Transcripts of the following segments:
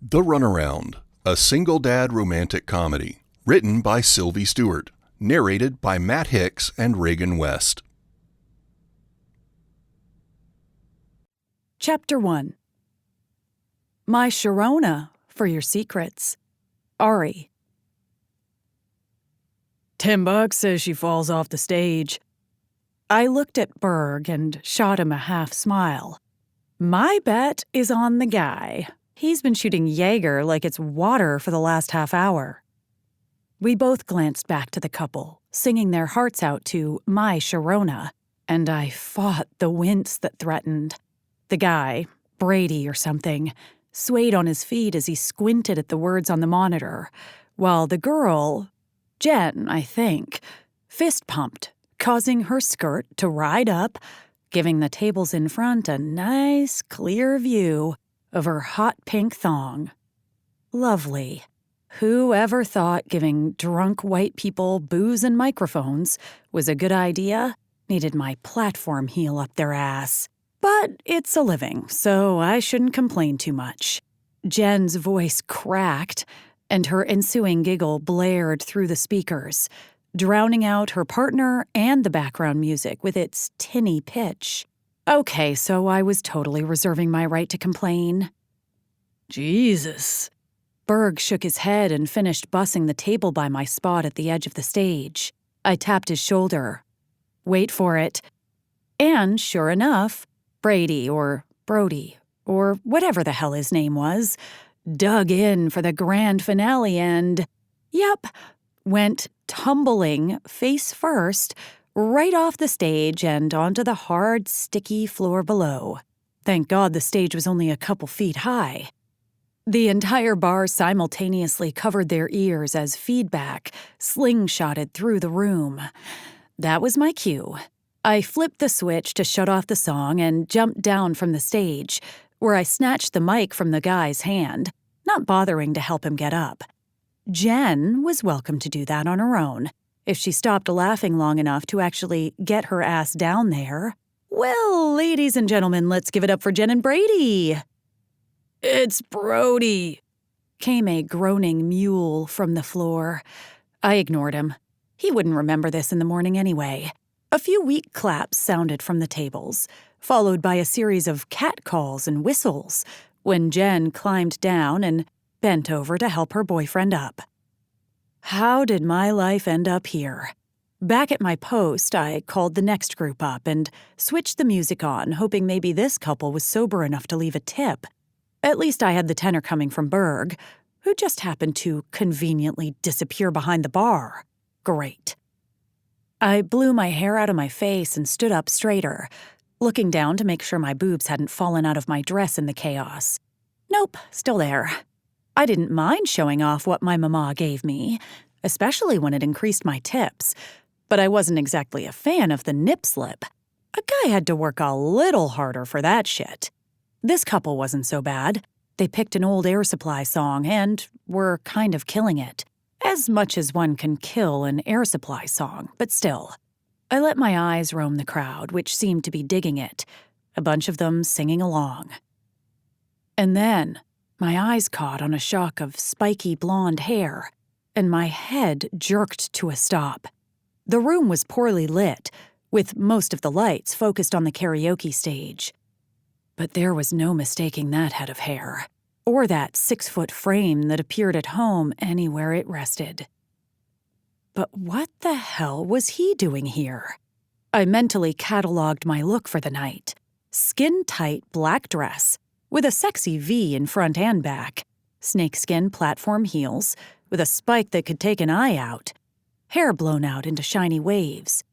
The Runaround, a single dad romantic comedy, written by Sylvie Stewart, narrated by Matt Hicks and Reagan West. Chapter 1. My Sharona for your secrets. Ari. $10 says she falls off the stage. I looked at Berg and shot him a half smile. My bet is on the guy. He's been shooting Jaeger like it's water for the last half hour. We both glanced back to the couple, singing their hearts out to My Sharona, and I fought the wince that threatened. The guy, Brady or something, swayed on his feet as he squinted at the words on the monitor, while the girl, Jen, I think, fist-pumped, causing her skirt to ride up, giving the tables in front a nice, clear view of her hot pink thong. Lovely. Who ever thought giving drunk white people booze and microphones was a good idea? Needed my platform heel up their ass. But it's a living, so I shouldn't complain too much. Jen's voice cracked, and her ensuing giggle blared through the speakers, drowning out her partner and the background music with its tinny pitch. Okay, so I was totally reserving my right to complain. Jesus. Berg shook his head and finished bussing the table by my spot at the edge of the stage. I tapped his shoulder. Wait for it. And sure enough, Brady or Brody, or whatever the hell his name was, dug in for the grand finale and, yep, went tumbling face first right off the stage and onto the hard, sticky floor below. Thank God the stage was only a couple feet high. The entire bar simultaneously covered their ears as feedback slingshotted through the room. That was my cue. I flipped the switch to shut off the song and jumped down from the stage, where I snatched the mic from the guy's hand, not bothering to help him get up. Jen was welcome to do that on her own, if she stopped laughing long enough to actually get her ass down there. Well, ladies and gentlemen, let's give it up for Jen and Brady. It's Brody, came a groaning mule from the floor. I ignored him. He wouldn't remember this in the morning anyway. A few weak claps sounded from the tables, followed by a series of catcalls and whistles, when Jen climbed down and bent over to help her boyfriend up. How did my life end up here? Back at my post, I called the next group up and switched the music on, hoping maybe this couple was sober enough to leave a tip. At least I had the tenor coming from Berg, who just happened to conveniently disappear behind the bar. Great. I blew my hair out of my face and stood up straighter, looking down to make sure my boobs hadn't fallen out of my dress in the chaos. Nope, still there. I didn't mind showing off what my mama gave me, especially when it increased my tips, but I wasn't exactly a fan of the nip slip. A guy had to work a little harder for that shit. This couple wasn't so bad. They picked an old Air Supply song and were kind of killing it. As much as one can kill an Air Supply song, but still. I let my eyes roam the crowd, which seemed to be digging it, a bunch of them singing along. And then my eyes caught on a shock of spiky blonde hair, and my head jerked to a stop. The room was poorly lit, with most of the lights focused on the karaoke stage. But there was no mistaking that head of hair, or that 6-foot frame that appeared at home anywhere it rested. But what the hell was he doing here? I mentally cataloged my look for the night. Skin-tight black dress, with a sexy V in front and back, snakeskin platform heels, with a spike that could take an eye out, hair blown out into shiny waves.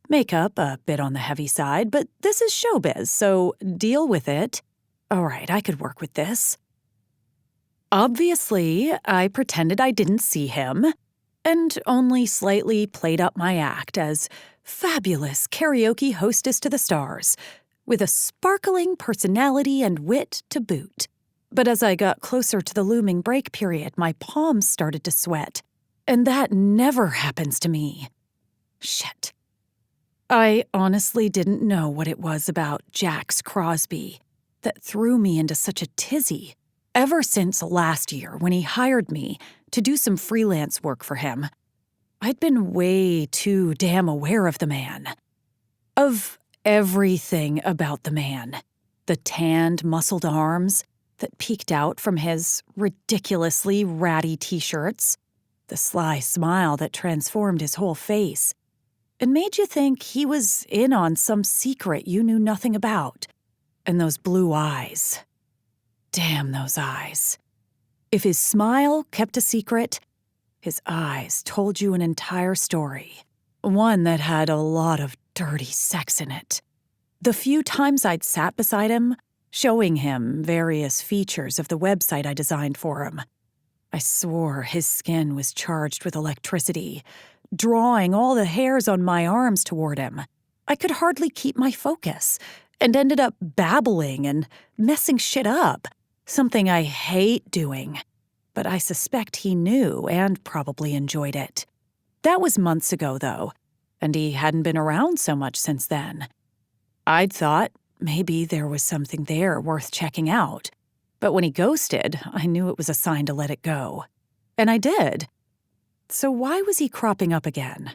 Makeup a bit on the heavy side, but this is showbiz, so deal with it. All right, I could work with this. Obviously, I pretended I didn't see him, and only slightly played up my act as fabulous karaoke hostess to the stars, with a sparkling personality and wit to boot. But as I got closer to the looming break period, my palms started to sweat, and that never happens to me. Shit. I honestly didn't know what it was about Jax Crosby that threw me into such a tizzy. Ever since last year when he hired me to do some freelance work for him, I'd been way too damn aware of the man. Of everything about the man. The tanned, muscled arms that peeked out from his ridiculously ratty t-shirts, the sly smile that transformed his whole face, and made you think he was in on some secret you knew nothing about. And those blue eyes. Damn those eyes. If his smile kept a secret, his eyes told you an entire story. One that had a lot of dirty sex in it. The few times I'd sat beside him, showing him various features of the website I designed for him, I swore his skin was charged with electricity, drawing all the hairs on my arms toward him. I could hardly keep my focus, and ended up babbling and messing shit up, something I hate doing. But I suspect he knew and probably enjoyed it. That was months ago, though, and he hadn't been around so much since then. I'd thought maybe there was something there worth checking out, but when he ghosted, I knew it was a sign to let it go. And I did. So why was he cropping up again?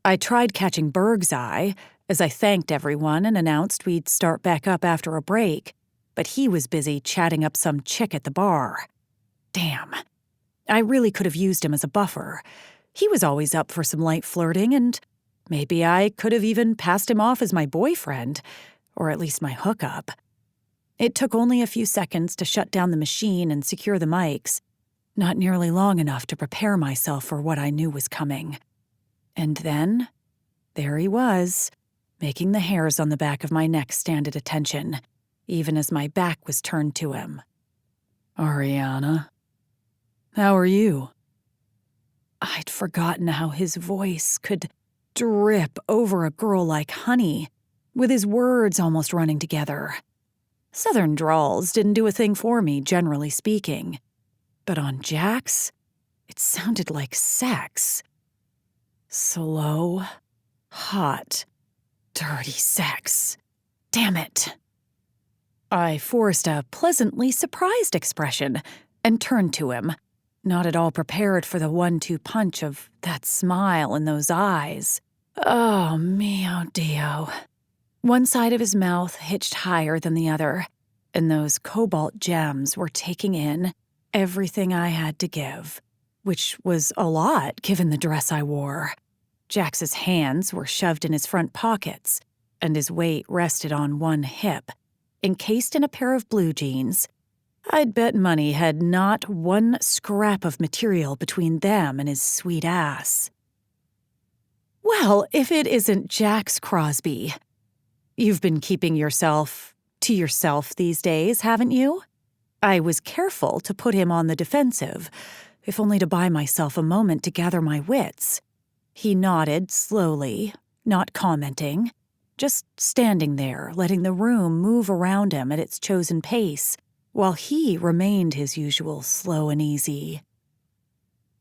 I tried catching Berg's eye as I thanked everyone and announced we'd start back up after a break, but he was busy chatting up some chick at the bar. Damn. I really could have used him as a buffer. He was always up for some light flirting, and maybe I could have even passed him off as my boyfriend, or at least my hookup. It took only a few seconds to shut down the machine and secure the mics, not nearly long enough to prepare myself for what I knew was coming. And then, there he was, making the hairs on the back of my neck stand at attention, even as my back was turned to him. "Ariana, how are you?" I'd forgotten how his voice could drip over a girl like honey, with his words almost running together. Southern drawls didn't do a thing for me, generally speaking. But on Jax, it sounded like sex. Slow, hot, dirty sex. Damn it. I forced a pleasantly surprised expression and turned to him, not at all prepared for the 1-2 punch of that smile in those eyes. Oh, mio Dio. One side of his mouth hitched higher than the other, and those cobalt gems were taking in everything I had to give, which was a lot given the dress I wore. Jax's hands were shoved in his front pockets, and his weight rested on one hip, encased in a pair of blue jeans. I'd bet money had not one scrap of material between them and his sweet ass. Well, if it isn't Jax Crosby. You've been keeping yourself to yourself these days, haven't you? I was careful to put him on the defensive, if only to buy myself a moment to gather my wits. He nodded slowly, not commenting, just standing there, letting the room move around him at its chosen pace, while he remained his usual slow and easy.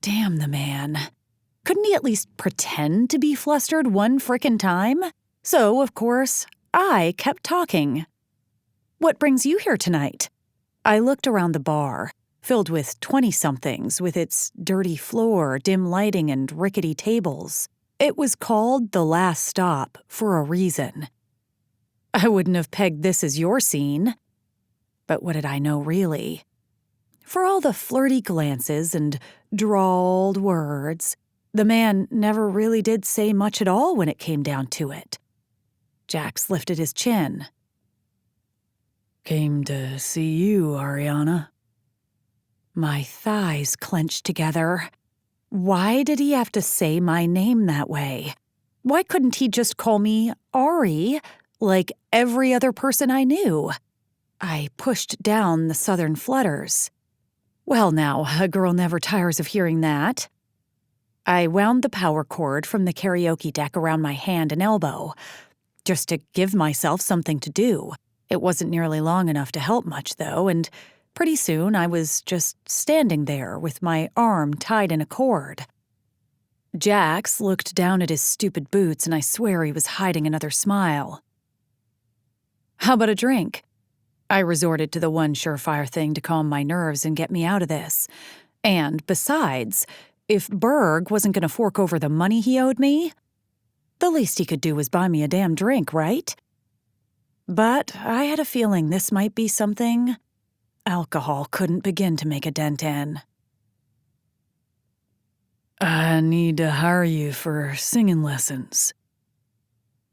Damn the man. Couldn't he at least pretend to be flustered one frickin' time? So, of course, I kept talking. What brings you here tonight? I looked around the bar, filled with 20-somethings with its dirty floor, dim lighting, and rickety tables. It was called The Last Stop for a reason. I wouldn't have pegged this as your scene. But what did I know, really? For all the flirty glances and drawled words, the man never really did say much at all when it came down to it. Jax lifted his chin. "Came to see you, Ariana." My thighs clenched together. Why did he have to say my name that way? Why couldn't he just call me Ari, like every other person I knew? I pushed down the southern flutters. Well now, a girl never tires of hearing that. I wound the power cord from the karaoke deck around my hand and elbow, just to give myself something to do. It wasn't nearly long enough to help much, though, and pretty soon I was just standing there with my arm tied in a cord. Jax looked down at his stupid boots, and I swear he was hiding another smile. "How about a drink?" I resorted to the one surefire thing to calm my nerves and get me out of this. And besides, if Berg wasn't going to fork over the money he owed me, the least he could do was buy me a damn drink, right? But I had a feeling this might be something alcohol couldn't begin to make a dent in. I need to hire you for singing lessons.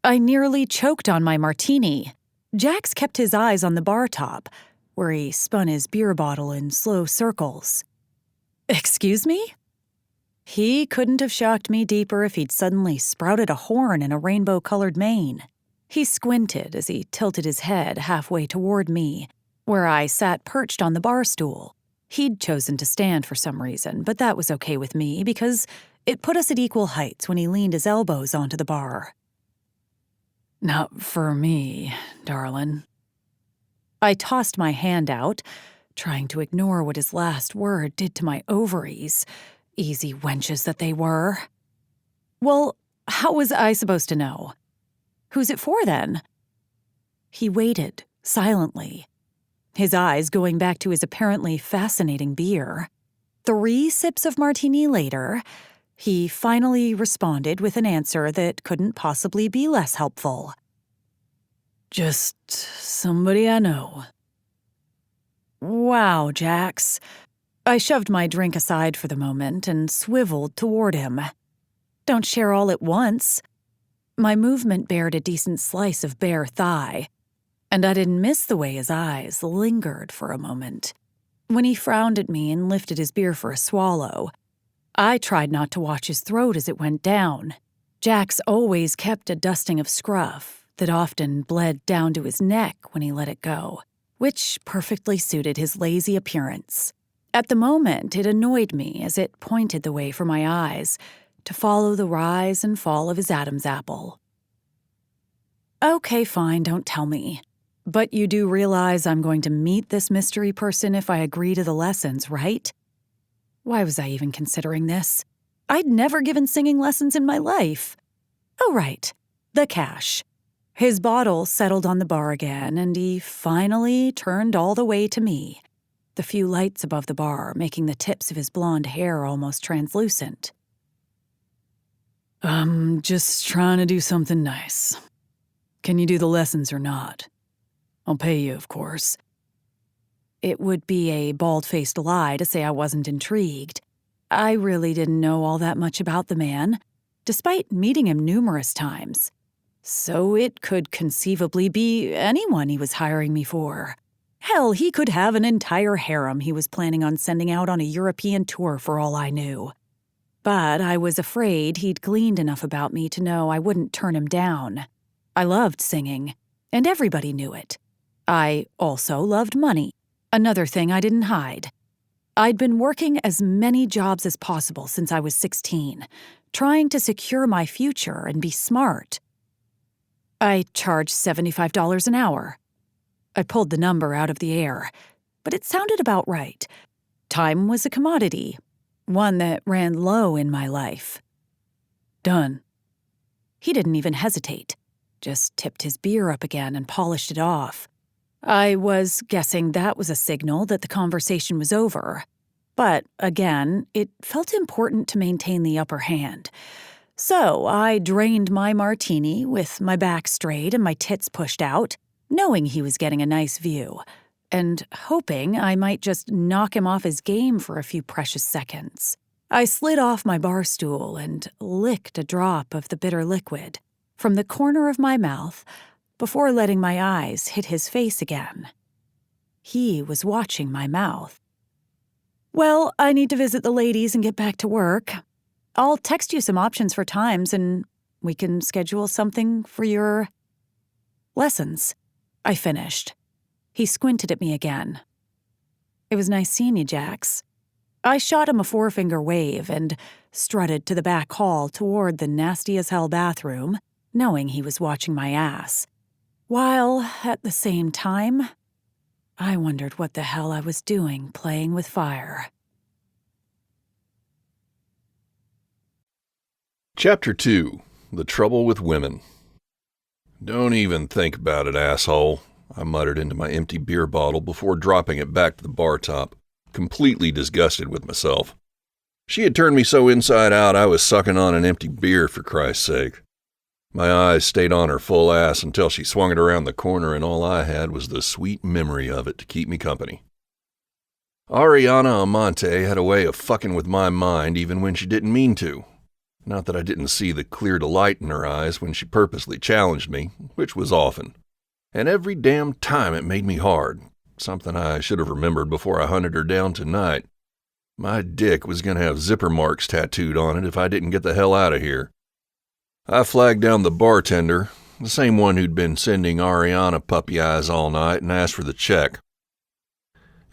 I nearly choked on my martini. Jax kept his eyes on the bar top, where he spun his beer bottle in slow circles. Excuse me? He couldn't have shocked me deeper if he'd suddenly sprouted a horn and a rainbow-colored mane. He squinted as he tilted his head halfway toward me, where I sat perched on the bar stool. He'd chosen to stand for some reason, but that was okay with me because it put us at equal heights when he leaned his elbows onto the bar. Not for me, darling. I tossed my hand out, trying to ignore what his last word did to my ovaries. Easy wenches that they were. Well, how was I supposed to know? Who's it for, then? He waited, silently, his eyes going back to his apparently fascinating beer. 3 sips of martini later, he finally responded with an answer that couldn't possibly be less helpful. Just somebody I know. Wow, Jax. I shoved my drink aside for the moment and swiveled toward him. Don't share all at once. My movement bared a decent slice of bare thigh, and I didn't miss the way his eyes lingered for a moment. When he frowned at me and lifted his beer for a swallow, I tried not to watch his throat as it went down. Jax always kept a dusting of scruff that often bled down to his neck when he let it go, which perfectly suited his lazy appearance. At the moment, it annoyed me as it pointed the way for my eyes to follow the rise and fall of his Adam's apple. Okay, fine, don't tell me. But you do realize I'm going to meet this mystery person if I agree to the lessons, right? Why was I even considering this? I'd never given singing lessons in my life. Oh, right, the cash. His bottle settled on the bar again, and he finally turned all the way to me, the few lights above the bar making the tips of his blonde hair almost translucent. I'm just trying to do something nice. Can you do the lessons or not? I'll pay you, of course. It would be a bald-faced lie to say I wasn't intrigued. I really didn't know all that much about the man, despite meeting him numerous times. So it could conceivably be anyone he was hiring me for. Hell, he could have an entire harem he was planning on sending out on a European tour for all I knew. But I was afraid he'd gleaned enough about me to know I wouldn't turn him down. I loved singing, and everybody knew it. I also loved money, another thing I didn't hide. I'd been working as many jobs as possible since I was 16, trying to secure my future and be smart. I charged $75 an hour. I pulled the number out of the air, but it sounded about right. Time was a commodity, one that ran low in my life. Done. He didn't even hesitate, just tipped his beer up again and polished it off. I was guessing that was a signal that the conversation was over. But again, it felt important to maintain the upper hand. So I drained my martini with my back straight and my tits pushed out, knowing he was getting a nice view, and hoping I might just knock him off his game for a few precious seconds. I slid off my bar stool and licked a drop of the bitter liquid from the corner of my mouth before letting my eyes hit his face again. He was watching my mouth. Well, I need to visit the ladies and get back to work. I'll text you some options for times and we can schedule something for your lessons. I finished. He squinted at me again. It was nice seeing you, Jax. I shot him a forefinger wave and strutted to the back hall toward the nasty-as-hell bathroom, knowing he was watching my ass. While, at the same time, I wondered what the hell I was doing playing with fire. Chapter 2. The Trouble with Women. Don't even think about it, asshole. I muttered into my empty beer bottle before dropping it back to the bar top, completely disgusted with myself. She had turned me so inside out I was sucking on an empty beer, for Christ's sake. My eyes stayed on her full ass until she swung it around the corner, and all I had was the sweet memory of it to keep me company. Ariana Amante had a way of fucking with my mind even when she didn't mean to. Not that I didn't see the clear delight in her eyes when she purposely challenged me, which was often. And every damn time it made me hard, something I should have remembered before I hunted her down tonight. My dick was going to have zipper marks tattooed on it if I didn't get the hell out of here. I flagged down the bartender, the same one who'd been sending Ariana puppy eyes all night, and asked for the check.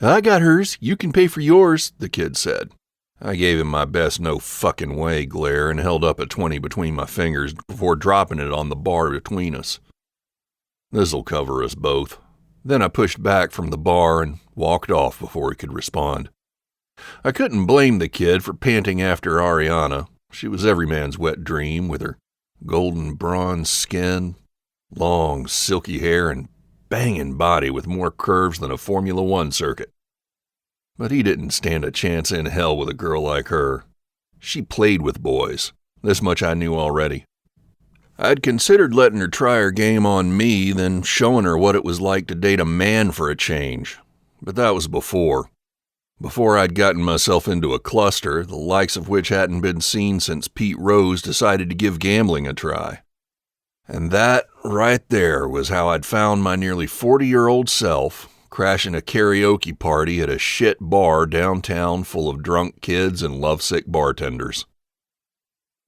"I got hers. You can pay for yours," the kid said. I gave him my best no fucking way glare and held up a 20 between my fingers before dropping it on the bar between us. "This'll cover us both." Then I pushed back from the bar and walked off before he could respond. I couldn't blame the kid for panting after Ariana. She was every man's wet dream, with her golden bronze skin, long silky hair, and banging body with more curves than a Formula One circuit. But he didn't stand a chance in hell with a girl like her. She played with boys. This much I knew already. I'd considered letting her try her game on me, then showing her what it was like to date a man for a change. But that was before I'd gotten myself into a cluster, the likes of which hadn't been seen since Pete Rose decided to give gambling a try. And that, right there, was how I'd found my nearly 40-year-old self, crashing a karaoke party at a shit bar downtown full of drunk kids and lovesick bartenders.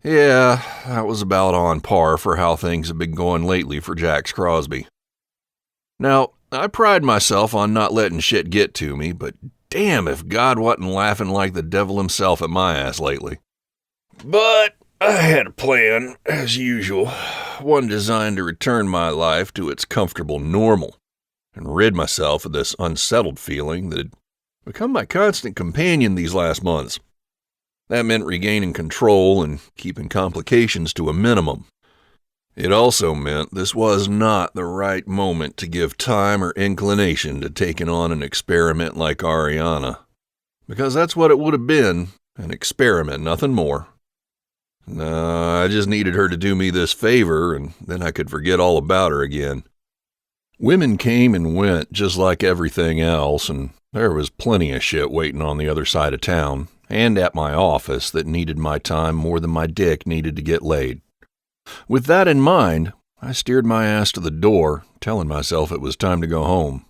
Yeah, that was about on par for how things have been going lately for Jax Crosby. Now, I pride myself on not letting shit get to me, but damn if God wasn't laughing like the devil himself at my ass lately. But I had a plan, as usual, one designed to return my life to its comfortable normal, and rid myself of this unsettled feeling that had become my constant companion these last months. That meant regaining control and keeping complications to a minimum. It also meant this was not the right moment to give time or inclination to taking on an experiment like Ariana, because that's what it would have been, an experiment, nothing more. No, I just needed her to do me this favor, and then I could forget all about her again. Women came and went just like everything else, and there was plenty of shit waiting on the other side of town, and at my office, that needed my time more than my dick needed to get laid. With that in mind, I steered my ass to the door, telling myself it was time to go home.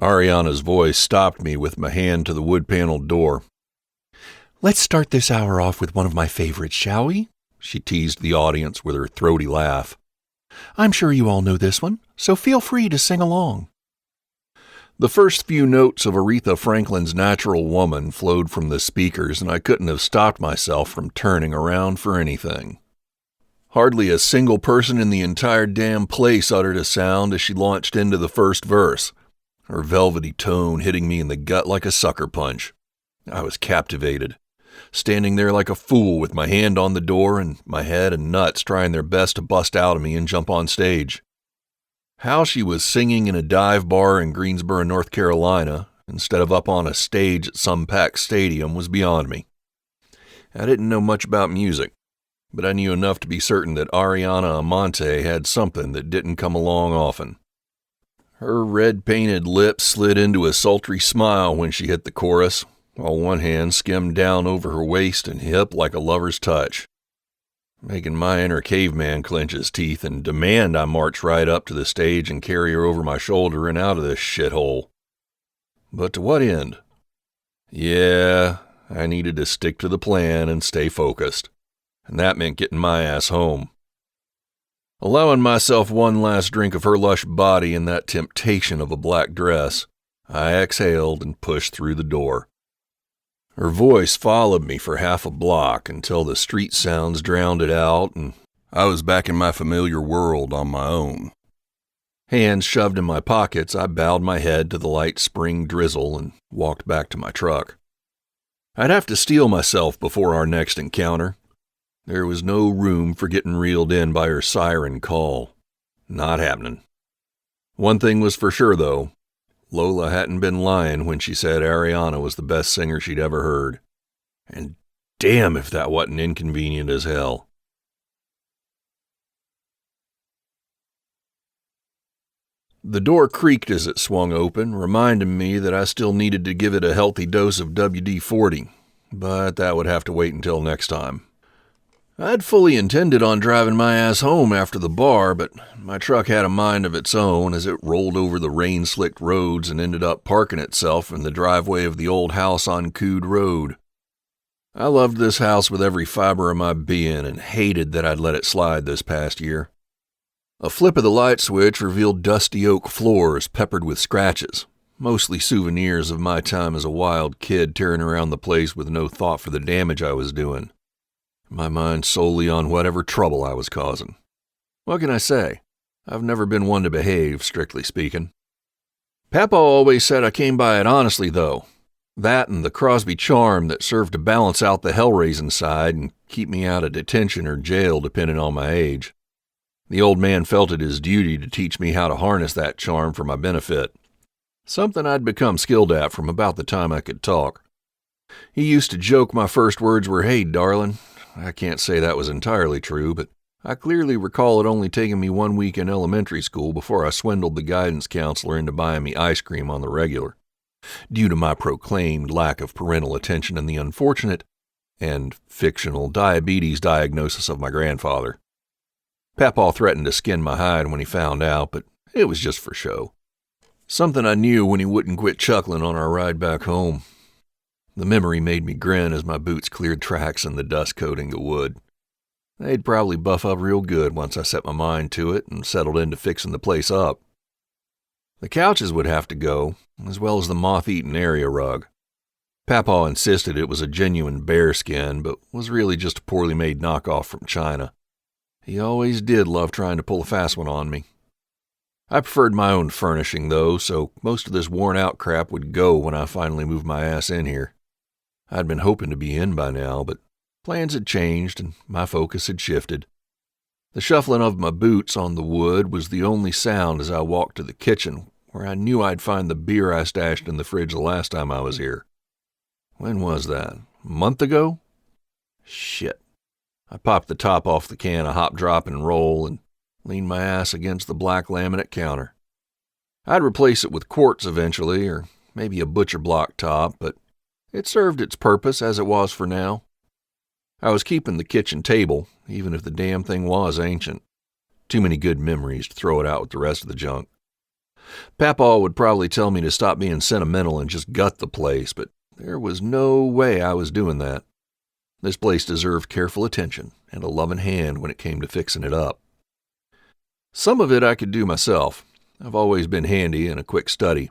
Ariana's voice stopped me with my hand to the wood-paneled door. "Let's start this hour off with one of my favorites, shall we?" She teased the audience with her throaty laugh. "I'm sure you all know this one, so feel free to sing along." The first few notes of Aretha Franklin's Natural Woman flowed from the speakers, and I couldn't have stopped myself from turning around for anything. Hardly a single person in the entire damn place uttered a sound as she launched into the first verse, her velvety tone hitting me in the gut like a sucker punch. I was captivated, standing there like a fool with my hand on the door and my head and nuts trying their best to bust out of me and jump on stage. How she was singing in a dive bar in Greensboro, North Carolina, instead of up on a stage at some packed stadium was beyond me. I didn't know much about music, but I knew enough to be certain that Ariana Amante had something that didn't come along often. Her red-painted lips slid into a sultry smile when she hit the chorus, while one hand skimmed down over her waist and hip like a lover's touch, making my inner caveman clench his teeth and demand I march right up to the stage and carry her over my shoulder and out of this shithole. But to what end? Yeah, I needed to stick to the plan and stay focused, and that meant getting my ass home. Allowing myself one last drink of her lush body and that temptation of a black dress, I exhaled and pushed through the door. Her voice followed me for half a block until the street sounds drowned it out and I was back in my familiar world on my own. Hands shoved in my pockets, I bowed my head to the light spring drizzle and walked back to my truck. I'd have to steel myself before our next encounter. There was no room for getting reeled in by her siren call. Not happening. One thing was for sure, though. Lola hadn't been lying when she said Ariana was the best singer she'd ever heard. And damn if that wasn't inconvenient as hell. The door creaked as it swung open, reminding me that I still needed to give it a healthy dose of WD-40, but that would have to wait until next time. I'd fully intended on driving my ass home after the bar, but my truck had a mind of its own as it rolled over the rain-slicked roads and ended up parking itself in the driveway of the old house on Coode Road. I loved this house with every fiber of my being and hated that I'd let it slide this past year. A flip of the light switch revealed dusty oak floors peppered with scratches, mostly souvenirs of my time as a wild kid tearing around the place with no thought for the damage I was doing. My mind solely on whatever trouble I was causing. What can I say? I've never been one to behave, strictly speaking. Papa always said I came by it honestly, though. That and the Crosby charm that served to balance out the hell-raising side and keep me out of detention or jail depending on my age. The old man felt it his duty to teach me how to harness that charm for my benefit, something I'd become skilled at from about the time I could talk. He used to joke my first words were, "Hey, darling." I can't say that was entirely true, but I clearly recall it only taking me 1 week in elementary school before I swindled the guidance counselor into buying me ice cream on the regular, due to my proclaimed lack of parental attention and the unfortunate and fictional diabetes diagnosis of my grandfather. Papaw threatened to skin my hide when he found out, but it was just for show. Something I knew when he wouldn't quit chuckling on our ride back home. The memory made me grin as my boots cleared tracks in the dust coating of wood. They'd probably buff up real good once I set my mind to it and settled into fixing the place up. The couches would have to go, as well as the moth-eaten area rug. Papaw insisted it was a genuine bearskin, but was really just a poorly made knockoff from China. He always did love trying to pull a fast one on me. I preferred my own furnishing, though, so most of this worn-out crap would go when I finally moved my ass in here. I'd been hoping to be in by now, but plans had changed and my focus had shifted. The shuffling of my boots on the wood was the only sound as I walked to the kitchen, where I knew I'd find the beer I stashed in the fridge the last time I was here. When was that? A month ago? Shit. I popped the top off the can of hop, drop, and roll and leaned my ass against the black laminate counter. I'd replace it with quartz eventually, or maybe a butcher block top, but it served its purpose as it was for now. I was keeping the kitchen table, even if the damn thing was ancient. Too many good memories to throw it out with the rest of the junk. Papaw would probably tell me to stop being sentimental and just gut the place, but there was no way I was doing that. This place deserved careful attention and a loving hand when it came to fixing it up. Some of it I could do myself. I've always been handy and a quick study,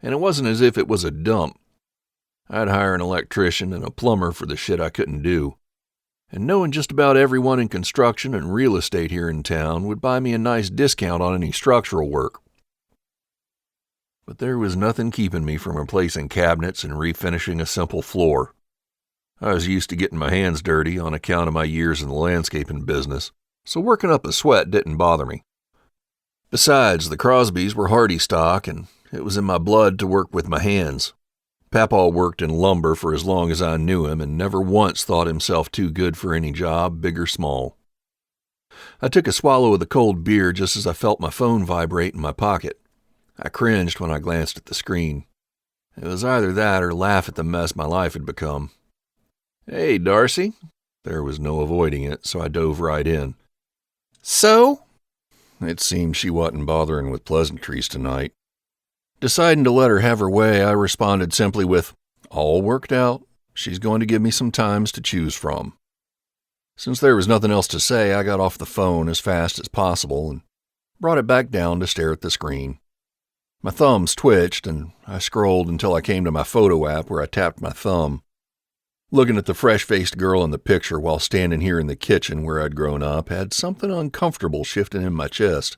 and it wasn't as if it was a dump. I'd hire an electrician and a plumber for the shit I couldn't do, and knowing just about everyone in construction and real estate here in town would buy me a nice discount on any structural work. But there was nothing keeping me from replacing cabinets and refinishing a simple floor. I was used to getting my hands dirty on account of my years in the landscaping business, so working up a sweat didn't bother me. Besides, the Crosbys were hardy stock, and it was in my blood to work with my hands. Papaw worked in lumber for as long as I knew him and never once thought himself too good for any job, big or small. I took a swallow of the cold beer just as I felt my phone vibrate in my pocket. I cringed when I glanced at the screen. It was either that or laugh at the mess my life had become. "Hey, Darcy." There was no avoiding it, so I dove right in. "So?" It seemed she wasn't bothering with pleasantries tonight. Deciding to let her have her way, I responded simply with, "All worked out. She's going to give me some times to choose from." Since there was nothing else to say, I got off the phone as fast as possible and brought it back down to stare at the screen. My thumbs twitched, and I scrolled until I came to my photo app where I tapped my thumb. Looking at the fresh-faced girl in the picture while standing here in the kitchen where I'd grown up had something uncomfortable shifting in my chest.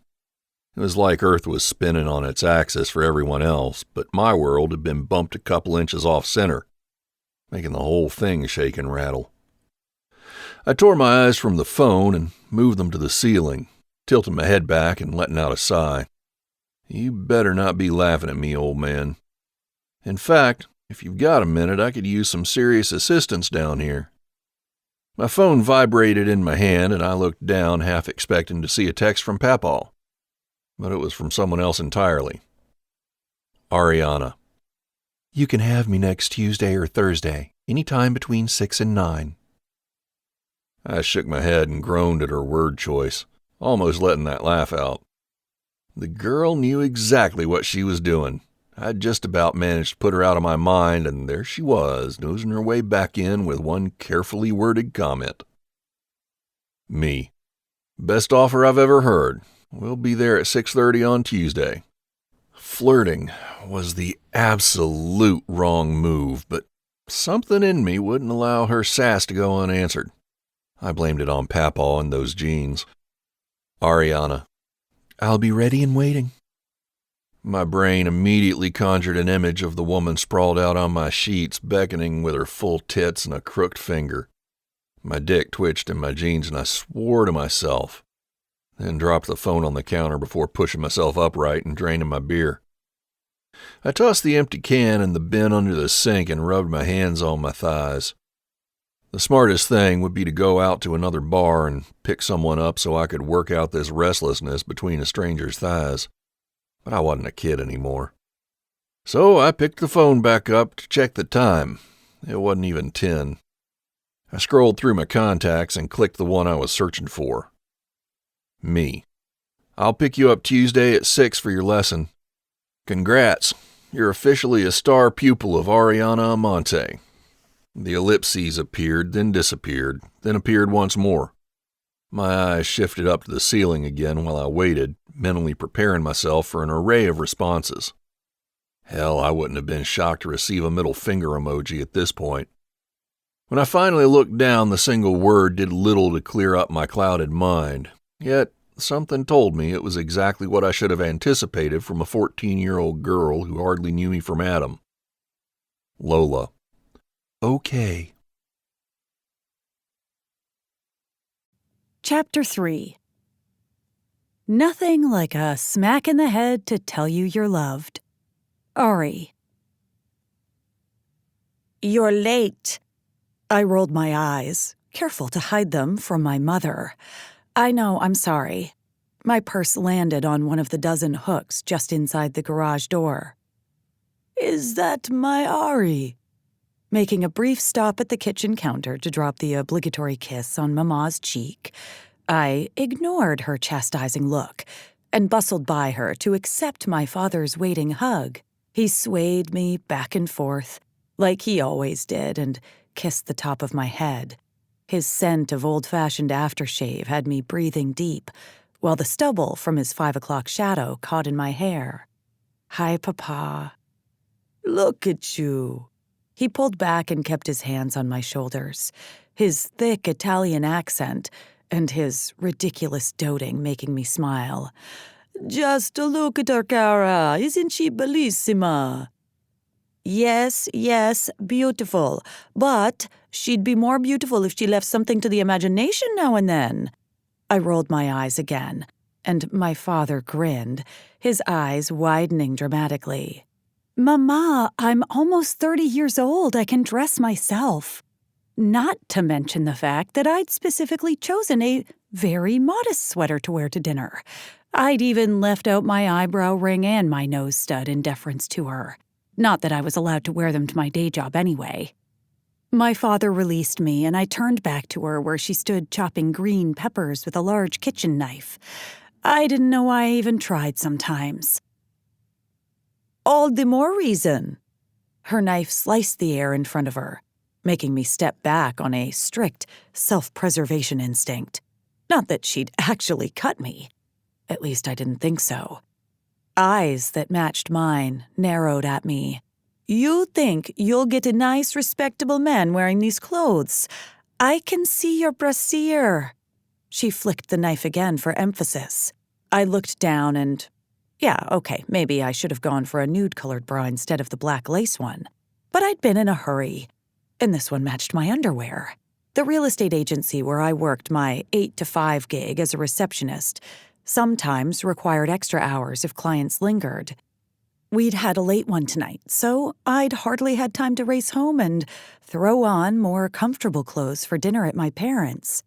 It was like Earth was spinning on its axis for everyone else, but my world had been bumped a couple inches off center, making the whole thing shake and rattle. I tore my eyes from the phone and moved them to the ceiling, tilting my head back and letting out a sigh. You better not be laughing at me, old man. In fact, if you've got a minute, I could use some serious assistance down here. My phone vibrated in my hand, and I looked down, half expecting to see a text from Papaw. But it was from someone else entirely. Ariana. You can have me next Tuesday or Thursday, any time between 6 and 9. I shook my head and groaned at her word choice, almost letting that laugh out. The girl knew exactly what she was doing. I'd just about managed to put her out of my mind, and there she was, nosing her way back in with one carefully worded comment. Me. Best offer I've ever heard. We'll be there at 6:30 on Tuesday. Flirting was the absolute wrong move, but something in me wouldn't allow her sass to go unanswered. I blamed it on Papaw and those jeans. Ariana. I'll be ready and waiting. My brain immediately conjured an image of the woman sprawled out on my sheets, beckoning with her full tits and a crooked finger. My dick twitched in my jeans, and I swore to myself, then dropped the phone on the counter before pushing myself upright and draining my beer. I tossed the empty can in the bin under the sink and rubbed my hands on my thighs. The smartest thing would be to go out to another bar and pick someone up so I could work out this restlessness between a stranger's thighs. But I wasn't a kid anymore. So I picked the phone back up to check the time. It wasn't even 10. I scrolled through my contacts and clicked the one I was searching for. Me. I'll pick you up Tuesday at 6 for your lesson. Congrats. You're officially a star pupil of Ariana Amante. The ellipses appeared, then disappeared, then appeared once more. My eyes shifted up to the ceiling again while I waited, mentally preparing myself for an array of responses. Hell, I wouldn't have been shocked to receive a middle finger emoji at this point. When I finally looked down, the single word did little to clear up my clouded mind. Yet, something told me it was exactly what I should have anticipated from a 14-year-old girl who hardly knew me from Adam. Lola. Okay. Chapter 3. Nothing like a smack in the head to tell you you're loved. Ari. You're late. I rolled my eyes, careful to hide them from my mother. I know, I'm sorry. My purse landed on one of the dozen hooks just inside the garage door. Is that my Ari? Making a brief stop at the kitchen counter to drop the obligatory kiss on Mama's cheek, I ignored her chastising look and bustled by her to accept my father's waiting hug. He swayed me back and forth, like he always did, and kissed the top of my head. His scent of old-fashioned aftershave had me breathing deep, while the stubble from his 5 o'clock shadow caught in my hair. Hi, Papa. Look at you. He pulled back and kept his hands on my shoulders, his thick Italian accent and his ridiculous doting making me smile. Just look at her cara. Isn't she bellissima? Yes, beautiful. But she'd be more beautiful if she left something to the imagination now and then. I rolled my eyes again, and my father grinned, his eyes widening dramatically. Mama, I'm almost 30 years old. I can dress myself. Not to mention the fact that I'd specifically chosen a very modest sweater to wear to dinner. I'd even left out my eyebrow ring and my nose stud in deference to her. Not that I was allowed to wear them to my day job anyway. My father released me, and I turned back to her where she stood chopping green peppers with a large kitchen knife. I didn't know I even tried sometimes. All the more reason. Her knife sliced the air in front of her, making me step back on a strict self-preservation instinct. Not that she'd actually cut me. At least I didn't think so. Eyes that matched mine narrowed at me. You think you'll get a nice, respectable man wearing these clothes? I can see your brassiere. She flicked the knife again for emphasis. I looked down and... Yeah, okay, maybe I should have gone for a nude-colored bra instead of the black lace one. But I'd been in a hurry, and this one matched my underwear. The real estate agency where I worked my 8 to 5 gig as a receptionist sometimes required extra hours if clients lingered. We'd had a late one tonight, so I'd hardly had time to race home and throw on more comfortable clothes for dinner at my parents'.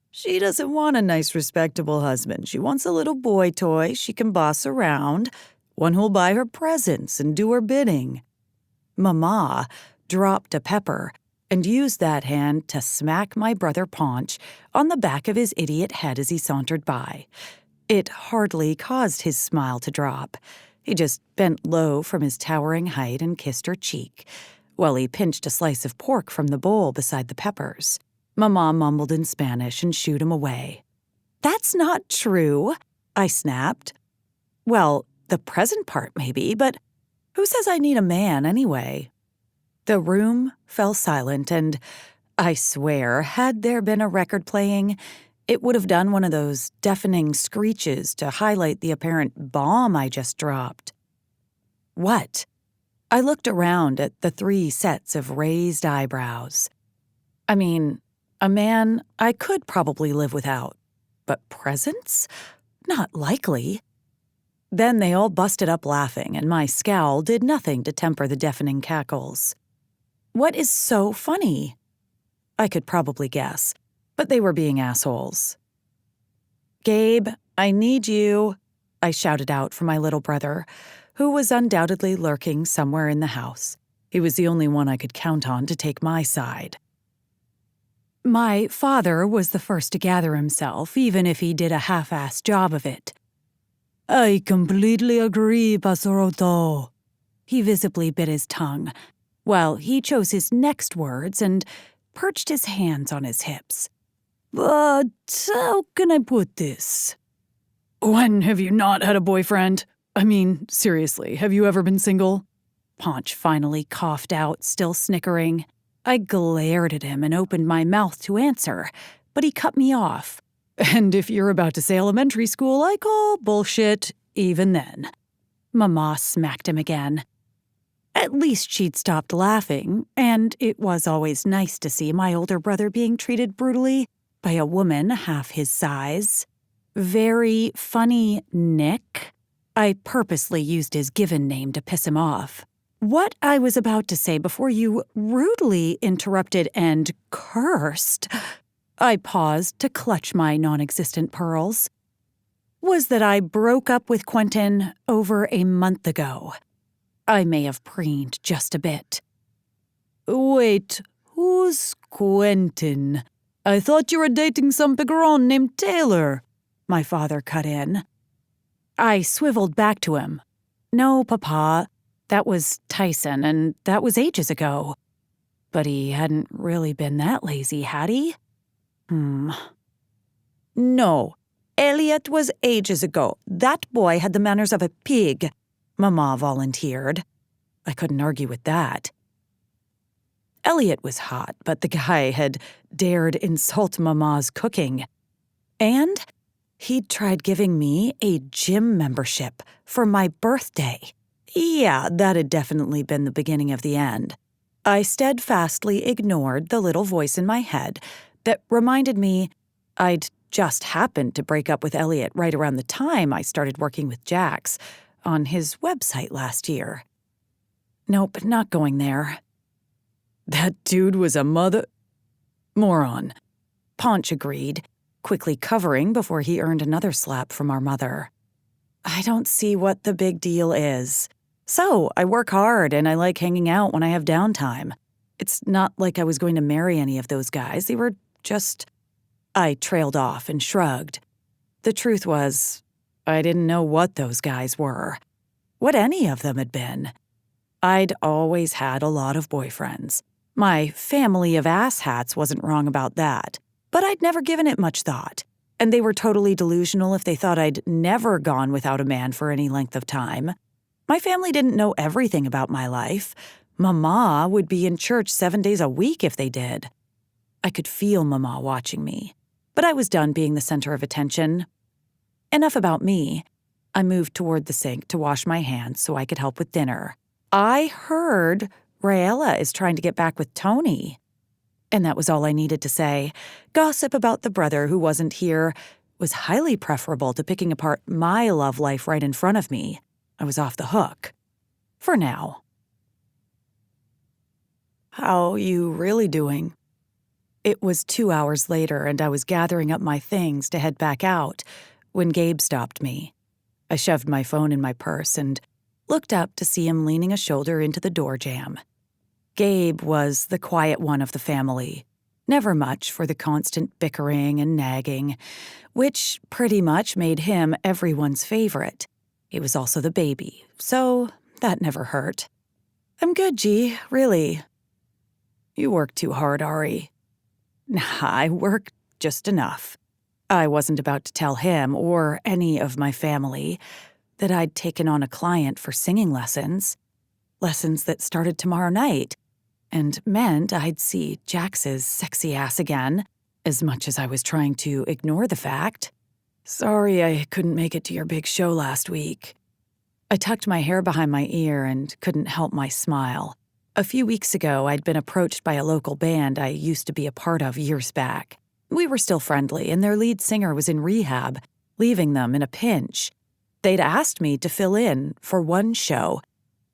She doesn't want a nice, respectable husband. She wants a little boy toy she can boss around, one who'll buy her presents and do her bidding. Mama dropped a pepper and used that hand to smack my brother Paunch on the back of his idiot head as he sauntered by. It hardly caused his smile to drop. He just bent low from his towering height and kissed her cheek, while he pinched a slice of pork from the bowl beside the peppers. Mama mumbled in Spanish and shooed him away. "That's not true," I snapped. "Well, the present part maybe, but who says I need a man anyway?" The room fell silent, and I swear, had there been a record playing, it would have done one of those deafening screeches to highlight the apparent bomb I just dropped. What? I looked around at the 3 sets of raised eyebrows. I mean, a man I could probably live without, but presents? Not likely. Then they all busted up laughing, and my scowl did nothing to temper the deafening cackles. What is so funny? I could probably guess, but they were being assholes. "Gabe, I need you," I shouted out for my little brother, who was undoubtedly lurking somewhere in the house. He was the only one I could count on to take my side. My father was the first to gather himself, even if he did a half-assed job of it. "I completely agree, Pastor Otto." He visibly bit his tongue, while he chose his next words and perched his hands on his hips. "But how can I put this?" When have you not had a boyfriend? I mean, seriously, have you ever been single? Paunch finally coughed out, still snickering. I glared at him and opened my mouth to answer, but he cut me off. And if you're about to say elementary school, I call bullshit even then. Mama smacked him again. At least she'd stopped laughing, and it was always nice to see my older brother being treated brutally by a woman half his size. Very funny, Nick. I purposely used his given name to piss him off. What I was about to say before you rudely interrupted and cursed, I paused to clutch my non-existent pearls, was that I broke up with Quentin over a month ago. I may have preened just a bit. Wait, who's Quentin? I thought you were dating some picaron named Taylor, my father cut in. I swiveled back to him. No, Papa, that was Tyson, and that was ages ago. But he hadn't really been that lazy, had he? No, Elliot was ages ago. That boy had the manners of a pig, Mama volunteered. I couldn't argue with that. Elliot was hot, but the guy had dared insult Mama's cooking. And he'd tried giving me a gym membership for my birthday. Yeah, that had definitely been the beginning of the end. I steadfastly ignored the little voice in my head that reminded me I'd just happened to break up with Elliot right around the time I started working with Jax on his website last year. Nope, not going there. That dude was a moron. Paunch agreed, quickly covering before he earned another slap from our mother. I don't see what the big deal is. So, I work hard and I like hanging out when I have downtime. It's not like I was going to marry any of those guys. They were just... I trailed off and shrugged. The truth was, I didn't know what those guys were. What any of them had been. I'd always had a lot of boyfriends. My family of asshats wasn't wrong about that. But I'd never given it much thought. And they were totally delusional if they thought I'd never gone without a man for any length of time. My family didn't know everything about my life. Mama would be in church 7 days a week if they did. I could feel Mama watching me, but I was done being the center of attention. Enough about me. I moved toward the sink to wash my hands so I could help with dinner. I heard Raella is trying to get back with Tony. And that was all I needed to say. Gossip about the brother who wasn't here was highly preferable to picking apart my love life right in front of me, I was off the hook. For now. How you really doing? It was 2 hours later, and I was gathering up my things to head back out when Gabe stopped me. I shoved my phone in my purse and looked up to see him leaning a shoulder into the door jamb. Gabe was the quiet one of the family, never much for the constant bickering and nagging, which pretty much made him everyone's favorite. He was also the baby, so that never hurt. I'm good, G, really. You work too hard, Ari. Nah, I work just enough. I wasn't about to tell him or any of my family that I'd taken on a client for singing lessons that started tomorrow night, and meant I'd see Jax's sexy ass again, as much as I was trying to ignore the fact. Sorry I couldn't make it to your big show last week. I tucked my hair behind my ear and couldn't help my smile. A few weeks ago, I'd been approached by a local band I used to be a part of years back. We were still friendly, and their lead singer was in rehab, leaving them in a pinch. They'd asked me to fill in for one show,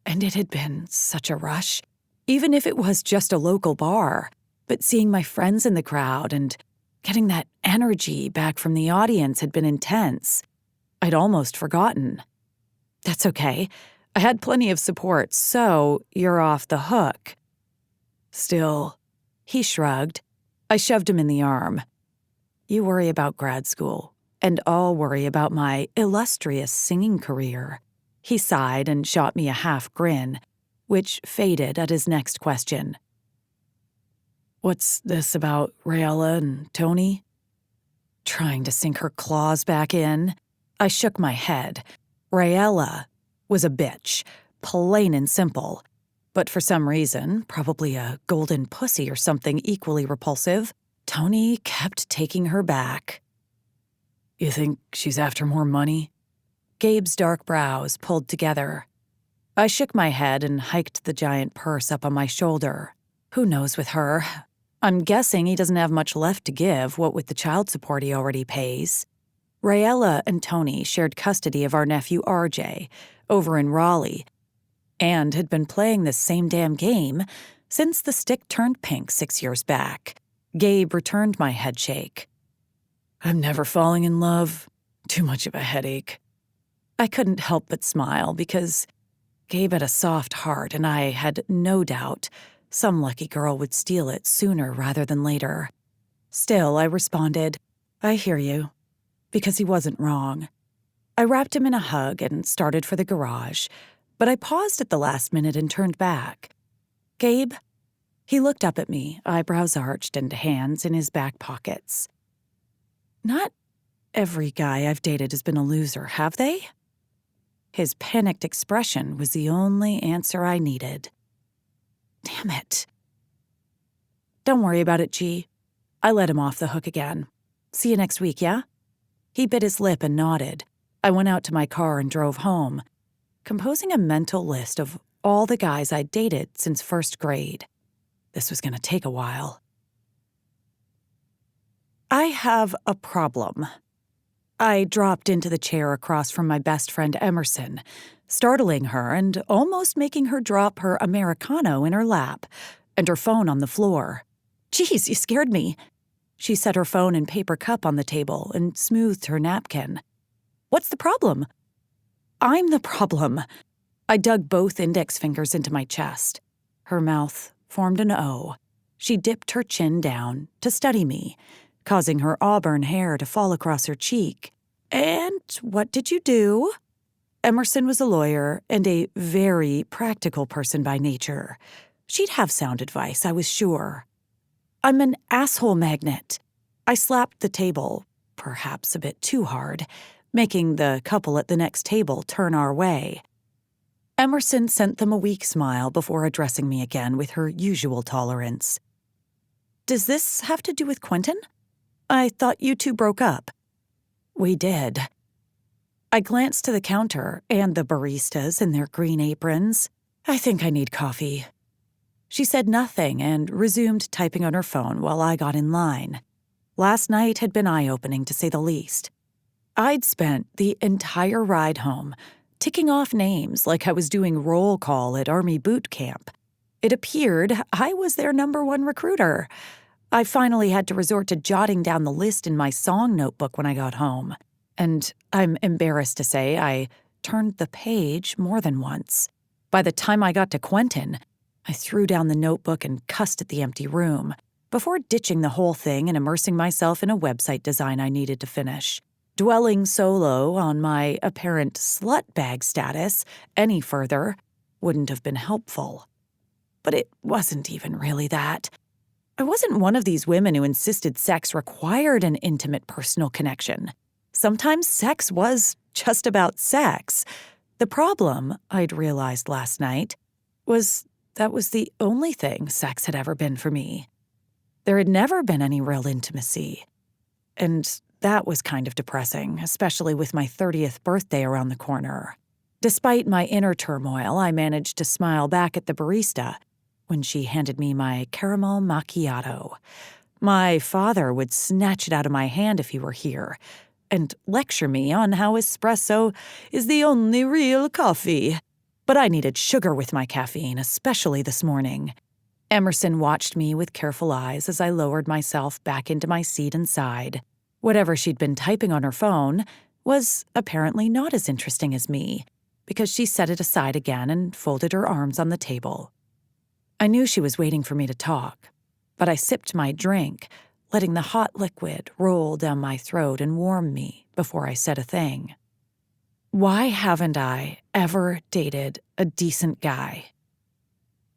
and it had been such a rush, even if it was just a local bar. But seeing my friends in the crowd and getting that energy back from the audience had been intense. I'd almost forgotten. That's okay. I had plenty of support, so you're off the hook. Still, he shrugged. I shoved him in the arm. You worry about grad school, and I'll worry about my illustrious singing career. He sighed and shot me a half grin, which faded at his next question. What's this about Rayella and Tony? Trying to sink her claws back in? I shook my head. Rayella was a bitch, plain and simple. But for some reason, probably a golden pussy or something equally repulsive, Tony kept taking her back. You think she's after more money? Gabe's dark brows pulled together. I shook my head and hiked the giant purse up on my shoulder. Who knows with her? I'm guessing he doesn't have much left to give, what with the child support he already pays. Rayella and Tony shared custody of our nephew RJ over in Raleigh, and had been playing this same damn game since the stick turned pink 6 years back. Gabe returned my headshake. I'm never falling in love. Too much of a headache. I couldn't help but smile because Gabe had a soft heart, and I had no doubt some lucky girl would steal it sooner rather than later. Still, I responded, I hear you, because he wasn't wrong. I wrapped him in a hug and started for the garage, but I paused at the last minute and turned back. Gabe? He looked up at me, eyebrows arched and hands in his back pockets. Not every guy I've dated has been a loser, have they? His panicked expression was the only answer I needed. Damn it. Don't worry about it, G. I let him off the hook again. See you next week, yeah? He bit his lip and nodded. I went out to my car and drove home, composing a mental list of all the guys I'd dated since first grade. This was going to take a while. I have a problem. I dropped into the chair across from my best friend Emerson, startling her and almost making her drop her Americano in her lap and her phone on the floor. Geez, you scared me. She set her phone and paper cup on the table and smoothed her napkin. What's the problem? I'm the problem. I dug both index fingers into my chest. Her mouth formed an O. She dipped her chin down to study me, causing her auburn hair to fall across her cheek. And what did you do? Emerson was a lawyer and a very practical person by nature. She'd have sound advice, I was sure. I'm an asshole magnet. I slapped the table, perhaps a bit too hard, making the couple at the next table turn our way. Emerson sent them a weak smile before addressing me again with her usual tolerance. Does this have to do with Quentin? I thought you two broke up. We did. I glanced to the counter and the baristas in their green aprons. I think I need coffee. She said nothing and resumed typing on her phone while I got in line. Last night had been eye-opening, to say the least. I'd spent the entire ride home ticking off names like I was doing roll call at Army boot camp. It appeared I was their #1 recruiter. I finally had to resort to jotting down the list in my song notebook when I got home. And I'm embarrassed to say I turned the page more than once. By the time I got to Quentin, I threw down the notebook and cussed at the empty room before ditching the whole thing and immersing myself in a website design I needed to finish. Dwelling solo on my apparent slut bag status any further wouldn't have been helpful. But it wasn't even really that. I wasn't one of these women who insisted sex required an intimate personal connection. Sometimes sex was just about sex. The problem, I'd realized last night, was that was the only thing sex had ever been for me. There had never been any real intimacy. And that was kind of depressing, especially with my 30th birthday around the corner. Despite my inner turmoil, I managed to smile back at the barista when she handed me my caramel macchiato. My father would snatch it out of my hand if he were here and lecture me on how espresso is the only real coffee. But I needed sugar with my caffeine, especially this morning. Emerson watched me with careful eyes as I lowered myself back into my seat and sighed. Whatever she'd been typing on her phone was apparently not as interesting as me, because she set it aside again and folded her arms on the table. I knew she was waiting for me to talk, but I sipped my drink, letting the hot liquid roll down my throat and warm me before I said a thing. Why haven't I ever dated a decent guy?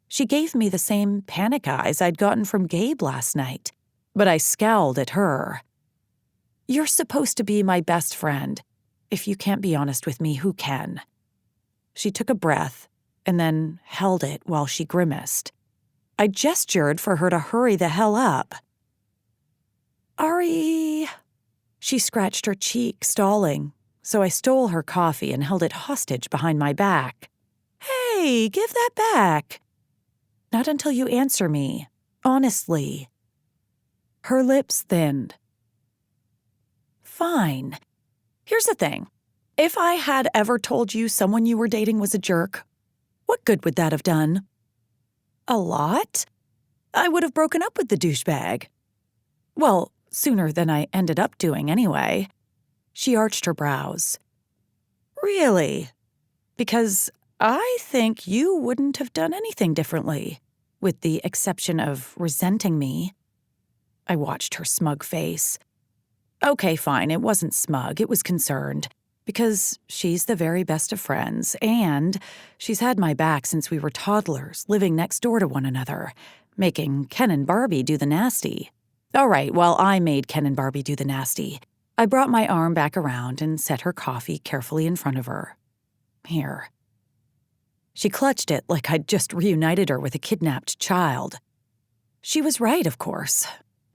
She gave me the same panic eyes I'd gotten from Gabe last night, but I scowled at her. You're supposed to be my best friend. If you can't be honest with me, who can? She took a breath and then held it while she grimaced. I gestured for her to hurry the hell up. Ari. She scratched her cheek, stalling, so I stole her coffee and held it hostage behind my back. Hey, give that back. Not until you answer me, honestly. Her lips thinned. Fine. Here's the thing. If I had ever told you someone you were dating was a jerk, what good would that have done? A lot? I would have broken up with the douchebag. Well, sooner than I ended up doing anyway. She arched her brows. Really? Because I think you wouldn't have done anything differently, with the exception of resenting me. I watched her smug face. Okay, fine, it wasn't smug, it was concerned. Because she's the very best of friends, and she's had my back since we were toddlers, living next door to one another, making Ken and Barbie do the nasty. All right, well, I made Ken and Barbie do the nasty. I brought my arm back around and set her coffee carefully in front of her. Here. She clutched it like I'd just reunited her with a kidnapped child. She was right, of course.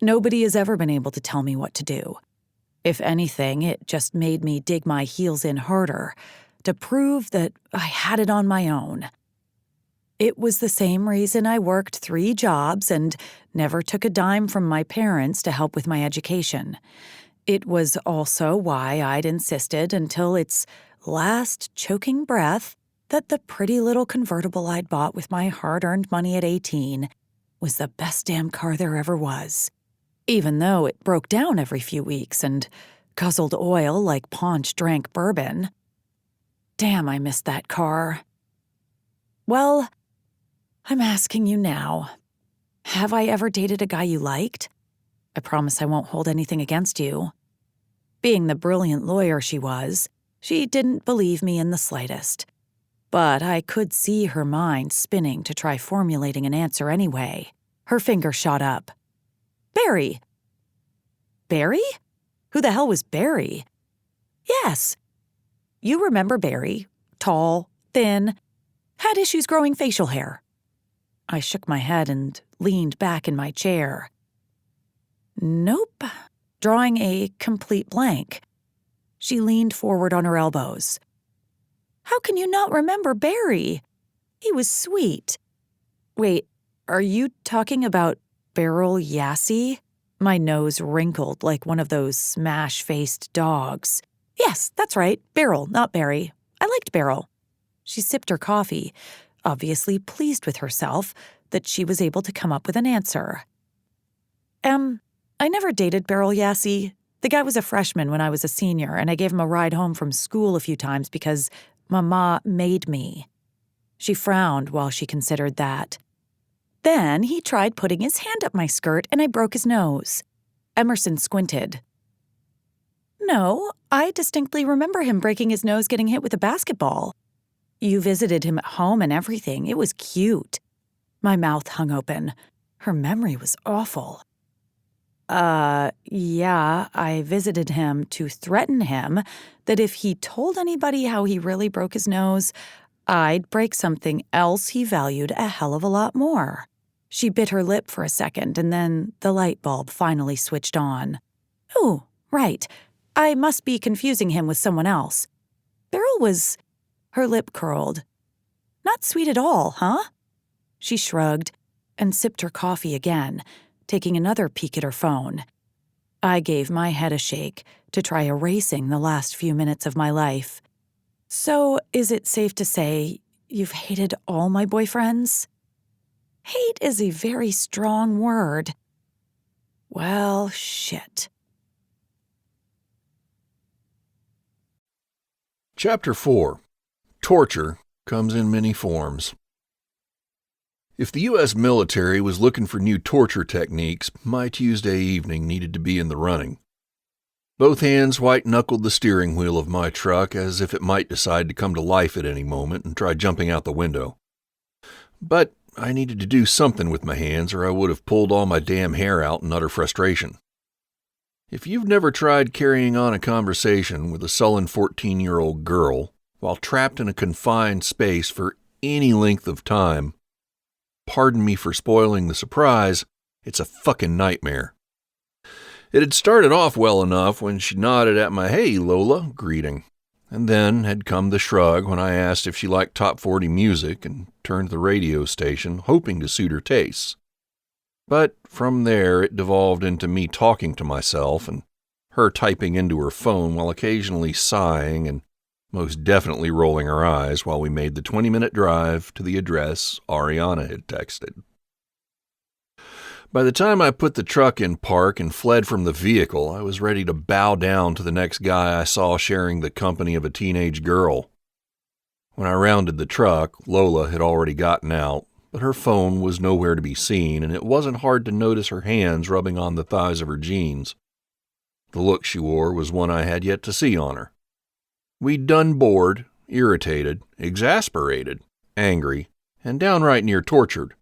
Nobody has ever been able to tell me what to do. If anything, it just made me dig my heels in harder to prove that I had it on my own. It was the same reason I worked 3 jobs and never took a dime from my parents to help with my education. It was also why I'd insisted until its last choking breath that the pretty little convertible I'd bought with my hard-earned money at 18 was the best damn car there ever was. Even though it broke down every few weeks and guzzled oil like Paunch drank bourbon. Damn, I missed that car. Well, I'm asking you now. Have I ever dated a guy you liked? I promise I won't hold anything against you. Being the brilliant lawyer she was, she didn't believe me in the slightest. But I could see her mind spinning to try formulating an answer anyway. Her finger shot up. Barry. Barry? Who the hell was Barry? Yes. You remember Barry. Tall, thin, had issues growing facial hair. I shook my head and leaned back in my chair. Nope. Drawing a complete blank. She leaned forward on her elbows. How can you not remember Barry? He was sweet. Wait, are you talking about Beryl Yassey? My nose wrinkled like one of those smash-faced dogs. Yes, that's right. Beryl, not Barry. I liked Beryl. She sipped her coffee, obviously pleased with herself that she was able to come up with an answer. I never dated Beryl Yassey. The guy was a freshman when I was a senior, and I gave him a ride home from school a few times because Mama made me. She frowned while she considered that. Then he tried putting his hand up my skirt, and I broke his nose. Emerson squinted. No, I distinctly remember him breaking his nose getting hit with a basketball. You visited him at home and everything. It was cute. My mouth hung open. Her memory was awful. Yeah, I visited him to threaten him that if he told anybody how he really broke his nose, I'd break something else he valued a hell of a lot more. She bit her lip for a second, and then the light bulb finally switched on. Oh, right. I must be confusing him with someone else. Beryl was... Her lip curled. Not sweet at all, huh? She shrugged and sipped her coffee again, taking another peek at her phone. I gave my head a shake to try erasing the last few minutes of my life. So, is it safe to say you've hated all my boyfriends? Hate is a very strong word. Well, shit. Chapter 4. Torture comes in many forms. If the U.S. military was looking for new torture techniques, my Tuesday evening needed to be in the running. Both hands white-knuckled the steering wheel of my truck as if it might decide to come to life at any moment and try jumping out the window. But I needed to do something with my hands or I would have pulled all my damn hair out in utter frustration. If you've never tried carrying on a conversation with a sullen 14-year-old girl while trapped in a confined space for any length of time, pardon me for spoiling the surprise, it's a fucking nightmare. It had started off well enough when she nodded at my "Hey, Lola" greeting, and then had come the shrug when I asked if she liked top 40 music and turned the radio station, hoping to suit her tastes. But from there it devolved into me talking to myself and her typing into her phone while occasionally sighing and most definitely rolling her eyes while we made the 20-minute drive to the address Ariana had texted. By the time I put the truck in park and fled from the vehicle, I was ready to bow down to the next guy I saw sharing the company of a teenage girl. When I rounded the truck, Lola had already gotten out, but her phone was nowhere to be seen, and it wasn't hard to notice her hands rubbing on the thighs of her jeans. The look she wore was one I had yet to see on her. We'd done bored, irritated, exasperated, angry, and downright near tortured,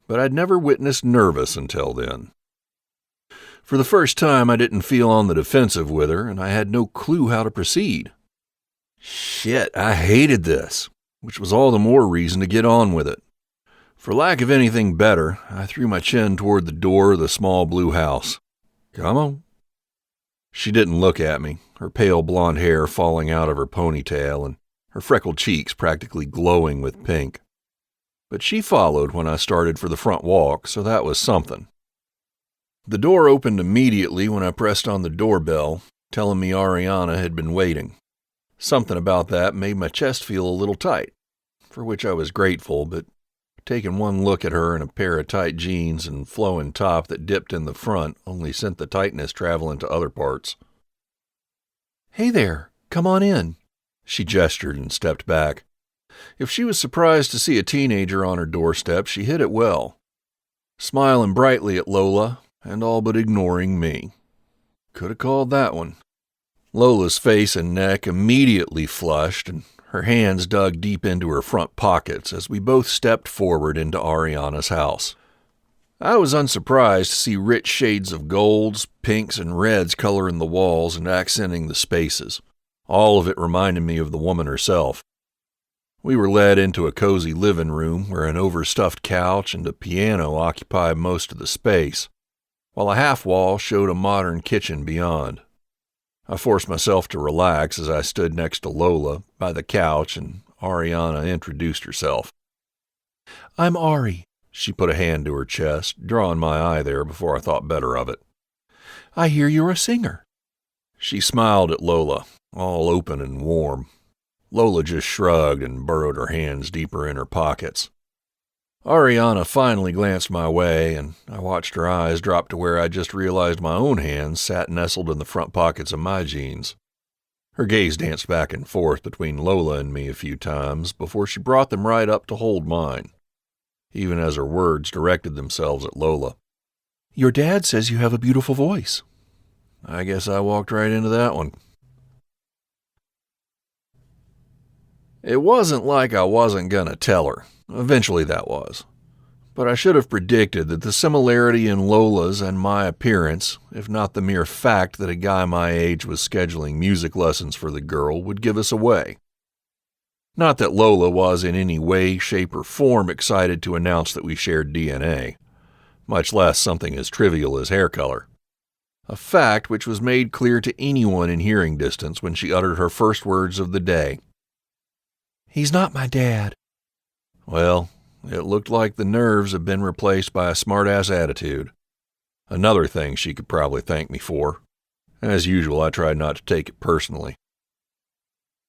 but I'd never witnessed nervous until then. For the first time, I didn't feel on the defensive with her, and I had no clue how to proceed. Shit, I hated this, which was all the more reason to get on with it. For lack of anything better, I threw my chin toward the door of the small blue house. Come on. She didn't look at me, her pale blonde hair falling out of her ponytail and her freckled cheeks practically glowing with pink. But she followed when I started for the front walk, so that was something. The door opened immediately when I pressed on the doorbell, telling me Ariana had been waiting. Something about that made my chest feel a little tight, for which I was grateful, but taking one look at her in a pair of tight jeans and flowing top that dipped in the front only sent the tightness traveling to other parts. "Hey there, come on in," she gestured and stepped back. If she was surprised to see a teenager on her doorstep, she hid it well, smiling brightly at Lola and all but ignoring me. Could have called that one. Lola's face and neck immediately flushed, and her hands dug deep into her front pockets as we both stepped forward into Ariana's house. I was unsurprised to see rich shades of golds, pinks, and reds coloring the walls and accenting the spaces. All of it reminded me of the woman herself. We were led into a cozy living room where an overstuffed couch and a piano occupied most of the space, while a half wall showed a modern kitchen beyond. I forced myself to relax as I stood next to Lola by the couch and Ariana introduced herself. "I'm Ari." She put a hand to her chest, drawing my eye there before I thought better of it. "I hear you're a singer." She smiled at Lola, all open and warm. Lola just shrugged and burrowed her hands deeper in her pockets. Ariana finally glanced my way, and I watched her eyes drop to where I just realized my own hands sat nestled in the front pockets of my jeans. Her gaze danced back and forth between Lola and me a few times before she brought them right up to hold mine, even as her words directed themselves at Lola. "Your dad says you have a beautiful voice." I guess I walked right into that one. It wasn't like I wasn't gonna tell her. Eventually that was. But I should have predicted that the similarity in Lola's and my appearance, if not the mere fact that a guy my age was scheduling music lessons for the girl, would give us away. Not that Lola was in any way, shape, or form excited to announce that we shared DNA, much less something as trivial as hair color. A fact which was made clear to anyone in hearing distance when she uttered her first words of the day. "He's not my dad." Well, it looked like the nerves had been replaced by a smart-ass attitude. Another thing she could probably thank me for. As usual, I tried not to take it personally.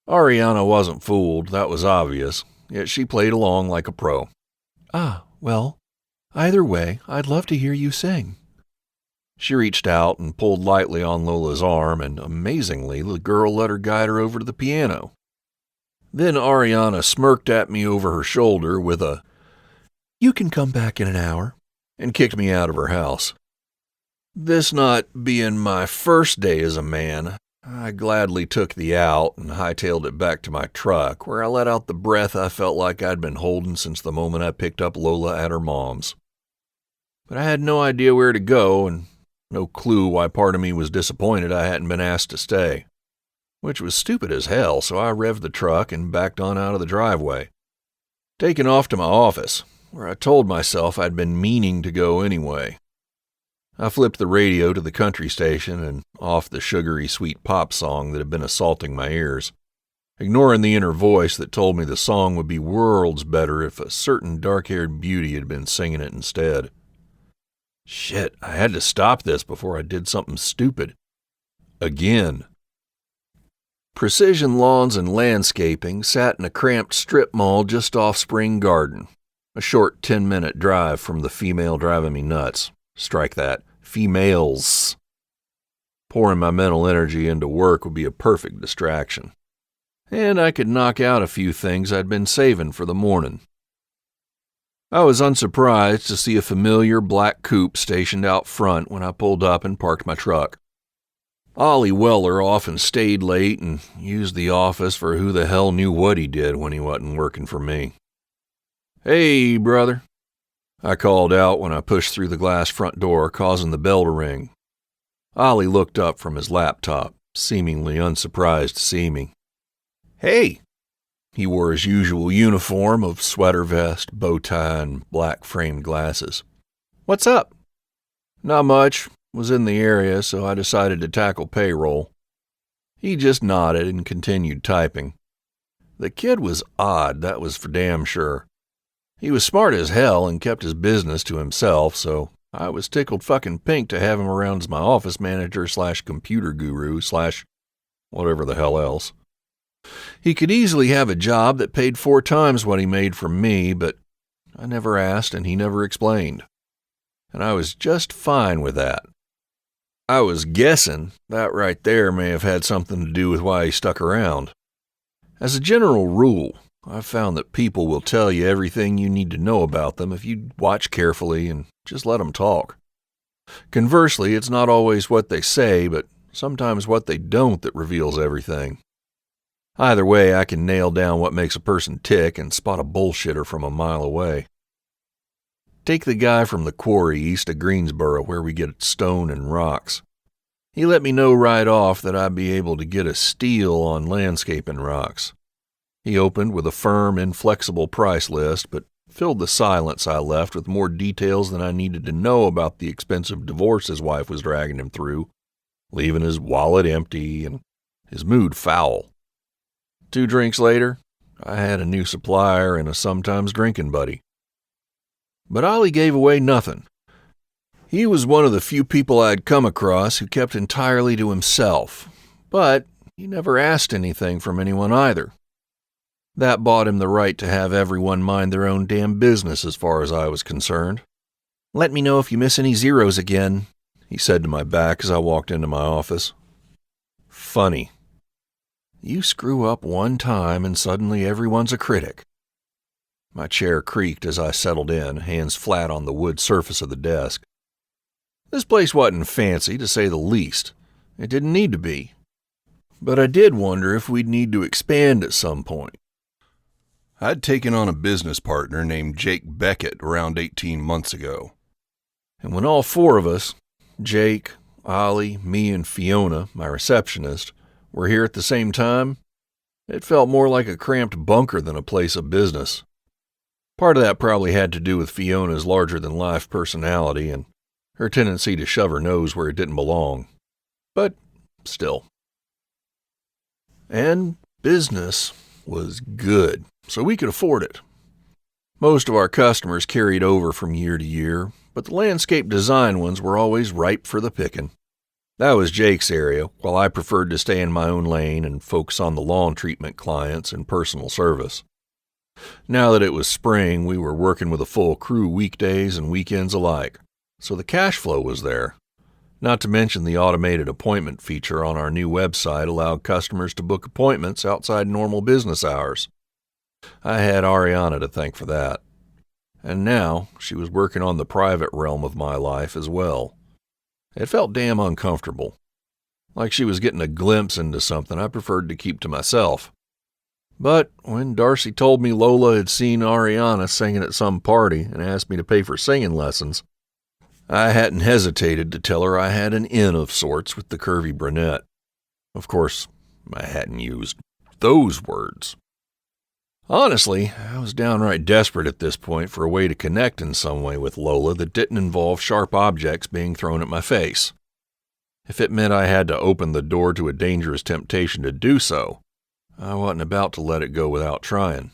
Ariana wasn't fooled, that was obvious, yet she played along like a pro. Well, either way, I'd love to hear you sing." She reached out and pulled lightly on Lola's arm, and amazingly, the girl let her guide her over to the piano. Then Ariana smirked at me over her shoulder with a, "You can come back in an hour," and kicked me out of her house. This not being my first day as a man, I gladly took the out and hightailed it back to my truck, where I let out the breath I felt like I'd been holding since the moment I picked up Lola at her mom's. But I had no idea where to go, and no clue why part of me was disappointed I hadn't been asked to stay. Which was stupid as hell, so I revved the truck and backed on out of the driveway, taking off to my office, where I told myself I'd been meaning to go anyway. I flipped the radio to the country station and off the sugary sweet pop song that had been assaulting my ears, ignoring the inner voice that told me the song would be worlds better if a certain dark-haired beauty had been singing it instead. Shit, I had to stop this before I did something stupid. Again. Precision Lawns and Landscaping sat in a cramped strip mall just off Spring Garden, a short 10-minute drive from the female driving me nuts. Strike that. Females. Pouring my mental energy into work would be a perfect distraction. And I could knock out a few things I'd been saving for the morning. I was unsurprised to see a familiar black coupe stationed out front when I pulled up and parked my truck. Ollie Weller often stayed late and used the office for who the hell knew what he did when he wasn't working for me. "Hey, brother," I called out when I pushed through the glass front door, causing the bell to ring. Ollie looked up from his laptop, seemingly unsurprised to see me. "Hey." He wore his usual uniform of sweater vest, bow tie, and black framed glasses. "What's up?" "Not much. Was in the area, so I decided to tackle payroll." He just nodded and continued typing. The kid was odd, that was for damn sure. He was smart as hell and kept his business to himself, so I was tickled fucking pink to have him around as my office manager / computer guru / whatever the hell else. He could easily have a job that paid 4 times what he made from me, but I never asked and he never explained. And I was just fine with that. I was guessing that right there may have had something to do with why he stuck around. As a general rule, I've found that people will tell you everything you need to know about them if you watch carefully and just let them talk. Conversely, it's not always what they say, but sometimes what they don't that reveals everything. Either way, I can nail down what makes a person tick and spot a bullshitter from a mile away. Take the guy from the quarry east of Greensboro where we get stone and rocks. He let me know right off that I'd be able to get a steal on landscaping rocks. He opened with a firm, inflexible price list, but filled the silence I left with more details than I needed to know about the expensive divorce his wife was dragging him through, leaving his wallet empty and his mood foul. 2 drinks later, I had a new supplier and a sometimes drinking buddy. But Ollie gave away nothing. He was one of the few people I'd come across who kept entirely to himself, but He never asked anything from anyone either. That bought him the right to have everyone mind their own damn business as far as I was concerned. "Let me know if you miss any zeros again," he said to my back as I walked into my office. Funny. You screw up one time and suddenly everyone's a critic. My chair creaked as I settled in, hands flat on the wood surface of the desk. This place wasn't fancy, to say the least. It didn't need to be. But I did wonder if we'd need to expand at some point. I'd taken on a business partner named Jake Beckett around 18 months ago. And when all four of us, Jake, Ollie, me, and Fiona, my receptionist, were here at the same time, it felt more like a cramped bunker than a place of business. Part of that probably had to do with Fiona's larger-than-life personality and her tendency to shove her nose where it didn't belong. But still. And business was good, so we could afford it. Most of our customers carried over from year to year, but the landscape design ones were always ripe for the picking. That was Jake's area, while I preferred to stay in my own lane and focus on the lawn treatment clients and personal service. Now that it was spring, we were working with a full crew weekdays and weekends alike, so the cash flow was there. Not to mention the automated appointment feature on our new website allowed customers to book appointments outside normal business hours. I had Ariana to thank for that. And now she was working on the private realm of my life as well. It felt damn uncomfortable. Like she was getting a glimpse into something I preferred to keep to myself. But when Darcy told me Lola had seen Ariana singing at some party and asked me to pay for singing lessons, I hadn't hesitated to tell her I had an in of sorts with the curvy brunette. Of course, I hadn't used those words. Honestly, I was downright desperate at this point for a way to connect in some way with Lola that didn't involve sharp objects being thrown at my face. If it meant I had to open the door to a dangerous temptation to do so, I wasn't about to let it go without trying.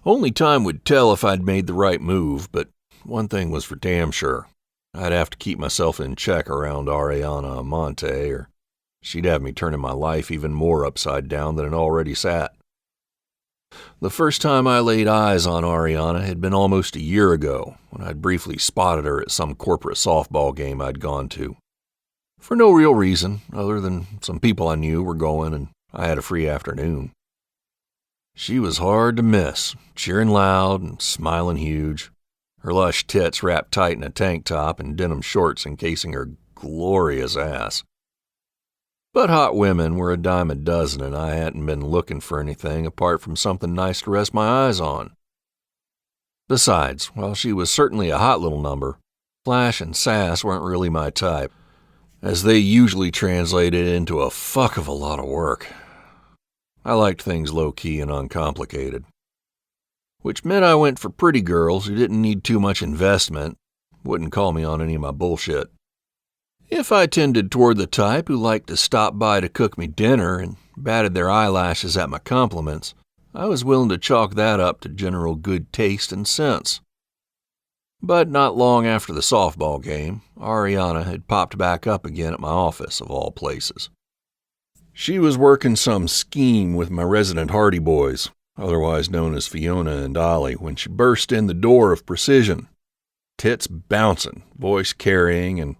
Only time would tell if I'd made the right move, but one thing was for damn sure. I'd have to keep myself in check around Ariana Amante, or she'd have me turning my life even more upside down than it already sat. The first time I laid eyes on Ariana had been almost a year ago, when I'd briefly spotted her at some corporate softball game I'd gone to. For no real reason, other than some people I knew were going and I had a free afternoon. She was hard to miss, cheering loud and smiling huge, her lush tits wrapped tight in a tank top and denim shorts encasing her glorious ass. But hot women were a dime a dozen, and I hadn't been looking for anything apart from something nice to rest my eyes on. Besides, while she was certainly a hot little number, flash and sass weren't really my type, as they usually translated into a fuck of a lot of work. I liked things low-key and uncomplicated, which meant I went for pretty girls who didn't need too much investment, wouldn't call me on any of my bullshit. If I tended toward the type who liked to stop by to cook me dinner and batted their eyelashes at my compliments, I was willing to chalk that up to general good taste and sense. But not long after the softball game, Ariana had popped back up again at my office, of all places. She was working some scheme with my resident Hardy Boys, otherwise known as Fiona and Ollie, when she burst in the door of precision, tits bouncing, voice carrying, and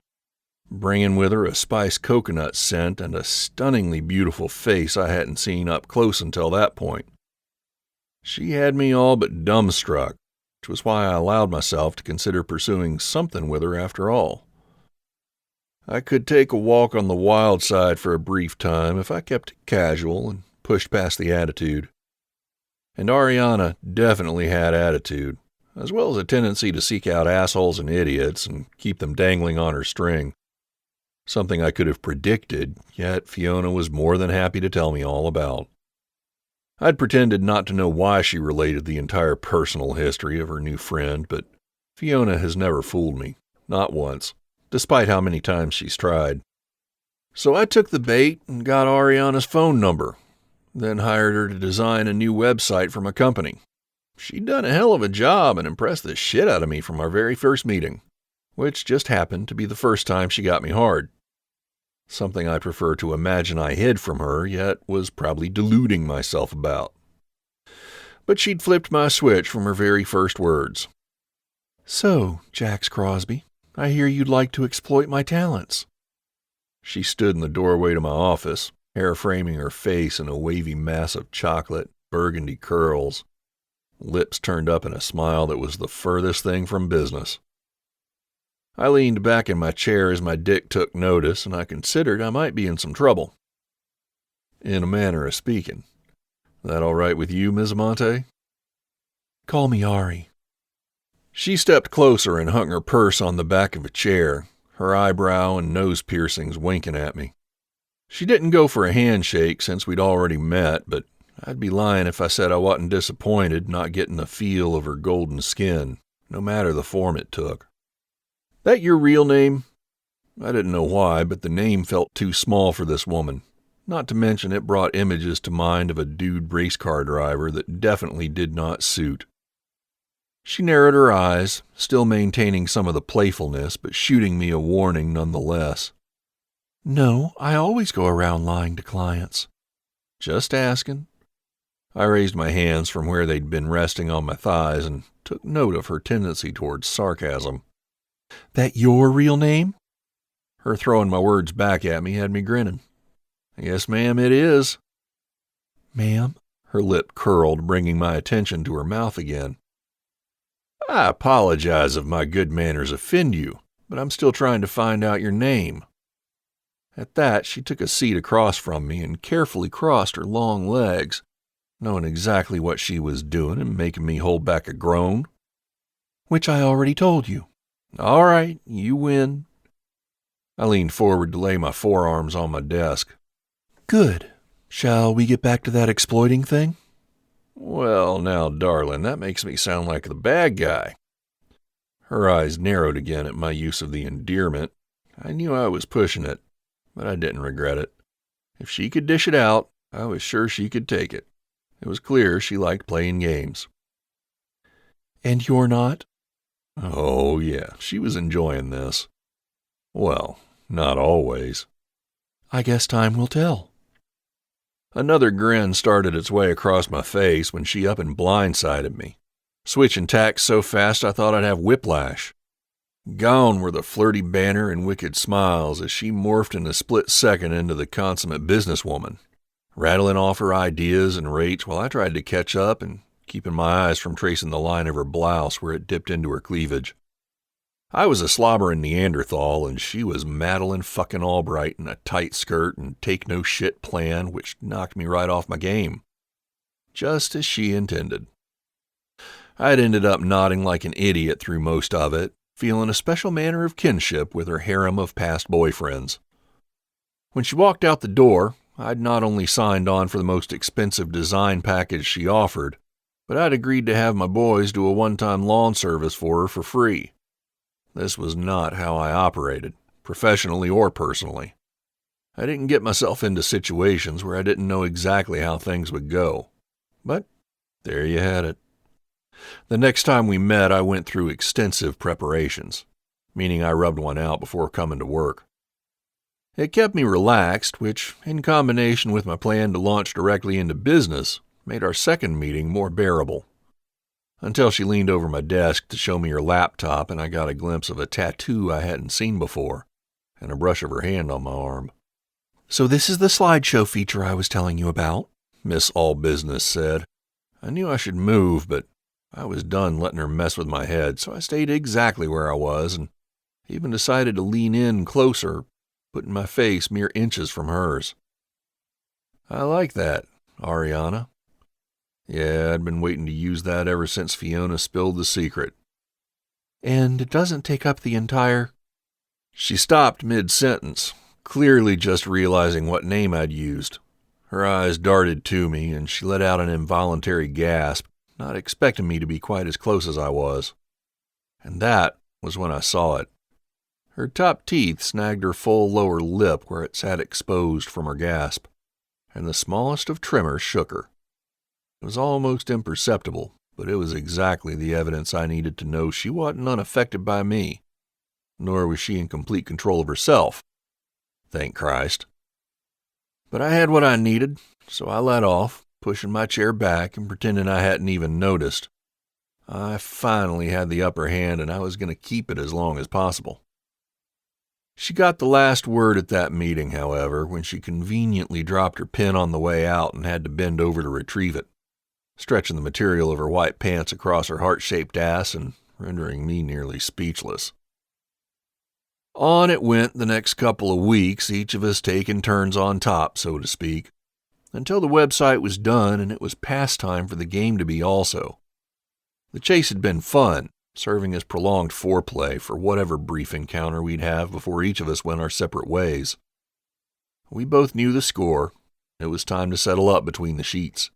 bringing with her a spiced coconut scent and a stunningly beautiful face I hadn't seen up close until that point. She had me all but dumbstruck, which was why I allowed myself to consider pursuing something with her after all. I could take a walk on the wild side for a brief time if I kept it casual and pushed past the attitude. And Ariana definitely had attitude, as well as a tendency to seek out assholes and idiots and keep them dangling on her string. Something I could have predicted, yet Fiona was more than happy to tell me all about. I'd pretended not to know why she related the entire personal history of her new friend, but Fiona has never fooled me, not once, despite how many times she's tried. So I took the bait and got Ariana's phone number, then hired her to design a new website for my company. She'd done a hell of a job and impressed the shit out of me from our very first meeting, which just happened to be the first time she got me hard. something I prefer to imagine I hid from her, yet was probably deluding myself about. But she'd flipped my switch from her very first words. "So, Jax Crosby, I hear you'd like to exploit my talents." She stood in the doorway to my office, hair framing her face in a wavy mass of chocolate, burgundy curls, lips turned up in a smile that was the furthest thing from business. I leaned back in my chair as my dick took notice, and I considered I might be in some trouble. In a manner of speaking. That all right with you, Ms. Amante? "Call me Ari." She stepped closer and hung her purse on the back of a chair, her eyebrow and nose piercings winking at me. She didn't go for a handshake since we'd already met, but I'd be lying if I said I wasn't disappointed not getting the feel of her golden skin, no matter the form it took. "That your real name?" I didn't know why, but the name felt too small for this woman. Not to mention it brought images to mind of a dude race car driver that definitely did not suit. She narrowed her eyes, still maintaining some of the playfulness, but shooting me a warning nonetheless. "No, I always go around lying to clients." "Just asking." I raised my hands from where they'd been resting on my thighs and took note of her tendency towards sarcasm. "That your real name?" Her throwing my words back at me had me grinning. "Yes, ma'am, it is." "Ma'am?" Her lip curled, bringing my attention to her mouth again. "I apologize if my good manners offend you, but I'm still trying to find out your name." At that, she took a seat across from me and carefully crossed her long legs, knowing exactly what she was doing and making me hold back a groan. "Which I already told you." "All right, you win." I leaned forward to lay my forearms on my desk. "Good. Shall we get back to that exploiting thing?" "Well, now, darling, that makes me sound like the bad guy." Her eyes narrowed again at my use of the endearment. I knew I was pushing it, but I didn't regret it. If she could dish it out, I was sure she could take it. It was clear she liked playing games. "And you're not?" Oh, yeah, she was enjoying this. Well, not always. "I guess time will tell." Another grin started its way across my face when she up and blindsided me, switching tacks so fast I thought I'd have whiplash. Gone were the flirty banter and wicked smiles as she morphed in a split second into the consummate businesswoman, rattling off her ideas and rates while I tried to catch up and keeping my eyes from tracing the line of her blouse where it dipped into her cleavage. I was a slobbering Neanderthal, and she was Madeline fucking Albright in a tight skirt and take-no-shit plan, which knocked me right off my game. Just as she intended. I'd ended up nodding like an idiot through most of it, feeling a special manner of kinship with her harem of past boyfriends. When she walked out the door, I'd not only signed on for the most expensive design package she offered, but I'd agreed to have my boys do a one-time lawn service for her for free. This was not how I operated, professionally or personally. I didn't get myself into situations where I didn't know exactly how things would go. But there you had it. The next time we met, I went through extensive preparations, meaning I rubbed one out before coming to work. It kept me relaxed, which, in combination with my plan to launch directly into business, made our second meeting more bearable. Until she leaned over my desk to show me her laptop and I got a glimpse of a tattoo I hadn't seen before, and a brush of her hand on my arm. "So this is the slideshow feature I was telling you about," Miss All Business said. I knew I should move, but I was done letting her mess with my head, so I stayed exactly where I was and even decided to lean in closer, putting my face mere inches from hers. "I like that, Ariana." Yeah, I'd been waiting to use that ever since Fiona spilled the secret. "And it doesn't take up the entire—" She stopped mid-sentence, clearly just realizing what name I'd used. Her eyes darted to me, and she let out an involuntary gasp, not expecting me to be quite as close as I was. And that was when I saw it. Her top teeth snagged her full lower lip where it sat exposed from her gasp, and the smallest of tremors shook her. It was almost imperceptible, but it was exactly the evidence I needed to know she wasn't unaffected by me, nor was she in complete control of herself. thank Christ. But I had what I needed, so I let off, pushing my chair back and pretending I hadn't even noticed. I finally had the upper hand, and I was going to keep it as long as possible. She got the last word at that meeting, however, when she conveniently dropped her pen on the way out and had to bend over to retrieve it, stretching the material of her white pants across her heart-shaped ass and rendering me nearly speechless. On it went the next couple of weeks, each of us taking turns on top, so to speak, until the website was done and it was past time for the game to be also. The chase had been fun, serving as prolonged foreplay for whatever brief encounter we'd have before each of us went our separate ways. We both knew the score. It was time to settle up between the sheets.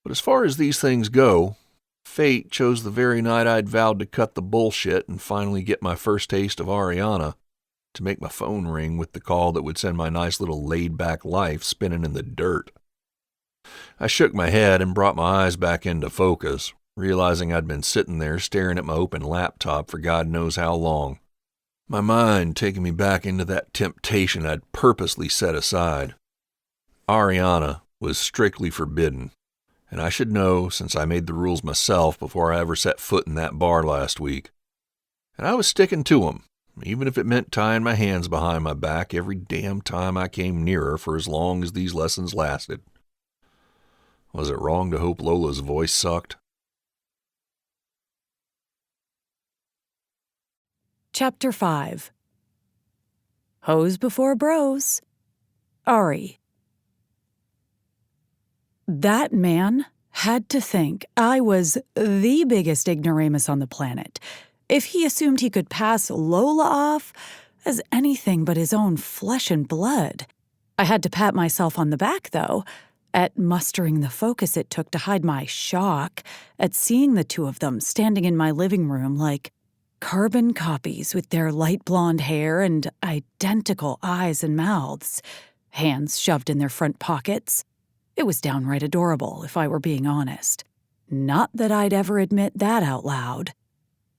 But as far as these things go, fate chose the very night I'd vowed to cut the bullshit and finally get my first taste of Ariana to make my phone ring with the call that would send my nice little laid-back life spinning in the dirt. I shook my head and brought my eyes back into focus, realizing I'd been sitting there staring at my open laptop for God knows how long, my mind taking me back into that temptation I'd purposely set aside. Ariana was strictly forbidden, and I should know since I made the rules myself before I ever set foot in that bar last week. And I was sticking to 'em, even if it meant tying my hands behind my back every damn time I came near her for as long as these lessons lasted. Was it wrong to hope Lola's voice sucked? Chapter 5. Hoes before bros. Ari. That man had to think I was the biggest ignoramus on the planet if he assumed he could pass Lola off as anything but his own flesh and blood. I had to pat myself on the back, though, at mustering the focus it took to hide my shock at seeing the two of them standing in my living room like carbon copies with their light blonde hair and identical eyes and mouths, hands shoved in their front pockets. It was downright adorable, if I were being honest. Not that I'd ever admit that out loud.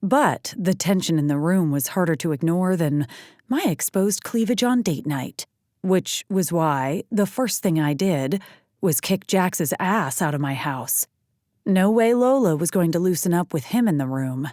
But the tension in the room was harder to ignore than my exposed cleavage on date night, which was why the first thing I did was kick Jax's ass out of my house. No way Lola was going to loosen up with him in the room.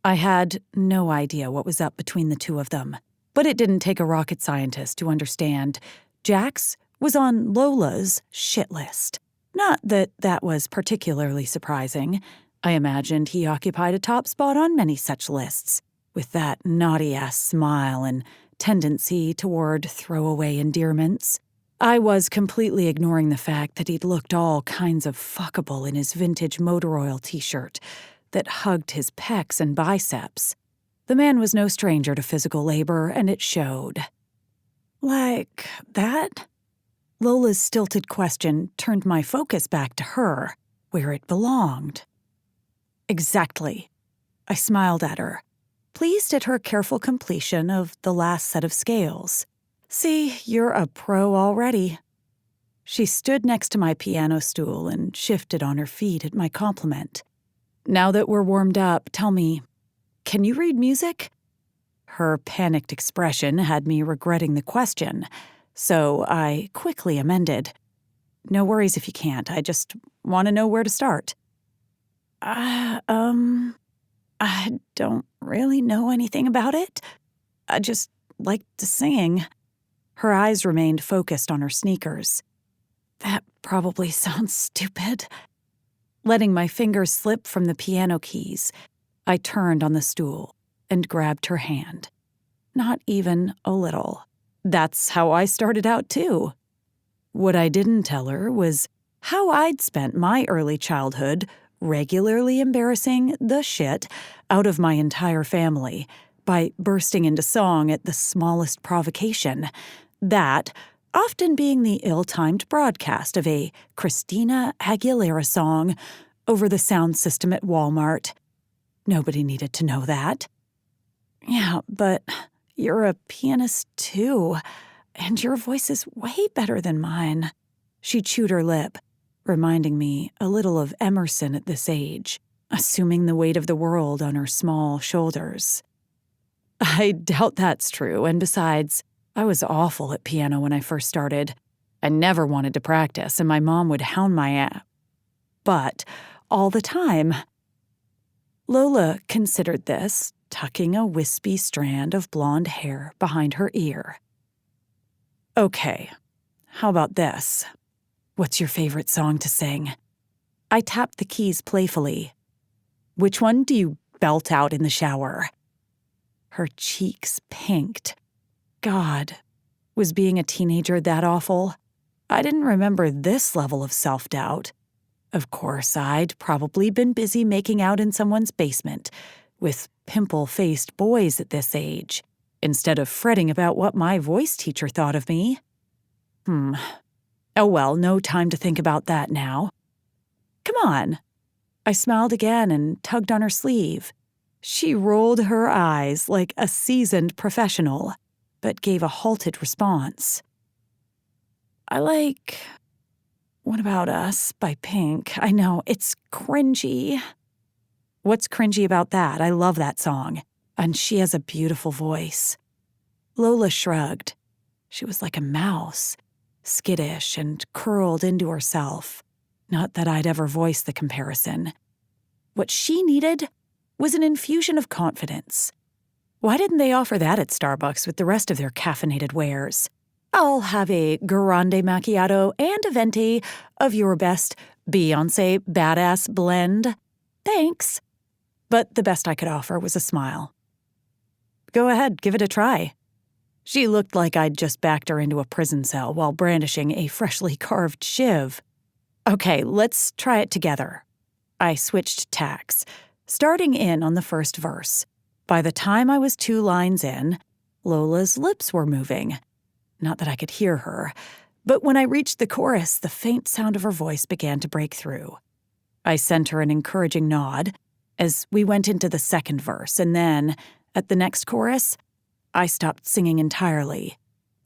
I had no idea what was up between the two of them, but it didn't take a rocket scientist to understand Jax was on Lola's shit list. Not that that was particularly surprising. I imagined he occupied a top spot on many such lists, with that naughty-ass smile and tendency toward throwaway endearments. I was completely ignoring the fact that he'd looked all kinds of fuckable in his vintage motor oil t-shirt that hugged his pecs and biceps. The man was no stranger to physical labor, and it showed. Like that? Lola's stilted question turned my focus back to her, where it belonged. Exactly. I smiled at her, pleased at her careful completion of the last set of scales. See, you're a pro already. She stood next to my piano stool and shifted on her feet at my compliment. Now that we're warmed up, tell me, can you read music? Her panicked expression had me regretting the question, so I quickly amended. No worries if you can't, I just want to know where to start. I don't really know anything about it. I just like to sing. Her eyes remained focused on her sneakers. That probably sounds stupid. Letting my fingers slip from the piano keys, I turned on the stool and grabbed her hand. Not even a little. That's how I started out, too. What I didn't tell her was how I'd spent my early childhood regularly embarrassing the shit out of my entire family by bursting into song at the smallest provocation, that often being the ill-timed broadcast of a Christina Aguilera song over the sound system at Walmart. Nobody needed to know that. Yeah, but you're a pianist too, and your voice is way better than mine. She chewed her lip, reminding me a little of Emerson at this age, assuming the weight of the world on her small shoulders. I doubt that's true, and besides, I was awful at piano when I first started. I never wanted to practice, and my mom would hound my ass. But all the time. Lola considered this, tucking a wispy strand of blonde hair behind her ear. Okay, how about this? What's your favorite song to sing? I tapped the keys playfully. Which one do you belt out in the shower? Her cheeks pinked. God, was being a teenager that awful? I didn't remember this level of self-doubt. Of course, I'd probably been busy making out in someone's basement with pimple-faced boys at this age, instead of fretting about what my voice teacher thought of me. Oh well, no time to think about that now. Come on. I smiled again and tugged on her sleeve. She rolled her eyes like a seasoned professional, but gave a halted response. I like What About Us by Pink. I know, it's cringy. What's cringy about that? I love that song, and she has a beautiful voice. Lola shrugged. She was like a mouse, skittish and curled into herself. Not that I'd ever voiced the comparison. What she needed was an infusion of confidence. Why didn't they offer that at Starbucks with the rest of their caffeinated wares? I'll have a grande macchiato and a venti of your best Beyoncé badass blend. Thanks. But the best I could offer was a smile. Go ahead, give it a try. She looked like I'd just backed her into a prison cell while brandishing a freshly carved shiv. Okay, let's try it together. I switched tacks, starting in on the first verse. By the time I was 2 lines in, Lola's lips were moving. Not that I could hear her, but when I reached the chorus, the faint sound of her voice began to break through. I sent her an encouraging nod as we went into the second verse, and then, at the next chorus, I stopped singing entirely,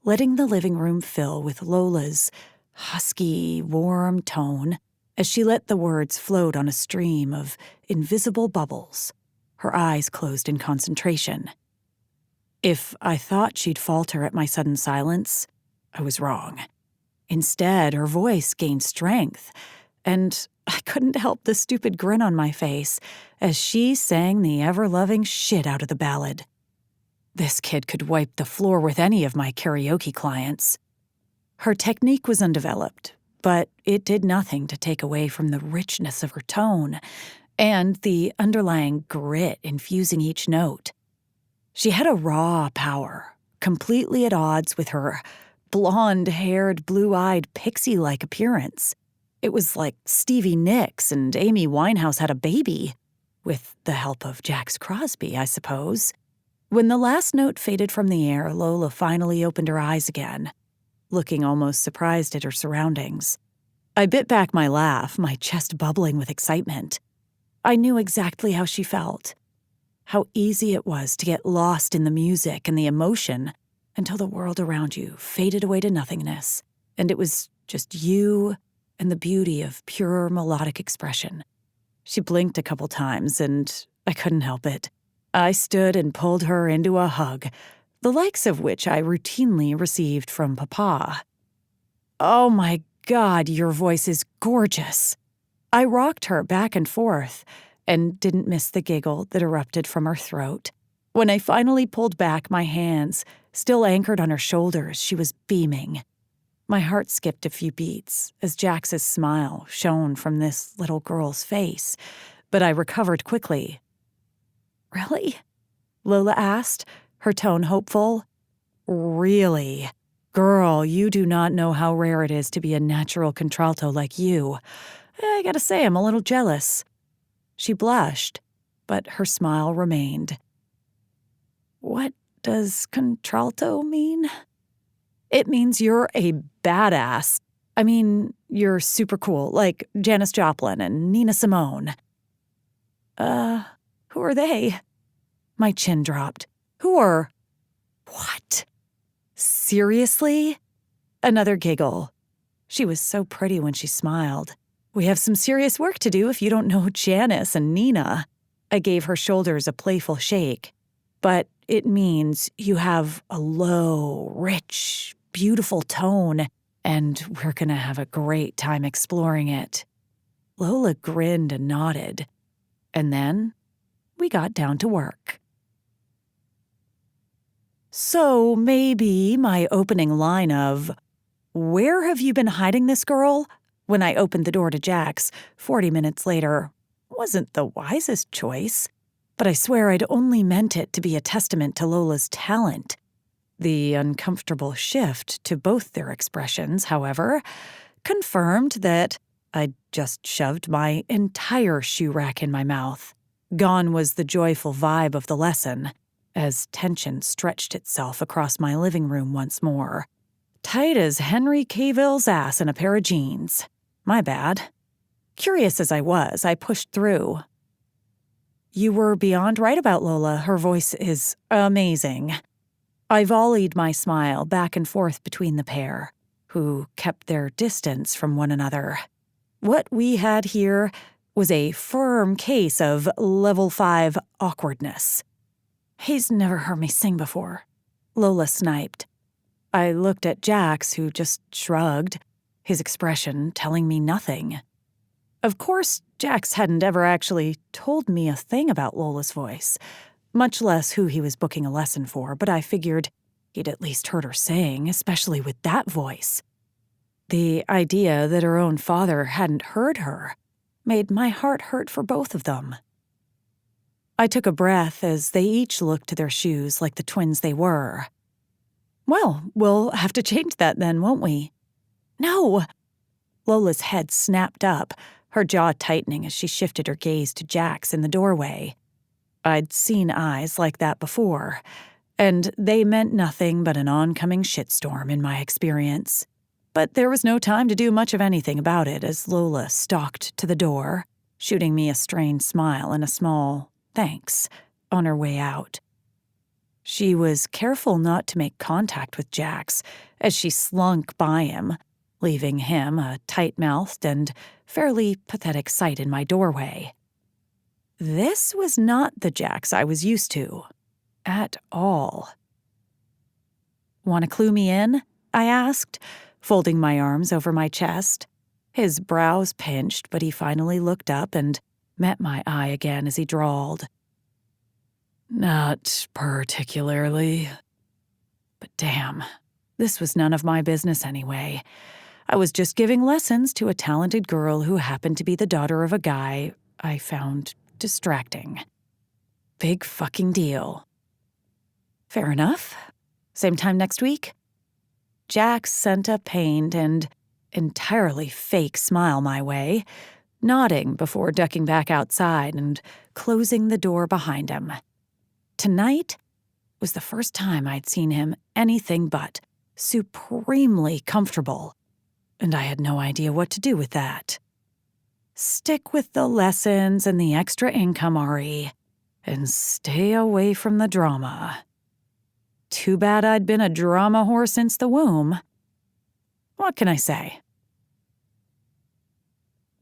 letting the living room fill with Lola's husky, warm tone as she let the words float on a stream of invisible bubbles, her eyes closed in concentration. If I thought she'd falter at my sudden silence, I was wrong. Instead, her voice gained strength, and I couldn't help the stupid grin on my face as she sang the ever-loving shit out of the ballad. This kid could wipe the floor with any of my karaoke clients. Her technique was undeveloped, but it did nothing to take away from the richness of her tone and the underlying grit infusing each note. She had a raw power, completely at odds with her blonde-haired, blue-eyed, pixie-like appearance. It was like Stevie Nicks and Amy Winehouse had a baby, with the help of Jax Crosby, I suppose. When the last note faded from the air, Lola finally opened her eyes again, looking almost surprised at her surroundings. I bit back my laugh, my chest bubbling with excitement. I knew exactly how she felt, how easy it was to get lost in the music and the emotion until the world around you faded away to nothingness, and it was just you and the beauty of pure melodic expression. She blinked a couple times, and I couldn't help it. I stood and pulled her into a hug, the likes of which I routinely received from Papa. Oh my God, your voice is gorgeous. I rocked her back and forth and didn't miss the giggle that erupted from her throat. When I finally pulled back my hands, still anchored on her shoulders, she was beaming. My heart skipped a few beats as Jax's smile shone from this little girl's face, but I recovered quickly. Really? Lola asked, her tone hopeful. Really? Girl, you do not know how rare it is to be a natural contralto like you. I gotta say, I'm a little jealous. She blushed, but her smile remained. What does contralto mean? It means you're a badass. I mean, you're super cool, like Janis Joplin and Nina Simone. Who are they? My chin dropped. Who are... What? Seriously? Another giggle. She was so pretty when she smiled. We have some serious work to do if you don't know Janis and Nina. I gave her shoulders a playful shake. but it means you have a low, rich, beautiful tone, and we're gonna have a great time exploring it." Lola grinned and nodded, and then we got down to work. So maybe my opening line of, "Where have you been hiding this girl?" when I opened the door to Jax 40 minutes later wasn't the wisest choice, but I swear I'd only meant it to be a testament to Lola's talent. The uncomfortable shift to both their expressions, however, confirmed that I'd just shoved my entire shoe rack in my mouth. Gone was the joyful vibe of the lesson, as tension stretched itself across my living room once more. Tight as Henry Cavill's ass in a pair of jeans. My bad. Curious as I was, I pushed through. "You were beyond right about Lola. Her voice is amazing." I volleyed my smile back and forth between the pair, who kept their distance from one another. What we had here was a firm case of level 5 awkwardness. "He's never heard me sing before," Lola sniped. I looked at Jax, who just shrugged, his expression telling me nothing. Of course, Jax hadn't ever actually told me a thing about Lola's voice, much less who he was booking a lesson for, but I figured he'd at least heard her sing, especially with that voice. The idea that her own father hadn't heard her made my heart hurt for both of them. I took a breath as they each looked to their shoes like the twins they were. "Well, we'll have to change that then, won't we?" "No!" Lola's head snapped up, her jaw tightening as she shifted her gaze to Jax in the doorway. I'd seen eyes like that before, and they meant nothing but an oncoming shitstorm in my experience. But there was no time to do much of anything about it as Lola stalked to the door, shooting me a strained smile and a small thanks on her way out. She was careful not to make contact with Jax as she slunk by him, leaving him a tight-mouthed and fairly pathetic sight in my doorway. This was not the Jax I was used to, at all. "Want to clue me in?" I asked, folding my arms over my chest. His brows pinched, but he finally looked up and met my eye again as he drawled. "Not particularly. But damn, this was none of my business anyway. I was just giving lessons to a talented girl who happened to be the daughter of a guy I found distracting. Big fucking deal." "Fair enough. Same time next week?" Jax sent a pained and entirely fake smile my way, nodding before ducking back outside and closing the door behind him. Tonight was the first time I'd seen him anything but supremely comfortable, and I had no idea what to do with that. Stick with the lessons and the extra income, Ari, and stay away from the drama. Too bad I'd been a drama whore since the womb. What can I say?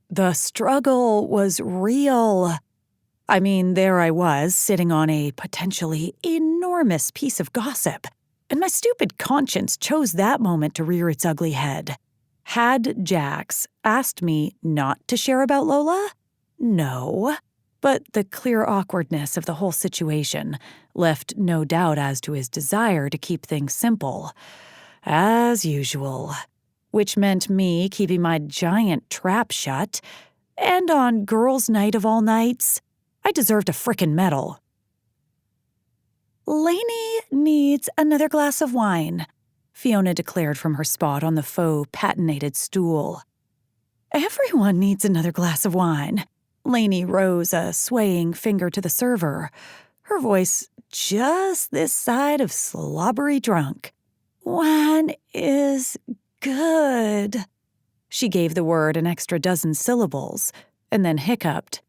The struggle was real. I mean, there I was, sitting on a potentially enormous piece of gossip, and my stupid conscience chose that moment to rear its ugly head. Had Jax asked me not to share about Lola? No. But the clear awkwardness of the whole situation left no doubt as to his desire to keep things simple, as usual, which meant me keeping my giant trap shut, and on girls' night of all nights, I deserved a frickin' medal. "Lainey needs another glass of wine," Fiona declared from her spot on the faux patinated stool. "Everyone needs another glass of wine." Lainey rose a swaying finger to the server, her voice just this side of slobbery drunk. "Wine is good." She gave the word an extra dozen syllables and then hiccuped.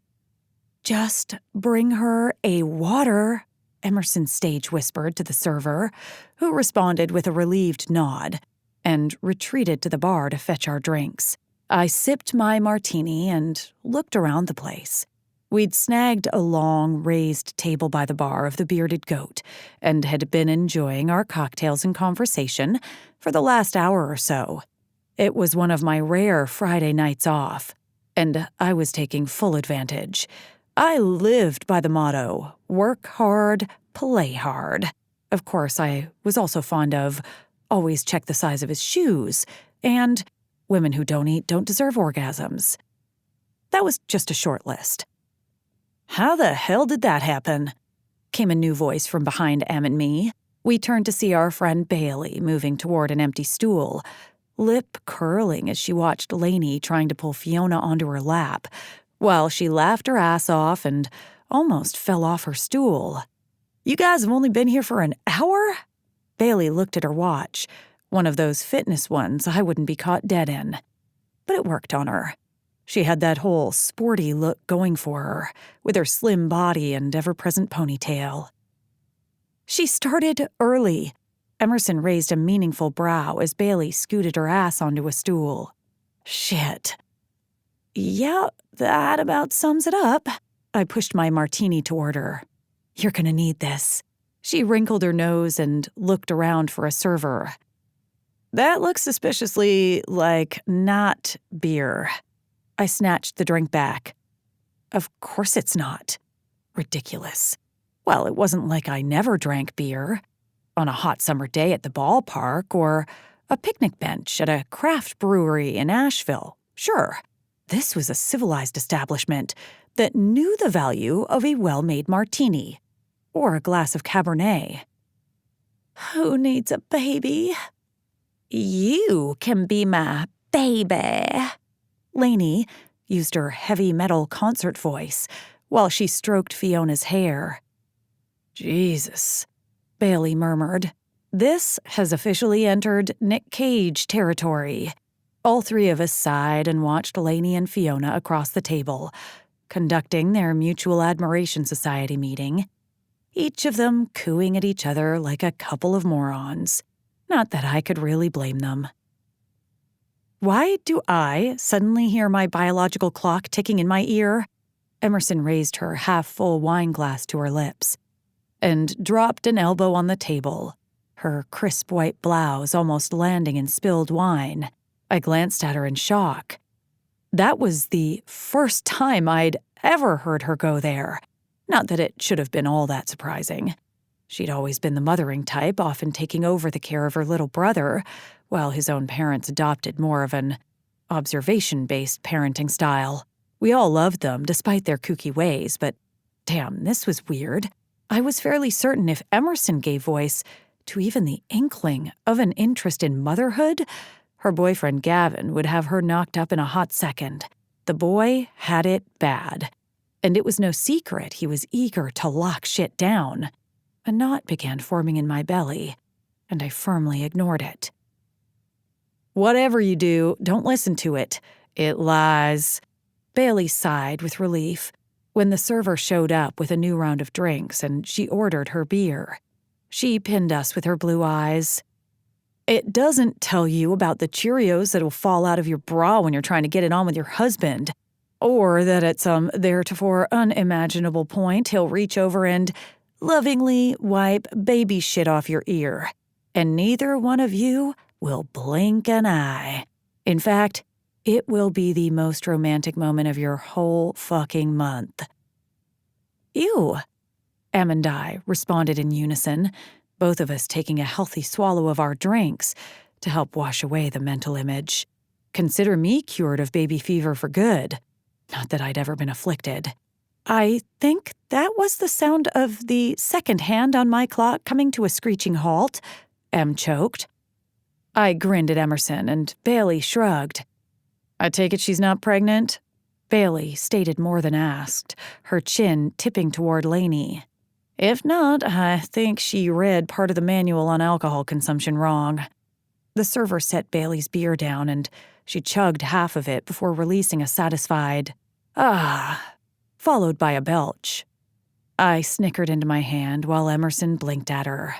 "Just bring her a water," Emerson stage whispered to the server, who responded with a relieved nod and retreated to the bar to fetch our drinks. I sipped my martini and looked around the place. We'd snagged a long, raised table by the bar of the Bearded Goat and had been enjoying our cocktails and conversation for the last hour or so. It was one of my rare Friday nights off, and I was taking full advantage. I lived by the motto, work hard, play hard. Of course, I was also fond of always check the size of his shoes and women who don't eat don't deserve orgasms. That was just a short list. "How the hell did that happen?" came a new voice from behind Em and me. We turned to see our friend Bailey moving toward an empty stool, lip curling as she watched Lainey trying to pull Fiona onto her lap, while she laughed her ass off and almost fell off her stool. "You guys have only been here for an hour?" Bailey looked at her watch, one of those fitness ones I wouldn't be caught dead in. But it worked on her. She had that whole sporty look going for her, with her slim body and ever-present ponytail. "She started early." Emerson raised a meaningful brow as Bailey scooted her ass onto a stool. "Shit." "Yeah, that about sums it up." I pushed my martini toward her. "You're gonna need this." She wrinkled her nose and looked around for a server. "That looks suspiciously like not beer." I snatched the drink back. "Of course it's not." Ridiculous. Well, it wasn't like I never drank beer. On a hot summer day at the ballpark or a picnic bench at a craft brewery in Asheville. Sure. This was a civilized establishment that knew the value of a well-made martini or a glass of Cabernet. "Who needs a baby?" "You can be my baby." Lainey used her heavy metal concert voice while she stroked Fiona's hair. "Jesus," Bailey murmured. "This has officially entered Nick Cage territory." All three of us sighed and watched Lainey and Fiona across the table, conducting their Mutual Admiration Society meeting, each of them cooing at each other like a couple of morons. Not that I could really blame them. Why do I suddenly hear my biological clock ticking in my ear? Emerson raised her half-full wine glass to her lips and dropped an elbow on the table, her crisp white blouse almost landing in spilled wine. I glanced at her in shock. That was the first time I'd ever heard her go there. Not that it should have been all that surprising. She'd always been the mothering type, often taking over the care of her little brother, while his own parents adopted more of an observation-based parenting style. We all loved them, despite their kooky ways, but damn, this was weird. I was fairly certain if Emerson gave voice to even the inkling of an interest in motherhood, her boyfriend Gavin would have her knocked up in a hot second. The boy had it bad, and it was no secret he was eager to lock shit down. A knot began forming in my belly, and I firmly ignored it. "Whatever you do, don't listen to it. It lies." Bailey sighed with relief when the server showed up with a new round of drinks and she ordered her beer. She pinned us with her blue eyes. "It doesn't tell you about the Cheerios that'll fall out of your bra when you're trying to get it on with your husband, or that at some theretofore unimaginable point he'll reach over and lovingly wipe baby shit off your ear, and neither one of you will blink an eye. In fact, it will be the most romantic moment of your whole fucking month." "Ew," Em and I responded in unison, both of us taking a healthy swallow of our drinks to help wash away the mental image. Consider me cured of baby fever for good. Not that I'd ever been afflicted. I think that was the sound of the second hand on my clock coming to a screeching halt, Em choked. I grinned at Emerson, and Bailey shrugged. "I take it she's not pregnant?" Bailey stated more than asked, her chin tipping toward Lainey. "If not, I think she read part of the manual on alcohol consumption wrong." The server set Bailey's beer down, and she chugged half of it before releasing a satisfied, "Ah," followed by a belch. I snickered into my hand while Emerson blinked at her.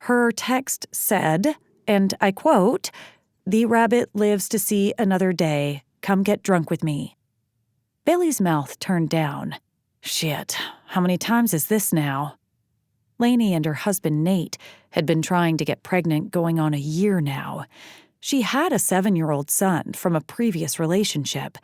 Her text said, and I quote, "The rabbit lives to see another day. Come get drunk with me." Bailey's mouth turned down, Shit, how many times is this now? Lainey and her husband Nate had been trying to get pregnant going on a year now. She had a 7-year-old son from a previous relationship,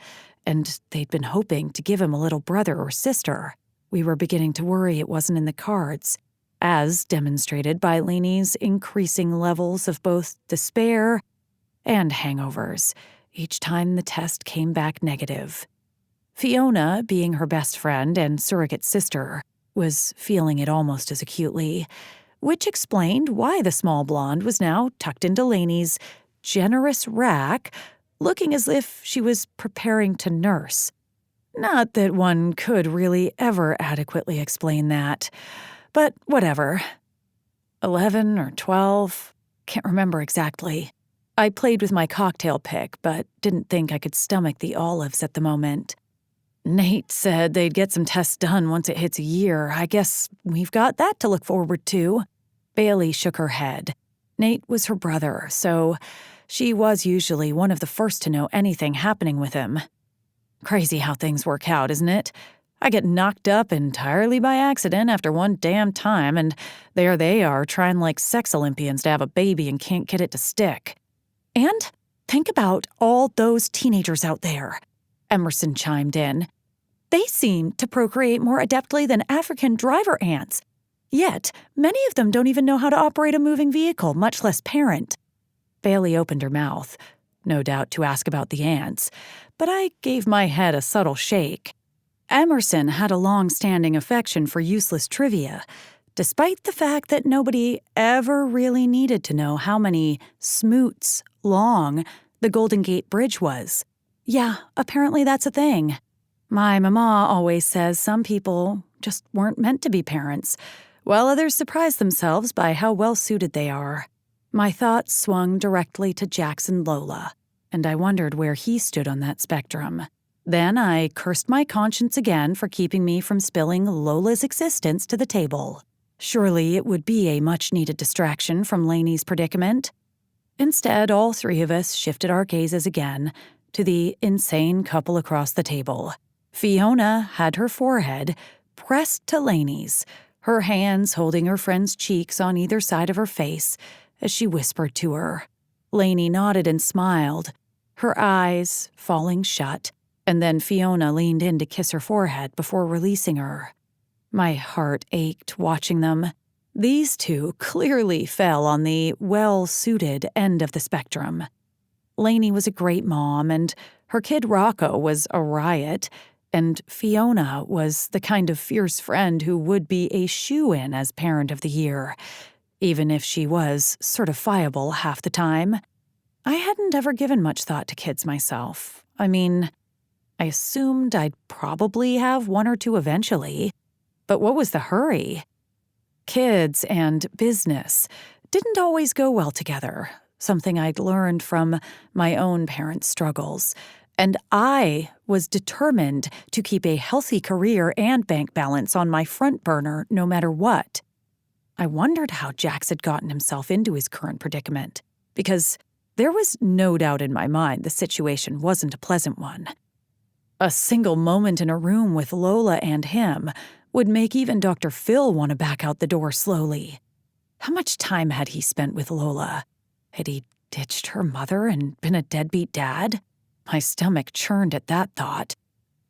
and they'd been hoping to give him a little brother or sister. We were beginning to worry it wasn't in the cards, as demonstrated by Lainey's increasing levels of both despair and hangovers each time the test came back negative. Fiona, being her best friend and surrogate sister, was feeling it almost as acutely, which explained why the small blonde was now tucked into Lainey's generous rack, looking as if she was preparing to nurse. Not that one could really ever adequately explain that, but whatever. 11 or 12, can't remember exactly. I played with my cocktail pick, but didn't think I could stomach the olives at the moment. Nate said they'd get some tests done once it hits a year. I guess we've got that to look forward to. Bailey shook her head. Nate was her brother, so she was usually one of the first to know anything happening with him. Crazy how things work out, isn't it? I get knocked up entirely by accident after one damn time, and there they are trying like sex Olympians to have a baby and can't get it to stick. And think about all those teenagers out there, Emerson chimed in. They seem to procreate more adeptly than African driver ants. Yet, many of them don't even know how to operate a moving vehicle, much less parent. Bailey opened her mouth, no doubt to ask about the ants, but I gave my head a subtle shake. Emerson had a long-standing affection for useless trivia, despite the fact that nobody ever really needed to know how many smoots long the Golden Gate Bridge was. Yeah, apparently that's a thing. My mama always says some people just weren't meant to be parents, while others surprise themselves by how well-suited they are. My thoughts swung directly to Jax and Lola, and I wondered where he stood on that spectrum. Then I cursed my conscience again for keeping me from spilling Lola's existence to the table. Surely it would be a much-needed distraction from Lainey's predicament. Instead, all three of us shifted our gazes again to the insane couple across the table. Fiona had her forehead pressed to Lainey's, her hands holding her friend's cheeks on either side of her face as she whispered to her. Lainey nodded and smiled, her eyes falling shut, and then Fiona leaned in to kiss her forehead before releasing her. My heart ached watching them. These two clearly fell on the well-suited end of the spectrum. Lainey was a great mom, and her kid Rocco was a riot, and Fiona was the kind of fierce friend who would be a shoo-in as Parent of the Year, even if she was certifiable half the time. I hadn't ever given much thought to kids myself. I mean, I assumed I'd probably have one or two eventually, but what was the hurry? Kids and business didn't always go well together, something I'd learned from my own parents' struggles, and I was determined to keep a healthy career and bank balance on my front burner no matter what. I wondered how Jax had gotten himself into his current predicament, because there was no doubt in my mind the situation wasn't a pleasant one. A single moment in a room with Lola and him would make even Dr. Phil want to back out the door slowly. How much time had he spent with Lola? Had he ditched her mother and been a deadbeat dad? My stomach churned at that thought,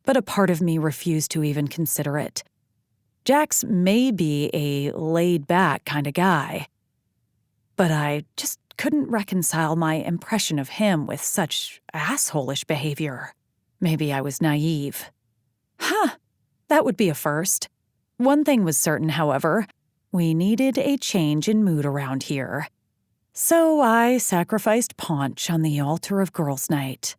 but a part of me refused to even consider it. Jax may be a laid-back kind of guy, but I just couldn't reconcile my impression of him with such asshole-ish behavior. Maybe I was naive. That would be a first. One thing was certain, however. We needed a change in mood around here. So I sacrificed Paunch on the altar of girls' night.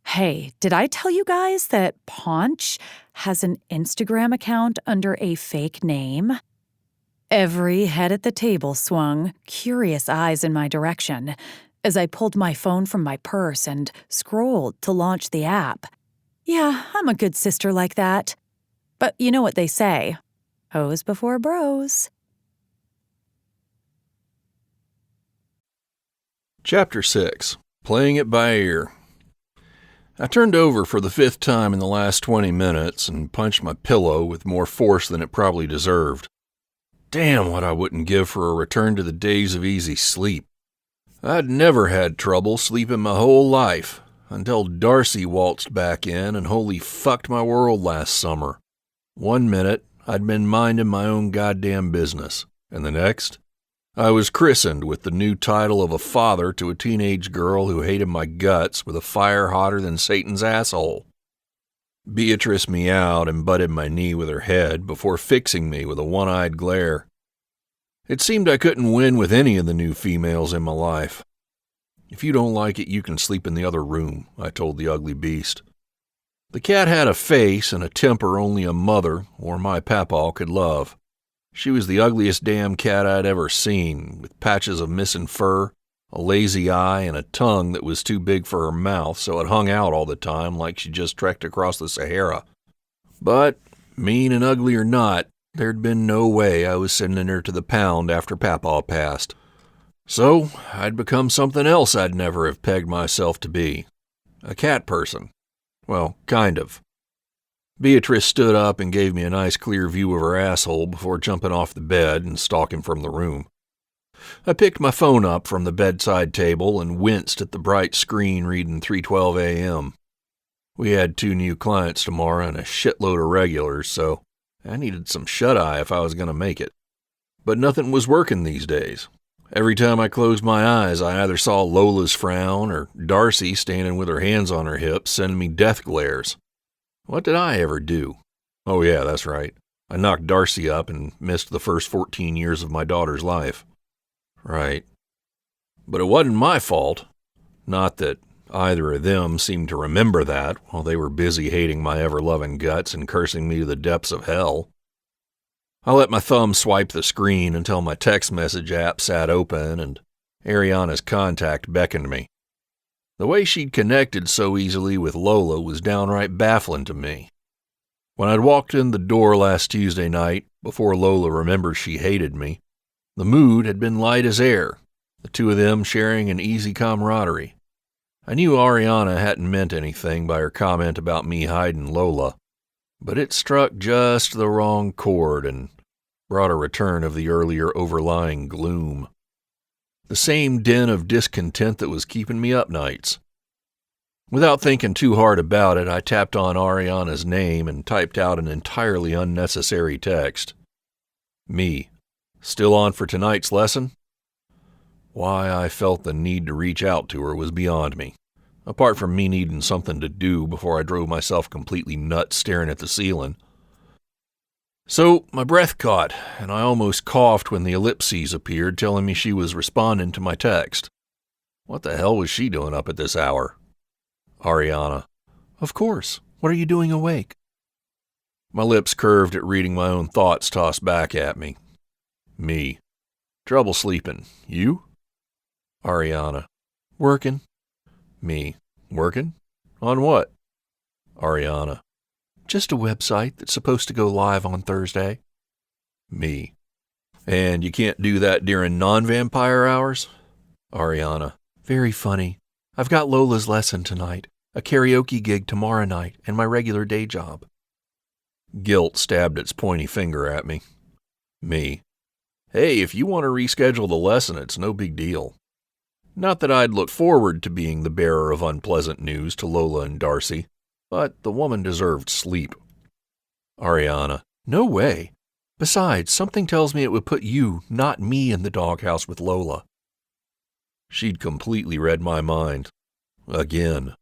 Hey, did I tell you guys that Paunch has an Instagram account under a fake name? Every head at the table swung, curious eyes in my direction, as I pulled my phone from my purse and scrolled to launch the app. Yeah, I'm a good sister like that. But you know what they say, hoes before bros. Chapter 6. Playing It By Ear. I turned over for the 5th time in the last 20 minutes and punched my pillow with more force than it probably deserved. Damn what I wouldn't give for a return to the days of easy sleep. I'd never had trouble sleeping my whole life, until Darcy waltzed back in and wholly fucked my world last summer. One minute, I'd been minding my own goddamn business, and the next, I was christened with the new title of a father to a teenage girl who hated my guts with a fire hotter than Satan's asshole. Beatrice meowed and butted my knee with her head before fixing me with a one-eyed glare. It seemed I couldn't win with any of the new females in my life. If you don't like it, you can sleep in the other room, I told the ugly beast. The cat had a face and a temper only a mother or my papaw could love. She was the ugliest damn cat I'd ever seen, with patches of missing fur, a lazy eye, and a tongue that was too big for her mouth, so it hung out all the time like she just trekked across the Sahara. But, mean and ugly or not, there'd been no way I was sending her to the pound after papaw passed. So, I'd become something else I'd never have pegged myself to be. A cat person. Well, kind of. Beatrice stood up and gave me a nice clear view of her asshole before jumping off the bed and stalking from the room. I picked my phone up from the bedside table and winced at the bright screen reading 3:12 a.m. We had 2 new clients tomorrow and a shitload of regulars, so I needed some shut-eye if I was going to make it. But nothing was working these days. Every time I closed my eyes, I either saw Lola's frown or Darcy standing with her hands on her hips sending me death glares. What did I ever do? Oh yeah, that's right. I knocked Darcy up and missed the first 14 years of my daughter's life. Right. But it wasn't my fault. Not that either of them seemed to remember that while they were busy hating my ever-loving guts and cursing me to the depths of hell. I let my thumb swipe the screen until my text message app sat open and Ariana's contact beckoned me. The way she'd connected so easily with Lola was downright baffling to me. When I'd walked in the door last Tuesday night, before Lola remembered she hated me, the mood had been light as air, the two of them sharing an easy camaraderie. I knew Ariana hadn't meant anything by her comment about me hiding Lola, but it struck just the wrong chord and brought a return of the earlier overlying gloom. The same den of discontent that was keeping me up nights. Without thinking too hard about it, I tapped on Ariana's name and typed out an entirely unnecessary text. Me. Still on for tonight's lesson? Why I felt the need to reach out to her was beyond me, apart from me needing something to do before I drove myself completely nuts staring at the ceiling. So my breath caught, and I almost coughed when the ellipses appeared telling me she was responding to my text. What the hell was she doing up at this hour? Ariana. Of course. What are you doing awake? My lips curved at reading my own thoughts tossed back at me. Me. Trouble sleeping. You? Ariana. Working. Me. Working? On what? Ariana. Just a website that's supposed to go live on Thursday. Me. And you can't do that during non-vampire hours? Ariana. Very funny. I've got Lola's lesson tonight, a karaoke gig tomorrow night, and my regular day job. Guilt stabbed its pointy finger at me. Me. Hey, if you want to reschedule the lesson, it's no big deal. Not that I'd look forward to being the bearer of unpleasant news to Lola and Darcy, but the woman deserved sleep. Ariana. No way. Besides, something tells me it would put you, not me, in the doghouse with Lola. She'd completely read my mind. Again.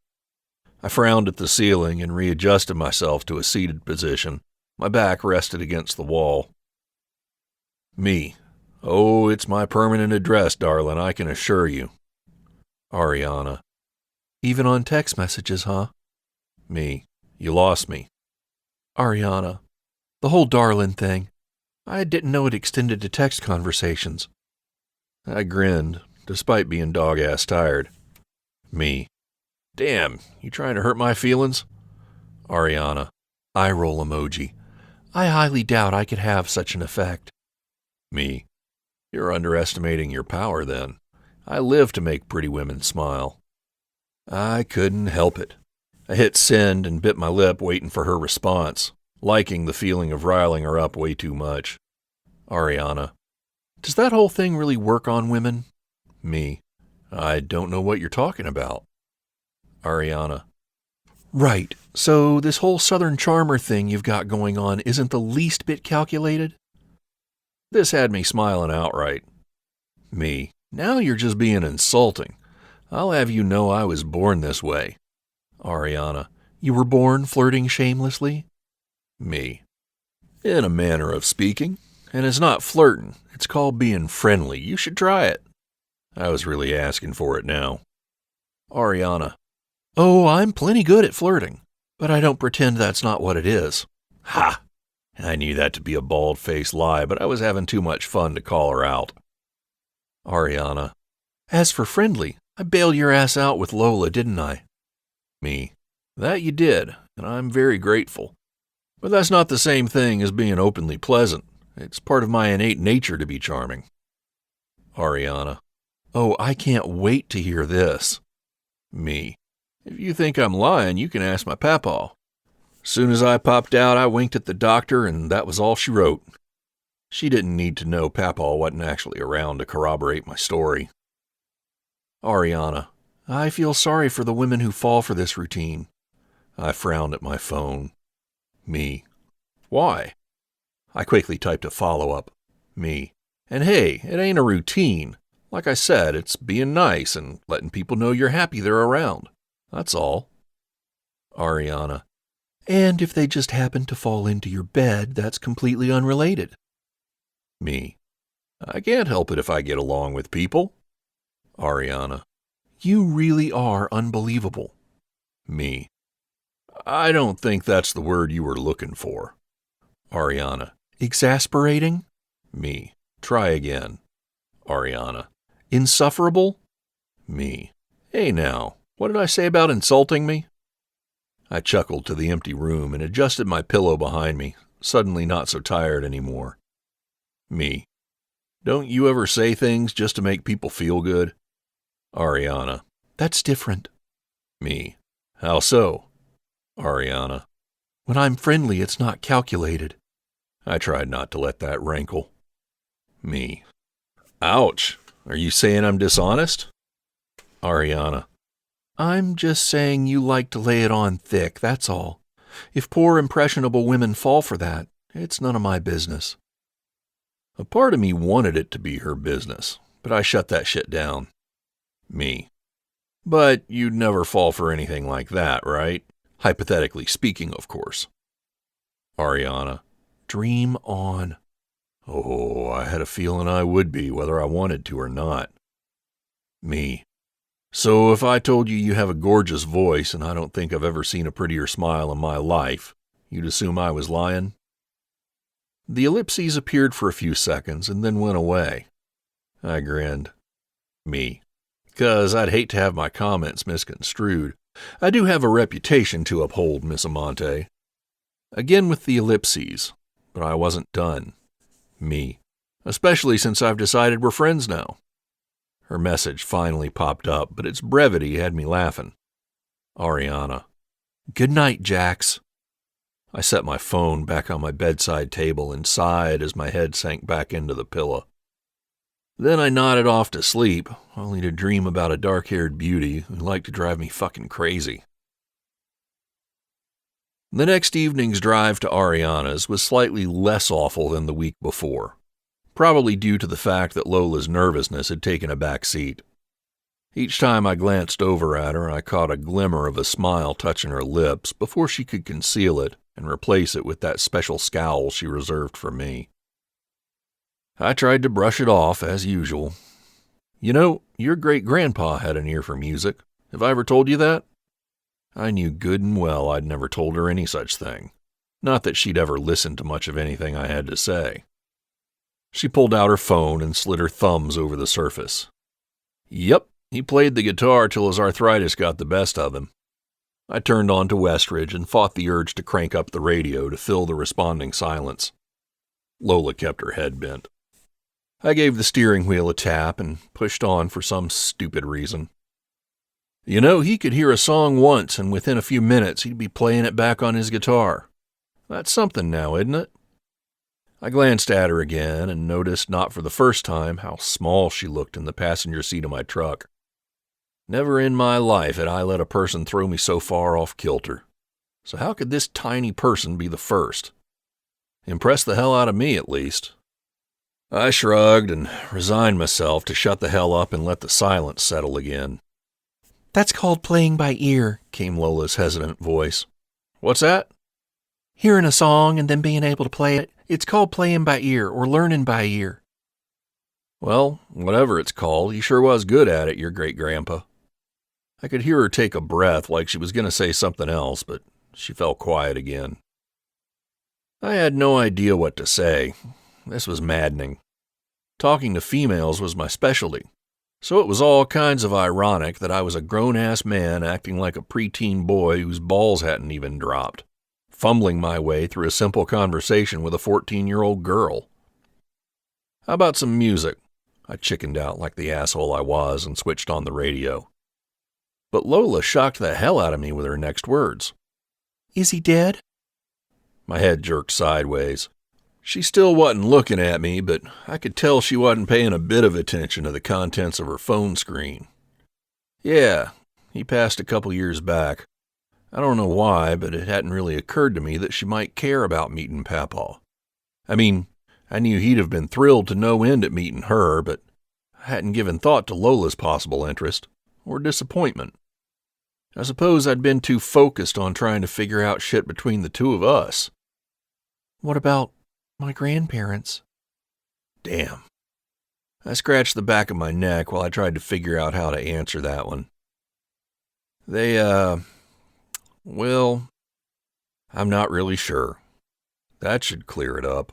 I frowned at the ceiling and readjusted myself to a seated position. My back rested against the wall. Me. Oh, it's my permanent address, darling, I can assure you. Ariana. Even on text messages, huh? Me. You lost me. Ariana. The whole darling thing. I didn't know it extended to text conversations. I grinned, despite being dog-ass tired. Me. Damn, you trying to hurt my feelings? Ariana. Eye roll emoji. I highly doubt I could have such an effect. Me. You're underestimating your power, then. I live to make pretty women smile. I couldn't help it. I hit send and bit my lip waiting for her response, liking the feeling of riling her up way too much. Ariana. Does that whole thing really work on women? Me. I don't know what you're talking about. Ariana. Right, so this whole Southern Charmer thing you've got going on isn't the least bit calculated? This had me smiling outright. Me. Now you're just being insulting. I'll have you know I was born this way. Ariana. You were born flirting shamelessly? Me. In a manner of speaking. And it's not flirting. It's called being friendly. You should try it. I was really asking for it now. Ariana. Oh, I'm plenty good at flirting, but I don't pretend that's not what it is. Ha! I knew that to be a bald-faced lie, but I was having too much fun to call her out. Ariana. As for friendly, I bailed your ass out with Lola, didn't I? Me. That you did, and I'm very grateful. But that's not the same thing as being openly pleasant. It's part of my innate nature to be charming. Ariana. Oh, I can't wait to hear this. Me. If you think I'm lying, you can ask my papaw. Soon as I popped out, I winked at the doctor, and that was all she wrote. She didn't need to know papaw wasn't actually around to corroborate my story. Ariana. I feel sorry for the women who fall for this routine. I frowned at my phone. Me. Why? I quickly typed a follow-up. Me. And hey, it ain't a routine. Like I said, it's being nice and letting people know you're happy they're around. That's all. Ariana. And if they just happen to fall into your bed, that's completely unrelated. Me. I can't help it if I get along with people. Ariana. You really are unbelievable. Me. I don't think that's the word you were looking for. Ariana. Exasperating? Me. Try again. Ariana. Insufferable? Me. Hey now, what did I say about insulting me? I chuckled to the empty room and adjusted my pillow behind me, suddenly not so tired anymore. Me. Don't you ever say things just to make people feel good? Ariana. That's different. Me. How so? Ariana. When I'm friendly, it's not calculated. I tried not to let that rankle. Me. Ouch. Are you saying I'm dishonest? Ariana. I'm just saying you like to lay it on thick, that's all. If poor, impressionable women fall for that, it's none of my business. A part of me wanted it to be her business, but I shut that shit down. Me. But you'd never fall for anything like that, right? Hypothetically speaking, of course. Ariana. Dream on. Oh, I had a feeling I would be, whether I wanted to or not. Me. So if I told you you have a gorgeous voice and I don't think I've ever seen a prettier smile in my life, you'd assume I was lying? The ellipses appeared for a few seconds and then went away. I grinned. Me. 'Cause I'd hate to have my comments misconstrued. I do have a reputation to uphold, Miss Amante. Again with the ellipses, but I wasn't done. Me. Especially since I've decided we're friends now. Her message finally popped up, but its brevity had me laughing. Ariana. Good night, Jax. I set my phone back on my bedside table and sighed as my head sank back into the pillow. Then I nodded off to sleep, only to dream about a dark-haired beauty who liked to drive me fucking crazy. The next evening's drive to Ariana's was slightly less awful than the week before, probably due to the fact that Lola's nervousness had taken a back seat. Each time I glanced over at her, I caught a glimmer of a smile touching her lips before she could conceal it and replace it with that special scowl she reserved for me. I tried to brush it off, as usual. You know, your great-grandpa had an ear for music. Have I ever told you that? I knew good and well I'd never told her any such thing. Not that she'd ever listened to much of anything I had to say. She pulled out her phone and slid her thumbs over the surface. Yep, he played the guitar till his arthritis got the best of him. I turned on to Westridge and fought the urge to crank up the radio to fill the responding silence. Lola kept her head bent. I gave the steering wheel a tap and pushed on for some stupid reason. You know, he could hear a song once, and within a few minutes he'd be playing it back on his guitar. That's something now, isn't it? I glanced at her again and noticed, not for the first time, how small she looked in the passenger seat of my truck. Never in my life had I let a person throw me so far off kilter. So how could this tiny person be the first? Impressed the hell out of me, at least. I shrugged and resigned myself to shut the hell up and let the silence settle again. That's called playing by ear, came Lola's hesitant voice. What's that? Hearing a song and then being able to play it. It's called playing by ear or learning by ear. Well, whatever it's called, he sure was good at it, your great-grandpa. I could hear her take a breath like she was going to say something else, but she fell quiet again. I had no idea what to say. This was maddening. Talking to females was my specialty, so it was all kinds of ironic that I was a grown-ass man acting like a preteen boy whose balls hadn't even dropped, fumbling my way through a simple conversation with a 14-year-old girl. How about some music? I chickened out like the asshole I was and switched on the radio. But Lola shocked the hell out of me with her next words. Is he dead? My head jerked sideways. She still wasn't looking at me, but I could tell she wasn't paying a bit of attention to the contents of her phone screen. Yeah, he passed a couple years back. I don't know why, but it hadn't really occurred to me that she might care about meeting Papaw. I mean, I knew he'd have been thrilled to no end at meeting her, but I hadn't given thought to Lola's possible interest or disappointment. I suppose I'd been too focused on trying to figure out shit between the two of us. What about my grandparents? Damn. I scratched the back of my neck while I tried to figure out how to answer that one. Well, I'm not really sure. That should clear it up.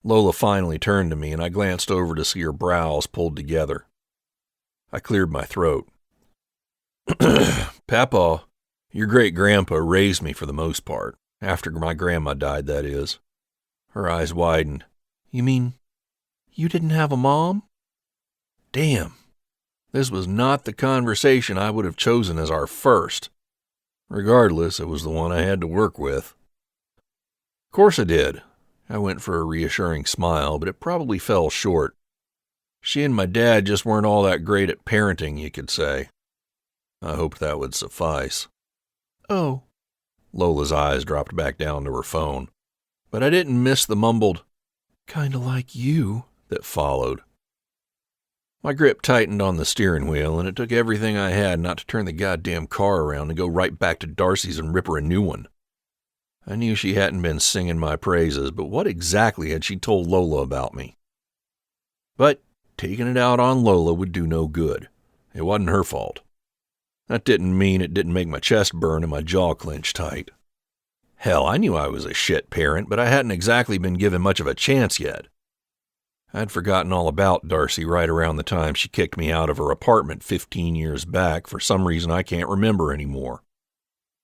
Lola finally turned to me, and I glanced over to see her brows pulled together. I cleared my throat. Papaw, your great-grandpa raised me for the most part. After my grandma died, that is. Her eyes widened. You mean you didn't have a mom? Damn. This was not the conversation I would have chosen as our first. Regardless, it was the one I had to work with. Of course I did. I went for a reassuring smile, but it probably fell short. She and my dad just weren't all that great at parenting, you could say. I hoped that would suffice. Oh. Lola's eyes dropped back down to her phone. But I didn't miss the mumbled, "Kinda like you," that followed. My grip tightened on the steering wheel, and it took everything I had not to turn the goddamn car around and go right back to Darcy's and rip her a new one. I knew she hadn't been singing my praises, but what exactly had she told Lola about me? But taking it out on Lola would do no good. It wasn't her fault. That didn't mean it didn't make my chest burn and my jaw clench tight. Hell, I knew I was a shit parent, but I hadn't exactly been given much of a chance yet. I'd forgotten all about Darcy right around the time she kicked me out of her apartment 15 years back for some reason I can't remember anymore.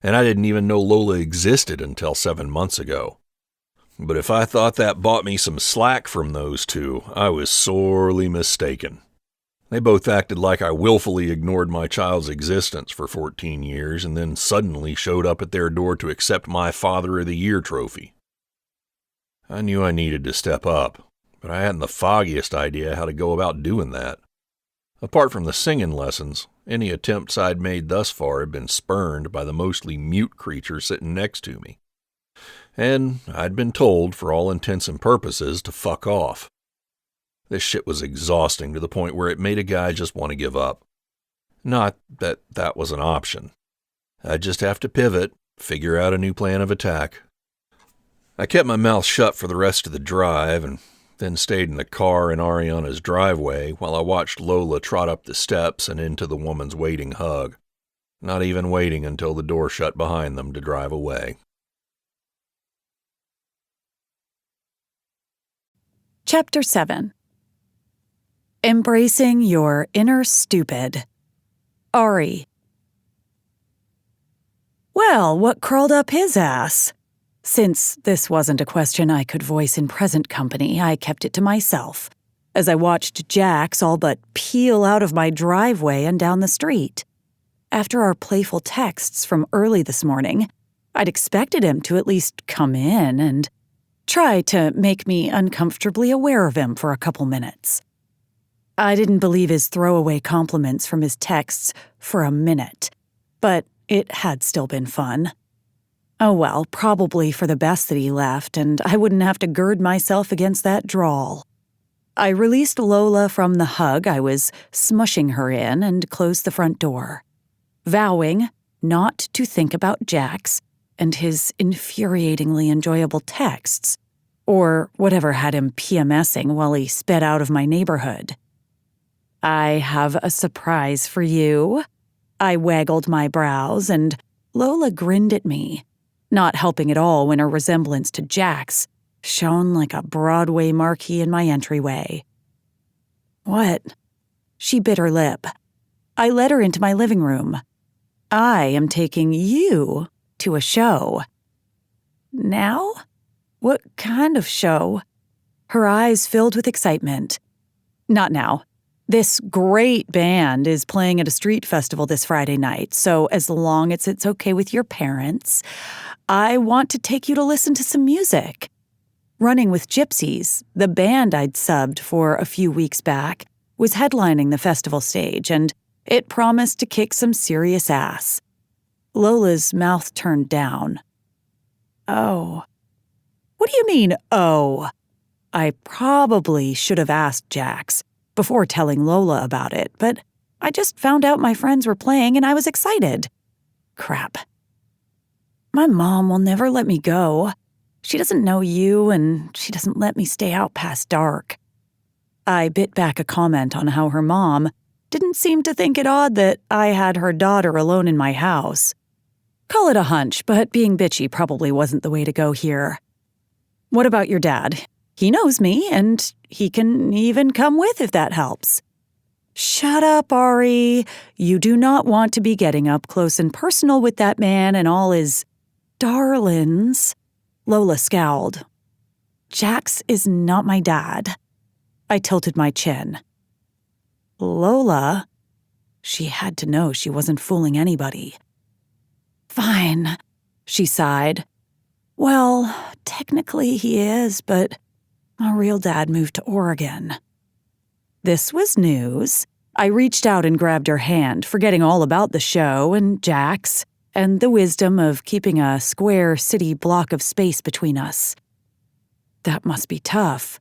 And I didn't even know Lola existed until 7 months ago. But if I thought that bought me some slack from those two, I was sorely mistaken. They both acted like I willfully ignored my child's existence for 14 years and then suddenly showed up at their door to accept my Father of the Year trophy. I knew I needed to step up, but I hadn't the foggiest idea how to go about doing that. Apart from the singing lessons, any attempts I'd made thus far had been spurned by the mostly mute creature sitting next to me. And I'd been told, for all intents and purposes, to fuck off. This shit was exhausting to the point where it made a guy just want to give up. Not that that was an option. I'd just have to pivot, figure out a new plan of attack. I kept my mouth shut for the rest of the drive and then stayed in the car in Ariana's driveway while I watched Lola trot up the steps and into the woman's waiting hug, not even waiting until the door shut behind them to drive away. Chapter 7. Embracing Your Inner Stupid. Ari. Well, what crawled up his ass? Since this wasn't a question I could voice in present company, I kept it to myself, as I watched Jax all but peel out of my driveway and down the street. After our playful texts from early this morning, I'd expected him to at least come in and try to make me uncomfortably aware of him for a couple minutes. I didn't believe his throwaway compliments from his texts for a minute, but it had still been fun. Oh well, probably for the best that he left, and I wouldn't have to gird myself against that drawl. I released Lola from the hug I was smushing her in and closed the front door, vowing not to think about Jax and his infuriatingly enjoyable texts, or whatever had him PMSing while he sped out of my neighborhood. I have a surprise for you. I waggled my brows, and Lola grinned at me, not helping at all when her resemblance to Jax shone like a Broadway marquee in my entryway. What? She bit her lip. I led her into my living room. I am taking you to a show. Now? What kind of show? Her eyes filled with excitement. Not now. This great band is playing at a street festival this Friday night, so as long as it's okay with your parents, I want to take you to listen to some music. Running with Gypsies, the band I'd subbed for a few weeks back, was headlining the festival stage, and it promised to kick some serious ass. Lola's mouth turned down. Oh. What do you mean, oh? I probably should have asked Jax before telling Lola about it, but I just found out my friends were playing and I was excited. Crap. My mom will never let me go. She doesn't know you, and she doesn't let me stay out past dark. I bit back a comment on how her mom didn't seem to think it odd that I had her daughter alone in my house. Call it a hunch, but being bitchy probably wasn't the way to go here. What about your dad? He knows me, and he can even come with if that helps. Shut up, Ari. You do not want to be getting up close and personal with that man and all his darlings. Lola scowled. Jax is not my dad. I tilted my chin. Lola? She had to know she wasn't fooling anybody. Fine, she sighed. Well, technically he is, but my real dad moved to Oregon. This was news. I reached out and grabbed her hand, forgetting all about the show and Jax and the wisdom of keeping a square city block of space between us. That must be tough.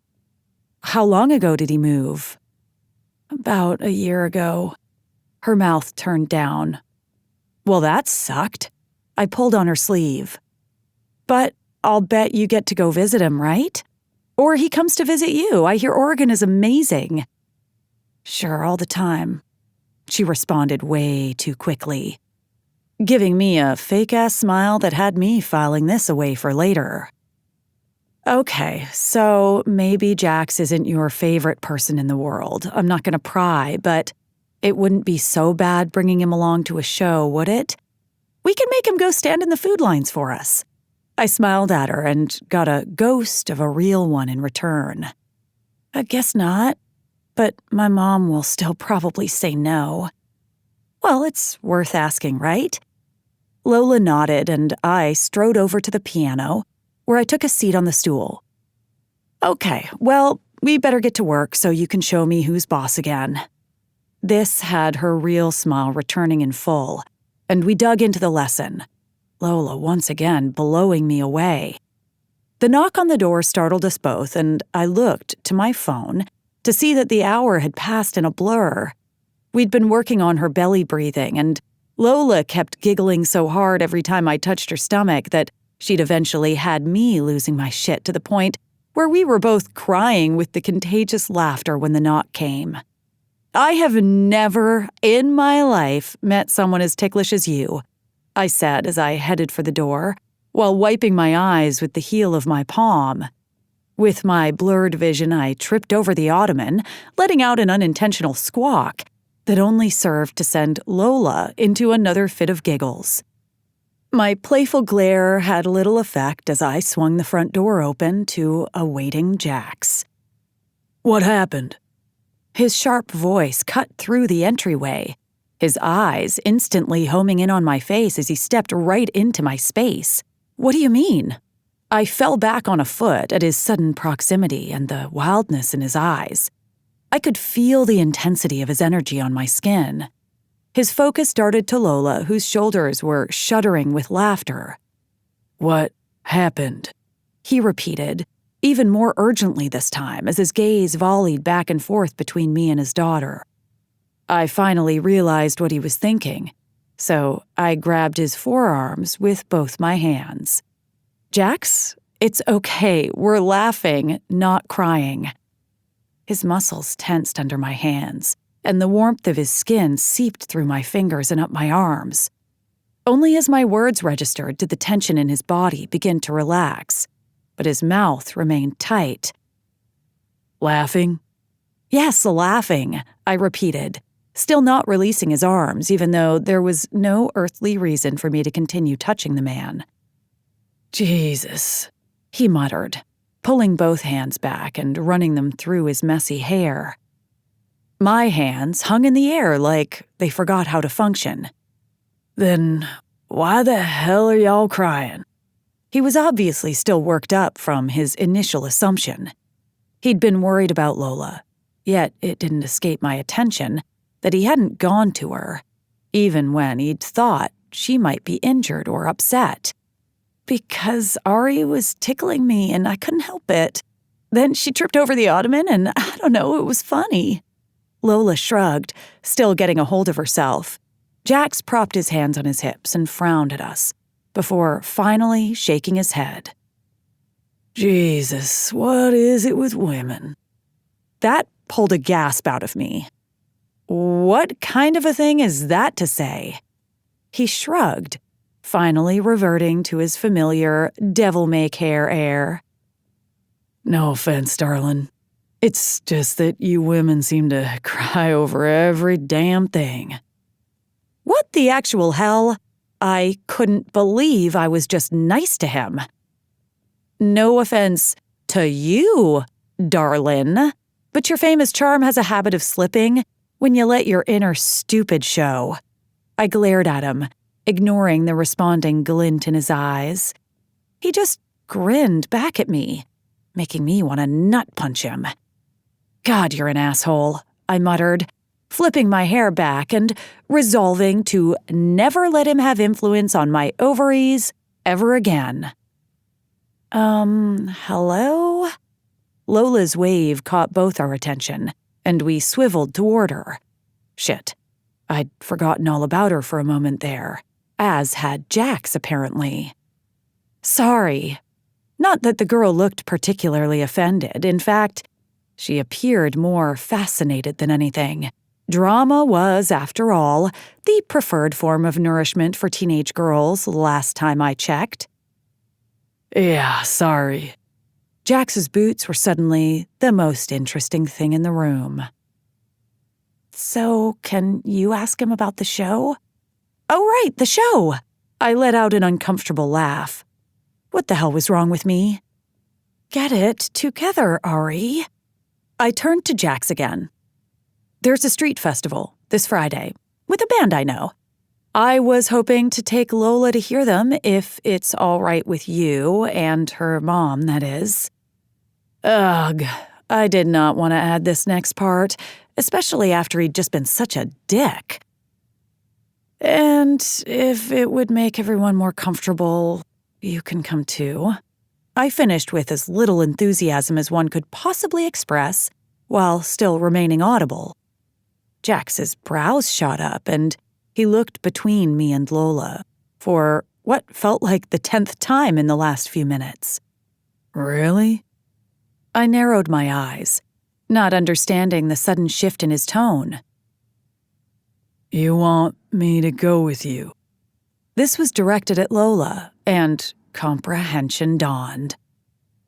How long ago did he move? About a year ago. Her mouth turned down. Well, that sucked. I pulled on her sleeve. But I'll bet you get to go visit him, right? Or he comes to visit you. I hear Oregon is amazing. Sure, all the time. She responded way too quickly, giving me a fake-ass smile that had me filing this away for later. Okay, so maybe Jax isn't your favorite person in the world. I'm not going to pry, but it wouldn't be so bad bringing him along to a show, would it? We can make him go stand in the food lines for us. I smiled at her and got a ghost of a real one in return. I guess not, but my mom will still probably say no. Well, it's worth asking, right? Lola nodded, and I strode over to the piano, where I took a seat on the stool. Okay, well, we better get to work so you can show me who's boss again. This had her real smile returning in full, and we dug into the lesson, Lola once again blowing me away. The knock on the door startled us both, and I looked to my phone to see that the hour had passed in a blur. We'd been working on her belly breathing, and Lola kept giggling so hard every time I touched her stomach that she'd eventually had me losing my shit to the point where we were both crying with the contagious laughter when the knock came. I have never in my life met someone as ticklish as you, I said as I headed for the door, while wiping my eyes with the heel of my palm. With my blurred vision, I tripped over the ottoman, letting out an unintentional squawk that only served to send Lola into another fit of giggles. My playful glare had little effect as I swung the front door open to a waiting Jax. What happened? His sharp voice cut through the entryway. his eyes instantly homing in on my face as he stepped right into my space. What do you mean? I fell back on a foot at his sudden proximity and the wildness in his eyes. I could feel the intensity of his energy on my skin. His focus darted to Lola, whose shoulders were shuddering with laughter. "What happened?" he repeated, even more urgently this time as his gaze volleyed back and forth between me and his daughter. I finally realized what he was thinking, so I grabbed his forearms with both my hands. "Jax, it's okay. We're laughing, not crying." His muscles tensed under my hands, and the warmth of his skin seeped through my fingers and up my arms. Only as my words registered did the tension in his body begin to relax, but his mouth remained tight. "Laughing?" "Yes, laughing," I repeated, still not releasing his arms, even though there was no earthly reason for me to continue touching the man. "Jesus," he muttered, pulling both hands back and running them through his messy hair. My hands hung in the air like they forgot how to function. "Then why the hell are y'all crying?" He was obviously still worked up from his initial assumption. He'd been worried about Lola, yet it didn't escape my attention that he hadn't gone to her, even when he'd thought she might be injured or upset. "Because Ari was tickling me and I couldn't help it. Then she tripped over the ottoman and I don't know, it was funny." Lola shrugged, still getting a hold of herself. Jax propped his hands on his hips and frowned at us, before finally shaking his head. "Jesus, what is it with women?" That pulled a gasp out of me. What kind of a thing is that to say? He shrugged, finally reverting to his familiar devil-may-care air. "No offense, darling. It's just that you women seem to cry over every damn thing." What the actual hell? I couldn't believe I was just nice to him. "No offense to you, darlin', but your famous charm has a habit of slipping when you let your inner stupid show." I glared at him, ignoring the responding glint in his eyes. He just grinned back at me, making me want to nut punch him. "God, you're an asshole," I muttered, flipping my hair back and resolving to never let him have influence on my ovaries ever again. Hello?" Lola's wave caught both our attention, and we swiveled toward her. Shit, I'd forgotten all about her for a moment there, as had Jax apparently. "Sorry." Not that the girl looked particularly offended. In fact, she appeared more fascinated than anything. Drama was, after all, the preferred form of nourishment for teenage girls last time I checked. "Yeah, sorry." Jax's boots were suddenly the most interesting thing in the room. "So, can you ask him about the show?" "Oh, right, the show!" I let out an uncomfortable laugh. What the hell was wrong with me? "Get it together, Ari." I turned to Jax again. "There's a street festival this Friday with a band I know. I was hoping to take Lola to hear them if it's all right with you and her mom, that is." Ugh, I did not want to add this next part, especially after he'd just been such a dick. "And if it would make everyone more comfortable, you can come too." I finished with as little enthusiasm as one could possibly express while still remaining audible. Jax's brows shot up, and he looked between me and Lola for what felt like the 10th time in the last few minutes. "Really?" I narrowed my eyes, not understanding the sudden shift in his tone. "You want me to go with you?" This was directed at Lola, and comprehension dawned.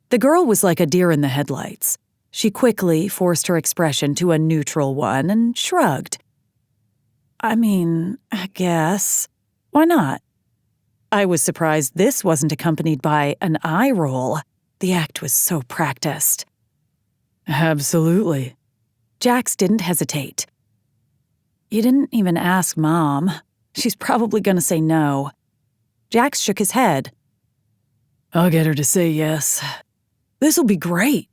The girl was like a deer in the headlights. She quickly forced her expression to a neutral one and shrugged. "I mean, I guess. Why not?" I was surprised this wasn't accompanied by an eye roll. The act was so practiced. "Absolutely." Jax didn't hesitate. You didn't even ask Mom. She's probably going to say no. Jax shook his head. I'll get her to say yes. This'll be great.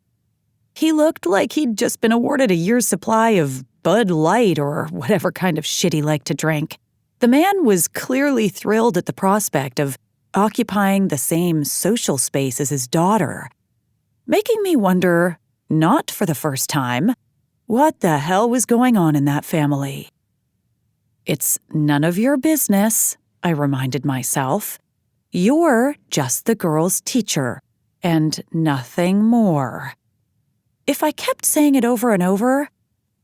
He looked like he'd just been awarded a year's supply of Bud Light or whatever kind of shit he liked to drink. The man was clearly thrilled at the prospect of occupying the same social space as his daughter, making me wonder, not for the first time, what the hell was going on in that family. It's none of your business, I reminded myself. You're just the girl's teacher, and nothing more. If I kept saying it over and over,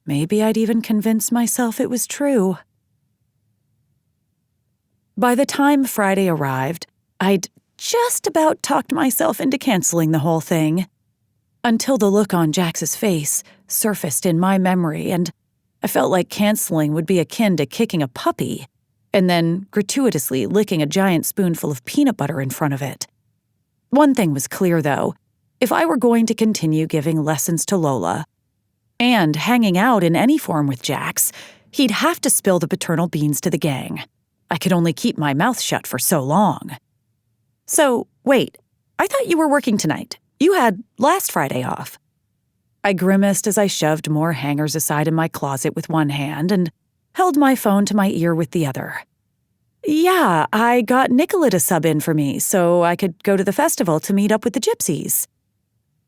maybe I'd even convince myself it was true. By the time Friday arrived, I'd just about talked myself into canceling the whole thing, until the look on Jax's face surfaced in my memory, and I felt like canceling would be akin to kicking a puppy and then gratuitously licking a giant spoonful of peanut butter in front of it. One thing was clear, though. If I were going to continue giving lessons to Lola and hanging out in any form with Jax, he'd have to spill the paternal beans to the gang. I could only keep my mouth shut for so long. So, wait, I thought you were working tonight. You had last Friday off. I grimaced as I shoved more hangers aside in my closet with one hand and held my phone to my ear with the other. Yeah, I got Nicola to sub in for me so I could go to the festival to meet up with the gypsies.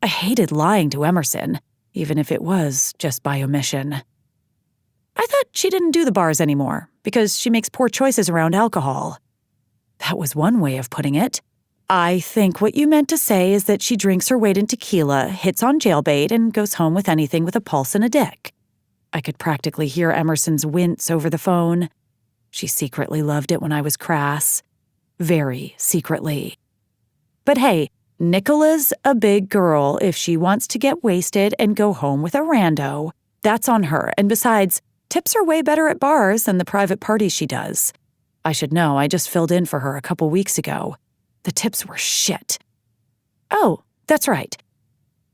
I hated lying to Emerson, even if it was just by omission. I thought she didn't do the bars anymore because she makes poor choices around alcohol. That was one way of putting it. I think what you meant to say is that she drinks her weight in tequila, hits on jailbait, and goes home with anything with a pulse and a dick. I could practically hear Emerson's wince over the phone. She secretly loved it when I was crass. Very secretly. But hey, Nicola's a big girl. If she wants to get wasted and go home with a rando, that's on her. And besides, tips are way better at bars than the private parties she does. I should know, I just filled in for her a couple weeks ago. The tips were shit. Oh, that's right.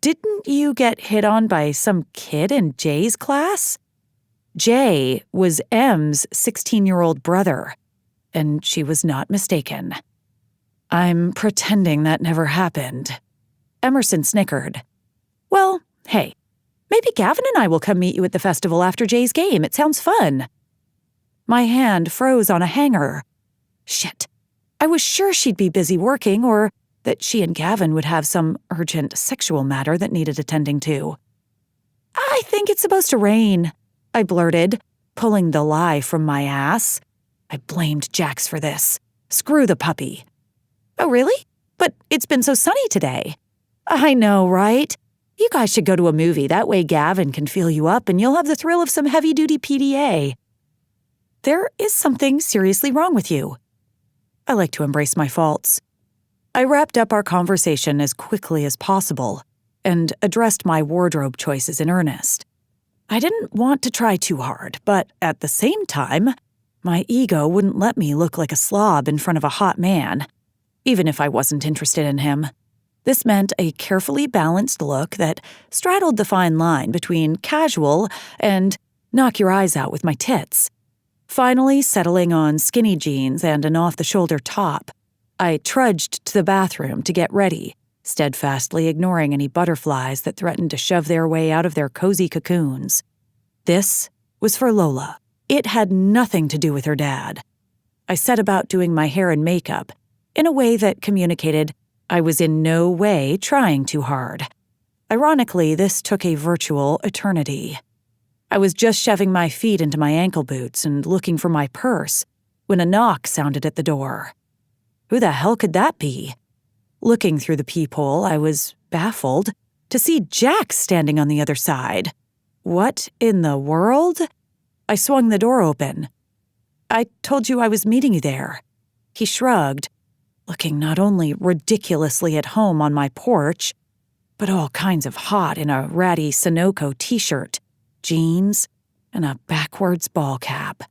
Didn't you get hit on by some kid in Jay's class? Jay was M's 16-year-old brother, and she was not mistaken. I'm pretending that never happened. Emerson snickered. Well, hey, maybe Gavin and I will come meet you at the festival after Jay's game. It sounds fun. My hand froze on a hanger. Shit. I was sure she'd be busy working or that she and Gavin would have some urgent sexual matter that needed attending to. I think it's supposed to rain, I blurted, pulling the lie from my ass. I blamed Jax for this. Screw the puppy. Oh, really? But it's been so sunny today. I know, right? You guys should go to a movie. That way Gavin can feel you up and you'll have the thrill of some heavy-duty PDA. There is something seriously wrong with you. I like to embrace my faults. I wrapped up our conversation as quickly as possible and addressed my wardrobe choices in earnest. I didn't want to try too hard, but at the same time, my ego wouldn't let me look like a slob in front of a hot man, even if I wasn't interested in him. This meant a carefully balanced look that straddled the fine line between casual and knock your eyes out with my tits. Finally settling on skinny jeans and an off-the-shoulder top, I trudged to the bathroom to get ready, steadfastly ignoring any butterflies that threatened to shove their way out of their cozy cocoons. This was for Lola. It had nothing to do with her dad. I set about doing my hair and makeup in a way that communicated I was in no way trying too hard. Ironically, this took a virtual eternity. I was just shoving my feet into my ankle boots and looking for my purse when a knock sounded at the door. Who the hell could that be? Looking through the peephole, I was baffled to see Jax standing on the other side. What in the world? I swung the door open. I told you I was meeting you there. He shrugged, looking not only ridiculously at home on my porch, but all kinds of hot in a ratty Sunoco t-shirt, jeans, and a backwards ball cap.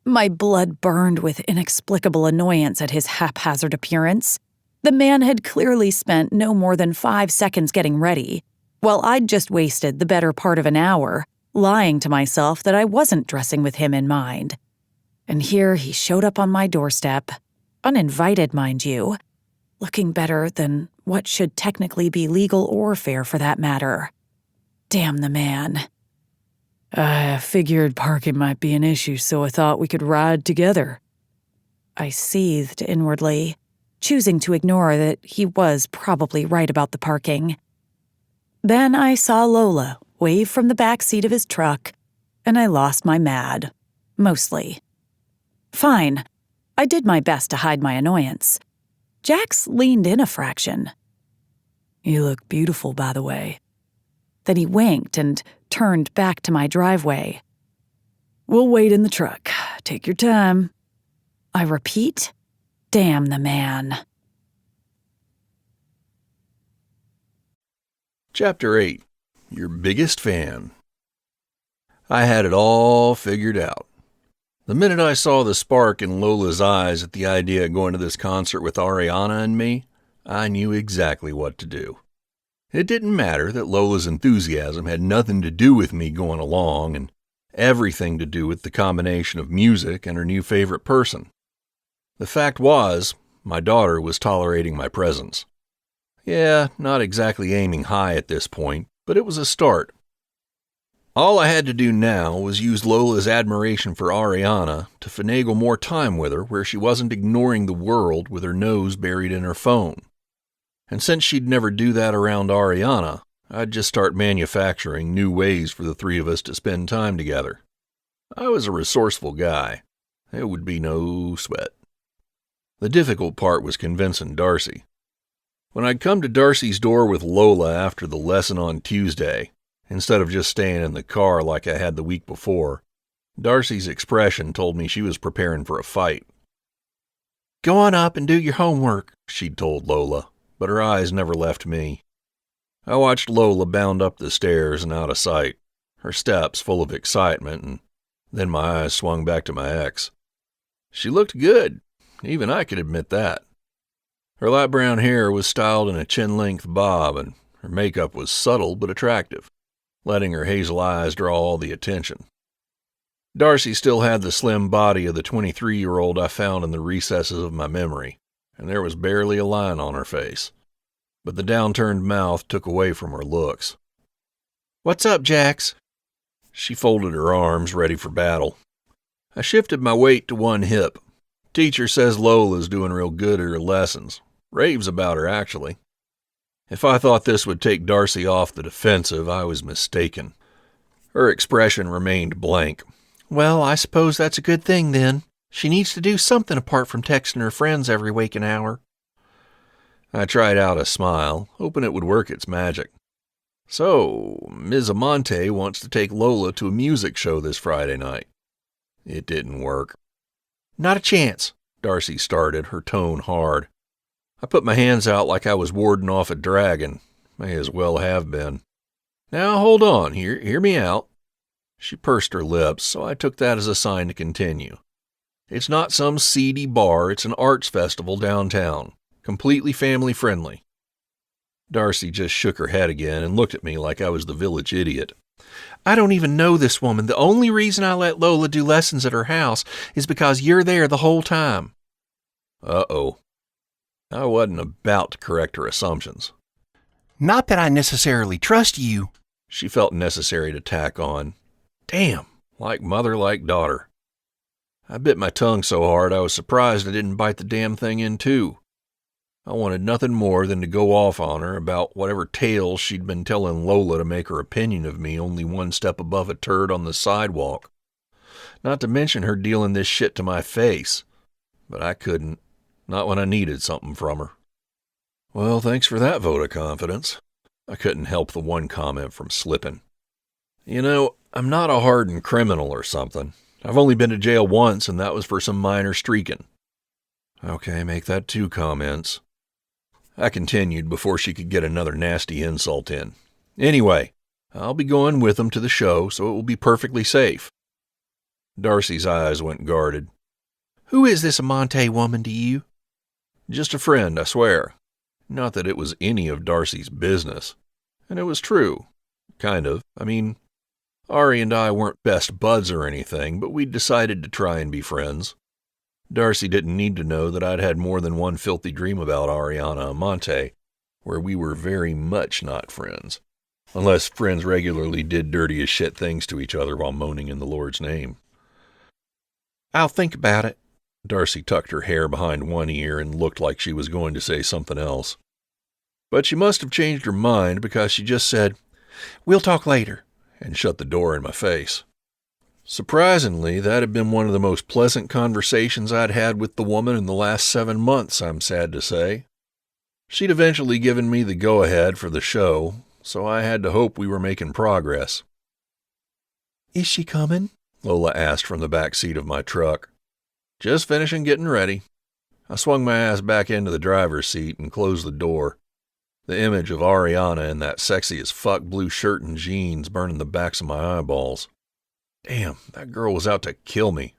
My blood burned with inexplicable annoyance at his haphazard appearance. The man had clearly spent no more than 5 seconds getting ready, while I'd just wasted the better part of an hour lying to myself that I wasn't dressing with him in mind. And here he showed up on my doorstep, uninvited, mind you, looking better than what should technically be legal or fair for that matter. Damn the man. I figured parking might be an issue, so I thought we could ride together. I seethed inwardly, choosing to ignore that he was probably right about the parking. Then I saw Lola wave from the back seat of his truck, and I lost my mad. Mostly. Fine. I did my best to hide my annoyance. Jax leaned in a fraction. You look beautiful, by the way. Then he winked and turned back to my driveway. We'll wait in the truck. Take your time. I repeat, damn the man. Chapter 8. Your Biggest Fan. I had it all figured out. The minute I saw the spark in Lola's eyes at the idea of going to this concert with Ariana and me, I knew exactly what to do. It didn't matter that Lola's enthusiasm had nothing to do with me going along and everything to do with the combination of music and her new favorite person. The fact was, my daughter was tolerating my presence. Yeah, not exactly aiming high at this point, but it was a start. All I had to do now was use Lola's admiration for Ariana to finagle more time with her where she wasn't ignoring the world with her nose buried in her phone. And since she'd never do that around Ariana, I'd just start manufacturing new ways for the three of us to spend time together. I was a resourceful guy. It would be no sweat. The difficult part was convincing Darcy. When I'd come to Darcy's door with Lola after the lesson on Tuesday, instead of just staying in the car like I had the week before, Darcy's expression told me she was preparing for a fight. "Go on up and do your homework," she'd told Lola, but her eyes never left me. I watched Lola bound up the stairs and out of sight, her steps full of excitement, and then my eyes swung back to my ex. She looked good. Even I could admit that. Her light brown hair was styled in a chin-length bob, and her makeup was subtle but attractive, letting her hazel eyes draw all the attention. Darcy still had the slim body of the 23-year-old I found in the recesses of my memory, and there was barely a line on her face. But the downturned mouth took away from her looks. "What's up, Jax?" She folded her arms, ready for battle. I shifted my weight to one hip. Teacher says Lola's doing real good at her lessons. Raves about her, actually. If I thought this would take Darcy off the defensive, I was mistaken. Her expression remained blank. "Well, I suppose that's a good thing, then. She needs to do something apart from texting her friends every waking hour." I tried out a smile, hoping it would work its magic. "So, Ms. Amante wants to take Lola to a music show this Friday night." It didn't work. "Not a chance," Darcy started, her tone hard. I put my hands out like I was warding off a dragon. May as well have been. "Now, hold on, hear me out." She pursed her lips, so I took that as a sign to continue. "It's not some seedy bar, it's an arts festival downtown. Completely family-friendly." Darcy just shook her head again and looked at me like I was the village idiot. "I don't even know this woman. The only reason I let Lola do lessons at her house is because you're there the whole time." Uh-oh. I wasn't about to correct her assumptions. "Not that I necessarily trust you," she felt necessary to tack on. Damn, like mother, like daughter. I bit my tongue so hard I was surprised I didn't bite the damn thing in two. I wanted nothing more than to go off on her about whatever tales she'd been telling Lola to make her opinion of me only one step above a turd on the sidewalk. Not to mention her dealing this shit to my face. But I couldn't. Not when I needed something from her. "Well, thanks for that vote of confidence." I couldn't help the one comment from slipping. "You know, I'm not a hardened criminal or something. I've only been to jail once, and that was for some minor streaking." "Okay, make that 2 comments." I continued before she could get another nasty insult in. "Anyway, I'll be going with them to the show, so it will be perfectly safe." Darcy's eyes went guarded. "Who is this Amante woman to you?" "Just a friend, I swear." Not that it was any of Darcy's business. And it was true. Kind of. I mean, Ari and I weren't best buds or anything, but we'd decided to try and be friends. Darcy didn't need to know that I'd had more than one filthy dream about Ariana Amante, where we were very much not friends, unless friends regularly did dirty as shit things to each other while moaning in the Lord's name. I'll think about it. Darcy tucked her hair behind one ear and looked like she was going to say something else. But she must have changed her mind because she just said, "We'll talk later," and shut the door in my face. Surprisingly, that had been one of the most pleasant conversations I'd had with the woman in the last 7 months, I'm sad to say. She'd eventually given me the go-ahead for the show, so I had to hope we were making progress. "Is she coming?" Lola asked from the back seat of my truck. "Just finishing getting ready." I swung my ass back into the driver's seat and closed the door. The image of Ariana in that sexy-as-fuck blue shirt and jeans burning the backs of my eyeballs. Damn, that girl was out to kill me.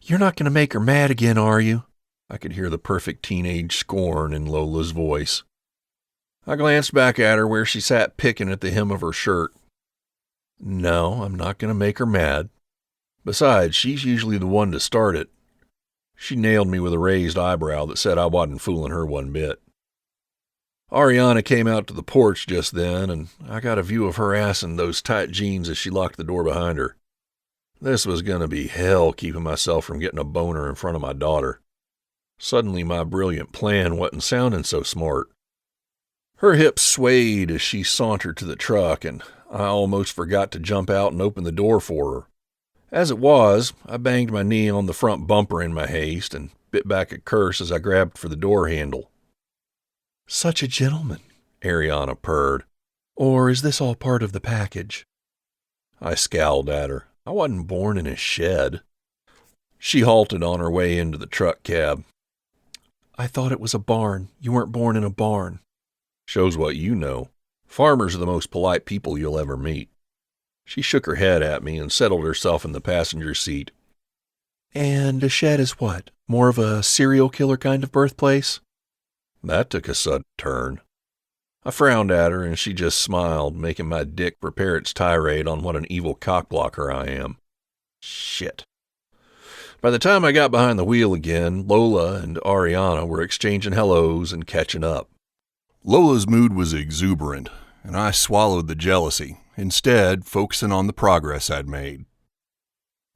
"You're not going to make her mad again, are you?" I could hear the perfect teenage scorn in Lola's voice. I glanced back at her where she sat picking at the hem of her shirt. No, I'm not going to make her mad. Besides, she's usually the one to start it. She nailed me with a raised eyebrow that said I wasn't fooling her one bit. Ariana came out to the porch just then, and I got a view of her ass in those tight jeans as she locked the door behind her. This was going to be hell keeping myself from getting a boner in front of my daughter. Suddenly my brilliant plan wasn't sounding so smart. Her hips swayed as she sauntered to the truck, and I almost forgot to jump out and open the door for her. As it was, I banged my knee on the front bumper in my haste and bit back a curse as I grabbed for the door handle. "Such a gentleman," Ariana purred. "Or is this all part of the package?" I scowled at her. I wasn't born in a shed. She halted on her way into the truck cab. "I thought it was a barn. You weren't born in a barn." "Shows what you know. Farmers are the most polite people you'll ever meet." She shook her head at me and settled herself in the passenger seat. "And a shed is what? More of a serial killer kind of birthplace?" That took a sudden turn. I frowned at her, and she just smiled, making my dick prepare its tirade on what an evil cockblocker I am. Shit. By the time I got behind the wheel again, Lola and Ariana were exchanging hellos and catching up. Lola's mood was exuberant, and I swallowed the jealousy, instead focusing on the progress I'd made.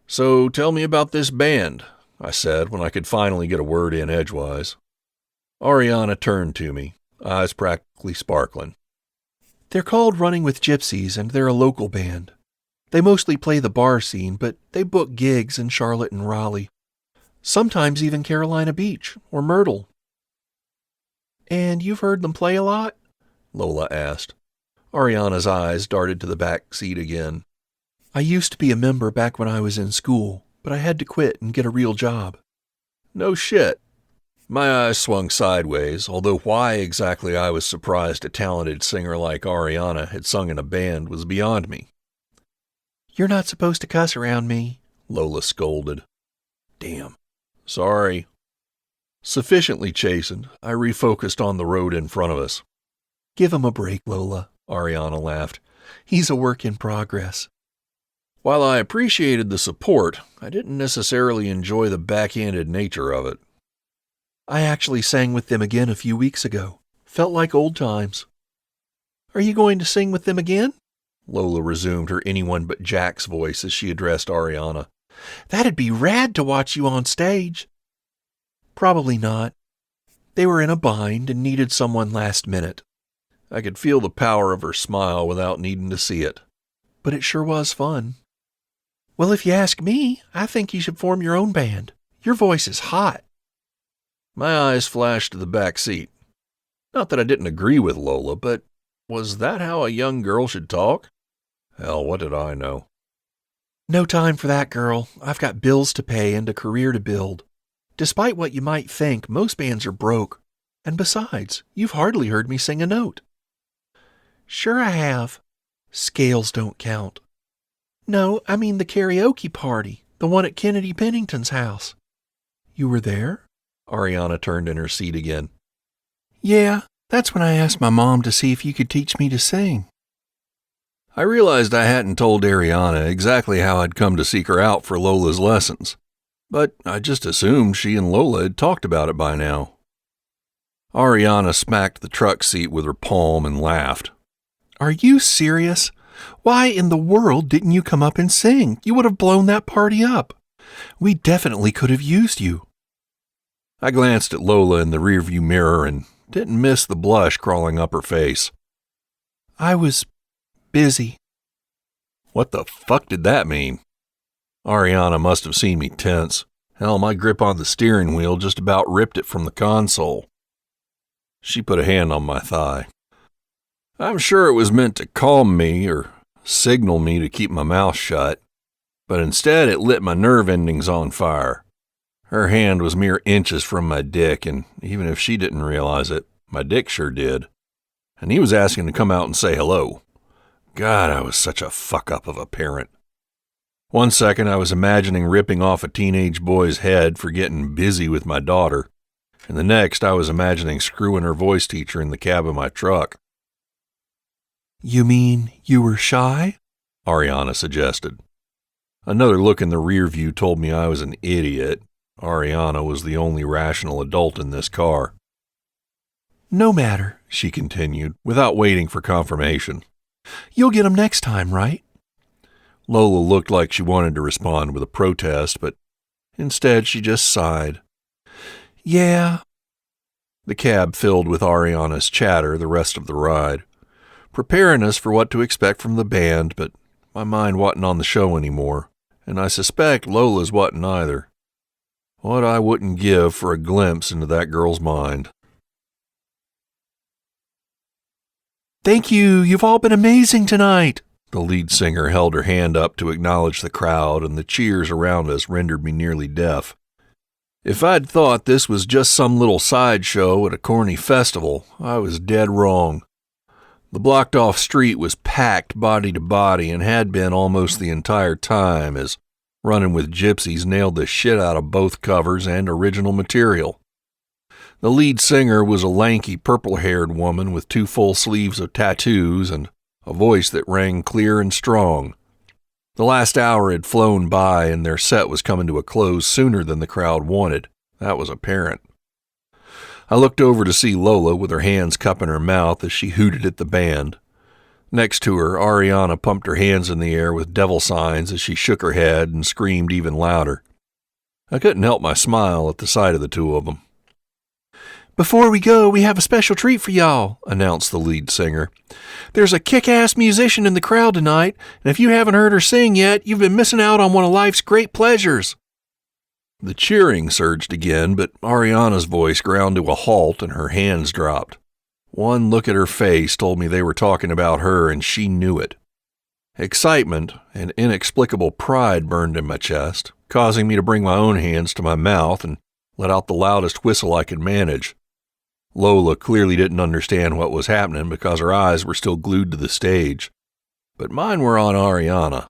"So tell me about this band," I said when I could finally get a word in edgewise. Ariana turned to me, eyes practically sparkling. "They're called Running with Gypsies, and they're a local band. They mostly play the bar scene, but they book gigs in Charlotte and Raleigh. Sometimes even Carolina Beach or Myrtle." "And you've heard them play a lot?" Lola asked. Ariana's eyes darted to the back seat again. "I used to be a member back when I was in school, but I had to quit and get a real job." "No shit." My eyes swung sideways, although why exactly I was surprised a talented singer like Ariana had sung in a band was beyond me. "You're not supposed to cuss around me," Lola scolded. Damn. Sorry. Sufficiently chastened, I refocused on the road in front of us. "Give him a break, Lola," Ariana laughed. "He's a work in progress." While I appreciated the support, I didn't necessarily enjoy the backhanded nature of it. "I actually sang with them again a few weeks ago. Felt like old times." "Are you going to sing with them again?" Lola resumed her anyone but Jax voice as she addressed Ariana. "That'd be rad to watch you on stage." "Probably not. They were in a bind and needed someone last minute." I could feel the power of her smile without needing to see it. "But it sure was fun." "Well, if you ask me, I think you should form your own band. Your voice is hot." My eyes flashed to the back seat. Not that I didn't agree with Lola, but was that how a young girl should talk? Hell, what did I know? "No time for that, girl. I've got bills to pay and a career to build. Despite what you might think, most bands are broke. And besides, you've hardly heard me sing a note." "Sure I have. Scales don't count." "No, I mean the karaoke party, the one at Kennedy Pennington's house." "You were there?" Ariana turned in her seat again. "Yeah, that's when I asked my mom to see if you could teach me to sing." I realized I hadn't told Ariana exactly how I'd come to seek her out for Lola's lessons, but I just assumed she and Lola had talked about it by now. Ariana smacked the truck seat with her palm and laughed. Are you serious? Why in the world didn't you come up and sing? You would have blown that party up. We definitely could have used you. I glanced at Lola in the rearview mirror and didn't miss the blush crawling up her face. I was busy. What the fuck did that mean? Ariana must have seen me tense. Hell, my grip on the steering wheel just about ripped it from the console. She put a hand on my thigh. I'm sure it was meant to calm me or signal me to keep my mouth shut, but instead it lit my nerve endings on fire. Her hand was mere inches from my dick, and even if she didn't realize it, my dick sure did. And he was asking to come out and say hello. God, I was such a fuck-up of a parent. One second I was imagining ripping off a teenage boy's head for getting busy with my daughter, and the next I was imagining screwing her voice teacher in the cab of my truck. You mean you were shy? Ariana suggested. Another look in the rear view told me I was an idiot. Ariana was the only rational adult in this car. No matter, she continued, without waiting for confirmation. You'll get 'em next time, right? Lola looked like she wanted to respond with a protest, but instead she just sighed. Yeah. The cab filled with Ariana's chatter the rest of the ride, preparing us for what to expect from the band, but my mind wasn't on the show anymore, and I suspect Lola's wasn't either. What I wouldn't give for a glimpse into that girl's mind. Thank you. You've all been amazing tonight. The lead singer held her hand up to acknowledge the crowd, and the cheers around us rendered me nearly deaf. If I'd thought this was just some little sideshow at a corny festival, I was dead wrong. The blocked-off street was packed body to body and had been almost the entire time, as Running with Gypsies nailed the shit out of both covers and original material. The lead singer was a lanky, purple-haired woman with 2 full sleeves of tattoos and a voice that rang clear and strong. The last hour had flown by, and their set was coming to a close sooner than the crowd wanted. That was apparent. I looked over to see Lola with her hands cupping her mouth as she hooted at the band. Next to her, Ariana pumped her hands in the air with devil signs as she shook her head and screamed even louder. I couldn't help my smile at the sight of the two of them. Before we go, we have a special treat for y'all, announced the lead singer. There's a kick-ass musician in the crowd tonight, and if you haven't heard her sing yet, you've been missing out on one of life's great pleasures. The cheering surged again, but Ariana's voice ground to a halt and her hands dropped. One look at her face told me they were talking about her, and she knew it. Excitement and inexplicable pride burned in my chest, causing me to bring my own hands to my mouth and let out the loudest whistle I could manage. Lola clearly didn't understand what was happening because her eyes were still glued to the stage, but mine were on Ariana.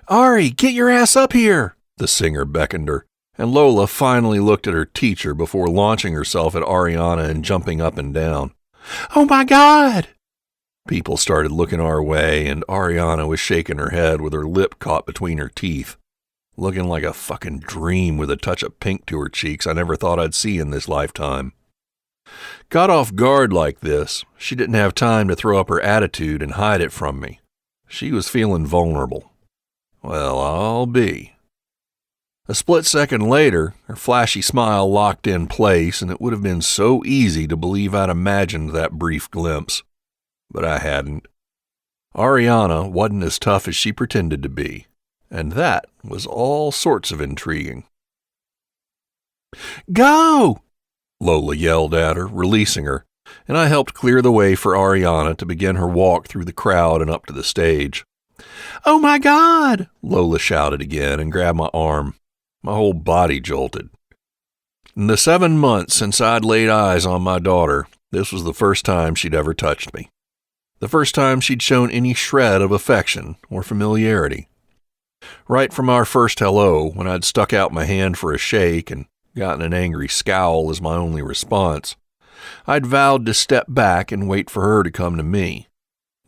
Ari, get your ass up here, the singer beckoned her, and Lola finally looked at her teacher before launching herself at Ariana and jumping up and down. Oh my God! People started looking our way, and Ariana was shaking her head with her lip caught between her teeth, looking like a fucking dream with a touch of pink to her cheeks I never thought I'd see in this lifetime. Caught off guard like this, she didn't have time to throw up her attitude and hide it from me. She was feeling vulnerable. Well, I'll be. A split second later, her flashy smile locked in place, and it would have been so easy to believe I'd imagined that brief glimpse. But I hadn't. Ariana wasn't as tough as she pretended to be, and that was all sorts of intriguing. Go! Lola yelled at her, releasing her, and I helped clear the way for Ariana to begin her walk through the crowd and up to the stage. Oh my God! Lola shouted again and grabbed my arm. My whole body jolted. In the 7 months since I'd laid eyes on my daughter, this was the first time she'd ever touched me. The first time she'd shown any shred of affection or familiarity. Right from our first hello, when I'd stuck out my hand for a shake and gotten an angry scowl as my only response, I'd vowed to step back and wait for her to come to me.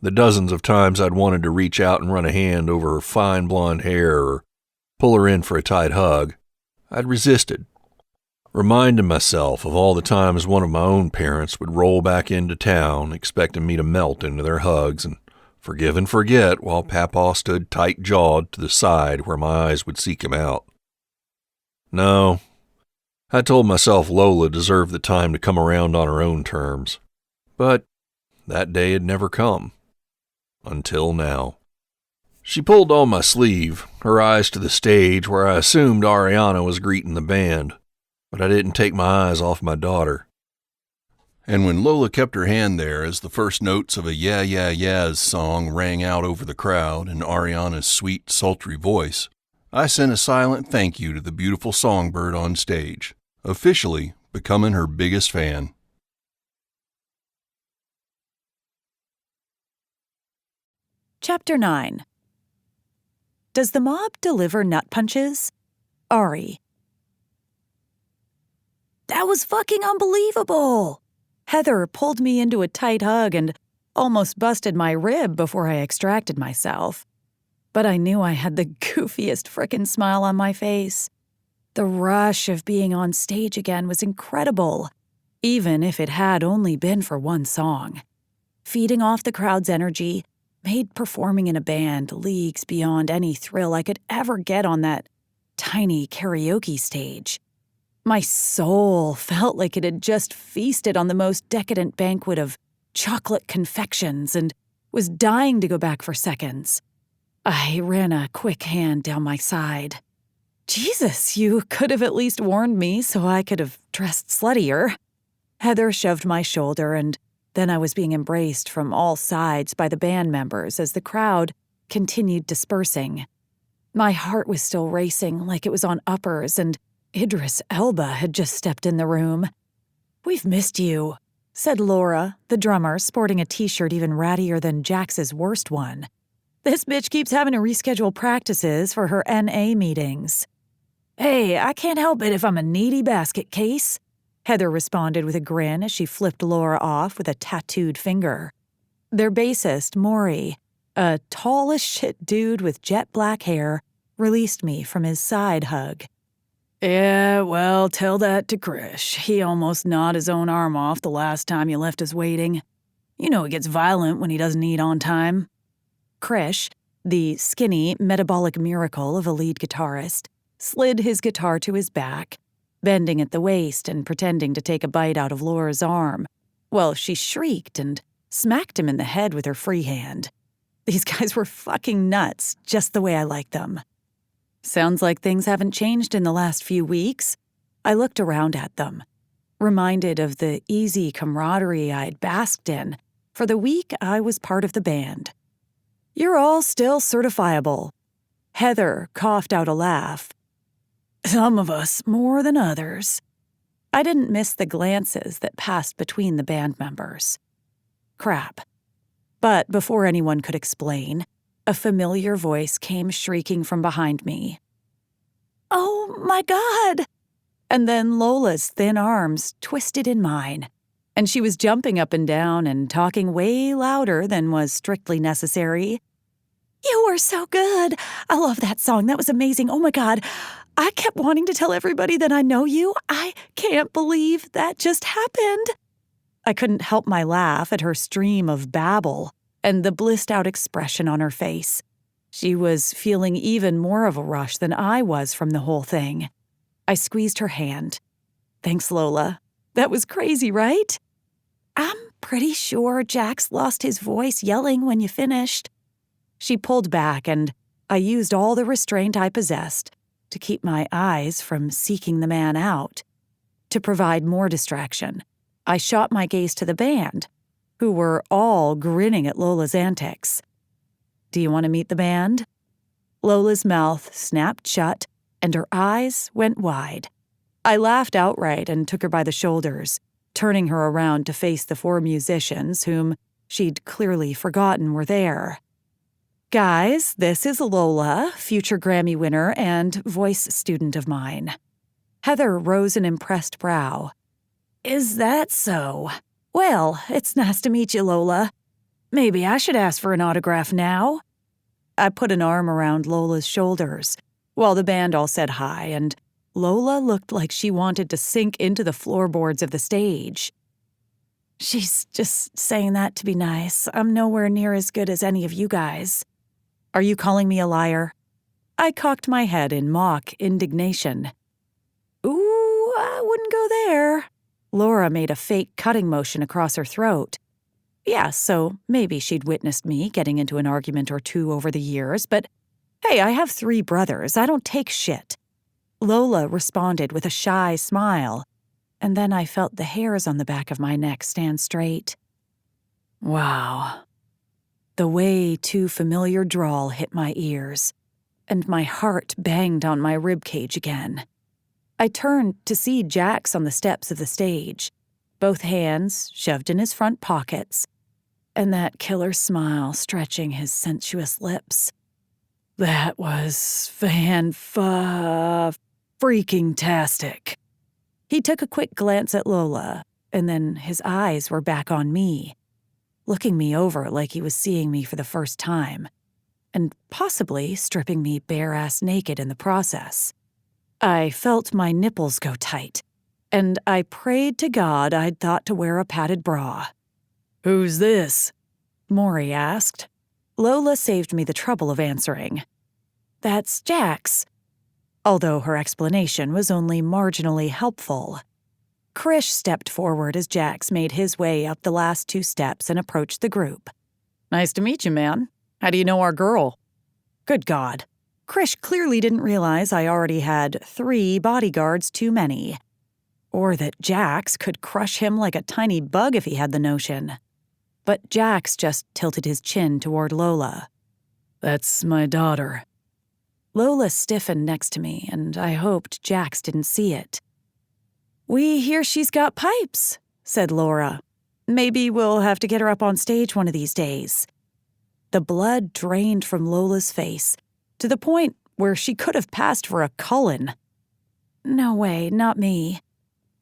The dozens of times I'd wanted to reach out and run a hand over her fine blonde hair or pull her in for a tight hug, I'd resisted, reminding myself of all the times one of my own parents would roll back into town expecting me to melt into their hugs and forgive and forget while Papaw stood tight-jawed to the side where my eyes would seek him out. No, I told myself Lola deserved the time to come around on her own terms, but that day had never come. Until now. She pulled on my sleeve, her eyes to the stage where I assumed Ariana was greeting the band, but I didn't take my eyes off my daughter. And when Lola kept her hand there as the first notes of a Yeah Yeah Yeahs song rang out over the crowd in Ariana's sweet, sultry voice, I sent a silent thank you to the beautiful songbird on stage, officially becoming her biggest fan. Chapter 9. Does the mob deliver nut punches? Ari. That was fucking unbelievable! Heather pulled me into a tight hug and almost busted my rib before I extracted myself. But I knew I had the goofiest frickin' smile on my face. The rush of being on stage again was incredible, even if it had only been for one song. Feeding off the crowd's energy made performing in a band leagues beyond any thrill I could ever get on that tiny karaoke stage. My soul felt like it had just feasted on the most decadent banquet of chocolate confections and was dying to go back for seconds. I ran a quick hand down my side. Jesus, you could have at least warned me so I could have dressed sluttier. Heather shoved my shoulder, and then I was being embraced from all sides by the band members as the crowd continued dispersing. My heart was still racing like it was on uppers, and Idris Elba had just stepped in the room. "We've missed you," said Laura, the drummer, sporting a t-shirt even rattier than Jax's worst one. "This bitch keeps having to reschedule practices for her NA meetings." "Hey, I can't help it if I'm a needy basket case," Heather responded with a grin as she flipped Laura off with a tattooed finger. Their bassist, Maury, a tall-as-shit dude with jet black hair, released me from his side hug. "Yeah, well, tell that to Krish. He almost gnawed his own arm off the last time you left us waiting. You know he gets violent when he doesn't eat on time." Krish, the skinny, metabolic miracle of a lead guitarist, slid his guitar to his back, bending at the waist and pretending to take a bite out of Laura's arm, while she shrieked and smacked him in the head with her free hand. These guys were fucking nuts, just the way I like them. Sounds like things haven't changed in the last few weeks. I looked around at them, reminded of the easy camaraderie I'd basked in for the week I was part of the band. "You're all still certifiable." Heather coughed out a laugh. "Some of us more than others." I didn't miss the glances that passed between the band members. Crap. But before anyone could explain, a familiar voice came shrieking from behind me. "Oh my God!" And then Lola's thin arms twisted in mine, and she was jumping up and down and talking way louder than was strictly necessary. "You were so good. I love that song. That was amazing. Oh my God. I kept wanting to tell everybody that I know you. I can't believe that just happened." I couldn't help my laugh at her stream of babble and the blissed-out expression on her face. She was feeling even more of a rush than I was from the whole thing. I squeezed her hand. "Thanks, Lola. That was crazy, right?" "I'm pretty sure Jax lost his voice yelling when you finished." She pulled back, and I used all the restraint I possessed to keep my eyes from seeking the man out. To provide more distraction, I shot my gaze to the band, who were all grinning at Lola's antics. "Do you want to meet the band?" Lola's mouth snapped shut, and her eyes went wide. I laughed outright and took her by the shoulders, turning her around to face the four musicians whom she'd clearly forgotten were there. "Guys, this is Lola, future Grammy winner and voice student of mine." Heather rose an impressed brow. "Is that so? Well, it's nice to meet you, Lola." Maybe I should ask for an autograph now. I put an arm around Lola's shoulders while the band all said hi, and Lola looked like she wanted to sink into the floorboards of the stage. She's just saying that to be nice. I'm nowhere near as good as any of you guys. Are you calling me a liar? I cocked my head in mock indignation. Ooh, I wouldn't go there. Laura made a fake cutting motion across her throat. Yeah, so maybe she'd witnessed me getting into an argument or two over the years, but hey, I have 3 brothers. I don't take shit. Lola responded with a shy smile, and then I felt the hairs on the back of my neck stand straight. Wow. The way too familiar drawl hit my ears, and my heart banged on my ribcage again. I turned to see Jax on the steps of the stage, both hands shoved in his front pockets, and that killer smile stretching his sensuous lips. That was freaking-tastic. He took a quick glance at Lola, and then his eyes were back on me, looking me over like he was seeing me for the first time, and possibly stripping me bare-ass naked in the process. I felt my nipples go tight, and I prayed to God I'd thought to wear a padded bra. "Who's this?" Maury asked. Lola saved me the trouble of answering. "That's Jax," although her explanation was only marginally helpful. Krish stepped forward as Jax made his way up the last 2 steps and approached the group. "Nice to meet you, man. How do you know our girl?" Good God. Krish clearly didn't realize I already had 3 bodyguards too many. Or that Jax could crush him like a tiny bug if he had the notion. But Jax just tilted his chin toward Lola. "That's my daughter." Lola stiffened next to me, and I hoped Jax didn't see it. "We hear she's got pipes," said Laura. "Maybe we'll have to get her up on stage one of these days." The blood drained from Lola's face, to the point where she could have passed for a Cullen. "No way, not me."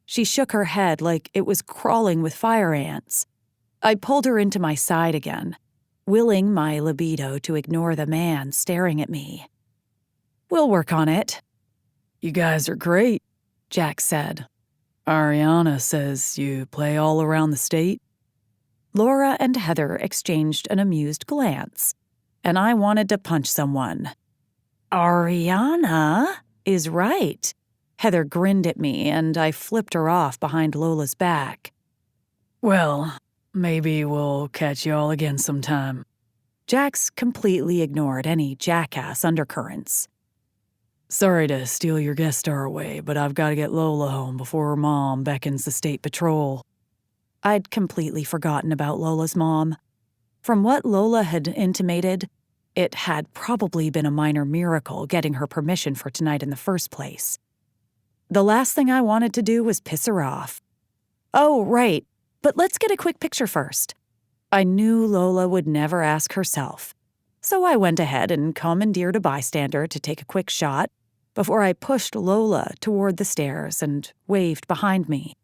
She shook her head like it was crawling with fire ants. I pulled her into my side again, willing my libido to ignore the man staring at me. "We'll work on it." "You guys are great," Jax said. "Ariana says you play all around the state." Laura and Heather exchanged an amused glance, and I wanted to punch someone. "Ariana is right." Heather grinned at me, and I flipped her off behind Lola's back. "Well, maybe we'll catch y'all again sometime." Jax completely ignored any jackass undercurrents. "Sorry to steal your guest star away, but I've got to get Lola home before her mom beckons the state patrol." I'd completely forgotten about Lola's mom. From what Lola had intimated, it had probably been a minor miracle getting her permission for tonight in the first place. The last thing I wanted to do was piss her off. "Oh, right, but let's get a quick picture first." I knew Lola would never ask herself, so I went ahead and commandeered a bystander to take a quick shot before I pushed Lola toward the stairs and waved behind me.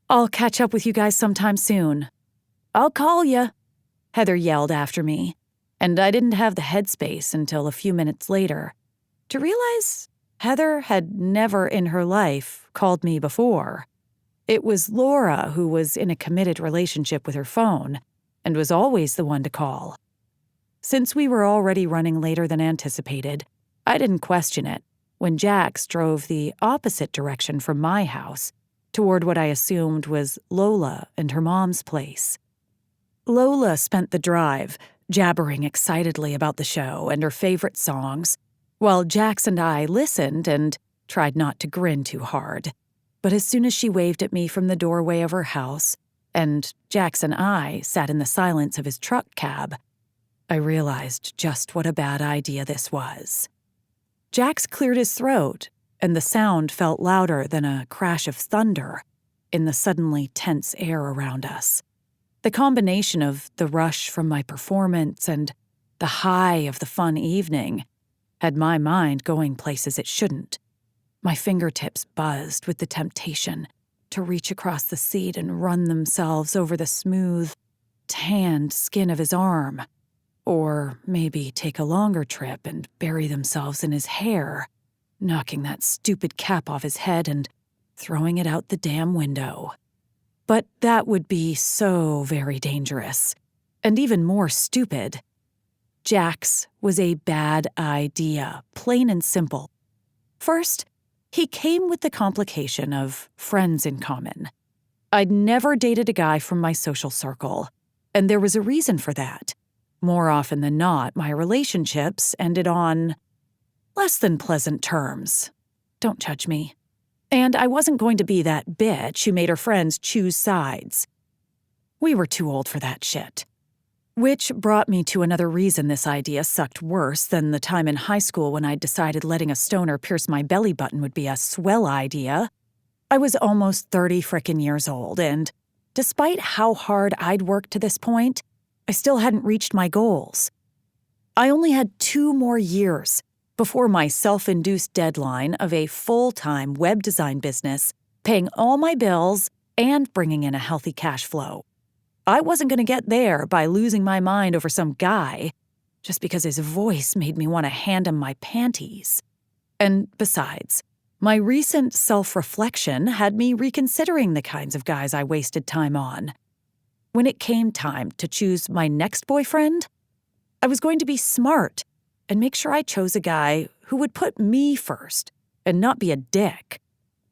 "I'll catch up with you guys sometime soon." "I'll call ya," Heather yelled after me, and I didn't have the headspace until a few minutes later to realize Heather had never in her life called me before. It was Laura who was in a committed relationship with her phone and was always the one to call. Since we were already running later than anticipated, I didn't question it when Jax drove the opposite direction from my house toward what I assumed was Lola and her mom's place. Lola spent the drive jabbering excitedly about the show and her favorite songs, while Jax and I listened and tried not to grin too hard. But as soon as she waved at me from the doorway of her house, and Jax and I sat in the silence of his truck cab, I realized just what a bad idea this was. Jax cleared his throat, and the sound felt louder than a crash of thunder in the suddenly tense air around us. The combination of the rush from my performance and the high of the fun evening had my mind going places it shouldn't. My fingertips buzzed with the temptation to reach across the seat and run themselves over the smooth, tanned skin of his arm. Or maybe take a longer trip and bury themselves in his hair, knocking that stupid cap off his head and throwing it out the damn window. But that would be so very dangerous, and even more stupid. Jax was a bad idea, plain and simple. First, he came with the complication of friends in common. I'd never dated a guy from my social circle, and there was a reason for that. More often than not, my relationships ended on less than pleasant terms. Don't judge me. And I wasn't going to be that bitch who made her friends choose sides. We were too old for that shit. Which brought me to another reason this idea sucked worse than the time in high school when I decided letting a stoner pierce my belly button would be a swell idea. I was almost 30 frickin' years old, and despite how hard I'd worked to this point, I still hadn't reached my goals. I only had 2 more years before my self-induced deadline of a full-time web design business, paying all my bills and bringing in a healthy cash flow. I wasn't going to get there by losing my mind over some guy just because his voice made me want to hand him my panties. And besides, my recent self-reflection had me reconsidering the kinds of guys I wasted time on. When it came time to choose my next boyfriend, I was going to be smart and make sure I chose a guy who would put me first and not be a dick.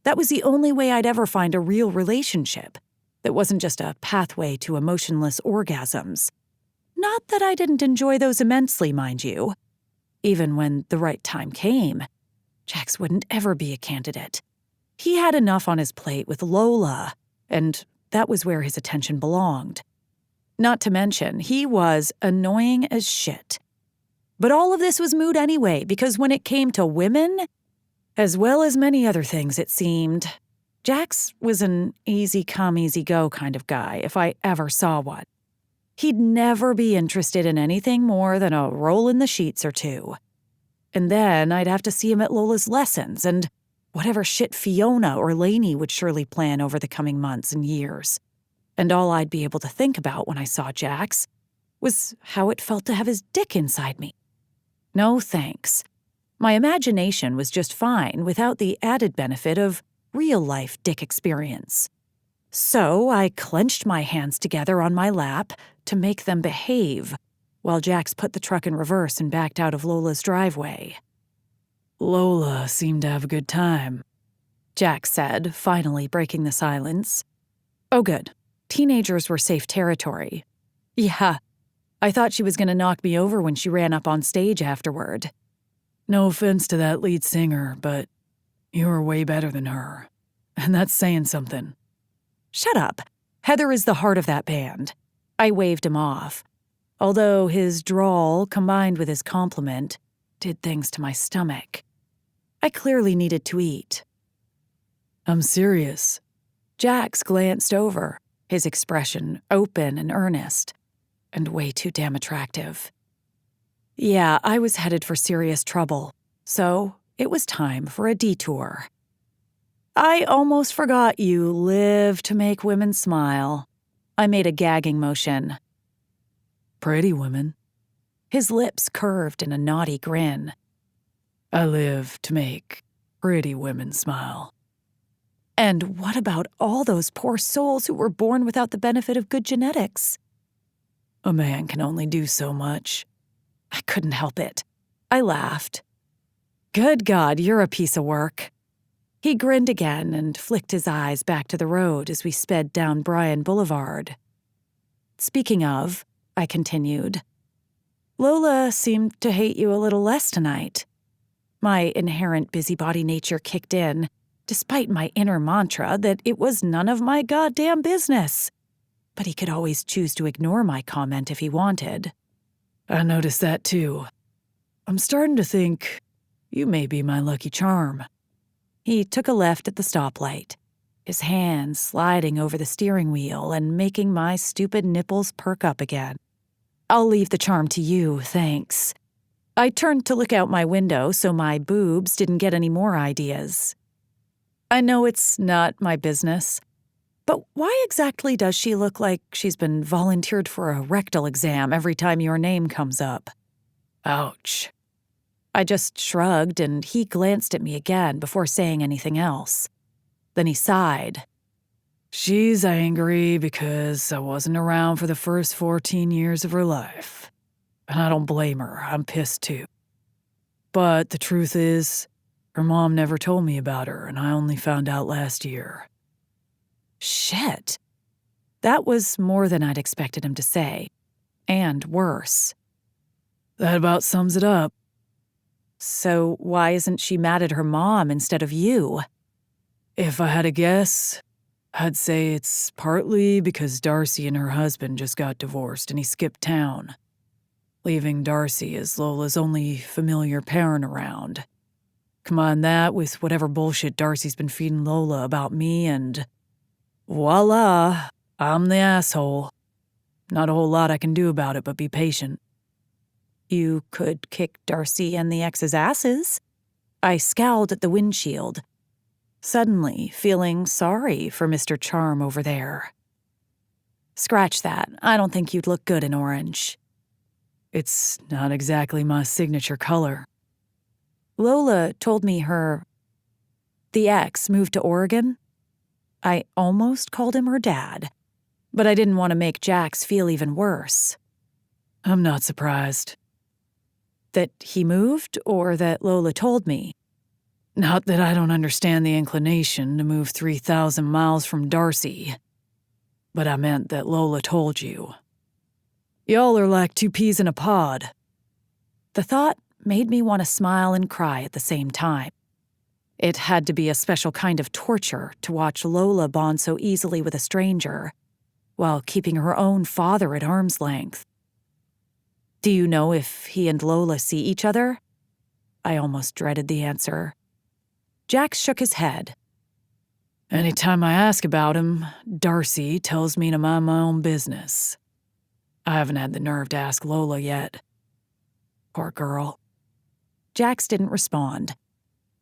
That was the only way I'd ever find a real relationship that wasn't just a pathway to emotionless orgasms. Not that I didn't enjoy those immensely, mind you. Even when the right time came, Jax wouldn't ever be a candidate. He had enough on his plate with Lola, and that was where his attention belonged. Not to mention, he was annoying as shit. But all of this was moot anyway, because when it came to women, as well as many other things it seemed, Jax was an easy come, easy go kind of guy if I ever saw one. He'd never be interested in anything more than a roll in the sheets or two. And then I'd have to see him at Lola's lessons and whatever shit Fiona or Lainey would surely plan over the coming months and years. And all I'd be able to think about when I saw Jax was how it felt to have his dick inside me. No thanks. My imagination was just fine without the added benefit of real-life dick experience. So I clenched my hands together on my lap to make them behave, while Jax put the truck in reverse and backed out of Lola's driveway. Lola seemed to have a good time, Jax said, finally breaking the silence. Oh good. Teenagers were safe territory. Yeah, I thought she was going to knock me over when she ran up on stage afterward. No offense to that lead singer, but you were way better than her. And that's saying something. Shut up. Heather is the heart of that band. I waved him off, although his drawl, combined with his compliment, did things to my stomach. I clearly needed to eat. I'm serious. Jax glanced over, his expression open and earnest, and way too damn attractive. Yeah, I was headed for serious trouble, so it was time for a detour. I almost forgot you live to make women smile. I made a gagging motion. Pretty women. His lips curved in a naughty grin. I live to make pretty women smile. And what about all those poor souls who were born without the benefit of good genetics? A man can only do so much. I couldn't help it. I laughed. Good God, you're a piece of work. He grinned again and flicked his eyes back to the road as we sped down Bryan Boulevard. Speaking of, I continued, Lola seemed to hate you a little less tonight. My inherent busybody nature kicked in, despite my inner mantra that it was none of my goddamn business. But he could always choose to ignore my comment if he wanted. I noticed that too. I'm starting to think you may be my lucky charm. He took a left at the stoplight, his hands sliding over the steering wheel and making my stupid nipples perk up again. I'll leave the charm to you, thanks. I turned to look out my window so my boobs didn't get any more ideas. I know it's not my business. But why exactly does she look like she's been volunteered for a rectal exam every time your name comes up? Ouch. I just shrugged, and he glanced at me again before saying anything else. Then he sighed. She's angry because I wasn't around for the first 14 years of her life. And I don't blame her. I'm pissed too. But the truth is, her mom never told me about her, and I only found out last year. Shit. That was more than I'd expected him to say. And worse. That about sums it up. So why isn't she mad at her mom instead of you? If I had to guess, I'd say it's partly because Darcy and her husband just got divorced and he skipped town, leaving Darcy as Lola's only familiar parent around. Combine that with whatever bullshit Darcy's been feeding Lola about me and voila, I'm the asshole. Not a whole lot I can do about it but be patient. You could kick Darcy and the ex's asses. I scowled at the windshield, suddenly feeling sorry for Mr. Charm over there. Scratch that. I don't think you'd look good in orange. It's not exactly my signature color. Lola told me the ex moved to Oregon. I almost called him her dad, but I didn't want to make Jax feel even worse. I'm not surprised. That he moved, or that Lola told me? Not that I don't understand the inclination to move 3,000 miles from Darcy, but I meant that Lola told you. Y'all are like two peas in a pod. The thought made me want to smile and cry at the same time. It had to be a special kind of torture to watch Lola bond so easily with a stranger, while keeping her own father at arm's length. Do you know if he and Lola see each other? I almost dreaded the answer. Jax shook his head. Anytime I ask about him, Darcy tells me to mind my own business. I haven't had the nerve to ask Lola yet. Poor girl. Jax didn't respond,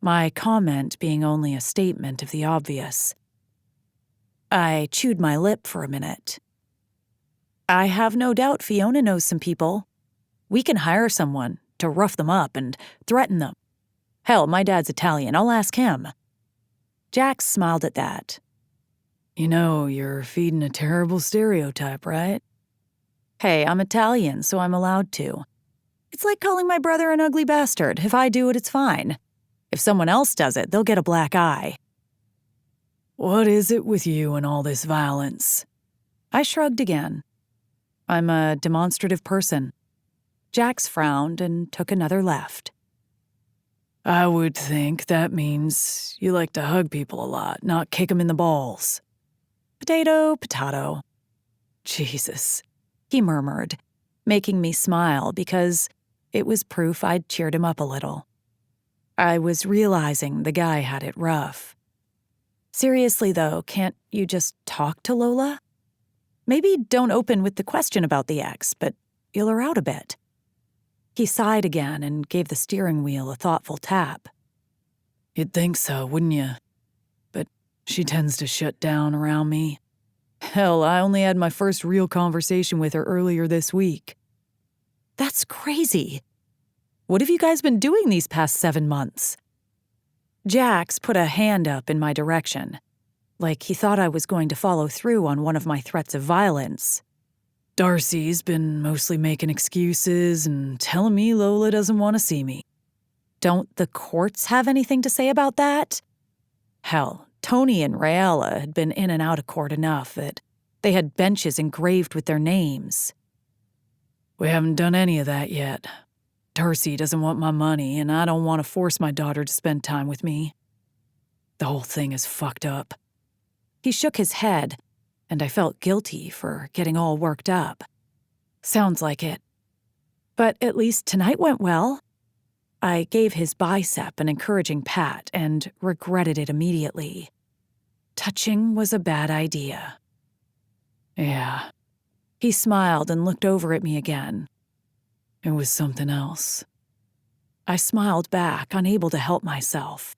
my comment being only a statement of the obvious. I chewed my lip for a minute. I have no doubt Fiona knows some people. We can hire someone to rough them up and threaten them. Hell, my dad's Italian. I'll ask him. Jax smiled at that. You know, you're feeding a terrible stereotype, right? Hey, I'm Italian, so I'm allowed to. It's like calling my brother an ugly bastard. If I do it, it's fine. If someone else does it, they'll get a black eye. What is it with you and all this violence? I shrugged again. I'm a demonstrative person. Jax frowned and took another left. I would think that means you like to hug people a lot, not kick them in the balls. Potato, potato. Jesus, he murmured, making me smile because it was proof I'd cheered him up a little. I was realizing the guy had it rough. Seriously, though, can't you just talk to Lola? Maybe don't open with the question about the ex, but feel her out a bit. He sighed again and gave the steering wheel a thoughtful tap. You'd think so, wouldn't you? But she tends to shut down around me. Hell, I only had my first real conversation with her earlier this week. That's crazy. What have you guys been doing these past 7 months? Jax put a hand up in my direction, like he thought I was going to follow through on one of my threats of violence. Darcy's been mostly making excuses and telling me Lola doesn't want to see me. Don't the courts have anything to say about that? Hell, Tony and Raella had been in and out of court enough that they had benches engraved with their names. We haven't done any of that yet. Darcy doesn't want my money, and I don't want to force my daughter to spend time with me. The whole thing is fucked up. He shook his head, and I felt guilty for getting all worked up. Sounds like it. But at least tonight went well. I gave his bicep an encouraging pat and regretted it immediately. Touching was a bad idea. Yeah. He smiled and looked over at me again. It was something else. I smiled back, unable to help myself.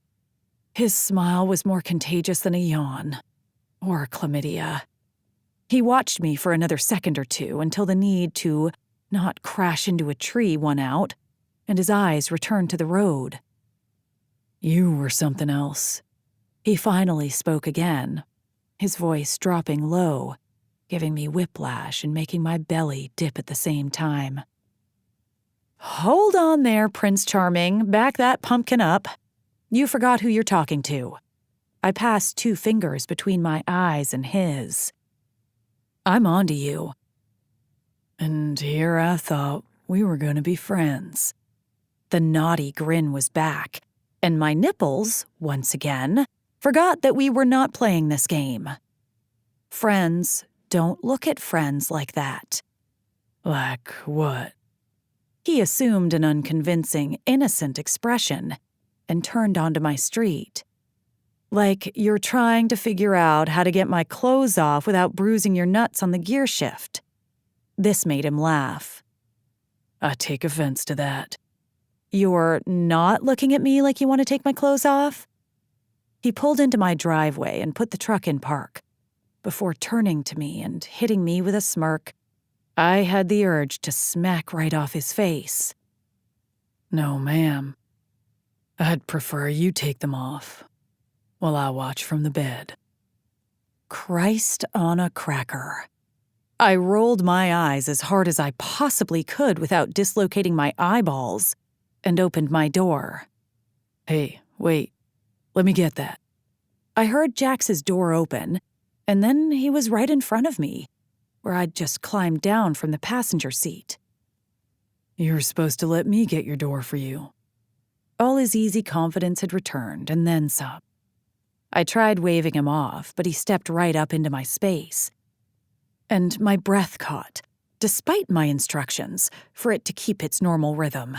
His smile was more contagious than a yawn. Or chlamydia. He watched me for another second or two until the need to not crash into a tree won out, and his eyes returned to the road. You were something else. He finally spoke again, his voice dropping low, giving me whiplash and making my belly dip at the same time. Hold on there, Prince Charming. Back that pumpkin up. You forgot who you're talking to. I passed 2 fingers between my eyes and his. I'm onto you. And here I thought we were going to be friends. The naughty grin was back, and my nipples, once again, forgot that we were not playing this game. Friends don't look at friends like that. Like what? He assumed an unconvincing, innocent expression and turned onto my street. Like you're trying to figure out how to get my clothes off without bruising your nuts on the gear shift. This made him laugh. I take offense to that. You're not looking at me like you want to take my clothes off? He pulled into my driveway and put the truck in park, before turning to me and hitting me with a smirk. I had the urge to smack right off his face. No, ma'am. I'd prefer you take them off while I watch from the bed. Christ on a cracker. I rolled my eyes as hard as I possibly could without dislocating my eyeballs and opened my door. Hey, wait. Let me get that. I heard Jax's door open, and then he was right in front of me, where I'd just climbed down from the passenger seat. You're supposed to let me get your door for you. All his easy confidence had returned, and then some. I tried waving him off, but he stepped right up into my space. And my breath caught, despite my instructions, for it to keep its normal rhythm.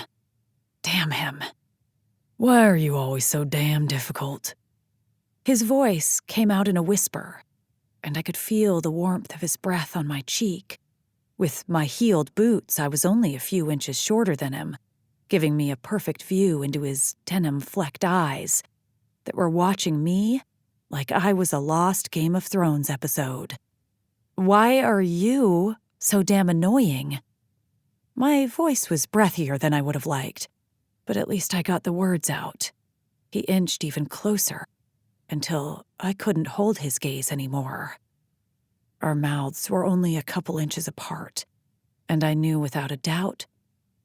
Damn him. Why are you always so damn difficult? His voice came out in a whisper, and I could feel the warmth of his breath on my cheek. With my heeled boots, I was only a few inches shorter than him, giving me a perfect view into his denim-flecked eyes that were watching me like I was a lost Game of Thrones episode. Why are you so damn annoying? My voice was breathier than I would have liked, but at least I got the words out. He inched even closer, until I couldn't hold his gaze anymore. Our mouths were only a couple inches apart, and I knew without a doubt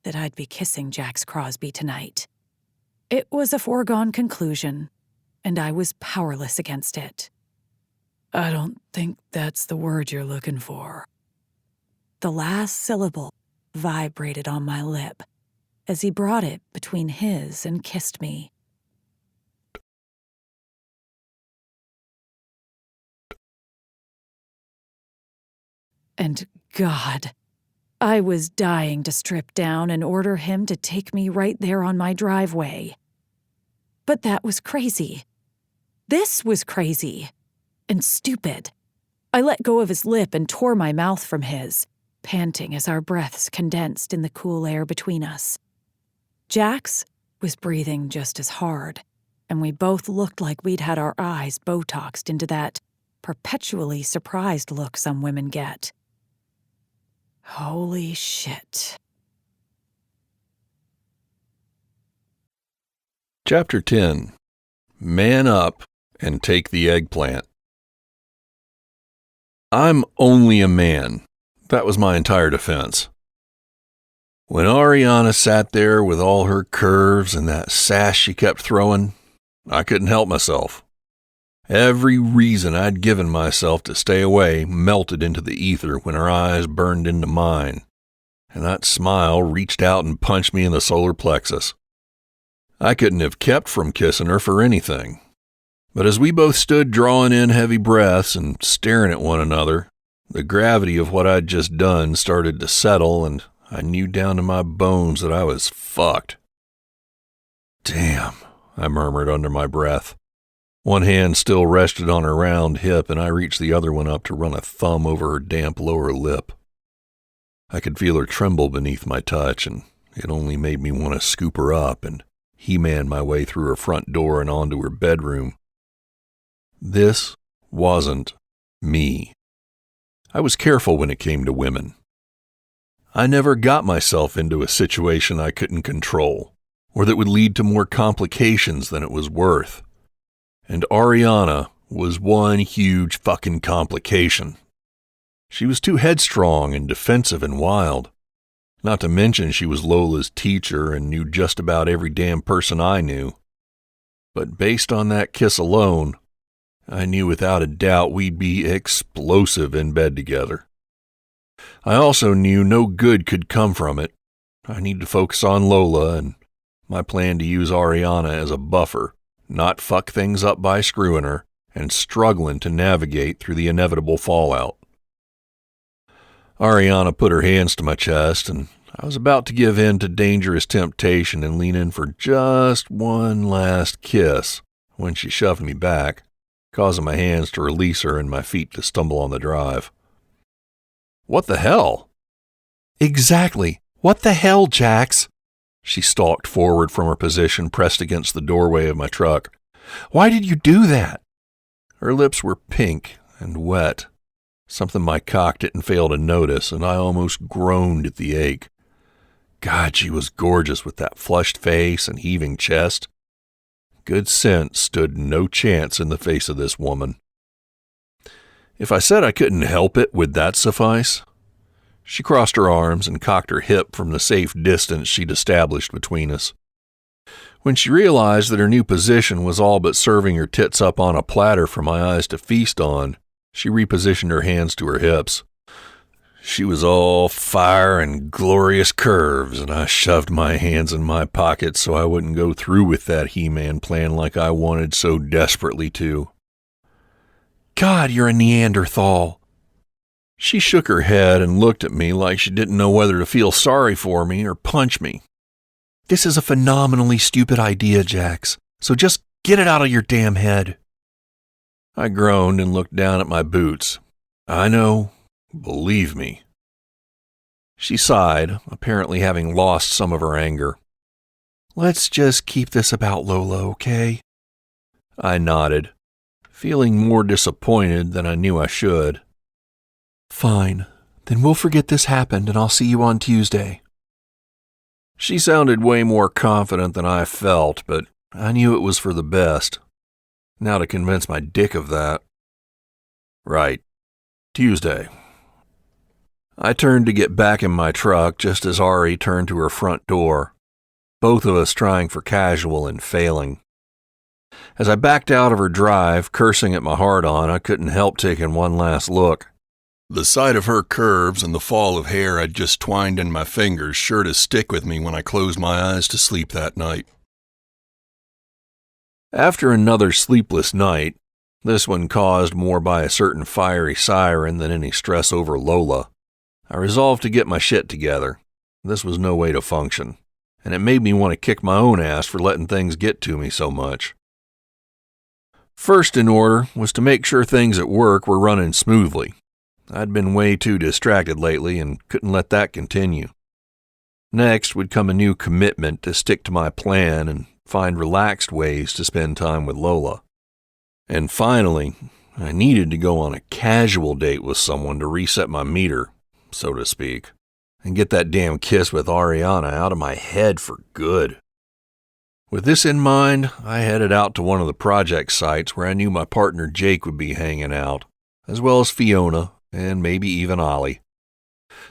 that I'd be kissing Jax Crosby tonight. It was a foregone conclusion, and I was powerless against it. I don't think that's the word you're looking for. The last syllable vibrated on my lip as he brought it between his and kissed me. And God, I was dying to strip down and order him to take me right there on my driveway. But that was crazy. This was crazy. And stupid. I let go of his lip and tore my mouth from his, panting as our breaths condensed in the cool air between us. Jax was breathing just as hard, and we both looked like we'd had our eyes Botoxed into that perpetually surprised look some women get. Holy shit. Chapter 10. Man up and take the eggplant. I'm only a man. That was my entire defense. When Ariana sat there with all her curves and that sass she kept throwing, I couldn't help myself. Every reason I'd given myself to stay away melted into the ether when her eyes burned into mine, and that smile reached out and punched me in the solar plexus. I couldn't have kept from kissing her for anything. But as we both stood drawing in heavy breaths and staring at one another, the gravity of what I'd just done started to settle, and I knew down to my bones that I was fucked. Damn, I murmured under my breath. One hand still rested on her round hip, and I reached the other one up to run a thumb over her damp lower lip. I could feel her tremble beneath my touch, and it only made me want to scoop her up and He-Man my way through her front door and onto her bedroom. This wasn't me. I was careful when it came to women. I never got myself into a situation I couldn't control, or that would lead to more complications than it was worth. And Ariana was one huge fucking complication. She was too headstrong and defensive and wild. Not to mention she was Lola's teacher and knew just about every damn person I knew. But based on that kiss alone, I knew without a doubt we'd be explosive in bed together. I also knew no good could come from it. I need to focus on Lola and my plan to use Ariana as a buffer, not fuck things up by screwing her and struggling to navigate through the inevitable fallout. Ariana put her hands to my chest, and I was about to give in to dangerous temptation and lean in for just one last kiss when she shoved me back, causing my hands to release her and my feet to stumble on the drive. What the hell? Exactly. What the hell, Jax? She stalked forward from her position pressed against the doorway of my truck. Why did you do that? Her lips were pink and wet, something my cock didn't fail to notice, and I almost groaned at the ache. God, she was gorgeous with that flushed face and heaving chest. Good sense stood no chance in the face of this woman. If I said I couldn't help it, would that suffice? She crossed her arms and cocked her hip from the safe distance she'd established between us. When she realized that her new position was all but serving her tits up on a platter for my eyes to feast on, she repositioned her hands to her hips. She was all fire and glorious curves, and I shoved my hands in my pockets so I wouldn't go through with that He-Man plan like I wanted so desperately to. God, you're a Neanderthal. She shook her head and looked at me like she didn't know whether to feel sorry for me or punch me. This is a phenomenally stupid idea, Jax, so just get it out of your damn head. I groaned and looked down at my boots. I know. Believe me. She sighed, apparently having lost some of her anger. Let's just keep this about Lola, okay? I nodded, feeling more disappointed than I knew I should. Fine. Then we'll forget this happened and I'll see you on Tuesday. She sounded way more confident than I felt, but I knew it was for the best. Now to convince my dick of that. Right. Tuesday. I turned to get back in my truck just as Ari turned to her front door, both of us trying for casual and failing. As I backed out of her drive, cursing at my heart-on, I couldn't help taking one last look. The sight of her curves and the fall of hair I'd just twined in my fingers sure to stick with me when I closed my eyes to sleep that night. After another sleepless night, this one caused more by a certain fiery siren than any stress over Lola, I resolved to get my shit together. This was no way to function, and it made me want to kick my own ass for letting things get to me so much. First in order was to make sure things at work were running smoothly. I'd been way too distracted lately and couldn't let that continue. Next would come a new commitment to stick to my plan and find relaxed ways to spend time with Lola. And finally, I needed to go on a casual date with someone to reset my meter, so to speak, and get that damn kiss with Ariana out of my head for good. With this in mind, I headed out to one of the project sites where I knew my partner Jake would be hanging out, as well as Fiona and maybe even Ollie.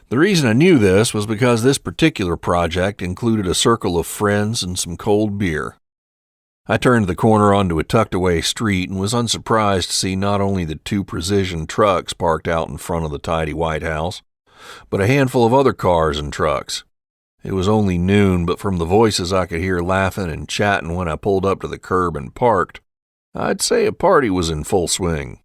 The reason I knew this was because this particular project included a circle of friends and some cold beer. I turned the corner onto a tucked-away street and was unsurprised to see not only the 2 precision trucks parked out in front of the tidy White House, but a handful of other cars and trucks. It was only noon, but from the voices I could hear laughing and chatting when I pulled up to the curb and parked, I'd say a party was in full swing.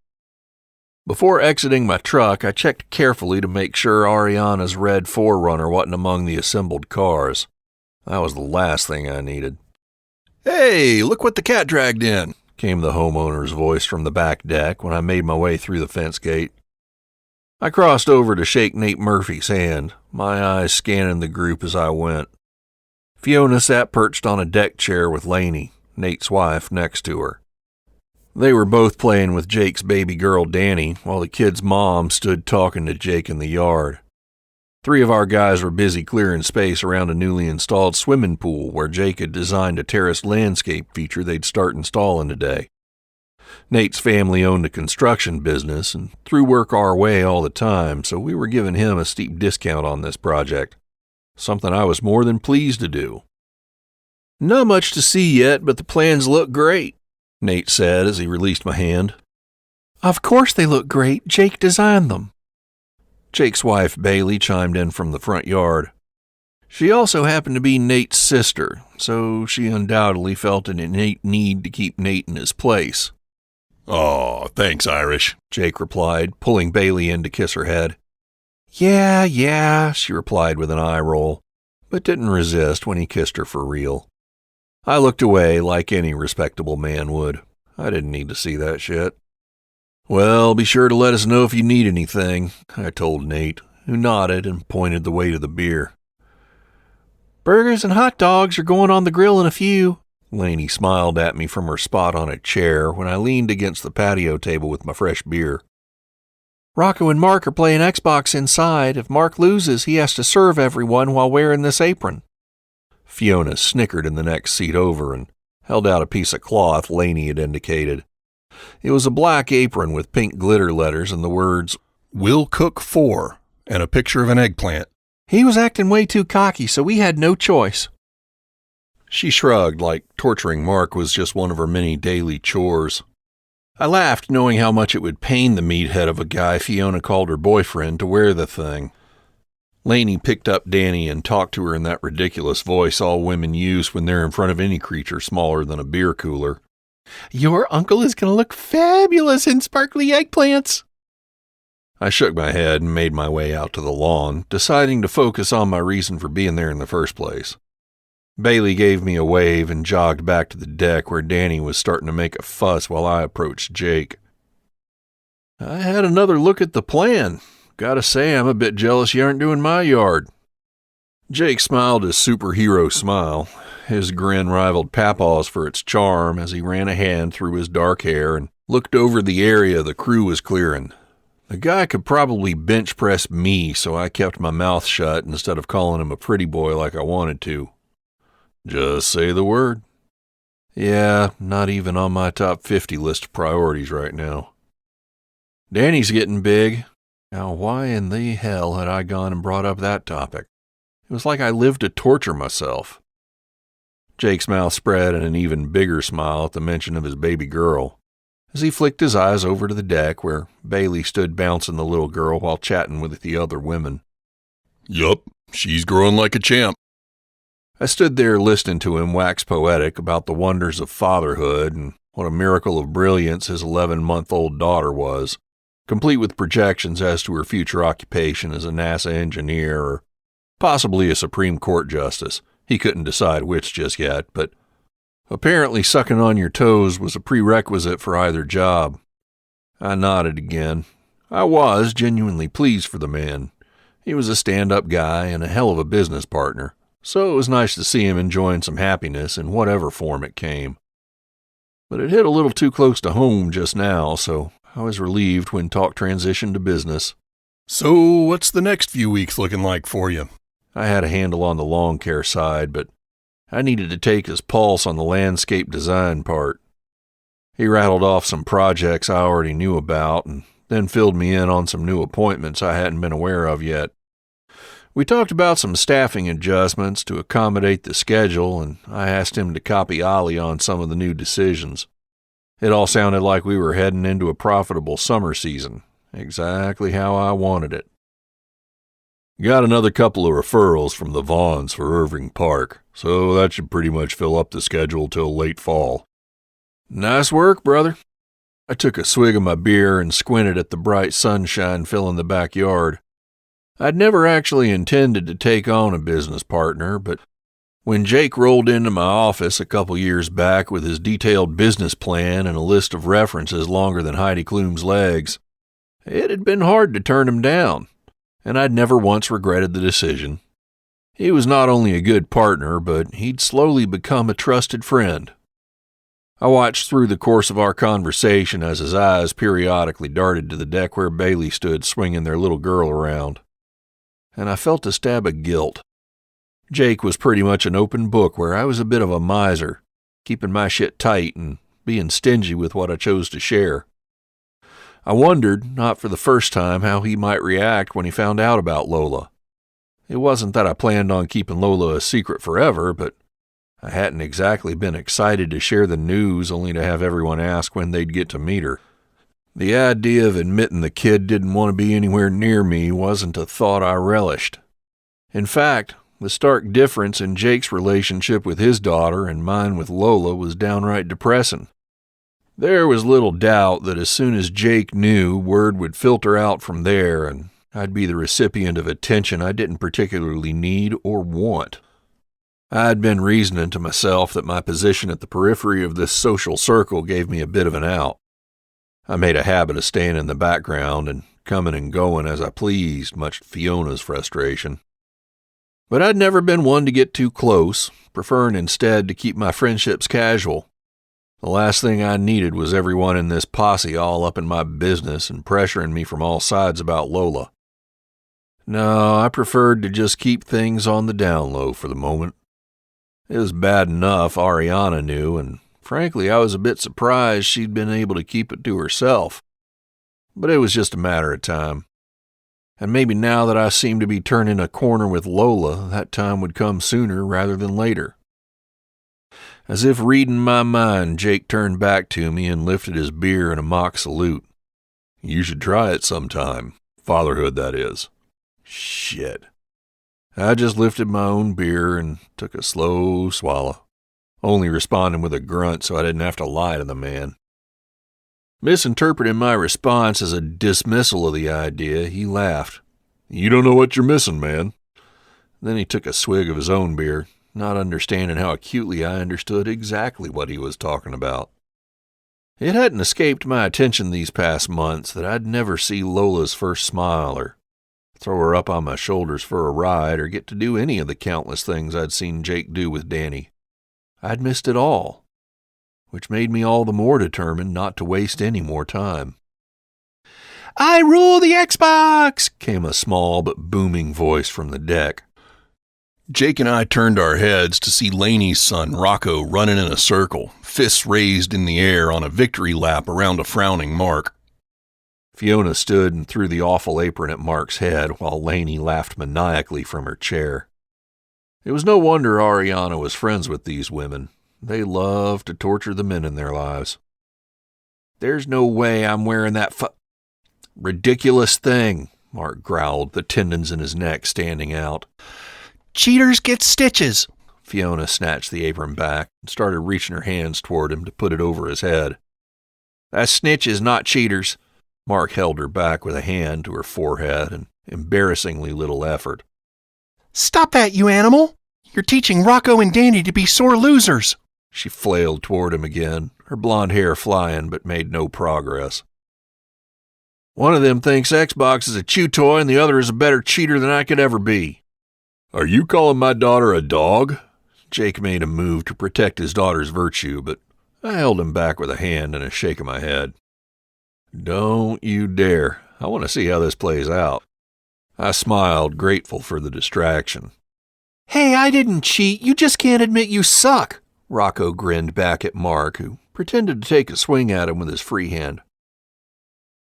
Before exiting my truck, I checked carefully to make sure Ariana's red 4Runner wasn't among the assembled cars. That was the last thing I needed. "Hey, look what the cat dragged in," came the homeowner's voice from the back deck when I made my way through the fence gate. I crossed over to shake Nate Murphy's hand, my eyes scanning the group as I went. Fiona sat perched on a deck chair with Lainey, Nate's wife, next to her. They were both playing with Jake's baby girl, Danny, while the kid's mom stood talking to Jake in the yard. 3 of our guys were busy clearing space around a newly installed swimming pool where Jake had designed a terraced landscape feature they'd start installing today. Nate's family owned a construction business and threw work our way all the time, so we were giving him a steep discount on this project, something I was more than pleased to do. "Not much to see yet, but the plans look great," Nate said as he released my hand. "Of course they look great. Jake designed them." Jake's wife, Bailey, chimed in from the front yard. She also happened to be Nate's sister, so she undoubtedly felt an innate need to keep Nate in his place. "Aw, thanks, Irish," Jake replied, pulling Bailey in to kiss her head. Yeah, she replied with an eye roll, but didn't resist when he kissed her for real. I looked away like any respectable man would. I didn't need to see that shit. "Well, be sure to let us know if you need anything," I told Nate, who nodded and pointed the way to the beer. "Burgers and hot dogs are going on the grill in a few." Lainey smiled at me from her spot on a chair when I leaned against the patio table with my fresh beer. "Rocco and Mark are playing Xbox inside. If Mark loses, he has to serve everyone while wearing this apron." Fiona snickered in the next seat over and held out a piece of cloth Lainey had indicated. It was a black apron with pink glitter letters and the words, "Will cook 4," and a picture of an eggplant. "He was acting way too cocky, so we had no choice." She shrugged like torturing Mark was just one of her many daily chores. I laughed, knowing how much it would pain the meathead of a guy Fiona called her boyfriend to wear the thing. Lainey picked up Danny and talked to her in that ridiculous voice all women use when they're in front of any creature smaller than a beer cooler. "Your uncle is going to look fabulous in sparkly eggplants." I shook my head and made my way out to the lawn, deciding to focus on my reason for being there in the first place. Bailey gave me a wave and jogged back to the deck where Danny was starting to make a fuss while I approached Jake. "I had another look at the plan. Gotta say, I'm a bit jealous you aren't doing my yard." Jake smiled his superhero smile. His grin rivaled Papaw's for its charm as he ran a hand through his dark hair and looked over the area the crew was clearing. The guy could probably bench press me, so I kept my mouth shut instead of calling him a pretty boy like I wanted to. "Just say the word." Yeah, not even on my top 50 list of priorities right now. Danny's getting big. Now, why in the hell had I gone and brought up that topic? It was like I lived to torture myself. Jake's mouth spread in an even bigger smile at the mention of his baby girl, as he flicked his eyes over to the deck where Bailey stood bouncing the little girl while chatting with the other women. "Yup, she's growing like a champ." I stood there listening to him wax poetic about the wonders of fatherhood and what a miracle of brilliance his 11-month-old daughter was, complete with projections as to her future occupation as a NASA engineer or possibly a Supreme Court justice. He couldn't decide which just yet, but apparently sucking on your toes was a prerequisite for either job. I nodded again. I was genuinely pleased for the man. He was a stand-up guy and a hell of a business partner, so it was nice to see him enjoying some happiness in whatever form it came. But it hit a little too close to home just now, so I was relieved when talk transitioned to business. "So, what's the next few weeks looking like for you?" I had a handle on the lawn care side, but I needed to take his pulse on the landscape design part. He rattled off some projects I already knew about and then filled me in on some new appointments I hadn't been aware of yet. We talked about some staffing adjustments to accommodate the schedule, and I asked him to copy Ollie on some of the new decisions. It all sounded like we were heading into a profitable summer season, exactly how I wanted it. Got another couple of referrals from the Vaughns for Irving Park, so that should pretty much fill up the schedule till late fall. Nice work, brother. I took a swig of my beer and squinted at the bright sunshine filling the backyard. I'd never actually intended to take on a business partner, but when Jake rolled into my office a couple years back with his detailed business plan and a list of references longer than Heidi Klum's legs, it had been hard to turn him down, and I'd never once regretted the decision. He was not only a good partner, but he'd slowly become a trusted friend. I watched through the course of our conversation as his eyes periodically darted to the deck where Bailey stood swinging their little girl around, and I felt a stab of guilt. Jake was pretty much an open book where I was a bit of a miser, keeping my shit tight and being stingy with what I chose to share. I wondered, not for the first time, how he might react when he found out about Lola. It wasn't that I planned on keeping Lola a secret forever, but I hadn't exactly been excited to share the news only to have everyone ask when they'd get to meet her. The idea of admitting the kid didn't want to be anywhere near me wasn't a thought I relished. In fact, the stark difference in Jake's relationship with his daughter and mine with Lola was downright depressing. There was little doubt that as soon as Jake knew, word would filter out from there, and I'd be the recipient of attention I didn't particularly need or want. I'd been reasoning to myself that my position at the periphery of this social circle gave me a bit of an out. I made a habit of staying in the background and coming and going as I pleased, much to Fiona's frustration. But I'd never been one to get too close, preferring instead to keep my friendships casual. The last thing I needed was everyone in this posse all up in my business and pressuring me from all sides about Lola. No, I preferred to just keep things on the down low for the moment. It was bad enough Ariana knew, and frankly I was a bit surprised she'd been able to keep it to herself. But it was just a matter of time. And maybe now that I seemed to be turning a corner with Lola, that time would come sooner rather than later. As if reading my mind, Jake turned back to me and lifted his beer in a mock salute. You should try it sometime. Fatherhood, that is. Shit. I just lifted my own beer and took a slow swallow, only responding with a grunt so I didn't have to lie to the man. Misinterpreting my response as a dismissal of the idea, he laughed. You don't know what you're missing, man. Then he took a swig of his own beer, not understanding how acutely I understood exactly what he was talking about. It hadn't escaped my attention these past months that I'd never see Lola's first smile or throw her up on my shoulders for a ride or get to do any of the countless things I'd seen Jake do with Danny. I'd missed it all, which made me all the more determined not to waste any more time. I rule the Xbox! Came a small but booming voice from the deck. Jake and I turned our heads to see Laney's son, Rocco, running in a circle, fists raised in the air on a victory lap around a frowning Mark. Fiona stood and threw the awful apron at Mark's head while Laney laughed maniacally from her chair. It was no wonder Ariana was friends with these women. They loved to torture the men in their lives. There's no way I'm wearing that ridiculous thing, Mark growled, the tendons in his neck standing out. Cheaters get stitches. Fiona snatched the apron back and started reaching her hands toward him to put it over his head. That's snitches, not cheaters. Mark held her back with a hand to her forehead and embarrassingly little effort. Stop that, you animal! You're teaching Rocco and Danny to be sore losers. She flailed toward him again, her blonde hair flying but made no progress. One of them thinks Xbox is a chew toy and the other is a better cheater than I could ever be. Are you calling my daughter a dog? Jake made a move to protect his daughter's virtue, but I held him back with a hand and a shake of my head. Don't you dare. I want to see how this plays out. I smiled, grateful for the distraction. Hey, I didn't cheat. You just can't admit you suck. Rocco grinned back at Mark, who pretended to take a swing at him with his free hand.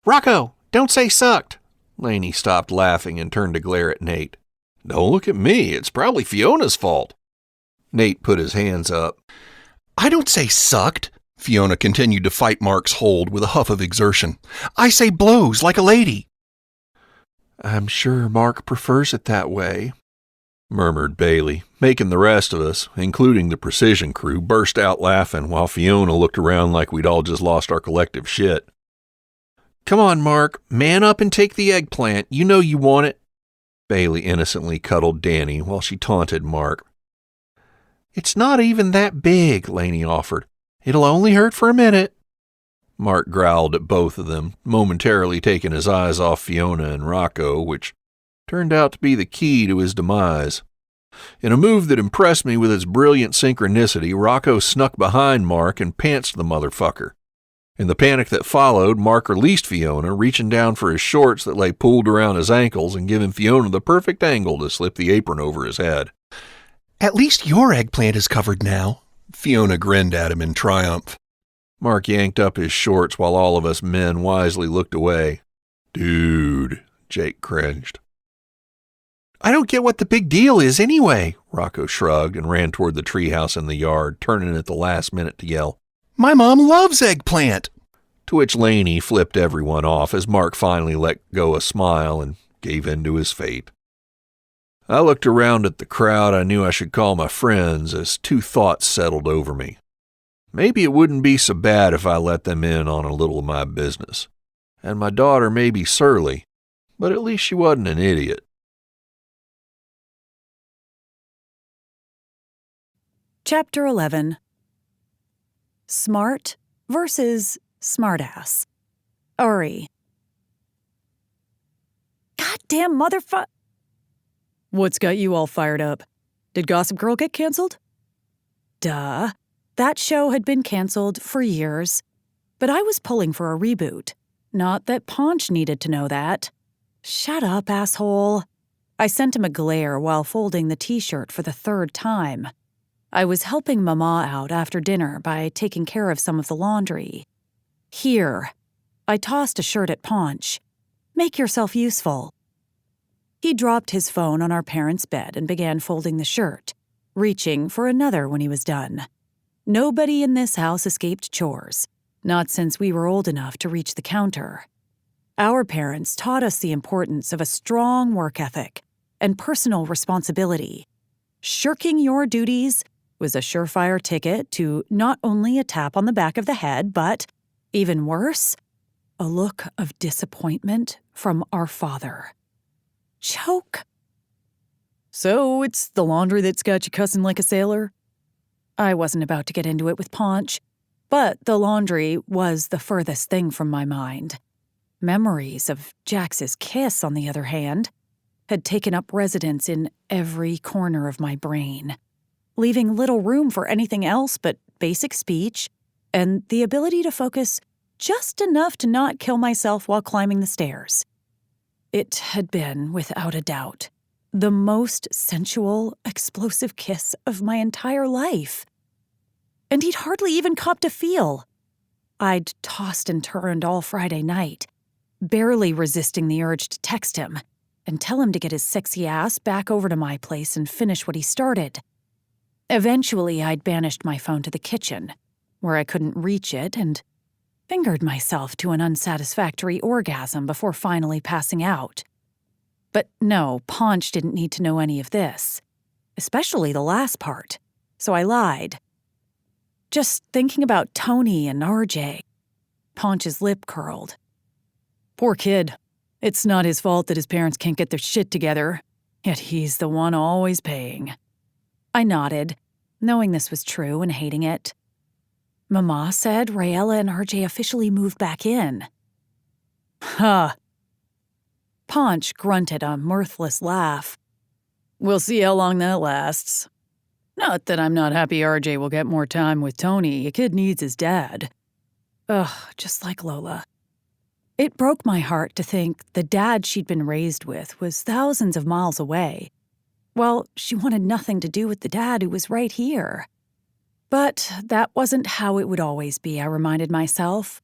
Rocco, don't say sucked. Laney stopped laughing and turned to glare at Nate. Don't look at me. It's probably Fiona's fault. Nate put his hands up. I don't say sucked. Fiona continued to fight Mark's hold with a huff of exertion. I say blows like a lady. I'm sure Mark prefers it that way, murmured Bailey, making the rest of us, including the precision crew, burst out laughing while Fiona looked around like we'd all just lost our collective shit. Come on, Mark, man up and take the eggplant. You know you want it. Bailey innocently cuddled Danny while she taunted Mark. It's not even that big, Laney offered. It'll only hurt for a minute. Mark growled at both of them, momentarily taking his eyes off Fiona and Rocco, which turned out to be the key to his demise. In a move that impressed me with its brilliant synchronicity, Rocco snuck behind Mark and pantsed the motherfucker. In the panic that followed, Mark released Fiona, reaching down for his shorts that lay pooled around his ankles and giving Fiona the perfect angle to slip the apron over his head. At least your eggplant is covered now. Fiona grinned at him in triumph. Mark yanked up his shorts while all of us men wisely looked away. Dude, Jake cringed. I don't get what the big deal is anyway. Rocco shrugged and ran toward the treehouse in the yard, turning at the last minute to yell, My mom loves eggplant. To which Laney flipped everyone off as Mark finally let go a smile and gave in to his fate. I looked around at the crowd I knew I should call my friends as two thoughts settled over me. Maybe it wouldn't be so bad if I let them in on a little of my business. And my daughter may be surly, but at least she wasn't an idiot. Chapter 11. Smart versus smartass. Uri. Goddamn motherfucker. What's got you all fired up? Did Gossip Girl get canceled? Duh. That show had been canceled for years, but I was pulling for a reboot. Not that Paunch needed to know that. Shut up, asshole. I sent him a glare while folding the t-shirt for the third time. I was helping Mama out after dinner by taking care of some of the laundry. Here. I tossed a shirt at Paunch. Make yourself useful. He dropped his phone on our parents' bed and began folding the shirt, reaching for another when he was done. Nobody in this house escaped chores, not since we were old enough to reach the counter. Our parents taught us the importance of a strong work ethic and personal responsibility. Shirking your duties was a surefire ticket to not only a tap on the back of the head, but, even worse, a look of disappointment from our father. Choke. So it's the laundry that's got you cussing like a sailor? I wasn't about to get into it with Paunch, but the laundry was the furthest thing from my mind. Memories of Jax's kiss, on the other hand, had taken up residence in every corner of my brain, leaving little room for anything else but basic speech and the ability to focus just enough to not kill myself while climbing the stairs. It had been, without a doubt, the most sensual, explosive kiss of my entire life. And he'd hardly even copped a feel. I'd tossed and turned all Friday night, barely resisting the urge to text him and tell him to get his sexy ass back over to my place and finish what he started. Eventually, I'd banished my phone to the kitchen, where I couldn't reach it, and fingered myself to an unsatisfactory orgasm before finally passing out. But no, Paunch didn't need to know any of this, especially the last part, so I lied. Just thinking about Tony and RJ. Paunch's lip curled. Poor kid. It's not his fault that his parents can't get their shit together, yet he's the one always paying. I nodded, knowing this was true and hating it. Mama said Rayella and RJ officially moved back in. Huh. Paunch grunted a mirthless laugh. We'll see how long that lasts. Not that I'm not happy RJ will get more time with Tony. A kid needs his dad. Ugh, just like Lola. It broke my heart to think the dad she'd been raised with was thousands of miles away. Well, she wanted nothing to do with the dad who was right here. But that wasn't how it would always be, I reminded myself.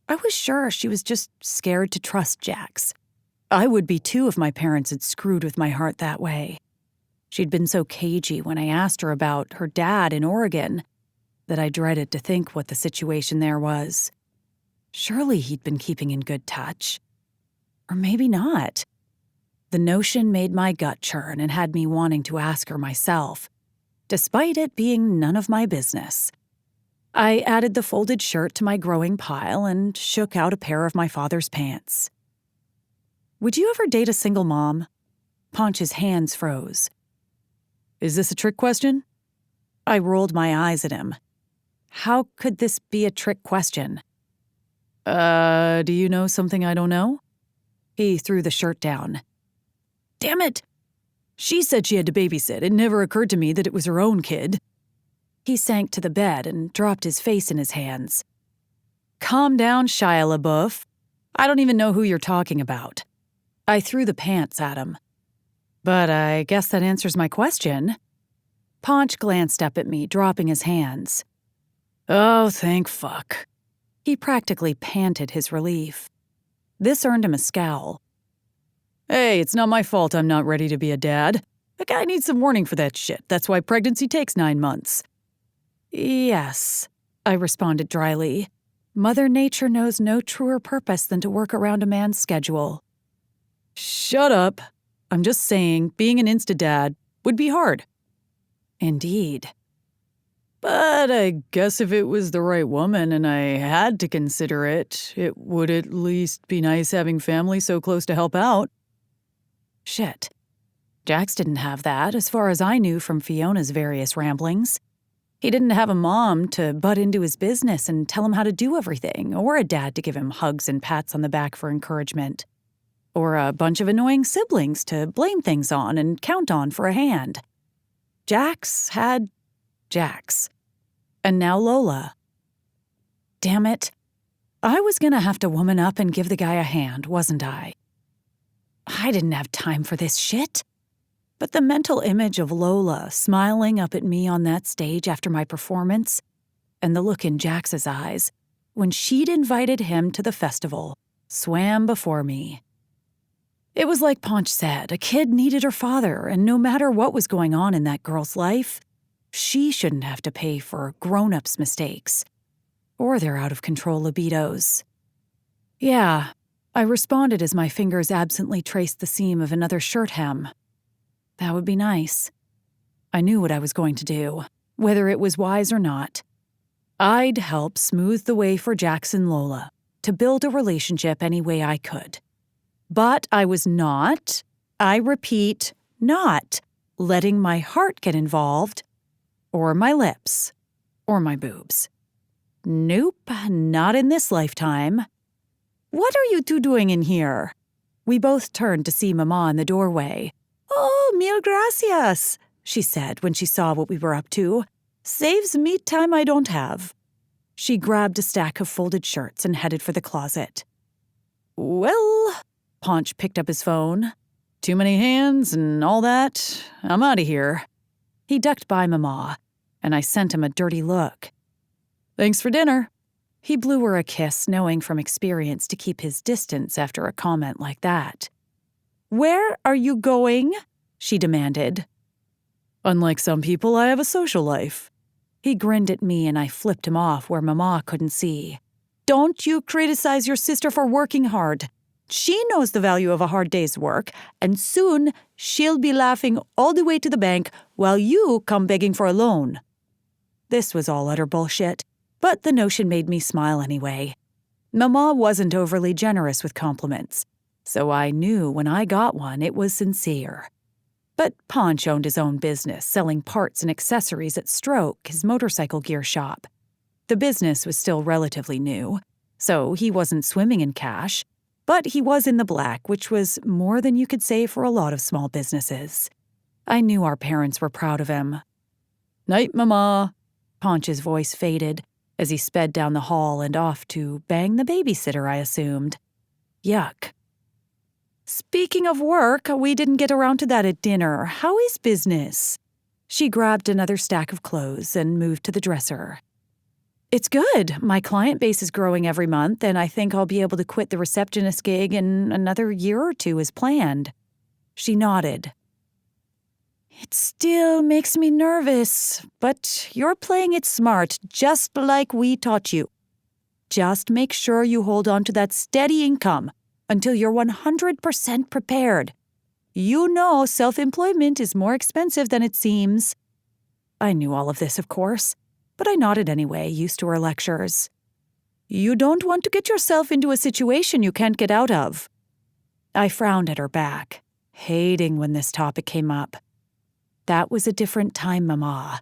I was sure she was just scared to trust Jax. I would be too if my parents had screwed with my heart that way. She'd been so cagey when I asked her about her dad in Oregon that I dreaded to think what the situation there was. Surely he'd been keeping in good touch. Or maybe not. The notion made my gut churn and had me wanting to ask her myself, despite it being none of my business. I added the folded shirt to my growing pile and shook out a pair of my father's pants. Would you ever date a single mom? Paunch's hands froze. Is this a trick question? I rolled my eyes at him. How could this be a trick question? Do you know something I don't know? He threw the shirt down. Damn it! She said she had to babysit. It never occurred to me that it was her own kid." He sank to the bed and dropped his face in his hands. "Calm down, Shia LaBeouf. I don't even know who you're talking about." I threw the pants at him. "But I guess that answers my question." Paunch glanced up at me, dropping his hands. "Oh, thank fuck." He practically panted his relief. This earned him a scowl. "Hey, it's not my fault I'm not ready to be a dad. A guy needs some warning for that shit. That's why pregnancy takes 9 months. "Yes," I responded dryly. Mother Nature knows no truer purpose than to work around a man's schedule. "Shut up. I'm just saying, being an insta-dad would be hard." "Indeed." "But I guess if it was the right woman and I had to consider it, it would at least be nice having family so close to help out." Shit. Jax didn't have that, as far as I knew from Fiona's various ramblings. He didn't have a mom to butt into his business and tell him how to do everything, or a dad to give him hugs and pats on the back for encouragement, or a bunch of annoying siblings to blame things on and count on for a hand. Jax had Jax. And now Lola. Damn it. I was gonna have to woman up and give the guy a hand, wasn't I? I didn't have time for this shit. But the mental image of Lola smiling up at me on that stage after my performance, and the look in Jax's eyes when she'd invited him to the festival, swam before me. It was like Paunch said, a kid needed her father, and no matter what was going on in that girl's life, she shouldn't have to pay for grown-ups' mistakes, or their out-of-control libidos. "Yeah," I responded as my fingers absently traced the seam of another shirt hem. That would be nice. I knew what I was going to do, whether it was wise or not. I'd help smooth the way for Jax and Lola to build a relationship any way I could. But I was not, I repeat, not letting my heart get involved, or my lips, or my boobs. Nope, not in this lifetime. "What are you two doing in here?" We both turned to see Mama in the doorway. "Oh, mil gracias," she said when she saw what we were up to. "Saves me time I don't have." She grabbed a stack of folded shirts and headed for the closet. "Well," Paunch picked up his phone. "Too many hands and all that. I'm out of here." He ducked by Mama, and I sent him a dirty look. "Thanks for dinner." He blew her a kiss, knowing from experience to keep his distance after a comment like that. "Where are you going?" she demanded. "Unlike some people, I have a social life." He grinned at me and I flipped him off where Mama couldn't see. "Don't you criticize your sister for working hard. She knows the value of a hard day's work, and soon she'll be laughing all the way to the bank while you come begging for a loan." This was all utter bullshit, but the notion made me smile anyway. Mama wasn't overly generous with compliments, so I knew when I got one it was sincere. But Paunch owned his own business, selling parts and accessories at Stroke, his motorcycle gear shop. The business was still relatively new, so he wasn't swimming in cash, but he was in the black, which was more than you could say for a lot of small businesses. I knew our parents were proud of him. "Night, Mama." Paunch's voice faded as he sped down the hall and off to bang the babysitter, I assumed. Yuck. "Speaking of work, we didn't get around to that at dinner. How is business?" She grabbed another stack of clothes and moved to the dresser. "It's good. My client base is growing every month, and I think I'll be able to quit the receptionist gig in another year or two as planned." She nodded. "It still makes me nervous, but you're playing it smart, just like we taught you. Just make sure you hold on to that steady income until you're 100% prepared. You know self-employment is more expensive than it seems." I knew all of this, of course, but I nodded anyway, used to her lectures. "You don't want to get yourself into a situation you can't get out of." I frowned at her back, hating when this topic came up. That was a different time, Mama.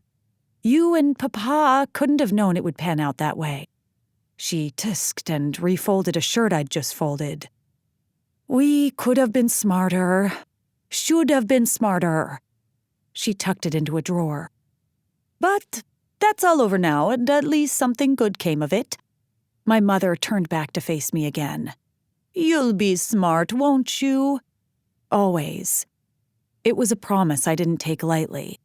You and Papa couldn't have known it would pan out that way. She tisked and refolded a shirt I'd just folded. "We could have been smarter." Should have been smarter." She tucked it into a drawer. "But that's all over now, and at least something good came of it." My mother turned back to face me again. "You'll be smart, won't you?" Always. It was a promise I didn't take lightly.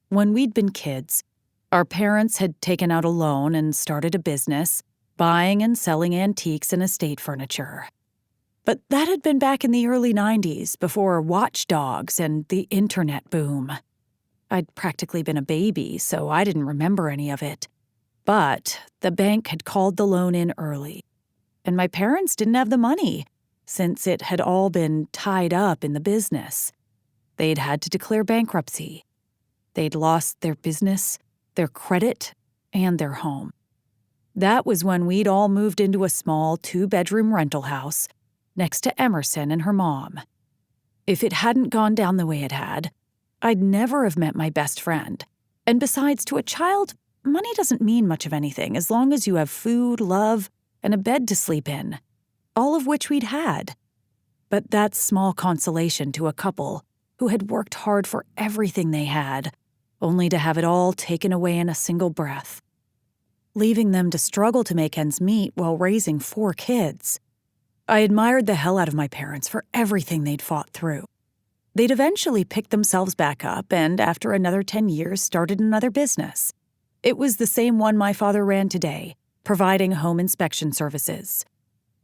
When we'd been kids, our parents had taken out a loan and started a business, buying and selling antiques and estate furniture. But that had been back in the early 90s, before watchdogs and the internet boom. I'd practically been a baby, so I didn't remember any of it. But the bank had called the loan in early, and my parents didn't have the money, since it had all been tied up in the business. They'd had to declare bankruptcy. They'd lost their business, their credit, and their home. That was when we'd all moved into a small 2-bedroom rental house next to Emerson and her mom. If it hadn't gone down the way it had, I'd never have met my best friend. And besides, to a child, money doesn't mean much of anything as long as you have food, love, and a bed to sleep in, all of which we'd had. But that's small consolation to a couple who had worked hard for everything they had, only to have it all taken away in a single breath, leaving them to struggle to make ends meet while raising 4 kids. I admired the hell out of my parents for everything they'd fought through. They'd eventually picked themselves back up and, after another 10 years, started another business. It was the same one my father ran today, providing home inspection services.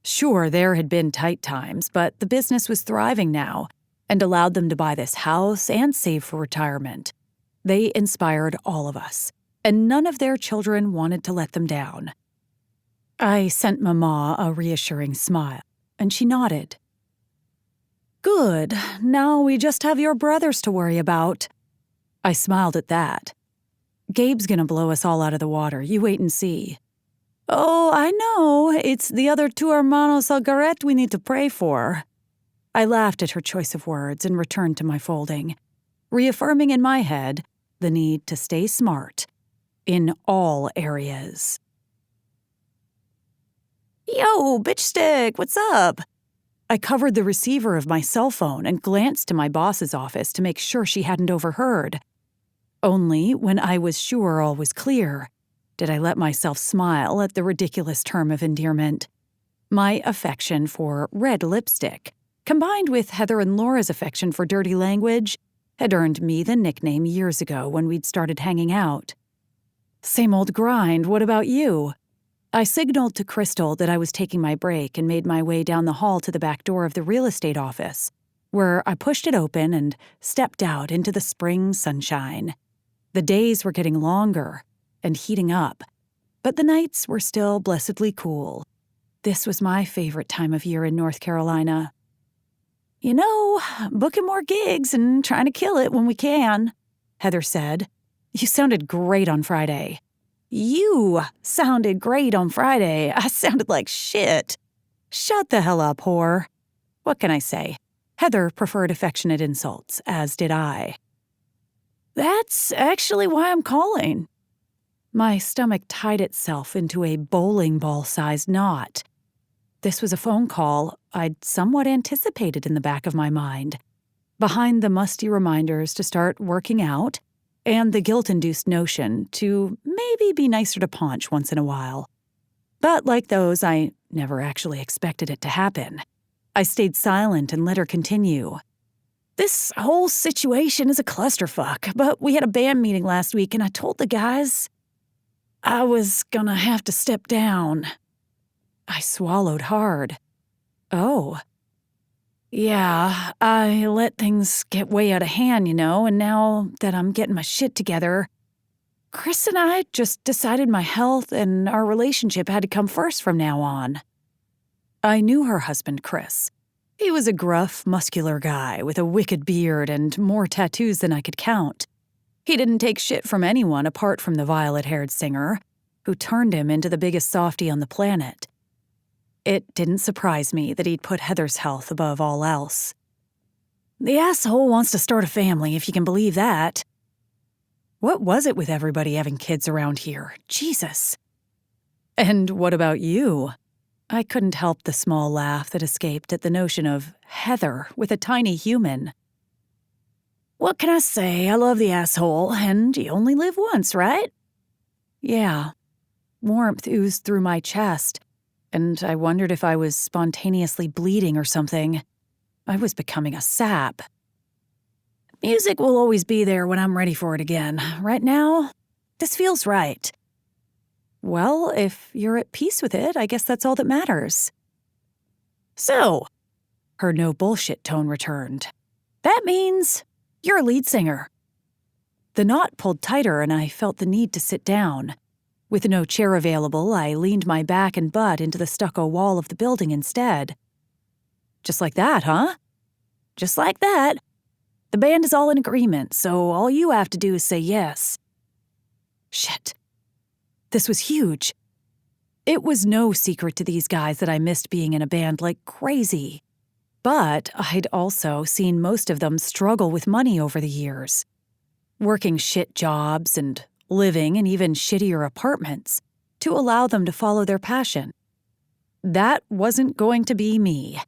Sure, there had been tight times, but the business was thriving now and allowed them to buy this house and save for retirement. They inspired all of us, and none of their children wanted to let them down. I sent Mama a reassuring smile, and she nodded. "Good. Now we just have your brothers to worry about." I smiled at that. "Gabe's gonna blow us all out of the water. You wait and see." "Oh, I know. It's the other 2 hermanos Algaret we need to pray for." I laughed at her choice of words and returned to my folding, reaffirming in my head the need to stay smart in all areas. "Yo, bitch stick, what's up?" I covered the receiver of my cell phone and glanced to my boss's office to make sure she hadn't overheard. Only when I was sure all was clear did I let myself smile at the ridiculous term of endearment. My affection for red lipstick, combined with Heather and Laura's affection for dirty language, had earned me the nickname years ago when we'd started hanging out. "Same old grind, what about you?" I signaled to Crystal that I was taking my break and made my way down the hall to the back door of the real estate office, where I pushed it open and stepped out into the spring sunshine. The days were getting longer and heating up, but the nights were still blessedly cool. This was my favorite time of year in North Carolina. "You know, booking more gigs and trying to kill it when we can," Heather said. "You sounded great on Friday." "You sounded great on Friday. I sounded like shit." "Shut the hell up, whore." What can I say? Heather preferred affectionate insults, as did I. "That's actually why I'm calling." My stomach tied itself into a bowling ball-sized knot. This was a phone call I'd somewhat anticipated in the back of my mind, behind the musty reminders to start working out and the guilt-induced notion to maybe be nicer to Paunch once in a while. But like those, I never actually expected it to happen. I stayed silent and let her continue. "This whole situation is a clusterfuck, but we had a band meeting last week and I told the guys I was gonna have to step down." I swallowed hard. "Oh." "Yeah, I let things get way out of hand, and now that I'm getting my shit together, Chris and I just decided my health and our relationship had to come first from now on." I knew her husband, Chris. He was a gruff, muscular guy with a wicked beard and more tattoos than I could count. He didn't take shit from anyone apart from the violet-haired singer, who turned him into the biggest softie on the planet. It didn't surprise me that he'd put Heather's health above all else. "The asshole wants to start a family, if you can believe that." What was it with everybody having kids around here? Jesus. "And what about you?" I couldn't help the small laugh that escaped at the notion of Heather with a tiny human. What can I say? I love the asshole, and you only live once, right? Yeah. Warmth oozed through my chest, and I wondered if I was spontaneously bleeding or something. I was becoming a sap. Music will always be there when I'm ready for it again. Right now, this feels right. Well, if you're at peace with it, I guess that's all that matters. So, her no bullshit tone returned. That means you're a lead singer. The knot pulled tighter and I felt the need to sit down. With no chair available, I leaned my back and butt into the stucco wall of the building instead. Just like that, huh? Just like that. The band is all in agreement, so all you have to do is say yes. Shit. This was huge. It was no secret to these guys that I missed being in a band like crazy. But I'd also seen most of them struggle with money over the years. Working shit jobs and living in even shittier apartments to allow them to follow their passion. That wasn't going to be me.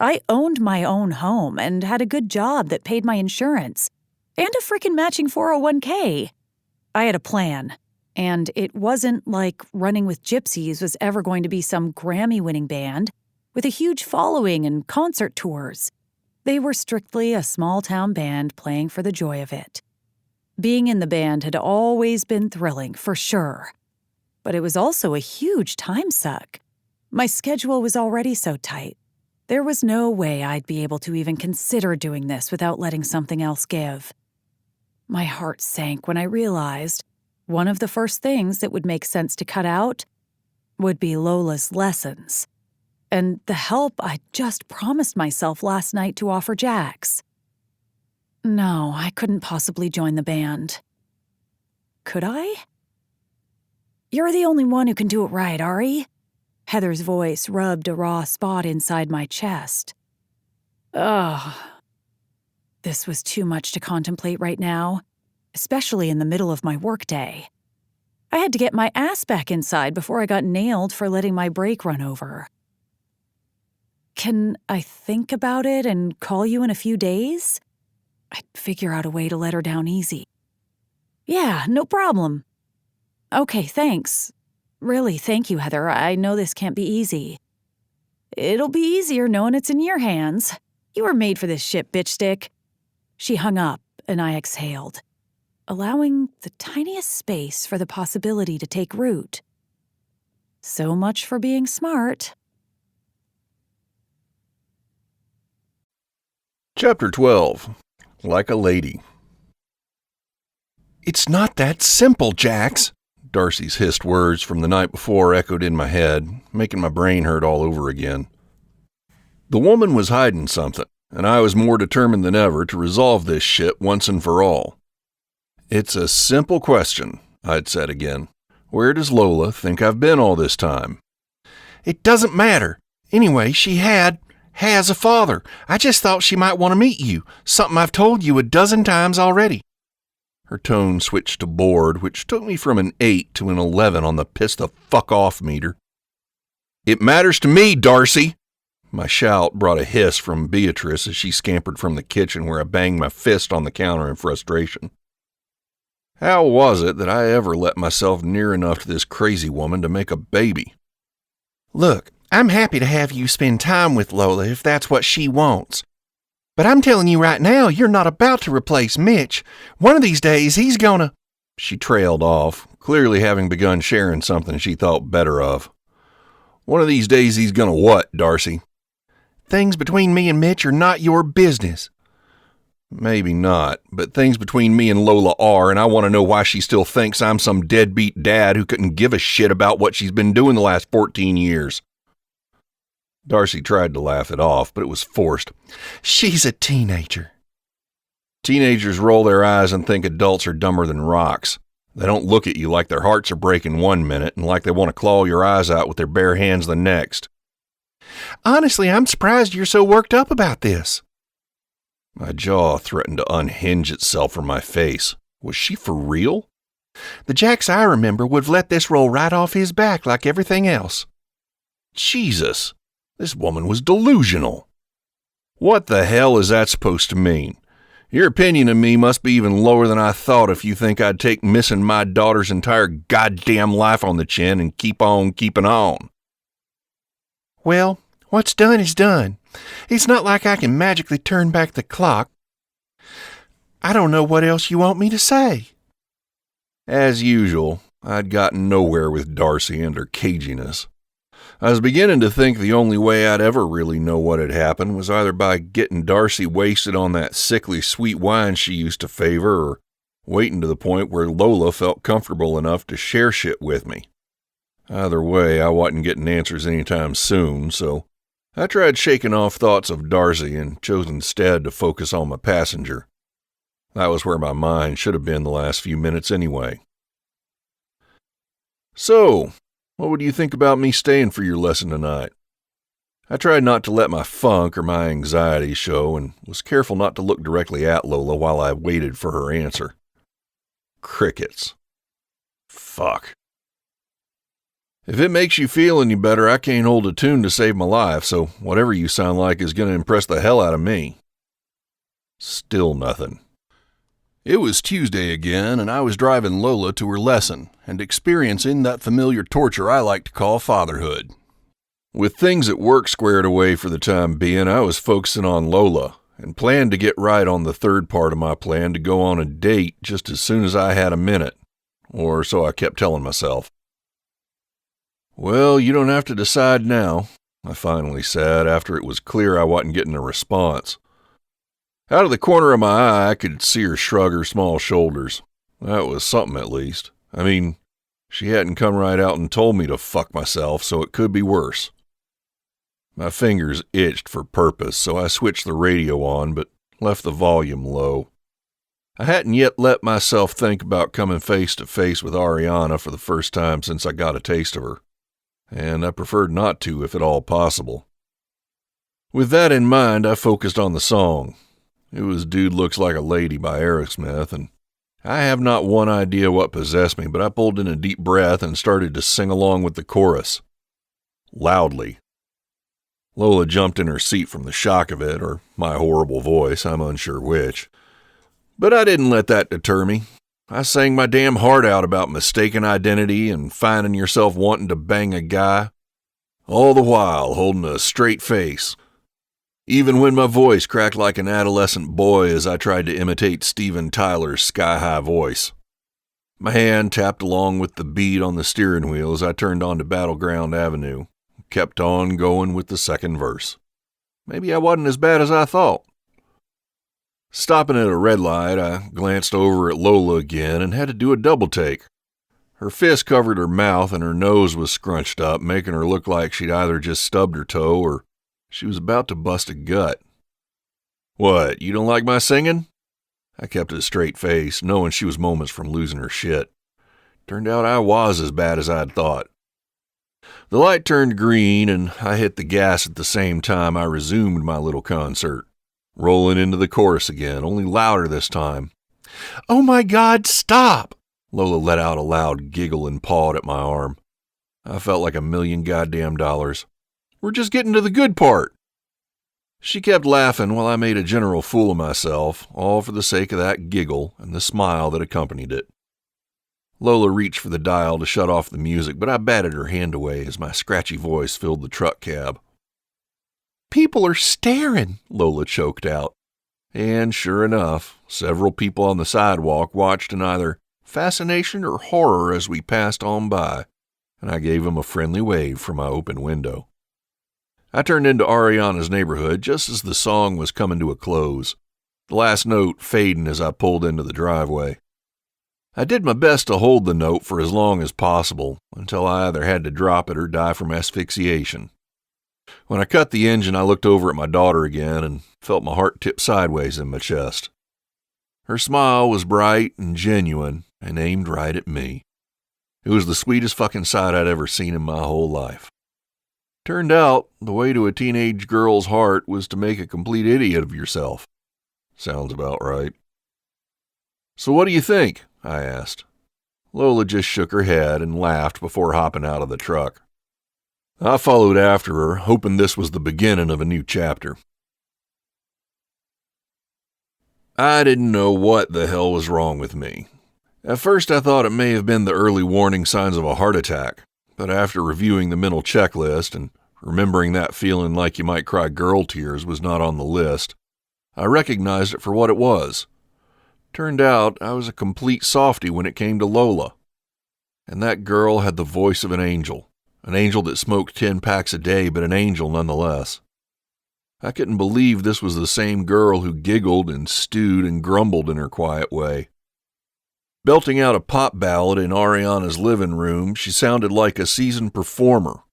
I owned my own home and had a good job that paid my insurance and a freaking matching 401k. I had a plan, and it wasn't like Running with Gypsies was ever going to be some Grammy-winning band with a huge following and concert tours. They were strictly a small-town band playing for the joy of it. Being in the band had always been thrilling, for sure. But it was also a huge time suck. My schedule was already so tight. There was no way I'd be able to even consider doing this without letting something else give. My heart sank when I realized one of the first things that would make sense to cut out would be Lola's lessons, and the help I just promised myself last night to offer Jax. No, I couldn't possibly join the band. Could I? You're the only one who can do it right, Ari. Heather's voice rubbed a raw spot inside my chest. Ugh. This was too much to contemplate right now, especially in the middle of my workday. I had to get my ass back inside before I got nailed for letting my break run over. Can I think about it and call you in a few days? I'd figure out a way to let her down easy. Yeah, no problem. Okay, thanks. Really, thank you, Heather. I know this can't be easy. It'll be easier knowing it's in your hands. You were made for this shit, bitch stick. She hung up, and I exhaled, allowing the tiniest space for the possibility to take root. So much for being smart. Chapter 12. Like a Lady. It's not that simple, Jax. Darcy's hissed words from the night before echoed in my head, making my brain hurt all over again. The woman was hiding something, and I was more determined than ever to resolve this shit once and for all. It's a simple question, I'd said again. Where does Lola think I've been all this time? It doesn't matter. Anyway, she has a father. I just thought she might want to meet you, something I've told you a dozen times already. Her tone switched to bored, which took me from an 8 to an 11 on the piss the fuck off meter. It matters to me, Darcy! My shout brought a hiss from Beatrice as she scampered from the kitchen where I banged my fist on the counter in frustration. How was it that I ever let myself near enough to this crazy woman to make a baby? Look, I'm happy to have you spend time with Lola if that's what she wants. But I'm telling you right now, you're not about to replace Mitch. One of these days, he's gonna... She trailed off, clearly having begun sharing something she thought better of. One of these days he's gonna what, Darcy? Things between me and Mitch are not your business. Maybe not, but things between me and Lola are, and I want to know why she still thinks I'm some deadbeat dad who couldn't give a shit about what she's been doing the last 14 years. Darcy tried to laugh it off, but it was forced. She's a teenager. Teenagers roll their eyes and think adults are dumber than rocks. They don't look at you like their hearts are breaking one minute and like they want to claw your eyes out with their bare hands the next. Honestly, I'm surprised you're so worked up about this. My jaw threatened to unhinge itself from my face. Was she for real? The Jax I remember would have let this roll right off his back like everything else. Jesus, this woman was delusional. What the hell is that supposed to mean? Your opinion of me must be even lower than I thought if you think I'd take missing my daughter's entire goddamn life on the chin and keep on keeping on. Well, what's done is done. It's not like I can magically turn back the clock. I don't know what else you want me to say. As usual, I'd gotten nowhere with Darcy and her caginess. I was beginning to think the only way I'd ever really know what had happened was either by getting Darcy wasted on that sickly sweet wine she used to favor, or waiting to the point where Lola felt comfortable enough to share shit with me. Either way, I wasn't getting answers anytime soon, so I tried shaking off thoughts of Darcy and chose instead to focus on my passenger. That was where my mind should have been the last few minutes anyway. So, what would you think about me staying for your lesson tonight? I tried not to let my funk or my anxiety show and was careful not to look directly at Lola while I waited for her answer. Crickets. Fuck. If it makes you feel any better, I can't hold a tune to save my life, so whatever you sound like is going to impress the hell out of me. Still nothing. It was Tuesday again, and I was driving Lola to her lesson and experiencing that familiar torture I like to call fatherhood. With things at work squared away for the time being, I was focusing on Lola and planned to get right on the third part of my plan to go on a date just as soon as I had a minute, or so I kept telling myself. Well, you don't have to decide now, I finally said after it was clear I wasn't getting a response. Out of the corner of my eye, I could see her shrug her small shoulders. That was something at least. I mean, she hadn't come right out and told me to fuck myself, so it could be worse. My fingers itched for purpose, so I switched the radio on, but left the volume low. I hadn't yet let myself think about coming face to face with Ariana for the first time since I got a taste of her, and I preferred not to if at all possible. With that in mind, I focused on the song. It was Dude Looks Like a Lady by Aerosmith, and I have not one idea what possessed me, but I pulled in a deep breath and started to sing along with the chorus. Loudly. Lola jumped in her seat from the shock of it, or my horrible voice, I'm unsure which. But I didn't let that deter me. I sang my damn heart out about mistaken identity and finding yourself wanting to bang a guy, all the while holding a straight face. Even when my voice cracked like an adolescent boy as I tried to imitate Steven Tyler's sky-high voice. My hand tapped along with the beat on the steering wheel as I turned onto Battleground Avenue, kept on going with the second verse. Maybe I wasn't as bad as I thought. Stopping at a red light, I glanced over at Lola again and had to do a double take. Her fist covered her mouth and her nose was scrunched up, making her look like she'd either just stubbed her toe or she was about to bust a gut. What, you don't like my singing? I kept a straight face, knowing she was moments from losing her shit. Turned out I was as bad as I'd thought. The light turned green and I hit the gas at the same time I resumed my little concert, rolling into the chorus again, only louder this time. Oh my God, stop! Lola let out a loud giggle and pawed at my arm. I felt like $1,000,000 goddamn dollars. We're just getting to the good part. She kept laughing while I made a general fool of myself, all for the sake of that giggle and the smile that accompanied it. Lola reached for the dial to shut off the music, but I batted her hand away as my scratchy voice filled the truck cab. People are staring, Lola choked out. And sure enough, several people on the sidewalk watched in either fascination or horror as we passed on by, and I gave them a friendly wave from my open window. I turned into Ariana's neighborhood just as the song was coming to a close, the last note fading as I pulled into the driveway. I did my best to hold the note for as long as possible, until I either had to drop it or die from asphyxiation. When I cut the engine, I looked over at my daughter again and felt my heart tip sideways in my chest. Her smile was bright and genuine and aimed right at me. It was the sweetest fucking sight I'd ever seen in my whole life. Turned out, the way to a teenage girl's heart was to make a complete idiot of yourself. Sounds about right. So what do you think? I asked. Lola just shook her head and laughed before hopping out of the truck. I followed after her, hoping this was the beginning of a new chapter. I didn't know what the hell was wrong with me. At first I thought it may have been the early warning signs of a heart attack, but after reviewing the mental checklist and remembering that feeling like you might cry girl tears was not on the list, I recognized it for what it was. Turned out I was a complete softy when it came to Lola. And that girl had the voice of an angel that smoked 10 packs a day, but an angel nonetheless. I couldn't believe this was the same girl who giggled and stewed and grumbled in her quiet way. Belting out a pop ballad in Ariana's living room, she sounded like a seasoned performer,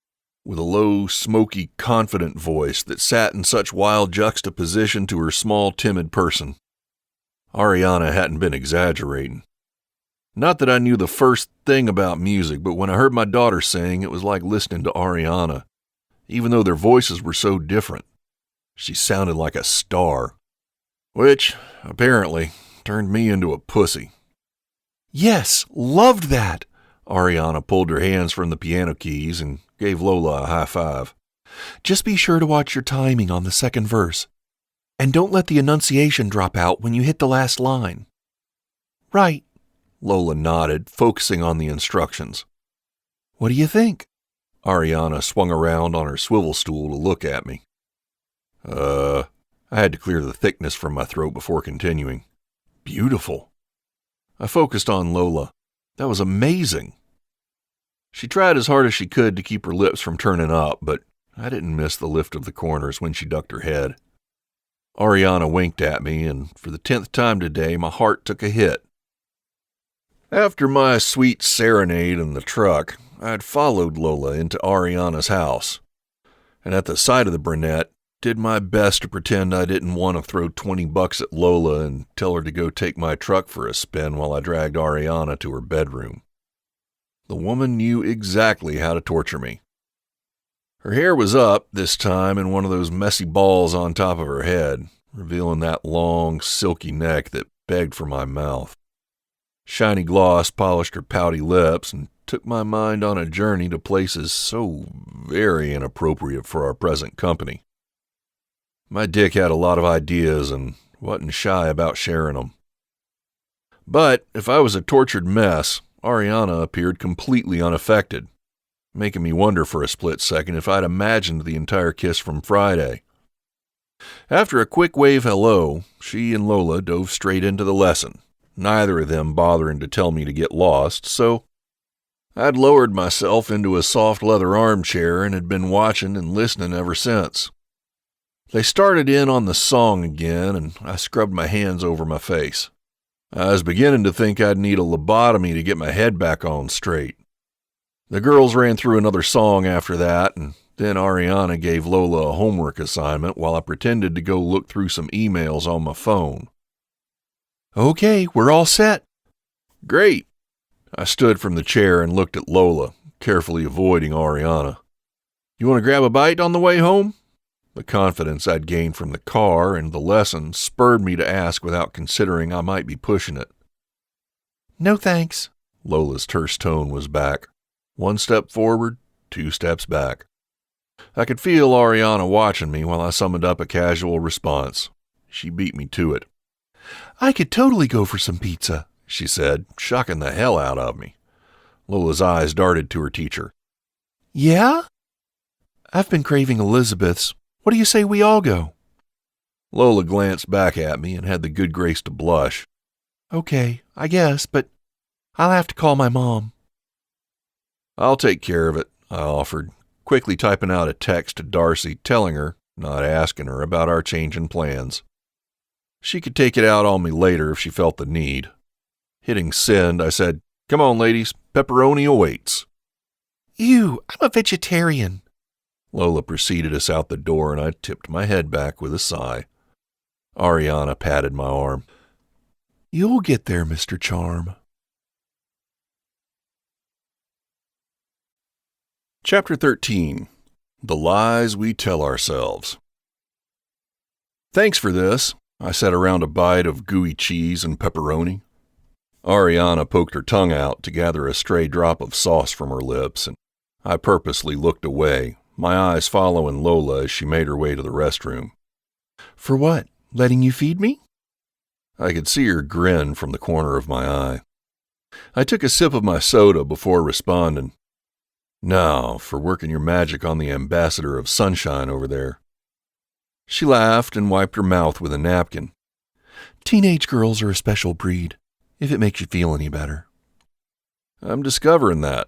with a low, smoky, confident voice that sat in such wild juxtaposition to her small, timid person. Ariana hadn't been exaggerating. Not that I knew the first thing about music, but when I heard my daughter sing, it was like listening to Ariana, even though their voices were so different. She sounded like a star, which, apparently, turned me into a pussy. Yes, loved that. Ariana pulled her hands from the piano keys and gave Lola a high five. Just be sure to watch your timing on the second verse. And don't let the enunciation drop out when you hit the last line. Right, Lola nodded, focusing on the instructions. What do you think? Ariana swung around on her swivel stool to look at me. I had to clear the thickness from my throat before continuing. Beautiful. I focused on Lola. That was amazing. She tried as hard as she could to keep her lips from turning up, but I didn't miss the lift of the corners when she ducked her head. Ariana winked at me, and for the 10th time today, my heart took a hit. After my sweet serenade in the truck, I had followed Lola into Ariana's house, and at the sight of the brunette, did my best to pretend I didn't want to throw $20 at Lola and tell her to go take my truck for a spin while I dragged Ariana to her bedroom. The woman knew exactly how to torture me. Her hair was up, this time in one of those messy balls on top of her head, revealing that long, silky neck that begged for my mouth. Shiny gloss polished her pouty lips and took my mind on a journey to places so very inappropriate for our present company. My dick had a lot of ideas and wasn't shy about sharing them. But if I was a tortured mess, Ariana appeared completely unaffected, making me wonder for a split second if I'd imagined the entire kiss from Friday. After a quick wave hello, she and Lola dove straight into the lesson, neither of them bothering to tell me to get lost, so I'd lowered myself into a soft leather armchair and had been watching and listening ever since. They started in on the song again, and I scrubbed my hands over my face. I was beginning to think I'd need a lobotomy to get my head back on straight. The girls ran through another song after that, and then Ariana gave Lola a homework assignment while I pretended to go look through some emails on my phone. Okay, we're all set. Great. I stood from the chair and looked at Lola, carefully avoiding Ariana. You want to grab a bite on the way home? The confidence I'd gained from the car and the lesson spurred me to ask without considering I might be pushing it. No thanks. Lola's terse tone was back. 1 step forward, 2 steps back. I could feel Ariana watching me while I summoned up a casual response. She beat me to it. I could totally go for some pizza, she said, shocking the hell out of me. Lola's eyes darted to her teacher. Yeah? I've been craving Elizabeth's. What do you say we all go? Lola glanced back at me and had the good grace to blush. Okay, I guess, but I'll have to call my mom. I'll take care of it, I offered, quickly typing out a text to Darcy telling her, not asking her, about our change in plans. She could take it out on me later if she felt the need. Hitting send, I said, "Come on, ladies, pepperoni awaits." Ew, I'm a vegetarian. Lola preceded us out the door, and I tipped my head back with a sigh. Ariana patted my arm. You'll get there, Mr. Charm. Chapter 13. The Lies We Tell Ourselves. Thanks for this, I set around a bite of gooey cheese and pepperoni. Ariana poked her tongue out to gather a stray drop of sauce from her lips, and I purposely looked away, my eyes following Lola as she made her way to the restroom. For what? Letting you feed me? I could see her grin from the corner of my eye. I took a sip of my soda before responding. Now, for working your magic on the ambassador of sunshine over there. She laughed and wiped her mouth with a napkin. Teenage girls are a special breed, if it makes you feel any better. I'm discovering that.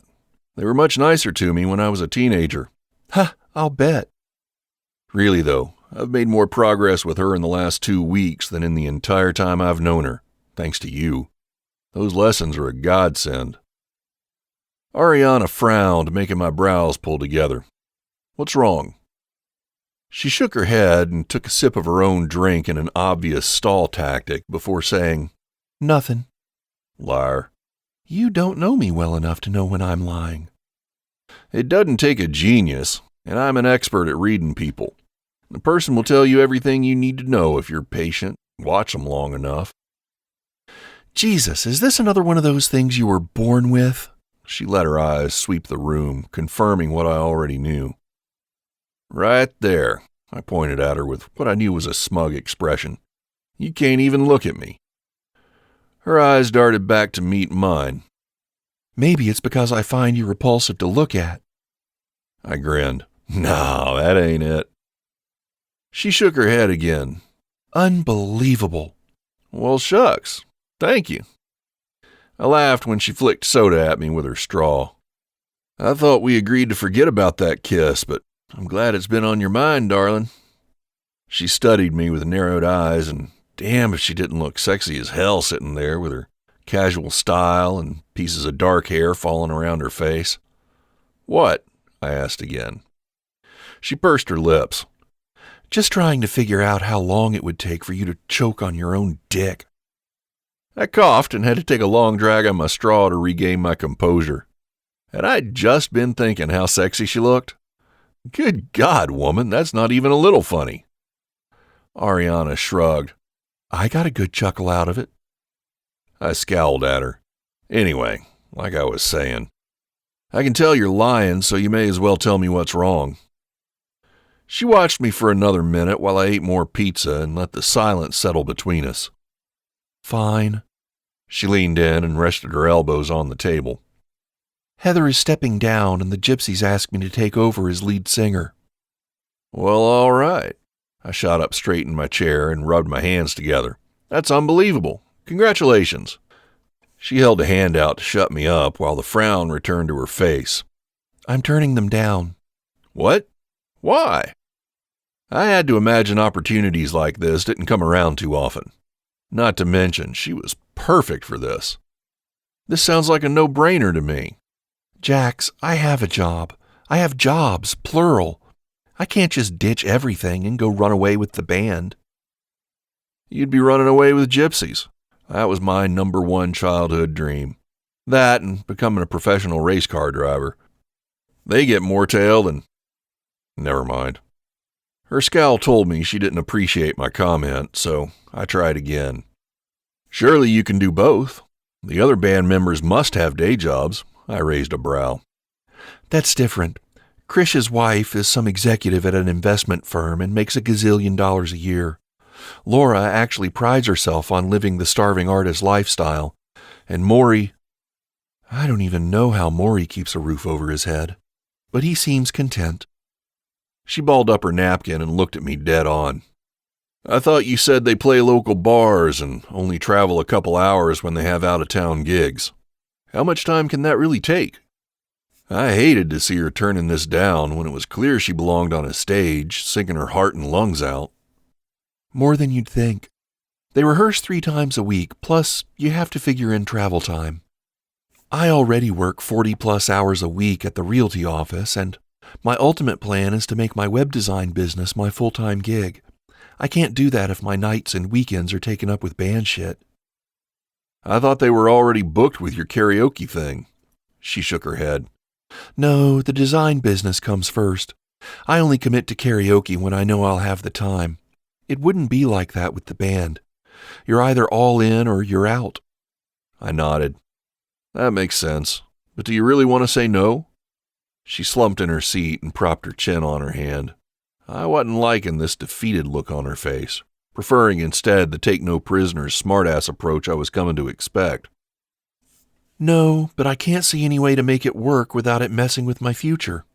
They were much nicer to me when I was a teenager. Ha, I'll bet. Really, though, I've made more progress with her in the last 2 weeks than in the entire time I've known her, thanks to you. Those lessons are a godsend. Ariana frowned, making my brows pull together. What's wrong? She shook her head and took a sip of her own drink in an obvious stall tactic before saying, Nothing. Liar. You don't know me well enough to know when I'm lying. It doesn't take a genius, and I'm an expert at reading people. The person will tell you everything you need to know if you're patient. Watch them long enough. Jesus, is this another one of those things you were born with? She let her eyes sweep the room, confirming what I already knew. Right there, I pointed at her with what I knew was a smug expression. You can't even look at me. Her eyes darted back to meet mine. Maybe it's because I find you repulsive to look at. I grinned. No, that ain't it. She shook her head again. Unbelievable. Well, shucks. Thank you. I laughed when she flicked soda at me with her straw. I thought we agreed to forget about that kiss, but I'm glad it's been on your mind, darling. She studied me with narrowed eyes, and damn if she didn't look sexy as hell sitting there with her casual style and pieces of dark hair falling around her face. What? I asked again. She pursed her lips. Just trying to figure out how long it would take for you to choke on your own dick. I coughed and had to take a long drag on my straw to regain my composure. Had I just been thinking how sexy she looked? Good God, woman, that's not even a little funny. Ariana shrugged. I got a good chuckle out of it. I scowled at her. Anyway, like I was saying, I can tell you're lying, so you may as well tell me what's wrong. She watched me for another minute while I ate more pizza and let the silence settle between us. Fine. She leaned in and rested her elbows on the table. Heather is stepping down, and the Gypsies asked me to take over as lead singer. Well, all right. I shot up straight in my chair and rubbed my hands together. That's unbelievable. Congratulations. She held a hand out to shut me up while the frown returned to her face. I'm turning them down. What? Why? I had to imagine opportunities like this didn't come around too often. Not to mention, she was perfect for this. This sounds like a no-brainer to me. Jax, I have a job. I have jobs, plural. I can't just ditch everything and go run away with the band. You'd be running away with gypsies. That was my #1 childhood dream. That and becoming a professional race car driver. They get more tail than... Never mind. Her scowl told me she didn't appreciate my comment, so I tried again. Surely you can do both. The other band members must have day jobs. I raised a brow. That's different. Krish's wife is some executive at an investment firm and makes $1 gazillion a year. Laura actually prides herself on living the starving artist lifestyle. And Maury... I don't even know how Maury keeps a roof over his head, but he seems content. She balled up her napkin and looked at me dead on. I thought you said they play local bars and only travel a couple hours when they have out-of-town gigs. How much time can that really take? I hated to see her turning this down when it was clear she belonged on a stage, singing her heart and lungs out. More than you'd think. They rehearse 3 times a week, plus you have to figure in travel time. I already work 40-plus hours a week at the realty office, and my ultimate plan is to make my web design business my full-time gig. I can't do that if my nights and weekends are taken up with band shit. I thought they were already booked with your karaoke thing. She shook her head. No, the design business comes first. I only commit to karaoke when I know I'll have the time. It wouldn't be like that with the band. You're either all in or you're out. I nodded. That makes sense. But do you really want to say no? She slumped in her seat and propped her chin on her hand. I wasn't liking this defeated look on her face, preferring instead the take-no-prisoners smartass approach I was coming to expect. No, but I can't see any way to make it work without it messing with my future.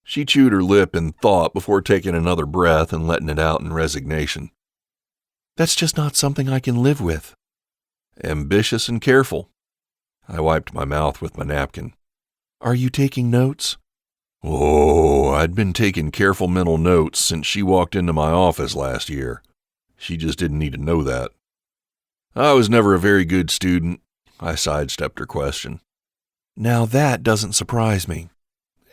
She chewed her lip in thought before taking another breath and letting it out in resignation. That's just not something I can live with. Ambitious and careful. I wiped my mouth with my napkin. Are you taking notes? Oh, I'd been taking careful mental notes since she walked into my office last year. She just didn't need to know that. I was never a very good student. I sidestepped her question. Now that doesn't surprise me.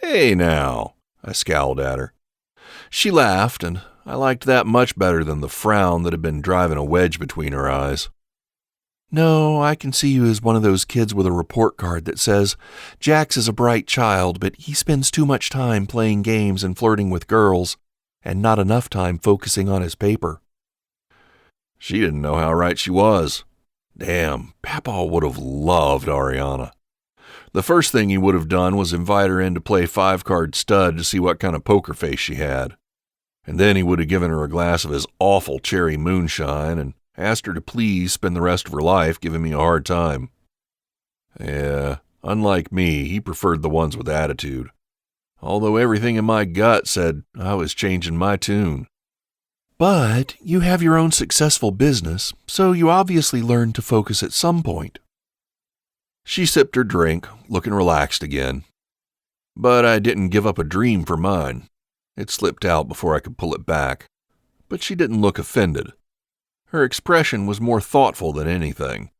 Hey now, I scowled at her. She laughed, and I liked that much better than the frown that had been driving a wedge between her eyes. No, I can see you as one of those kids with a report card that says, Jax is a bright child, but he spends too much time playing games and flirting with girls, and not enough time focusing on his paper. She didn't know how right she was. Damn, Papa would have loved Ariana. The first thing he would have done was invite her in to play 5-card stud to see what kind of poker face she had. And then he would have given her a glass of his awful cherry moonshine and asked her to please spend the rest of her life giving me a hard time. Yeah, unlike me, he preferred the ones with attitude. Although everything in my gut said I was changing my tune. But you have your own successful business, so you obviously learned to focus at some point. She sipped her drink, looking relaxed again. But I didn't give up a dream for mine. It slipped out before I could pull it back. But she didn't look offended. Her expression was more thoughtful than anything.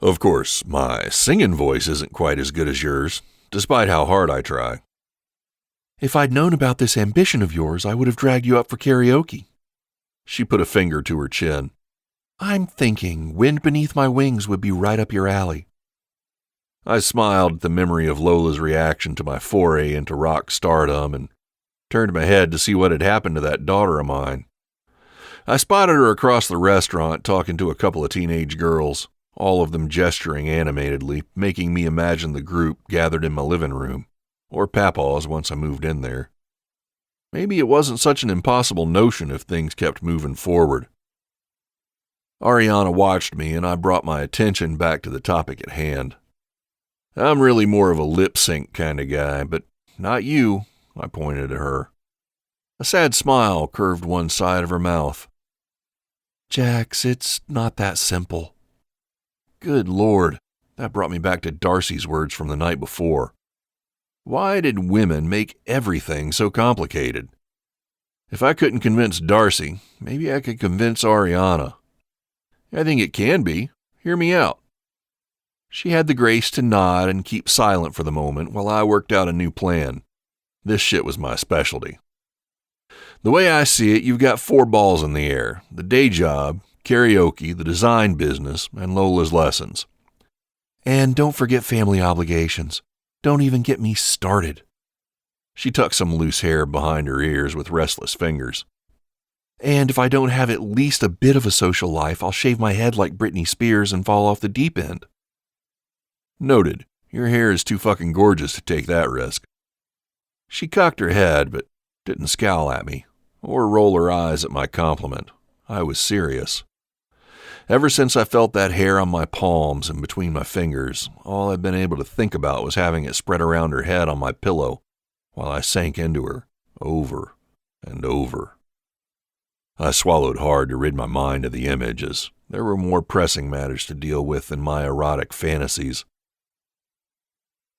Of course, my singing voice isn't quite as good as yours, despite how hard I try. If I'd known about this ambition of yours, I would have dragged you up for karaoke. She put a finger to her chin. I'm thinking Wind Beneath My Wings would be right up your alley. I smiled at the memory of Lola's reaction to my foray into rock stardom and turned my head to see what had happened to that daughter of mine. I spotted her across the restaurant talking to a couple of teenage girls, all of them gesturing animatedly, making me imagine the group gathered in my living room, or Papa's once I moved in there. Maybe it wasn't such an impossible notion if things kept moving forward. Ariana watched me, and I brought my attention back to the topic at hand. I'm really more of a lip-sync kind of guy, but not you, I pointed at her. A sad smile curved one side of her mouth. Jax, it's not that simple. Good Lord, that brought me back to Darcy's words from the night before. Why did women make everything so complicated? If I couldn't convince Darcy, maybe I could convince Ariana. I think it can be. Hear me out. She had the grace to nod and keep silent for the moment while I worked out a new plan. This shit was my specialty. The way I see it, you've got 4 balls in the air. The day job, karaoke, the design business, and Lola's lessons. And don't forget family obligations. Don't even get me started. She tucked some loose hair behind her ears with restless fingers. And if I don't have at least a bit of a social life, I'll shave my head like Britney Spears and fall off the deep end. Noted. Your hair is too fucking gorgeous to take that risk. She cocked her head, but didn't scowl at me, or roll her eyes at my compliment. I was serious. Ever since I felt that hair on my palms and between my fingers, all I'd been able to think about was having it spread around her head on my pillow while I sank into her, over and over. I swallowed hard to rid my mind of the image, as there were more pressing matters to deal with than my erotic fantasies.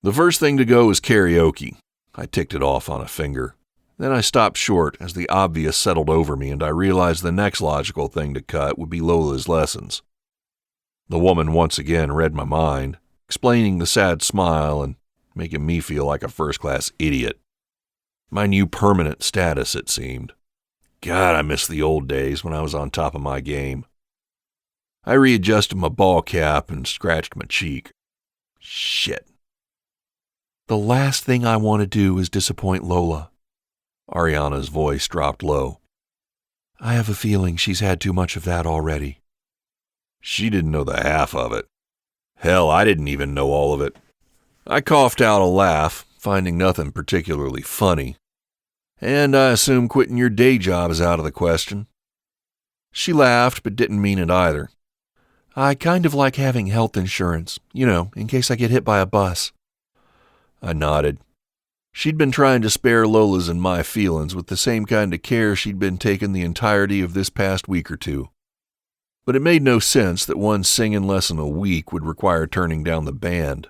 The first thing to go was karaoke. I ticked it off on a finger. Then I stopped short as the obvious settled over me, and I realized the next logical thing to cut would be Lola's lessons. The woman once again read my mind, explaining the sad smile and making me feel like a first-class idiot. My new permanent status, it seemed. God, I miss the old days when I was on top of my game. I readjusted my ball cap and scratched my cheek. Shit. The last thing I want to do is disappoint Lola. Ariana's voice dropped low. I have a feeling she's had too much of that already. She didn't know the half of it. Hell, I didn't even know all of it. I coughed out a laugh, finding nothing particularly funny. And I assume quitting your day job is out of the question. She laughed, but didn't mean it either. I kind of like having health insurance, in case I get hit by a bus. I nodded. She'd been trying to spare Lola's and my feelings with the same kind of care she'd been taking the entirety of this past week or two. But it made no sense that one singing lesson a week would require turning down the band.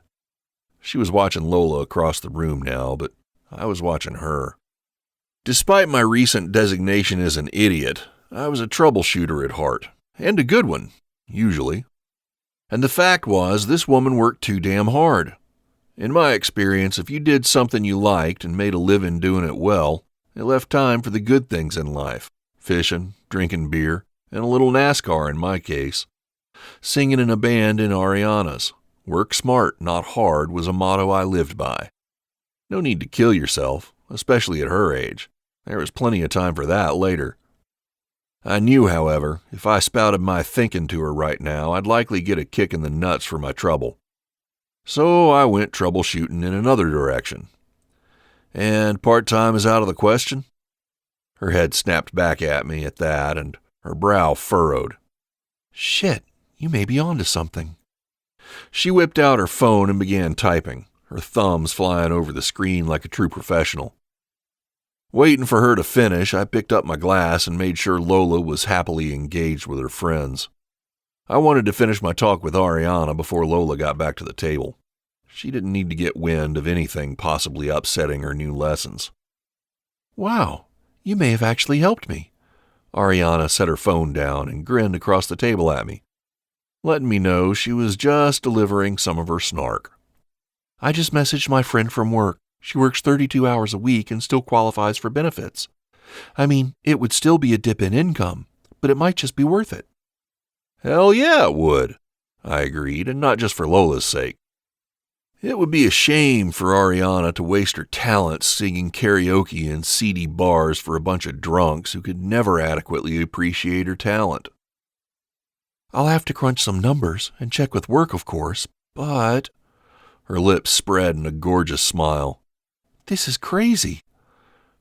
She was watching Lola across the room now, but I was watching her. Despite my recent designation as an idiot, I was a troubleshooter at heart, and a good one, usually. And the fact was, this woman worked too damn hard. In my experience, if you did something you liked and made a living doing it well, it left time for the good things in life. Fishing, drinking beer, and a little NASCAR in my case. Singing in a band in Ariana's. Work smart, not hard, was a motto I lived by. No need to kill yourself, especially at her age. There was plenty of time for that later. I knew, however, if I spouted my thinking to her right now, I'd likely get a kick in the nuts for my trouble. So I went troubleshooting in another direction. And part-time is out of the question? Her head snapped back at me at that, and her brow furrowed. Shit, you may be onto something. She whipped out her phone and began typing, her thumbs flying over the screen like a true professional. Waiting for her to finish, I picked up my glass and made sure Lola was happily engaged with her friends. I wanted to finish my talk with Ariana before Lola got back to the table. She didn't need to get wind of anything possibly upsetting her new lessons. Wow, you may have actually helped me. Ariana set her phone down and grinned across the table at me, letting me know she was just delivering some of her snark. I just messaged my friend from work. She works 32 hours a week and still qualifies for benefits. I mean, it would still be a dip in income, but it might just be worth it. Hell yeah, it would, I agreed, and not just for Lola's sake. It would be a shame for Ariana to waste her talents singing karaoke in seedy bars for a bunch of drunks who could never adequately appreciate her talent. I'll have to crunch some numbers and check with work, of course, but... Her lips spread in a gorgeous smile. This is crazy.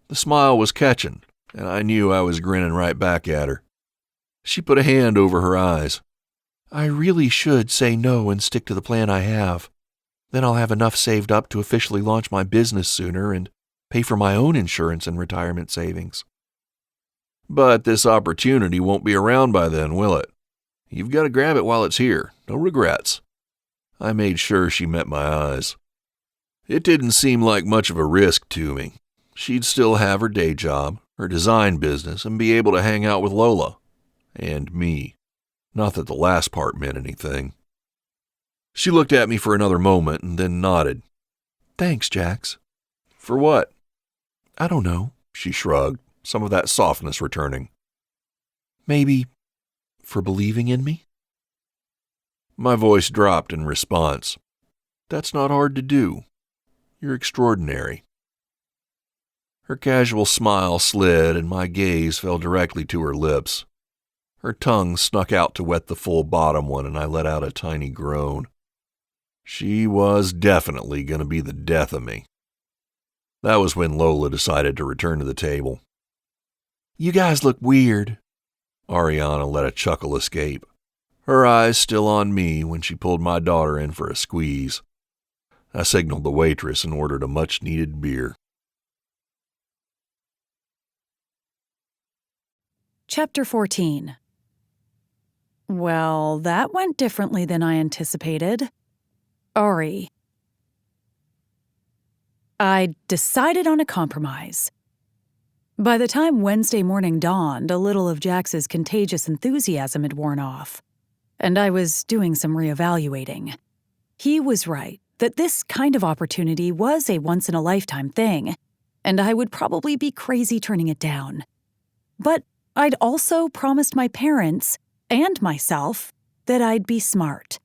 The smile was catching, and I knew I was grinning right back at her. She put a hand over her eyes. I really should say no and stick to the plan I have. Then I'll have enough saved up to officially launch my business sooner and pay for my own insurance and retirement savings. But this opportunity won't be around by then, will it? You've got to grab it while it's here. No regrets. I made sure she met my eyes. It didn't seem like much of a risk to me. She'd still have her day job, her design business, and be able to hang out with Lola. And me. Not that the last part meant anything. She looked at me for another moment and then nodded. Thanks, Jax. For what? I don't know, she shrugged, some of that softness returning. Maybe for believing in me? My voice dropped in response. That's not hard to do. You're extraordinary. Her casual smile slid and my gaze fell directly to her lips. Her tongue snuck out to wet the full bottom one and I let out a tiny groan. She was definitely going to be the death of me. That was when Lola decided to return to the table. You guys look weird. Ariana let a chuckle escape, her eyes still on me when she pulled my daughter in for a squeeze. I signaled the waitress and ordered a much-needed beer. Chapter 14. Well, that went differently than I anticipated. Ari. I decided on a compromise. By the time Wednesday morning dawned, a little of Jax's contagious enthusiasm had worn off, and I was doing some reevaluating. He was right that this kind of opportunity was a once-in-a-lifetime thing, and I would probably be crazy turning it down. But I'd also promised my parents and myself that I'd be smart.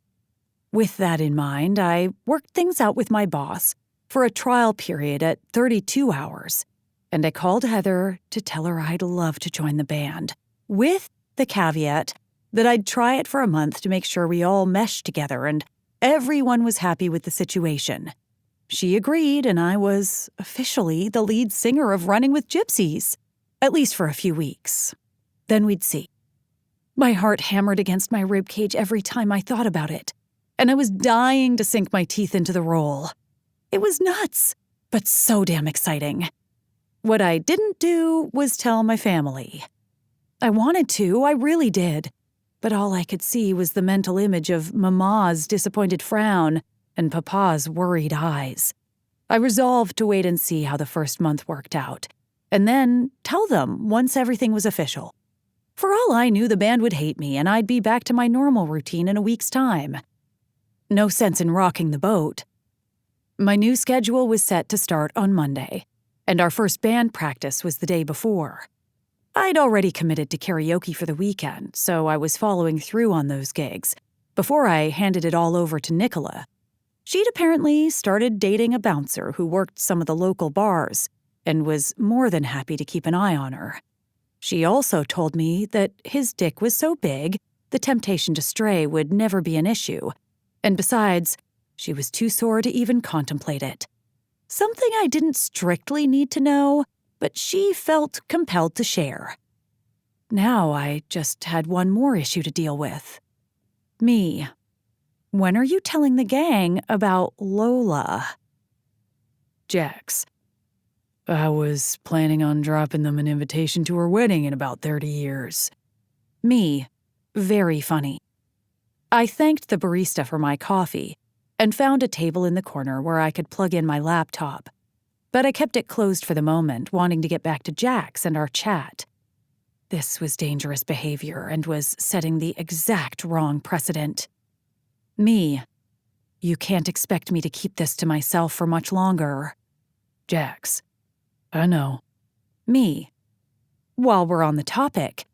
With that in mind, I worked things out with my boss for a trial period at 32 hours, and I called Heather to tell her I'd love to join the band, with the caveat that I'd try it for a month to make sure we all meshed together and everyone was happy with the situation. She agreed, and I was officially the lead singer of Running with Gypsies, at least for a few weeks. Then we'd see. My heart hammered against my ribcage every time I thought about it, and I was dying to sink my teeth into the roll. It was nuts, but so damn exciting. What I didn't do was tell my family. I wanted to, I really did, but all I could see was the mental image of Mama's disappointed frown and Papa's worried eyes. I resolved to wait and see how the first month worked out, and then tell them once everything was official. For all I knew, the band would hate me and I'd be back to my normal routine in a week's time. No sense in rocking the boat. My new schedule was set to start on Monday, and our first band practice was the day before. I'd already committed to karaoke for the weekend, so I was following through on those gigs before I handed it all over to Nicola. She'd apparently started dating a bouncer who worked some of the local bars and was more than happy to keep an eye on her. She also told me that his dick was so big, the temptation to stray would never be an issue, and besides, she was too sore to even contemplate it. Something I didn't strictly need to know, but she felt compelled to share. Now I just had one more issue to deal with. Me. When are you telling the gang about Lola? Jax. I was planning on dropping them an invitation to her wedding in about 30 years. Me. Very funny. I thanked the barista for my coffee and found a table in the corner where I could plug in my laptop. But I kept it closed for the moment, wanting to get back to Jax and our chat. This was dangerous behavior and was setting the exact wrong precedent. Me. You can't expect me to keep this to myself for much longer. Jax. I know. Me. While we're on the topic,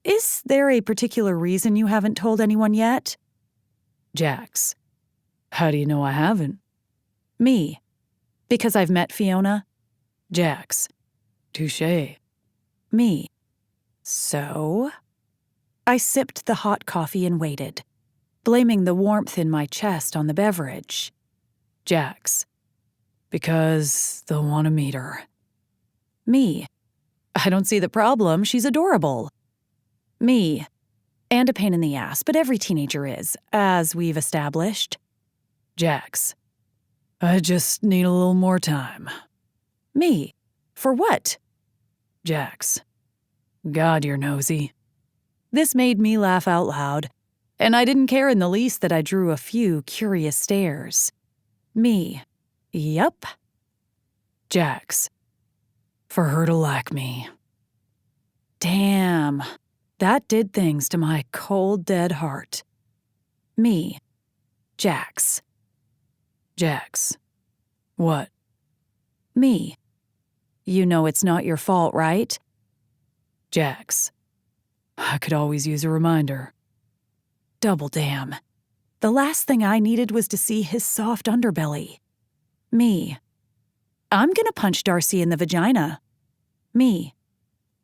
is there a particular reason you haven't told anyone yet? Jax. How do you know I haven't? Me. Because I've met Fiona? Jax. Touché. Me. So? I sipped the hot coffee and waited, blaming the warmth in my chest on the beverage. Jax. Because they'll want to meet her. Me. I don't see the problem. She's adorable. Me. And a pain in the ass, but every teenager is, as we've established. Jax. I just need a little more time. Me. For what? Jax. God, you're nosy. This made me laugh out loud, and I didn't care in the least that I drew a few curious stares. Me. Yup. Jax. For her to like me. Damn. That did things to my cold, dead heart. Me. Jax. Jax. What? Me. You know it's not your fault, right? Jax. I could always use a reminder. Double damn. The last thing I needed was to see his soft underbelly. Me. I'm gonna punch Darcy in the vagina. Me.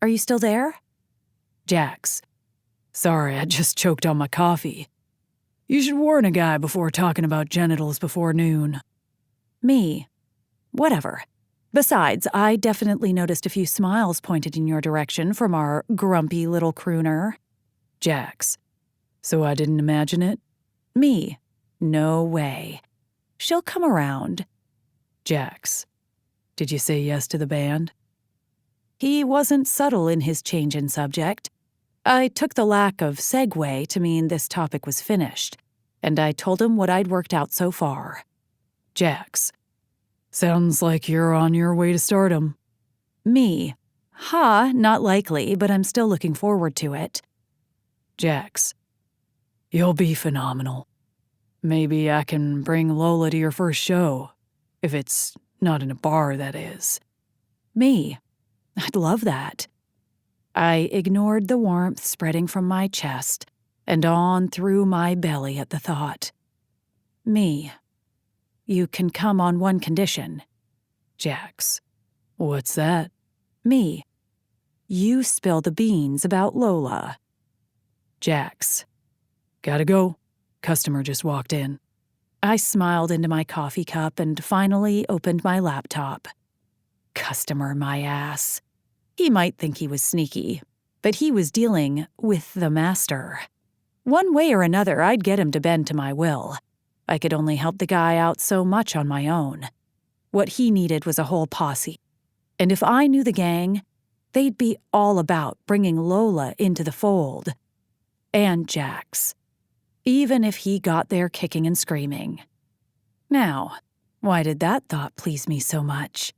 Are you still there? Jax. Sorry, I just choked on my coffee. You should warn a guy before talking about genitals before noon. Me. Whatever. Besides, I definitely noticed a few smiles pointed in your direction from our grumpy little crooner. Jax. So I didn't imagine it? Me. No way. She'll come around. Jax. Did you say yes to the band? He wasn't subtle in his change in subject. I took the lack of segue to mean this topic was finished, and I told him what I'd worked out so far. Jax. Sounds like you're on your way to stardom. Me. Not likely, but I'm still looking forward to it. Jax. You'll be phenomenal. Maybe I can bring Lola to your first show. If it's not in a bar, that is. Me. I'd love that. I ignored the warmth spreading from my chest and on through my belly at the thought. Me. You can come on one condition. Jax. What's that? Me. You spill the beans about Lola. Jax. Gotta go. Customer just walked in. I smiled into my coffee cup and finally opened my laptop. Customer, my ass. He might think he was sneaky, But he was dealing with the master. One way or another, I'd get him to bend to my will. I could only help the guy out so much on my own. What he needed was a whole posse. And if I knew the gang, they'd be all about bringing Lola into the fold. And Jax. Even if he got there kicking and screaming. Now, why did that thought please me so much?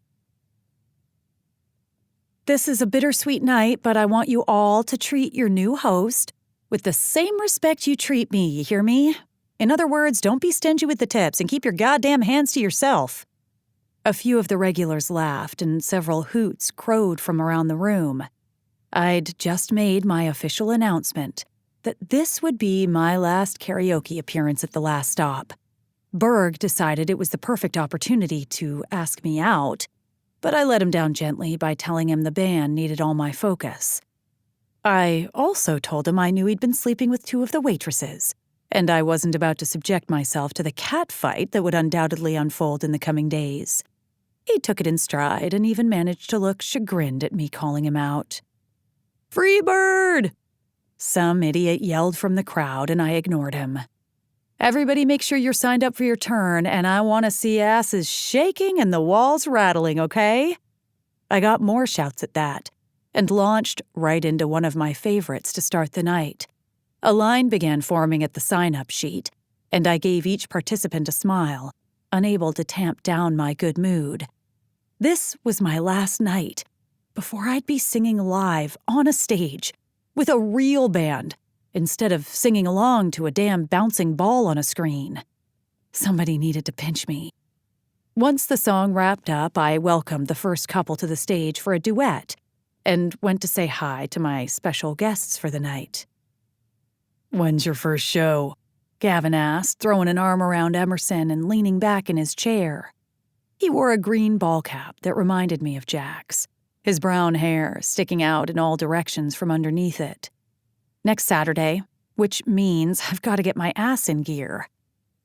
This is a bittersweet night, but I want you all to treat your new host with the same respect you treat me, you hear me? In other words, don't be stingy with the tips and keep your goddamn hands to yourself. A few of the regulars laughed and several hoots crowed from around the room. I'd just made my official announcement that this would be my last karaoke appearance at the last stop. Berg decided it was the perfect opportunity to ask me out, but I let him down gently by telling him the band needed all my focus. I also told him I knew he'd been sleeping with 2 of the waitresses, and I wasn't about to subject myself to the cat fight that would undoubtedly unfold in the coming days. He took it in stride and even managed to look chagrined at me calling him out. "Free bird!" Some idiot yelled from the crowd, and I ignored him. "Everybody make sure you're signed up for your turn, and I want to see asses shaking and the walls rattling, okay?" I got more shouts at that, and launched right into one of my favorites to start the night. A line began forming at the sign-up sheet, and I gave each participant a smile, unable to tamp down my good mood. This was my last night, before I'd be singing live on a stage, with a real band, instead of singing along to a damn bouncing ball on a screen. Somebody needed to pinch me. Once the song wrapped up, I welcomed the first couple to the stage for a duet, and went to say hi to my special guests for the night. "When's your first show?" Gavin asked, throwing an arm around Emerson and leaning back in his chair. He wore a green ball cap that reminded me of Jax, his brown hair sticking out in all directions from underneath it. "Next Saturday, which means I've got to get my ass in gear."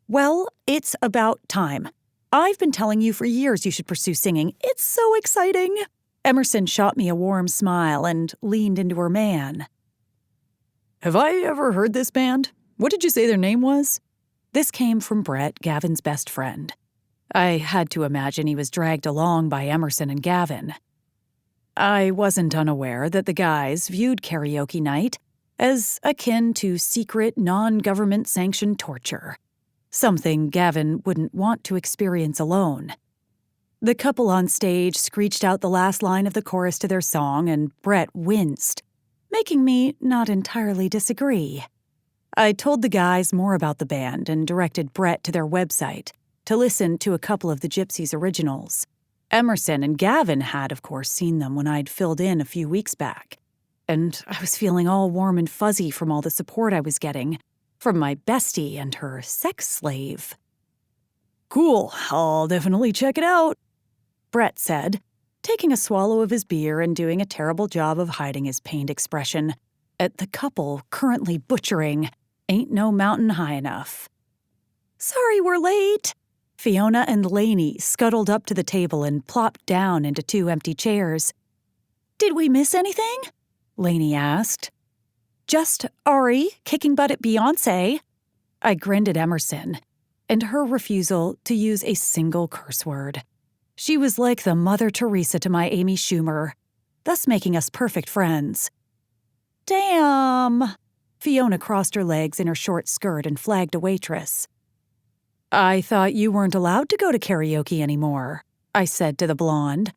"Well, it's about time. I've been telling you for years you should pursue singing. It's so exciting." Emerson shot me a warm smile and leaned into her man. "Have I ever heard this band? What did you say their name was?" This came from Brett, Gavin's best friend. I had to imagine he was dragged along by Emerson and Gavin. I wasn't unaware that the guys viewed karaoke night as akin to secret, non-government sanctioned torture, something Gavin wouldn't want to experience alone. The couple on stage screeched out the last line of the chorus to their song, and Brett winced, making me not entirely disagree. I told the guys more about the band and directed Brett to their website to listen to a couple of the Gypsies' originals. Emerson and Gavin had, of course, seen them when I'd filled in a few weeks back, and I was feeling all warm and fuzzy from all the support I was getting from my bestie and her sex slave. "Cool, I'll definitely check it out," Brett said, taking a swallow of his beer and doing a terrible job of hiding his pained expression at the couple currently butchering Ain't No Mountain High Enough. "Sorry we're late." Fiona and Lainey scuttled up to the table and plopped down into 2 empty chairs. "Did we miss anything?" Lainey asked. "Just Ari kicking butt at Beyoncé." I grinned at Emerson, and her refusal to use a single curse word. She was like the Mother Teresa to my Amy Schumer, thus making us perfect friends. "Damn." Fiona crossed her legs in her short skirt and flagged a waitress. "I thought you weren't allowed to go to karaoke anymore," I said to the blonde.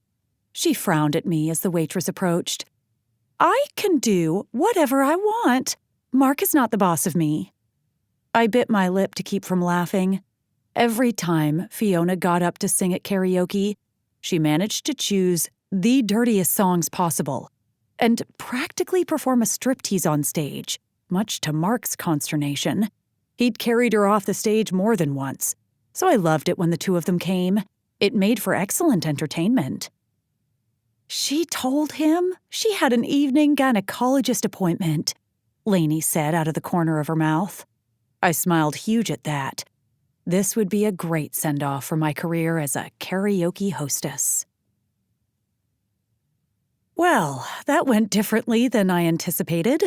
She frowned at me as the waitress approached. "I can do whatever I want. Mark is not the boss of me." I bit my lip to keep from laughing. Every time Fiona got up to sing at karaoke, she managed to choose the dirtiest songs possible and practically perform a striptease on stage, much to Mark's consternation. He'd carried her off the stage more than once, so I loved it when the 2 of them came. It made for excellent entertainment. "She told him she had an evening gynecologist appointment," Lainey said out of the corner of her mouth. I smiled huge at that. This would be a great send-off for my career as a karaoke hostess. Well, that went differently than I anticipated.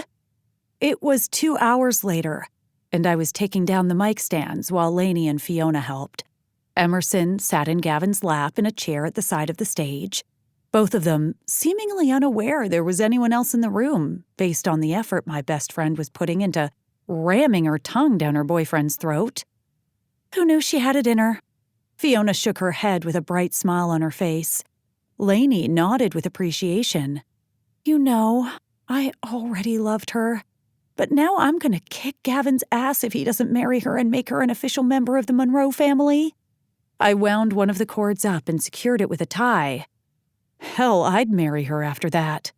It was 2 hours later, and I was taking down the mic stands while Lainey and Fiona helped. Emerson sat in Gavin's lap in a chair at the side of the stage, both of them seemingly unaware there was anyone else in the room based on the effort my best friend was putting into ramming her tongue down her boyfriend's throat. Who knew she had it in her? Fiona shook her head with a bright smile on her face. Lainey nodded with appreciation. You know, I already loved her, but now I'm going to kick Gavin's ass if he doesn't marry her and make her an official member of the Monroe family. I wound one of the cords up and secured it with a tie. Hell, I'd marry her after that.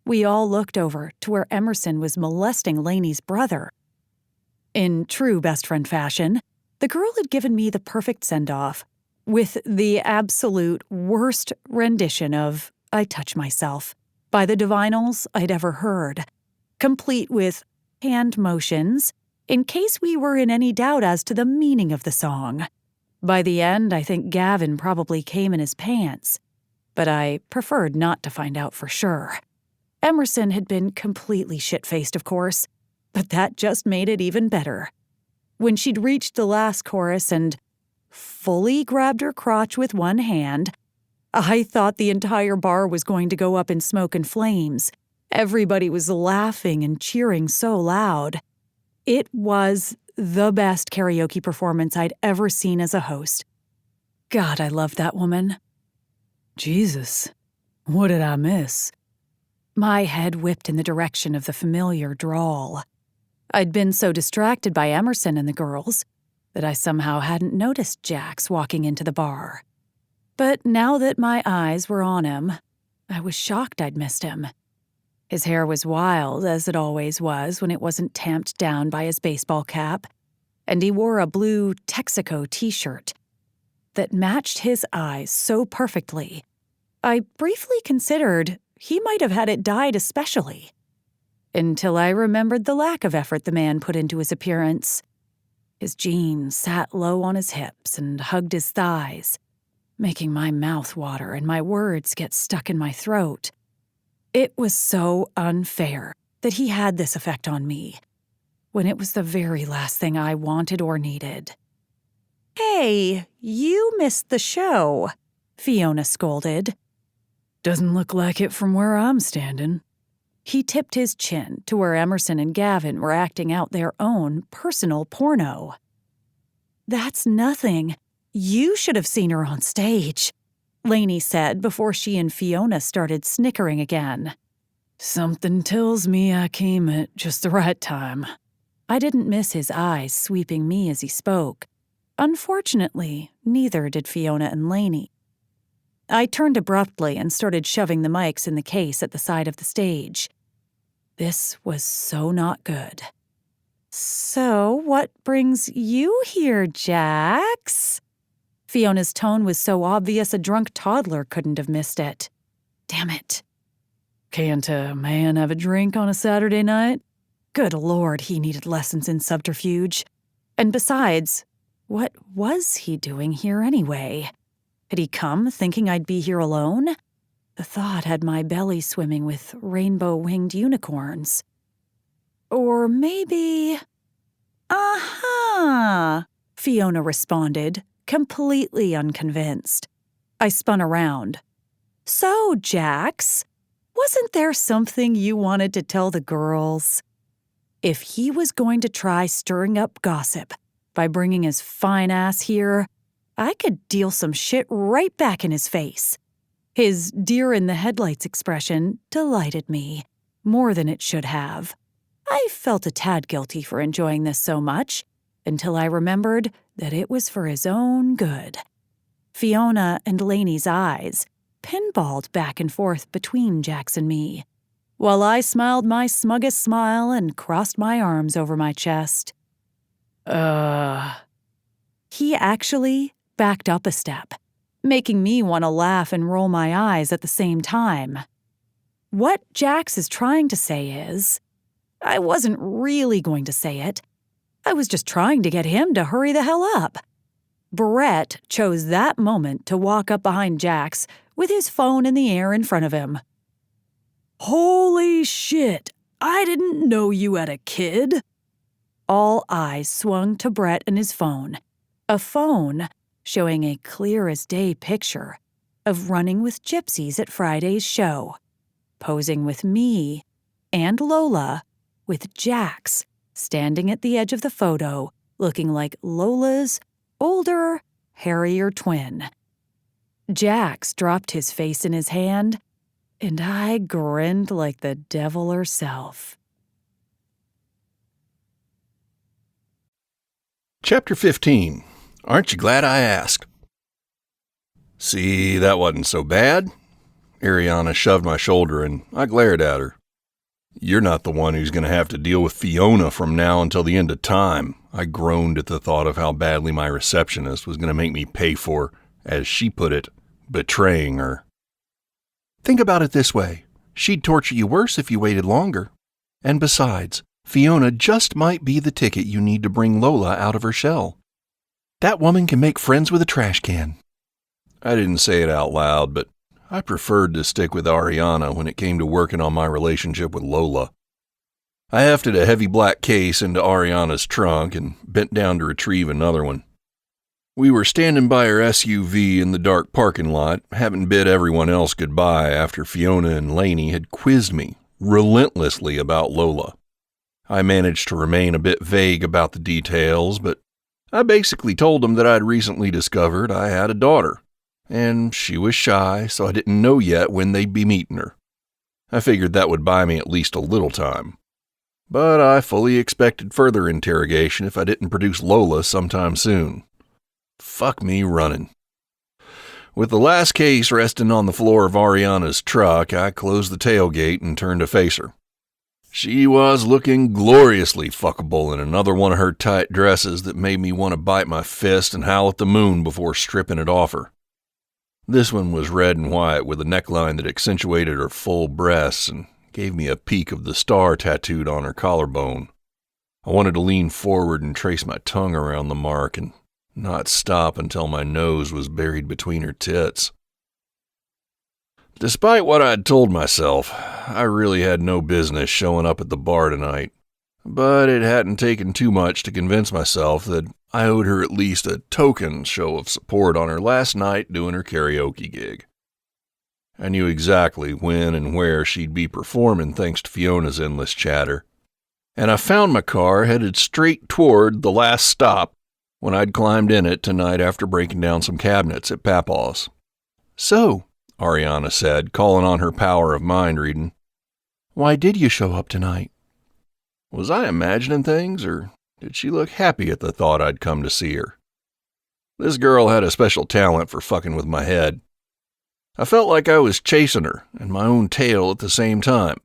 We all looked over to where Emerson was molesting Lainey's brother. In true best friend fashion, the girl had given me the perfect send-off, with the absolute worst rendition of I Touch Myself by the Divinals I'd ever heard, complete with hand motions in case we were in any doubt as to the meaning of the song. By the end, I think Gavin probably came in his pants, but I preferred not to find out for sure. Emerson had been completely shit-faced, of course, but that just made it even better. When she'd reached the last chorus and fully grabbed her crotch with one hand, I thought the entire bar was going to go up in smoke and flames. Everybody was laughing and cheering so loud. It was the best karaoke performance I'd ever seen as a host. God, I loved that woman. Jesus, what did I miss? My head whipped in the direction of the familiar drawl. I'd been so distracted by Emerson and the girls that I somehow hadn't noticed Jax walking into the bar. But now that my eyes were on him, I was shocked I'd missed him. His hair was wild, as it always was when it wasn't tamped down by his baseball cap, and he wore a blue Texaco t-shirt that matched his eyes so perfectly, I briefly considered he might have had it dyed especially. Until I remembered the lack of effort the man put into his appearance. His jeans sat low on his hips and hugged his thighs, making my mouth water and my words get stuck in my throat. It was so unfair that he had this effect on me, when it was the very last thing I wanted or needed. Hey, you missed the show, Fiona scolded. Doesn't look like it from where I'm standing. He tipped his chin to where Emerson and Gavin were acting out their own personal porno. That's nothing. You should have seen her on stage, Lainey said before she and Fiona started snickering again. Something tells me I came at just the right time. I didn't miss his eyes sweeping me as he spoke. Unfortunately, neither did Fiona and Lainey. I turned abruptly and started shoving the mics in the case at the side of the stage. This was so not good. So, what brings you here, Jax? Fiona's tone was so obvious a drunk toddler couldn't have missed it. Damn it. Can't a man have a drink on a Saturday night? Good Lord, he needed lessons in subterfuge. And besides, what was he doing here anyway? Had he come thinking I'd be here alone? The thought had my belly swimming with rainbow-winged unicorns. Or maybe... Aha! Fiona responded, completely unconvinced. I spun around. So, Jax, wasn't there something you wanted to tell the girls? If he was going to try stirring up gossip by bringing his fine ass here, I could deal some shit right back in his face. His deer-in-the-headlights expression delighted me, more than it should have. I felt a tad guilty for enjoying this so much, until I remembered that it was for his own good. Fiona and Lainey's eyes pinballed back and forth between Jax and me, while I smiled my smuggest smile and crossed my arms over my chest. He actually backed up a step, making me want to laugh and roll my eyes at the same time. What Jax is trying to say is, I wasn't really going to say it. I was just trying to get him to hurry the hell up. Brett chose that moment to walk up behind Jax with his phone in the air in front of him. Holy shit! I didn't know you had a kid. All eyes swung to Brett and his phone. A phone showing a clear-as-day picture of running with gypsies at Friday's show, posing with me and Lola, with Jax standing at the edge of the photo, looking like Lola's older, hairier twin. Jax dropped his face in his hand, and I grinned like the devil herself. Chapter 15. Aren't you glad I asked? See, that wasn't so bad. Ariana shoved my shoulder and I glared at her. You're not the one who's going to have to deal with Fiona from now until the end of time. I groaned at the thought of how badly my receptionist was going to make me pay for, as she put it, betraying her. Think about it this way. She'd torture you worse if you waited longer. And besides, Fiona just might be the ticket you need to bring Lola out of her shell. That woman can make friends with a trash can. I didn't say it out loud, but I preferred to stick with Ariana when it came to working on my relationship with Lola. I hefted a heavy black case into Ariana's trunk and bent down to retrieve another one. We were standing by her SUV in the dark parking lot, having bid everyone else goodbye after Fiona and Lainey had quizzed me relentlessly about Lola. I managed to remain a bit vague about the details, but I basically told them that I'd recently discovered I had a daughter, and she was shy, so I didn't know yet when they'd be meeting her. I figured that would buy me at least a little time. But I fully expected further interrogation if I didn't produce Lola sometime soon. Fuck me running. With the last case resting on the floor of Ariana's truck, I closed the tailgate and turned to face her. She was looking gloriously fuckable in another one of her tight dresses that made me want to bite my fist and howl at the moon before stripping it off her. This one was red and white with a neckline that accentuated her full breasts and gave me a peek of the star tattooed on her collarbone. I wanted to lean forward and trace my tongue around the mark and not stop until my nose was buried between her tits. Despite what I'd told myself, I really had no business showing up at the bar tonight, but it hadn't taken too much to convince myself that I owed her at least a token show of support on her last night doing her karaoke gig. I knew exactly when and where she'd be performing thanks to Fiona's endless chatter, and I found my car headed straight toward the last stop when I'd climbed in it tonight after breaking down some cabinets at Papaw's. So, Ariana said, calling on her power of mind reading, why did you show up tonight? Was I imagining things, or did she look happy at the thought I'd come to see her? This girl had a special talent for fucking with my head. I felt like I was chasing her and my own tail at the same time,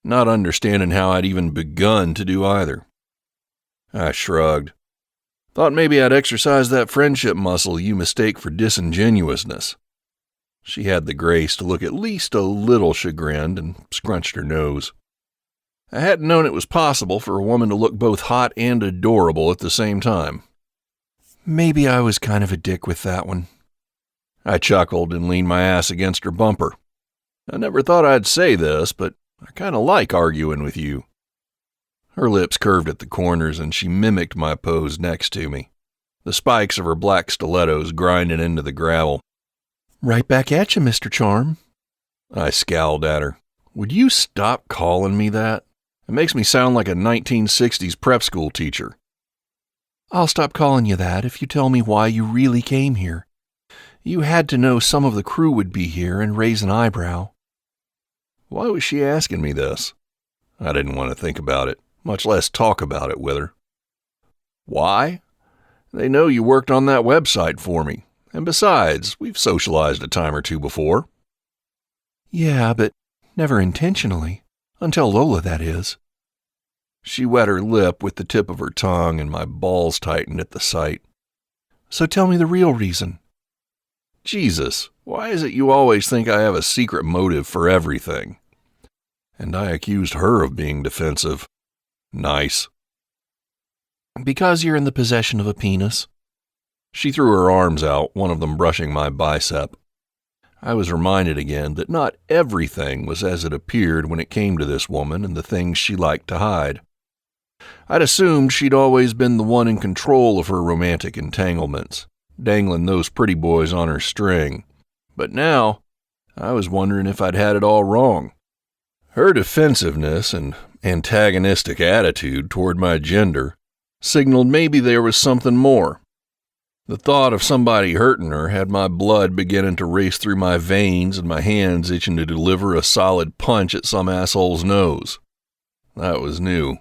not understanding how I'd even begun to do either. I shrugged. Thought maybe I'd exercise that friendship muscle you mistake for disingenuousness. She had the grace to look at least a little chagrined and scrunched her nose. I hadn't known it was possible for a woman to look both hot and adorable at the same time. Maybe I was kind of a dick with that one. I chuckled and leaned my ass against her bumper. I never thought I'd say this, but I kind of like arguing with you. Her lips curved at the corners and she mimicked my pose next to me, the spikes of her black stilettos grinding into the gravel. Right back at you, Mr. Charm. I scowled at her. Would you stop calling me that? It makes me sound like a 1960s prep school teacher. I'll stop calling you that if you tell me why you really came here. You had to know some of the crew would be here and raise an eyebrow. Why was she asking me this? I didn't want to think about it, much less talk about it with her. Why? They know you worked on that website for me. And besides, we've socialized a time or two before. Yeah, but never intentionally. Until Lola, that is. She wet her lip with the tip of her tongue and my balls tightened at the sight. So tell me the real reason. Jesus, why is it you always think I have a secret motive for everything? And I accused her of being defensive. Nice. Because you're in the possession of a penis. She threw her arms out, one of them brushing my bicep. I was reminded again that not everything was as it appeared when it came to this woman and the things she liked to hide. I'd assumed she'd always been the one in control of her romantic entanglements, dangling those pretty boys on her string. But now, I was wondering if I'd had it all wrong. Her defensiveness and antagonistic attitude toward my gender signaled maybe there was something more. The thought of somebody hurting her had my blood beginning to race through my veins and my hands itching to deliver a solid punch at some asshole's nose. That was new.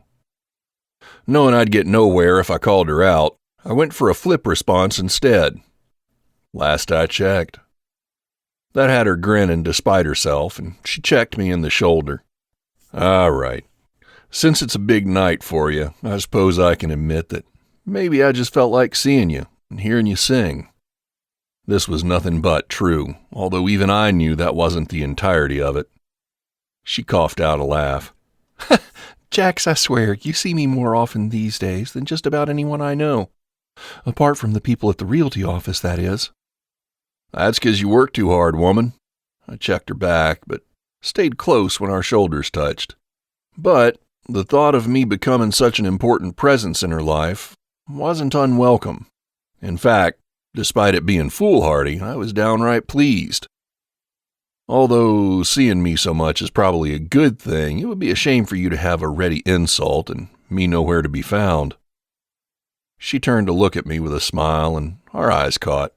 Knowing I'd get nowhere if I called her out, I went for a flip response instead. Last I checked. That had her grinning despite herself, and she checked me in the shoulder. All right. Since it's a big night for you, I suppose I can admit that maybe I just felt like seeing you and hearing you sing. This was nothing but true, although even I knew that wasn't the entirety of it. She coughed out a laugh. Jax, I swear, you see me more often these days than just about anyone I know. Apart from the people at the realty office, that is. That's 'cause you work too hard, woman. I checked her back, but stayed close when our shoulders touched. But the thought of me becoming such an important presence in her life wasn't unwelcome. In fact, despite it being foolhardy, I was downright pleased. Although seeing me so much is probably a good thing, it would be a shame for you to have a ready insult and me nowhere to be found. She turned to look at me with a smile, and our eyes caught.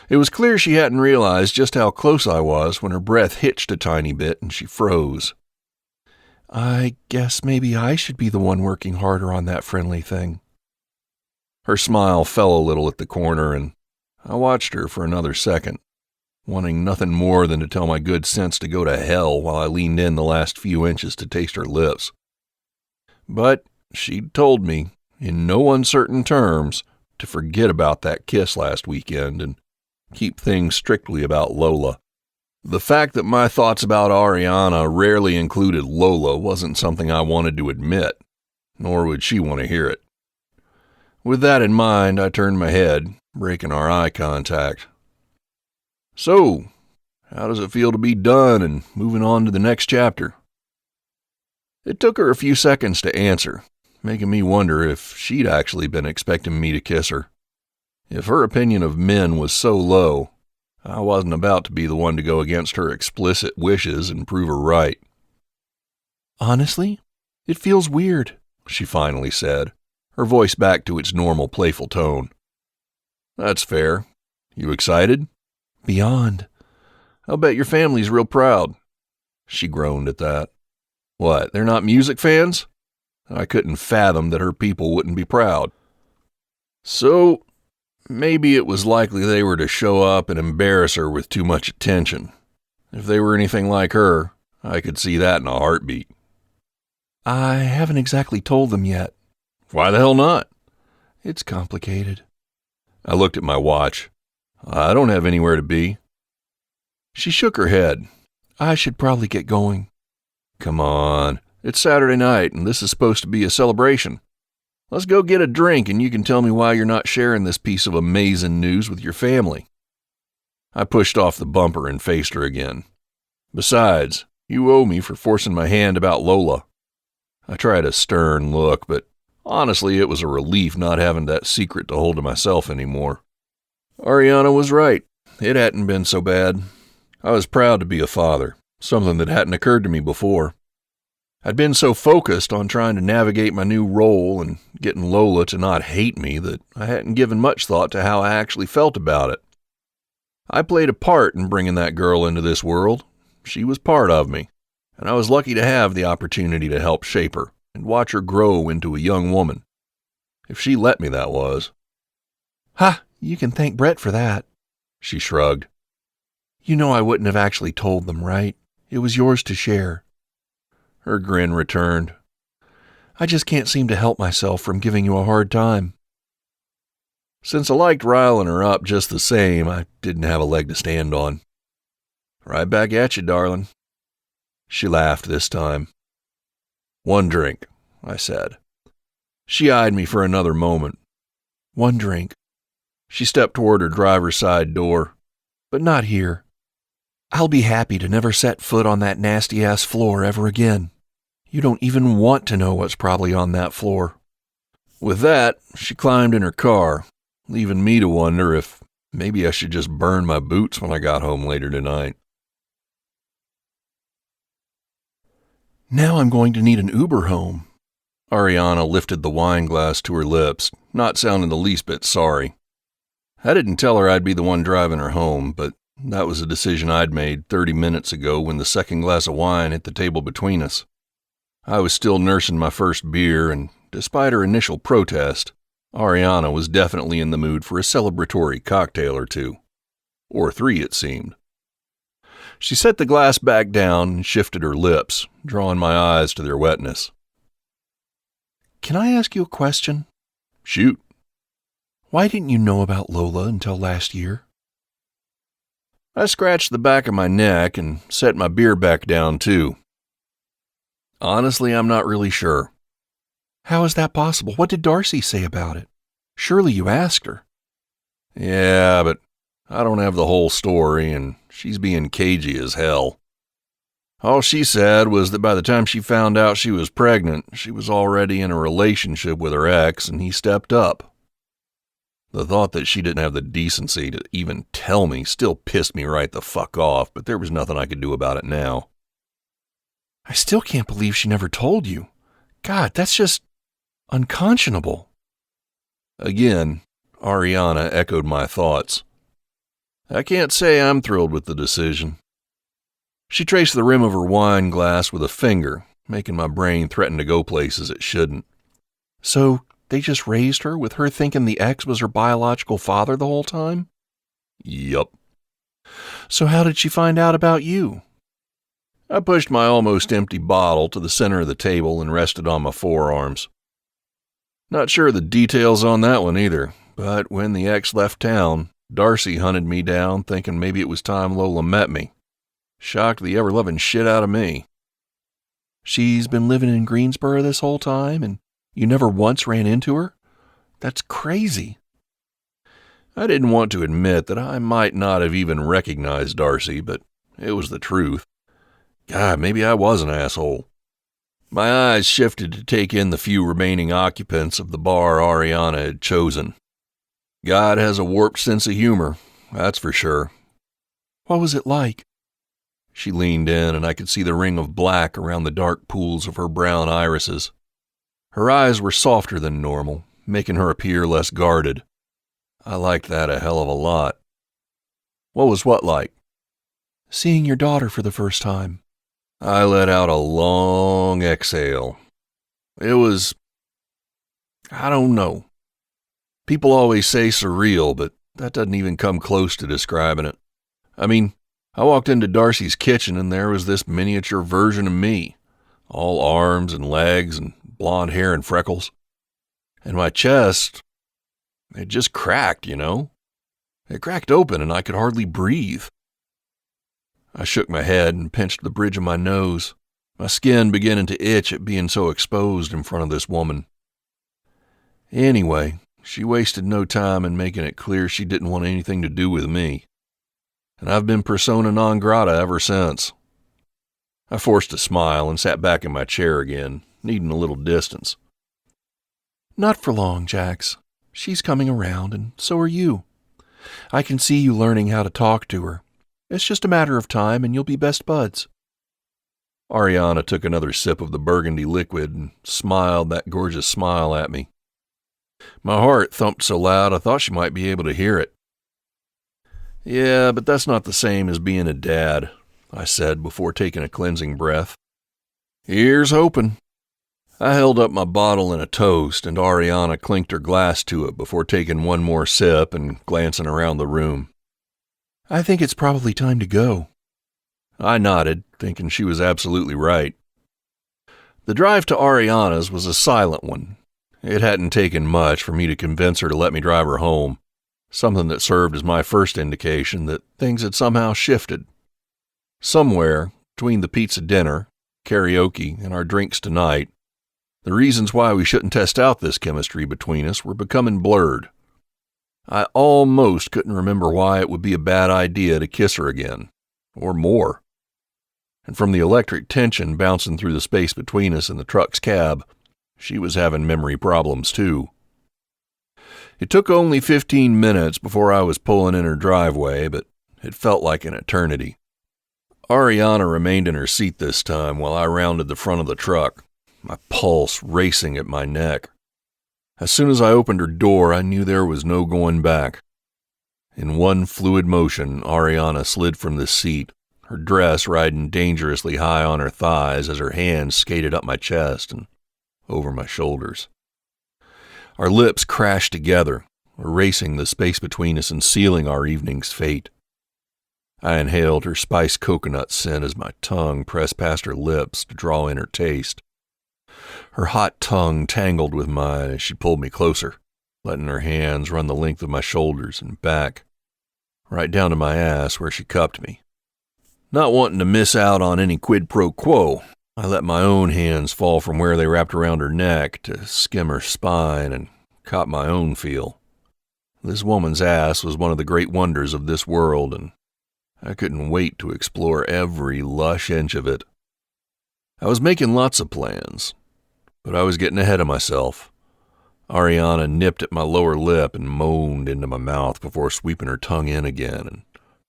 It was clear she hadn't realized just how close I was when her breath hitched a tiny bit and she froze. I guess maybe I should be the one working harder on that friendly thing. Her smile fell a little at the corner, and I watched her for another second, wanting nothing more than to tell my good sense to go to hell while I leaned in the last few inches to taste her lips. But she'd told me, in no uncertain terms, to forget about that kiss last weekend and keep things strictly about Lola. The fact that my thoughts about Ariana rarely included Lola wasn't something I wanted to admit, nor would she want to hear it. With that in mind, I turned my head, breaking our eye contact. So, how does it feel to be done and moving on to the next chapter? It took her a few seconds to answer, making me wonder if she'd actually been expecting me to kiss her. If her opinion of men was so low, I wasn't about to be the one to go against her explicit wishes and prove her right. Honestly, it feels weird, she finally said, her voice back to its normal playful tone. That's fair. You excited? Beyond. I'll bet your family's real proud. She groaned at that. What, they're not music fans? I couldn't fathom that her people wouldn't be proud. So, maybe it was likely they were to show up and embarrass her with too much attention. If they were anything like her, I could see that in a heartbeat. I haven't exactly told them yet. Why the hell not? It's complicated. I looked at my watch. I don't have anywhere to be. She shook her head. I should probably get going. Come on. It's Saturday night, and this is supposed to be a celebration. Let's go get a drink, and you can tell me why you're not sharing this piece of amazing news with your family. I pushed off the bumper and faced her again. Besides, you owe me for forcing my hand about Lola. I tried a stern look, but honestly, it was a relief not having that secret to hold to myself anymore. Ariana was right. It hadn't been so bad. I was proud to be a father, something that hadn't occurred to me before. I'd been so focused on trying to navigate my new role and getting Lola to not hate me that I hadn't given much thought to how I actually felt about it. I played a part in bringing that girl into this world. She was part of me, and I was lucky to have the opportunity to help shape her and watch her grow into a young woman. If she let me, that was. Ha! You can thank Brett for that. She shrugged. You know I wouldn't have actually told them, right? It was yours to share. Her grin returned. I just can't seem to help myself from giving you a hard time. Since I liked riling her up just the same, I didn't have a leg to stand on. Right back at you, darling. She laughed this time. One drink, I said. She eyed me for another moment. One drink. She stepped toward her driver's side door. But not here. I'll be happy to never set foot on that nasty-ass floor ever again. You don't even want to know what's probably on that floor. With that, she climbed in her car, leaving me to wonder if maybe I should just burn my boots when I got home later tonight. Now I'm going to need an Uber home. Ariana lifted the wine glass to her lips, not sounding the least bit sorry. I didn't tell her I'd be the one driving her home, but that was a decision I'd made 30 minutes ago when the second glass of wine hit the table between us. I was still nursing my first beer, and despite her initial protest, Ariana was definitely in the mood for a celebratory cocktail or two. Or 3, it seemed. She set the glass back down and shifted her lips, drawing my eyes to their wetness. Can I ask you a question? Shoot. Why didn't you know about Lola until last year? I scratched the back of my neck and set my beer back down, too. Honestly, I'm not really sure. How is that possible? What did Darcy say about it? Surely you asked her. Yeah, but I don't have the whole story, and she's being cagey as hell. All she said was that by the time she found out she was pregnant, she was already in a relationship with her ex, and he stepped up. The thought that she didn't have the decency to even tell me still pissed me right the fuck off, but there was nothing I could do about it now. I still can't believe she never told you. God, that's just unconscionable. Again, Ariana echoed my thoughts. I can't say I'm thrilled with the decision. She traced the rim of her wine glass with a finger, making my brain threaten to go places it shouldn't. So they just raised her with her thinking the ex was her biological father the whole time? Yup. So how did she find out about you? I pushed my almost empty bottle to the center of the table and rested on my forearms. Not sure of the details on that one either, but when the ex left town, Darcy hunted me down thinking maybe it was time Lola met me. Shocked the ever-loving shit out of me. She's been living in Greensboro this whole time, and you never once ran into her? That's crazy. I didn't want to admit that I might not have even recognized Darcy, but it was the truth. God, maybe I was an asshole. My eyes shifted to take in the few remaining occupants of the bar Ariana had chosen. God has a warped sense of humor, that's for sure. What was it like? She leaned in, and I could see the ring of black around the dark pools of her brown irises. Her eyes were softer than normal, making her appear less guarded. I liked that a hell of a lot. What was what like? Seeing your daughter for the first time. I let out a long exhale. It was, I don't know. People always say surreal, but that doesn't even come close to describing it. I mean, I walked into Darcy's kitchen and there was this miniature version of me, all arms and legs and blonde hair and freckles. And my chest, it just cracked, you know? It cracked open and I could hardly breathe. I shook my head and pinched the bridge of my nose, my skin beginning to itch at being so exposed in front of this woman. Anyway, she wasted no time in making it clear she didn't want anything to do with me. And I've been persona non grata ever since. I forced a smile and sat back in my chair again, needing a little distance. Not for long, Jax. She's coming around, and so are you. I can see you learning how to talk to her. It's just a matter of time, and you'll be best buds. Ariana took another sip of the burgundy liquid and smiled that gorgeous smile at me. My heart thumped so loud I thought she might be able to hear it. Yeah, but that's not the same as being a dad, I said before taking a cleansing breath. Here's hoping. I held up my bottle in a toast, and Ariana clinked her glass to it before taking one more sip and glancing around the room. I think it's probably time to go. I nodded, thinking she was absolutely right. The drive to Ariana's was a silent one. It hadn't taken much for me to convince her to let me drive her home, something that served as my first indication that things had somehow shifted. Somewhere, between the pizza dinner, karaoke, and our drinks tonight, the reasons why we shouldn't test out this chemistry between us were becoming blurred. I almost couldn't remember why it would be a bad idea to kiss her again, or more. And from the electric tension bouncing through the space between us in the truck's cab, she was having memory problems too. It took only 15 minutes before I was pulling in her driveway, but it felt like an eternity. Ariana remained in her seat this time while I rounded the front of the truck, my pulse racing at my neck. As soon as I opened her door, I knew there was no going back. In one fluid motion, Ariana slid from the seat, her dress riding dangerously high on her thighs as her hands skated up my chest and over my shoulders. Our lips crashed together, erasing the space between us and sealing our evening's fate. I inhaled her spiced coconut scent as my tongue pressed past her lips to draw in her taste. Her hot tongue tangled with mine as she pulled me closer, letting her hands run the length of my shoulders and back, right down to my ass where she cupped me. Not wanting to miss out on any quid pro quo, I let my own hands fall from where they wrapped around her neck to skim her spine and cop my own feel. This woman's ass was one of the great wonders of this world, and I couldn't wait to explore every lush inch of it. I was making lots of plans, but I was getting ahead of myself. Ariana nipped at my lower lip and moaned into my mouth before sweeping her tongue in again and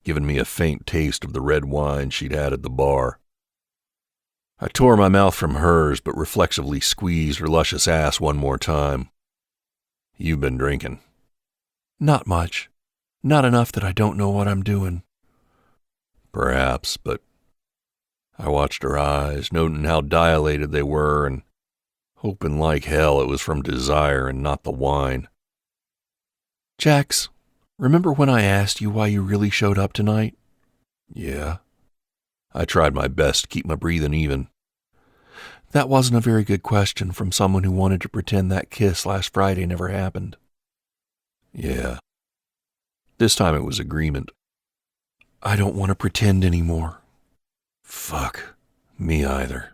giving me a faint taste of the red wine she'd had at the bar. I tore my mouth from hers, but reflexively squeezed her luscious ass one more time. "You've been drinking." Not much. Not enough that I don't know what I'm doing. Perhaps, but I watched her eyes, noting how dilated they were and hoping like hell it was from desire and not the wine. Jax, remember when I asked you why you really showed up tonight? Yeah. I tried my best to keep my breathing even. That wasn't a very good question from someone who wanted to pretend that kiss last Friday never happened. Yeah. This time it was agreement. I don't want to pretend anymore. Fuck. Me either.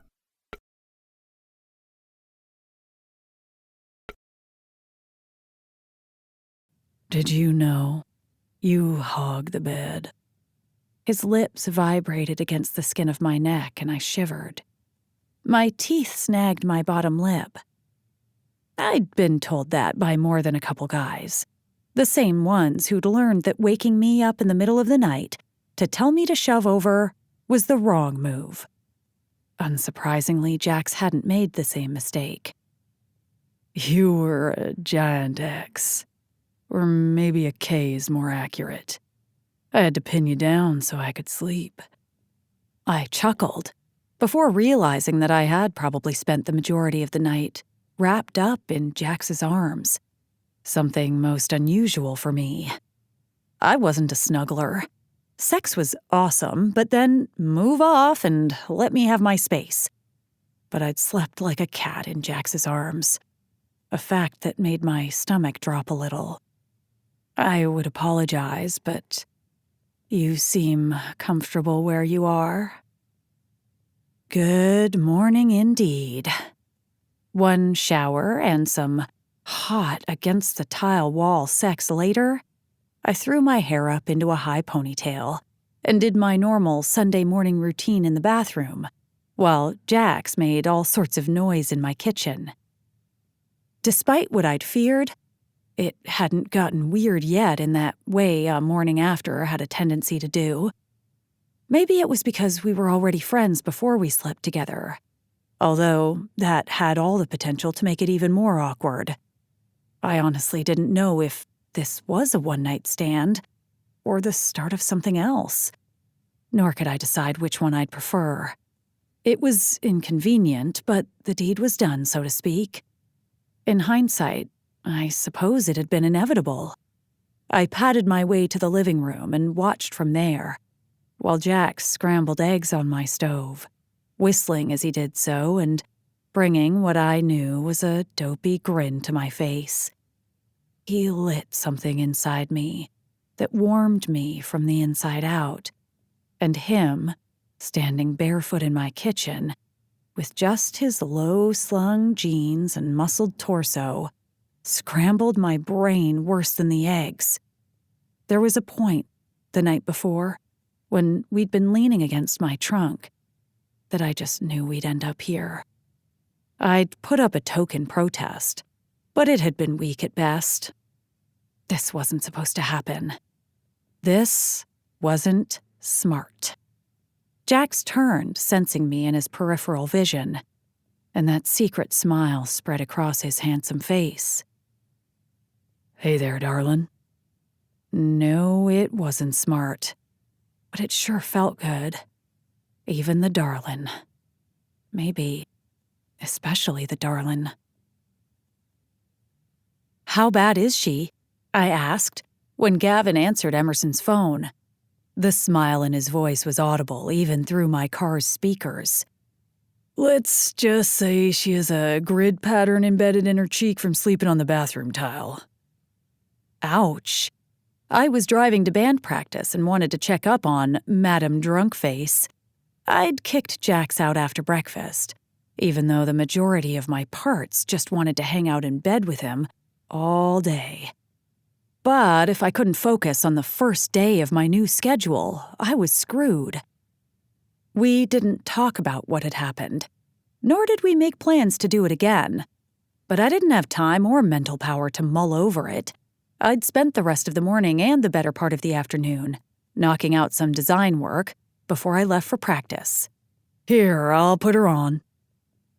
Did you know? You hog the bed. His lips vibrated against the skin of my neck, and I shivered. My teeth snagged my bottom lip. I'd been told that by more than a couple guys. The same ones who'd learned that waking me up in the middle of the night to tell me to shove over was the wrong move. Unsurprisingly, Jax hadn't made the same mistake. You were a giant X. Or maybe a K is more accurate. I had to pin you down so I could sleep. I chuckled, before realizing that I had probably spent the majority of the night wrapped up in Jax's arms, something most unusual for me. I wasn't a snuggler. Sex was awesome, but then move off and let me have my space. But I'd slept like a cat in Jax's arms, a fact that made my stomach drop a little. I would apologize, but you seem comfortable where you are. Good morning indeed. One shower and some hot against the tile wall sex later, I threw my hair up into a high ponytail and did my normal Sunday morning routine in the bathroom, while Jax made all sorts of noise in my kitchen. Despite what I'd feared, it hadn't gotten weird yet in that way a morning after had a tendency to do. Maybe it was because we were already friends before we slept together, although that had all the potential to make it even more awkward. I honestly didn't know if this was a one-night stand or the start of something else, nor could I decide which one I'd prefer. It was inconvenient, but the deed was done, so to speak. In hindsight, I suppose it had been inevitable. I padded my way to the living room and watched from there, while Jax scrambled eggs on my stove, whistling as he did so and bringing what I knew was a dopey grin to my face. He lit something inside me that warmed me from the inside out, and him, standing barefoot in my kitchen, with just his low-slung jeans and muscled torso, scrambled my brain worse than the eggs. There was a point, the night before, when we'd been leaning against my trunk, that I just knew we'd end up here. I'd put up a token protest, but it had been weak at best. This wasn't supposed to happen. This wasn't smart. Jax turned, sensing me in his peripheral vision, and that secret smile spread across his handsome face. "Hey there, darling." No, it wasn't smart, but it sure felt good. Even the darlin'. Maybe especially the darlin'. "How bad is she?" I asked when Gavin answered Emerson's phone. The smile in his voice was audible even through my car's speakers. "Let's just say she has a grid pattern embedded in her cheek from sleeping on the bathroom tile." Ouch. I was driving to band practice and wanted to check up on Madam Drunkface. I'd kicked Jax out after breakfast, even though the majority of my parts just wanted to hang out in bed with him all day. But if I couldn't focus on the first day of my new schedule, I was screwed. We didn't talk about what had happened, nor did we make plans to do it again. But I didn't have time or mental power to mull over it. I'd spent the rest of the morning and the better part of the afternoon knocking out some design work before I left for practice. "Here, I'll put her on."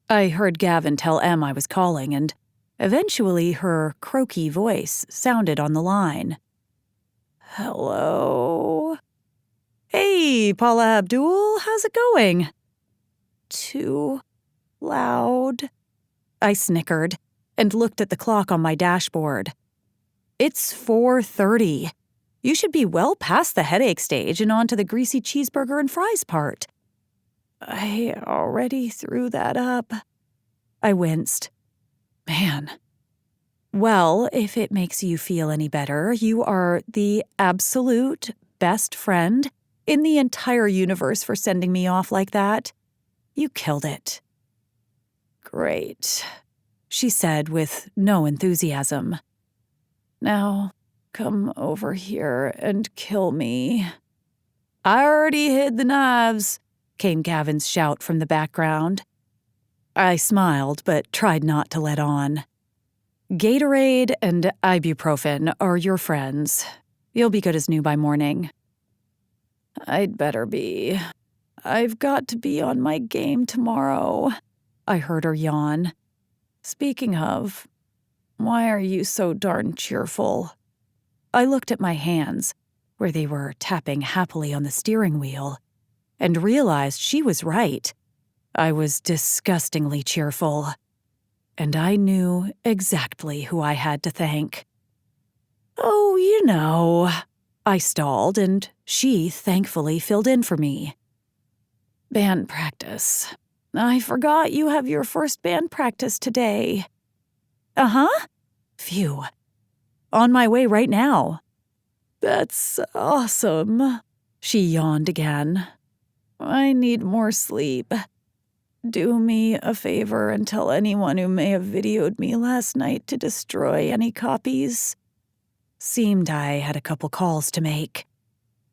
I heard Gavin tell Em I was calling, and eventually her croaky voice sounded on the line. "Hello?" "Hey, Paula Abdul, how's it going?" "Too loud," I snickered and looked at the clock on my dashboard. "It's 4:30. You should be well past the headache stage and onto the greasy cheeseburger and fries part." "I already threw that up." I winced. Man. Well, if it makes you feel any better, you are the absolute best friend in the entire universe for sending me off like that. You killed it. "Great," she said with no enthusiasm. "Now, come over here and kill me." "I already hid the knives," came Gavin's shout from the background. I smiled, but tried not to let on. "Gatorade and ibuprofen are your friends. You'll be good as new by morning." "I'd better be. I've got to be on my game tomorrow," I heard her yawn. "Speaking of, why are you so darn cheerful?" I looked at my hands, where they were tapping happily on the steering wheel, and realized she was right. I was disgustingly cheerful, and I knew exactly who I had to thank. "Oh, you know," I stalled, and she thankfully filled in for me. "Band practice. I forgot you have your first band practice today." "Uh-huh. Phew. On my way right now." "That's awesome." She yawned again. "I need more sleep. Do me a favor and tell anyone who may have videoed me last night to destroy any copies." Seemed I had a couple calls to make.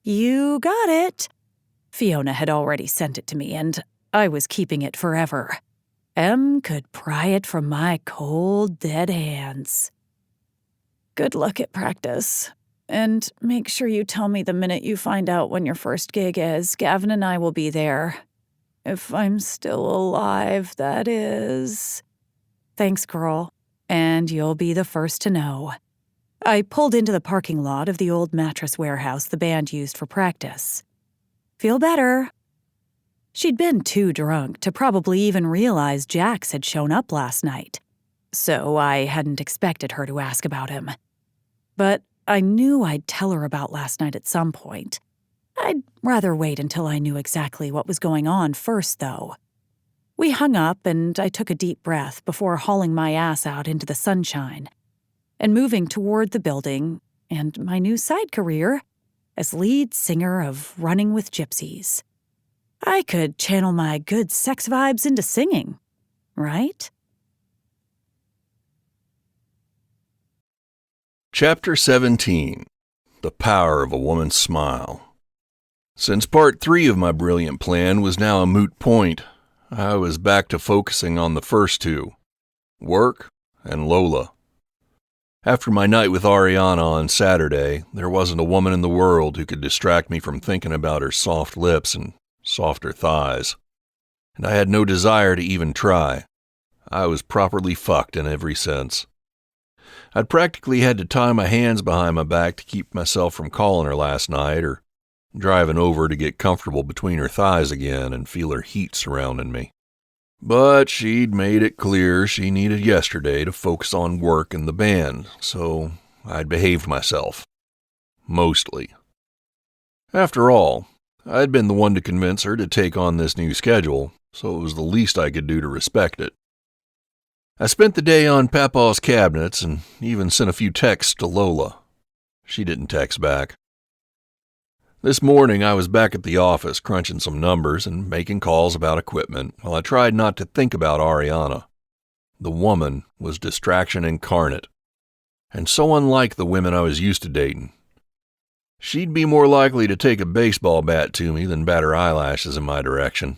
"You got it." Fiona had already sent it to me, and I was keeping it forever. Em could pry it from my cold, dead hands. "Good luck at practice. And make sure you tell me the minute you find out when your first gig is. Gavin and I will be there. If I'm still alive, that is." "Thanks, girl. And you'll be the first to know." I pulled into the parking lot of the old mattress warehouse the band used for practice. "Feel better?" She'd been too drunk to probably even realize Jax had shown up last night, so I hadn't expected her to ask about him. But I knew I'd tell her about last night at some point. I'd rather wait until I knew exactly what was going on first, though. We hung up, and I took a deep breath before hauling my ass out into the sunshine and moving toward the building and my new side career as lead singer of Running with Gypsies. I could channel my good sex vibes into singing, right? Chapter 17. The Power of a Woman's Smile. Since part 3 of my brilliant plan was now a moot point, I was back to focusing on the first two, work and Lola. After my night with Ariana on Saturday, there wasn't a woman in the world who could distract me from thinking about her soft lips and softer thighs. And I had no desire to even try. I was properly fucked in every sense. I'd practically had to tie my hands behind my back to keep myself from calling her last night or driving over to get comfortable between her thighs again and feel her heat surrounding me. But she'd made it clear she needed yesterday to focus on work and the band, so I'd behaved myself. Mostly. After all, I'd been the one to convince her to take on this new schedule, so it was the least I could do to respect it. I spent the day on Papa's cabinets and even sent a few texts to Lola. She didn't text back. This morning I was back at the office crunching some numbers and making calls about equipment while I tried not to think about Ariana. The woman was distraction incarnate, and so unlike the women I was used to dating. She'd be more likely to take a baseball bat to me than bat her eyelashes in my direction,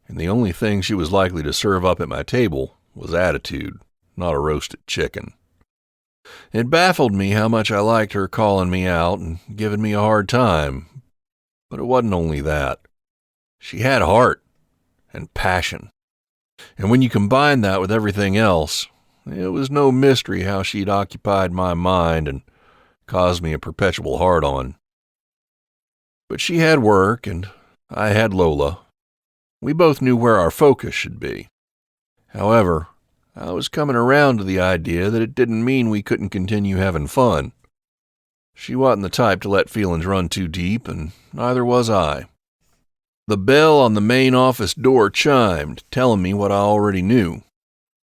and the only thing she was likely to serve up at my table was attitude, not a roasted chicken. It baffled me how much I liked her calling me out and giving me a hard time. But it wasn't only that. She had heart and passion. And when you combine that with everything else, it was no mystery how she'd occupied my mind and caused me a perpetual hard-on. But she had work and I had Lola. We both knew where our focus should be. However, I was coming around to the idea that it didn't mean we couldn't continue having fun. She wasn't the type to let feelings run too deep, and neither was I. The bell on the main office door chimed, telling me what I already knew.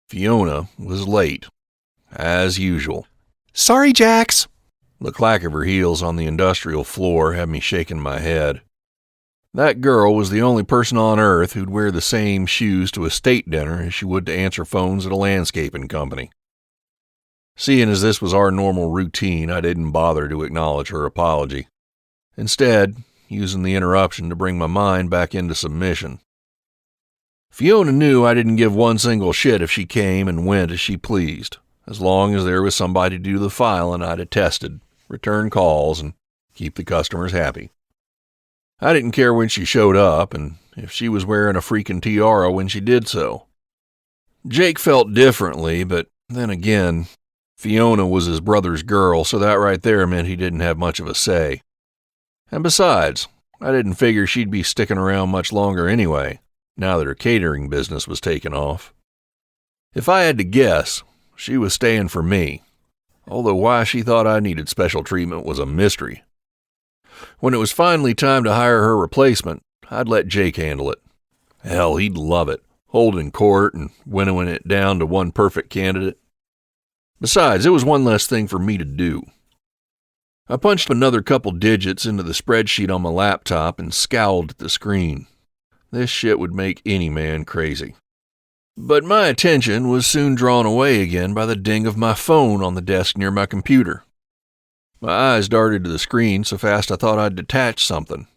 Fiona was late, as usual. Sorry, Jax. The clack of her heels on the industrial floor had me shaking my head. That girl was the only person on earth who'd wear the same shoes to a state dinner as she would to answer phones at a landscaping company. Seeing as this was our normal routine, I didn't bother to acknowledge her apology. Instead, using the interruption to bring my mind back into submission. Fiona knew I didn't give one single shit if she came and went as she pleased, as long as there was somebody to do the filing I detested, return calls, and keep the customers happy. I didn't care when she showed up, and if she was wearing a freakin tiara when she did so. Jake felt differently, but then again, Fiona was his brother's girl, so that right there meant he didn't have much of a say. And besides, I didn't figure she'd be sticking around much longer anyway, now that her catering business was taking off. If I had to guess, she was staying for me, although why she thought I needed special treatment was a mystery. When it was finally time to hire her replacement, I'd let Jake handle it. Hell, he'd love it, holding court and winnowing it down to one perfect candidate. Besides, it was one less thing for me to do. I punched another couple digits into the spreadsheet on my laptop and scowled at the screen. This shit would make any man crazy. But my attention was soon drawn away again by the ding of my phone on the desk near my computer. My eyes darted to the screen so fast I thought I'd detach something.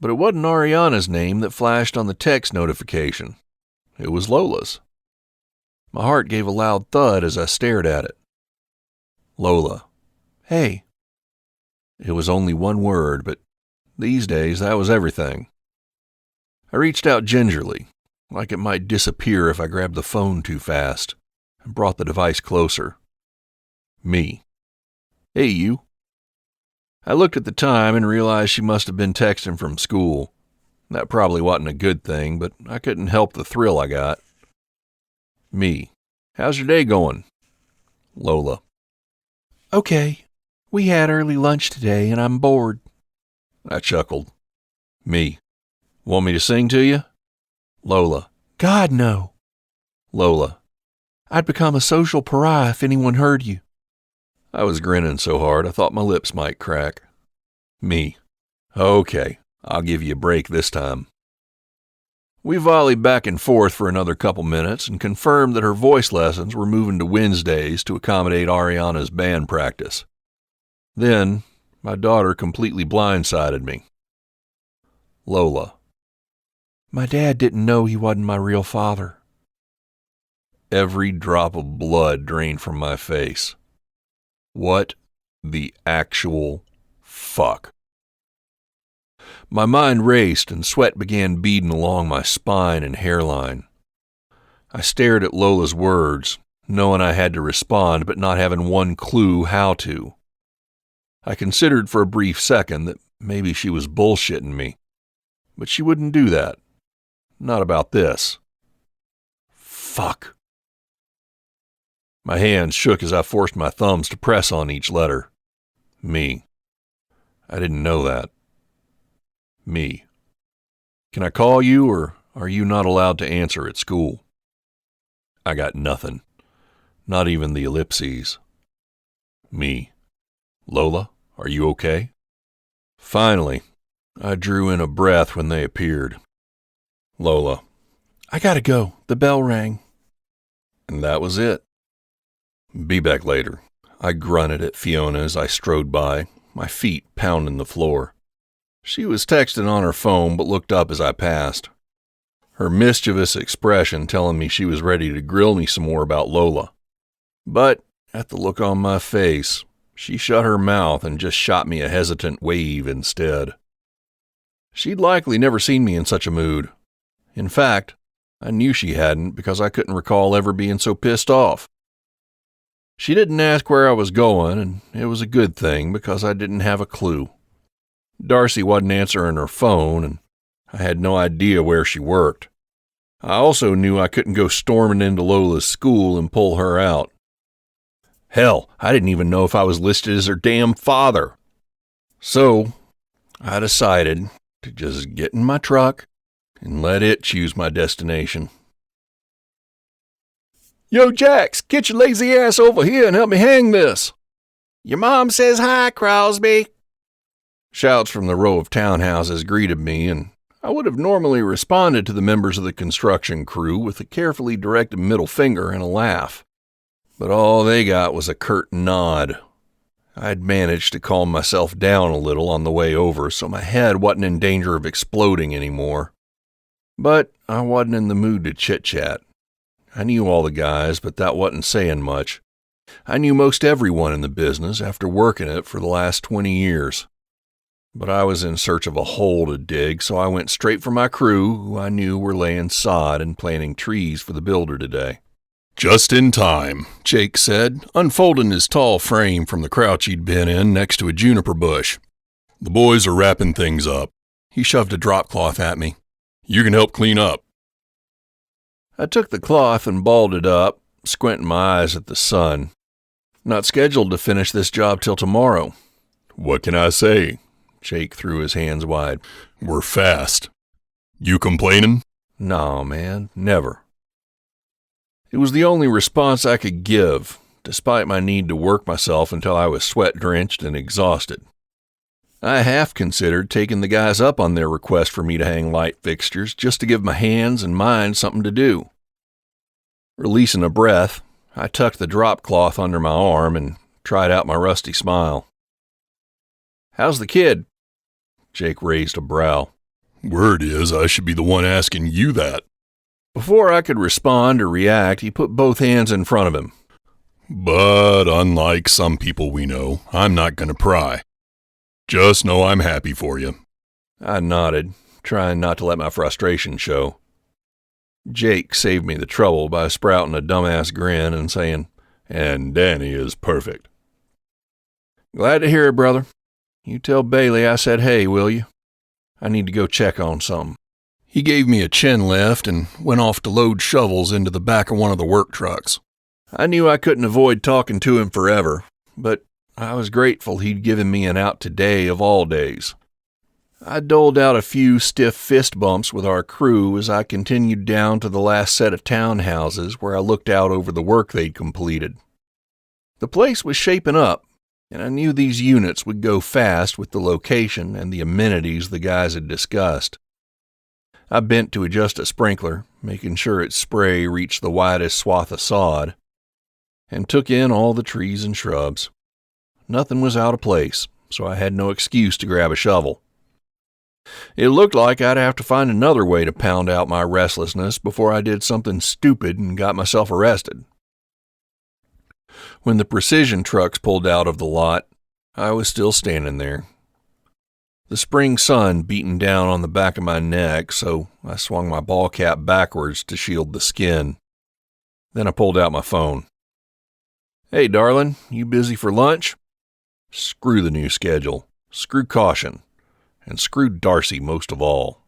But it wasn't Ariana's name that flashed on the text notification. It was Lola's. My heart gave a loud thud as I stared at it. Lola. Hey. It was only one word, but these days that was everything. I reached out gingerly, like it might disappear if I grabbed the phone too fast, and brought the device closer. Me. Hey, you. I looked at the time and realized she must have been texting from school. That probably wasn't a good thing, but I couldn't help the thrill I got. Me. How's your day going? Lola. Okay. We had early lunch today and I'm bored. I chuckled. Me. Want me to sing to you? Lola. God, no. Lola. I'd become a social pariah if anyone heard you. I was grinning so hard I thought my lips might crack. Me. Okay, I'll give you a break this time. We volleyed back and forth for another couple minutes and confirmed that her voice lessons were moving to Wednesdays to accommodate Ariana's band practice. Then, my daughter completely blindsided me. Lola. My dad didn't know he wasn't my real father. Every drop of blood drained from my face. What the actual fuck? My mind raced and sweat began beading along my spine and hairline. I stared at Lola's words, knowing I had to respond but not having one clue how to. I considered for a brief second that maybe she was bullshitting me, but she wouldn't do that. Not about this. Fuck. My hands shook as I forced my thumbs to press on each letter. Me. I didn't know that. Me. Can I call you, or are you not allowed to answer at school? I got nothing. Not even the ellipses. Me. Lola, are you okay? Finally, I drew in a breath when they appeared. Lola. I gotta go. The bell rang. And that was it. Be back later. I grunted at Fiona as I strode by, my feet pounding the floor. She was texting on her phone but looked up as I passed. Her mischievous expression telling me she was ready to grill me some more about Lola. But, at the look on my face, she shut her mouth and just shot me a hesitant wave instead. She'd likely never seen me in such a mood. In fact, I knew she hadn't because I couldn't recall ever being so pissed off. She didn't ask where I was going, and it was a good thing because I didn't have a clue. Darcy wasn't answering her phone, and I had no idea where she worked. I also knew I couldn't go storming into Lola's school and pull her out. Hell, I didn't even know if I was listed as her damn father. So, I decided to just get in my truck and let it choose my destination. Yo, Jax, get your lazy ass over here and help me hang this. Your mom says hi, Crosby. Shouts from the row of townhouses greeted me, and I would have normally responded to the members of the construction crew with a carefully directed middle finger and a laugh. But all they got was a curt nod. I'd managed to calm myself down a little on the way over, so my head wasn't in danger of exploding anymore. But I wasn't in the mood to chit-chat. I knew all the guys, but that wasn't saying much. I knew most everyone in the business after working it for the last 20 years. But I was in search of a hole to dig, so I went straight for my crew, who I knew were laying sod and planting trees for the builder today. Just in time, Jake said, unfolding his tall frame from the crouch he'd been in next to a juniper bush. The boys are wrapping things up. He shoved a drop cloth at me. You can help clean up. I took the cloth and balled it up, squinting my eyes at the sun. Not scheduled to finish this job till tomorrow. What can I say? Jake threw his hands wide. We're fast. You complaining? No, man, never. It was the only response I could give, despite my need to work myself until I was sweat-drenched and exhausted. I half considered taking the guys up on their request for me to hang light fixtures just to give my hands and mind something to do. Releasing a breath, I tucked the drop cloth under my arm and tried out my rusty smile. How's the kid? Jake raised a brow. Word is I should be the one asking you that. Before I could respond or react, he put both hands in front of him. But unlike some people we know, I'm not going to pry. Just know I'm happy for you. I nodded, trying not to let my frustration show. Jake saved me the trouble by sprouting a dumbass grin and saying, and Danny is perfect. Glad to hear it, brother. You tell Bailey I said hey, will you? I need to go check on something. He gave me a chin lift and went off to load shovels into the back of one of the work trucks. I knew I couldn't avoid talking to him forever, but I was grateful he'd given me an out today of all days. I doled out a few stiff fist bumps with our crew as I continued down to the last set of townhouses where I looked out over the work they'd completed. The place was shaping up, and I knew these units would go fast with the location and the amenities the guys had discussed. I bent to adjust a sprinkler, making sure its spray reached the widest swath of sod, and took in all the trees and shrubs. Nothing was out of place, so I had no excuse to grab a shovel. It looked like I'd have to find another way to pound out my restlessness before I did something stupid and got myself arrested. When the precision trucks pulled out of the lot, I was still standing there. The spring sun beating down on the back of my neck, so I swung my ball cap backwards to shield the skin. Then I pulled out my phone. "Hey, darling, you busy for lunch?" Screw the new schedule. Screw caution. And screw Darcy most of all.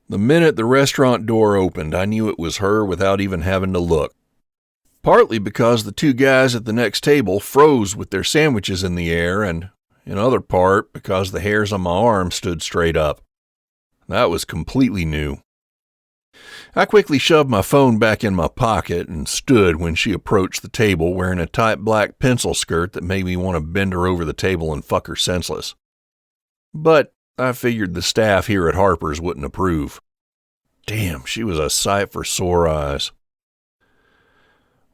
The minute the restaurant door opened, I knew it was her without even having to look. Partly because the two guys at the next table froze with their sandwiches in the air, and in other part because the hairs on my arm stood straight up. That was completely new. I quickly shoved my phone back in my pocket and stood when she approached the table wearing a tight black pencil skirt that made me want to bend her over the table and fuck her senseless. But I figured the staff here at Harper's wouldn't approve. Damn, she was a sight for sore eyes.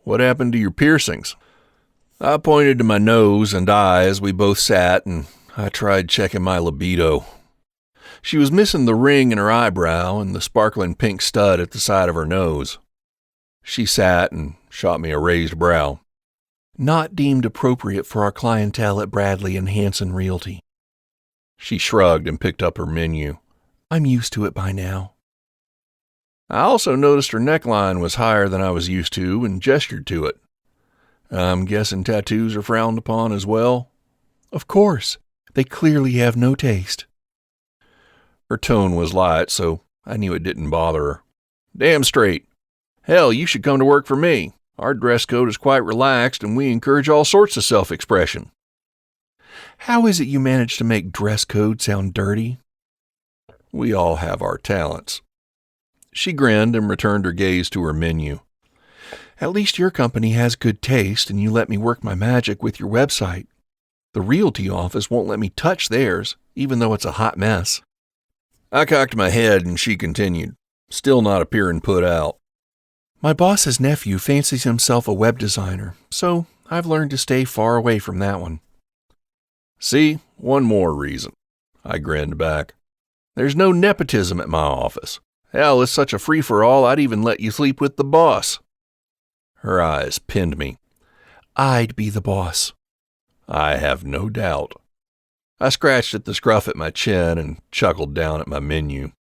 "What happened to your piercings?" I pointed to my nose and eye as we both sat, and I tried checking my libido. She was missing the ring in her eyebrow and the sparkling pink stud at the side of her nose. She sat and shot me a raised brow. "Not deemed appropriate for our clientele at Bradley and Hanson Realty." She shrugged and picked up her menu. "I'm used to it by now." I also noticed her neckline was higher than I was used to and gestured to it. "I'm guessing tattoos are frowned upon as well?" "Of course. They clearly have no taste." Her tone was light, so I knew it didn't bother her. "Damn straight. Hell, you should come to work for me. Our dress code is quite relaxed, and we encourage all sorts of self-expression." "How is it you manage to make dress code sound dirty?" "We all have our talents." She grinned and returned her gaze to her menu. "At least your company has good taste, and you let me work my magic with your website. The realty office won't let me touch theirs, even though it's a hot mess." I cocked my head and she continued, still not appearing put out. "My boss's nephew fancies himself a web designer, so I've learned to stay far away from that one." "See, one more reason." I grinned back. "There's no nepotism at my office. Hell, it's such a free-for-all I'd even let you sleep with the boss." Her eyes pinned me. "I'd be the boss." "I have no doubt." I scratched at the scruff at my chin and chuckled down at my menu.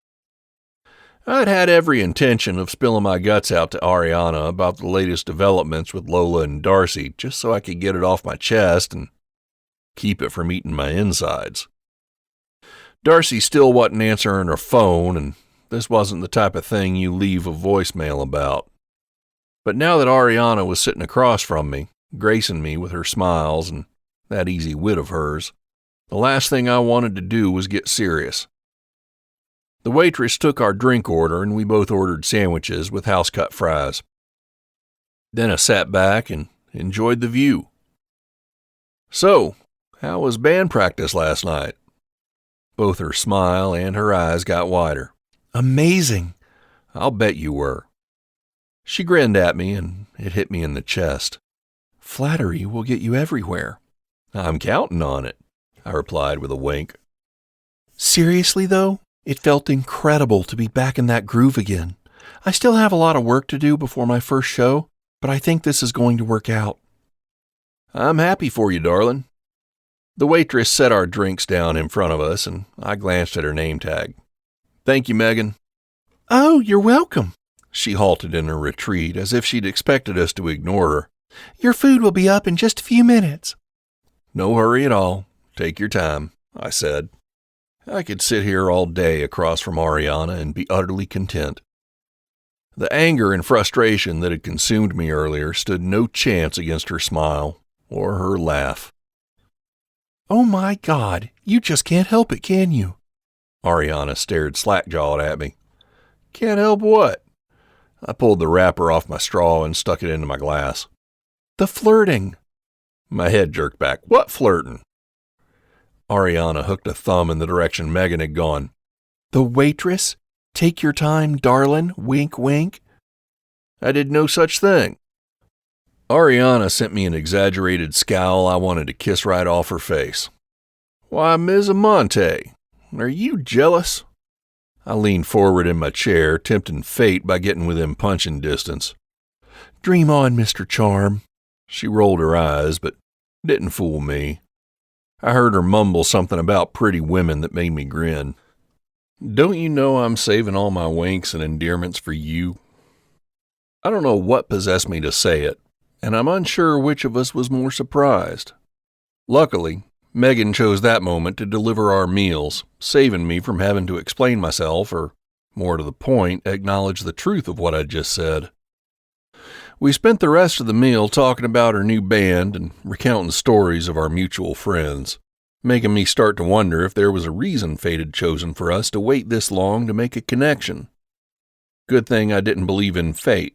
I'd had every intention of spilling my guts out to Ariana about the latest developments with Lola and Darcy just so I could get it off my chest and keep it from eating my insides. Darcy still wasn't answering her phone, and this wasn't the type of thing you leave a voicemail about. But now that Ariana was sitting across from me, gracing me with her smiles and that easy wit of hers, the last thing I wanted to do was get serious. The waitress took our drink order, and we both ordered sandwiches with house-cut fries. Then I sat back and enjoyed the view. "So, how was band practice last night?" Both her smile and her eyes got wider. "Amazing." "I'll bet you were." She grinned at me, and it hit me in the chest. "Flattery will get you everywhere." "I'm counting on it," I replied with a wink. "Seriously, though, it felt incredible to be back in that groove again. I still have a lot of work to do before my first show, but I think this is going to work out." "I'm happy for you, darling." The waitress set our drinks down in front of us, and I glanced at her name tag. "Thank you, Megan." "Oh, you're welcome." She halted in her retreat as if she'd expected us to ignore her. "Your food will be up in just a few minutes." "No hurry at all. Take your time," I said. I could sit here all day across from Ariana and be utterly content. The anger and frustration that had consumed me earlier stood no chance against her smile or her laugh. "Oh my God, you just can't help it, can you?" Ariana stared slack-jawed at me. "Can't help what?" I pulled the wrapper off my straw and stuck it into my glass. "The flirting." My head jerked back. "What flirting?" Ariana hooked a thumb in the direction Megan had gone. "The waitress? Take your time, darling, wink, wink." "I did no such thing." Ariana sent me an exaggerated scowl I wanted to kiss right off her face. Why, Ms. Amante, are you jealous? I leaned forward in my chair, tempting fate by getting within punching distance. Dream on, Mr. Charm. She rolled her eyes, but didn't fool me. I heard her mumble something about pretty women that made me grin. Don't you know I'm saving all my winks and endearments for you? I don't know what possessed me to say it, and I'm unsure which of us was more surprised. Luckily, Megan chose that moment to deliver our meals, saving me from having to explain myself or, more to the point, acknowledge the truth of what I'd just said. We spent the rest of the meal talking about our new band and recounting stories of our mutual friends, making me start to wonder if there was a reason fate had chosen for us to wait this long to make a connection. Good thing I didn't believe in fate.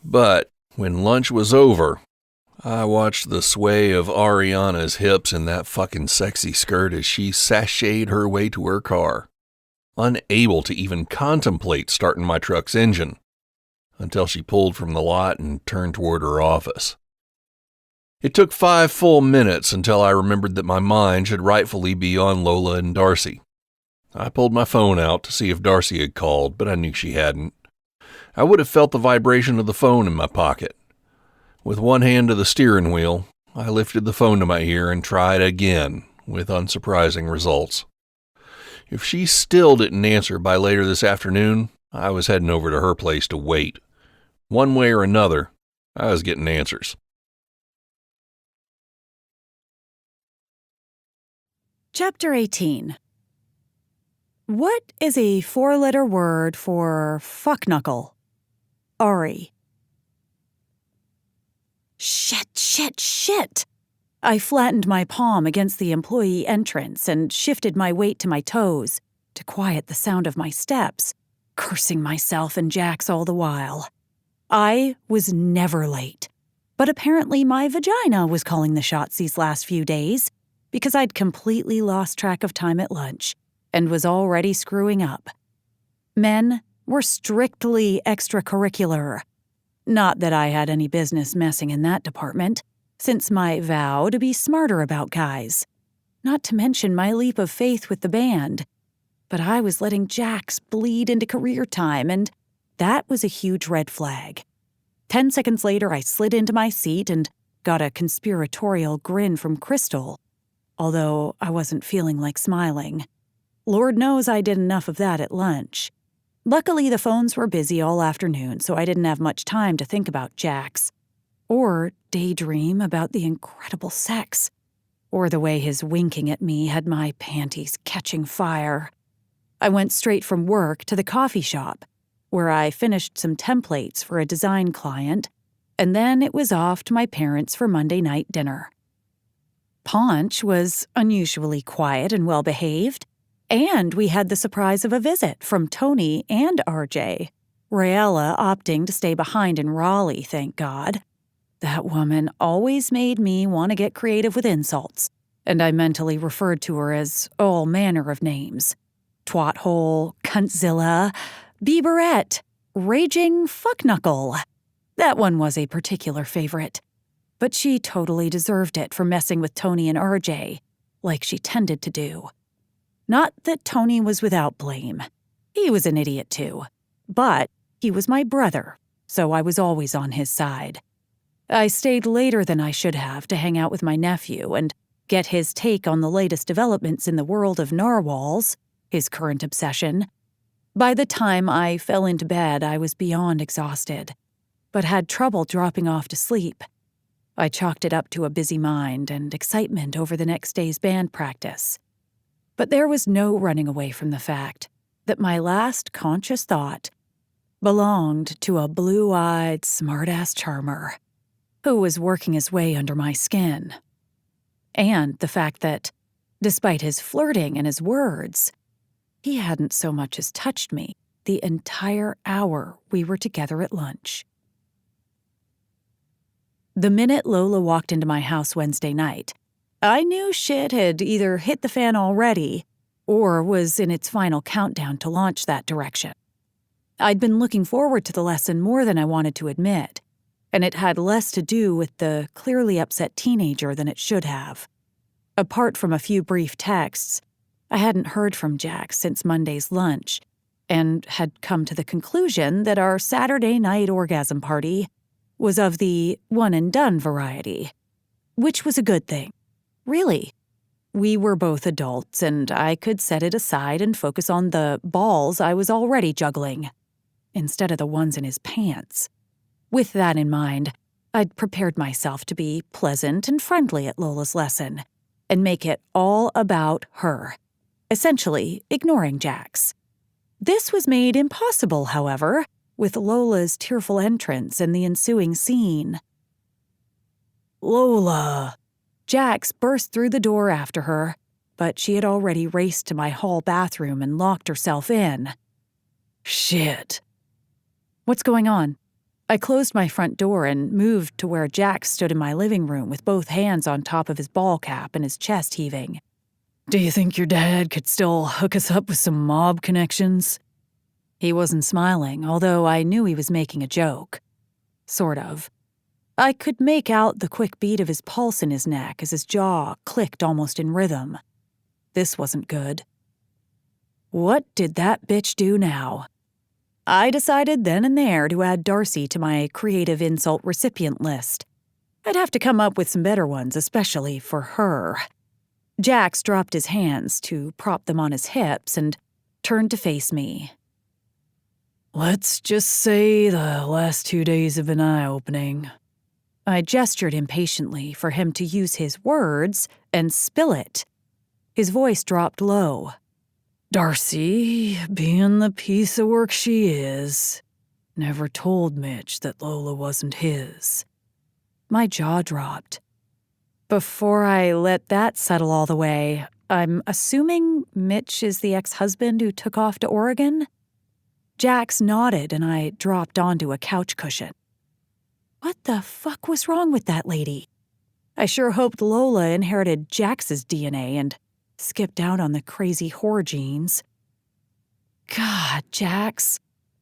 But when lunch was over, I watched the sway of Ariana's hips in that fucking sexy skirt as she sashayed her way to her car, unable to even contemplate starting my truck's engine, until she pulled from the lot and turned toward her office. It took 5 full minutes until I remembered that my mind should rightfully be on Lola and Darcy. I pulled my phone out to see if Darcy had called, but I knew she hadn't. I would have felt the vibration of the phone in my pocket. With one hand to the steering wheel, I lifted the phone to my ear and tried again, with unsurprising results. If she still didn't answer by later this afternoon, I was heading over to her place to wait. One way or another, I was getting answers. Chapter 18. What is a 4-letter word for fuckknuckle? Ari. Shit. I flattened my palm against the employee entrance and shifted my weight to my toes to quiet the sound of my steps, cursing myself and Jax all the while. I was never late, but apparently my vagina was calling the shots these last few days because I'd completely lost track of time at lunch and was already screwing up. Men were strictly extracurricular. Not that I had any business messing in that department, since my vow to be smarter about guys. Not to mention my leap of faith with the band. But I was letting Jax bleed into career time, and that was a huge red flag. 10 seconds later, I slid into my seat and got a conspiratorial grin from Crystal, although I wasn't feeling like smiling. Lord knows I did enough of that at lunch. Luckily, the phones were busy all afternoon, so I didn't have much time to think about Jax, or daydream about the incredible sex, or the way his winking at me had my panties catching fire. I went straight from work to the coffee shop, where I finished some templates for a design client, and then it was off to my parents for Monday night dinner. Paunch was unusually quiet and well-behaved, and we had the surprise of a visit from Tony and RJ, Raella opting to stay behind in Raleigh, thank God. That woman always made me want to get creative with insults, and I mentally referred to her as all manner of names. Twathole, cuntzilla, Bieberette, raging fuckknuckle. That one was a particular favorite, but she totally deserved it for messing with Tony and RJ, like she tended to do. Not that Tony was without blame. He was an idiot too. But he was my brother, so I was always on his side. I stayed later than I should have to hang out with my nephew and get his take on the latest developments in the world of narwhals, his current obsession. By the time I fell into bed, I was beyond exhausted, but had trouble dropping off to sleep. I chalked it up to a busy mind and excitement over the next day's band practice. But there was no running away from the fact that my last conscious thought belonged to a blue-eyed, smart-ass charmer who was working his way under my skin. And the fact that, despite his flirting and his words, he hadn't so much as touched me the entire hour we were together at lunch. The minute Lola walked into my house Wednesday night, I knew shit had either hit the fan already or was in its final countdown to launch that direction. I'd been looking forward to the lesson more than I wanted to admit, and it had less to do with the clearly upset teenager than it should have. Apart from a few brief texts, I hadn't heard from Jax since Monday's lunch and had come to the conclusion that our Saturday night orgasm party was of the one-and-done variety, which was a good thing. Really. We were both adults, and I could set it aside and focus on the balls I was already juggling, instead of the ones in his pants. With that in mind, I'd prepared myself to be pleasant and friendly at Lola's lesson and make it all about her, essentially ignoring Jax. This was made impossible, however, with Lola's tearful entrance and the ensuing scene. "Lola!" Jax burst through the door after her, but she had already raced to my hall bathroom and locked herself in. "Shit." "What's going on?" I closed my front door and moved to where Jax stood in my living room with both hands on top of his ball cap and his chest heaving. "Do you think your dad could still hook us up with some mob connections?" He wasn't smiling, although I knew he was making a joke. Sort of. I could make out the quick beat of his pulse in his neck as his jaw clicked almost in rhythm. This wasn't good. What did that bitch do now? I decided then and there to add Darcy to my creative insult recipient list. I'd have to come up with some better ones, especially for her. Jax dropped his hands to prop them on his hips and turned to face me. "Let's just say the last 2 days have been eye-opening." I gestured impatiently for him to use his words and spill it. His voice dropped low. "Darcy, being the piece of work she is, never told Mitch that Lola wasn't his." My jaw dropped. Before I let that settle all the way, I'm assuming Mitch is the ex-husband who took off to Oregon? Jax nodded and I dropped onto a couch cushion. What the fuck was wrong with that lady? I sure hoped Lola inherited Jax's DNA and skipped out on the crazy whore genes. God, Jax.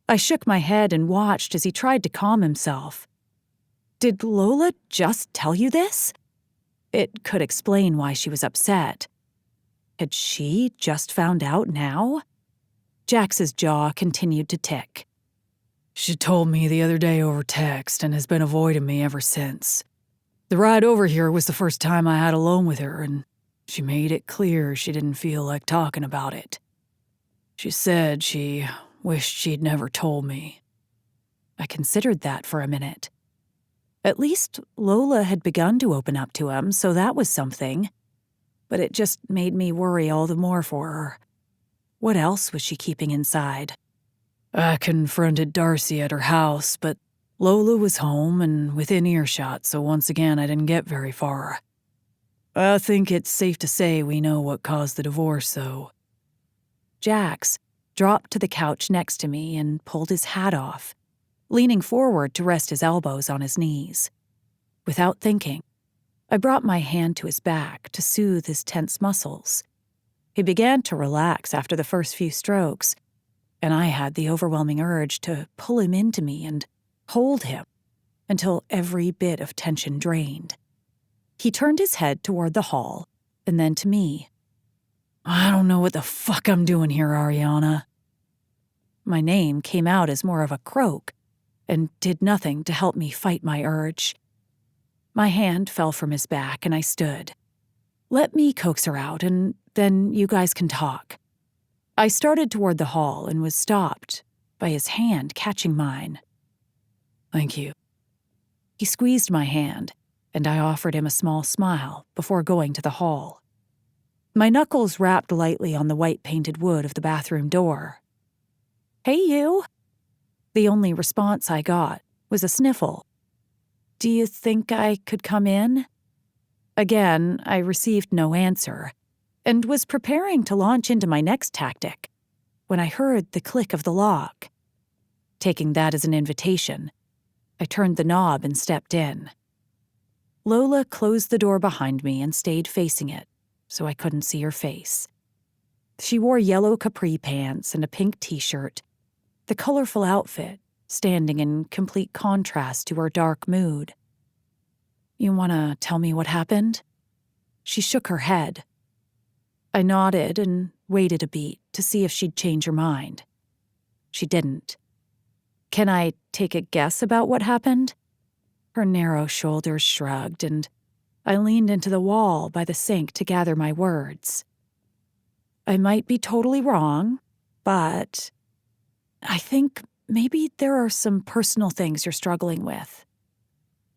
I shook my head and watched as he tried to calm himself. Did Lola just tell you this? It could explain why she was upset. Had she just found out now? Jax's jaw continued to tick. She told me the other day over text and has been avoiding me ever since. The ride over here was the first time I had alone with her, and she made it clear she didn't feel like talking about it. She said she wished she'd never told me. I considered that for a minute. At least Lola had begun to open up to him, so that was something. But it just made me worry all the more for her. What else was she keeping inside? I confronted Darcy at her house, but Lola was home and within earshot, so once again I didn't get very far. I think it's safe to say we know what caused the divorce, though. Jax dropped to the couch next to me and pulled his hat off, leaning forward to rest his elbows on his knees. Without thinking, I brought my hand to his back to soothe his tense muscles. He began to relax after the first few strokes, and I had the overwhelming urge to pull him into me and hold him until every bit of tension drained. He turned his head toward the hall and then to me. I don't know what the fuck I'm doing here, Ariana. My name came out as more of a croak and did nothing to help me fight my urge. My hand fell from his back and I stood. Let me coax her out and then you guys can talk. I started toward the hall and was stopped by his hand catching mine. Thank you. He squeezed my hand, and I offered him a small smile before going to the hall. My knuckles rapped lightly on the white-painted wood of the bathroom door. Hey, you. The only response I got was a sniffle. Do you think I could come in? Again, I received no answer, and was preparing to launch into my next tactic when I heard the click of the lock. Taking that as an invitation, I turned the knob and stepped in. Lola closed the door behind me and stayed facing it, so I couldn't see her face. She wore yellow capri pants and a pink t-shirt, the colorful outfit standing in complete contrast to her dark mood. You want to tell me what happened? She shook her head. I nodded and waited a beat to see if she'd change her mind. She didn't. Can I take a guess about what happened? Her narrow shoulders shrugged, and I leaned into the wall by the sink to gather my words. I might be totally wrong, but I think maybe there are some personal things you're struggling with,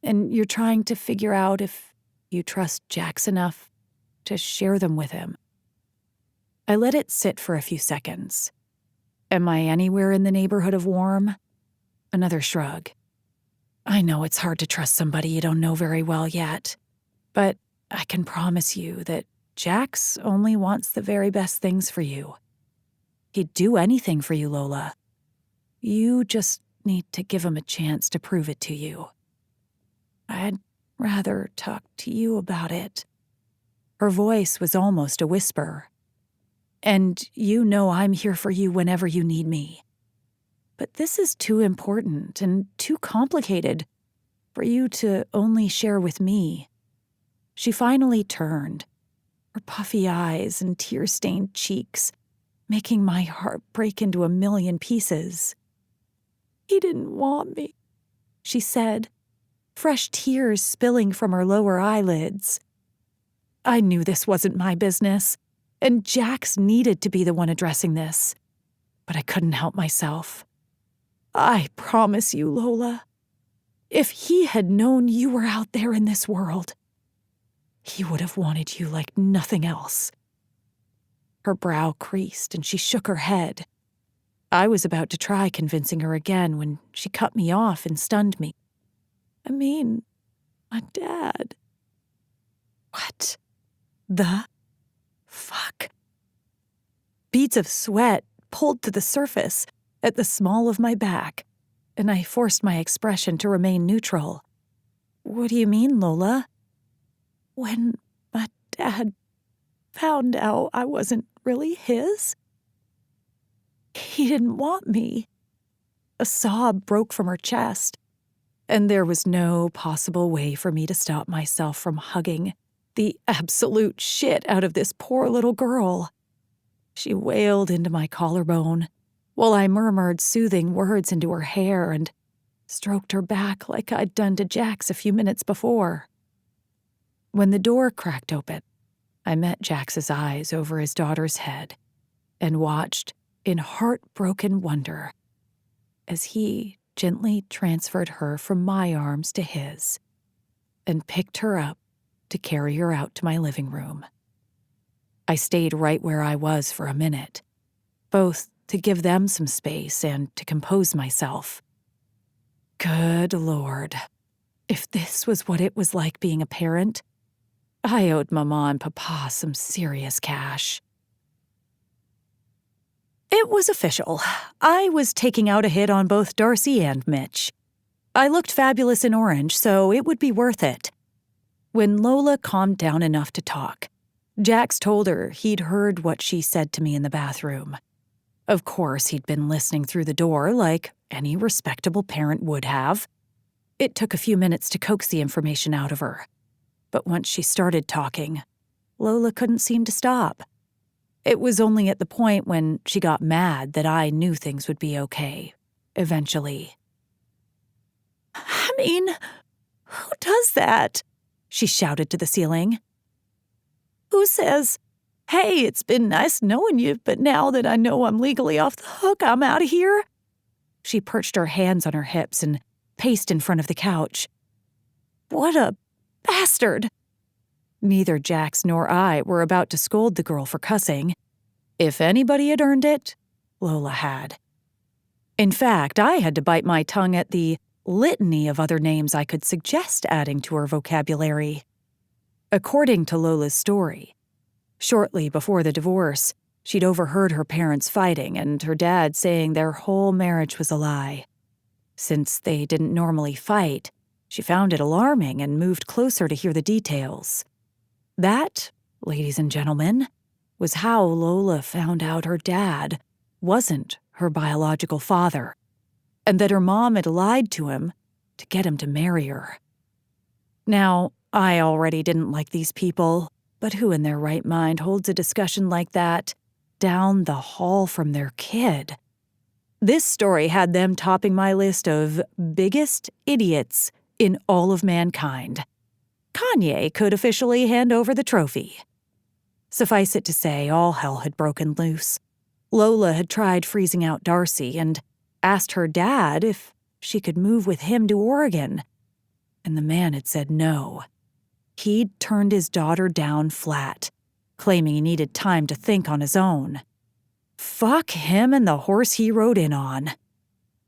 and you're trying to figure out if you trust Jax enough to share them with him. I let it sit for a few seconds. Am I anywhere in the neighborhood of warm? Another shrug. I know it's hard to trust somebody you don't know very well yet, but I can promise you that Jax only wants the very best things for you. He'd do anything for you, Lola. You just need to give him a chance to prove it to you. I'd rather talk to you about it. Her voice was almost a whisper. And you know I'm here for you whenever you need me. But this is too important and too complicated for you to only share with me. She finally turned, her puffy eyes and tear-stained cheeks making my heart break into a million pieces. He didn't want me, she said, fresh tears spilling from her lower eyelids. I knew this wasn't my business, and Jax needed to be the one addressing this, but I couldn't help myself. I promise you, Lola, if he had known you were out there in this world, he would have wanted you like nothing else. Her brow creased and she shook her head. I was about to try convincing her again when she cut me off and stunned me. I mean, my dad. What the fuck? Beads of sweat pulled to the surface at the small of my back, and I forced my expression to remain neutral. What do you mean, Lola? When my dad found out I wasn't really his, he didn't want me. A sob broke from her chest, and there was no possible way for me to stop myself from hugging the absolute shit out of this poor little girl. She wailed into my collarbone, while I murmured soothing words into her hair and stroked her back like I'd done to Jax a few minutes before. When the door cracked open, I met Jax's eyes over his daughter's head and watched in heartbroken wonder as he gently transferred her from my arms to his and picked her up to carry her out to my living room. I stayed right where I was for a minute, both to give them some space and to compose myself. Good Lord, if this was what it was like being a parent, I owed Mama and Papa some serious cash. It was official. I was taking out a hit on both Darcy and Mitch. I looked fabulous in orange, so it would be worth it. When Lola calmed down enough to talk, Jax told her he'd heard what she said to me in the bathroom. Of course, he'd been listening through the door like any respectable parent would have. It took a few minutes to coax the information out of her. But once she started talking, Lola couldn't seem to stop. It was only at the point when she got mad that I knew things would be okay, eventually. I mean, who does that? She shouted to the ceiling. Who says, hey, it's been nice knowing you, but now that I know I'm legally off the hook, I'm out of here? She perched her hands on her hips and paced in front of the couch. What a bastard! Neither Jax nor I were about to scold the girl for cussing. If anybody had earned it, Lola had. In fact, I had to bite my tongue at the litany of other names I could suggest adding to her vocabulary. According to Lola's story, shortly before the divorce, she'd overheard her parents fighting and her dad saying their whole marriage was a lie. Since they didn't normally fight, she found it alarming and moved closer to hear the details. That, ladies and gentlemen, was how Lola found out her dad wasn't her biological father, and that her mom had lied to him to get him to marry her. Now, I already didn't like these people, But who in their right mind holds a discussion like that down the hall from their kid? This story had them topping my list of biggest idiots in all of mankind. Kanye could officially hand over the trophy. Suffice it to say, all hell had broken loose. Lola had tried freezing out Darcy and asked her dad if she could move with him to Oregon, and the man had said no. He'd turned his daughter down flat, claiming he needed time to think on his own. Fuck him and the horse he rode in on.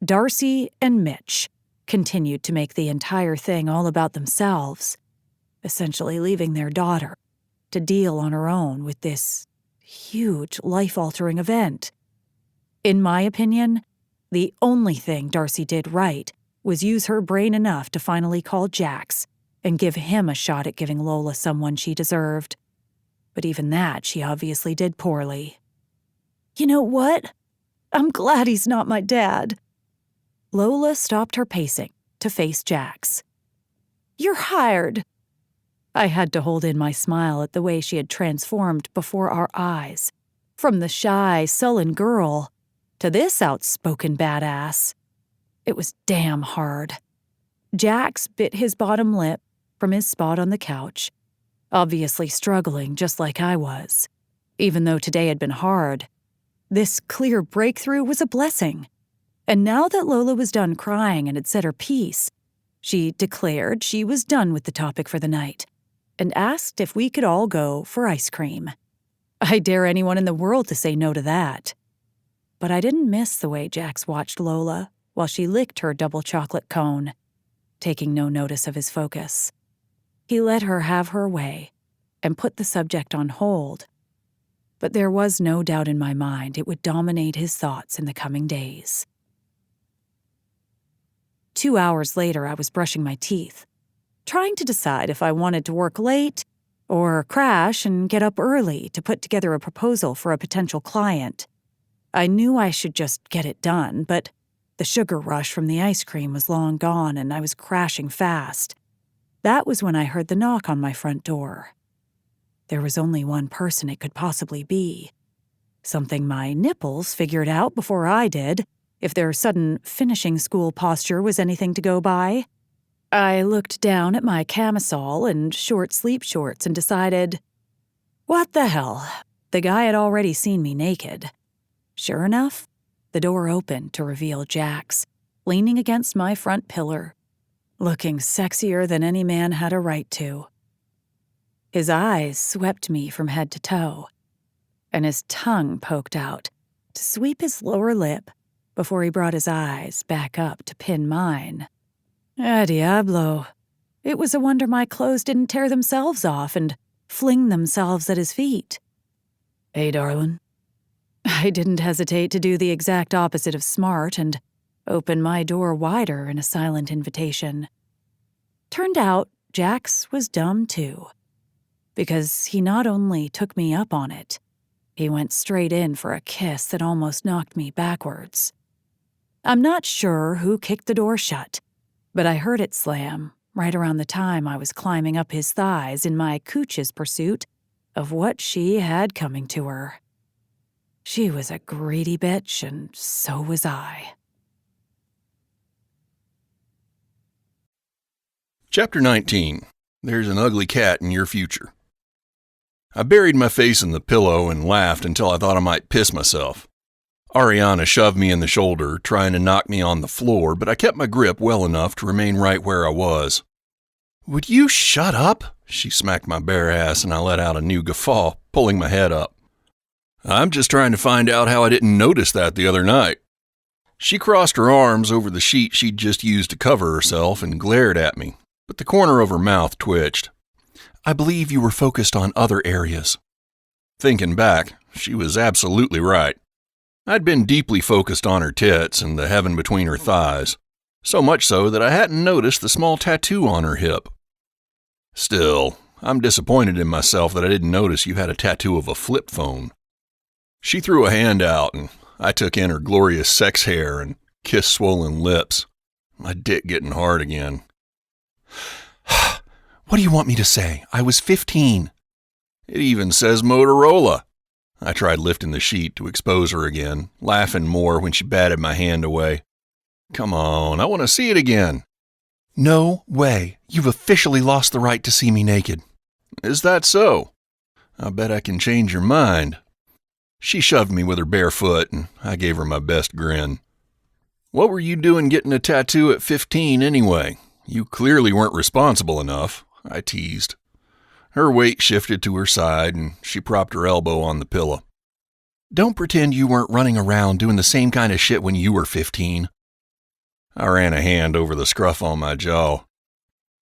Darcy and Mitch continued to make the entire thing all about themselves, essentially leaving their daughter to deal on her own with this huge, life-altering event. In my opinion, the only thing Darcy did right was use her brain enough to finally call Jax and give him a shot at giving Lola someone she deserved. But even that she obviously did poorly. You know what? I'm glad he's not my dad. Lola stopped her pacing to face Jax. You're hired. I had to hold in my smile at the way she had transformed before our eyes, from the shy, sullen girl to this outspoken badass. It was damn hard. Jax bit his bottom lip from his spot on the couch, obviously struggling just like I was. Even though today had been hard, this clear breakthrough was a blessing. And now that Lola was done crying and had said her piece, she declared she was done with the topic for the night and asked if we could all go for ice cream. I dare anyone in the world to say no to that. But I didn't miss the way Jax watched Lola while she licked her double chocolate cone, taking no notice of his focus. He let her have her way and put the subject on hold. But there was no doubt in my mind it would dominate his thoughts in the coming days. 2 hours later, I was brushing my teeth, trying to decide if I wanted to work late or crash and get up early to put together a proposal for a potential client. I knew I should just get it done, but the sugar rush from the ice cream was long gone and I was crashing fast. That was when I heard the knock on my front door. There was only one person it could possibly be. Something my nipples figured out before I did, if their sudden finishing school posture was anything to go by. I looked down at my camisole and short sleep shorts and decided, what the hell? The guy had already seen me naked. Sure enough, the door opened to reveal Jax, leaning against my front pillar, looking sexier than any man had a right to. His eyes swept me from head to toe, and his tongue poked out to sweep his lower lip before he brought his eyes back up to pin mine. Ah, diablo. It was a wonder my clothes didn't tear themselves off and fling themselves at his feet. Hey, darling. I didn't hesitate to do the exact opposite of smart and open my door wider in a silent invitation. Turned out Jax was dumb too, because he not only took me up on it, he went straight in for a kiss that almost knocked me backwards. I'm not sure who kicked the door shut, but I heard it slam right around the time I was climbing up his thighs in my cooch's pursuit of what she had coming to her. She was a greedy bitch, and so was I. Chapter 19. There's an ugly cat in your future. I buried my face in the pillow and laughed until I thought I might piss myself. Ariana shoved me in the shoulder, trying to knock me on the floor, but I kept my grip well enough to remain right where I was. Would you shut up? She smacked my bare ass and I let out a new guffaw, pulling my head up. I'm just trying to find out how I didn't notice that the other night. She crossed her arms over the sheet she'd just used to cover herself and glared at me, but the corner of her mouth twitched. I believe you were focused on other areas. Thinking back, she was absolutely right. I'd been deeply focused on her tits and the heaven between her thighs, so much so that I hadn't noticed the small tattoo on her hip. Still, I'm disappointed in myself that I didn't notice you had a tattoo of a flip phone. She threw a hand out, and I took in her glorious sex hair and kissed swollen lips, my dick getting hard again. What do you want me to say? I was 15. It even says Motorola. I tried lifting the sheet to expose her again, laughing more when she batted my hand away. Come on, I want to see it again. No way. You've officially lost the right to see me naked. Is that so? I bet I can change your mind. She shoved me with her bare foot, and I gave her my best grin. What were you doing getting a tattoo at 15 anyway? You clearly weren't responsible enough, I teased. Her weight shifted to her side, and she propped her elbow on the pillow. Don't pretend you weren't running around doing the same kind of shit when you were 15. I ran a hand over the scruff on my jaw.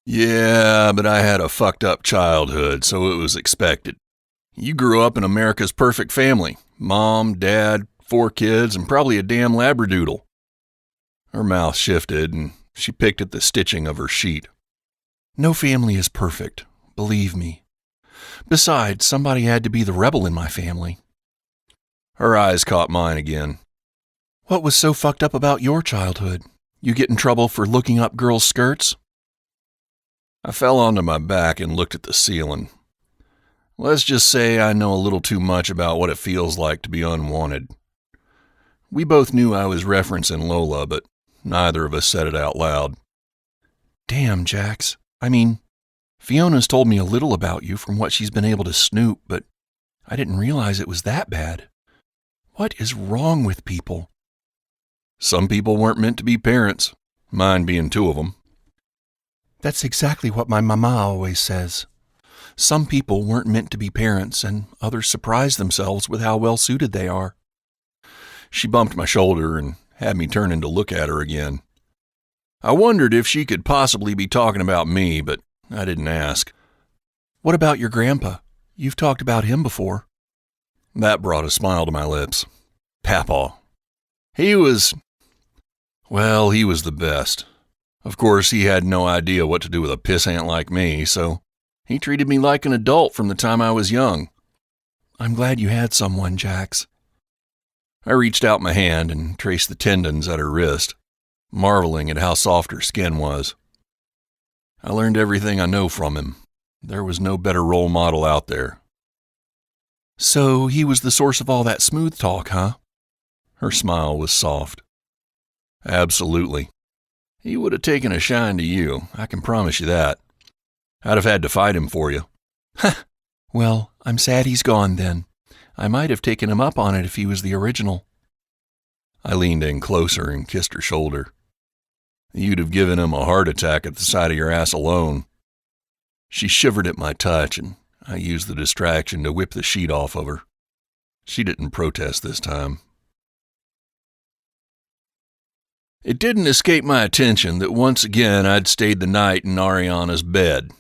Yeah, but I had a fucked up childhood, so it was expected. You grew up in America's perfect family. Mom, dad, 4 kids, and probably a damn labradoodle. Her mouth shifted, and she picked at the stitching of her sheet. No family is perfect, believe me. Besides, somebody had to be the rebel in my family. Her eyes caught mine again. What was so fucked up about your childhood? You get in trouble for looking up girls' skirts? I fell onto my back and looked at the ceiling. Let's just say I know a little too much about what it feels like to be unwanted. We both knew I was referencing Lola, but neither of us said it out loud. Damn, Jax. I mean, Fiona's told me a little about you from what she's been able to snoop, but I didn't realize it was that bad. What is wrong with people? Some people weren't meant to be parents, mine being 2 of them. That's exactly what my mama always says. Some people weren't meant to be parents, and others surprise themselves with how well suited they are. She bumped my shoulder and had me turning to look at her again. I wondered if she could possibly be talking about me, but I didn't ask. What about your grandpa? You've talked about him before. That brought a smile to my lips. Papaw. He was the best. Of course, he had no idea what to do with a pissant like me, so he treated me like an adult from the time I was young. I'm glad you had someone, Jax. I reached out my hand and traced the tendons at her wrist, marveling at how soft her skin was. I learned everything I know from him. There was no better role model out there. So he was the source of all that smooth talk, huh? Her smile was soft. Absolutely. He would have taken a shine to you, I can promise you that. I'd have had to fight him for you. Ha! Well, I'm sad he's gone then. I might have taken him up on it if he was the original. I leaned in closer and kissed her shoulder. You'd have given him a heart attack at the sight of your ass alone. She shivered at my touch, and I used the distraction to whip the sheet off of her. She didn't protest this time. It didn't escape my attention that once again I'd stayed the night in Ariana's bed.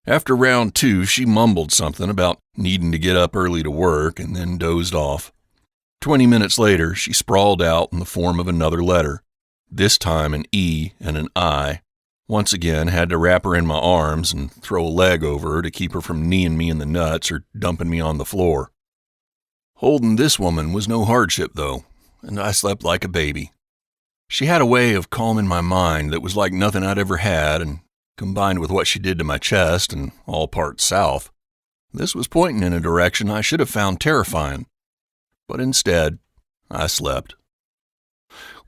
After round 2, she mumbled something about needing to get up early to work and then dozed off. 20 minutes later, she sprawled out in the form of another letter, this time an E and an I. Once again, had to wrap her in my arms and throw a leg over her to keep her from kneeing me in the nuts or dumping me on the floor. Holding this woman was no hardship, though, and I slept like a baby. She had a way of calming my mind that was like nothing I'd ever had, and combined with what she did to my chest and all parts south, this was pointing in a direction I should have found terrifying. But instead, I slept.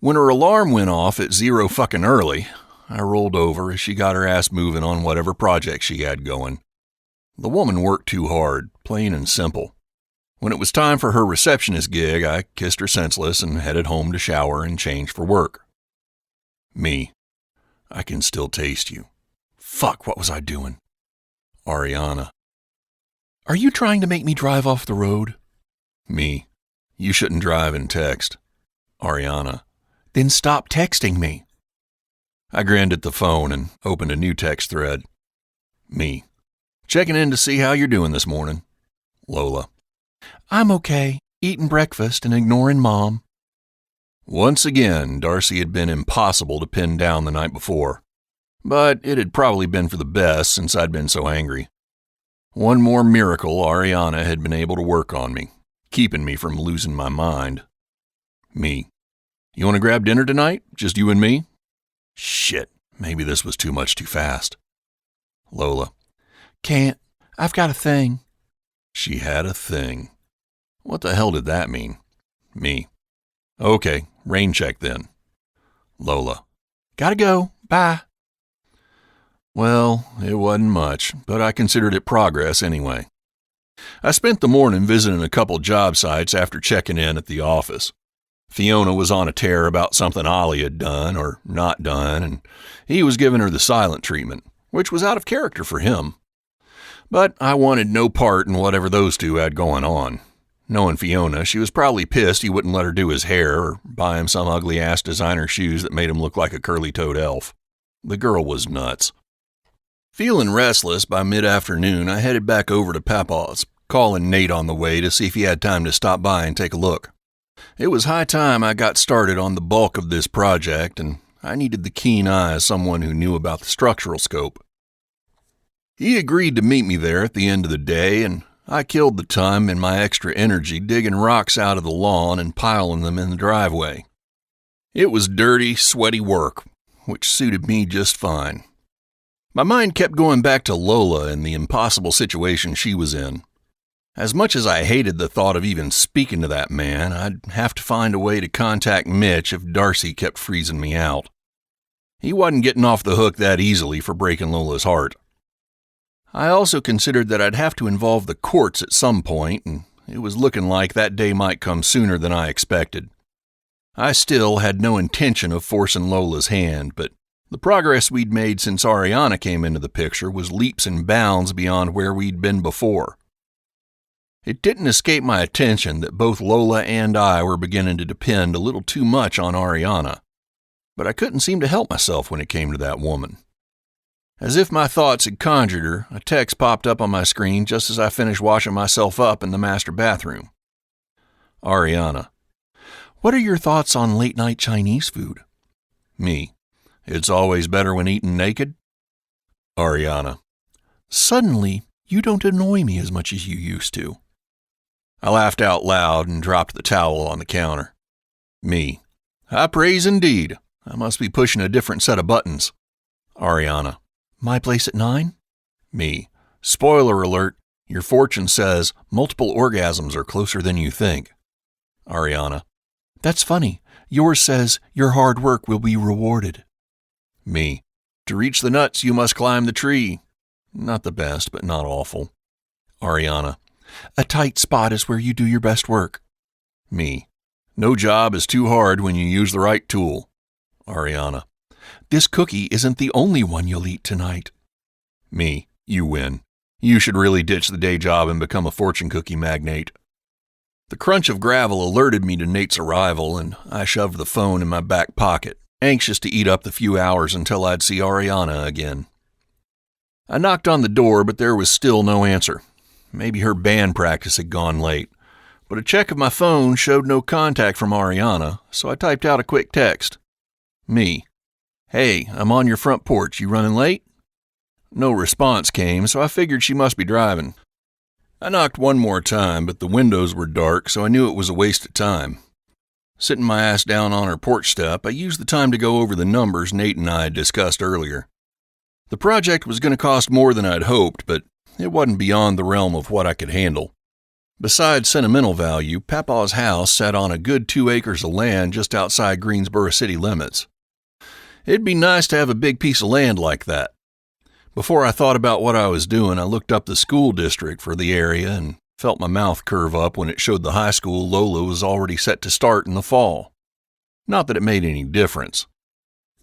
When her alarm went off at 0 fucking early, I rolled over as she got her ass moving on whatever project she had going. The woman worked too hard, plain and simple. When it was time for her receptionist gig, I kissed her senseless and headed home to shower and change for work. Me. I can still taste you. Fuck, what was I doing? Ariana. Are you trying to make me drive off the road? Me. You shouldn't drive and text. Ariana. Then stop texting me. I grinned at the phone and opened a new text thread. Me. Checking in to see how you're doing this morning. Lola. I'm okay, eating breakfast and ignoring Mom. Once again, Darcy had been impossible to pin down the night before, but it had probably been for the best since I'd been so angry. One more miracle Ariana had been able to work on me, keeping me from losing my mind. Me. You want to grab dinner tonight? Just you and me? Shit, maybe this was too much too fast. Lola. Can't. I've got a thing. She had a thing. What the hell did that mean? Me. Okay, rain check then. Lola. Gotta go. Bye. Well, it wasn't much, but I considered it progress anyway. I spent the morning visiting a couple job sites after checking in at the office. Fiona was on a tear about something Ollie had done or not done, and he was giving her the silent treatment, which was out of character for him. But I wanted no part in whatever those two had going on. Knowing Fiona, she was probably pissed he wouldn't let her do his hair or buy him some ugly-ass designer shoes that made him look like a curly-toed elf. The girl was nuts. Feeling restless by mid-afternoon, I headed back over to Papa's, calling Nate on the way to see if he had time to stop by and take a look. It was high time I got started on the bulk of this project, and I needed the keen eye of someone who knew about the structural scope. He agreed to meet me there at the end of the day, and I killed the time and my extra energy digging rocks out of the lawn and piling them in the driveway. It was dirty, sweaty work, which suited me just fine. My mind kept going back to Lola and the impossible situation she was in. As much as I hated the thought of even speaking to that man, I'd have to find a way to contact Mitch if Darcy kept freezing me out. He wasn't getting off the hook that easily for breaking Lola's heart. I also considered that I'd have to involve the courts at some point, and it was looking like that day might come sooner than I expected. I still had no intention of forcing Lola's hand, but the progress we'd made since Ariana came into the picture was leaps and bounds beyond where we'd been before. It didn't escape my attention that both Lola and I were beginning to depend a little too much on Ariana, but I couldn't seem to help myself when it came to that woman. As if my thoughts had conjured her, a text popped up on my screen just as I finished washing myself up in the master bathroom. Ariana. What are your thoughts on late-night Chinese food? Me. It's always better when eaten naked. Ariana. Suddenly, you don't annoy me as much as you used to. I laughed out loud and dropped the towel on the counter. Me. High praise indeed. I must be pushing a different set of buttons. Ariana. My place at 9? Me. Spoiler alert, your fortune says multiple orgasms are closer than you think. Ariana. That's funny. Yours says your hard work will be rewarded. Me. To reach the nuts, you must climb the tree. Not the best, but not awful. Ariana. A tight spot is where you do your best work. Me. No job is too hard when you use the right tool. Ariana. This cookie isn't the only one you'll eat tonight. Me. You win. You should really ditch the day job and become a fortune cookie magnate. The crunch of gravel alerted me to Nate's arrival, and I shoved the phone in my back pocket, anxious to eat up the few hours until I'd see Ariana again. I knocked on the door, but there was still no answer. Maybe her band practice had gone late, but a check of my phone showed no contact from Ariana, so I typed out a quick text. Me. Hey, I'm on your front porch. You running late? No response came, so I figured she must be driving. I knocked one more time, but the windows were dark, so I knew it was a waste of time. Sitting my ass down on her porch step, I used the time to go over the numbers Nate and I had discussed earlier. The project was going to cost more than I'd hoped, but it wasn't beyond the realm of what I could handle. Besides sentimental value, Papa's house sat on a good 2 acres of land just outside Greensboro city limits. It'd be nice to have a big piece of land like that. Before I thought about what I was doing, I looked up the school district for the area and felt my mouth curve up when it showed the high school Lola was already set to start in the fall. Not that it made any difference.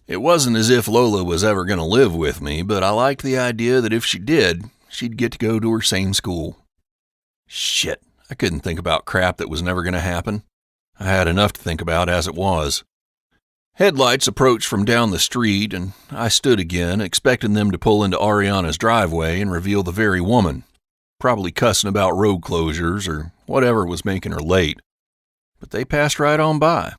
It wasn't as if Lola was ever going to live with me, but I liked the idea that if she did, she'd get to go to her same school. Shit, I couldn't think about crap that was never going to happen. I had enough to think about as it was. Headlights approached from down the street, and I stood again, expecting them to pull into Ariana's driveway and reveal the very woman, probably cussing about road closures or whatever was making her late. But they passed right on by.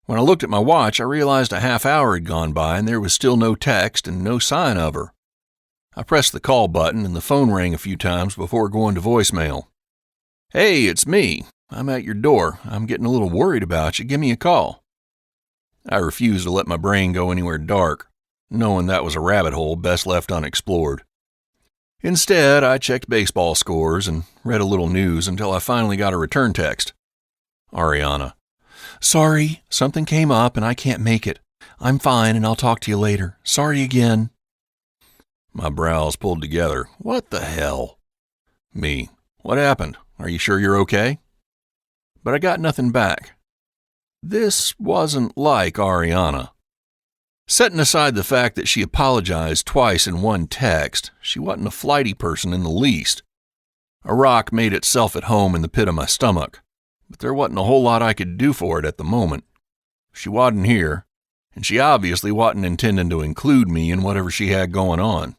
When I looked at my watch, I realized a half hour had gone by and there was still no text and no sign of her. I pressed the call button and the phone rang a few times before going to voicemail. Hey, it's me. I'm at your door. I'm getting a little worried about you. Give me a call. I refused to let my brain go anywhere dark, knowing that was a rabbit hole best left unexplored. Instead, I checked baseball scores and read a little news until I finally got a return text. Ariana. Sorry, something came up and I can't make it. I'm fine and I'll talk to you later. Sorry again. My brows pulled together. What the hell? Me. What happened? Are you sure you're okay? But I got nothing back. This wasn't like Ariana. Setting aside the fact that she apologized twice in one text, she wasn't a flighty person in the least. A rock made itself at home in the pit of my stomach, but there wasn't a whole lot I could do for it at the moment. She wasn't here, and she obviously wasn't intending to include me in whatever she had going on.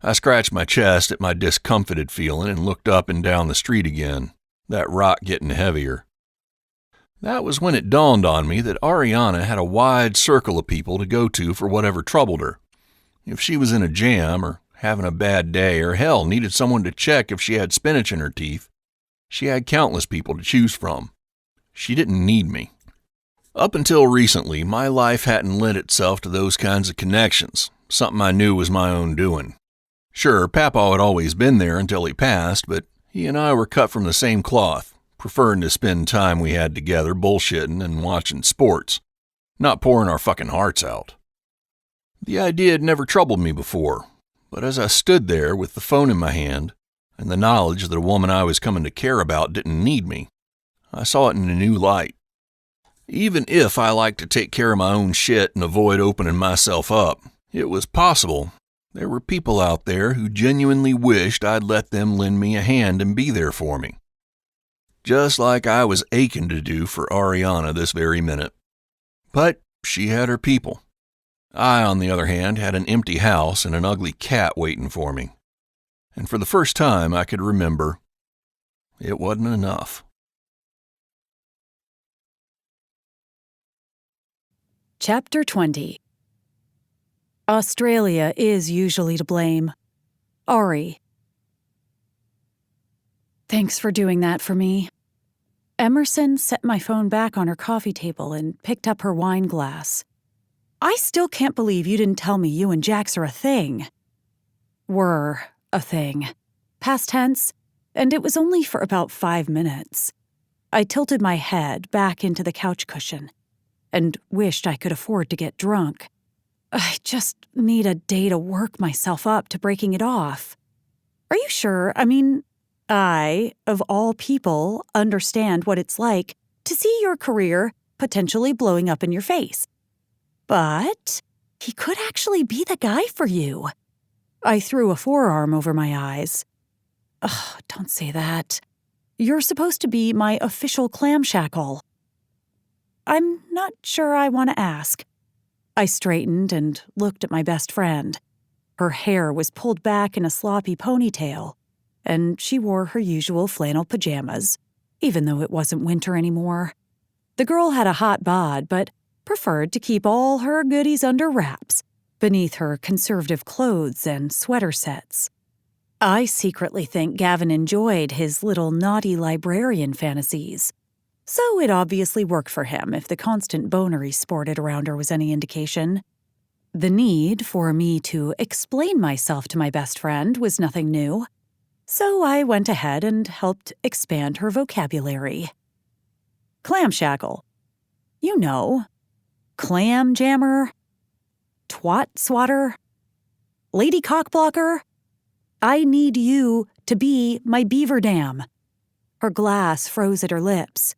I scratched my chest at my discomfited feeling and looked up and down the street again, that rock getting heavier. That was when it dawned on me that Ariana had a wide circle of people to go to for whatever troubled her. If she was in a jam or having a bad day or hell needed someone to check if she had spinach in her teeth, she had countless people to choose from. She didn't need me. Up until recently, my life hadn't lent itself to those kinds of connections, something I knew was my own doing. Sure, Papa had always been there until he passed, but he and I were cut from the same cloth, preferring to spend time we had together bullshitting and watching sports, not pouring our fucking hearts out. The idea had never troubled me before, but as I stood there with the phone in my hand and the knowledge that a woman I was coming to care about didn't need me, I saw it in a new light. Even if I liked to take care of my own shit and avoid opening myself up, it was possible there were people out there who genuinely wished I'd let them lend me a hand and be there for me. Just like I was aching to do for Ariana this very minute. But she had her people. I, on the other hand, had an empty house and an ugly cat waiting for me. And for the first time I could remember, it wasn't enough. Chapter 20. Australia is usually to blame. Ari. Thanks for doing that for me. Emerson set my phone back on her coffee table and picked up her wine glass. I still can't believe you didn't tell me you and Jax are a thing. Were a thing. Past tense, and it was only for about 5 minutes. I tilted my head back into the couch cushion and wished I could afford to get drunk. I just need a day to work myself up to breaking it off. Are you sure? I, of all people, understand what it's like to see your career potentially blowing up in your face. But he could actually be the guy for you. I threw a forearm over my eyes. Ugh, don't say that. You're supposed to be my official clamshackle. I'm not sure I want to ask. I straightened and looked at my best friend. Her hair was pulled back in a sloppy ponytail, and she wore her usual flannel pajamas, even though it wasn't winter anymore. The girl had a hot bod, but preferred to keep all her goodies under wraps, beneath her conservative clothes and sweater sets. I secretly think Gavin enjoyed his little naughty librarian fantasies. So it obviously worked for him if the constant boner he sported around her was any indication. The need for me to explain myself to my best friend was nothing new. So I went ahead and helped expand her vocabulary. Clamshackle. You know. Clam jammer. Twat swatter. Lady cockblocker. I need you to be my beaver dam. Her glass froze at her lips.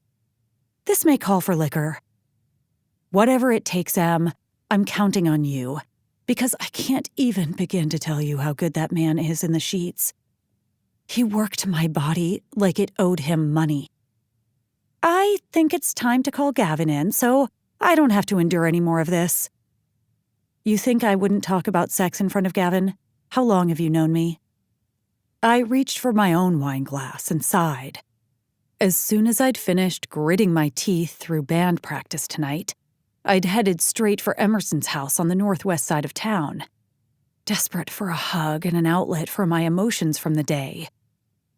This may call for liquor. Whatever it takes, Em, I'm counting on you, because I can't even begin to tell you how good that man is in the sheets. He worked my body like it owed him money. I think it's time to call Gavin in, so I don't have to endure any more of this. You think I wouldn't talk about sex in front of Gavin? How long have you known me? I reached for my own wine glass and sighed. As soon as I'd finished gritting my teeth through band practice tonight, I'd headed straight for Emerson's house on the northwest side of town, desperate for a hug and an outlet for my emotions from the day.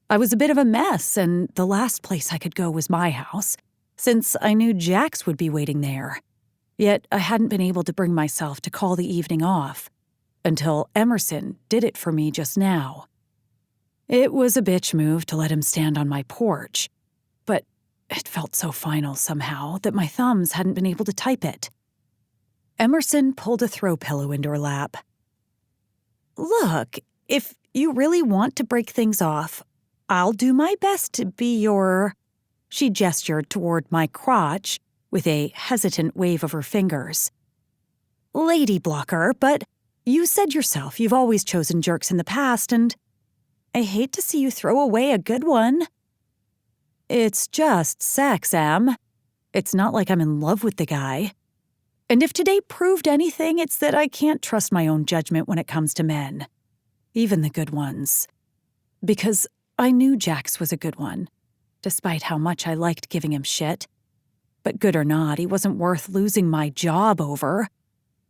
I was a bit of a mess, and the last place I could go was my house, since I knew Jax would be waiting there. Yet I hadn't been able to bring myself to call the evening off. until Emerson did it for me just now. It was a bitch move to let him stand on my porch, but it felt so final somehow that my thumbs hadn't been able to type it. Emerson pulled a throw pillow into her lap. "Look, if you really want to break things off, I'll do my best to be your—" She gestured toward my crotch with a hesitant wave of her fingers. "Lady blocker, but you said yourself you've always chosen jerks in the past, and I hate to see you throw away a good one." "It's just sex, Em. It's not like I'm in love with the guy. And if today proved anything, it's that I can't trust my own judgment when it comes to men. Even the good ones. Because I knew Jax was a good one, despite how much I liked giving him shit. But good or not, he wasn't worth losing my job over.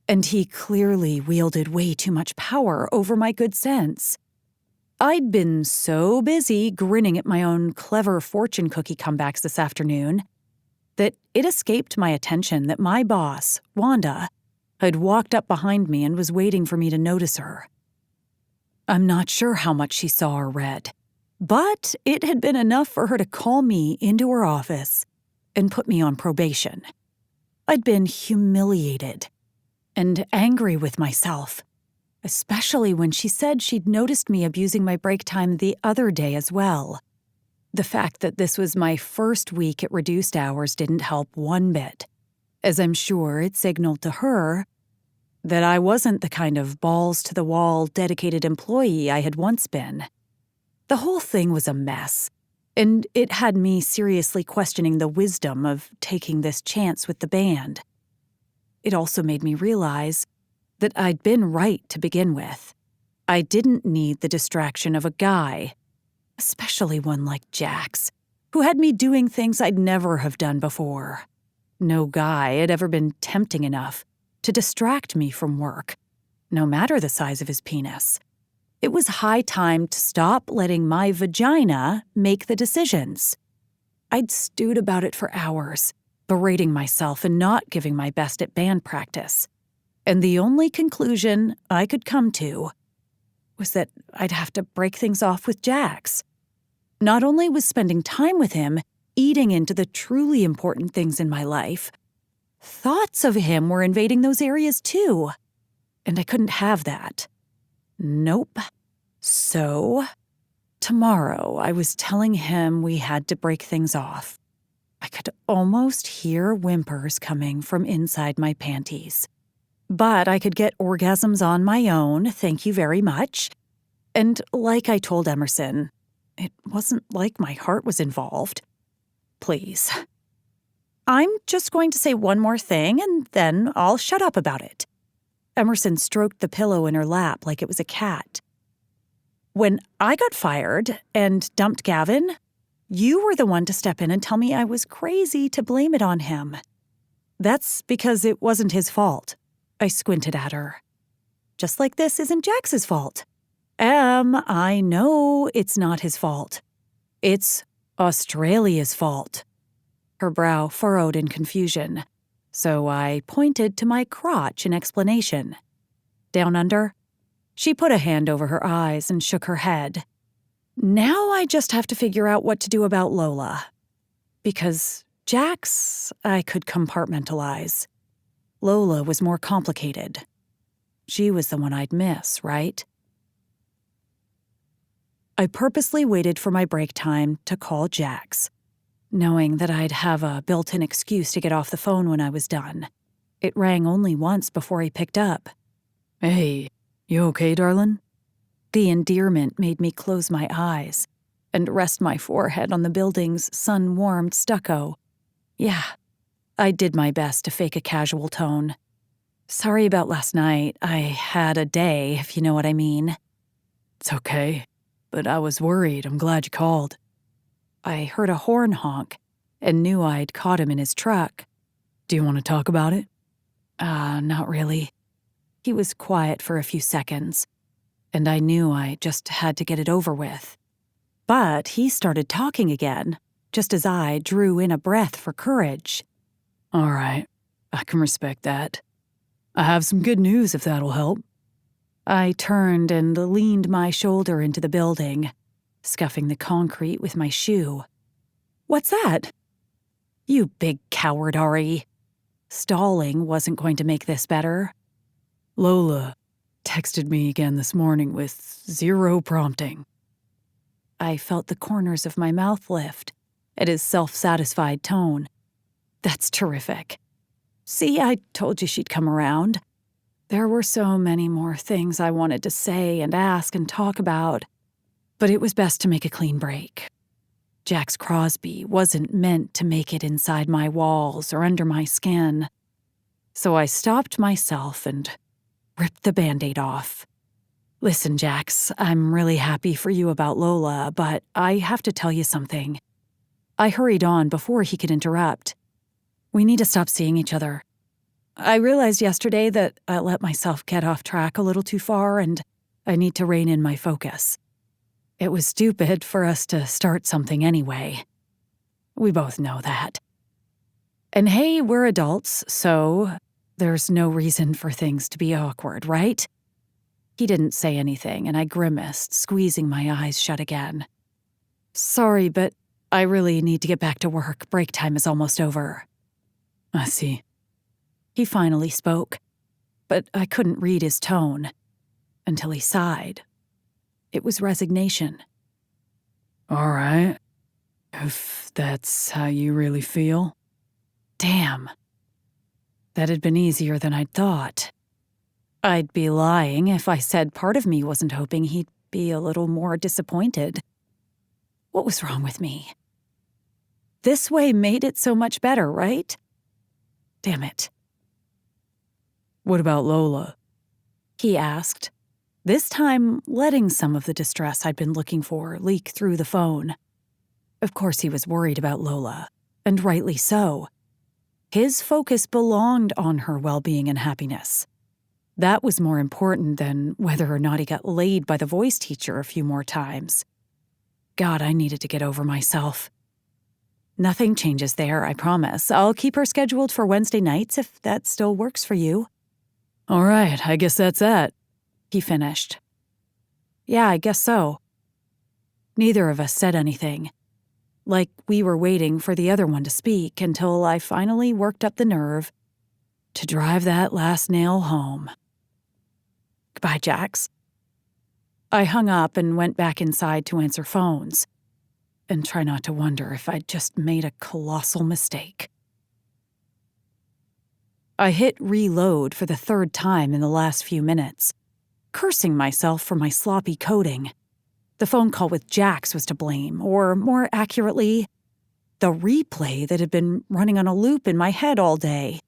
And he clearly wielded way too much power over my good sense. I'd been so busy grinning at my own clever fortune cookie comebacks this afternoon that it escaped my attention that my boss, Wanda, had walked up behind me and was waiting for me to notice her. I'm not sure how much she saw or read, but it had been enough for her to call me into her office and put me on probation. I'd been humiliated and angry with myself, especially when she said she'd noticed me abusing my break time the other day as well. The fact that this was my first week at reduced hours didn't help one bit, as I'm sure it signaled to her that I wasn't the kind of balls-to-the-wall, dedicated employee I had once been. The whole thing was a mess, and it had me seriously questioning the wisdom of taking this chance with the band. It also made me realize that I'd been right to begin with. I didn't need the distraction of a guy, especially one like Jax, who had me doing things I'd never have done before. No guy had ever been tempting enough to distract me from work, no matter the size of his penis. It was high time to stop letting my vagina make the decisions. I'd stewed about it for hours, berating myself and not giving my best at band practice. And the only conclusion I could come to was that I'd have to break things off with Jax. Not only was spending time with him eating into the truly important things in my life, thoughts of him were invading those areas too. And I couldn't have that. Nope. So, tomorrow I was telling him we had to break things off. I could almost hear whimpers coming from inside my panties. But I could get orgasms on my own, thank you very much. And like I told Emerson, it wasn't like my heart was involved. Please. I'm just going to say one more thing, and then I'll shut up about it. Emerson stroked the pillow in her lap like it was a cat. When I got fired and dumped Gavin, you were the one to step in and tell me I was crazy to blame it on him. That's because it wasn't his fault. I squinted at her. Just like this isn't Jax's fault. I know it's not his fault. It's Australia's fault. Her brow furrowed in confusion, so I pointed to my crotch in explanation. Down under? She put a hand over her eyes and shook her head. Now I just have to figure out what to do about Lola. Because Jax, I could compartmentalize. Lola was more complicated. She was the one I'd miss, right? I purposely waited for my break time to call Jax, knowing that I'd have a built-in excuse to get off the phone when I was done. It rang only once before he picked up. "Hey, you okay, darling?" The endearment made me close my eyes and rest my forehead on the building's sun-warmed stucco. Yeah, I did my best to fake a casual tone. "Sorry about last night. I had a day, if you know what I mean." "It's okay, but I was worried. I'm glad you called." I heard a horn honk and knew I'd caught him in his truck. "Do you want to talk about it?" Not really." He was quiet for a few seconds, and I knew I just had to get it over with. But he started talking again, just as I drew in a breath for courage. "All right, I can respect that. I have some good news if that'll help." I turned and leaned my shoulder into the building, scuffing the concrete with my shoe. "What's that?" "You big coward, Ari." Stalling wasn't going to make this better. "Lola texted me again this morning with zero prompting." I felt the corners of my mouth lift at his self-satisfied tone. That's terrific. See, I told you she'd come around. There were so many more things I wanted to say and ask and talk about, but it was best to make a clean break. Jax Crosby wasn't meant to make it inside my walls or under my skin. So I stopped myself and ripped the Band-Aid off. "Listen, Jax, I'm really happy for you about Lola, but I have to tell you something." I hurried on before he could interrupt. "We need to stop seeing each other. I realized yesterday that I let myself get off track a little too far, and I need to rein in my focus. It was stupid for us to start something anyway. We both know that. And hey, we're adults, so there's no reason for things to be awkward, right?" He didn't say anything, and I grimaced, squeezing my eyes shut again. "Sorry, but I really need to get back to work. Break time is almost over." "I see." He finally spoke, but I couldn't read his tone until he sighed. It was resignation. "All right, if that's how you really feel." Damn. That had been easier than I'd thought. I'd be lying if I said part of me wasn't hoping he'd be a little more disappointed. What was wrong with me? This way made it so much better, right? Damn it. "What about Lola?" He asked, this time letting some of the distress I'd been looking for leak through the phone. Of course he was worried about Lola, and rightly so. His focus belonged on her well-being and happiness. That was more important than whether or not he got laid by the voice teacher a few more times. God, I needed to get over myself. Nothing changes there, I promise. I'll keep her scheduled for Wednesday nights if that still works for you. "All right, I guess that's that," he finished. Yeah, I guess so. Neither of us said anything. Like we were waiting for the other one to speak until I finally worked up the nerve to drive that last nail home. Goodbye, Jax. I hung up and went back inside to answer phones and try not to wonder if I'd just made a colossal mistake. I hit reload for the third time in the last few minutes, cursing myself for my sloppy coding. The phone call with Jax was to blame, or more accurately, the replay that had been running on a loop in my head all day.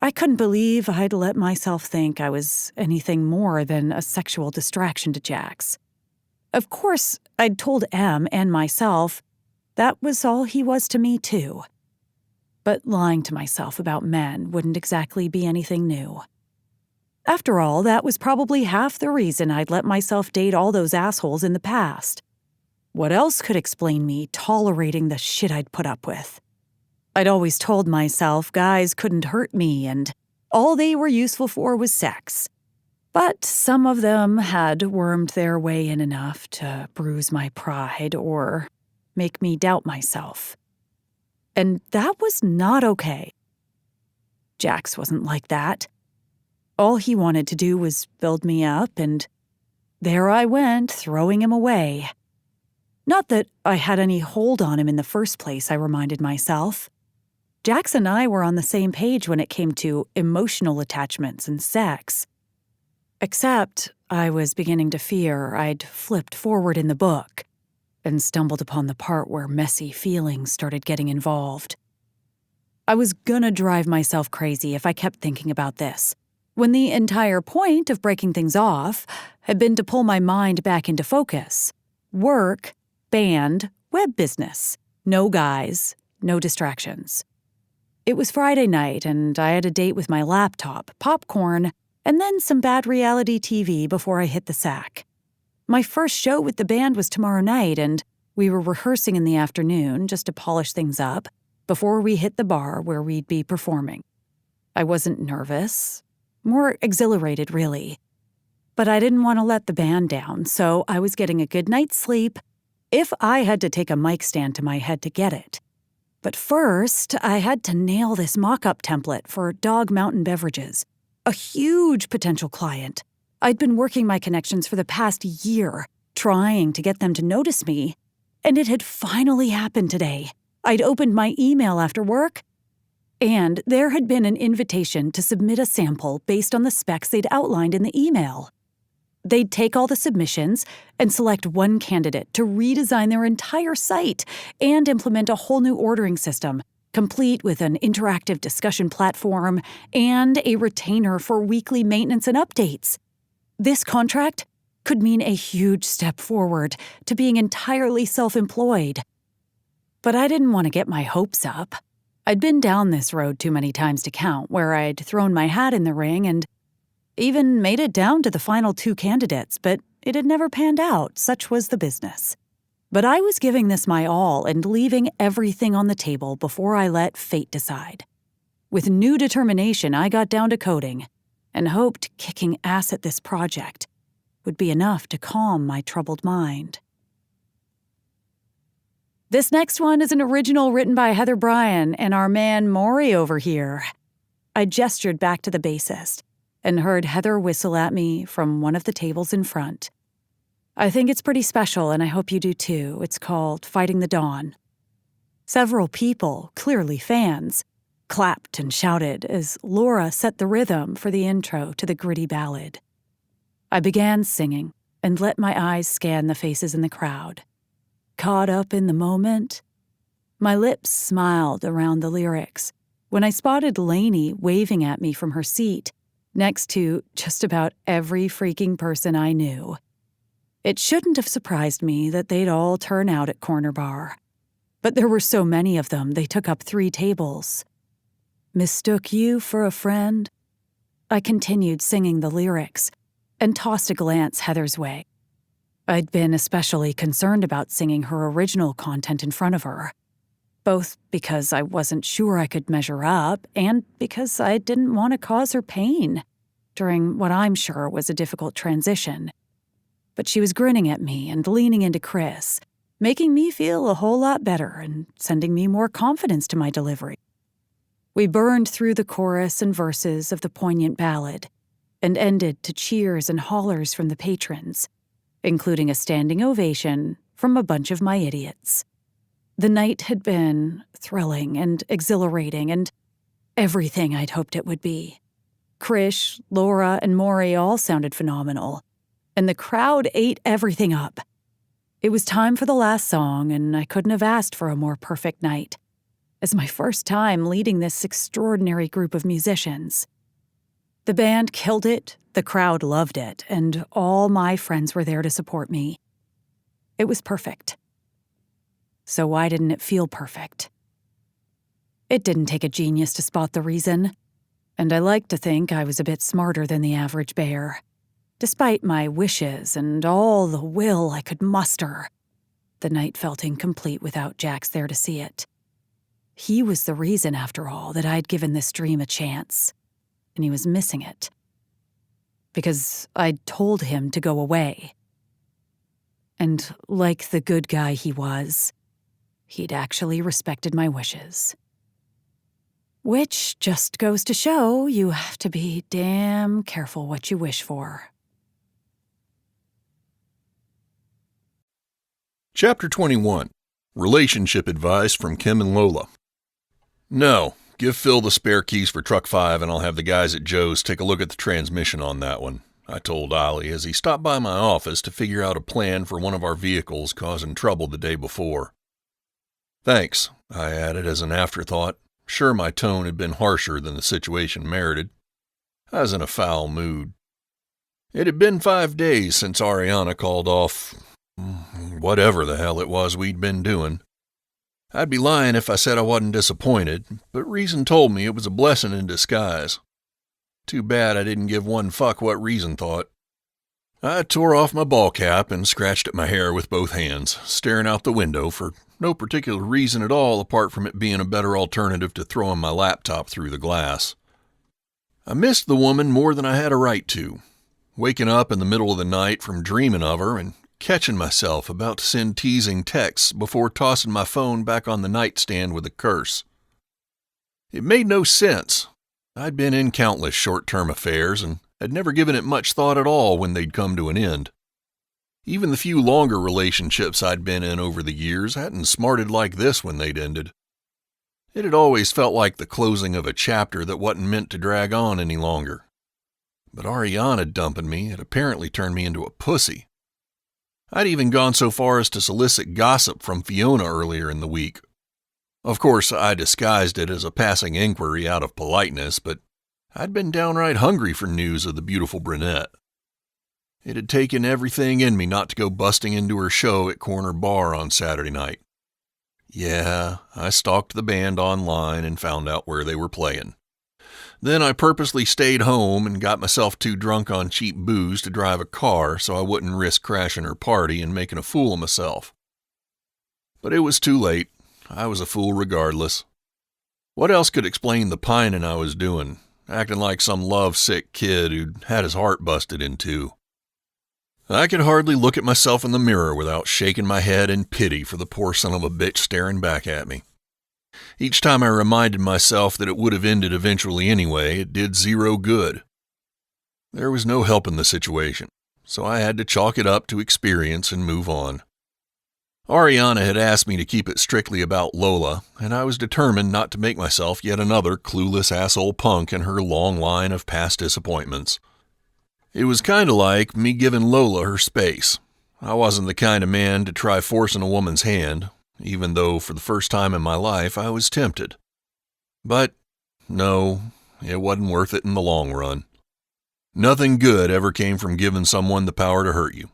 I couldn't believe I'd let myself think I was anything more than a sexual distraction to Jax. Of course, I'd told Em and myself that was all he was to me, too. But lying to myself about men wouldn't exactly be anything new. After all, that was probably half the reason I'd let myself date all those assholes in the past. What else could explain me tolerating the shit I'd put up with? I'd always told myself guys couldn't hurt me and all they were useful for was sex. But some of them had wormed their way in enough to bruise my pride or make me doubt myself. And that was not okay. Jax wasn't like that. All he wanted to do was build me up, and there I went, throwing him away. Not that I had any hold on him in the first place, I reminded myself. Jax and I were on the same page when it came to emotional attachments and sex. Except I was beginning to fear I'd flipped forward in the book and stumbled upon the part where messy feelings started getting involved. I was gonna drive myself crazy if I kept thinking about this, when the entire point of breaking things off had been to pull my mind back into focus. Work, band, web business. No guys, no distractions. It was Friday night, and I had a date with my laptop, popcorn, and then some bad reality TV before I hit the sack. My first show with the band was tomorrow night, and we were rehearsing in the afternoon just to polish things up before we hit the bar where we'd be performing. I wasn't nervous. More exhilarated, really. But I didn't want to let the band down, so I was getting a good night's sleep if I had to take a mic stand to my head to get it. But first, I had to nail this mock-up template for Dog Mountain Beverages, a huge potential client. I'd been working my connections for the past year, trying to get them to notice me, and it had finally happened today. I'd opened my email after work, and there had been an invitation to submit a sample based on the specs they'd outlined in the email. They'd take all the submissions and select one candidate to redesign their entire site and implement a whole new ordering system, complete with an interactive discussion platform and a retainer for weekly maintenance and updates. This contract could mean a huge step forward to being entirely self-employed. But I didn't want to get my hopes up. I'd been down this road too many times to count, where I'd thrown my hat in the ring and even made it down to the final 2 candidates, but it had never panned out. Such was the business. But I was giving this my all and leaving everything on the table before I let fate decide. With new determination, I got down to coding and hoped kicking ass at this project would be enough to calm my troubled mind. This next one is an original written by Heather Bryan and our man Maury over here. I gestured back to the bassist and heard Heather whistle at me from one of the tables in front. I think it's pretty special, and I hope you do too. It's called Fighting the Dawn. Several people, clearly fans, clapped and shouted as Laura set the rhythm for the intro to the gritty ballad. I began singing and let my eyes scan the faces in the crowd. Caught up in the moment, my lips smiled around the lyrics when I spotted Lainey waving at me from her seat next to just about every freaking person I knew. It shouldn't have surprised me that they'd all turn out at Corner Bar, but there were so many of them they took up 3 tables. Mistook you for a friend? I continued singing the lyrics and tossed a glance Heather's way. I'd been especially concerned about singing her original content in front of her, both because I wasn't sure I could measure up and because I didn't want to cause her pain during what I'm sure was a difficult transition. But she was grinning at me and leaning into Chris, making me feel a whole lot better and sending me more confidence to my delivery. We burned through the chorus and verses of the poignant ballad and ended to cheers and hollers from the patrons, including a standing ovation from a bunch of my idiots. The night had been thrilling and exhilarating and everything I'd hoped it would be. Krish, Laura, and Maury all sounded phenomenal, and the crowd ate everything up. It was time for the last song, and I couldn't have asked for a more perfect night, as my first time leading this extraordinary group of musicians. The band killed it, the crowd loved it, and all my friends were there to support me. It was perfect. So why didn't it feel perfect? It didn't take a genius to spot the reason, and I like to think I was a bit smarter than the average bear. Despite my wishes and all the will I could muster, the night felt incomplete without Jax there to see it. He was the reason, after all, that I'd given this dream a chance, and he was missing it. Because I'd told him to go away. And like the good guy he was, he'd actually respected my wishes. Which just goes to show you have to be damn careful what you wish for. Chapter 21. Relationship Advice from Kim and Lola. No, give Phil the spare keys for Truck 5 and I'll have the guys at Joe's take a look at the transmission on that one, I told Ollie as he stopped by my office to figure out a plan for one of our vehicles causing trouble the day before. Thanks, I added as an afterthought. Sure, my tone had been harsher than the situation merited. I was in a foul mood. It had been 5 days since Ariana called off whatever the hell it was we'd been doing. I'd be lying if I said I wasn't disappointed, but reason told me it was a blessing in disguise. Too bad I didn't give one fuck what reason thought. I tore off my ball cap and scratched at my hair with both hands, staring out the window for no particular reason at all apart from it being a better alternative to throwing my laptop through the glass. I missed the woman more than I had a right to. waking up in the middle of the night from dreaming of her and catching myself about to send teasing texts before tossing my phone back on the nightstand with a curse. It made no sense. I'd been in countless short-term affairs and had never given it much thought at all when they'd come to an end. Even the few longer relationships I'd been in over the years hadn't smarted like this when they'd ended. It had always felt like the closing of a chapter that wasn't meant to drag on any longer. But Ariana dumping me had apparently turned me into a pussy. I'd even gone so far as to solicit gossip from Fiona earlier in the week. Of course, I disguised it as a passing inquiry out of politeness, but I'd been downright hungry for news of the beautiful brunette. It had taken everything in me not to go busting into her show at Corner Bar on Saturday night. Yeah, I stalked the band online and found out where they were playing. Then I purposely stayed home and got myself too drunk on cheap booze to drive a car so I wouldn't risk crashing her party and making a fool of myself. But it was too late. I was a fool regardless. What else could explain the pining I was doing, acting like some love-sick kid who'd had his heart busted in two? I could hardly look at myself in the mirror without shaking my head in pity for the poor son of a bitch staring back at me. Each time I reminded myself that it would have ended eventually anyway, it did zero good. There was no help in the situation, so I had to chalk it up to experience and move on. Ariana had asked me to keep it strictly about Lola, and I was determined not to make myself yet another clueless asshole punk in her long line of past disappointments. It was kind of like me giving Lola her space. I wasn't the kind of man to try forcing a woman's hand, even though for the first time in my life I was tempted. But, no, it wasn't worth it in the long run. Nothing good ever came from giving someone the power to hurt you.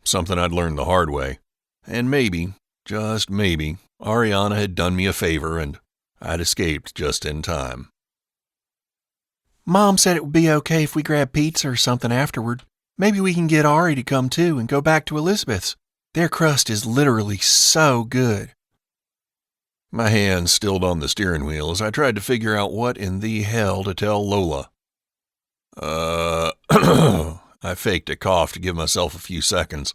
Something I'd learned the hard way. And maybe, just maybe, Ariana had done me a favor and I'd escaped just in time. Mom said it would be okay if we grab pizza or something afterward. Maybe we can get Ari to come too and go back to Elizabeth's. Their crust is literally so good. My hand stilled on the steering wheel as I tried to figure out what in the hell to tell Lola. I faked a cough to give myself a few seconds.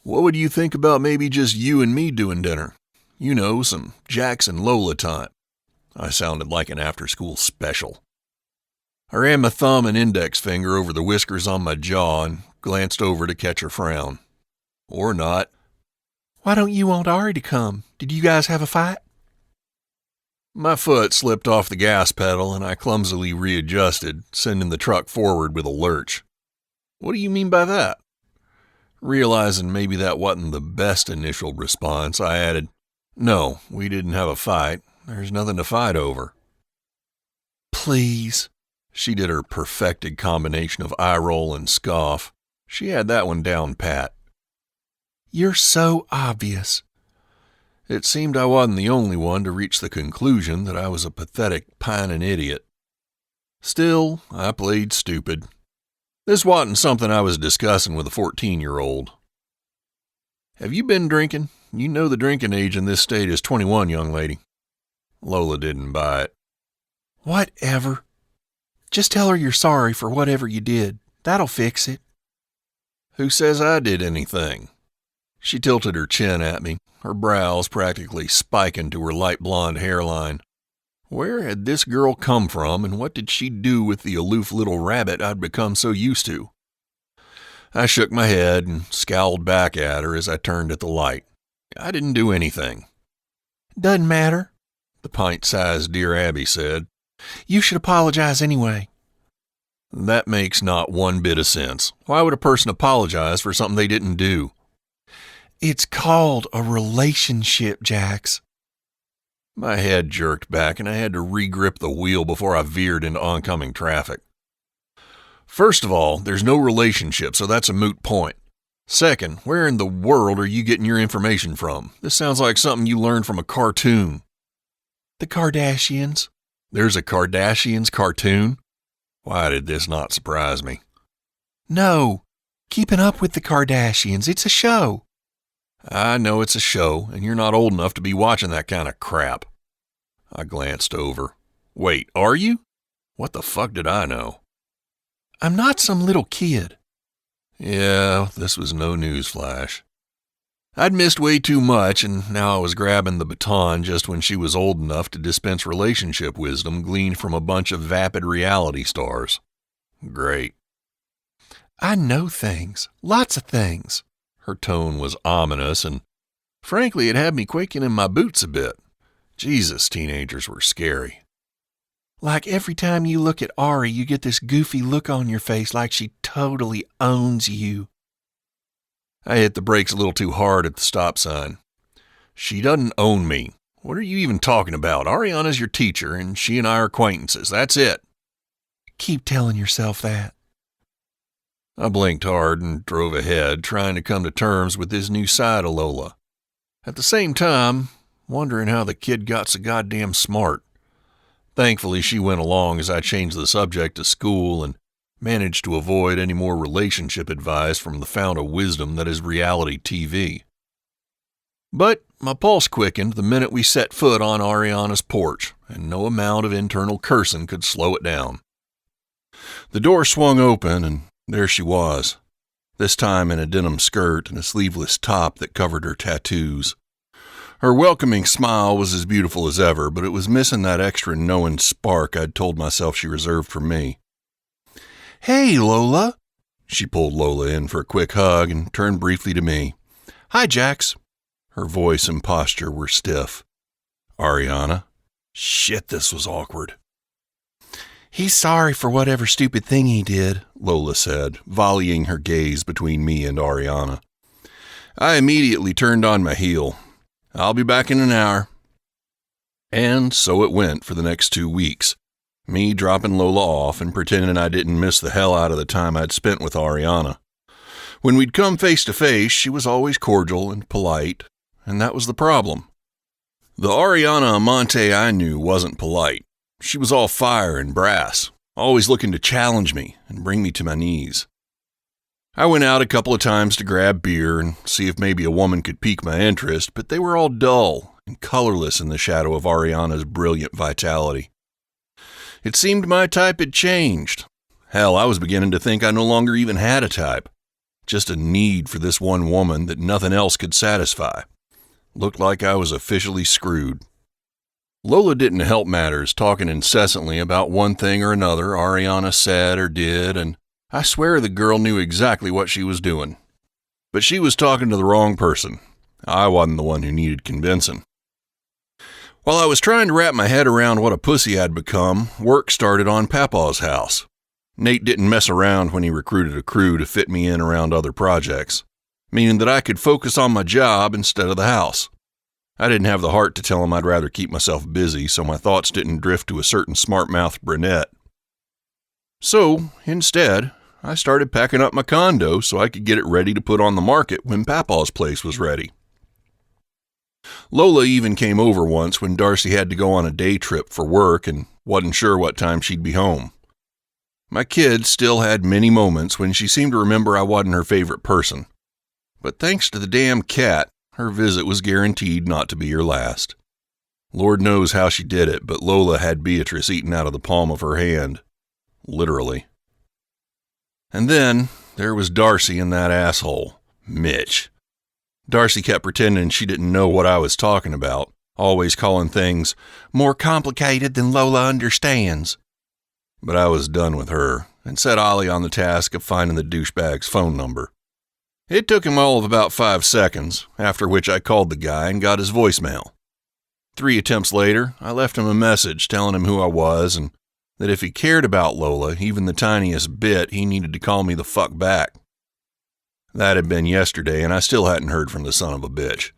What would you think about maybe just you and me doing dinner? You know, some Jax and Lola time. I sounded like an after-school special. I ran my thumb and index finger over the whiskers on my jaw and glanced over to catch her frown. Or not. Why don't you want Ari to come? Did you guys have a fight? My foot slipped off the gas pedal and I clumsily readjusted, sending the truck forward with a lurch. What do you mean by that? Realizing maybe that wasn't the best initial response, I added, No, we didn't have a fight. There's nothing to fight over. Please. She did her perfected combination of eye roll and scoff. She had that one down pat. You're so obvious. It seemed I wasn't the only one to reach the conclusion that I was a pathetic, pining idiot. Still, I played stupid. This wasn't something I was discussing with a 14-year-old. Have you been drinking? You know the drinking age in this state is 21, young lady. Lola didn't buy it. Whatever. Just tell her you're sorry for whatever you did. That'll fix it. Who says I did anything? She tilted her chin at me, her brows practically spiking to her light blonde hairline. Where had this girl come from, and what did she do with the aloof little rabbit I'd become so used to? I shook my head and scowled back at her as I turned at the light. I didn't do anything. Doesn't matter, the pint-sized Dear Abby said. You should apologize anyway. That makes not one bit of sense. Why would a person apologize for something they didn't do? It's called a relationship, Jax. My head jerked back and I had to re-grip the wheel before I veered into oncoming traffic. First of all, there's no relationship, so that's a moot point. Second, where in the world are you getting your information from? This sounds like something you learned from a cartoon. The Kardashians. There's a Kardashians cartoon? Why did this not surprise me? No, Keeping Up with the Kardashians. It's a show. I know it's a show, and you're not old enough to be watching that kind of crap. I glanced over. Wait, are you? What the fuck did I know? I'm not some little kid. Yeah, this was no newsflash. I'd missed way too much, and now I was grabbing the baton just when she was old enough to dispense relationship wisdom gleaned from a bunch of vapid reality stars. Great. I know things. Lots of things. Her tone was ominous, and frankly, it had me quaking in my boots a bit. Jesus, teenagers were scary. Like every time you look at Ari, you get this goofy look on your face like she totally owns you. I hit the brakes a little too hard at the stop sign. She doesn't own me. What are you even talking about? Ariana's your teacher, and she and I are acquaintances. That's it. Keep telling yourself that. I blinked hard and drove ahead, trying to come to terms with this new side of Lola. At the same time, wondering how the kid got so goddamn smart. Thankfully, she went along as I changed the subject to school and managed to avoid any more relationship advice from the fount of wisdom that is reality TV. But my pulse quickened the minute we set foot on Ariana's porch, and no amount of internal cursing could slow it down. The door swung open, and there she was, this time in a denim skirt and a sleeveless top that covered her tattoos. Her welcoming smile was as beautiful as ever, but it was missing that extra knowing spark I'd told myself she reserved for me. Hey, Lola. She pulled Lola in for a quick hug and turned briefly to me. Hi, Jax. Her voice and posture were stiff. Ariana? Shit, this was awkward. He's sorry for whatever stupid thing he did, Lola said, volleying her gaze between me and Ariana. I immediately turned on my heel. I'll be back in an hour. And so it went for the next 2 weeks. Me dropping Lola off and pretending I didn't miss the hell out of the time I'd spent with Ariana. When we'd come face to face, she was always cordial and polite, and that was the problem. The Ariana Amante I knew wasn't polite. She was all fire and brass, always looking to challenge me and bring me to my knees. I went out a couple of times to grab beer and see if maybe a woman could pique my interest, but they were all dull and colorless in the shadow of Ariana's brilliant vitality. It seemed my type had changed. Hell, I was beginning to think I no longer even had a type. Just a need for this one woman that nothing else could satisfy. Looked like I was officially screwed. Lola didn't help matters, talking incessantly about one thing or another Ariana said or did, and I swear the girl knew exactly what she was doing. But she was talking to the wrong person. I wasn't the one who needed convincing. While I was trying to wrap my head around what a pussy I'd become, work started on Papa's house. Nate didn't mess around when he recruited a crew to fit me in around other projects, meaning that I could focus on my job instead of the house. I didn't have the heart to tell him I'd rather keep myself busy, so my thoughts didn't drift to a certain smart-mouthed brunette. So, instead, I started packing up my condo so I could get it ready to put on the market when Papa's place was ready. Lola even came over once when Darcy had to go on a day trip for work and wasn't sure what time she'd be home. My kid still had many moments when she seemed to remember I wasn't her favorite person. But thanks to the damn cat, her visit was guaranteed not to be her last. Lord knows how she did it, but Lola had Beatrice eaten out of the palm of her hand. Literally. And then there was Darcy and that asshole, Mitch. Darcy kept pretending she didn't know what I was talking about, always calling things more complicated than Lola understands. But I was done with her and set Ollie on the task of finding the douchebag's phone number. It took him all of about 5 seconds, after which I called the guy and got his voicemail. 3 attempts later, I left him a message telling him who I was and that if he cared about Lola, even the tiniest bit, he needed to call me the fuck back. That had been yesterday, and I still hadn't heard from the son of a bitch.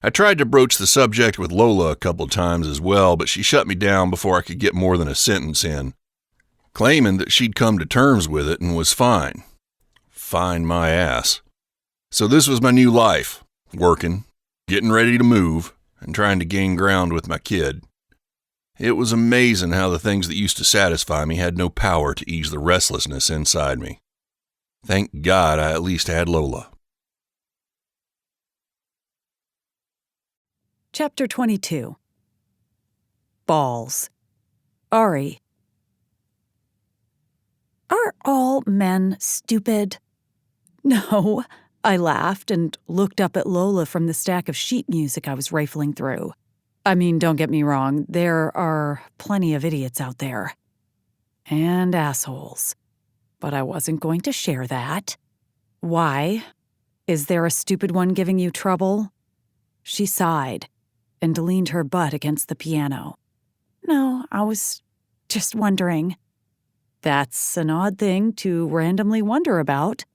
I tried to broach the subject with Lola a couple times as well, but she shut me down before I could get more than a sentence in, claiming that she'd come to terms with it and was fine. Fine my ass. So this was my new life, working, getting ready to move, and trying to gain ground with my kid. It was amazing how the things that used to satisfy me had no power to ease the restlessness inside me. Thank God I at least had Lola. Chapter 22. Balls. Ari. Are all men stupid? No, I laughed and looked up at Lola from the stack of sheet music I was rifling through. I mean, don't get me wrong, there are plenty of idiots out there. And assholes. But I wasn't going to share that. Why? Is there a stupid one giving you trouble? She sighed and leaned her butt against the piano. No, I was just wondering. That's an odd thing to randomly wonder about.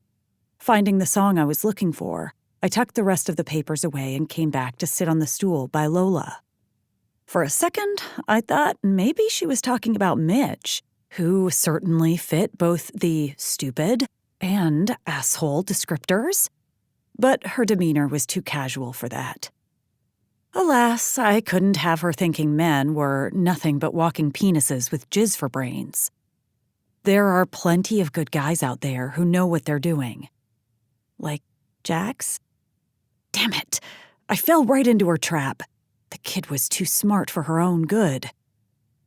Finding the song I was looking for, I tucked the rest of the papers away and came back to sit on the stool by Lola. For a second, I thought maybe she was talking about Mitch, who certainly fit both the stupid and asshole descriptors. But her demeanor was too casual for that. Alas, I couldn't have her thinking men were nothing but walking penises with jizz for brains. There are plenty of good guys out there who know what they're doing. Like Jax? Damn it, I fell right into her trap. The kid was too smart for her own good.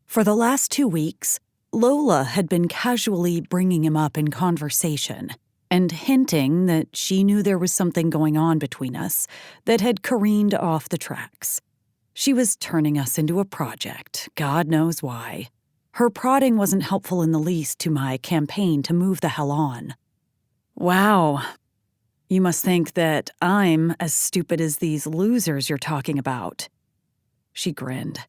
For the last 2 weeks, Lola had been casually bringing him up in conversation and hinting that she knew there was something going on between us that had careened off the tracks. She was turning us into a project, God knows why. Her prodding wasn't helpful in the least to my campaign to move the hell on. Wow. You must think that I'm as stupid as these losers you're talking about. She grinned.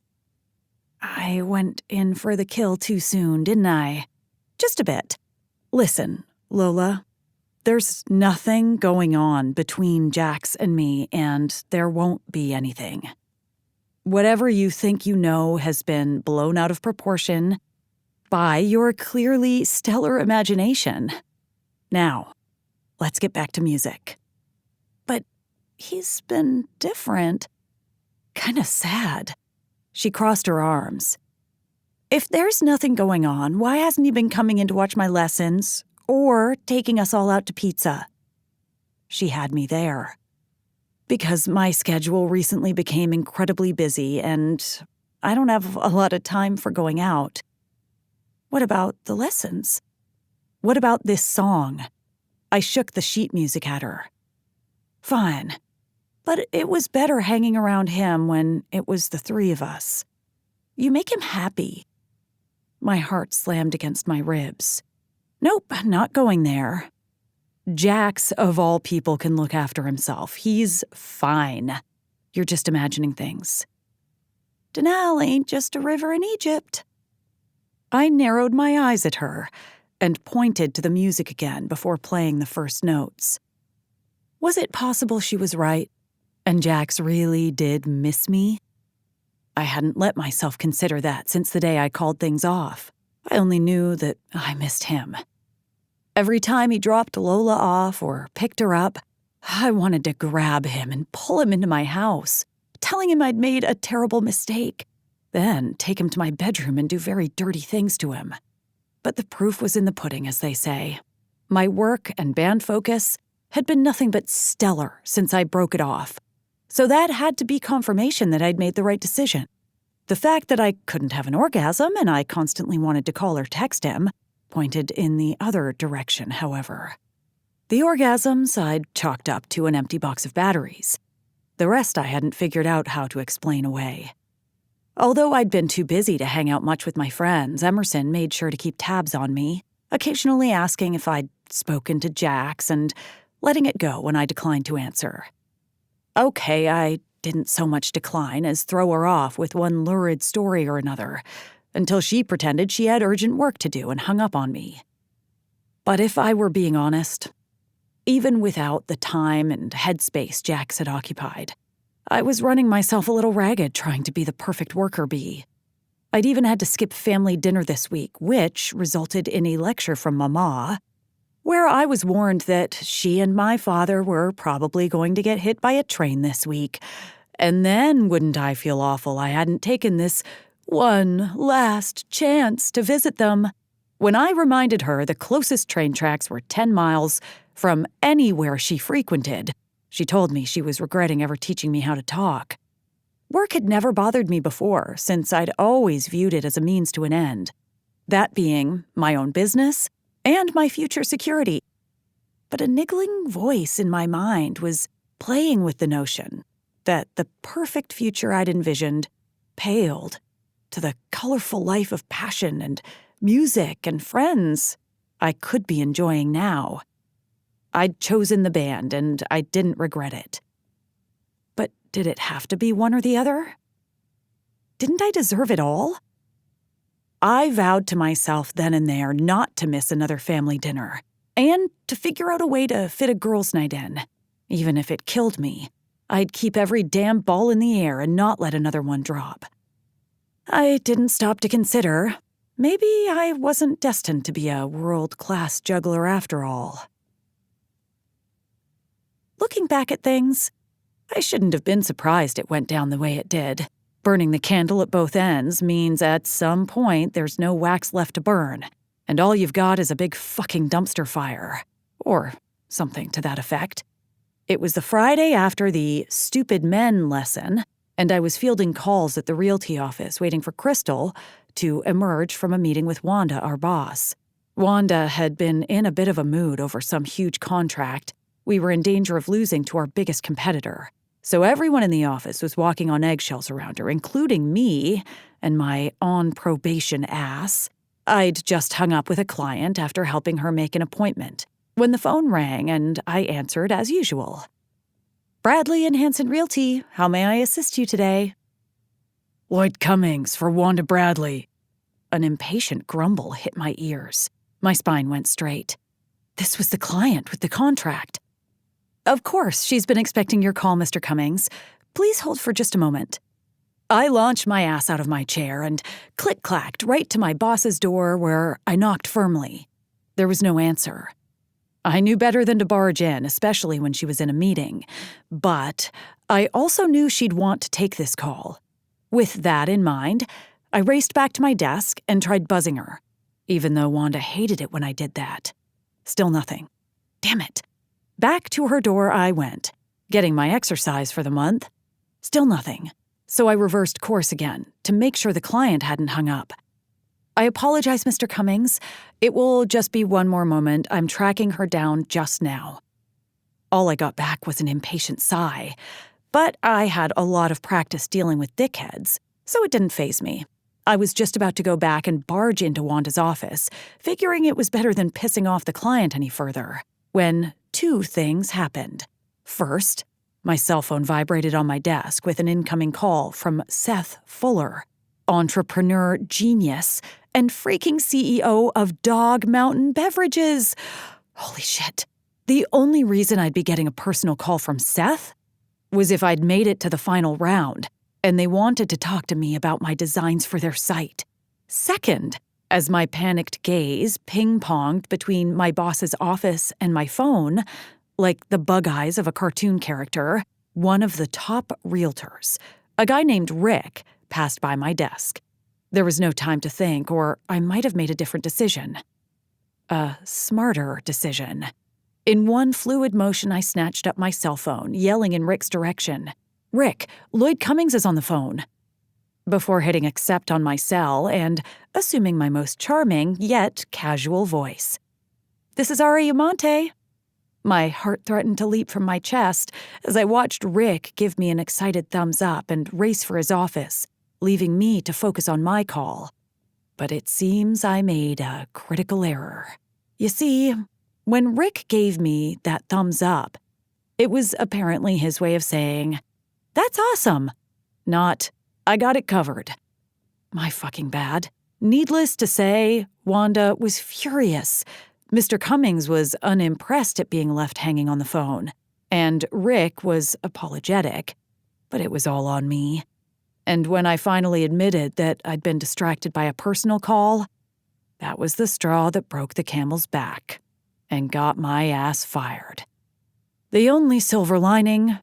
I went in for the kill too soon, didn't I? Just a bit. Listen, Lola, there's nothing going on between Jax and me, and there won't be anything. Whatever you think you know has been blown out of proportion by your clearly stellar imagination. Now, let's get back to music. But he's been different. Kinda sad. She crossed her arms. If there's nothing going on, why hasn't he been coming in to watch my lessons or taking us all out to pizza? She had me there. Because my schedule recently became incredibly busy and I don't have a lot of time for going out. What about the lessons? What about this song? I shook the sheet music at her. Fine. But it was better hanging around him when it was the three of us. You make him happy. My heart slammed against my ribs. Nope, not going there. Jax, of all people, can look after himself. He's fine. You're just imagining things. Denali ain't just a river in Egypt. I narrowed my eyes at her and pointed to the music again before playing the first notes. Was it possible she was right? And Jax really did miss me? I hadn't let myself consider that since the day I called things off. I only knew that I missed him. Every time he dropped Lola off or picked her up, I wanted to grab him and pull him into my house, telling him I'd made a terrible mistake, then take him to my bedroom and do very dirty things to him. But the proof was in the pudding, as they say. My work and band focus had been nothing but stellar since I broke it off. So that had to be confirmation that I'd made the right decision. The fact that I couldn't have an orgasm and I constantly wanted to call or text him pointed in the other direction, however. The orgasms I'd chalked up to an empty box of batteries. The rest I hadn't figured out how to explain away. Although I'd been too busy to hang out much with my friends, Emerson made sure to keep tabs on me, occasionally asking if I'd spoken to Jax and letting it go when I declined to answer. Okay, I didn't so much decline as throw her off with one lurid story or another, until she pretended she had urgent work to do and hung up on me. But if I were being honest, even without the time and headspace Jax had occupied, I was running myself a little ragged trying to be the perfect worker bee. I'd even had to skip family dinner this week, which resulted in a lecture from Mama, where I was warned that she and my father were probably going to get hit by a train this week. And then wouldn't I feel awful I hadn't taken this one last chance to visit them, when I reminded her the closest train tracks were 10 miles from anywhere she frequented. She told me she was regretting ever teaching me how to talk. Work had never bothered me before, since I'd always viewed it as a means to an end. That being my own business and my future security. But a niggling voice in my mind was playing with the notion that the perfect future I'd envisioned paled to the colorful life of passion and music and friends I could be enjoying now. I'd chosen the band, and I didn't regret it. But did it have to be one or the other? Didn't I deserve it all? I vowed to myself then and there not to miss another family dinner, and to figure out a way to fit a girls' night in. Even if it killed me, I'd keep every damn ball in the air and not let another one drop. I didn't stop to consider, maybe I wasn't destined to be a world-class juggler after all. Looking back at things, I shouldn't have been surprised it went down the way it did. Burning the candle at both ends means at some point there's no wax left to burn, and all you've got is a big fucking dumpster fire. Or something to that effect. It was the Friday after the stupid men lesson, and I was fielding calls at the realty office waiting for Crystal to emerge from a meeting with Wanda, our boss. Wanda had been in a bit of a mood over some huge contract we were in danger of losing to our biggest competitor. So everyone in the office was walking on eggshells around her, including me and my on-probation ass. I'd just hung up with a client after helping her make an appointment, when the phone rang and I answered as usual. "Bradley and Hanson Realty, how may I assist you today?" "Lloyd Cummings for Wanda Bradley." An impatient grumble hit my ears. My spine went straight. This was the client with the contract. "Of course, she's been expecting your call, Mr. Cummings. Please hold for just a moment." I launched my ass out of my chair and click-clacked right to my boss's door, where I knocked firmly. There was no answer. I knew better than to barge in, especially when she was in a meeting. But I also knew she'd want to take this call. With that in mind, I raced back to my desk and tried buzzing her, even though Wanda hated it when I did that. Still nothing. Damn it. Back to her door I went, getting my exercise for the month. Still nothing. So I reversed course again to make sure the client hadn't hung up. "I apologize, Mr. Cummings. It will just be one more moment. I'm tracking her down just now." All I got back was an impatient sigh, but I had a lot of practice dealing with dickheads, so it didn't faze me. I was just about to go back and barge into Wanda's office, figuring it was better than pissing off the client any further, when two things happened. First, my cell phone vibrated on my desk with an incoming call from Seth Fuller, entrepreneur genius and freaking CEO of Dog Mountain Beverages. Holy shit. The only reason I'd be getting a personal call from Seth was if I'd made it to the final round, and they wanted to talk to me about my designs for their site. Second, as my panicked gaze ping-ponged between my boss's office and my phone, like the bug eyes of a cartoon character, one of the top realtors, a guy named Rick, passed by my desk. There was no time to think, or I might have made a different decision. A smarter decision. In one fluid motion, I snatched up my cell phone, yelling in Rick's direction, "Rick, Lloyd Cummings is on the phone," before hitting accept on my cell and assuming my most charming yet casual voice. "This is Ariana Amante." My heart threatened to leap from my chest as I watched Rick give me an excited thumbs up and race for his office, leaving me to focus on my call. But it seems I made a critical error. You see, when Rick gave me that thumbs up, it was apparently his way of saying, "That's awesome," not, "I got it covered." My fucking bad. Needless to say, Wanda was furious. Mr. Cummings was unimpressed at being left hanging on the phone, and Rick was apologetic, but it was all on me. And when I finally admitted that I'd been distracted by a personal call, that was the straw that broke the camel's back and got my ass fired. The only silver lining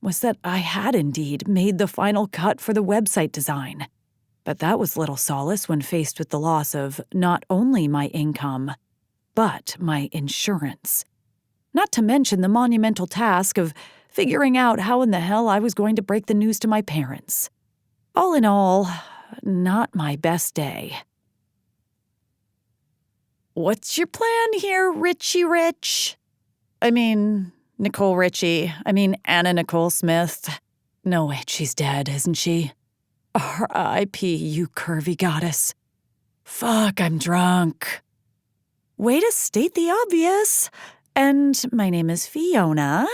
was that I had indeed made the final cut for the website design. But that was little solace when faced with the loss of not only my income, but my insurance. Not to mention the monumental task of figuring out how in the hell I was going to break the news to my parents. All in all, not my best day. "What's your plan here, Richie Rich?" Nicole Richie. Anna Nicole Smith. No, wait, she's dead, isn't she? R.I.P., you curvy goddess. Fuck, I'm drunk. Way to state the obvious. And my name is Fiona.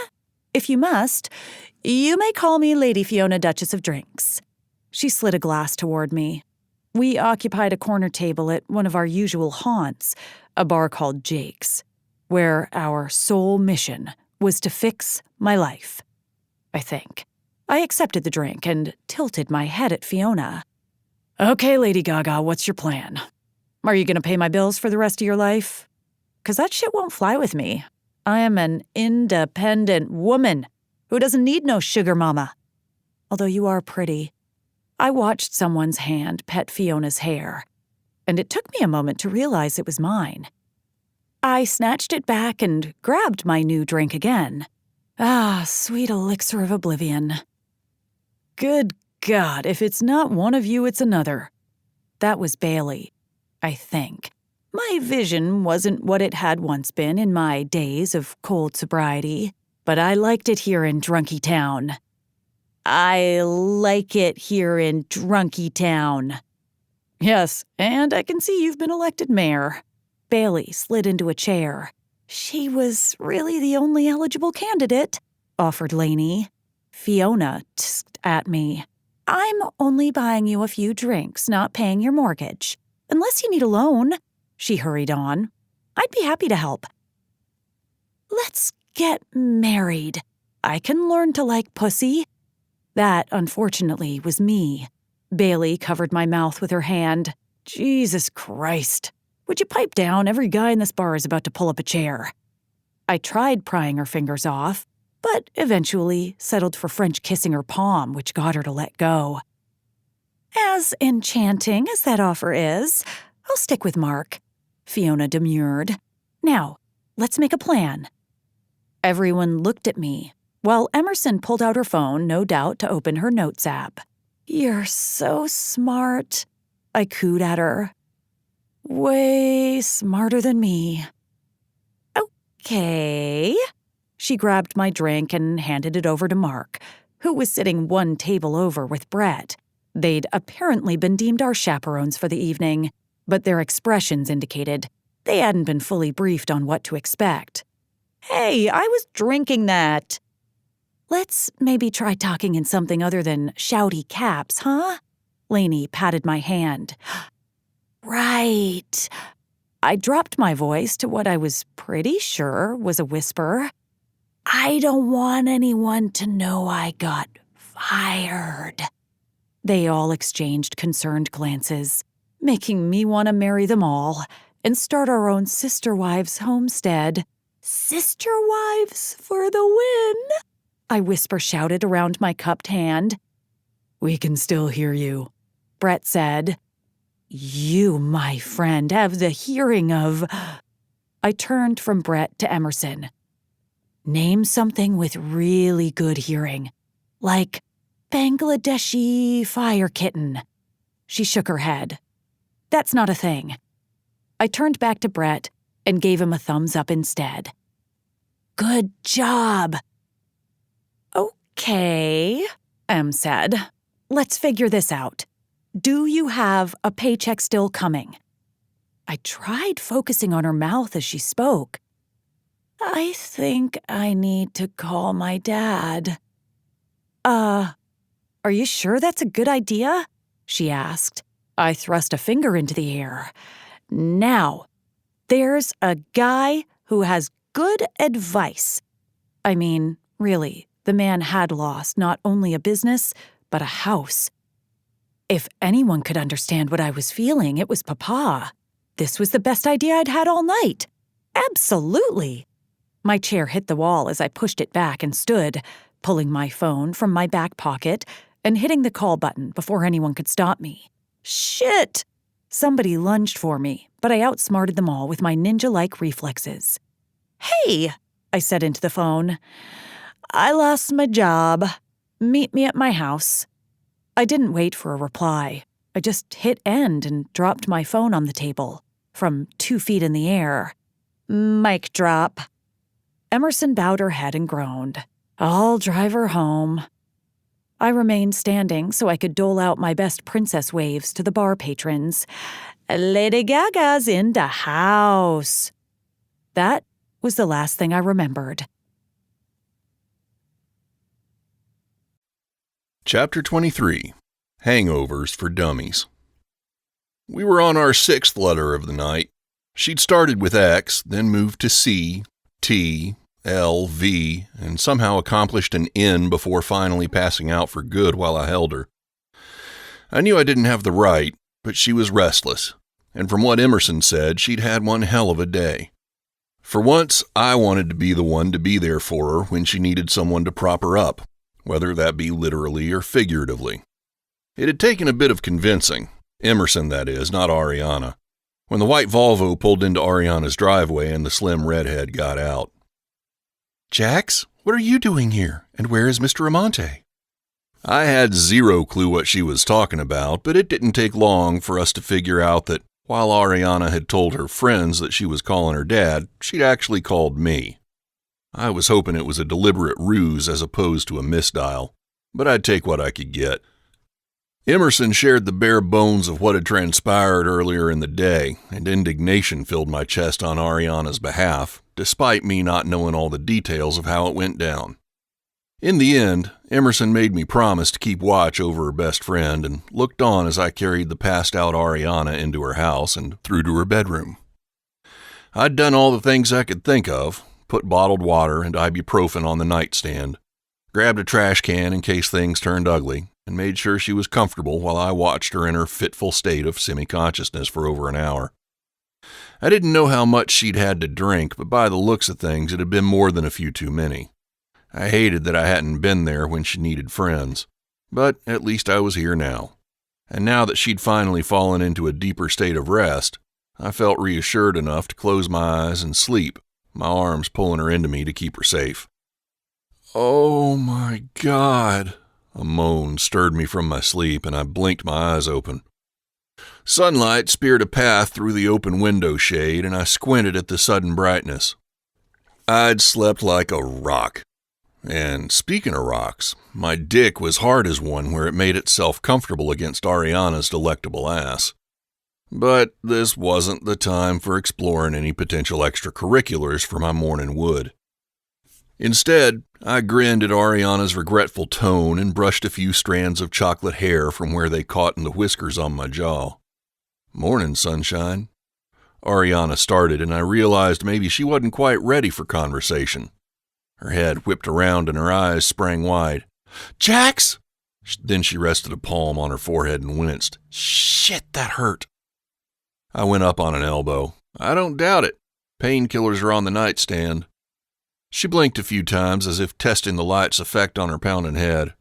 If you must, you may call me Lady Fiona, Duchess of Drinks. She slid a glass toward me. We occupied a corner table at one of our usual haunts, a bar called Jake's, where our sole mission was to fix my life. I think. I accepted the drink and tilted my head at Fiona. Okay, Lady Gaga, what's your plan? Are you gonna pay my bills for the rest of your life? 'Cause that shit won't fly with me. I am an independent woman who doesn't need no sugar mama. Although you are pretty. I watched someone's hand pet Fiona's hair, and it took me a moment to realize it was mine. I snatched it back and grabbed my new drink again. Ah, sweet elixir of oblivion. Good God, if it's not one of you, it's another. That was Bailey, I think. My vision wasn't what it had once been in my days of cold sobriety, but I liked it here in Drunky Town. I like it here in Drunky Town. Yes, and I can see you've been elected mayor. Bailey slid into a chair. She was really the only eligible candidate, offered Lainey. Fiona tsked at me. I'm only buying you a few drinks, not paying your mortgage. Unless you need a loan, she hurried on. I'd be happy to help. Let's get married. I can learn to like pussy. That, unfortunately, was me. Bailey covered my mouth with her hand. Jesus Christ. Would you pipe down? Every guy in this bar is about to pull up a chair. I tried prying her fingers off, but eventually settled for French kissing her palm, which got her to let go. As enchanting as that offer is, I'll stick with Mark, Fiona demurred. Now, let's make a plan. Everyone looked at me, while Emerson pulled out her phone, no doubt to open her notes app. You're so smart, I cooed at her. Way smarter than me. Okay. She grabbed my drink and handed it over to Mark, who was sitting one table over with Brett. They'd apparently been deemed our chaperones for the evening, but their expressions indicated they hadn't been fully briefed on what to expect. Hey, I was drinking that. Let's maybe try talking in something other than shouty caps, huh? Lainey patted my hand. Right. I dropped my voice to what I was pretty sure was a whisper. I don't want anyone to know I got fired. They all exchanged concerned glances, making me want to marry them all and start our own sister wives' homestead. Sister wives for the win, I whisper shouted around my cupped hand. We can still hear you, Brett said. You, my friend, have the hearing of... I turned from Brett to Emerson. Name something with really good hearing, like Bangladeshi fire kitten. She shook her head. That's not a thing. I turned back to Brett and gave him a thumbs up instead. Good job. Okay, Em said. Let's figure this out. Do you have a paycheck still coming? I tried focusing on her mouth as she spoke. I think I need to call my dad. Are you sure that's a good idea? She asked. I thrust a finger into the air. Now, there's a guy who has good advice. Really, the man had lost not only a business, but a house. If anyone could understand what I was feeling, it was Papa. This was the best idea I'd had all night. Absolutely. My chair hit the wall as I pushed it back and stood, pulling my phone from my back pocket and hitting the call button before anyone could stop me. Shit! Somebody lunged for me, but I outsmarted them all with my ninja-like reflexes. Hey, I said into the phone. I lost my job. Meet me at my house. I didn't wait for a reply. I just hit end and dropped my phone on the table, from 2 feet in the air. Mic drop. Emerson bowed her head and groaned. I'll drive her home. I remained standing so I could dole out my best princess waves to the bar patrons. Lady Gaga's in the house. That was the last thing I remembered. Chapter 23. Hangovers for Dummies. We were on our 6th letter of the night. She'd started with X, then moved to C, T, L, V, and somehow accomplished an N before finally passing out for good while I held her. I knew I didn't have the right, but she was restless, and from what Emerson said, she'd had one hell of a day. For once, I wanted to be the one to be there for her when she needed someone to prop her up, whether that be literally or figuratively. It had taken a bit of convincing, Emerson that is, not Ariana, when the white Volvo pulled into Ariana's driveway and the slim redhead got out. Jax, what are you doing here, and where is Mr. Amante? I had zero clue what she was talking about, but it didn't take long for us to figure out that while Ariana had told her friends that she was calling her dad, she'd actually called me. I was hoping it was a deliberate ruse as opposed to a misdial, but I'd take what I could get. Emerson shared the bare bones of what had transpired earlier in the day, and indignation filled my chest on Ariana's behalf, despite me not knowing all the details of how it went down. In the end, Emerson made me promise to keep watch over her best friend and looked on as I carried the passed-out Ariana into her house and through to her bedroom. I'd done all the things I could think of, put bottled water and ibuprofen on the nightstand, grabbed a trash can in case things turned ugly, and made sure she was comfortable while I watched her in her fitful state of semi-consciousness for over an hour. I didn't know how much she'd had to drink, but by the looks of things, it had been more than a few too many. I hated that I hadn't been there when she needed friends, but at least I was here now. And now that she'd finally fallen into a deeper state of rest, I felt reassured enough to close my eyes and sleep, my arms pulling her into me to keep her safe. "Oh my God," a moan stirred me from my sleep, and I blinked my eyes open. Sunlight speared a path through the open window shade, and I squinted at the sudden brightness. I'd slept like a rock. And speaking of rocks, my dick was hard as one where it made itself comfortable against Ariana's delectable ass. But this wasn't the time for exploring any potential extracurriculars for my morning wood. Instead, I grinned at Ariana's regretful tone and brushed a few strands of chocolate hair from where they caught in the whiskers on my jaw. "Morning, sunshine." Ariana started, and I realized maybe she wasn't quite ready for conversation. Her head whipped around and her eyes sprang wide. "Jax!" Then she rested a palm on her forehead and winced. "Shit, that hurt." I went up on an elbow. "I don't doubt it. Painkillers are on the nightstand." She blinked a few times as if testing the light's effect on her pounding head.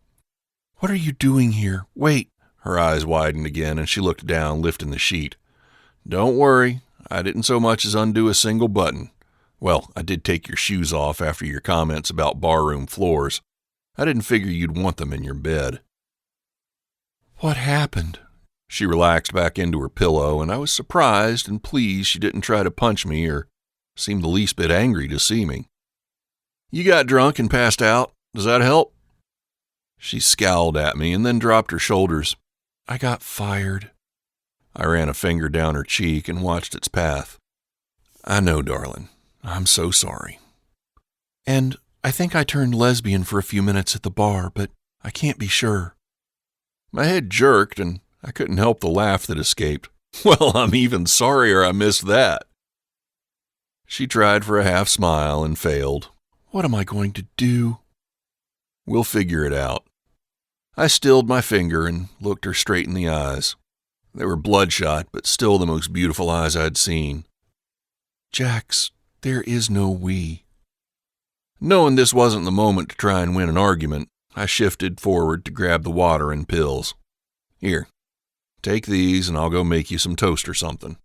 What are you doing here? Wait. Her eyes widened again and she looked down, lifting the sheet. "Don't worry. I didn't so much as undo a single button. Well, I did take your shoes off after your comments about barroom floors. I didn't figure you'd want them in your bed." What happened? She relaxed back into her pillow, and I was surprised and pleased she didn't try to punch me or seem the least bit angry to see me. "You got drunk and passed out. Does that help?" She scowled at me and then dropped her shoulders. I got fired. I ran a finger down her cheek and watched its path. "I know, darling. I'm so sorry." And I think I turned lesbian for a few minutes at the bar, but I can't be sure. My head jerked, and I couldn't help the laugh that escaped. "Well, I'm even sorrier I missed that." She tried for a half smile and failed. What am I going to do? "We'll figure it out." I stilled my finger and looked her straight in the eyes. They were bloodshot, but still the most beautiful eyes I'd seen. Jax, there is no we. Knowing this wasn't the moment to try and win an argument, I shifted forward to grab the water and pills. "Here, take these and I'll go make you some toast or something."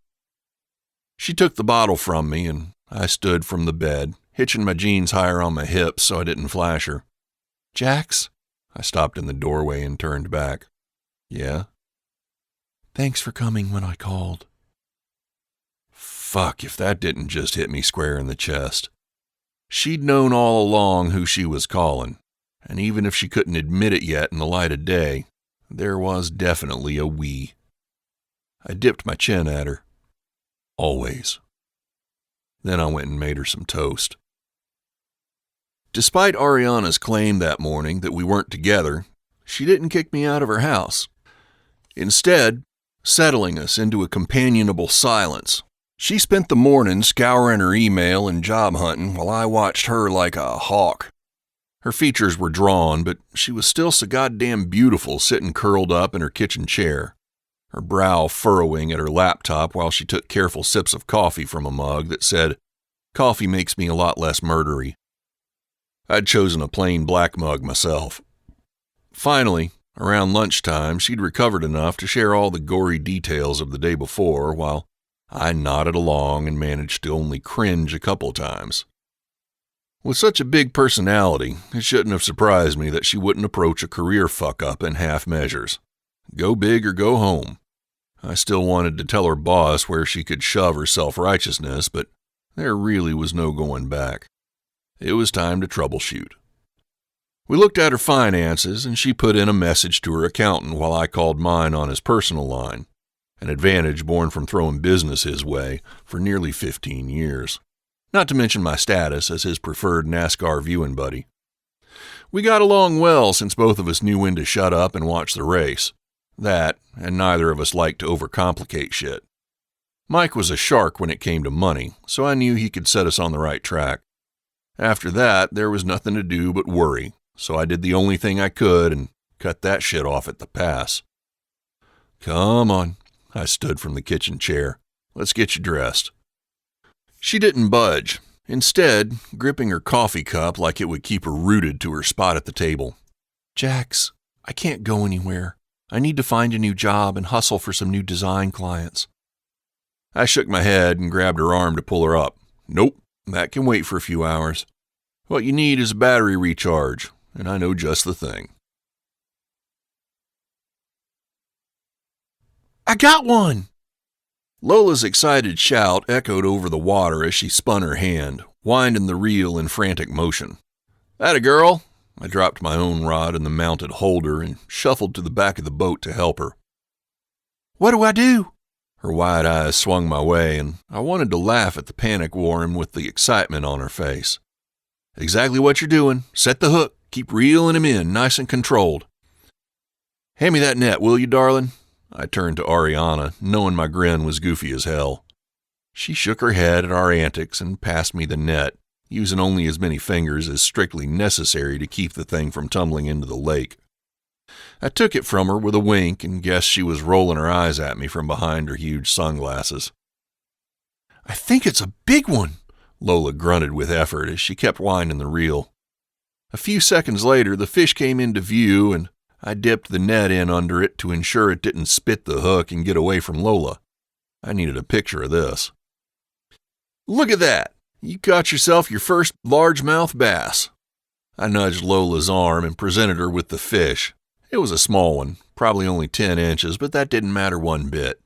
She took the bottle from me and I stood from the bed, hitching my jeans higher on my hips so I didn't flash her. Jax? I stopped in the doorway and turned back. "Yeah?" Thanks for coming when I called. Fuck, if that didn't just hit me square in the chest. She'd known all along who she was calling, and even if she couldn't admit it yet in the light of day, there was definitely a we. I dipped my chin at her. Always. Then I went and made her some toast. Despite Ariana's claim that morning that we weren't together, she didn't kick me out of her house. Instead, settling us into a companionable silence, she spent the morning scouring her email and job hunting while I watched her like a hawk. Her features were drawn, but she was still so goddamn beautiful sitting curled up in her kitchen chair, her brow furrowing at her laptop while she took careful sips of coffee from a mug that said, "Coffee makes me a lot less murdery." I'd chosen a plain black mug myself. Finally, around lunchtime, she'd recovered enough to share all the gory details of the day before while I nodded along and managed to only cringe a couple times. With such a big personality, it shouldn't have surprised me that she wouldn't approach a career fuck-up in half measures. Go big or go home. I still wanted to tell her boss where she could shove her self-righteousness, but there really was no going back. It was time to troubleshoot. We looked at her finances, and she put in a message to her accountant while I called mine on his personal line, an advantage born from throwing business his way for nearly 15 years. Not to mention my status as his preferred NASCAR viewing buddy. We got along well since both of us knew when to shut up and watch the race. That, and neither of us liked to overcomplicate shit. Mike was a shark when it came to money, so I knew he could set us on the right track. After that, there was nothing to do but worry, so I did the only thing I could and cut that shit off at the pass. "Come on," I stood from the kitchen chair. "Let's get you dressed." She didn't budge, instead gripping her coffee cup like it would keep her rooted to her spot at the table. "Jax, I can't go anywhere. I need to find a new job and hustle for some new design clients." I shook my head and grabbed her arm to pull her up. "Nope, that can wait for a few hours. What you need is a battery recharge, and I know just the thing." "I got one!" Lola's excited shout echoed over the water as she spun her hand, winding the reel in frantic motion. "Atta girl!" I dropped my own rod in the mounted holder and shuffled to the back of the boat to help her. "What do I do?" Her wide eyes swung my way, and I wanted to laugh at the panic warring with the excitement on her face. "Exactly what you're doing. Set the hook. Keep reeling him in, nice and controlled. Hand me that net, will you, darling?" I turned to Ariana, knowing my grin was goofy as hell. She shook her head at our antics and passed me the net, using only as many fingers as strictly necessary to keep the thing from tumbling into the lake. I took it from her with a wink and guessed she was rolling her eyes at me from behind her huge sunglasses. "I think it's a big one," Lola grunted with effort as she kept winding the reel. A few seconds later, the fish came into view, and I dipped the net in under it to ensure it didn't spit the hook and get away from Lola. I needed a picture of this. "Look at that! You caught yourself your first largemouth bass." I nudged Lola's arm and presented her with the fish. It was a small one, probably only 10 inches, but that didn't matter one bit.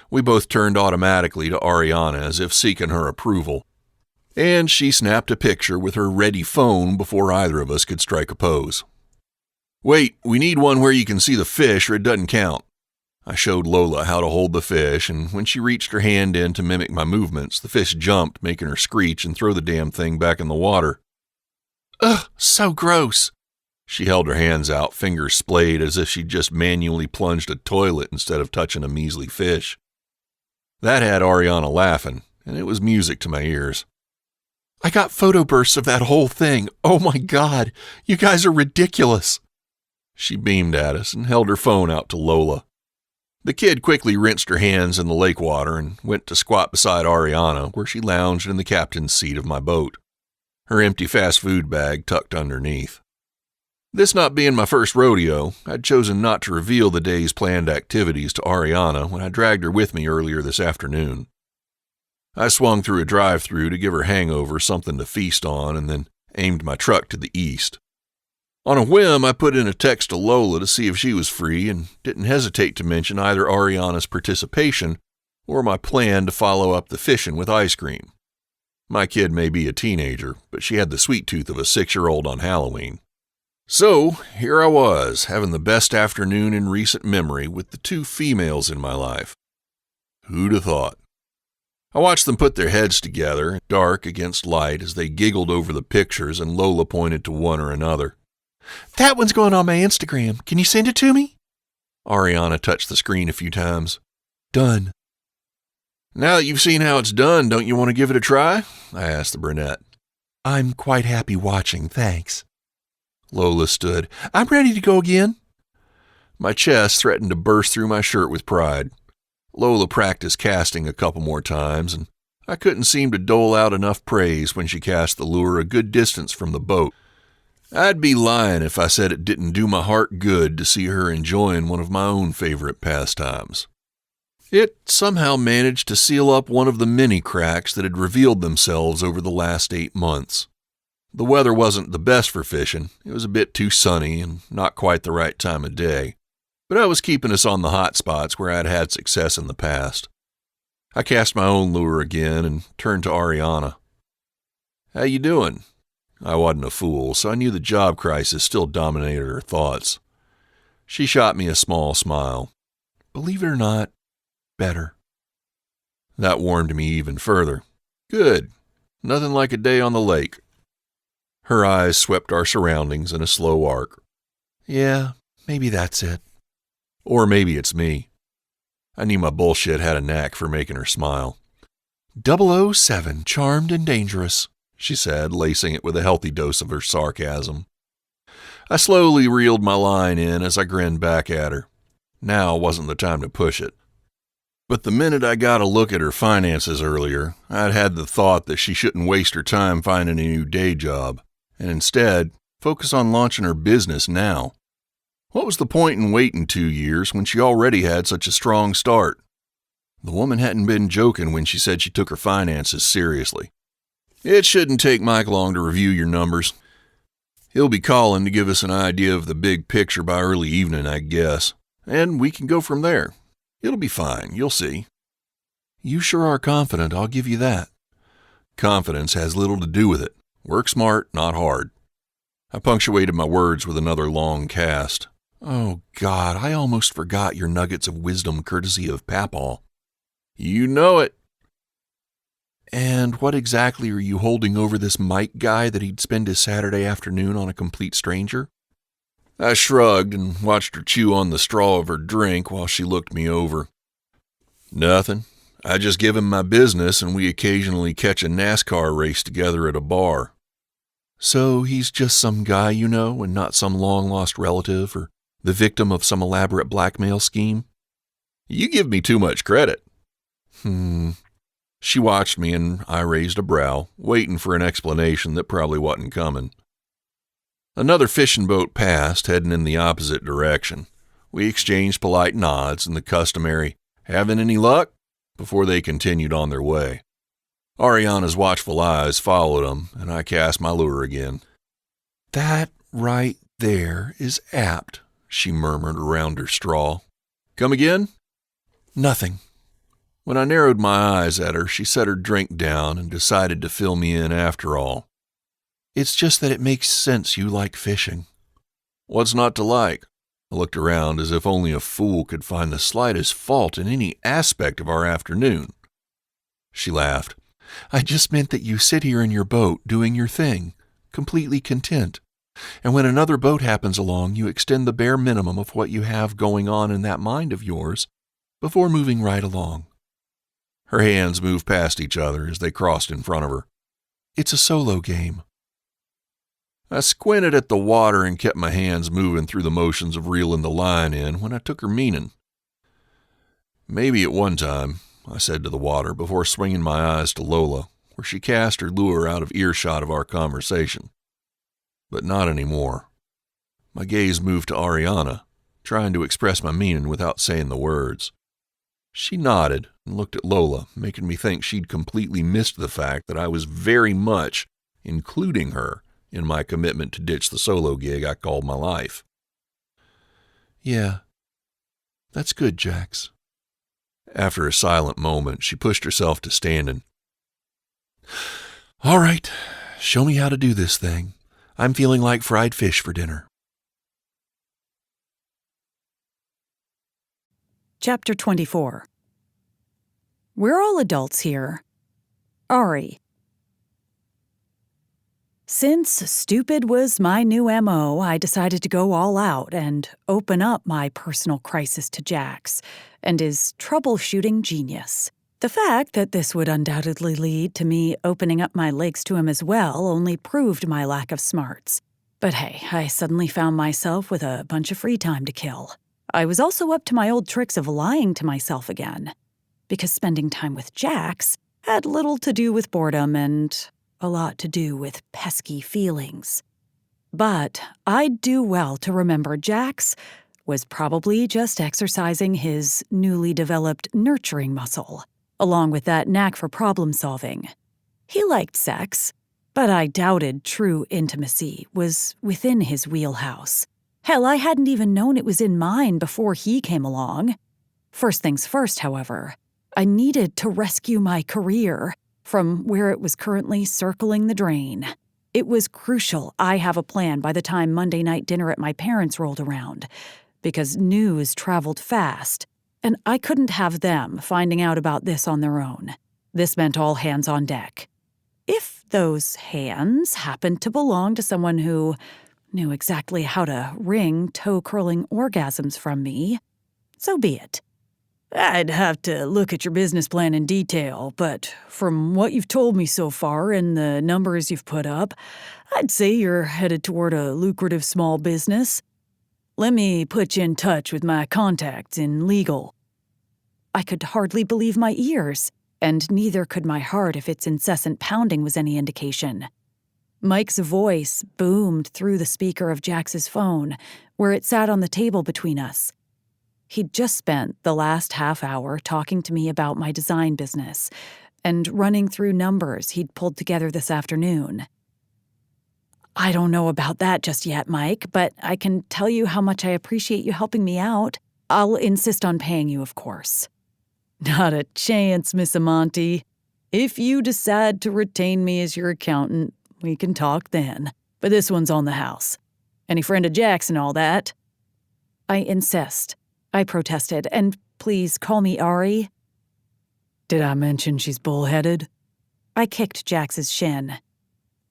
We both turned automatically to Ariana as if seeking her approval, and she snapped a picture with her ready phone before either of us could strike a pose. "Wait, we need one where you can see the fish or it doesn't count." I showed Lola how to hold the fish, and when she reached her hand in to mimic my movements, the fish jumped, making her screech and throw the damn thing back in the water. "Ugh, so gross." She held her hands out, fingers splayed as if she'd just manually plunged a toilet instead of touching a measly fish. That had Ariana laughing, and it was music to my ears. "I got photo bursts of that whole thing. Oh my God, you guys are ridiculous." She beamed at us and held her phone out to Lola. The kid quickly rinsed her hands in the lake water and went to squat beside Ariana, where she lounged in the captain's seat of my boat, her empty fast food bag tucked underneath. This not being my first rodeo, I'd chosen not to reveal the day's planned activities to Ariana when I dragged her with me earlier this afternoon. I swung through a drive-thru to give her hangover something to feast on and then aimed my truck to the east. On a whim, I put in a text to Lola to see if she was free and didn't hesitate to mention either Ariana's participation or my plan to follow up the fishing with ice cream. My kid may be a teenager, but she had the sweet tooth of a 6-year-old on Halloween. So, here I was, having the best afternoon in recent memory with the 2 females in my life. Who'd have thought? I watched them put their heads together, dark against light, as they giggled over the pictures, and Lola pointed to one or another. That one's going on my Instagram. Can you send it to me? Ariana touched the screen a few times. Done. Now that you've seen how it's done, don't you want to give it a try? I asked the brunette. I'm quite happy watching, thanks. Lola stood. I'm ready to go again. My chest threatened to burst through my shirt with pride. Lola practiced casting a couple more times, and I couldn't seem to dole out enough praise when she cast the lure a good distance from the boat. I'd be lying if I said it didn't do my heart good to see her enjoying one of my own favorite pastimes. It somehow managed to seal up one of the many cracks that had revealed themselves over the last 8 months. The weather wasn't the best for fishing. It was a bit too sunny and not quite the right time of day. But I was keeping us on the hot spots where I'd had success in the past. I cast my own lure again and turned to Ariana. How you doing? I wasn't a fool, so I knew the job crisis still dominated her thoughts. She shot me a small smile. Believe it or not, better. That warmed me even further. Good. Nothing like a day on the lake. Her eyes swept our surroundings in a slow arc. Yeah, maybe that's it. Or maybe it's me. I knew my bullshit had a knack for making her smile. 007, charmed and dangerous, she said, lacing it with a healthy dose of her sarcasm. I slowly reeled my line in as I grinned back at her. Now wasn't the time to push it. But the minute I got a look at her finances earlier, I'd had the thought that she shouldn't waste her time finding a new day job, and instead focus on launching her business now. What was the point in waiting 2 years when she already had such a strong start? The woman hadn't been joking when she said she took her finances seriously. It shouldn't take Mike long to review your numbers. He'll be calling to give us an idea of the big picture by early evening, I guess, and we can go from there. It'll be fine, you'll see. You sure are confident, I'll give you that. Confidence has little to do with it. Work smart, not hard. I punctuated my words with another long cast. Oh, God, I almost forgot your nuggets of wisdom courtesy of Papaw. You know it. And what exactly are you holding over this Mike guy that he'd spend his Saturday afternoon on a complete stranger? I shrugged and watched her chew on the straw of her drink while she looked me over. Nothing. I just give him my business and we occasionally catch a NASCAR race together at a bar. So he's just some guy you know and not some long-lost relative or the victim of some elaborate blackmail scheme? You give me too much credit. She watched me and I raised a brow, waiting for an explanation that probably wasn't coming. Another fishing boat passed, heading in the opposite direction. We exchanged polite nods and the customary, "Having any luck?" before they continued on their way. Ariana's watchful eyes followed them, and I cast my lure again. "That right there is apt," she murmured around her straw. "Come again?" "Nothing." When I narrowed my eyes at her, she set her drink down and decided to fill me in after all. "It's just that it makes sense you like fishing." "What's not to like?" I looked around as if only a fool could find the slightest fault in any aspect of our afternoon. She laughed. "I just meant that you sit here in your boat doing your thing, completely content. And when another boat happens along, you extend the bare minimum of what you have going on in that mind of yours before moving right along." Her hands moved past each other as they crossed in front of her. "It's a solo game." I squinted at the water and kept my hands moving through the motions of reeling the line in when I took her meaning. "Maybe at one time," I said to the water before swinging my eyes to Lola, where she cast her lure out of earshot of our conversation. But not anymore. My gaze moved to Ariana, trying to express my meaning without saying the words. She nodded and looked at Lola, making me think she'd completely missed the fact that I was very much including her in my commitment to ditch the solo gig I called my life. "Yeah, that's good, Jax." After a silent moment, she pushed herself to standing. All right, show me how to do this thing. I'm feeling like fried fish for dinner. Chapter 24. We're all adults here. Ari. Since stupid was my new MO, I decided to go all out and open up my personal crisis to Jax and his troubleshooting genius. The fact that this would undoubtedly lead to me opening up my legs to him as well only proved my lack of smarts. But hey, I suddenly found myself with a bunch of free time to kill. I was also up to my old tricks of lying to myself again, because spending time with Jax had little to do with boredom and a lot to do with pesky feelings. But I'd do well to remember Jax was probably just exercising his newly developed nurturing muscle, along with that knack for problem-solving. He liked sex, but I doubted true intimacy was within his wheelhouse. Hell, I hadn't even known it was in mine before he came along. First things first, however, I needed to rescue my career from where it was currently circling the drain. It was crucial I have a plan by the time Monday night dinner at my parents' rolled around, because news traveled fast, and I couldn't have them finding out about this on their own. This meant all hands on deck. If those hands happened to belong to someone who knew exactly how to wring toe-curling orgasms from me, so be it. I'd have to look at your business plan in detail, but from what you've told me so far and the numbers you've put up, I'd say you're headed toward a lucrative small business. Let me put you in touch with my contacts in legal. I could hardly believe my ears, and neither could my heart if its incessant pounding was any indication. Mike's voice boomed through the speaker of Jax's phone, where it sat on the table between us. He'd just spent the last half hour talking to me about my design business and running through numbers he'd pulled together this afternoon. I don't know about that just yet, Mike, but I can tell you how much I appreciate you helping me out. I'll insist on paying you, of course. Not a chance, Miss Amante. If you decide to retain me as your accountant, we can talk then. But this one's on the house. Any friend of Jax and all that? I insist. I protested, and please call me Ari. Did I mention she's bullheaded? I kicked Jax's shin.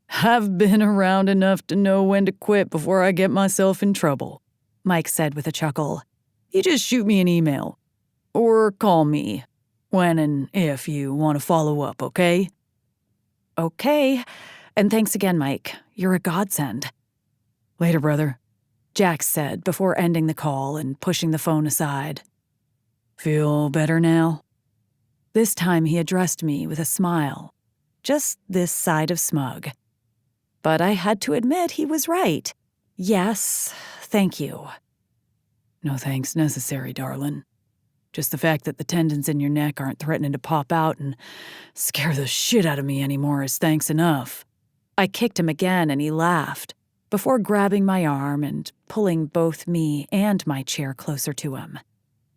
I've been around enough to know when to quit before I get myself in trouble, Mike said with a chuckle. You just shoot me an email. Or call me when and if you want to follow up, okay? Okay. And thanks again, Mike. You're a godsend. Later, brother, Jax said before ending the call and pushing the phone aside. Feel better now? This time he addressed me with a smile, just this side of smug. But I had to admit he was right. Yes, thank you. No thanks necessary, darling. Just the fact that the tendons in your neck aren't threatening to pop out and scare the shit out of me anymore is thanks enough. I kicked him again and he laughed, before grabbing my arm and pulling both me and my chair closer to him.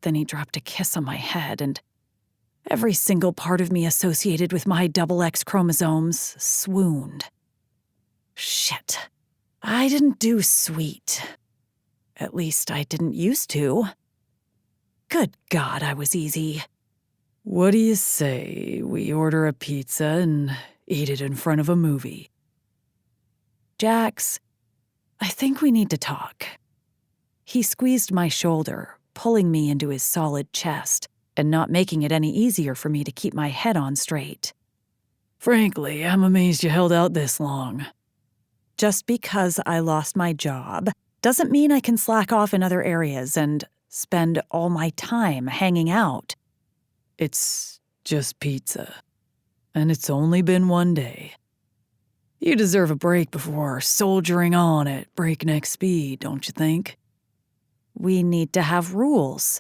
Then he dropped a kiss on my head, and every single part of me associated with my XX chromosomes swooned. Shit. I didn't do sweet. At least I didn't used to. Good God, I was easy. What do you say we order a pizza and eat it in front of a movie? Jax, I think we need to talk. He squeezed my shoulder, pulling me into his solid chest and not making it any easier for me to keep my head on straight. Frankly, I'm amazed you held out this long. Just because I lost my job doesn't mean I can slack off in other areas and spend all my time hanging out. It's just pizza, and it's only been one day. You deserve a break before soldiering on at breakneck speed, don't you think? We need to have rules.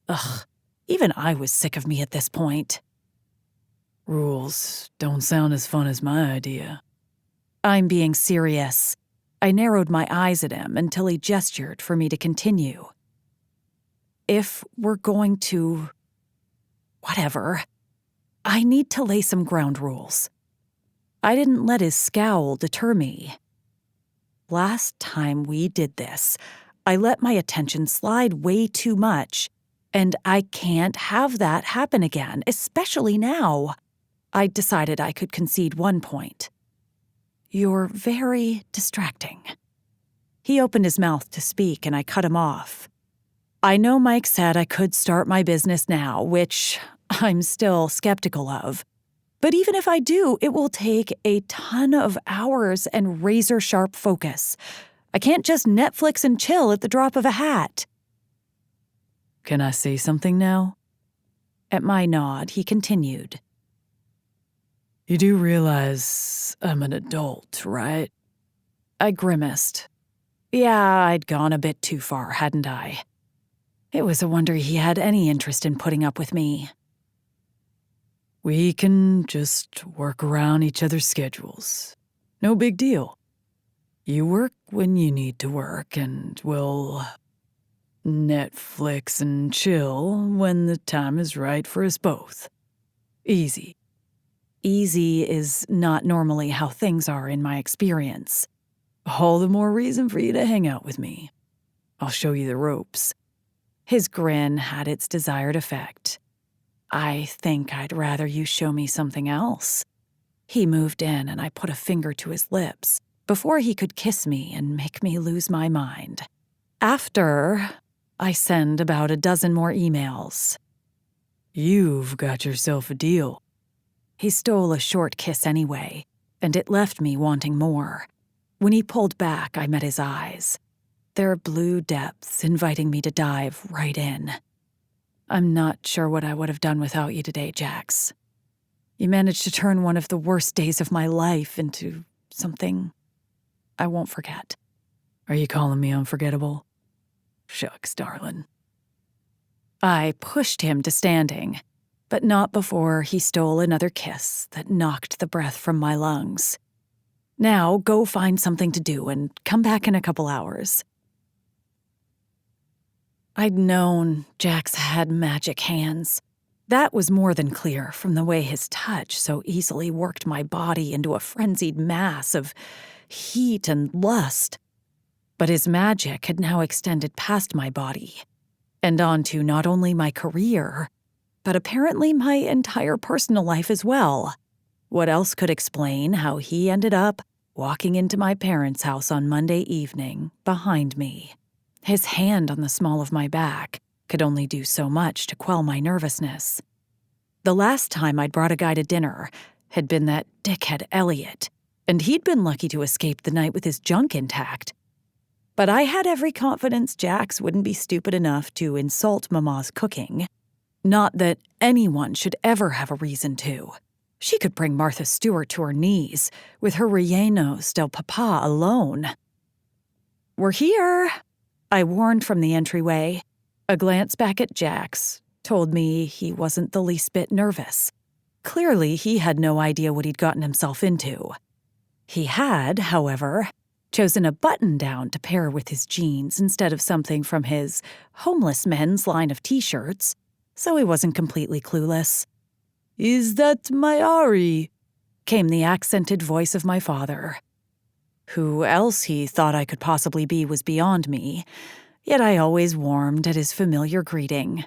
Ugh, even I was sick of me at this point. Rules don't sound as fun as my idea. I'm being serious. I narrowed my eyes at him until he gestured for me to continue. If we're going to... whatever, I need to lay some ground rules. I didn't let his scowl deter me. Last time we did this, I let my attention slide way too much, and I can't have that happen again, especially now. I decided I could concede one point. You're very distracting. He opened his mouth to speak, and I cut him off. I know Mike said I could start my business now, which I'm still skeptical of. But even if I do, it will take a ton of hours and razor-sharp focus. I can't just Netflix and chill at the drop of a hat. Can I say something now? At my nod, he continued. You do realize I'm an adult, right? I grimaced. Yeah, I'd gone a bit too far, hadn't I? It was a wonder he had any interest in putting up with me. We can just work around each other's schedules. No big deal. You work when you need to work, and we'll Netflix and chill when the time is right for us both. Easy. Easy is not normally how things are in my experience. All the more reason for you to hang out with me. I'll show you the ropes. His grin had its desired effect. I think I'd rather you show me something else. He moved in, and I put a finger to his lips before he could kiss me and make me lose my mind. After, I send about a dozen more emails. You've got yourself a deal. He stole a short kiss anyway, and it left me wanting more. When he pulled back, I met his eyes. Their blue depths inviting me to dive right in. I'm not sure what I would have done without you today, Jax. You managed to turn one of the worst days of my life into something I won't forget. Are you calling me unforgettable? Shucks, darling. I pushed him to standing, but not before he stole another kiss that knocked the breath from my lungs. Now go find something to do and come back in a couple hours. I'd known Jax had magic hands. That was more than clear from the way his touch so easily worked my body into a frenzied mass of heat and lust. But his magic had now extended past my body, and onto not only my career, but apparently my entire personal life as well. What else could explain how he ended up walking into my parents' house on Monday evening behind me? His hand on the small of my back could only do so much to quell my nervousness. The last time I'd brought a guy to dinner had been that dickhead Elliot, and he'd been lucky to escape the night with his junk intact. But I had every confidence Jax wouldn't be stupid enough to insult Mama's cooking. Not that anyone should ever have a reason to. She could bring Martha Stewart to her knees with her rellenos del papa alone. We're here, I warned from the entryway. A glance back at Jax told me he wasn't the least bit nervous. Clearly, he had no idea what he'd gotten himself into. He had, however, chosen a button-down to pair with his jeans instead of something from his homeless men's line of t-shirts, so he wasn't completely clueless. "Is that my Ari?" came the accented voice of my father. Who else he thought I could possibly be was beyond me, yet I always warmed at his familiar greeting.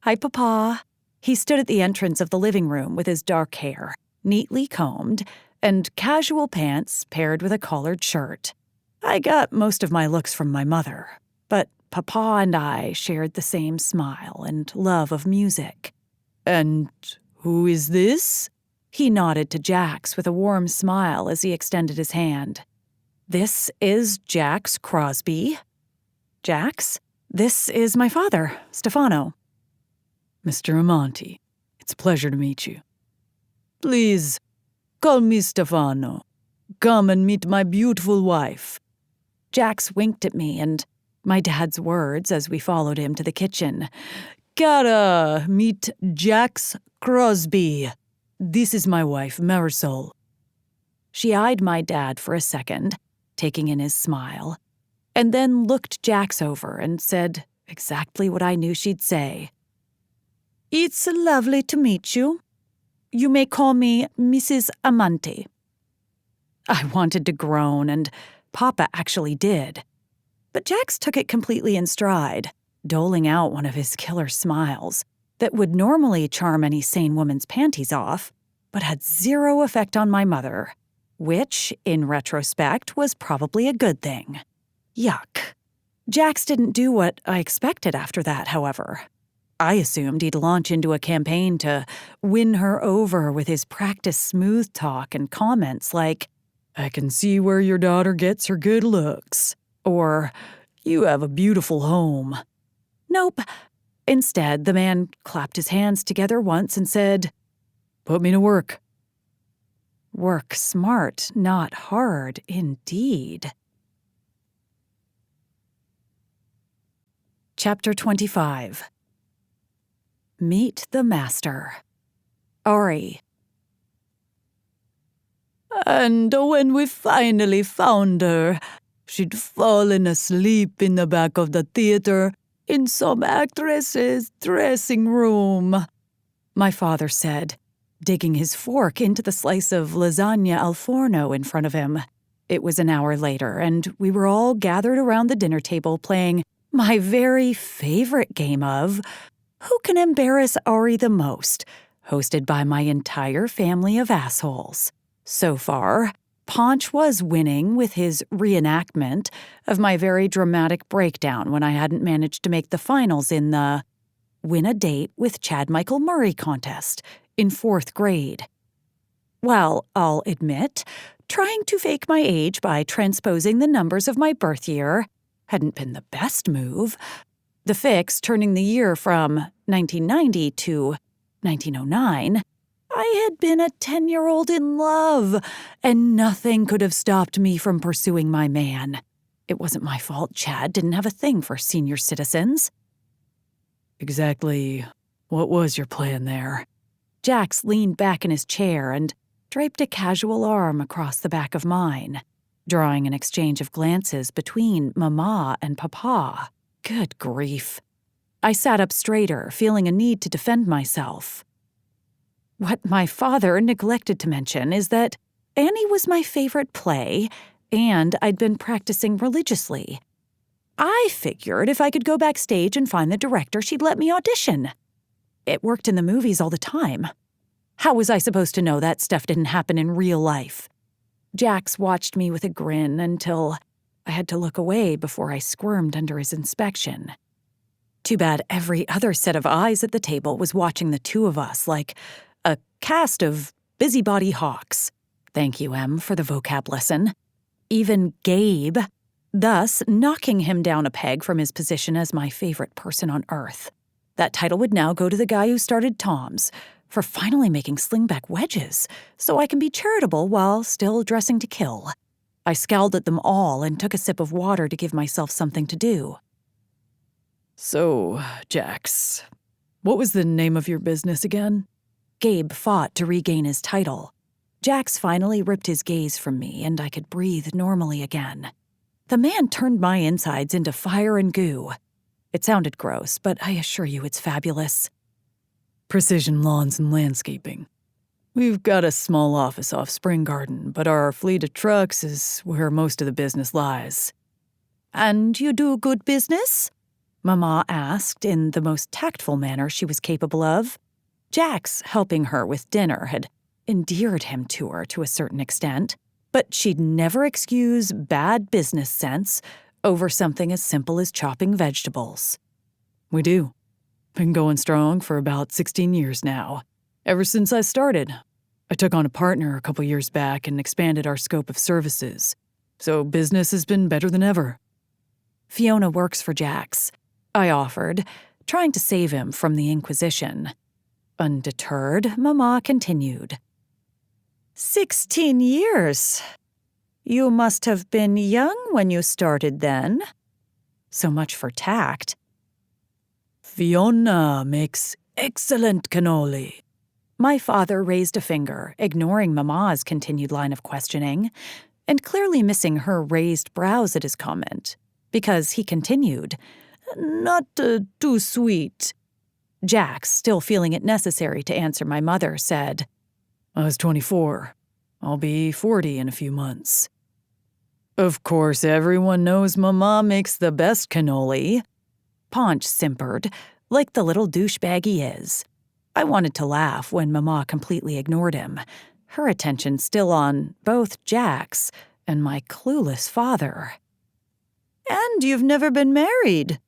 "Hi, Papa." He stood at the entrance of the living room with his dark hair, neatly combed, and casual pants paired with a collared shirt. I got most of my looks from my mother, but Papa and I shared the same smile and love of music. "And who is this?" He nodded to Jax with a warm smile as he extended his hand. "This is Jax Crosby." "Jax? This is my father, Stefano." "Mr. Amante, it's a pleasure to meet you." "Please, call me Stefano. Come and meet my beautiful wife." Jax winked at me and my dad's words as we followed him to the kitchen. "Cara, meet Jax Crosby. This is my wife, Marisol." She eyed my dad for a second, taking in his smile, and then looked Jax over and said exactly what I knew she'd say. "It's lovely to meet you. You may call me Mrs. Amante." I wanted to groan, and Papa actually did. But Jax took it completely in stride, doling out one of his killer smiles that would normally charm any sane woman's panties off, but had zero effect on my mother, which, in retrospect, was probably a good thing. Yuck. Jax didn't do what I expected after that, however. I assumed he'd launch into a campaign to win her over with his practiced smooth talk and comments like, "I can see where your daughter gets her good looks," or, "You have a beautiful home." Nope. Instead, the man clapped his hands together once and said, "Put me to work." Work smart, not hard, indeed. Chapter 25. Meet the Master. Ari. And when we finally found her, she'd fallen asleep in the back of the theater in some actress's dressing room, my father said, digging his fork into the slice of lasagna al forno in front of him. It was an hour later, and we were all gathered around the dinner table playing my very favorite game of Who Can Embarrass Ari the Most, hosted by my entire family of assholes. So far, Paunch was winning with his reenactment of my very dramatic breakdown when I hadn't managed to make the finals in the Win a Date with Chad Michael Murray contest in 4th grade. Well, I'll admit, trying to fake my age by transposing the numbers of my birth year hadn't been the best move. The fix turning the year from 1990 to 1909, I had been a 10-year-old in love, and nothing could have stopped me from pursuing my man. It wasn't my fault Chad didn't have a thing for senior citizens. Exactly what was your plan there? Jax leaned back in his chair and draped a casual arm across the back of mine, drawing an exchange of glances between Mama and Papa. Good grief. I sat up straighter, feeling a need to defend myself. What my father neglected to mention is that Annie was my favorite play, and I'd been practicing religiously. I figured if I could go backstage and find the director, she'd let me audition. It worked in the movies all the time. How was I supposed to know that stuff didn't happen in real life? Jax watched me with a grin until I had to look away before I squirmed under his inspection. Too bad every other set of eyes at the table was watching the two of us like a cast of busybody hawks. Thank you, Em, for the vocab lesson. Even Gabe, thus knocking him down a peg from his position as my favorite person on earth. That title would now go to the guy who started Tom's for finally making slingback wedges so I can be charitable while still dressing to kill. I scowled at them all and took a sip of water to give myself something to do. So, Jax, what was the name of your business again? Gabe fought to regain his title. Jax finally ripped his gaze from me, and I could breathe normally again. The man turned my insides into fire and goo. It sounded gross, but I assure you it's fabulous. Precision Lawns and Landscaping. We've got a small office off Spring Garden, but our fleet of trucks is where most of the business lies. And you do good business? Mama asked in the most tactful manner she was capable of. Jax, helping her with dinner, had endeared him to her to a certain extent, but she'd never excuse bad business sense over something as simple as chopping vegetables. We do. Been going strong for about 16 years now. Ever since I started. I took on a partner a couple years back and expanded our scope of services. So business has been better than ever. Fiona works for Jax, I offered, trying to save him from the Inquisition. Undeterred, Mama continued. 16 years. You must have been young when you started then. So much for tact. Fiona makes excellent cannoli. My father raised a finger, ignoring Mama's continued line of questioning, and clearly missing her raised brows at his comment, because he continued, Not too sweet. Jax, still feeling it necessary to answer my mother, said, I was 24. I'll be 40 in a few months. Of course, everyone knows Mama makes the best cannoli. Paunch simpered, like the little douchebag he is. I wanted to laugh when Mama completely ignored him, her attention still on both Jax and my clueless father. And you've never been married.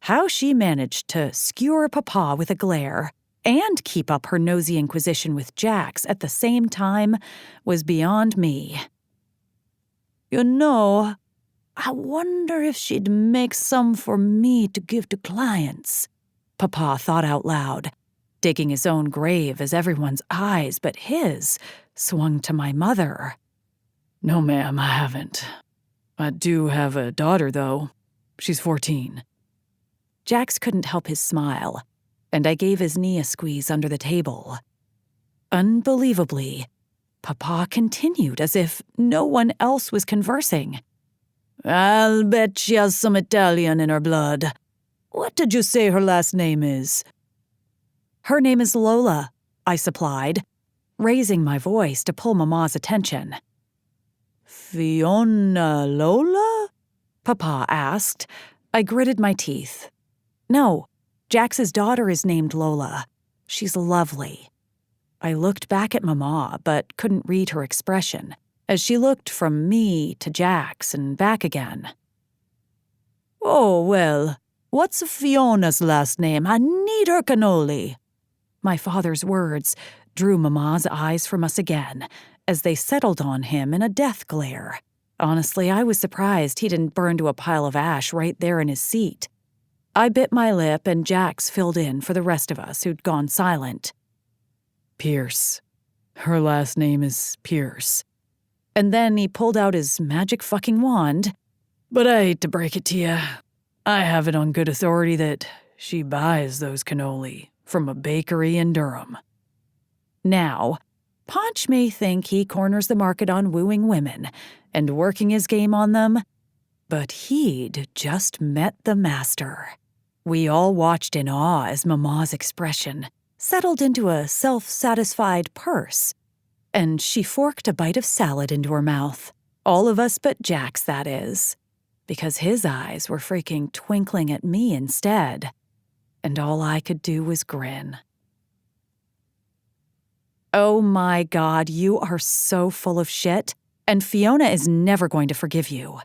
How she managed to skewer Papa with a glare and keep up her nosy inquisition with Jax at the same time was beyond me. You know, I wonder if she'd make some for me to give to clients, Papa thought out loud, digging his own grave as everyone's eyes but his swung to my mother. No, ma'am, I haven't. I do have a daughter, though. She's 14. Jax couldn't help his smile, and I gave his knee a squeeze under the table. Unbelievably, Papa continued as if no one else was conversing. I'll bet she has some Italian in her blood. What did you say her last name is? Her name is Lola, I supplied, raising my voice to pull Mama's attention. Fiona Lola? Papa asked. I gritted my teeth. No, Jax's daughter is named Lola. She's lovely. I looked back at Mama, but couldn't read her expression, as she looked from me to Jax and back again. Oh, well, what's Fiona's last name? I need her cannoli. My father's words drew Mama's eyes from us again, as they settled on him in a death glare. Honestly, I was surprised he didn't burn to a pile of ash right there in his seat. I bit my lip and Jax filled in for the rest of us who'd gone silent. Pierce. Her last name is Pierce. And then he pulled out his magic fucking wand. But I hate to break it to you. I have it on good authority that she buys those cannoli from a bakery in Durham. Now, Paunch may think he corners the market on wooing women and working his game on them, but he'd just met the master. We all watched in awe as Mama's expression settled into a self-satisfied purse, and she forked a bite of salad into her mouth. All of us but Jax, that is, because his eyes were freaking twinkling at me instead, and all I could do was grin. Oh my God, you are so full of shit, and Fiona is never going to forgive you.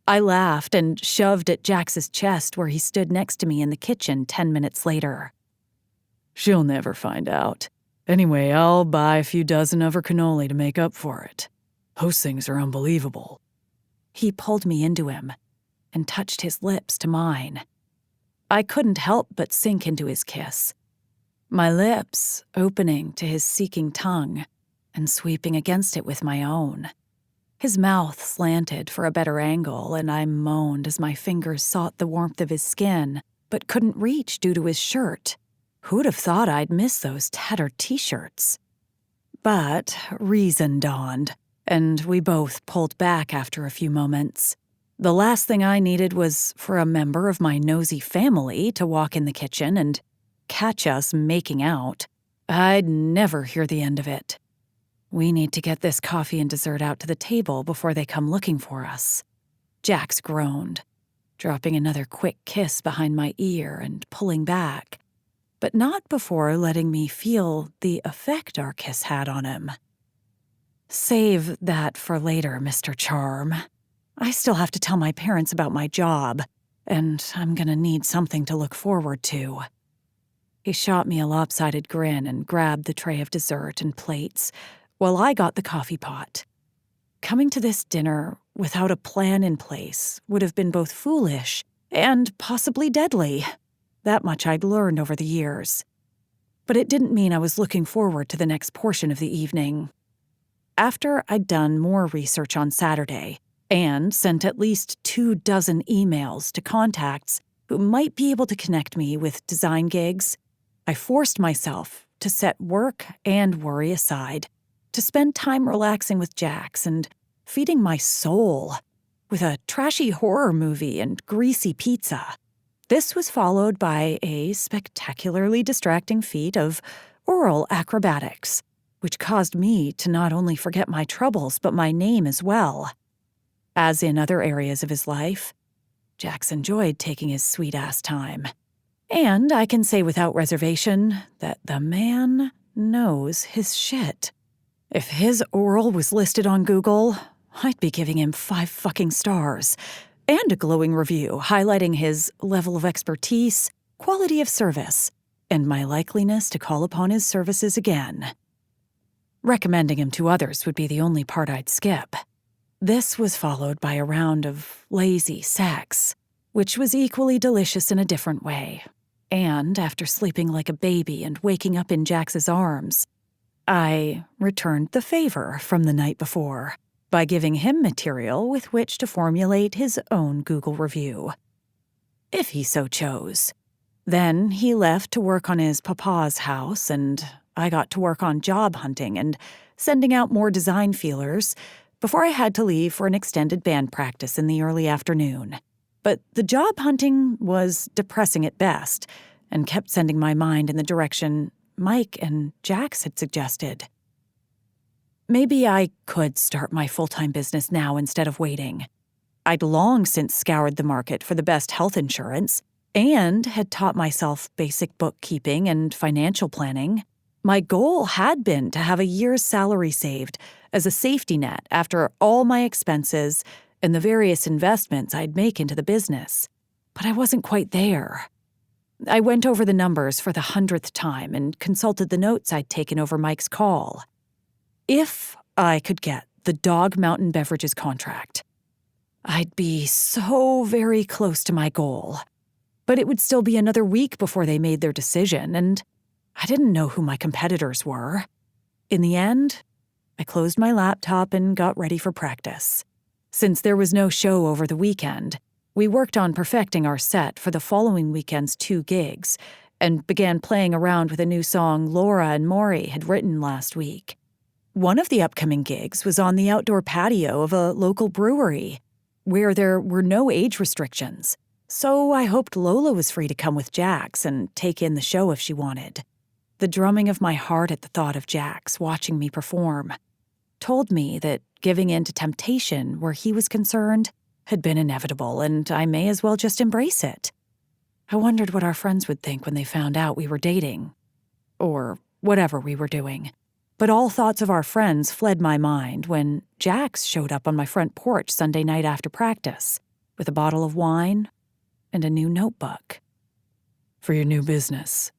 I laughed and shoved at Jax's chest where he stood next to me in the kitchen 10 minutes later. She'll never find out. Anyway, I'll buy a few dozen of her cannoli to make up for it. Those things are unbelievable. He pulled me into him and touched his lips to mine. I couldn't help but sink into his kiss, my lips opening to his seeking tongue and sweeping against it with my own. His mouth slanted for a better angle, and I moaned as my fingers sought the warmth of his skin, but couldn't reach due to his shirt. Who'd have thought I'd miss those tattered t-shirts? But reason dawned, and we both pulled back after a few moments. The last thing I needed was for a member of my nosy family to walk in the kitchen and catch us making out. I'd never hear the end of it. We need to get this coffee and dessert out to the table before they come looking for us. Jax groaned, dropping another quick kiss behind my ear and pulling back, but not before letting me feel the effect our kiss had on him. Save that for later, Mr. Charm. I still have to tell my parents about my job, and I'm gonna need something to look forward to. He shot me a lopsided grin and grabbed the tray of dessert and plates, while I got the coffee pot. Coming to this dinner without a plan in place would have been both foolish and possibly deadly. That much I'd learned over the years. But it didn't mean I was looking forward to the next portion of the evening. After I'd done more research on Saturday and sent at least 24 emails to contacts who might be able to connect me with design gigs, I forced myself to set work and worry aside, to spend time relaxing with Jax and feeding my soul with a trashy horror movie and greasy pizza. This was followed by a spectacularly distracting feat of oral acrobatics, which caused me to not only forget my troubles but my name as well. As in other areas of his life, Jax enjoyed taking his sweet-ass time. And I can say without reservation that the man knows his shit. If his oral was listed on Google, I'd be giving him 5 fucking stars and a glowing review highlighting his level of expertise, quality of service, and my likeliness to call upon his services again. Recommending him to others would be the only part I'd skip. This was followed by a round of lazy sex, which was equally delicious in a different way. And after sleeping like a baby and waking up in Jax's arms, I returned the favor from the night before by giving him material with which to formulate his own Google review, if he so chose. Then he left to work on his papa's house, and I got to work on job hunting and sending out more design feelers before I had to leave for an extended band practice in the early afternoon. But the job hunting was depressing at best and kept sending my mind in the direction Mike and Jax had suggested. Maybe I could start my full-time business now instead of waiting. I'd long since scoured the market for the best health insurance and had taught myself basic bookkeeping and financial planning. My goal had been to have a year's salary saved as a safety net after all my expenses and the various investments I'd make into the business. But I wasn't quite there. I went over the numbers for the 100th time and consulted the notes I'd taken over Mike's call. If I could get the Dog Mountain Beverages contract, I'd be so very close to my goal. But it would still be another week before they made their decision, and I didn't know who my competitors were. In the end, I closed my laptop and got ready for practice. Since there was no show over the weekend, we worked on perfecting our set for the following weekend's 2 gigs and began playing around with a new song Laura and Maury had written last week. One of the upcoming gigs was on the outdoor patio of a local brewery, where there were no age restrictions, so I hoped Lola was free to come with Jax and take in the show if she wanted. The drumming of my heart at the thought of Jax watching me perform told me that giving in to temptation where he was concerned had been inevitable, and I may as well just embrace it. I wondered what our friends would think when they found out we were dating, or whatever we were doing. But all thoughts of our friends fled my mind when Jax showed up on my front porch Sunday night after practice with a bottle of wine and a new notebook. "For your new business,"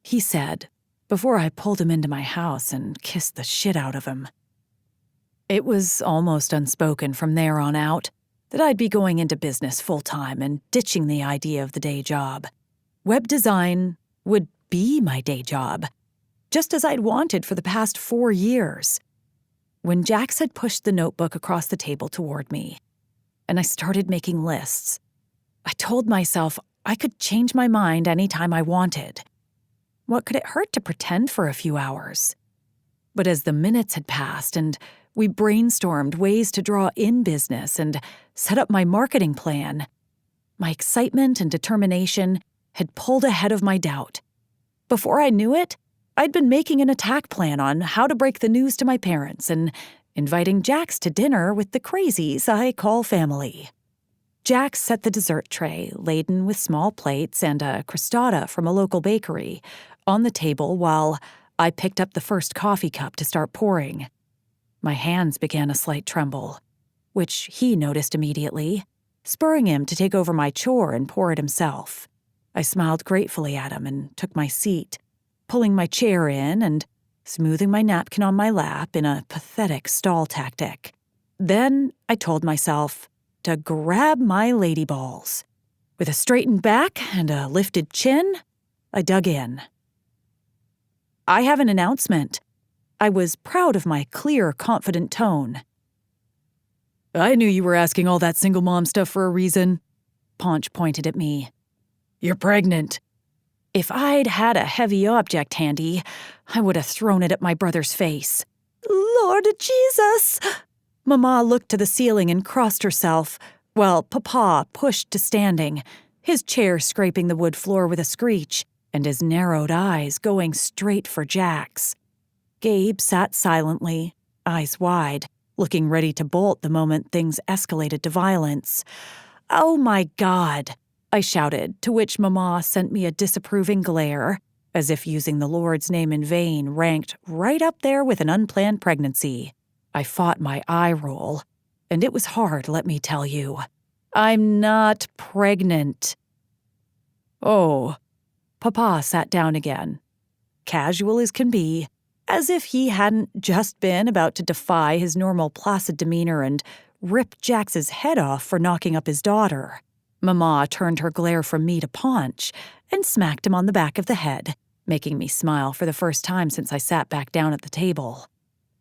he said, before I pulled him into my house and kissed the shit out of him. It was almost unspoken from there on out that I'd be going into business full-time and ditching the idea of the day job. Web design would be my day job, just as I'd wanted for the past 4 years. When Jax had pushed the notebook across the table toward me, and I started making lists, I told myself I could change my mind anytime I wanted. What could it hurt to pretend for a few hours? But as the minutes had passed and we brainstormed ways to draw in business and set up my marketing plan, my excitement and determination had pulled ahead of my doubt. Before I knew it, I'd been making an attack plan on how to break the news to my parents and inviting Jax to dinner with the crazies I call family. Jax set the dessert tray, laden with small plates and a crostata from a local bakery, on the table while I picked up the first coffee cup to start pouring. My hands began a slight tremble, which he noticed immediately, spurring him to take over my chore and pour it himself. I smiled gratefully at him and took my seat, pulling my chair in and smoothing my napkin on my lap in a pathetic stall tactic. Then I told myself to grab my lady balls. With a straightened back and a lifted chin, I dug in. "I have an announcement." I was proud of my clear, confident tone. "I knew you were asking all that single mom stuff for a reason." Paunch pointed at me. "You're pregnant." If I'd had a heavy object handy, I would have thrown it at my brother's face. "Lord Jesus!" Mama looked to the ceiling and crossed herself, while Papa pushed to standing, his chair scraping the wood floor with a screech, and his narrowed eyes going straight for Jax. Gabe sat silently, eyes wide, looking ready to bolt the moment things escalated to violence. "Oh my God," I shouted, to which Mama sent me a disapproving glare, as if using the Lord's name in vain ranked right up there with an unplanned pregnancy. I fought my eye roll, and it was hard, let me tell you. I'm not pregnant. Oh. Papa sat down again, casual as can be, as if he hadn't just been about to defy his normal placid demeanor and rip Jax's head off for knocking up his daughter. Mama turned her glare from me to Paunch and smacked him on the back of the head, making me smile for the first time since I sat back down at the table.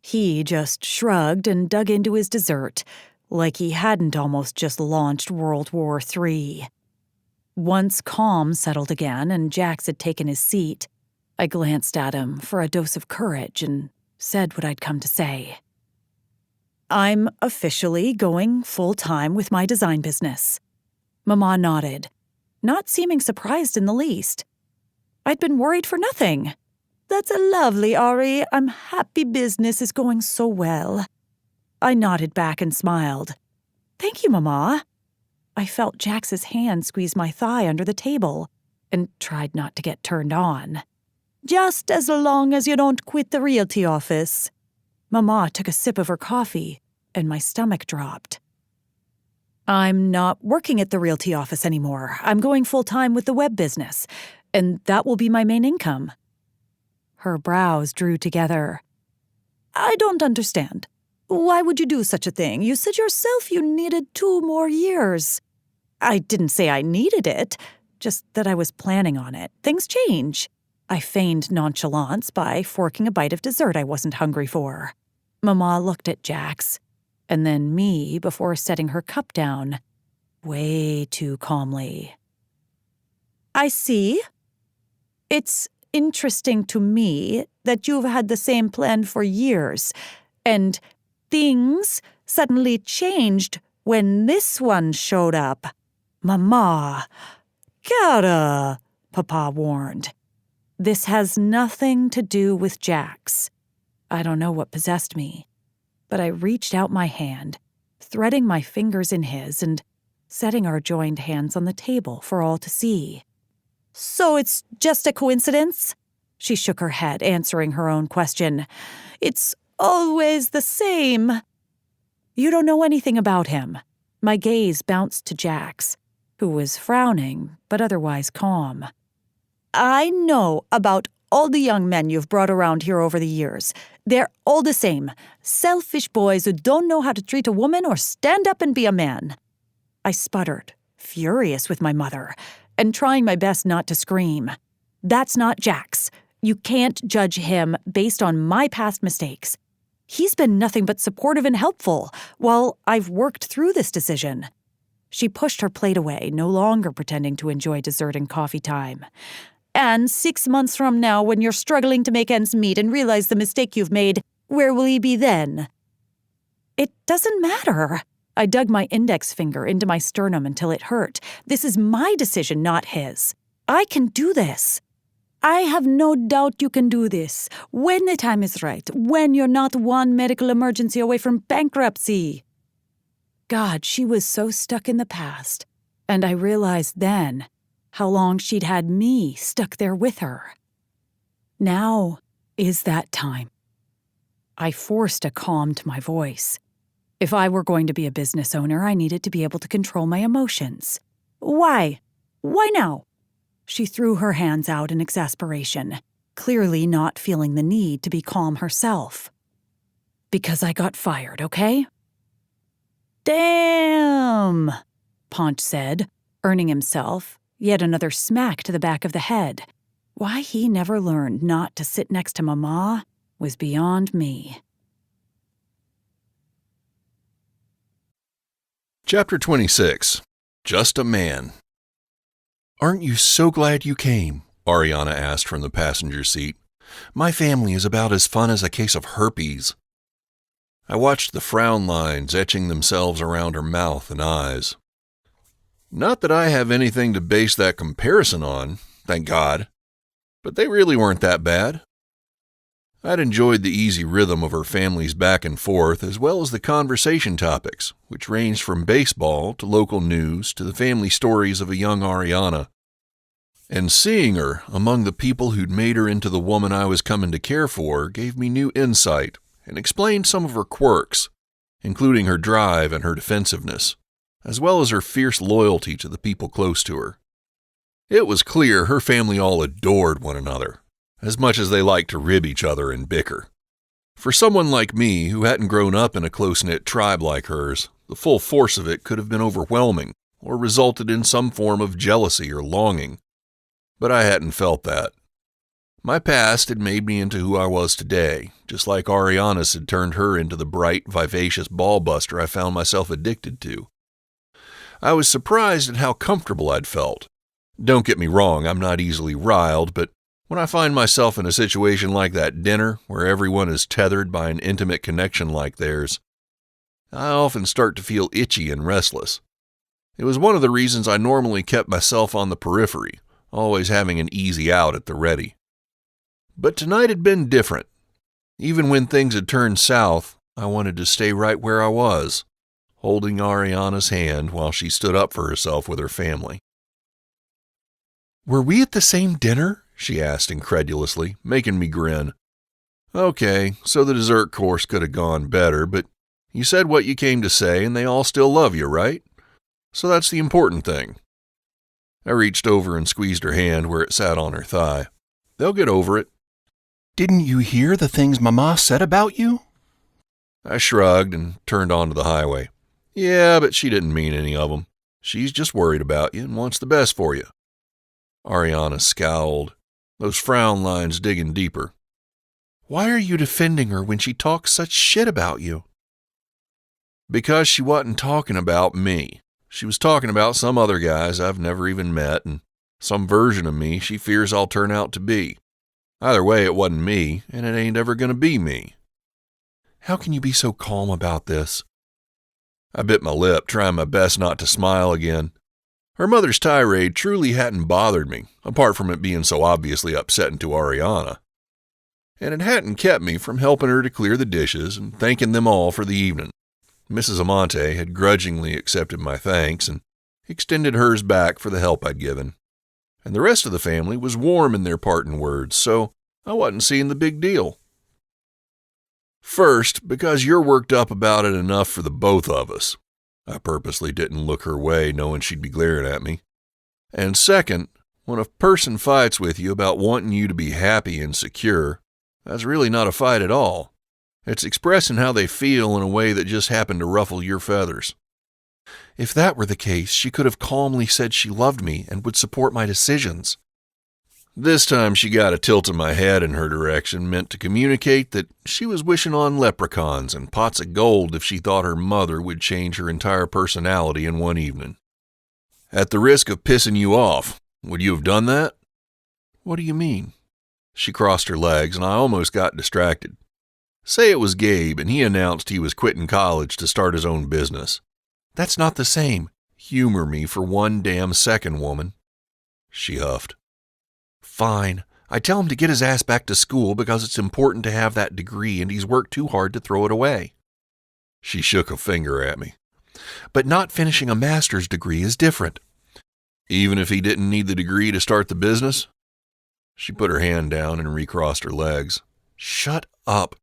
He just shrugged and dug into his dessert, like he hadn't almost just launched World War III. Once calm settled again and Jax had taken his seat, I glanced at him for a dose of courage and said what I'd come to say. "I'm officially going full-time with my design business." Mama nodded, not seeming surprised in the least. I'd been worried for nothing. "That's lovely, Ari. I'm happy business is going so well." I nodded back and smiled. "Thank you, Mama." I felt Jax's hand squeeze my thigh under the table and tried not to get turned on. "Just as long as you don't quit the realty office." Mama took a sip of her coffee, and my stomach dropped. "I'm not working at the realty office anymore. I'm going full-time with the web business, and that will be my main income." Her brows drew together. "I don't understand. Why would you do such a thing? You said yourself you needed 2 more years." "I didn't say I needed it, just that I was planning on it. Things change." I feigned nonchalance by forking a bite of dessert I wasn't hungry for. Mama looked at Jax, and then me before setting her cup down, way too calmly. "I see. It's interesting to me that you've had the same plan for years, and things suddenly changed when this one showed up." "Mama, Cara," Papa warned. "This has nothing to do with Jax." I don't know what possessed me, but I reached out my hand, threading my fingers in his and setting our joined hands on the table for all to see. "So it's just a coincidence?" She shook her head, answering her own question. "It's always the same." "You don't know anything about him." My gaze bounced to Jax, who was frowning but otherwise calm. "I know about all the young men you've brought around here over the years. They're all the same. Selfish boys who don't know how to treat a woman or stand up and be a man." I sputtered, furious with my mother, and trying my best not to scream. "That's not Jax. You can't judge him based on my past mistakes. He's been nothing but supportive and helpful while I've worked through this decision." She pushed her plate away, no longer pretending to enjoy dessert and coffee time. "And 6 months from now, when you're struggling to make ends meet and realize the mistake you've made, where will he be then?" "It doesn't matter." I dug my index finger into my sternum until it hurt. "This is my decision, not his. I can do this." "I have no doubt you can do this, when the time is right, when you're not one medical emergency away from bankruptcy." God, she was so stuck in the past, and I realized then how long she'd had me stuck there with her. Now is that time. I forced a calm to my voice. If I were going to be a business owner, I needed to be able to control my emotions. "Why? Why now?" She threw her hands out in exasperation, clearly not feeling the need to be calm herself. "Because I got fired, okay?" "Damn," Paunch said, earning himself yet another smack to the back of the head. Why he never learned not to sit next to Mama was beyond me. Chapter 26. Just a Man. "Aren't you so glad you came?" Ariana asked from the passenger seat. "My family is about as fun as a case of herpes." I watched the frown lines etching themselves around her mouth and eyes. Not that I have anything to base that comparison on, thank God, but they really weren't that bad. I'd enjoyed the easy rhythm of her family's back and forth, as well as the conversation topics, which ranged from baseball to local news to the family stories of a young Ariana. And seeing her among the people who'd made her into the woman I was coming to care for gave me new insight and explained some of her quirks, including her drive and her defensiveness, as well as her fierce loyalty to the people close to her. It was clear her family all adored one another, as much as they liked to rib each other and bicker. For someone like me who hadn't grown up in a close-knit tribe like hers, the full force of it could have been overwhelming or resulted in some form of jealousy or longing. But I hadn't felt that. My past had made me into who I was today, just like Ariana's had turned her into the bright, vivacious ball-buster I found myself addicted to. I was surprised at how comfortable I'd felt. Don't get me wrong, I'm not easily riled, but when I find myself in a situation like that dinner, where everyone is tethered by an intimate connection like theirs, I often start to feel itchy and restless. It was one of the reasons I normally kept myself on the periphery, always having an easy out at the ready. But tonight had been different. Even when things had turned south, I wanted to stay right where I was, holding Ariana's hand while she stood up for herself with her family. "Were we at the same dinner?" she asked incredulously, making me grin. Okay, so the dessert course could have gone better, but you said what you came to say and they all still love you, right? So that's the important thing. I reached over and squeezed her hand where it sat on her thigh. They'll get over it. "Didn't you hear the things Mama said about you?" I shrugged and turned onto the highway. Yeah, but she didn't mean any of them. She's just worried about you and wants the best for you. Ariana scowled, those frown lines digging deeper. "Why are you defending her when she talks such shit about you?" Because she wasn't talking about me. She was talking about some other guys I've never even met and some version of me she fears I'll turn out to be. Either way, it wasn't me, and it ain't ever going to be me. "How can you be so calm about this?" I bit my lip, trying my best not to smile again. Her mother's tirade truly hadn't bothered me, apart from it being so obviously upsetting to Ariana. And it hadn't kept me from helping her to clear the dishes and thanking them all for the evening. Mrs. Amante had grudgingly accepted my thanks and extended hers back for the help I'd given. And the rest of the family was warm in their parting words, so I wasn't seeing the big deal. First, because you're worked up about it enough for the both of us. I purposely didn't look her way, knowing she'd be glaring at me. And second, when a person fights with you about wanting you to be happy and secure, that's really not a fight at all. It's expressing how they feel in a way that just happened to ruffle your feathers. If that were the case, she could have calmly said she loved me and would support my decisions. This time she got a tilt of my head in her direction meant to communicate that she was wishing on leprechauns and pots of gold if she thought her mother would change her entire personality in one evening. At the risk of pissing you off, would you have done that? What do you mean? She crossed her legs and I almost got distracted. Say it was Gabe and he announced he was quitting college to start his own business. That's not the same. Humor me for one damn second, woman. She huffed. Fine. I tell him to get his ass back to school because it's important to have that degree and he's worked too hard to throw it away. She shook a finger at me. But not finishing a master's degree is different. Even if he didn't need the degree to start the business? She put her hand down and recrossed her legs. Shut up.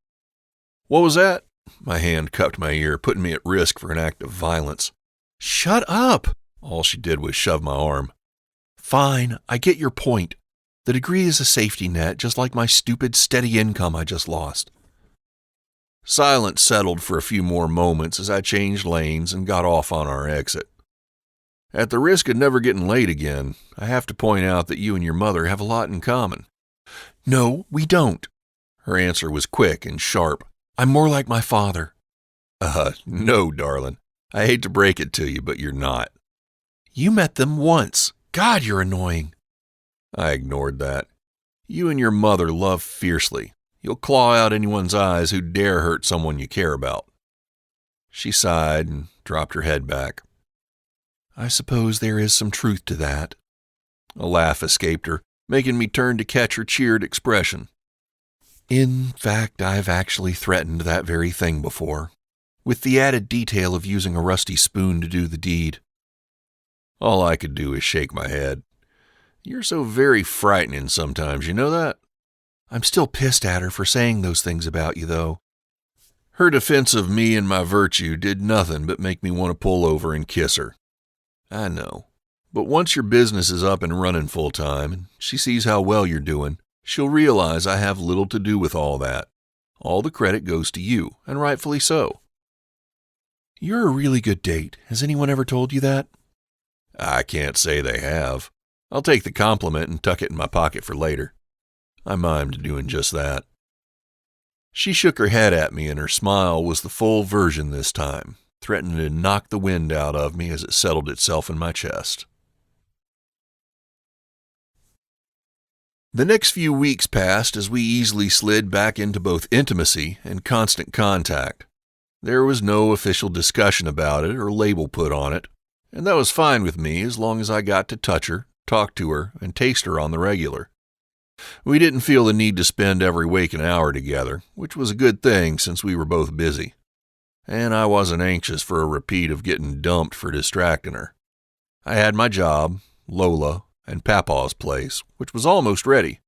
What was that? My hand cupped my ear, putting me at risk for an act of violence. Shut up! All she did was shove my arm. Fine, I get your point. The degree is a safety net, just like my stupid steady income I just lost. Silence settled for a few more moments as I changed lanes and got off on our exit. At the risk of never getting late again, I have to point out that you and your mother have a lot in common. No, we don't. Her answer was quick and sharp. I'm more like my father. No, darling. I hate to break it to you, but you're not. You met them once. God, you're annoying. I ignored that. You and your mother love fiercely. You'll claw out anyone's eyes who dare hurt someone you care about. She sighed and dropped her head back. I suppose there is some truth to that. A laugh escaped her, making me turn to catch her cheered expression. In fact, I've actually threatened that very thing before, with the added detail of using a rusty spoon to do the deed. All I could do is shake my head. You're so very frightening sometimes, you know that? I'm still pissed at her for saying those things about you, though. Her defense of me and my virtue did nothing but make me want to pull over and kiss her. I know. But once your business is up and running full time, and she sees how well you're doing, she'll realize I have little to do with all that. All the credit goes to you, and rightfully so. You're a really good date. Has anyone ever told you that? I can't say they have. I'll take the compliment and tuck it in my pocket for later. I mimed doing just that. She shook her head at me, and her smile was the full version this time, threatening to knock the wind out of me as it settled itself in my chest. The next few weeks passed as we easily slid back into both intimacy and constant contact. There was no official discussion about it or label put on it, and that was fine with me as long as I got to touch her, talk to her, and taste her on the regular. We didn't feel the need to spend every waking hour together, which was a good thing since we were both busy. And I wasn't anxious for a repeat of getting dumped for distracting her. I had my job, Lola, and Papaw's place, which was almost ready.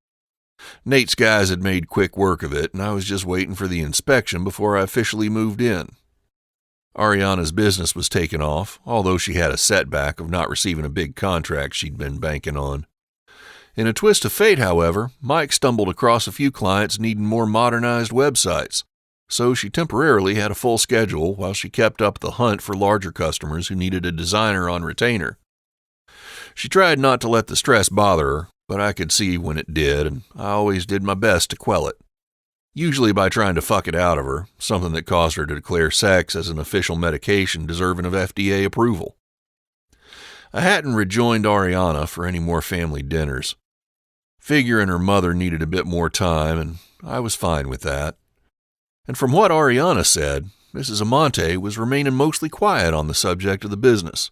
Nate's guys had made quick work of it, and I was just waiting for the inspection before I officially moved in. Ariana's business was taken off, although she had a setback of not receiving a big contract she'd been banking on. In a twist of fate, however, Mike stumbled across a few clients needing more modernized websites, so she temporarily had a full schedule while she kept up the hunt for larger customers who needed a designer on retainer. She tried not to let the stress bother her, but I could see when it did, and I always did my best to quell it. Usually by trying to fuck it out of her, something that caused her to declare sex as an official medication deserving of FDA approval. I hadn't rejoined Ariana for any more family dinners. Figuring her mother needed a bit more time, and I was fine with that. And from what Ariana said, Mrs. Amante was remaining mostly quiet on the subject of the business.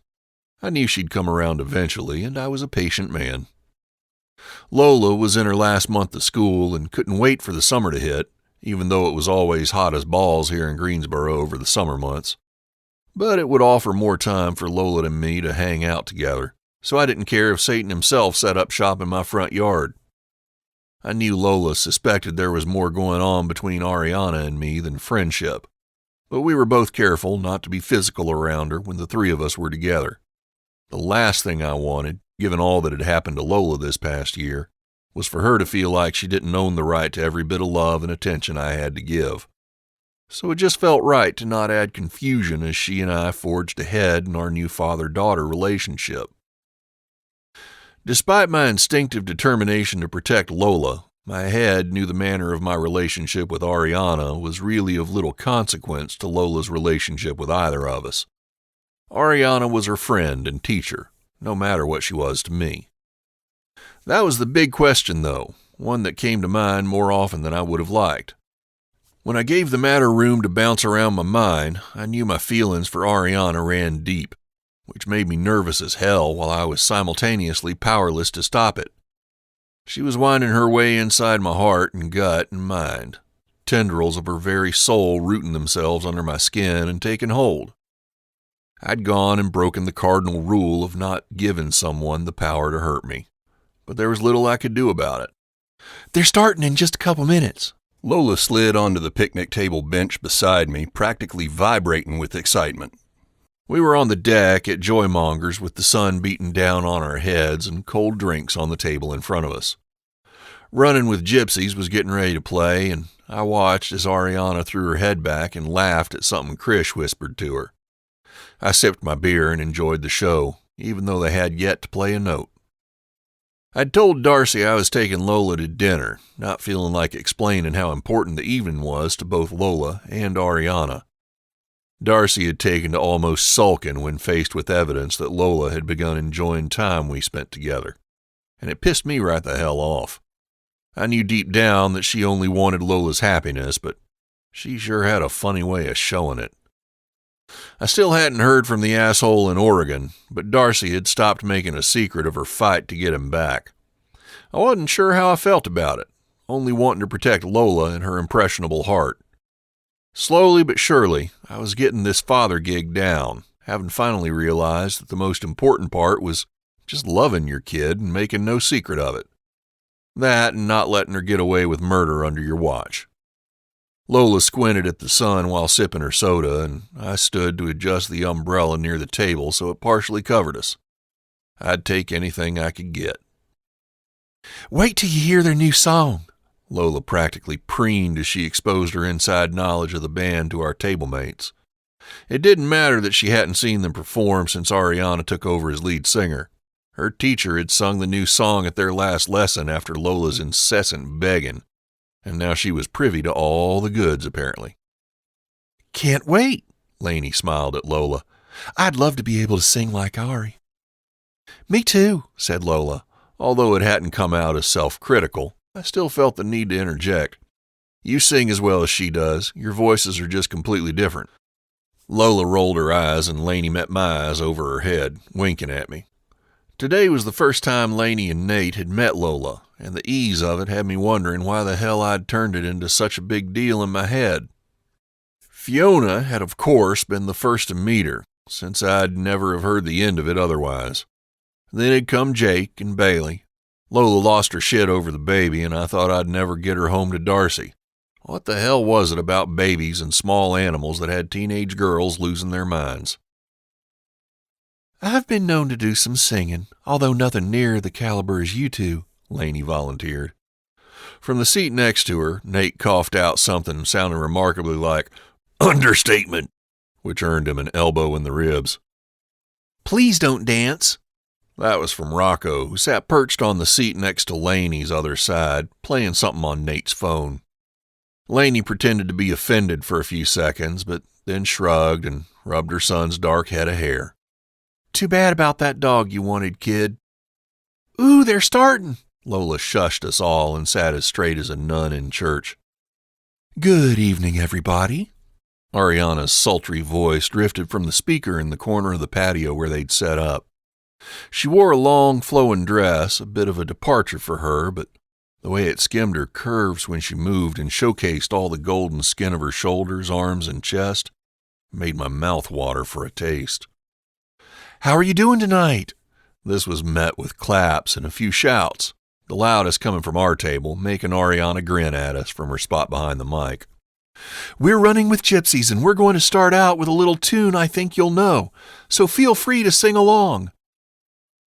I knew she'd come around eventually, and I was a patient man. Lola was in her last month of school and couldn't wait for the summer to hit, even though it was always hot as balls here in Greensboro over the summer months. But it would offer more time for Lola and me to hang out together, so I didn't care if Satan himself set up shop in my front yard. I knew Lola suspected there was more going on between Ariana and me than friendship, but we were both careful not to be physical around her when the three of us were together. The last thing I wanted, given all that had happened to Lola this past year, was for her to feel like she didn't own the right to every bit of love and attention I had to give. So it just felt right to not add confusion as she and I forged ahead in our new father-daughter relationship. Despite my instinctive determination to protect Lola, my head knew the manner of my relationship with Ariana was really of little consequence to Lola's relationship with either of us. Ariana was her friend and teacher, no matter what she was to me. That was the big question, though, one that came to mind more often than I would have liked. When I gave the matter room to bounce around my mind, I knew my feelings for Ariana ran deep, which made me nervous as hell while I was simultaneously powerless to stop it. She was winding her way inside my heart and gut and mind, tendrils of her very soul rooting themselves under my skin and taking hold. I'd gone and broken the cardinal rule of not giving someone the power to hurt me, but there was little I could do about it. They're starting in just a couple minutes. Lola slid onto the picnic table bench beside me, practically vibrating with excitement. We were on the deck at Joymonger's with the sun beating down on our heads and cold drinks on the table in front of us. Running with Gypsies was getting ready to play, and I watched as Ariana threw her head back and laughed at something Krish whispered to her. I sipped my beer and enjoyed the show, even though they had yet to play a note. I'd told Darcy I was taking Lola to dinner, not feeling like explaining how important the evening was to both Lola and Ariana. Darcy had taken to almost sulking when faced with evidence that Lola had begun enjoying time we spent together, and it pissed me right the hell off. I knew deep down that she only wanted Lola's happiness, but she sure had a funny way of showing it. I still hadn't heard from the asshole in Oregon, but Darcy had stopped making a secret of her fight to get him back. I wasn't sure how I felt about it, only wanting to protect Lola and her impressionable heart. Slowly but surely, I was getting this father gig down, having finally realized that the most important part was just loving your kid and making no secret of it. That and not letting her get away with murder under your watch. Lola squinted at the sun while sipping her soda, and I stood to adjust the umbrella near the table so it partially covered us. I'd take anything I could get. Wait till you hear their new song, Lola practically preened as she exposed her inside knowledge of the band to our table mates. It didn't matter that she hadn't seen them perform since Ariana took over as lead singer. Her teacher had sung the new song at their last lesson after Lola's incessant begging, and now she was privy to all the goods, apparently. Can't wait, Lainey smiled at Lola. I'd love to be able to sing like Ari. Me too, said Lola. Although it hadn't come out as self-critical, I still felt the need to interject. You sing as well as she does. Your voices are just completely different. Lola rolled her eyes and Lainey met my eyes over her head, winking at me. Today was the first time Lainey and Nate had met Lola, and the ease of it had me wondering why the hell I'd turned it into such a big deal in my head. Fiona had, of course, been the first to meet her, since I'd never have heard the end of it otherwise. Then had come Jake and Bailey. Lola lost her shit over the baby, and I thought I'd never get her home to Darcy. What the hell was it about babies and small animals that had teenage girls losing their minds? I've been known to do some singing, although nothing near the caliber as you two, Lainey volunteered. From the seat next to her, Nate coughed out something sounding remarkably like understatement, which earned him an elbow in the ribs. Please don't dance. That was from Rocco, who sat perched on the seat next to Lainey's other side, playing something on Nate's phone. Lainey pretended to be offended for a few seconds, but then shrugged and rubbed her son's dark head of hair. Too bad about that dog you wanted, kid. Ooh, they're starting. Lola shushed us all and sat as straight as a nun in church. Good evening, everybody. Ariana's sultry voice drifted from the speaker in the corner of the patio where they'd set up. She wore a long, flowing dress, a bit of a departure for her, but the way it skimmed her curves when she moved and showcased all the golden skin of her shoulders, arms, and chest made my mouth water for a taste. How are you doing tonight? This was met with claps and a few shouts, the loudest coming from our table, making Ariana grin at us from her spot behind the mic. We're running with gypsies, and we're going to start out with a little tune I think you'll know, so feel free to sing along.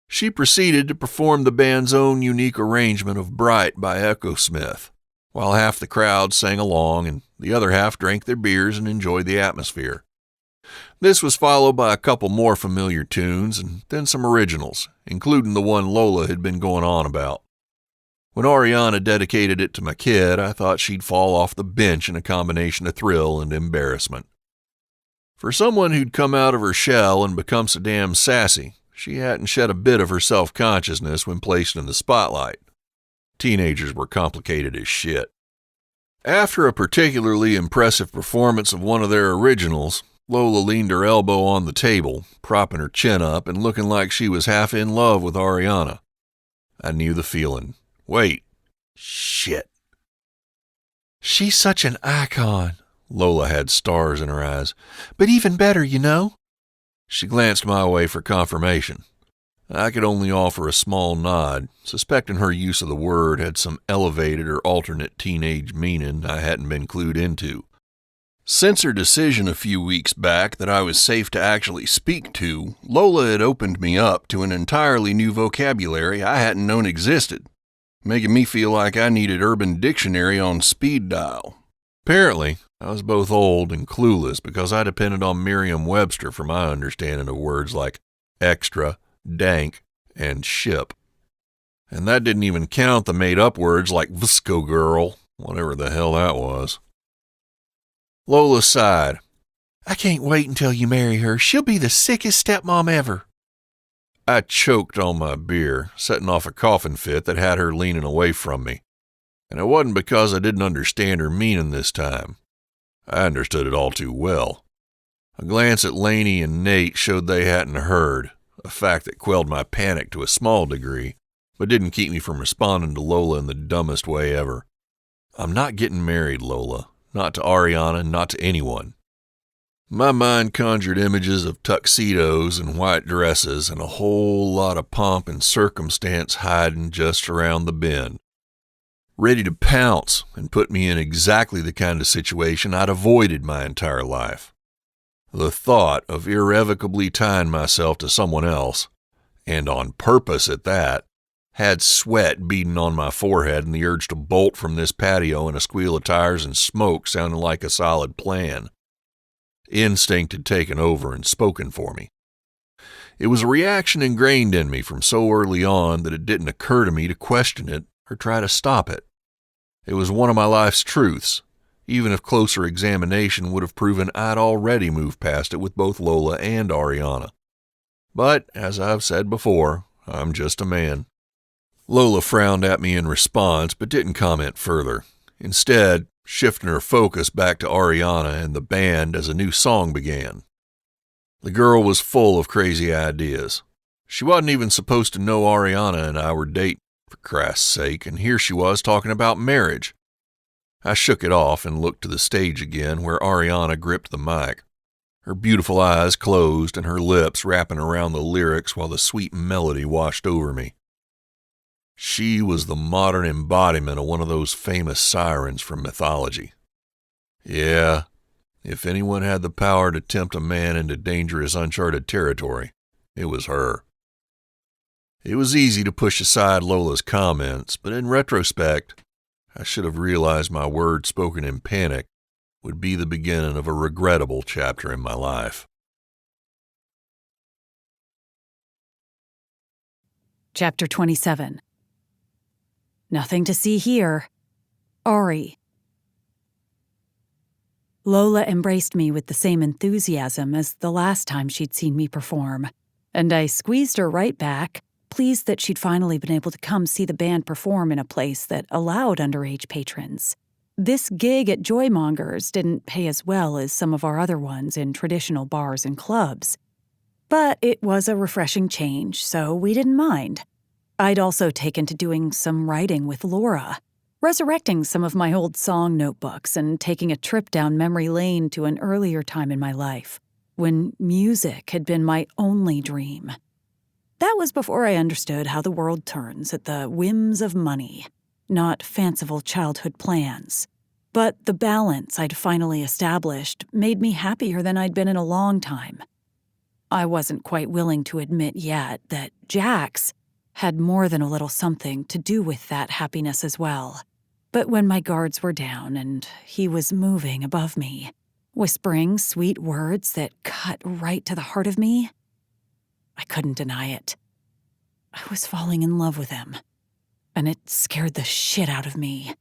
She proceeded to perform the band's own unique arrangement of Bright by Echo Smith, while half the crowd sang along and the other half drank their beers and enjoyed the atmosphere. This was followed by a couple more familiar tunes and then some originals, including the one Lola had been going on about. When Ariana dedicated it to my kid, I thought she'd fall off the bench in a combination of thrill and embarrassment. For someone who'd come out of her shell and become so damn sassy, she hadn't shed a bit of her self-consciousness when placed in the spotlight. Teenagers were complicated as shit. After a particularly impressive performance of one of their originals, Lola leaned her elbow on the table, propping her chin up and looking like she was half in love with Ariana. I knew the feeling. Wait. Shit. She's such an icon. Lola had stars in her eyes. But even better, you know. She glanced my way for confirmation. I could only offer a small nod, suspecting her use of the word had some elevated or alternate teenage meaning I hadn't been clued into. Since her decision a few weeks back that I was safe to actually speak to, Lola had opened me up to an entirely new vocabulary I hadn't known existed, making me feel like I needed Urban Dictionary on speed dial. Apparently, I was both old and clueless because I depended on Merriam-Webster for my understanding of words like extra, dank, and ship. And that didn't even count the made-up words like Visco girl, whatever the hell that was. Lola sighed. I can't wait until you marry her. She'll be the sickest stepmom ever. I choked on my beer, setting off a coughing fit that had her leaning away from me. And it wasn't because I didn't understand her meaning this time. I understood it all too well. A glance at Lainey and Nate showed they hadn't heard, a fact that quelled my panic to a small degree, but didn't keep me from responding to Lola in the dumbest way ever. I'm not getting married, Lola. Not to Ariana, not to anyone. My mind conjured images of tuxedos and white dresses and a whole lot of pomp and circumstance hiding just around the bend, ready to pounce and put me in exactly the kind of situation I'd avoided my entire life. The thought of irrevocably tying myself to someone else, and on purpose at that, had sweat beading on my forehead, and the urge to bolt from this patio in a squeal of tires and smoke sounded like a solid plan. Instinct had taken over and spoken for me. It was a reaction ingrained in me from so early on that it didn't occur to me to question it or try to stop it. It was one of my life's truths, even if closer examination would have proven I'd already moved past it with both Lola and Ariana. But, as I've said before, I'm just a man. Lola frowned at me in response, but didn't comment further. Instead, shifting her focus back to Ariana and the band as a new song began. The girl was full of crazy ideas. She wasn't even supposed to know Ariana and I were dating, for Christ's sake, and here she was talking about marriage. I shook it off and looked to the stage again, where Ariana gripped the mic, her beautiful eyes closed and her lips wrapping around the lyrics while the sweet melody washed over me. She was the modern embodiment of one of those famous sirens from mythology. Yeah, if anyone had the power to tempt a man into dangerous, uncharted territory, it was her. It was easy to push aside Lola's comments, but in retrospect, I should have realized my words spoken in panic would be the beginning of a regrettable chapter in my life. Chapter 27. Nothing to see here. Ari. Lola embraced me with the same enthusiasm as the last time she'd seen me perform, and I squeezed her right back, pleased that she'd finally been able to come see the band perform in a place that allowed underage patrons. This gig at Joymonger's didn't pay as well as some of our other ones in traditional bars and clubs, but it was a refreshing change, so we didn't mind. I'd also taken to doing some writing with Laura, resurrecting some of my old song notebooks and taking a trip down memory lane to an earlier time in my life, when music had been my only dream. That was before I understood how the world turns at the whims of money, not fanciful childhood plans. But the balance I'd finally established made me happier than I'd been in a long time. I wasn't quite willing to admit yet that Jax had more than a little something to do with that happiness as well. But when my guards were down and he was moving above me, whispering sweet words that cut right to the heart of me, I couldn't deny it. I was falling in love with him, and it scared the shit out of me.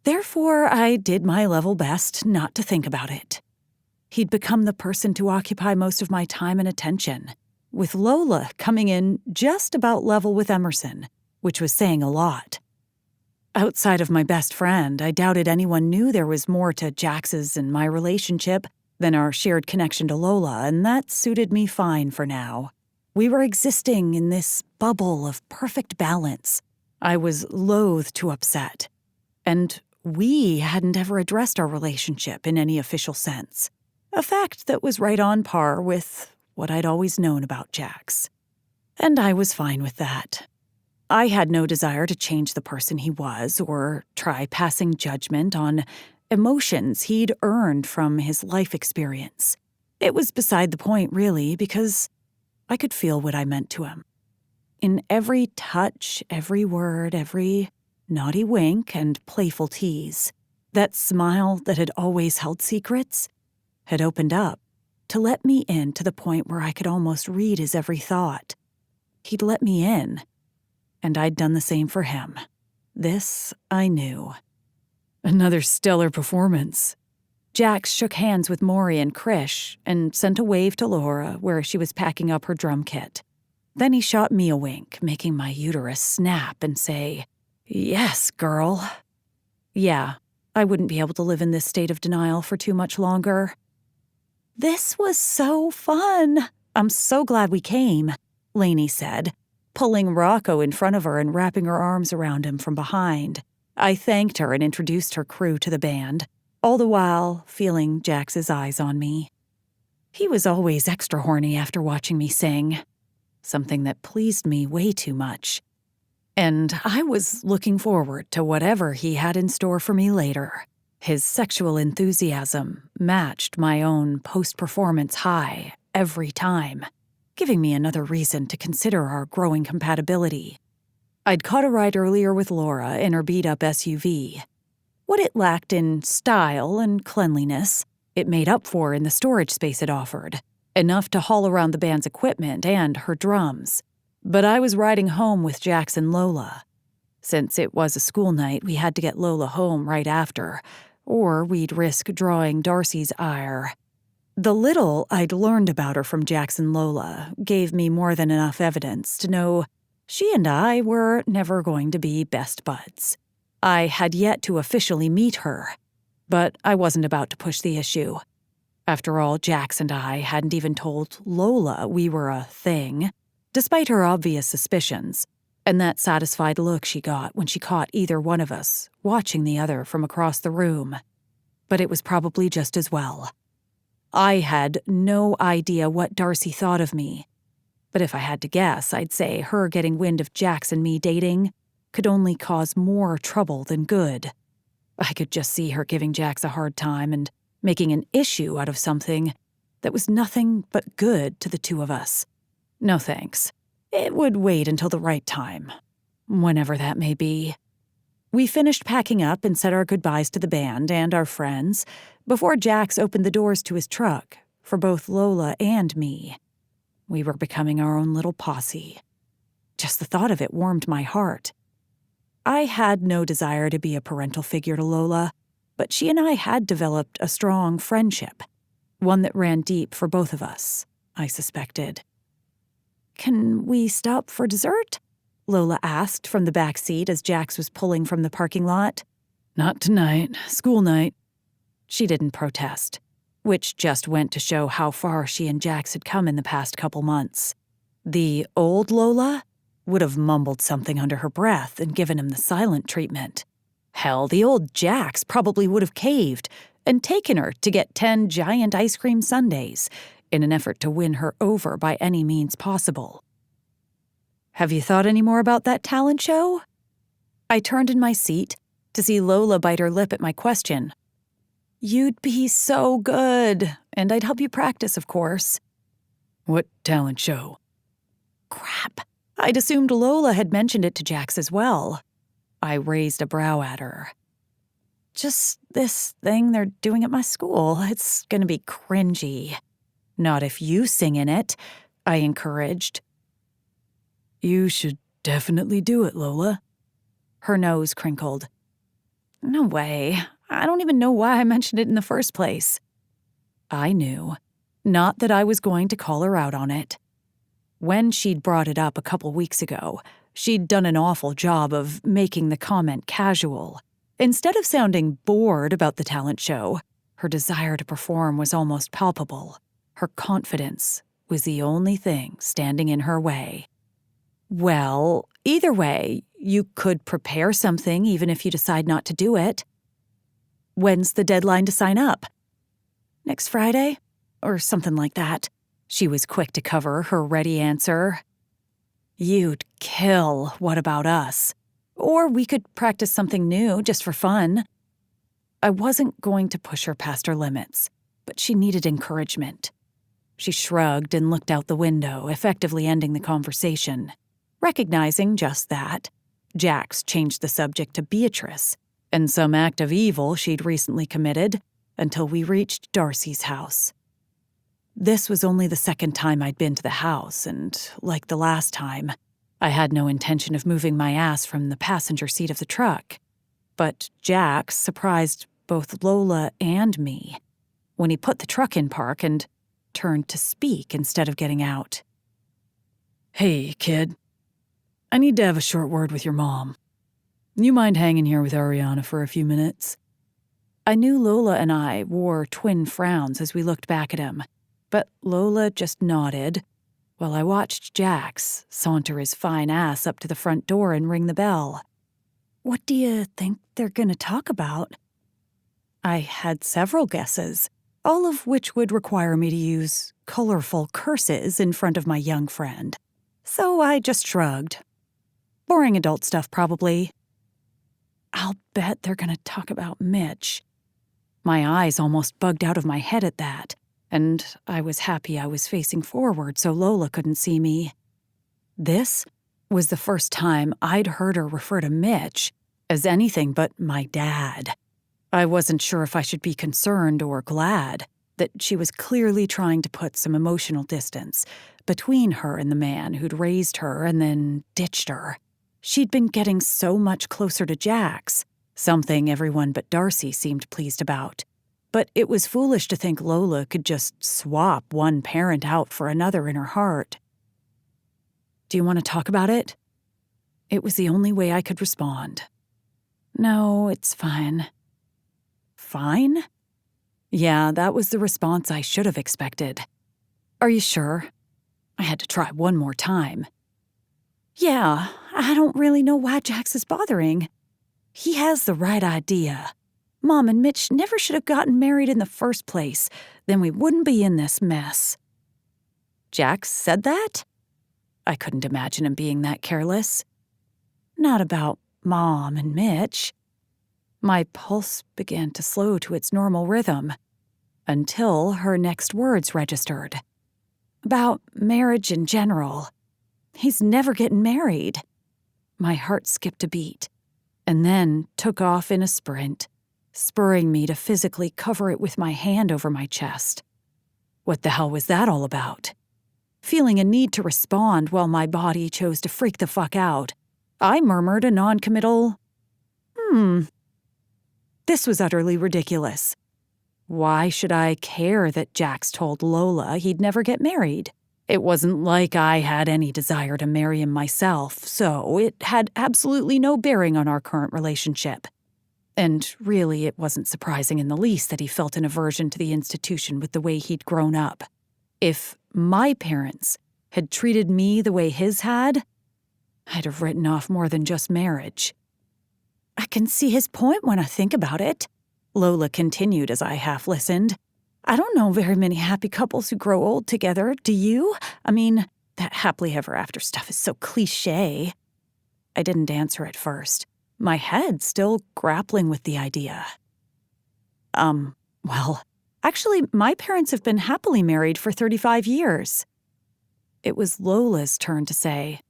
Therefore, I did my level best not to think about it. He'd become the person to occupy most of my time and attention, with Lola coming in just about level with Emerson, which was saying a lot. Outside of my best friend, I doubted anyone knew there was more to Jax's and my relationship than our shared connection to Lola, and that suited me fine for now. We were existing in this bubble of perfect balance I was loath to upset, and we hadn't ever addressed our relationship in any official sense, a fact that was right on par with what I'd always known about Jax. And I was fine with that. I had no desire to change the person he was or try passing judgment on emotions he'd earned from his life experience. It was beside the point, really, because I could feel what I meant to him. In every touch, every word, every naughty wink and playful tease, that smile that had always held secrets had opened up to let me in to the point where I could almost read his every thought. He'd let me in, and I'd done the same for him. This I knew. Another stellar performance. Jax shook hands with Maury and Krish and sent a wave to Laura where she was packing up her drum kit. Then he shot me a wink, making my uterus snap and say, "Yes, girl." Yeah, I wouldn't be able to live in this state of denial for too much longer. "This was so fun. I'm so glad we came," Lainey said, pulling Rocco in front of her and wrapping her arms around him from behind. I thanked her and introduced her crew to the band, all the while feeling Jax's eyes on me. He was always extra horny after watching me sing, something that pleased me way too much. And I was looking forward to whatever he had in store for me later. His sexual enthusiasm matched my own post-performance high every time, giving me another reason to consider our growing compatibility. I'd caught a ride earlier with Laura in her beat-up SUV. What it lacked in style and cleanliness, it made up for in the storage space it offered, enough to haul around the band's equipment and her drums. But I was riding home with Jax and Lola. Since it was a school night, we had to get Lola home right after, or we'd risk drawing Darcy's ire. The little I'd learned about her from Jax and Lola gave me more than enough evidence to know she and I were never going to be best buds. I had yet to officially meet her, but I wasn't about to push the issue. After all, Jax and I hadn't even told Lola we were a thing, despite her obvious suspicions, and that satisfied look she got when she caught either one of us watching the other from across the room. But it was probably just as well. I had no idea what Darcy thought of me, but if I had to guess, I'd say her getting wind of Jax and me dating could only cause more trouble than good. I could just see her giving Jax a hard time and making an issue out of something that was nothing but good to the two of us. No thanks. It would wait until the right time, whenever that may be. We finished packing up and said our goodbyes to the band and our friends before Jax opened the doors to his truck for both Lola and me. We were becoming our own little posse. Just the thought of it warmed my heart. I had no desire to be a parental figure to Lola, but she and I had developed a strong friendship, one that ran deep for both of us, I suspected. "Can we stop for dessert?" Lola asked from the back seat as Jax was pulling from the parking lot. "Not tonight. School night." She didn't protest, which just went to show how far she and Jax had come in the past couple months. The old Lola would have mumbled something under her breath and given him the silent treatment. Hell, the old Jax probably would have caved and taken her to get 10 giant ice cream sundaes in an effort to win her over by any means possible. "Have you thought any more about that talent show?" I turned in my seat to see Lola bite her lip at my question. "You'd be so good, and I'd help you practice, of course." "What talent show?" Crap. I'd assumed Lola had mentioned it to Jax as well. I raised a brow at her. "Just this thing they're doing at my school. It's gonna be cringy." "Not if you sing in it," I encouraged. "You should definitely do it, Lola." Her nose crinkled. "No way. I don't even know why I mentioned it in the first place." I knew. Not that I was going to call her out on it. When she'd brought it up a couple weeks ago, she'd done an awful job of making the comment casual. Instead of sounding bored about the talent show, her desire to perform was almost palpable. Her confidence was the only thing standing in her way. "Well, either way, you could prepare something even if you decide not to do it." "When's the deadline to sign up?" "Next Friday?" Or something like that. She was quick to cover her ready answer. "You'd kill What About Us? Or we could practice something new just for fun." I wasn't going to push her past her limits, but she needed encouragement. She shrugged and looked out the window, effectively ending the conversation. Recognizing just that, Jax changed the subject to Beatrice and some act of evil she'd recently committed until we reached Darcy's house. This was only the second time I'd been to the house, and like the last time, I had no intention of moving my ass from the passenger seat of the truck. But Jax surprised both Lola and me when he put the truck in park and turned to speak instead of getting out. "Hey, kid. I need to have a short word with your mom. You mind hanging here with Ariana for a few minutes?" I knew Lola and I wore twin frowns as we looked back at him, but Lola just nodded, while I watched Jax saunter his fine ass up to the front door and ring the bell. What do you think they're going to talk about? I had several guesses, all of which would require me to use colorful curses in front of my young friend. So I just shrugged. Boring adult stuff, probably. I'll bet they're going to talk about Mitch. My eyes almost bugged out of my head at that, and I was happy I was facing forward so Lola couldn't see me. This was the first time I'd heard her refer to Mitch as anything but my dad. I wasn't sure if I should be concerned or glad that she was clearly trying to put some emotional distance between her and the man who'd raised her and then ditched her. She'd been getting so much closer to Jax, something everyone but Darcy seemed pleased about. But it was foolish to think Lola could just swap one parent out for another in her heart. Do you want to talk about it? It was the only way I could respond. No, it's fine. Fine? Yeah, that was the response I should have expected. Are you sure? I had to try one more time. Yeah, I don't really know why Jax is bothering. He has the right idea. Mom and Mitch never should have gotten married in the first place. Then we wouldn't be in this mess. Jax said that? I couldn't imagine him being that careless. Not about Mom and Mitch. My pulse began to slow to its normal rhythm, until her next words registered. About marriage in general. He's never getting married. My heart skipped a beat, and then took off in a sprint, spurring me to physically cover it with my hand over my chest. What the hell was that all about? Feeling a need to respond while my body chose to freak the fuck out, I murmured a non-committal, This was utterly ridiculous. Why should I care that Jax told Lola he'd never get married? It wasn't like I had any desire to marry him myself, so it had absolutely no bearing on our current relationship. And really, it wasn't surprising in the least that he felt an aversion to the institution with the way he'd grown up. If my parents had treated me the way his had, I'd have written off more than just marriage. I can see his point when I think about it, Lola continued as I half listened. I don't know very many happy couples who grow old together, do you? I mean, that happily ever after stuff is so cliché. I didn't answer at first, my head still grappling with the idea. Well, actually, my parents have been happily married for 35 years. It was Lola's turn to say,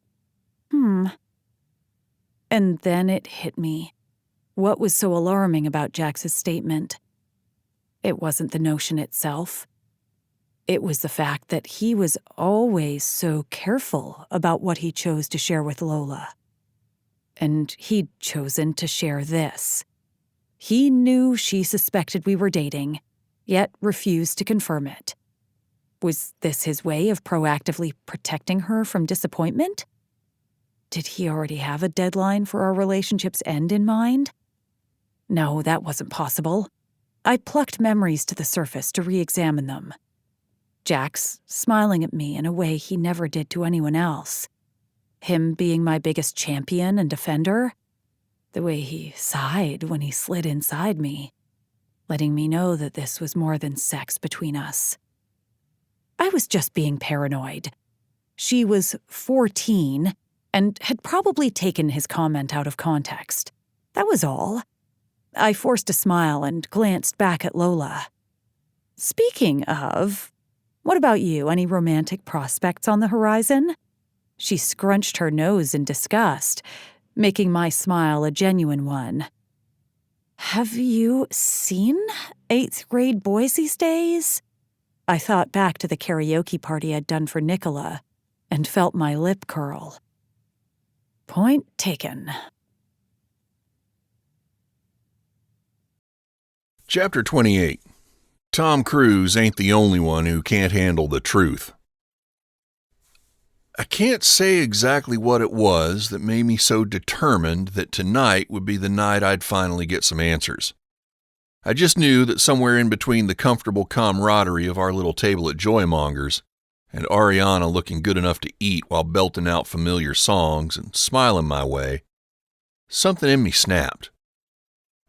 And then it hit me. What was so alarming about Jax's statement? It wasn't the notion itself. It was the fact that he was always so careful about what he chose to share with Lola. And he'd chosen to share this. He knew she suspected we were dating, yet refused to confirm it. Was this his way of proactively protecting her from disappointment? Did he already have a deadline for our relationship's end in mind? No, that wasn't possible. I plucked memories to the surface to re-examine them. Jax smiling at me in a way he never did to anyone else. Him being my biggest champion and defender. The way he sighed when he slid inside me, letting me know that this was more than sex between us. I was just being paranoid. She was 14 and had probably taken his comment out of context. That was all. I forced a smile and glanced back at Lola. Speaking of, what about you? Any romantic prospects on the horizon? She scrunched her nose in disgust, making my smile a genuine one. Have you seen 8th grade boys these days? I thought back to the karaoke party I'd done for Nicola and felt my lip curl. Point taken. Chapter 28. Tom Cruise ain't the only one who can't handle the truth. I can't say exactly what it was that made me so determined that tonight would be the night I'd finally get some answers. I just knew that somewhere in between the comfortable camaraderie of our little table at Joymonger's and Ariana looking good enough to eat while belting out familiar songs and smiling my way, Something in me snapped.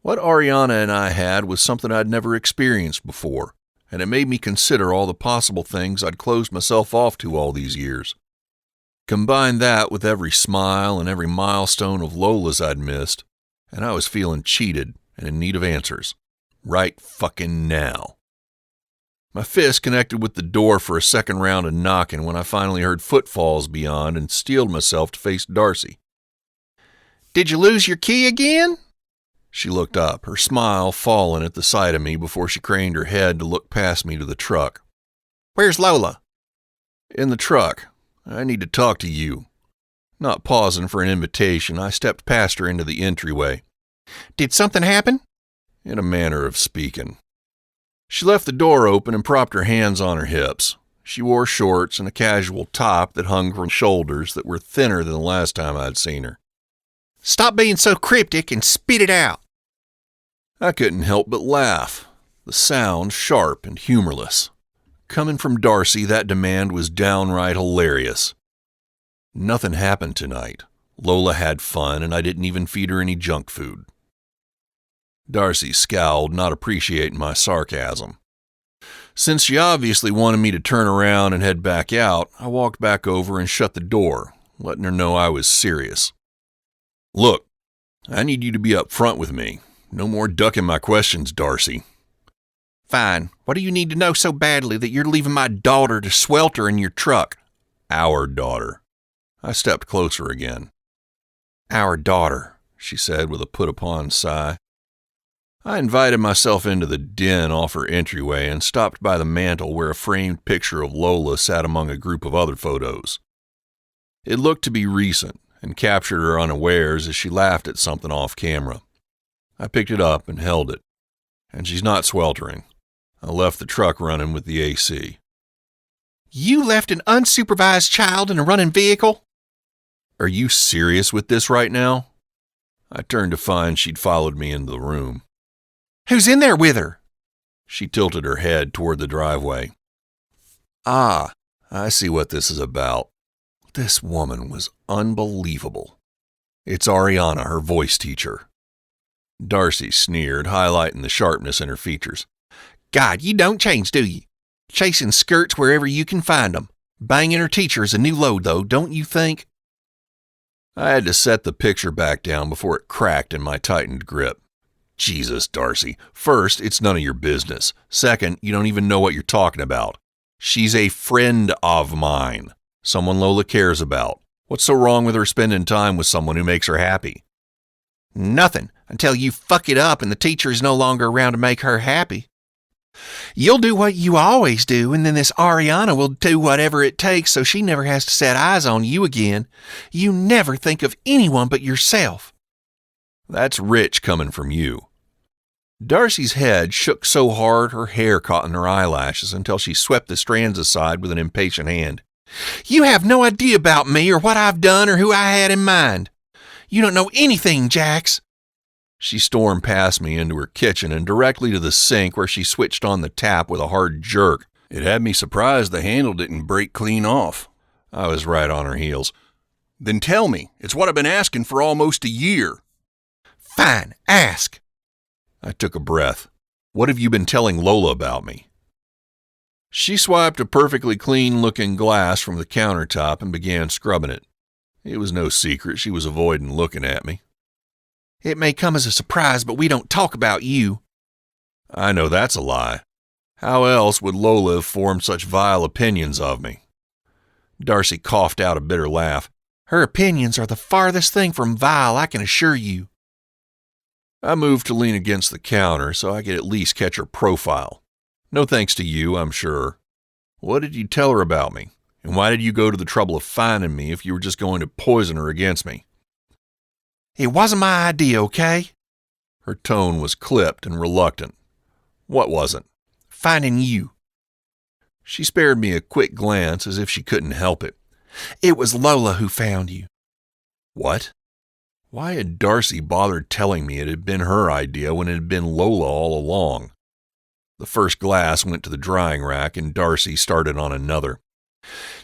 What Ariana and I had was something I'd never experienced before, and it made me consider all the possible things I'd closed myself off to all these years. Combine that with every smile and every milestone of Lola's I'd missed, and I was feeling cheated and in need of answers. Right fucking now. My fist connected with the door for a second round of knocking when I finally heard footfalls beyond and steeled myself to face Darcy. "Did you lose your key again?" She looked up, her smile fallen at the sight of me before she craned her head to look past me to the truck. "Where's Lola?" "In the truck. I need to talk to you." Not pausing for an invitation, I stepped past her into the entryway. "Did something happen?" In a manner of speaking. She left the door open and propped her hands on her hips. She wore shorts and a casual top that hung from shoulders that were thinner than the last time I'd seen her. "Stop being so cryptic and spit it out." I couldn't help but laugh, the sound sharp and humorless. Coming from Darcy, that demand was downright hilarious. Nothing happened tonight. Lola had fun, and I didn't even feed her any junk food. Darcy scowled, not appreciating my sarcasm. Since she obviously wanted me to turn around and head back out, I walked back over and shut the door, letting her know I was serious. "Look, I need you to be up front with me. No more ducking my questions, Darcy." "Fine. What do you need to know so badly that you're leaving my daughter to swelter in your truck?" "Our daughter." I stepped closer again. "Our daughter," she said with a put-upon sigh. I invited myself into the den off her entryway and stopped by the mantel where a framed picture of Lola sat among a group of other photos. It looked to be recent and captured her unawares as she laughed at something off camera. I picked it up and held it. And she's not sweltering. I left the truck running with the AC. "You left an unsupervised child in a running vehicle?" "Are you serious with this right now?" I turned to find she'd followed me into the room. "Who's in there with her?" She tilted her head toward the driveway. "Ah, I see what this is about. This woman was unbelievable. It's Ariana, her voice teacher." Darcy sneered, highlighting the sharpness in her features. "God, you don't change, do you? Chasing skirts wherever you can find them. Banging her teacher is a new load, though, don't you think?" I had to set the picture back down before it cracked in my tightened grip. "Jesus, Darcy. First, it's none of your business. Second, you don't even know what you're talking about. She's a friend of mine. Someone Lola cares about. What's so wrong with her spending time with someone who makes her happy?" "Nothing, until you fuck it up and the teacher is no longer around to make her happy. You'll do what you always do, and then this Ariana will do whatever it takes so she never has to set eyes on you again. You never think of anyone but yourself." "That's rich coming from you." Darcy's head shook so hard her hair caught in her eyelashes until she swept the strands aside with an impatient hand. "You have no idea about me or what I've done or who I had in mind. You don't know anything, Jax." She stormed past me into her kitchen and directly to the sink where she switched on the tap with a hard jerk. It had me surprised the handle didn't break clean off. I was right on her heels. "Then tell me. It's what I've been asking for almost a year." "Fine, ask." I took a breath. "What have you been telling Lola about me?" She swiped a perfectly clean-looking glass from the countertop and began scrubbing it. It was no secret she was avoiding looking at me. "It may come as a surprise, but we don't talk about you." "I know that's a lie. How else would Lola have formed such vile opinions of me?" Darcy coughed out a bitter laugh. "Her opinions are the farthest thing from vile, I can assure you." I moved to lean against the counter so I could at least catch her profile. "No thanks to you, I'm sure. What did you tell her about me? And why did you go to the trouble of finding me if you were just going to poison her against me?" "It wasn't my idea, okay?" Her tone was clipped and reluctant. "What wasn't?" "Finding you." She spared me a quick glance as if she couldn't help it. "It was Lola who found you." "What?" Why had Darcy bothered telling me it had been her idea when it had been Lola all along? The first glass went to the drying rack and Darcy started on another.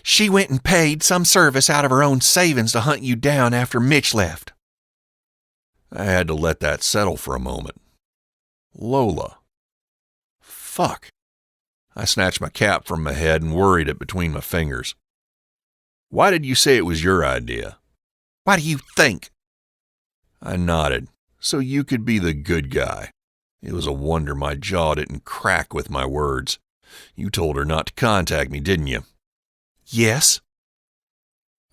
"She went and paid some service out of her own savings to hunt you down after Mitch left." I had to let that settle for a moment. Lola. Fuck. I snatched my cap from my head and worried it between my fingers. Why did you say it was your idea? Why do you think? I nodded, so you could be the good guy. It was a wonder my jaw didn't crack with my words. You told her not to contact me, didn't you? Yes.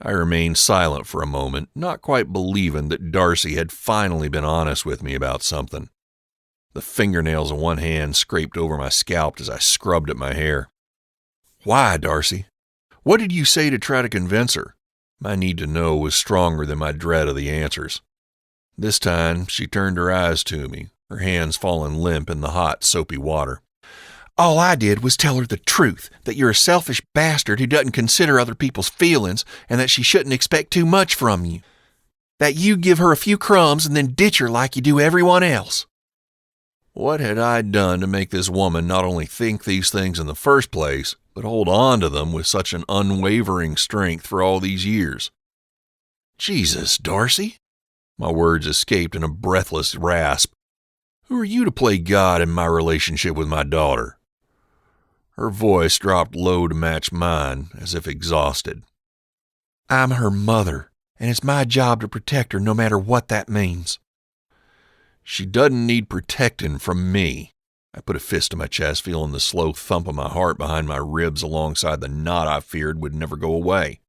I remained silent for a moment, not quite believing that Darcy had finally been honest with me about something. The fingernails of one hand scraped over my scalp as I scrubbed at my hair. Why, Darcy? What did you say to try to convince her? My need to know was stronger than my dread of the answers. This time, she turned her eyes to me, her hands falling limp in the hot, soapy water. All I did was tell her the truth, that you're a selfish bastard who doesn't consider other people's feelings and that she shouldn't expect too much from you. That you give her a few crumbs and then ditch her like you do everyone else. What had I done to make this woman not only think these things in the first place, but hold on to them with such an unwavering strength for all these years? Jesus, Darcy! My words escaped in a breathless rasp. Who are you to play God in my relationship with my daughter? Her voice dropped low to match mine, as if exhausted. I'm her mother, and it's my job to protect her no matter what that means. She doesn't need protecting from me. I put a fist to my chest, feeling the slow thump of my heart behind my ribs alongside the knot I feared would never go away.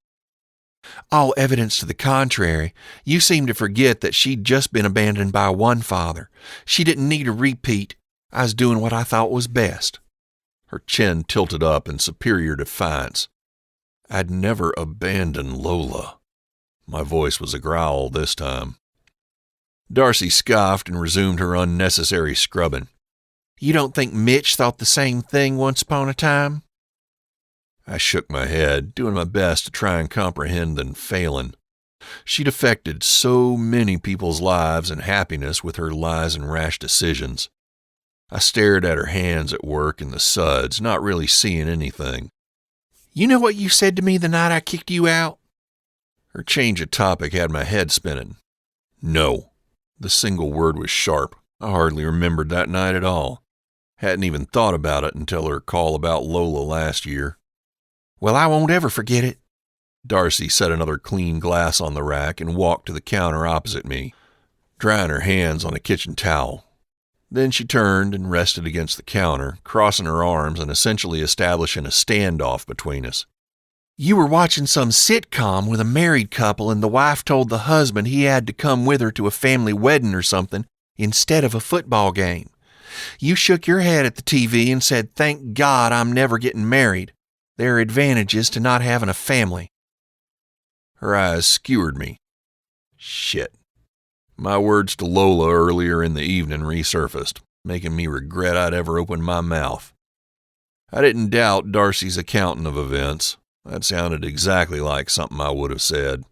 All evidence to the contrary. You seem to forget that she'd just been abandoned by one father. She didn't need a repeat. I was doing what I thought was best. Her chin tilted up in superior defiance. I'd never abandoned Lola. My voice was a growl this time. Darcy scoffed and resumed her unnecessary scrubbing. You don't think Mitch thought the same thing once upon a time? I shook my head, doing my best to try and comprehend and failing. She'd affected so many people's lives and happiness with her lies and rash decisions. I stared at her hands at work in the suds, not really seeing anything. You know what you said to me the night I kicked you out? Her change of topic had my head spinning. No. The single word was sharp. I hardly remembered that night at all. Hadn't even thought about it until her call about Lola last year. Well, I won't ever forget it. Darcy set another clean glass on the rack and walked to the counter opposite me, drying her hands on a kitchen towel. Then she turned and rested against the counter, crossing her arms and essentially establishing a standoff between us. You were watching some sitcom with a married couple and the wife told the husband he had to come with her to a family wedding or something instead of a football game. You shook your head at the TV and said, "Thank God I'm never getting married. There are advantages to not having a family." Her eyes skewered me. Shit. My words to Lola earlier in the evening resurfaced, making me regret I'd ever opened my mouth. I didn't doubt Darcy's accounting of events. That sounded exactly like something I would have said.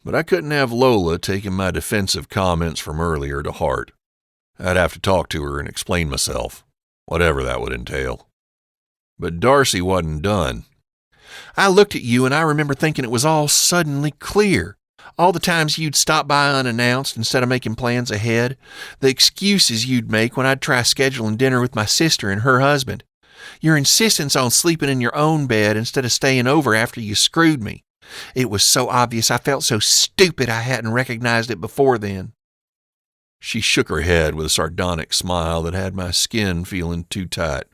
But I couldn't have Lola taking my defensive comments from earlier to heart. I'd have to talk to her and explain myself, whatever that would entail. But Darcy wasn't done. I looked at you and I remember thinking it was all suddenly clear. All the times you'd stop by unannounced instead of making plans ahead. The excuses you'd make when I'd try scheduling dinner with my sister and her husband. Your insistence on sleeping in your own bed instead of staying over after you screwed me. It was so obvious I felt so stupid I hadn't recognized it before then. She shook her head with a sardonic smile that had my skin feeling too tight.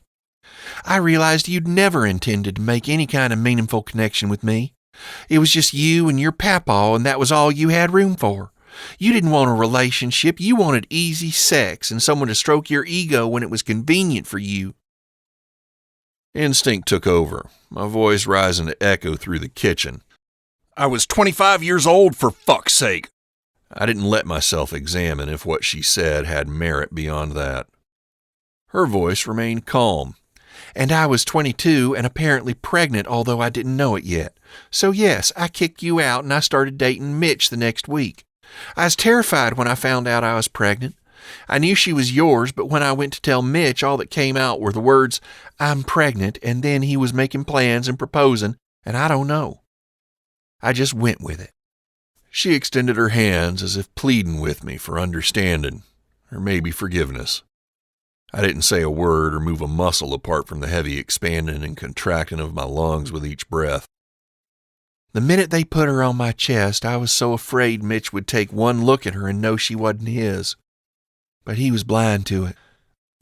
I realized you'd never intended to make any kind of meaningful connection with me. It was just you and your papaw, and that was all you had room for. You didn't want a relationship. You wanted easy sex and someone to stroke your ego when it was convenient for you. Instinct took over, my voice rising to echo through the kitchen. I was 25 years old, for fuck's sake! I didn't let myself examine if what she said had merit beyond that. Her voice remained calm. And I was 22 and apparently pregnant, although I didn't know it yet. So yes, I kicked you out and I started dating Mitch the next week. I was terrified when I found out I was pregnant. I knew she was yours, but when I went to tell Mitch, all that came out were the words, "I'm pregnant," and then he was making plans and proposing, and I don't know. I just went with it. She extended her hands as if pleading with me for understanding, or maybe forgiveness. I didn't say a word or move a muscle apart from the heavy expanding and contracting of my lungs with each breath. The minute they put her on my chest, I was so afraid Mitch would take one look at her and know she wasn't his. But he was blind to it.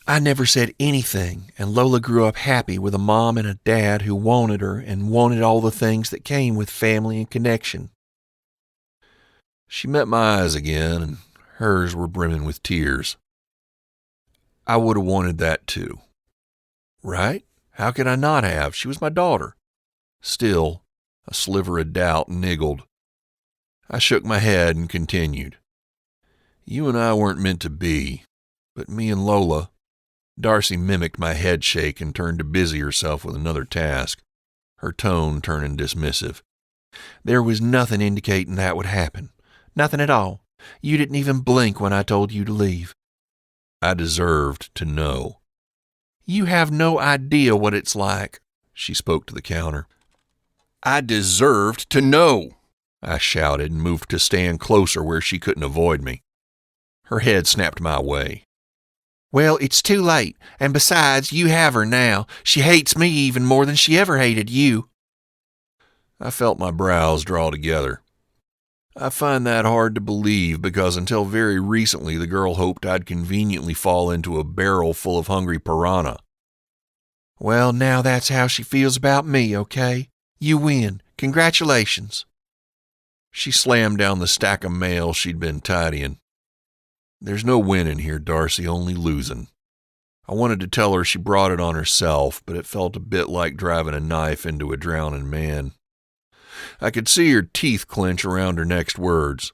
I never said anything, and Lola grew up happy with a mom and a dad who wanted her and wanted all the things that came with family and connection. She met my eyes again, and hers were brimming with tears. I would have wanted that too. Right? How could I not have? She was my daughter. Still, a sliver of doubt niggled. I shook my head and continued. You and I weren't meant to be, but me and Lola. Darcy mimicked my head shake and turned to busy herself with another task, her tone turning dismissive. There was nothing indicating that would happen. Nothing at all. You didn't even blink when I told you to leave. I deserved to know. You have no idea what it's like. She spoke to the counter. I deserved to know, I shouted and moved to stand closer where she couldn't avoid me. Her head snapped my way. Well, it's too late, and besides, you have her now. She hates me even more than she ever hated you. I felt my brows draw together. I find that hard to believe because until very recently the girl hoped I'd conveniently fall into a barrel full of hungry piranha. Well, now that's how she feels about me, okay? You win. Congratulations. She slammed down the stack of mail she'd been tidying. There's no winning here, Darcy, only losing. I wanted to tell her she brought it on herself, but it felt a bit like driving a knife into a drowning man. I could see her teeth clench around her next words.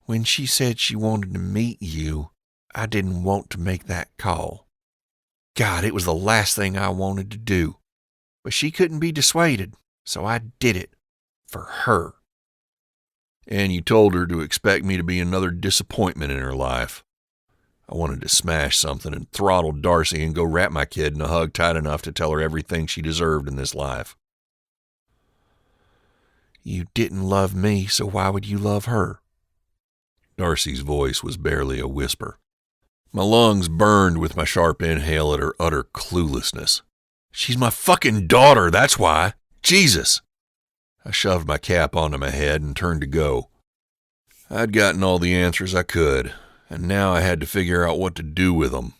When she said she wanted to meet you, I didn't want to make that call. God, it was the last thing I wanted to do. But she couldn't be dissuaded, so I did it. For her. And you told her to expect me to be another disappointment in her life. I wanted to smash something and throttle Darcy and go wrap my kid in a hug tight enough to tell her everything she deserved in this life. You didn't love me, so why would you love her? Darcy's voice was barely a whisper. My lungs burned with my sharp inhale at her utter cluelessness. She's my fucking daughter, that's why. Jesus! I shoved my cap onto my head and turned to go. I'd gotten all the answers I could, and now I had to figure out what to do with them.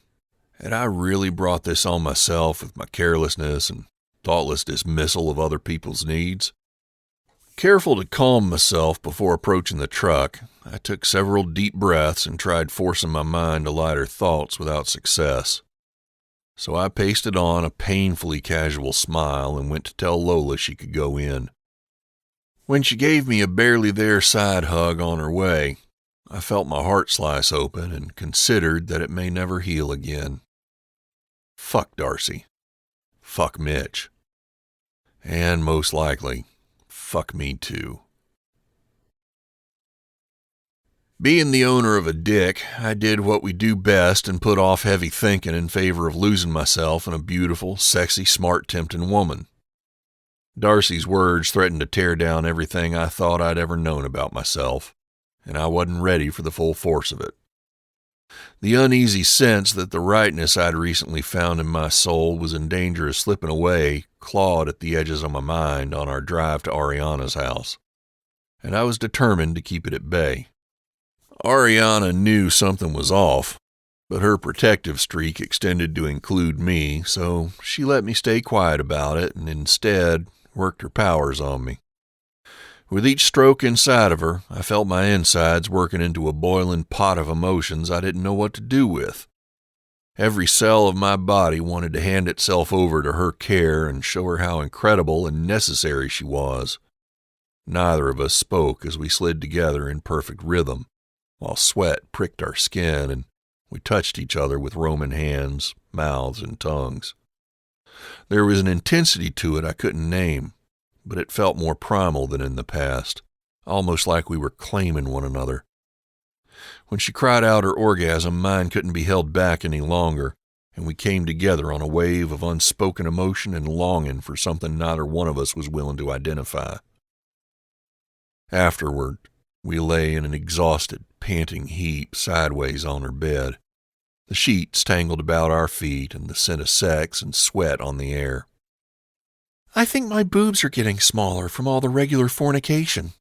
Had I really brought this on myself with my carelessness and thoughtless dismissal of other people's needs? Careful to calm myself before approaching the truck, I took several deep breaths and tried forcing my mind to lighter thoughts without success. So I pasted on a painfully casual smile and went to tell Lola she could go in. When she gave me a barely there side hug on her way, I felt my heart slice open and considered that it may never heal again. Fuck Darcy. Fuck Mitch. And most likely, fuck me too. Being the owner of a dick, I did what we do best and put off heavy thinking in favor of losing myself in a beautiful, sexy, smart, tempting woman. Darcy's words threatened to tear down everything I thought I'd ever known about myself, and I wasn't ready for the full force of it. The uneasy sense that the rightness I'd recently found in my soul was in danger of slipping away clawed at the edges of my mind on our drive to Ariana's house, and I was determined to keep it at bay. Ariana knew something was off, but her protective streak extended to include me, so she let me stay quiet about it and instead worked her powers on me. With each stroke inside of her, I felt my insides working into a boiling pot of emotions I didn't know what to do with. Every cell of my body wanted to hand itself over to her care and show her how incredible and necessary she was. Neither of us spoke as we slid together in perfect rhythm, while sweat pricked our skin and we touched each other with Roman hands, mouths, and tongues. There was an intensity to it I couldn't name, but it felt more primal than in the past, almost like we were claiming one another. When she cried out her orgasm, mine couldn't be held back any longer, and we came together on a wave of unspoken emotion and longing for something neither one of us was willing to identify. Afterward, We lay in an exhausted, panting heap sideways on her bed, the sheets tangled about our feet and the scent of sex and sweat on the air. I think my boobs are getting smaller from all the regular fornication.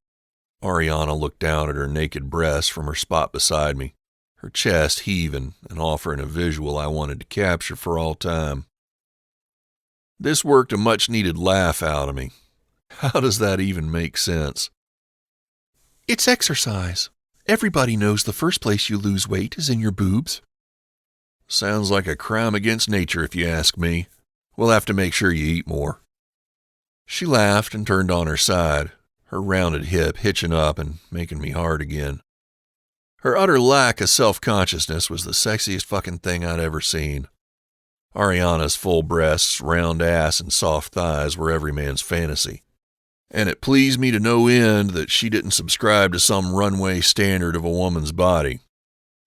Ariana looked down at her naked breasts from her spot beside me, her chest heaving and offering a visual I wanted to capture for all time. This worked a much-needed laugh out of me. How does that even make sense? It's exercise. Everybody knows the first place you lose weight is in your boobs. Sounds like a crime against nature if you ask me. We'll have to make sure you eat more. She laughed and turned on her side, her rounded hip hitching up and making me hard again. Her utter lack of self-consciousness was the sexiest fucking thing I'd ever seen. Ariana's full breasts, round ass, and soft thighs were every man's fantasy. And it pleased me to no end that she didn't subscribe to some runway standard of a woman's body.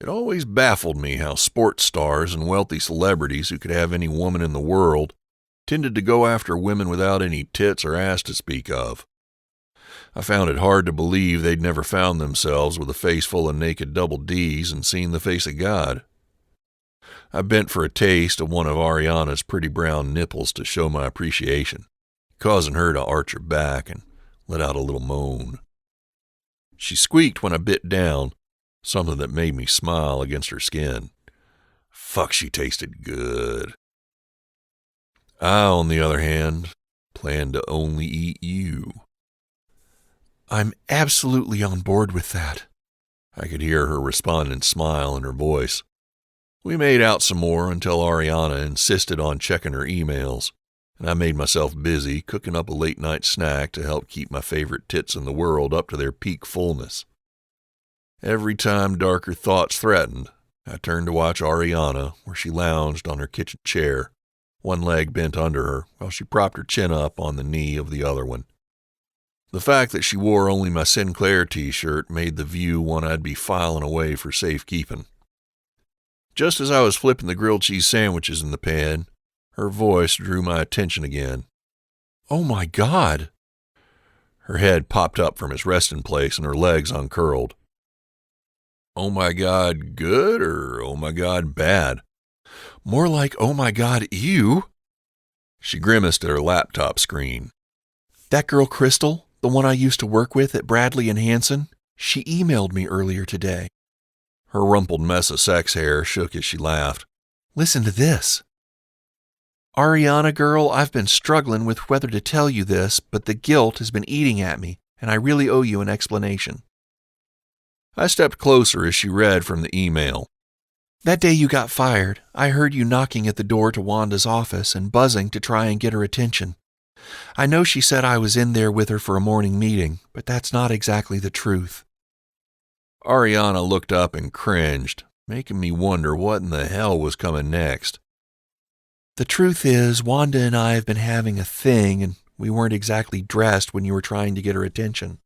It always baffled me how sports stars and wealthy celebrities who could have any woman in the world tended to go after women without any tits or ass to speak of. I found it hard to believe they'd never found themselves with a face full of naked double Ds and seen the face of God. I bent for a taste of one of Ariana's pretty brown nipples to show my appreciation, causing her to arch her back and let out a little moan. She squeaked when I bit down, something that made me smile against her skin. Fuck, she tasted good. I, on the other hand, planned to only eat you. I'm absolutely on board with that. I could hear her responding smile in her voice. We made out some more until Ariana insisted on checking her emails, and I made myself busy cooking up a late-night snack to help keep my favorite tits in the world up to their peak fullness. Every time darker thoughts threatened, I turned to watch Ariana where she lounged on her kitchen chair, one leg bent under her while she propped her chin up on the knee of the other one. The fact that she wore only my Sinclair t-shirt made the view one I'd be filing away for safekeeping. Just as I was flipping the grilled cheese sandwiches in the pan, her voice drew my attention again. Oh my God! Her head popped up from its resting place and her legs uncurled. Oh my God, good or oh my God, bad? More like oh my God, ew! She grimaced at her laptop screen. That girl Crystal, the one I used to work with at Bradley and Hanson, she emailed me earlier today. Her rumpled mess of sex hair shook as she laughed. Listen to this. Ariana girl, I've been struggling with whether to tell you this, but the guilt has been eating at me, and I really owe you an explanation. I stepped closer as she read from the email. That day you got fired, I heard you knocking at the door to Wanda's office and buzzing to try and get her attention. I know she said I was in there with her for a morning meeting, but that's not exactly the truth. Ariana looked up and cringed, making me wonder what in the hell was coming next. The truth is, Wanda and I have been having a thing, and we weren't exactly dressed when you were trying to get her attention.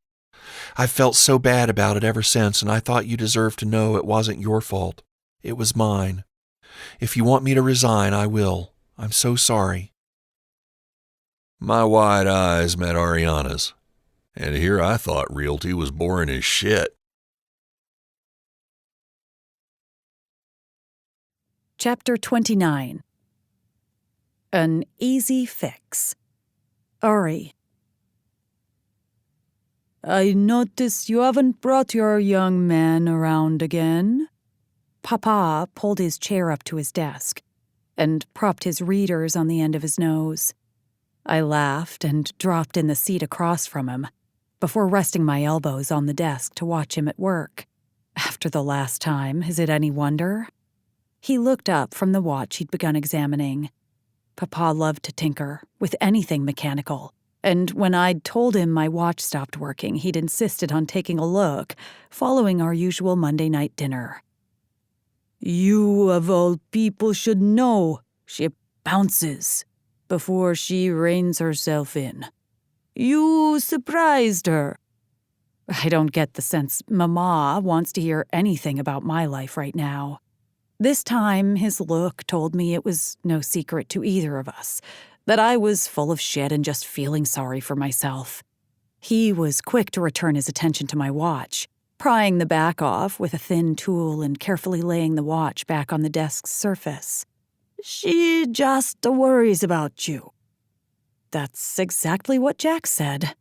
I've felt so bad about it ever since, and I thought you deserved to know it wasn't your fault. It was mine. If you want me to resign, I will. I'm so sorry. My wide eyes met Ariana's, and here I thought realty was boring as shit. Chapter 29. An Easy Fix. Ari. I notice you haven't brought your young man around again. Papa pulled his chair up to his desk and propped his readers on the end of his nose. I laughed and dropped in the seat across from him before resting my elbows on the desk to watch him at work. After the last time, is it any wonder? He looked up from the watch he'd begun examining. Papa loved to tinker with anything mechanical, and when I'd told him my watch stopped working, he'd insisted on taking a look, following our usual Monday night dinner. You, of all people, should know she bounces before she reins herself in. You surprised her. I don't get the sense Mama wants to hear anything about my life right now. This time, his look told me it was no secret to either of us, that I was full of shit and just feeling sorry for myself. He was quick to return his attention to my watch, prying the back off with a thin tool and carefully laying the watch back on the desk's surface. "She just worries about you." That's exactly what Jax said.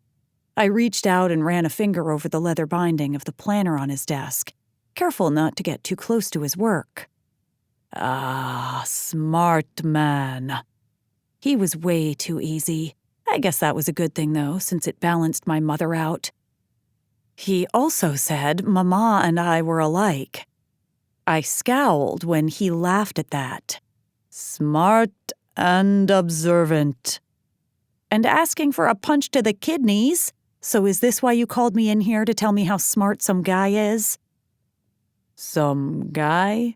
I reached out and ran a finger over the leather binding of the planner on his desk, careful not to get too close to his work. Ah, smart man. He was way too easy. I guess that was a good thing, though, since it balanced my mother out. He also said Mama and I were alike. I scowled when he laughed at that. Smart and observant. And asking for a punch to the kidneys. So is this why you called me in here to tell me how smart some guy is? Some guy?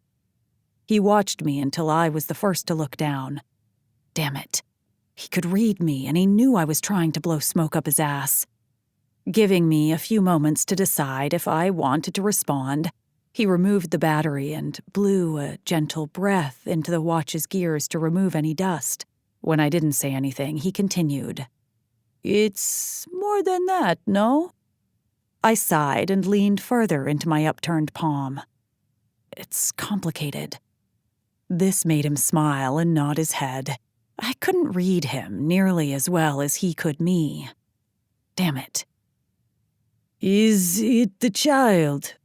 He watched me until I was the first to look down. Damn it. He could read me, and he knew I was trying to blow smoke up his ass. Giving me a few moments to decide if I wanted to respond, he removed the battery and blew a gentle breath into the watch's gears to remove any dust. When I didn't say anything, he continued. It's more than that, no? I sighed and leaned further into my upturned palm. It's complicated. This made him smile and nod his head. I couldn't read him nearly as well as he could me. Damn it. Is it the child?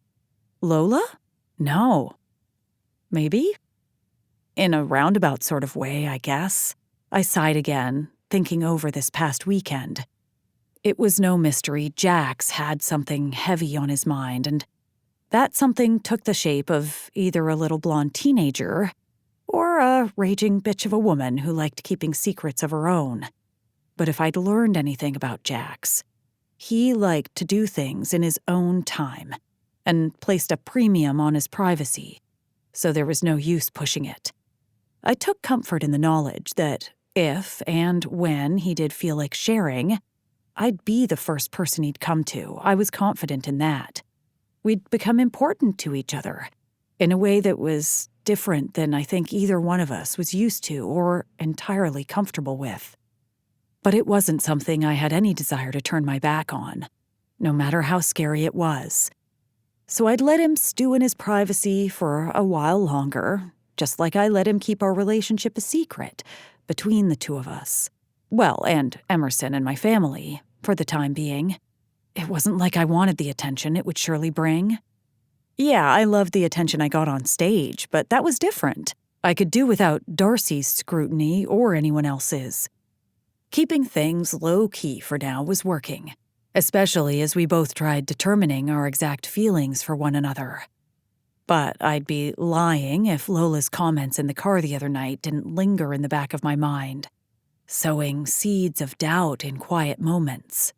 Lola? No. Maybe? In a roundabout sort of way, I guess. I sighed again, thinking over this past weekend. It was no mystery Jax had something heavy on his mind, and that something took the shape of either a little blonde teenager or a raging bitch of a woman who liked keeping secrets of her own. But if I'd learned anything about Jax, he liked to do things in his own time and placed a premium on his privacy, so there was no use pushing it. I took comfort in the knowledge that if and when he did feel like sharing, I'd be the first person he'd come to. I was confident in that. We'd become important to each other in a way that was different than I think either one of us was used to or entirely comfortable with. But it wasn't something I had any desire to turn my back on, no matter how scary it was. So I'd let him stew in his privacy for a while longer, just like I let him keep our relationship a secret between the two of us. Well, and Emerson and my family, for the time being. It wasn't like I wanted the attention it would surely bring. Yeah, I loved the attention I got on stage, but that was different. I could do without Darcy's scrutiny or anyone else's. Keeping things low-key for now was working, especially as we both tried determining our exact feelings for one another. But I'd be lying if Lola's comments in the car the other night didn't linger in the back of my mind, sowing seeds of doubt in quiet moments.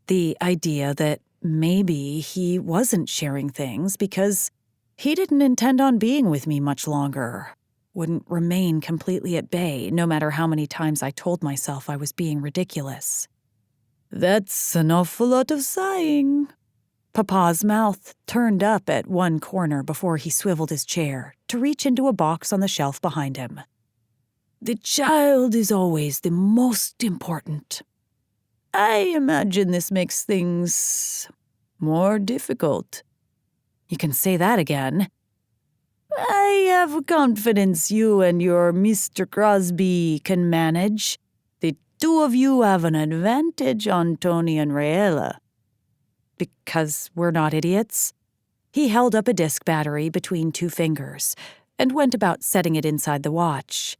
The idea that maybe he wasn't sharing things because he didn't intend on being with me much longer wouldn't remain completely at bay, no matter how many times I told myself I was being ridiculous. That's an awful lot of sighing. Papa's mouth turned up at one corner before he swiveled his chair to reach into a box on the shelf behind him. The child is always the most important. I imagine this makes things more difficult. You can say that again. I have confidence you and your Mr. Crosby can manage. The two of you have an advantage on Tony and Rayella. Because we're not idiots? He held up a disc battery between two fingers and went about setting it inside the watch.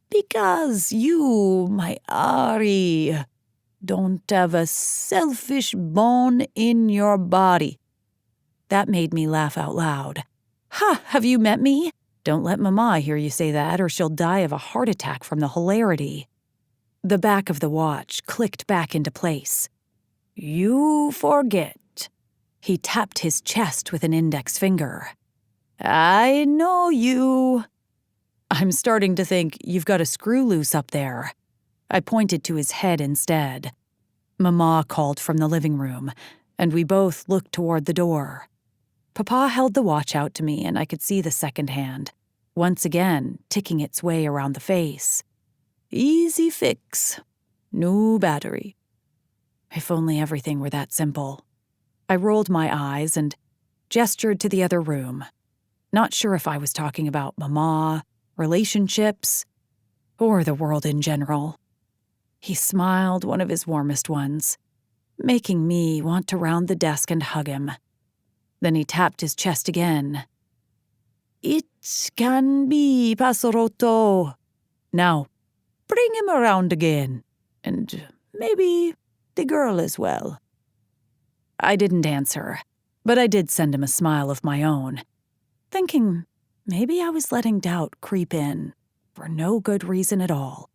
Because you, my Ari, don't have a selfish bone in your body. That made me laugh out loud. Ha, have you met me? Don't let Mama hear you say that or she'll die of a heart attack from the hilarity. The back of the watch clicked back into place. You forget. He tapped his chest with an index finger. I know you. I'm starting to think you've got a screw loose up there. I pointed to his head instead. Mama called from the living room, and we both looked toward the door. Papa held the watch out to me, and I could see the second hand, once again ticking its way around the face. Easy fix. New battery. If only everything were that simple. I rolled my eyes and gestured to the other room, not sure if I was talking about Mama, relationships, or the world in general. He smiled, one of his warmest ones, making me want to round the desk and hug him. Then he tapped his chest again. It can be, Passerotto. Now, bring him around again, and maybe the girl as well. I didn't answer, but I did send him a smile of my own, thinking maybe I was letting doubt creep in for no good reason at all.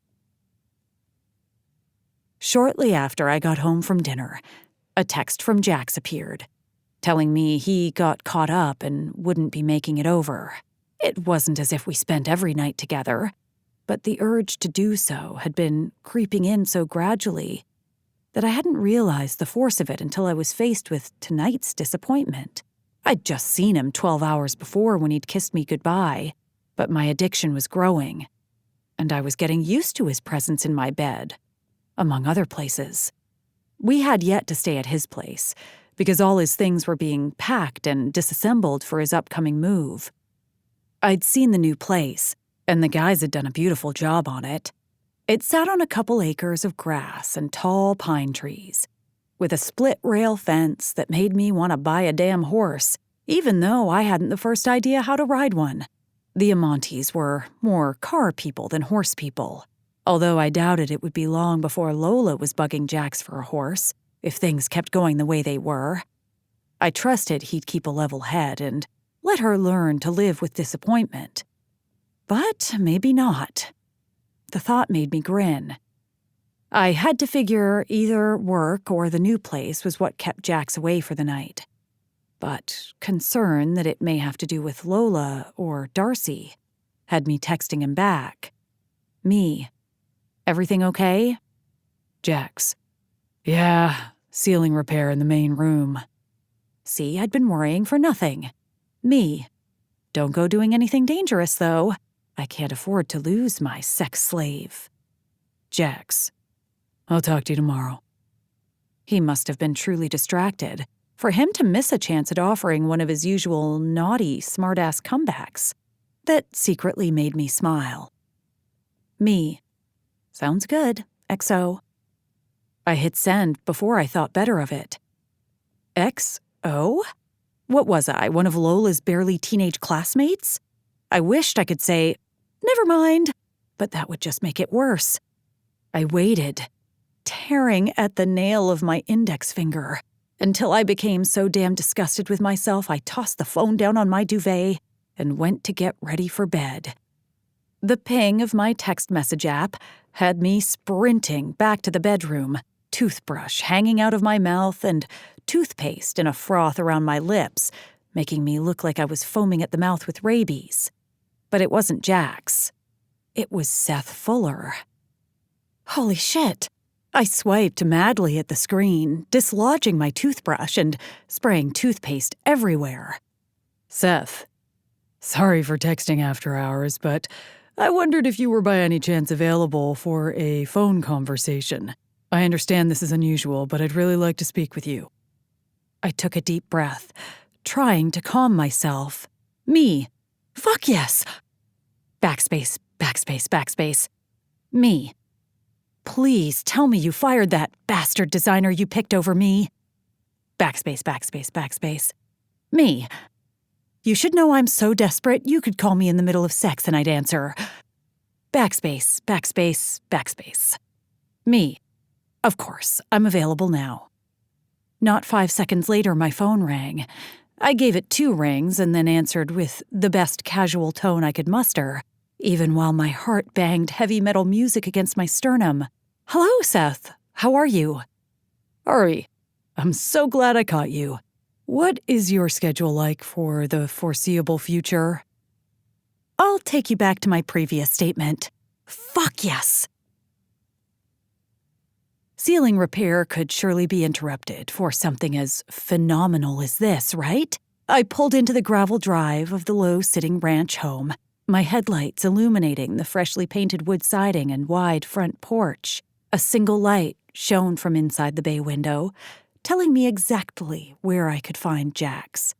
Shortly after I got home from dinner, a text from Jax appeared, telling me he got caught up and wouldn't be making it over. It wasn't as if we spent every night together, but the urge to do so had been creeping in so gradually that I hadn't realized the force of it until I was faced with tonight's disappointment. I'd just seen him 12 hours before when he'd kissed me goodbye, but my addiction was growing, and I was getting used to his presence in my bed, among other places. We had yet to stay at his place, because all his things were being packed and disassembled for his upcoming move. I'd seen the new place, and the guys had done a beautiful job on it. It sat on a couple acres of grass and tall pine trees, with a split-rail fence that made me want to buy a damn horse, even though I hadn't the first idea how to ride one. The Amantes were more car people than horse people, although I doubted it would be long before Lola was bugging Jax for a horse, if things kept going the way they were. I trusted he'd keep a level head and let her learn to live with disappointment. But maybe not. The thought made me grin. I had to figure either work or the new place was what kept Jax away for the night. But concern that it may have to do with Lola or Darcy had me texting him back. Me. Everything okay? Jax. Yeah, ceiling repair in the main room. See, I'd been worrying for nothing. Me. Don't go doing anything dangerous, though. I can't afford to lose my sex slave. Jax. I'll talk to you tomorrow. He must have been truly distracted for him to miss a chance at offering one of his usual naughty, smart-ass comebacks. That secretly made me smile. Me. Sounds good, XO. I hit send before I thought better of it. XO? What was I, one of Lola's barely teenage classmates? I wished I could say, never mind, but that would just make it worse. I waited, tearing at the nail of my index finger, until I became so damn disgusted with myself I tossed the phone down on my duvet and went to get ready for bed. The ping of my text message app had me sprinting back to the bedroom, toothbrush hanging out of my mouth and toothpaste in a froth around my lips, making me look like I was foaming at the mouth with rabies. But it wasn't Jax. It was Seth Fuller. Holy shit! I swiped madly at the screen, dislodging my toothbrush and spraying toothpaste everywhere. Seth, sorry for texting after hours, but I wondered if you were by any chance available for a phone conversation. I understand this is unusual, but I'd really like to speak with you. I took a deep breath, trying to calm myself. Me. Fuck yes! Backspace, backspace, backspace. Me. Please tell me you fired that bastard designer you picked over me. Backspace, backspace, backspace. Me. You should know I'm so desperate you could call me in the middle of sex and I'd answer. Backspace, backspace, backspace. Me. Of course, I'm available now. Not 5 seconds later, my phone rang. I gave it 2 rings and then answered with the best casual tone I could muster, even while my heart banged heavy metal music against my sternum. Hello, Seth. How are you? Ari, I'm so glad I caught you. What is your schedule like for the foreseeable future? I'll take you back to my previous statement. Fuck yes. Ceiling repair could surely be interrupted for something as phenomenal as this, right? I pulled into the gravel drive of the low-sitting ranch home, my headlights illuminating the freshly painted wood siding and wide front porch. A single light shone from inside the bay window, telling me exactly where I could find Jax.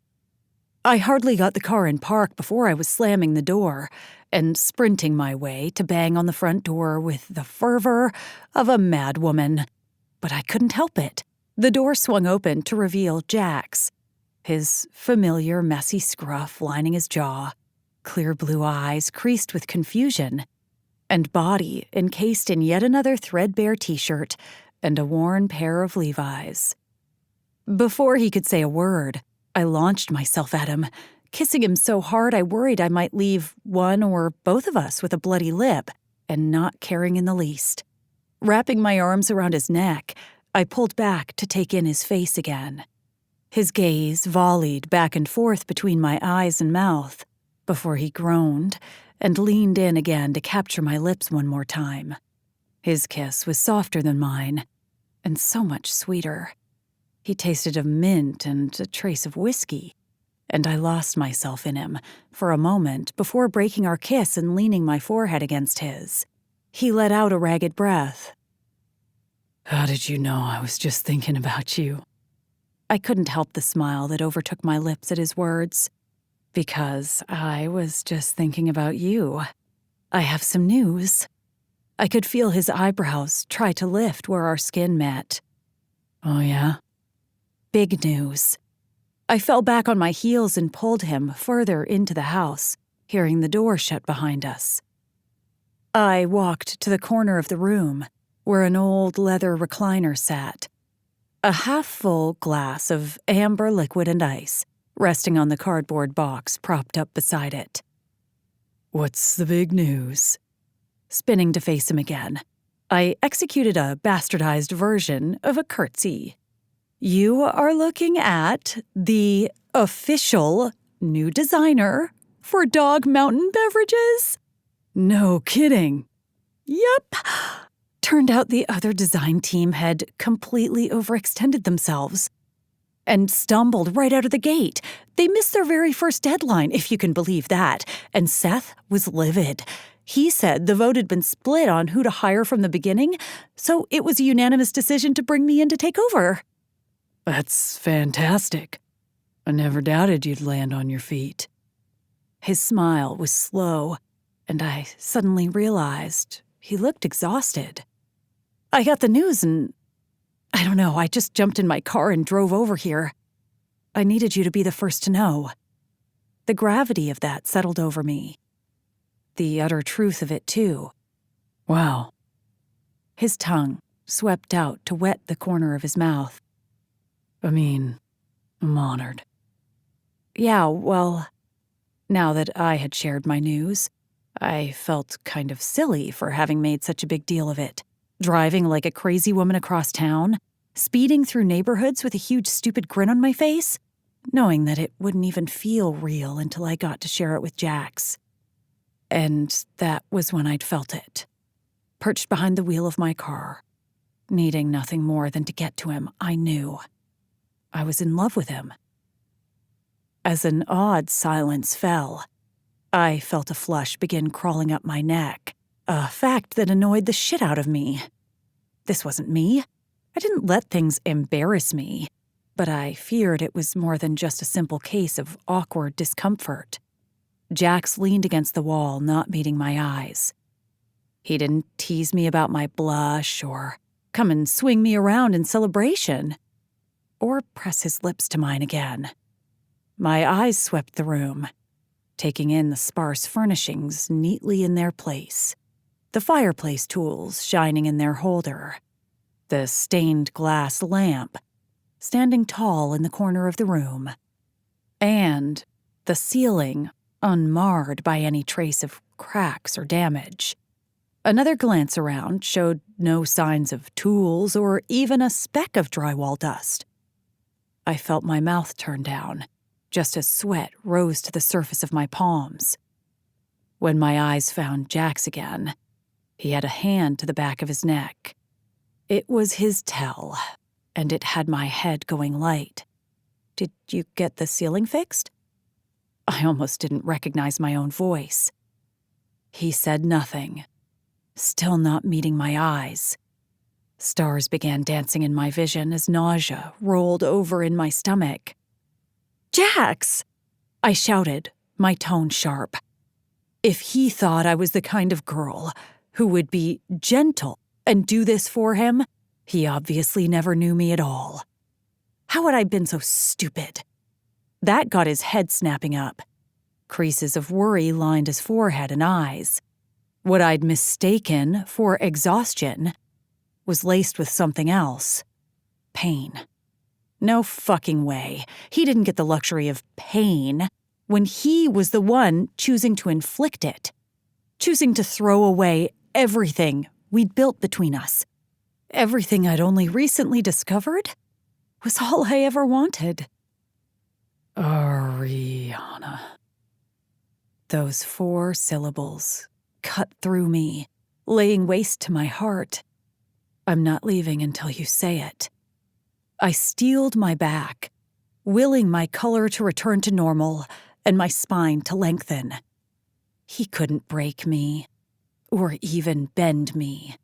I hardly got the car in park before I was slamming the door and sprinting my way to bang on the front door with the fervor of a madwoman. But I couldn't help it. The door swung open to reveal Jax, his familiar messy scruff lining his jaw, clear blue eyes creased with confusion, and body encased in yet another threadbare t-shirt and a worn pair of Levi's. Before he could say a word, I launched myself at him, kissing him so hard I worried I might leave one or both of us with a bloody lip, and not caring in the least. Wrapping my arms around his neck, I pulled back to take in his face again. His gaze volleyed back and forth between my eyes and mouth before he groaned and leaned in again to capture my lips one more time. His kiss was softer than mine, and so much sweeter. He tasted of mint and a trace of whiskey, and I lost myself in him for a moment before breaking our kiss and leaning my forehead against his. He let out a ragged breath. "How did you know I was just thinking about you?" I couldn't help the smile that overtook my lips at his words. "Because I was just thinking about you. I have some news." I could feel his eyebrows try to lift where our skin met. "Oh, yeah?" "Big news." I fell back on my heels and pulled him further into the house, hearing the door shut behind us. I walked to the corner of the room, where an old leather recliner sat, a half-full glass of amber liquid and ice resting on the cardboard box propped up beside it. "What's the big news?" Spinning to face him again, I executed a bastardized version of a curtsy. "You are looking at the official new designer for Dog Mountain Beverages?" "No kidding." "Yep." Turned out the other design team had completely overextended themselves and stumbled right out of the gate. They missed their very first deadline, if you can believe that, and Seth was livid. He said the vote had been split on who to hire from the beginning, so it was a unanimous decision to bring me in to take over. "That's fantastic. I never doubted you'd land on your feet." His smile was slow, and I suddenly realized he looked exhausted. "I got the news and I don't know, I just jumped in my car and drove over here. I needed you to be the first to know." The gravity of that settled over me. The utter truth of it, too. "Wow." His tongue swept out to wet the corner of his mouth. "I mean, I'm honored." "Yeah, well," now that I had shared my news, I felt kind of silly for having made such a big deal of it. Driving like a crazy woman across town, speeding through neighborhoods with a huge stupid grin on my face, knowing that it wouldn't even feel real until I got to share it with Jax. And that was when I'd felt it. Perched behind the wheel of my car, needing nothing more than to get to him, I knew. I was in love with him. As an odd silence fell, I felt a flush begin crawling up my neck, a fact that annoyed the shit out of me. This wasn't me. I didn't let things embarrass me, but I feared it was more than just a simple case of awkward discomfort. Jax leaned against the wall, not meeting my eyes. He didn't tease me about my blush or come and swing me around in celebration, or press his lips to mine again. My eyes swept the room, taking in the sparse furnishings neatly in their place, the fireplace tools shining in their holder, the stained glass lamp standing tall in the corner of the room, and the ceiling unmarred by any trace of cracks or damage. Another glance around showed no signs of tools or even a speck of drywall dust. I felt my mouth turn down, just as sweat rose to the surface of my palms. When my eyes found Jax again, he had a hand to the back of his neck. It was his tell, and it had my head going light. "Did you get the ceiling fixed?" I almost didn't recognize my own voice. He said nothing, still not meeting my eyes. Stars began dancing in my vision as nausea rolled over in my stomach. "Jax!" I shouted, my tone sharp. If he thought I was the kind of girl who would be gentle and do this for him, he obviously never knew me at all. How had I been so stupid? That got his head snapping up. Creases of worry lined his forehead and eyes. What I'd mistaken for exhaustion was laced with something else. Pain. No fucking way. He didn't get the luxury of pain when he was the one choosing to inflict it, choosing to throw away everything we'd built between us. Everything I'd only recently discovered was all I ever wanted. Ariana. Those 4 syllables cut through me, laying waste to my heart. I'm not leaving until you say it. I steeled my back, willing my color to return to normal and my spine to lengthen. He couldn't break me, or even bend me.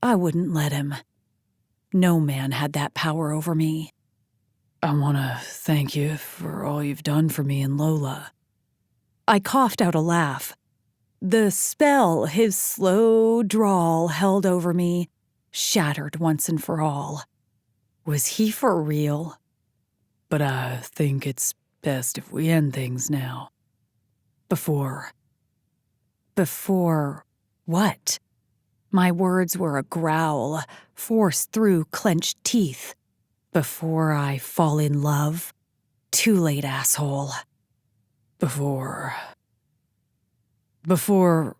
I wouldn't let him. No man had that power over me. I want to thank you for all you've done for me and Lola. I coughed out a laugh. The spell his slow drawl held over me shattered once and for all. Was he for real? But I think it's best if we end things now. Before what? My words were a growl, forced through clenched teeth. Before I fall in love? Too late, asshole. Before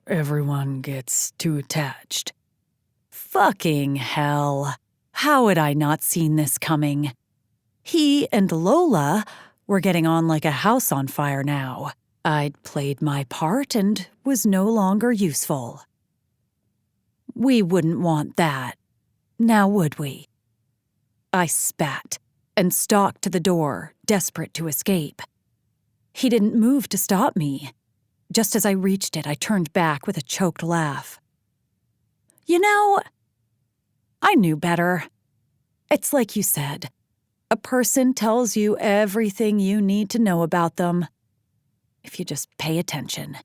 everyone gets too attached. Fucking hell. How had I not seen this coming? He and Lola were getting on like a house on fire now. I'd played my part and was no longer useful. We wouldn't want that, now would we? I spat and stalked to the door, desperate to escape. He didn't move to stop me. Just as I reached it, I turned back with a choked laugh. You know, I knew better. It's like you said. A person tells you everything you need to know about them, if you just pay attention.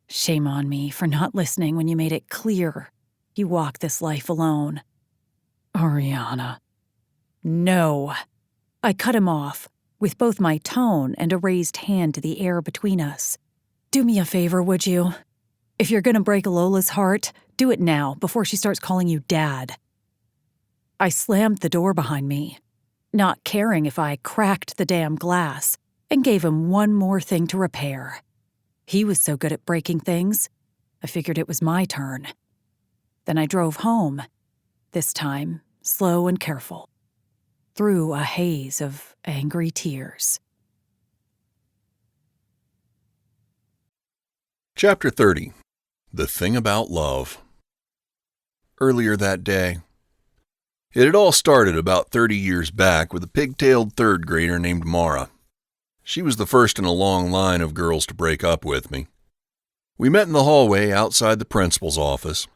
Shame on me for not listening when you made it clear you walk this life alone. Ariana. No. I cut him off, with both my tone and a raised hand to the air between us. Do me a favor, would you? If you're gonna break Lola's heart, do it now, before she starts calling you Dad. I slammed the door behind me, not caring if I cracked the damn glass, and gave him one more thing to repair. He was so good at breaking things, I figured it was my turn. Then I drove home, this time slow and careful, through a haze of angry tears. Chapter 30. The Thing About Love. Earlier that day. It had all started about 30 years back with a pigtailed third grader named Mara. She was the first in a long line of girls to break up with me. We met in the hallway outside the principal's office.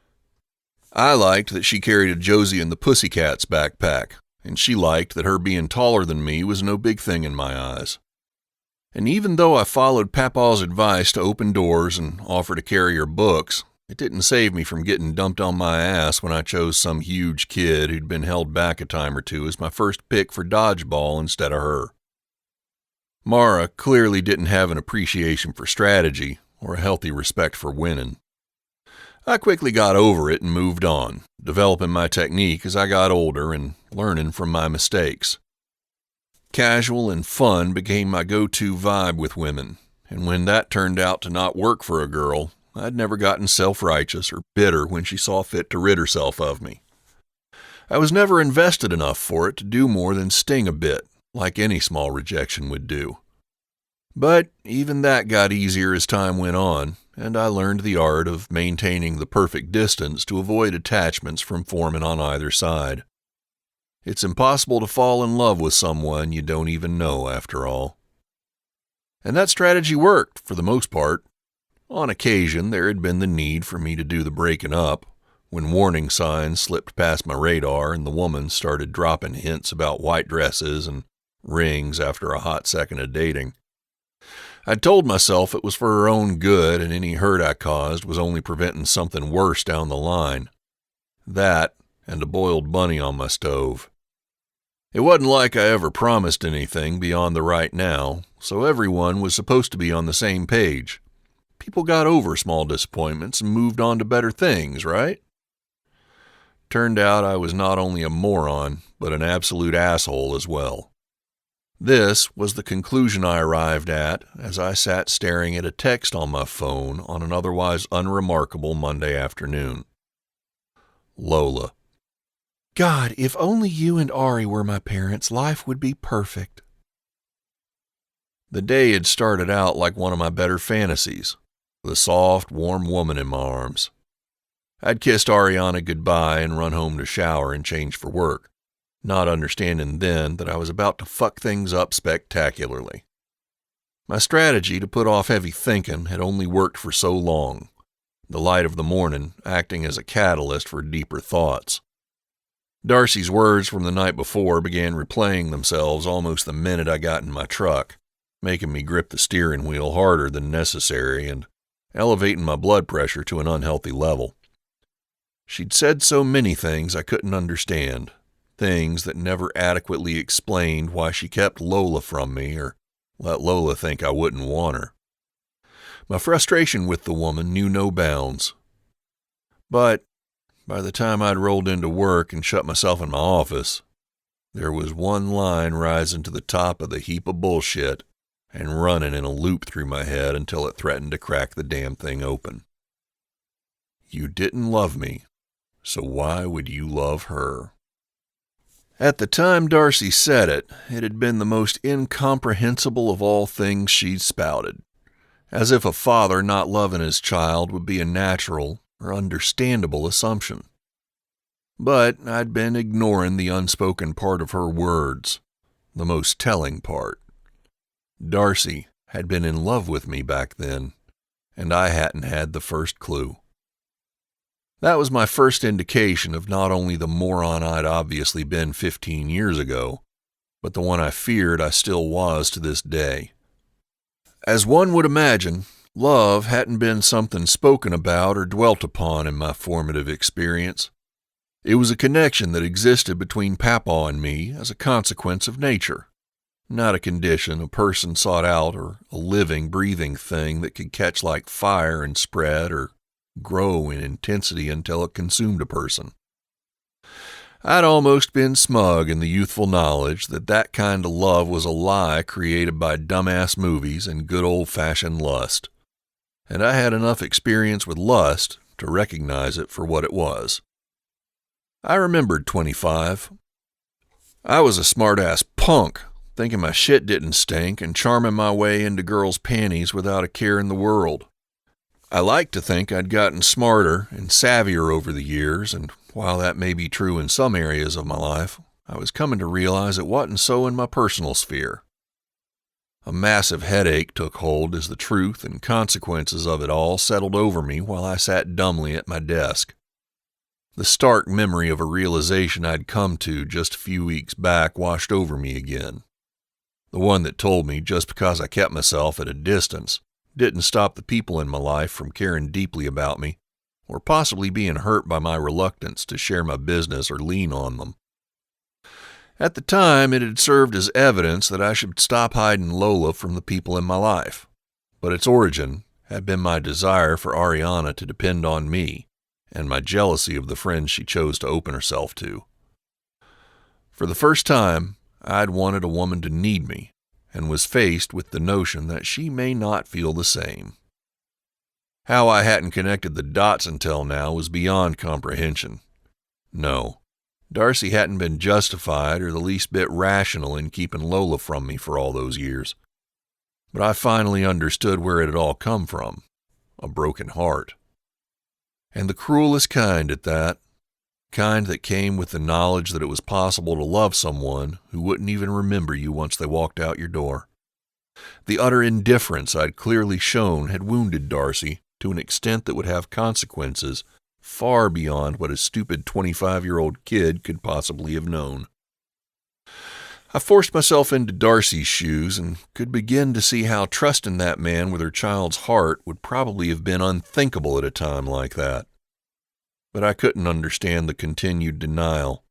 I liked that she carried a Josie and the Pussycats backpack, and she liked that her being taller than me was no big thing in my eyes. And even though I followed Papa's advice to open doors and offer to carry her books, it didn't save me from getting dumped on my ass when I chose some huge kid who'd been held back a time or two as my first pick for dodgeball instead of her. Mara clearly didn't have an appreciation for strategy or a healthy respect for winning. I quickly got over it and moved on, developing my technique as I got older and learning from my mistakes. Casual and fun became my go-to vibe with women, and when that turned out to not work for a girl, I'd never gotten self-righteous or bitter when she saw fit to rid herself of me. I was never invested enough for it to do more than sting a bit, like any small rejection would do. But even that got easier as time went on, and I learned the art of maintaining the perfect distance to avoid attachments from forming on either side. It's impossible to fall in love with someone you don't even know, after all. And that strategy worked, for the most part. On occasion, there had been the need for me to do the breaking up, when warning signs slipped past my radar and the woman started dropping hints about white dresses and rings after a hot second of dating. I'd told myself it was for her own good and any hurt I caused was only preventing something worse down the line. That and a boiled bunny on my stove. It wasn't like I ever promised anything beyond the right now, so everyone was supposed to be on the same page. People got over small disappointments and moved on to better things, right? Turned out I was not only a moron, but an absolute asshole as well. This was the conclusion I arrived at as I sat staring at a text on my phone on an otherwise unremarkable Monday afternoon. Lola. God, if only you and Ari were my parents, life would be perfect. The day had started out like one of my better fantasies, with a soft, warm woman in my arms. I'd kissed Ariana goodbye and run home to shower and change for work, not understanding then that I was about to fuck things up spectacularly. My strategy to put off heavy thinking had only worked for so long, the light of the morning acting as a catalyst for deeper thoughts. Darcy's words from the night before began replaying themselves almost the minute I got in my truck, making me grip the steering wheel harder than necessary and elevating my blood pressure to an unhealthy level. She'd said so many things I couldn't understand, things that never adequately explained why she kept Lola from me or let Lola think I wouldn't want her. My frustration with the woman knew no bounds. But by the time I'd rolled into work and shut myself in my office, there was one line rising to the top of the heap of bullshit and running in a loop through my head until it threatened to crack the damn thing open. You didn't love me, so why would you love her? At the time Darcy said it, it had been the most incomprehensible of all things she'd spouted, as if a father not loving his child would be a natural or understandable assumption. But I'd been ignoring the unspoken part of her words, the most telling part. Darcy had been in love with me back then, and I hadn't had the first clue. That was my first indication of not only the moron I'd obviously been 15 years ago, but the one I feared I still was to this day. As one would imagine, love hadn't been something spoken about or dwelt upon in my formative experience. It was a connection that existed between Papa and me as a consequence of nature, not a condition a person sought out or a living, breathing thing that could catch like fire and spread or grow in intensity until it consumed a person. I'd almost been smug in the youthful knowledge that that kind of love was a lie created by dumbass movies and good old-fashioned lust. And I had enough experience with lust to recognize it for what it was. I remembered 25. I was a smart-ass punk, thinking my shit didn't stink and charming my way into girls' panties without a care in the world. I like to think I'd gotten smarter and savvier over the years, and while that may be true in some areas of my life, I was coming to realize it wasn't so in my personal sphere. A massive headache took hold as the truth and consequences of it all settled over me while I sat dumbly at my desk. The stark memory of a realization I'd come to just a few weeks back washed over me again. The one that told me just because I kept myself at a distance didn't stop the people in my life from caring deeply about me, or possibly being hurt by my reluctance to share my business or lean on them. At the time, it had served as evidence that I should stop hiding Lola from the people in my life, but its origin had been my desire for Ariana to depend on me, and my jealousy of the friends she chose to open herself to. For the first time, I'd wanted a woman to need me, and was faced with the notion that she may not feel the same. How I hadn't connected the dots until now was beyond comprehension. No, Darcy hadn't been justified or the least bit rational in keeping Lola from me for all those years. But I finally understood where it had all come from, a broken heart. And the cruelest kind at that, kind that came with the knowledge that it was possible to love someone who wouldn't even remember you once they walked out your door. The utter indifference I'd clearly shown had wounded Darcy to an extent that would have consequences far beyond what a stupid 25-year-old kid could possibly have known. I forced myself into Darcy's shoes and could begin to see how trusting that man with her child's heart would probably have been unthinkable at a time like that. But I couldn't understand the continued denial,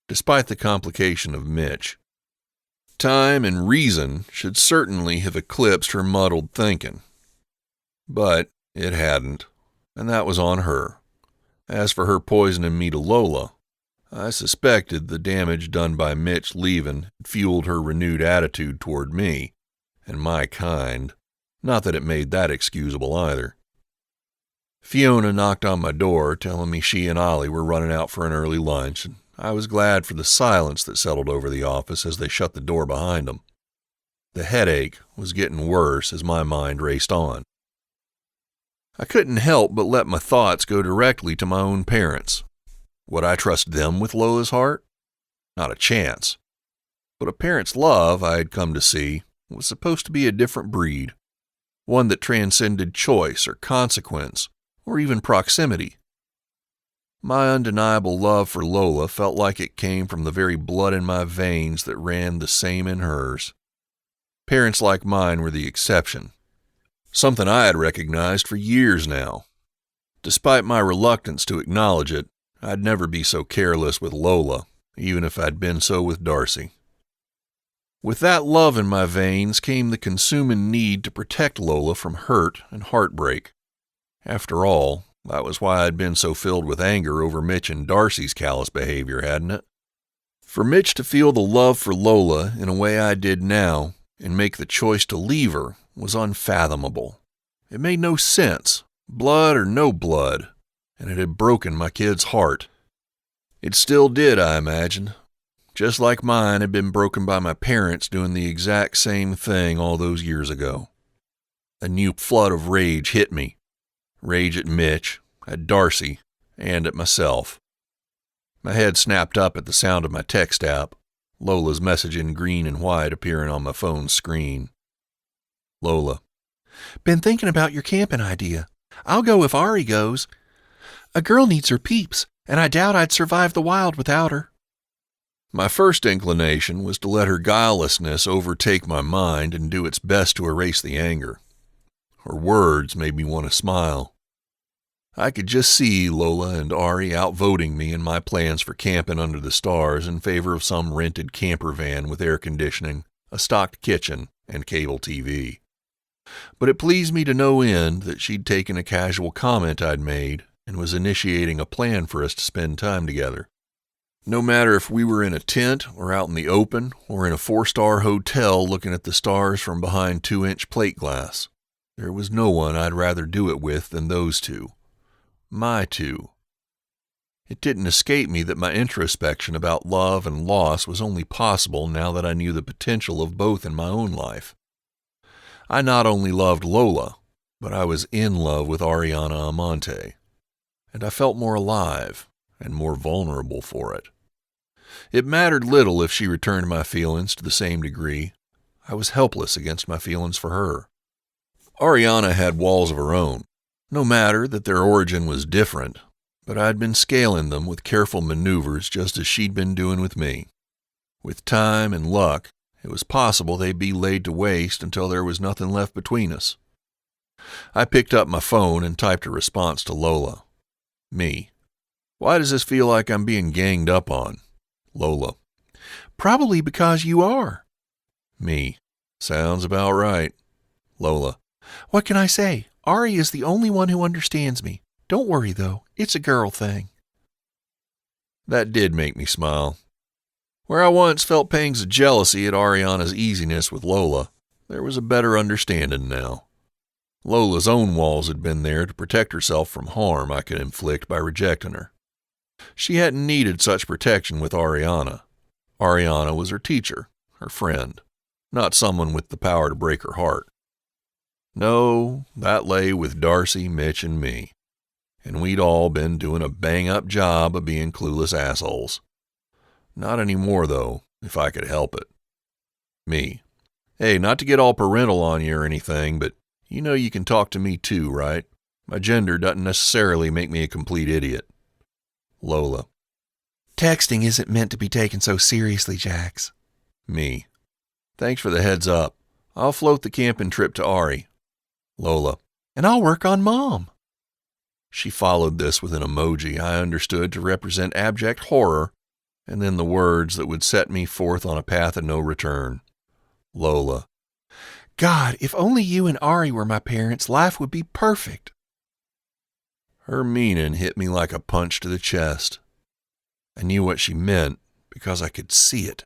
despite the complication of Mitch. Time and reason should certainly have eclipsed her muddled thinking. But it hadn't, and that was on her. As for her poisoning me to Lola, I suspected the damage done by Mitch leaving had fueled her renewed attitude toward me, and my kind. Not that it made that excusable either. Fiona knocked on my door, telling me she and Ollie were running out for an early lunch, and I was glad for the silence that settled over the office as they shut the door behind them. The headache was getting worse as my mind raced on. I couldn't help but let my thoughts go directly to my own parents. Would I trust them with Lola's heart? Not a chance. But a parent's love, I had come to see, was supposed to be a different breed, one that transcended choice or consequence, or even proximity. My undeniable love for Lola felt like it came from the very blood in my veins that ran the same in hers. Parents like mine were the exception, something I had recognized for years now. Despite my reluctance to acknowledge it, I'd never be so careless with Lola, even if I'd been so with Darcy. With that love in my veins came the consuming need to protect Lola from hurt and heartbreak. After all, that was why I'd been so filled with anger over Mitch and Darcy's callous behavior, hadn't it? For Mitch to feel the love for Lola in a way I did now and make the choice to leave her was unfathomable. It made no sense, blood or no blood, and it had broken my kid's heart. It still did, I imagine, just like mine had been broken by my parents doing the exact same thing all those years ago. A new flood of rage hit me. Rage at Mitch, at Darcy, and at myself. My head snapped up at the sound of my text app, Lola's message in green and white appearing on my phone's screen. Lola. Been thinking about your camping idea. I'll go if Ari goes. A girl needs her peeps, and I doubt I'd survive the wild without her. My first inclination was to let her guilelessness overtake my mind and do its best to erase the anger. Her words made me want to smile. I could just see Lola and Ari outvoting me in my plans for camping under the stars in favor of some rented camper van with air conditioning, a stocked kitchen, and cable TV. But it pleased me to no end that she'd taken a casual comment I'd made and was initiating a plan for us to spend time together. No matter if we were in a tent or out in the open or in a 4-star hotel looking at the stars from behind 2-inch plate glass, there was no one I'd rather do it with than those two. My two. It didn't escape me that my introspection about love and loss was only possible now that I knew the potential of both in my own life. I not only loved Lola, but I was in love with Ariana Amante, and I felt more alive and more vulnerable for it. It mattered little if she returned my feelings to the same degree. I was helpless against my feelings for her. Ariana had walls of her own. No matter that their origin was different, but I'd been scaling them with careful maneuvers just as she'd been doing with me. With time and luck, it was possible they'd be laid to waste until there was nothing left between us. I picked up my phone and typed a response to Lola. Me. Why does this feel like I'm being ganged up on? Lola. Probably because you are. Me. Sounds about right. Lola. What can I say? Ari is the only one who understands me. Don't worry, though. It's a girl thing. That did make me smile. Where I once felt pangs of jealousy at Ariana's easiness with Lola, there was a better understanding now. Lola's own walls had been there to protect herself from harm I could inflict by rejecting her. She hadn't needed such protection with Ariana. Ariana was her teacher, her friend, not someone with the power to break her heart. No, that lay with Darcy, Mitch, and me, and we'd all been doing a bang-up job of being clueless assholes. Not anymore, though, if I could help it. Me. Hey, not to get all parental on you or anything, but you know you can talk to me too, right? My gender doesn't necessarily make me a complete idiot. Lola. Texting isn't meant to be taken so seriously, Jax. Me. Thanks for the heads up. I'll float the camping trip to Ari. Lola. And I'll work on Mom. She followed this with an emoji I understood to represent abject horror, and then the words that would set me forth on a path of no return. Lola. God, if only you and Ari were my parents, life would be perfect. Her meaning hit me like a punch to the chest. I knew what she meant because I could see it.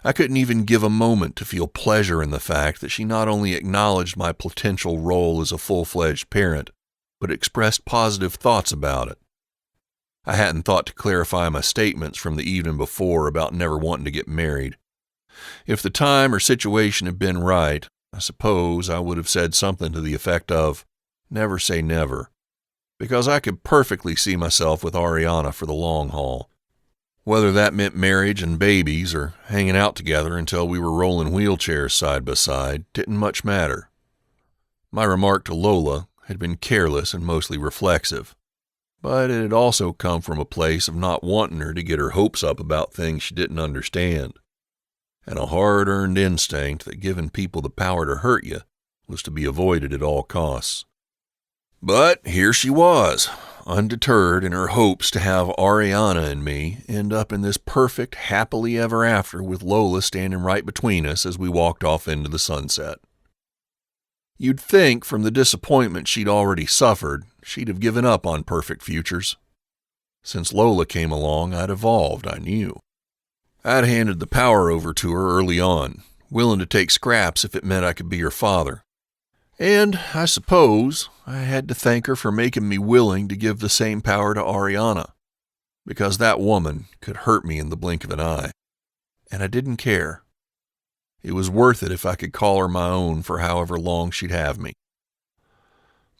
I couldn't even give a moment to feel pleasure in the fact that she not only acknowledged my potential role as a full-fledged parent, but expressed positive thoughts about it. I hadn't thought to clarify my statements from the evening before about never wanting to get married. If the time or situation had been right, I suppose I would have said something to the effect of, never say never, because I could perfectly see myself with Ariana for the long haul. Whether that meant marriage and babies or hanging out together until we were rolling wheelchairs side by side didn't much matter. My remark to Lola had been careless and mostly reflexive, but it had also come from a place of not wanting her to get her hopes up about things she didn't understand, and a hard-earned instinct that giving people the power to hurt you was to be avoided at all costs. But here she was, undeterred in her hopes to have Ariana and me end up in this perfect happily ever after with Lola standing right between us as we walked off into the sunset. You'd think from the disappointment she'd already suffered, she'd have given up on perfect futures. Since Lola came along, I'd evolved, I knew. I'd handed the power over to her early on, willing to take scraps if it meant I could be her father. And I suppose I had to thank her for making me willing to give the same power to Ariana, because that woman could hurt me in the blink of an eye. And I didn't care. It was worth it if I could call her my own for however long she'd have me.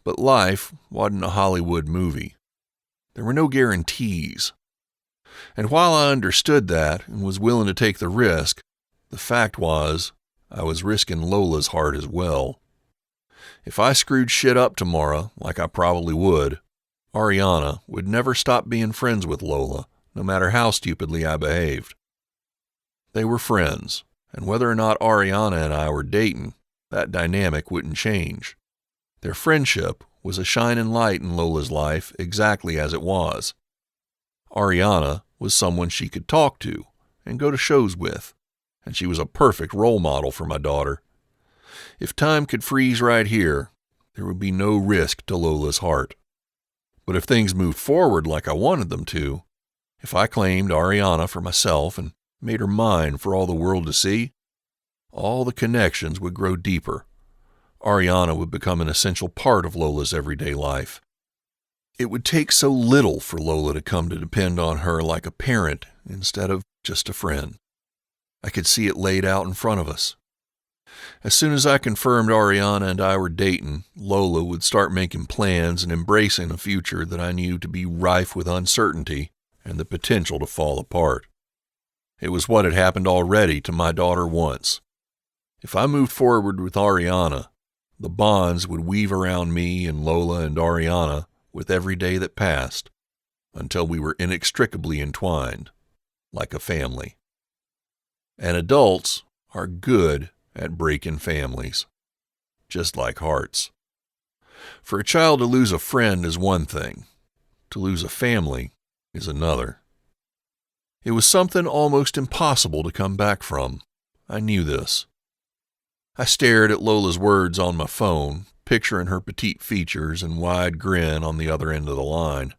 But life wasn't a Hollywood movie. There were no guarantees. And while I understood that and was willing to take the risk, the fact was I was risking Lola's heart as well. If I screwed shit up tomorrow, like I probably would, Ariana would never stop being friends with Lola, no matter how stupidly I behaved. They were friends, and whether or not Ariana and I were dating, that dynamic wouldn't change. Their friendship was a shining light in Lola's life exactly as it was. Ariana was someone she could talk to and go to shows with, and she was a perfect role model for my daughter. If time could freeze right here, there would be no risk to Lola's heart. But if things moved forward like I wanted them to, if I claimed Ariana for myself and made her mine for all the world to see, all the connections would grow deeper. Ariana would become an essential part of Lola's everyday life. It would take so little for Lola to come to depend on her like a parent instead of just a friend. I could see it laid out in front of us. As soon as I confirmed Ariana and I were dating, Lola would start making plans and embracing a future that I knew to be rife with uncertainty and the potential to fall apart. It was what had happened already to my daughter once. If I moved forward with Ariana, the bonds would weave around me and Lola and Ariana with every day that passed, until we were inextricably entwined, like a family. And adults are good at breaking families, just like hearts. For a child to lose a friend is one thing. To lose a family is another. It was something almost impossible to come back from. I knew this. I stared at Lola's words on my phone, picturing her petite features and wide grin on the other end of the line.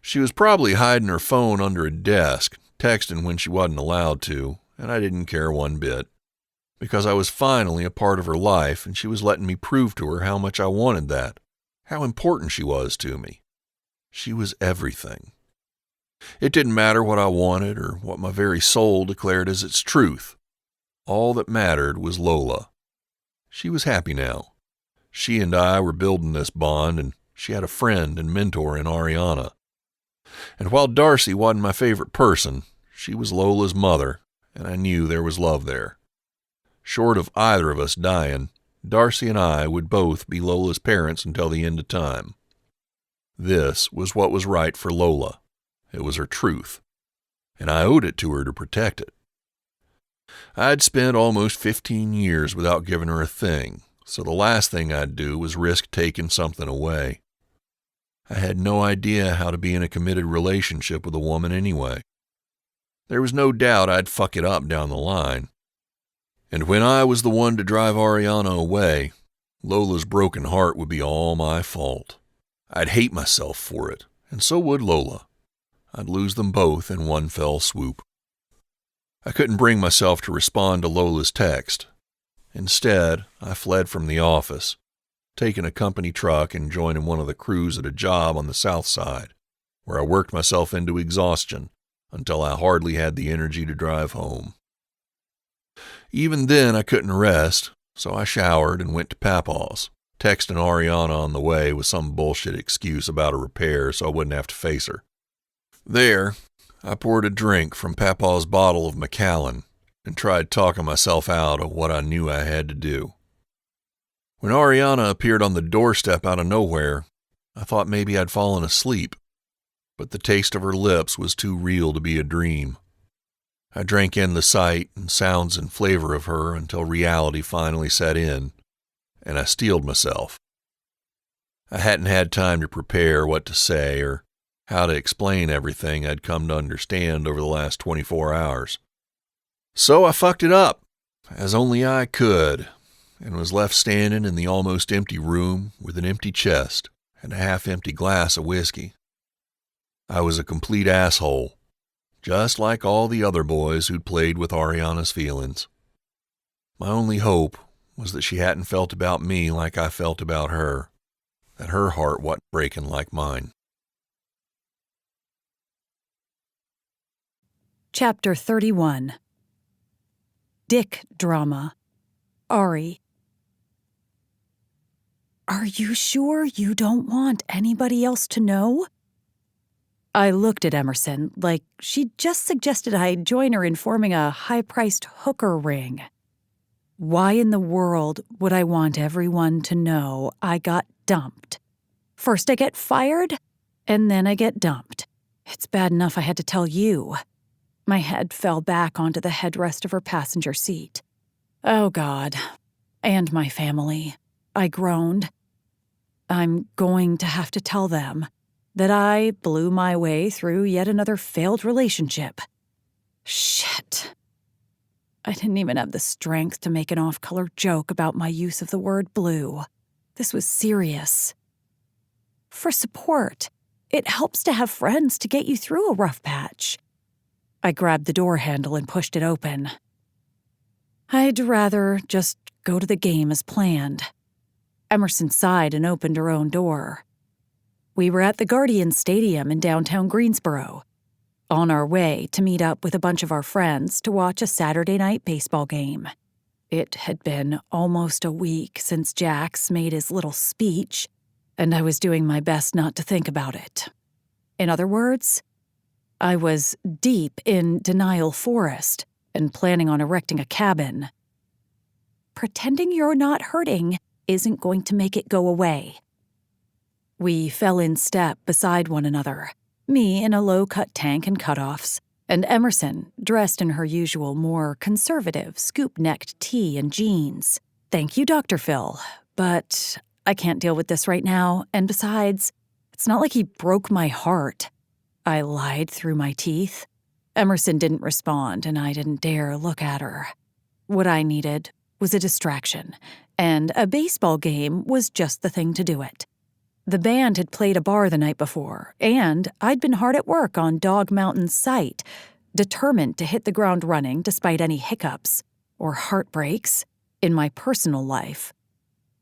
She was probably hiding her phone under a desk, texting when she wasn't allowed to, and I didn't care one bit, because I was finally a part of her life and she was letting me prove to her how much I wanted that, how important she was to me. She was everything. It didn't matter what I wanted or what my very soul declared as its truth. All that mattered was Lola. She was happy now. She and I were building this bond, and she had a friend and mentor in Ariana. And while Darcy wasn't my favorite person, she was Lola's mother, and I knew there was love there. Short of either of us dying, Darcy and I would both be Lola's parents until the end of time. This was what was right for Lola. It was her truth, and I owed it to her to protect it. I'd spent almost 15 years without giving her a thing, so the last thing I'd do was risk taking something away. I had no idea how to be in a committed relationship with a woman anyway. There was no doubt I'd fuck it up down the line. And when I was the one to drive Ariana away, Lola's broken heart would be all my fault. I'd hate myself for it, and so would Lola. I'd lose them both in one fell swoop. I couldn't bring myself to respond to Lola's text. Instead, I fled from the office, taking a company truck and joining one of the crews at a job on the south side, where I worked myself into exhaustion until I hardly had the energy to drive home. Even then, I couldn't rest, so I showered and went to Papaw's, texting Ariana on the way with some bullshit excuse about a repair so I wouldn't have to face her. There, I poured a drink from Papaw's bottle of Macallan and tried talking myself out of what I knew I had to do. When Ariana appeared on the doorstep out of nowhere, I thought maybe I'd fallen asleep, but the taste of her lips was too real to be a dream. I drank in the sight and sounds and flavor of her until reality finally set in, and I steeled myself. I hadn't had time to prepare what to say or how to explain everything I'd come to understand over the last 24 hours. So I fucked it up, as only I could, and was left standing in the almost empty room with an empty chest and a half-empty glass of whiskey. I was a complete asshole, just like all the other boys who'd played with Ariana's feelings. My only hope was that she hadn't felt about me like I felt about her, that her heart wasn't breaking like mine. Chapter 31. Dick Drama. Ari. Are you sure you don't want anybody else to know? I looked at Emerson like she'd just suggested I join her in forming a high-priced hooker ring. Why in the world would I want everyone to know I got dumped? First I get fired, and then I get dumped. It's bad enough I had to tell you. My head fell back onto the headrest of her passenger seat. Oh, God. And my family. I groaned. I'm going to have to tell them that I blew my way through yet another failed relationship. Shit. I didn't even have the strength to make an off-color joke about my use of the word blue. This was serious. For support, it helps to have friends to get you through a rough patch. I grabbed the door handle and pushed it open. I'd rather just go to the game as planned. Emerson sighed and opened her own door. We were at the Guardian Stadium in downtown Greensboro, on our way to meet up with a bunch of our friends to watch a Saturday night baseball game. It had been almost a week since Jax made his little speech, and I was doing my best not to think about it. In other words, I was deep in Denial Forest and planning on erecting a cabin. Pretending you're not hurting isn't going to make it go away. We fell in step beside one another, me in a low-cut tank and cutoffs, and Emerson dressed in her usual more conservative scoop-necked tee and jeans. Thank you, Dr. Phil, but I can't deal with this right now, and besides, it's not like he broke my heart. I lied through my teeth. Emerson didn't respond, and I didn't dare look at her. What I needed was a distraction, and a baseball game was just the thing to do it. The band had played a bar the night before, and I'd been hard at work on Dog Mountain's site, determined to hit the ground running despite any hiccups or heartbreaks in my personal life.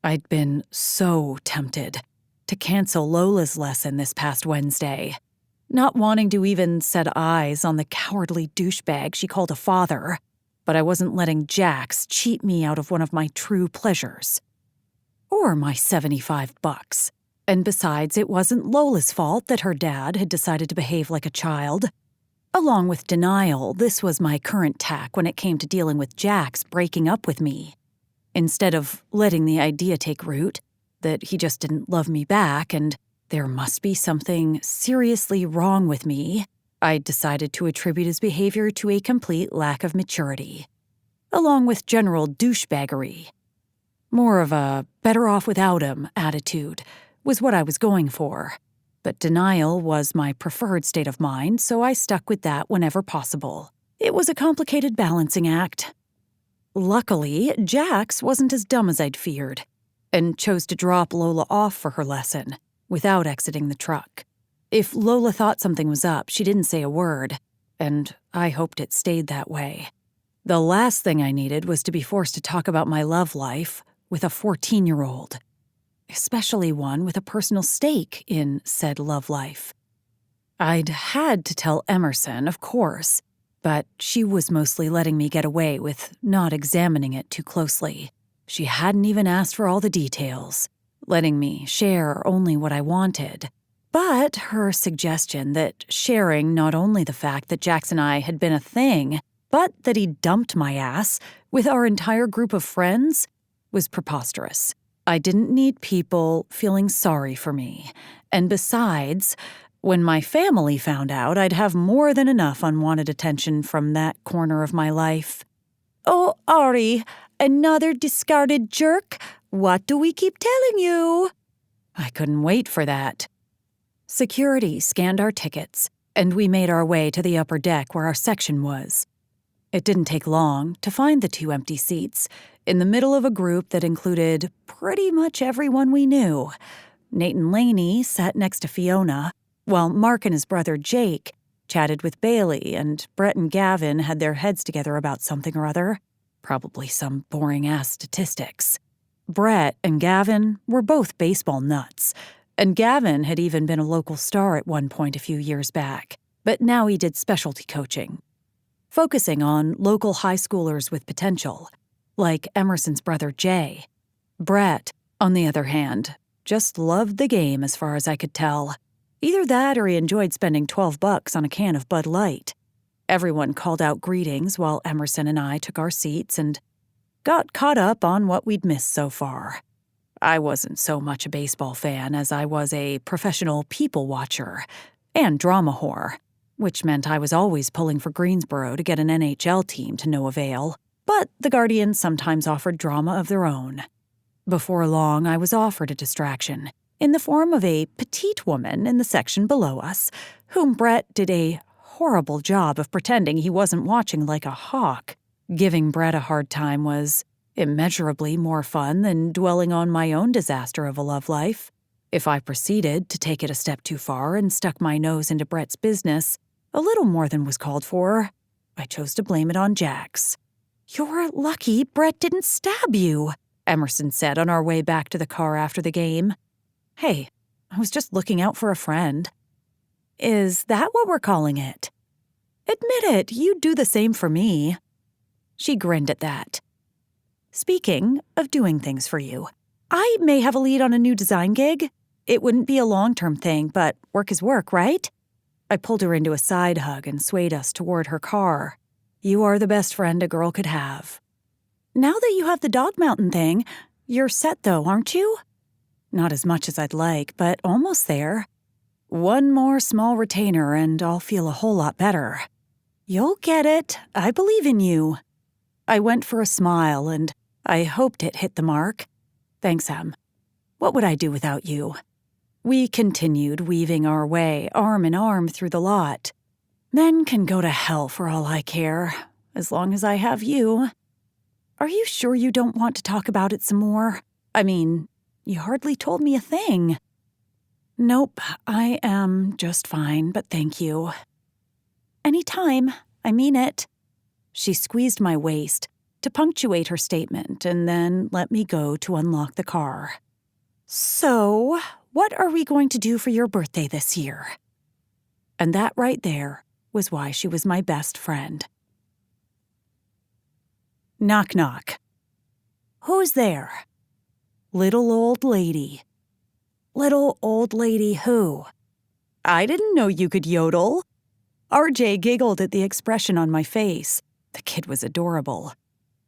I'd been so tempted to cancel Lola's lesson this past Wednesday, not wanting to even set eyes on the cowardly douchebag she called a father, but I wasn't letting Jax cheat me out of one of my true pleasures. Or my $75. And besides, it wasn't Lola's fault that her dad had decided to behave like a child. Along with denial, this was my current tack when it came to dealing with Jax breaking up with me. Instead of letting the idea take root, that he just didn't love me back and there must be something seriously wrong with me, I decided to attribute his behavior to a complete lack of maturity, along with general douchebaggery. More of a better off without him attitude was what I was going for, but denial was my preferred state of mind, so I stuck with that whenever possible. It was a complicated balancing act. Luckily, Jax wasn't as dumb as I'd feared, and chose to drop Lola off for her lesson without exiting the truck. If Lola thought something was up, she didn't say a word, and I hoped it stayed that way. The last thing I needed was to be forced to talk about my love life with a 14-year-old, especially one with a personal stake in said love life. I'd had to tell Emerson, of course, but she was mostly letting me get away with not examining it too closely. She hadn't even asked for all the details, letting me share only what I wanted. But her suggestion that sharing not only the fact that Jax and I had been a thing, but that he dumped my ass with our entire group of friends was preposterous. I didn't need people feeling sorry for me. And besides, when my family found out, I'd have more than enough unwanted attention from that corner of my life. "Oh, Ari, another discarded jerk? What do we keep telling you?" I couldn't wait for that. Security scanned our tickets, and we made our way to the upper deck where our section was. It didn't take long to find the 2 empty seats, in the middle of a group that included pretty much everyone we knew. Nate and Lainey sat next to Fiona, while Mark and his brother Jake chatted with Bailey, and Brett and Gavin had their heads together about something or other, probably some boring-ass statistics. Brett and Gavin were both baseball nuts, and Gavin had even been a local star at one point a few years back, but now he did specialty coaching, focusing on local high schoolers with potential, like Emerson's brother Jay. Brett, on the other hand, just loved the game as far as I could tell. Either that or he enjoyed spending $12 on a can of Bud Light. Everyone called out greetings while Emerson and I took our seats and got caught up on what we'd missed so far. I wasn't so much a baseball fan as I was a professional people watcher and drama whore, which meant I was always pulling for Greensboro to get an NHL team to no avail, but the Guardians sometimes offered drama of their own. Before long, I was offered a distraction in the form of a petite woman in the section below us, whom Brett did a horrible job of pretending he wasn't watching like a hawk. Giving Brett a hard time was immeasurably more fun than dwelling on my own disaster of a love life. If I proceeded to take it a step too far and stuck my nose into Brett's business, a little more than was called for, I chose to blame it on Jax. "You're lucky Brett didn't stab you," Emerson said on our way back to the car after the game. "Hey, I was just looking out for a friend." "Is that what we're calling it?" "Admit it, you'd do the same for me." She grinned at that. "Speaking of doing things for you, I may have a lead on a new design gig. It wouldn't be a long-term thing, but work is work, right?" I pulled her into a side hug and swayed us toward her car. "You are the best friend a girl could have." "Now that you have the Dog Mountain thing, you're set though, aren't you?" "Not as much as I'd like, but almost there. One more small retainer and I'll feel a whole lot better." "You'll get it. I believe in you." I went for a smile, and I hoped it hit the mark. "Thanks, Em. What would I do without you?" We continued weaving our way, arm in arm, through the lot. Men can go to hell for all I care, as long as I have you. "Are you sure you don't want to talk about it some more? I mean, you hardly told me a thing." "Nope, I am just fine, but thank you." "Anytime, I mean it." She squeezed my waist to punctuate her statement and then let me go to unlock the car. "So, what are we going to do for your birthday this year?" And that right there was why she was my best friend. Knock, knock. "Who's there?" "Little old lady." "Little old lady who?" "I didn't know you could yodel." RJ giggled at the expression on my face. The kid was adorable.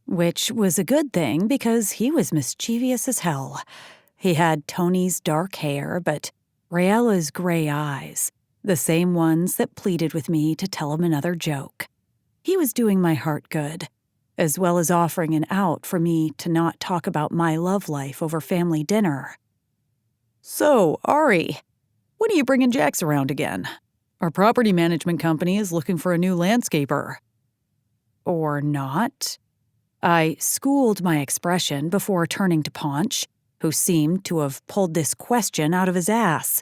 which was a good thing because he was mischievous as hell. He had Tony's dark hair, but Rayella's gray eyes, the same ones that pleaded with me to tell him another joke. He was doing my heart good, as well as offering an out for me to not talk about my love life over family dinner. "So, Ari, when are you bringing Jax around again? Our property management company is looking for a new landscaper." Or not. I schooled my expression before turning to Paunch, who seemed to have pulled this question out of his ass.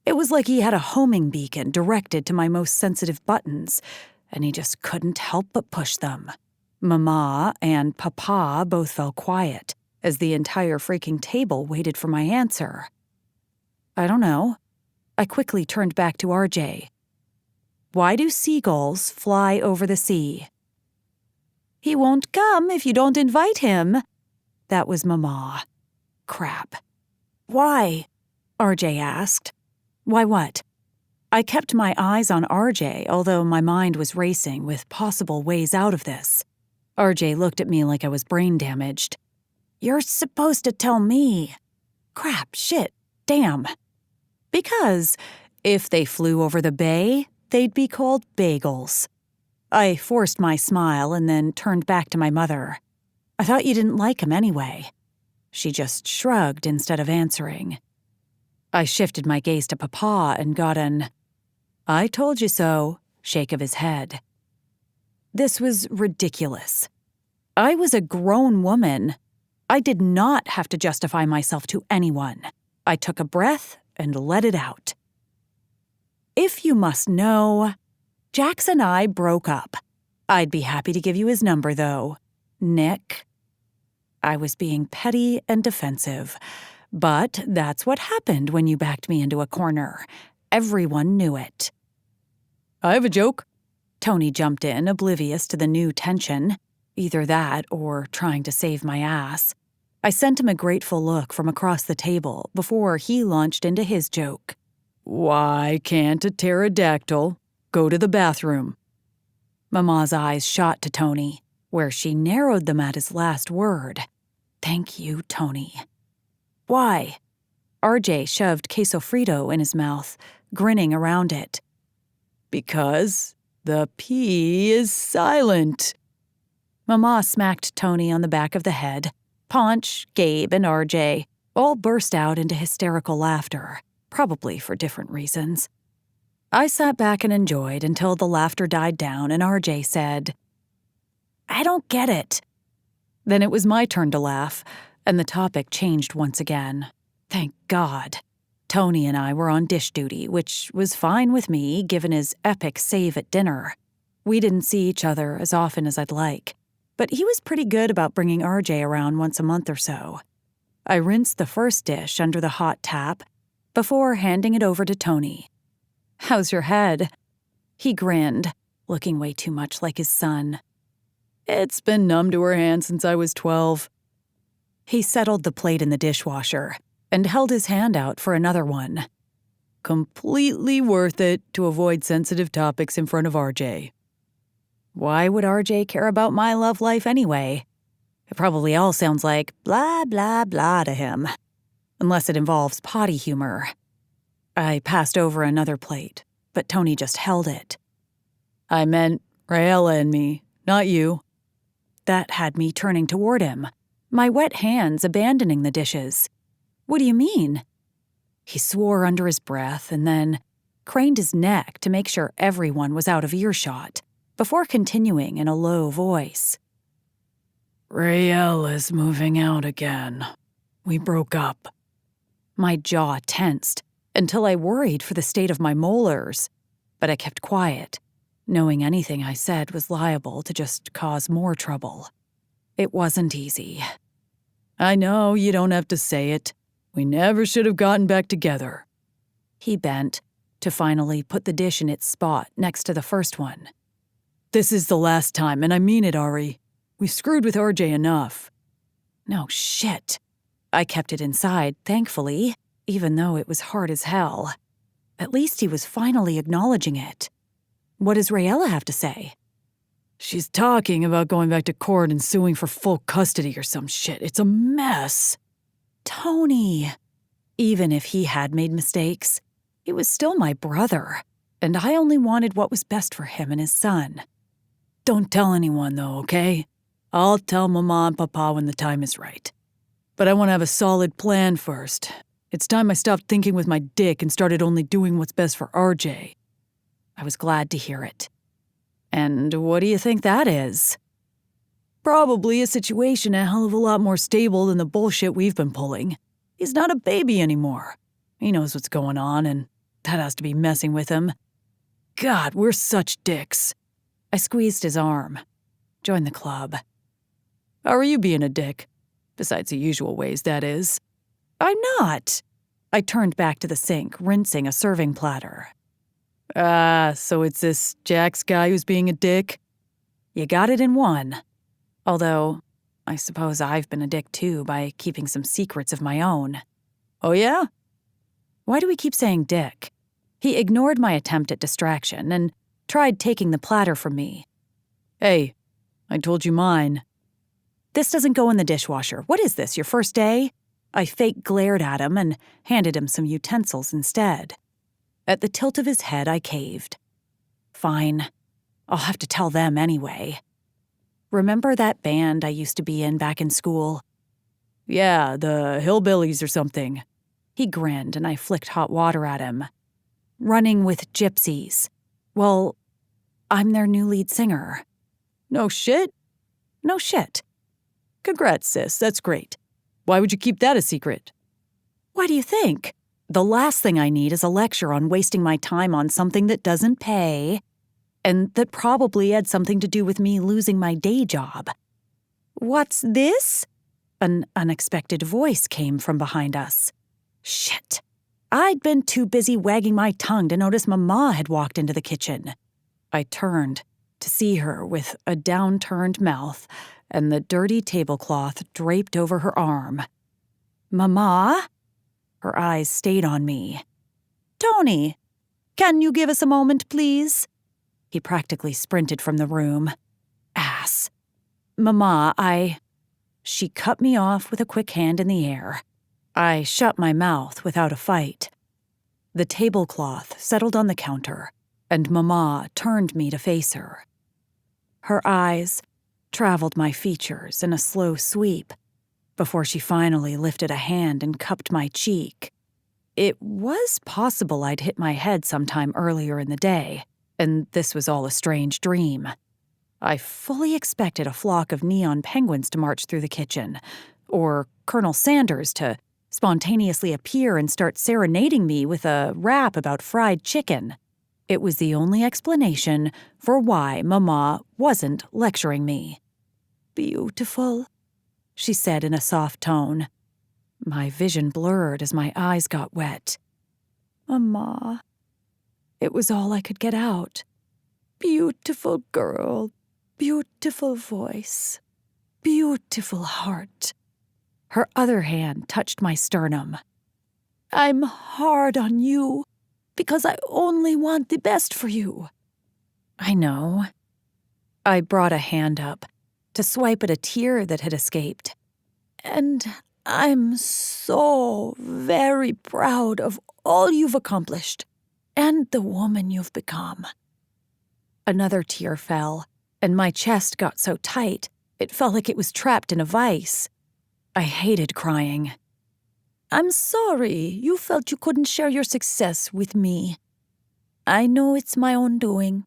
It was like he had a homing beacon directed to my most sensitive buttons, and he just couldn't help but push them. Mama and Papa both fell quiet as the entire freaking table waited for my answer. I don't know. I quickly turned back to RJ. "Why do seagulls fly over the sea?" "He won't come if you don't invite him." That was Mama. Crap. "Why?" RJ asked. "Why what?" I kept my eyes on RJ, although my mind was racing with possible ways out of this. RJ looked at me like I was brain damaged. "You're supposed to tell me." Crap, shit, damn. "Because if they flew over the bay, they'd be called bagels." I forced my smile and then turned back to my mother. "I thought you didn't like him anyway." She just shrugged instead of answering. I shifted my gaze to Papa and got an "I told you so" shake of his head. This was ridiculous. I was a grown woman. I did not have to justify myself to anyone. I took a breath and let it out. "If you must know, Jax and I broke up. I'd be happy to give you his number, though. Nick." I was being petty and defensive, but that's what happened when you backed me into a corner. Everyone knew it. "I have a joke." Tony jumped in, oblivious to the new tension. Either that or trying to save my ass. I sent him a grateful look from across the table before he launched into his joke. "Why can't a pterodactyl go to the bathroom?" Mama's eyes shot to Tony, where she narrowed them at his last word. Thank you, Tony. "Why?" RJ shoved queso frito in his mouth, grinning around it. "Because the P is silent." Mama smacked Tony on the back of the head. Paunch, Gabe, and RJ all burst out into hysterical laughter, probably for different reasons. I sat back and enjoyed until the laughter died down and RJ said, "I don't get it." Then it was my turn to laugh, and the topic changed once again. Thank God. Tony and I were on dish duty, which was fine with me given his epic save at dinner. We didn't see each other as often as I'd like, but he was pretty good about bringing RJ around once a month or so. I rinsed the first dish under the hot tap before handing it over to Tony. "How's your head?" He grinned, looking way too much like his son. "It's been numb to her hand since I was 12. He settled the plate in the dishwasher and held his hand out for another one. "Completely worth it to avoid sensitive topics in front of RJ. Why would RJ care about my love life anyway? It probably all sounds like blah, blah, blah to him. Unless it involves potty humor. I passed over another plate, but Tony just held it. "I meant Raella and me, not you." That had me turning toward him, my wet hands abandoning the dishes. "What do you mean?" He swore under his breath and then craned his neck to make sure everyone was out of earshot, before continuing in a low voice. "Raella's moving out again. We broke up." My jaw tensed until I worried for the state of my molars, but I kept quiet, knowing anything I said was liable to just cause more trouble. It wasn't easy. "I know you don't have to say it. We never should have gotten back together." He bent to finally put the dish in its spot next to the first one. "This is the last time, and I mean it, Ari. We screwed with RJ enough." No shit. I kept it inside, thankfully, even though it was hard as hell. At least he was finally acknowledging it. What does Raella have to say? She's talking about going back to court and suing for full custody or some shit. It's a mess. Tony. Even if he had made mistakes, he was still my brother, and I only wanted what was best for him and his son. Don't tell anyone, though, okay? I'll tell Mama and Papa when the time is right. But I want to have a solid plan first. It's time I stopped thinking with my dick and started only doing what's best for RJ. I was glad to hear it. And what do you think that is? Probably a situation a hell of a lot more stable than the bullshit we've been pulling. He's not a baby anymore. He knows what's going on, and that has to be messing with him. God, we're such dicks. I squeezed his arm. Join the club. How are you being a dick? Besides the usual ways, that is. I'm not. I turned back to the sink, rinsing a serving platter. So it's this Jax guy who's being a dick? You got it in one. Although, I suppose I've been a dick too by keeping some secrets of my own. Oh yeah? Why do we keep saying dick? He ignored my attempt at distraction and tried taking the platter from me. Hey, I told you mine. This doesn't go in the dishwasher. What is this, your first day? I fake glared at him and handed him some utensils instead. At the tilt of his head, I caved. Fine. I'll have to tell them anyway. Remember that band I used to be in back in school? Yeah, the Hillbillies or something. He grinned and I flicked hot water at him. Running with Gypsies. Well, I'm their new lead singer. No shit? No shit. Congrats, sis. That's great. Why would you keep that a secret? Why do you think? The last thing I need is a lecture on wasting my time on something that doesn't pay, and that probably had something to do with me losing my day job. What's this? An unexpected voice came from behind us. Shit. I'd been too busy wagging my tongue to notice Mama had walked into the kitchen. I turned to see her with a downturned mouth and the dirty tablecloth draped over her arm. Mama? Her eyes stayed on me. Tony, can you give us a moment, please? He practically sprinted from the room. Ass. Mama, She cut me off with a quick hand in the air. I shut my mouth without a fight. The tablecloth settled on the counter, and Mama turned me to face her. Her eyes traveled my features in a slow sweep before she finally lifted a hand and cupped my cheek. It was possible I'd hit my head sometime earlier in the day, and this was all a strange dream. I fully expected a flock of neon penguins to march through the kitchen, or Colonel Sanders to spontaneously appear and start serenading me with a rap about fried chicken. It was the only explanation for why Mama wasn't lecturing me. Beautiful, she said in a soft tone. My vision blurred as my eyes got wet. Mama. It was all I could get out. Beautiful girl, beautiful voice, beautiful heart. Her other hand touched my sternum. I'm hard on you because I only want the best for you. I know. I brought a hand up to swipe at a tear that had escaped. And I'm so very proud of all you've accomplished and the woman you've become. Another tear fell, and my chest got so tight, it felt like it was trapped in a vice. I hated crying. I'm sorry you felt you couldn't share your success with me. I know it's my own doing,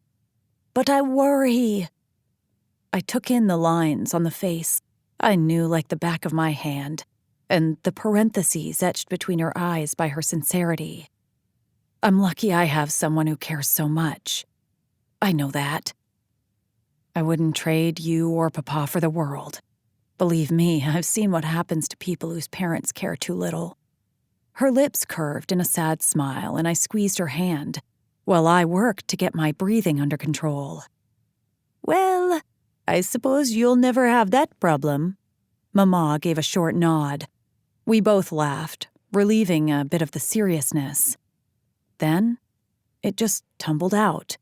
but I worry. I took in the lines on the face I knew like the back of my hand, and the parentheses etched between her eyes by her sincerity. I'm lucky I have someone who cares so much. I know that. I wouldn't trade you or Papa for the world. Believe me, I've seen what happens to people whose parents care too little. Her lips curved in a sad smile, and I squeezed her hand, while I worked to get my breathing under control. Well, I suppose you'll never have that problem. Mama gave a short nod. We both laughed, relieving a bit of the seriousness. Then, it just tumbled out.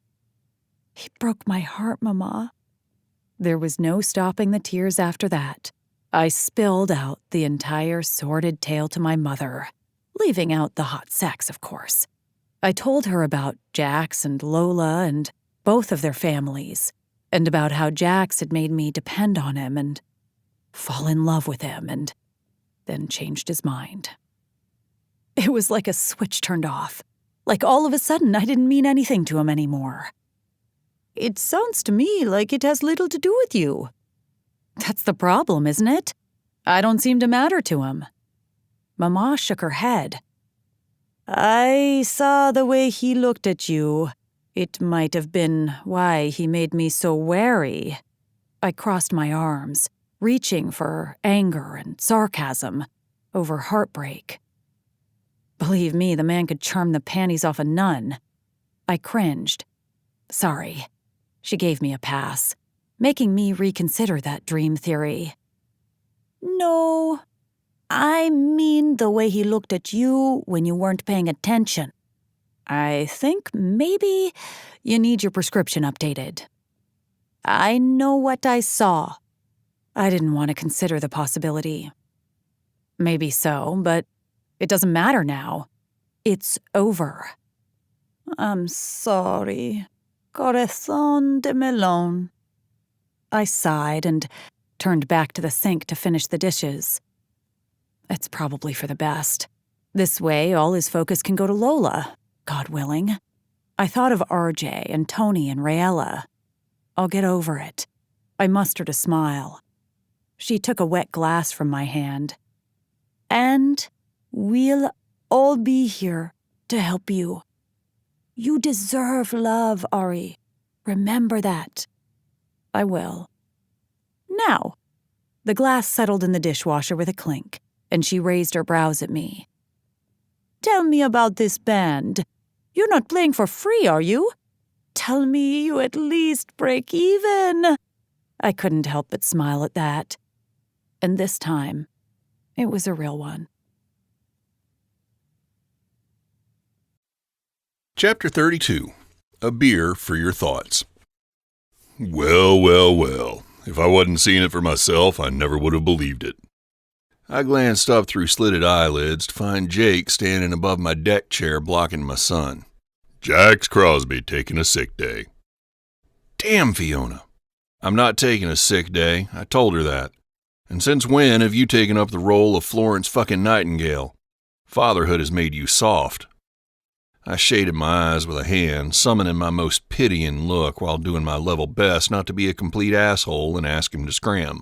He broke my heart, Mama. There was no stopping the tears after that. I spilled out the entire sordid tale to my mother, leaving out the hot sex, of course. I told her about Jax and Lola and both of their families, and about how Jax had made me depend on him and fall in love with him, and then changed his mind. It was like a switch turned off. Like all of a sudden I didn't mean anything to him anymore. It sounds to me like it has little to do with you. That's the problem, isn't it? I don't seem to matter to him. Mama shook her head. I saw the way he looked at you. It might have been why he made me so wary. I crossed my arms, reaching for anger and sarcasm over heartbreak. Believe me, the man could charm the panties off a nun. I cringed. Sorry. She gave me a pass, making me reconsider that dream theory. No, I mean the way he looked at you when you weren't paying attention. I think maybe you need your prescription updated. I know what I saw. I didn't want to consider the possibility. Maybe so, but it doesn't matter now. It's over. I'm sorry. Corazón de melón. I sighed and turned back to the sink to finish the dishes. It's probably for the best. This way, all his focus can go to Lola, God willing. I thought of RJ and Tony and Rayella. I'll get over it. I mustered a smile. She took a wet glass from my hand. And we'll all be here to help you. You deserve love, Ari. Remember that. I will. Now. The glass settled in the dishwasher with a clink, and she raised her brows at me. Tell me about this band. You're not playing for free, are you? Tell me you at least break even. I couldn't help but smile at that. And this time, it was a real one. Chapter 32. A Beer for Your Thoughts. Well. If I wasn't seeing it for myself, I never would have believed it. I glanced up through slitted eyelids to find Jake standing above my deck chair blocking my sun. Jax Crosby taking a sick day. Damn, Fiona. I'm not taking a sick day. I told her that. And since when have you taken up the role of Florence fucking Nightingale? Fatherhood has made you soft. I shaded my eyes with a hand, summoning my most pitying look while doing my level best not to be a complete asshole and ask him to scram.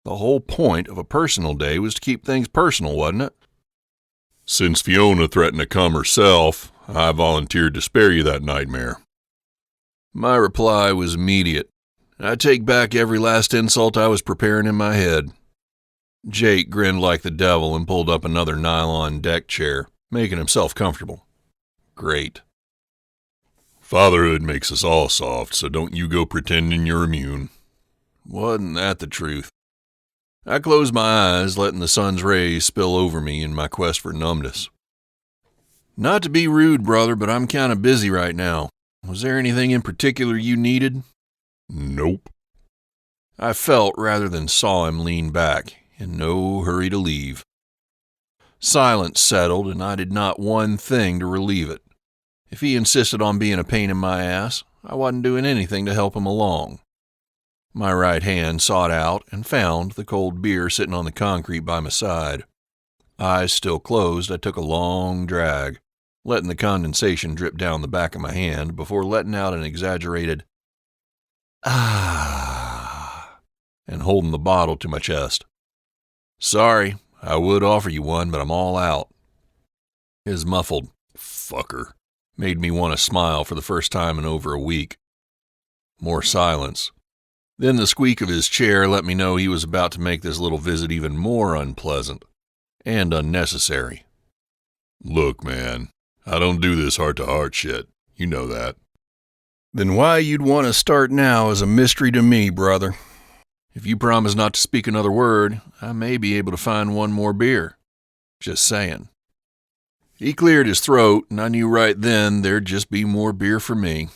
The whole point of a personal day was to keep things personal, wasn't it? Since Fiona threatened to come herself, I volunteered to spare you that nightmare. My reply was immediate. I take back every last insult I was preparing in my head. Jake grinned like the devil and pulled up another nylon deck chair, making himself comfortable. Great. Fatherhood makes us all soft, so don't you go pretending you're immune. Wasn't that the truth? I closed my eyes, letting the sun's rays spill over me in my quest for numbness. Not to be rude, brother, but I'm kind of busy right now. Was there anything in particular you needed? Nope. I felt rather than saw him lean back, in no hurry to leave. Silence settled, and I did not one thing to relieve it. If he insisted on being a pain in my ass, I wasn't doing anything to help him along. My right hand sought out and found the cold beer sitting on the concrete by my side. Eyes still closed, I took a long drag, letting the condensation drip down the back of my hand before letting out an exaggerated "ah" and holding the bottle to my chest. Sorry, I would offer you one, but I'm all out. His muffled "fucker" made me want to smile for the first time in over a week. More silence. Then the squeak of his chair let me know he was about to make this little visit even more unpleasant and unnecessary. Look, man, I don't do this heart-to-heart shit. You know that. Then why you'd want to start now is a mystery to me, brother. If you promise not to speak another word, I may be able to find one more beer. Just saying. He cleared his throat, and I knew right then there'd just be more beer for me.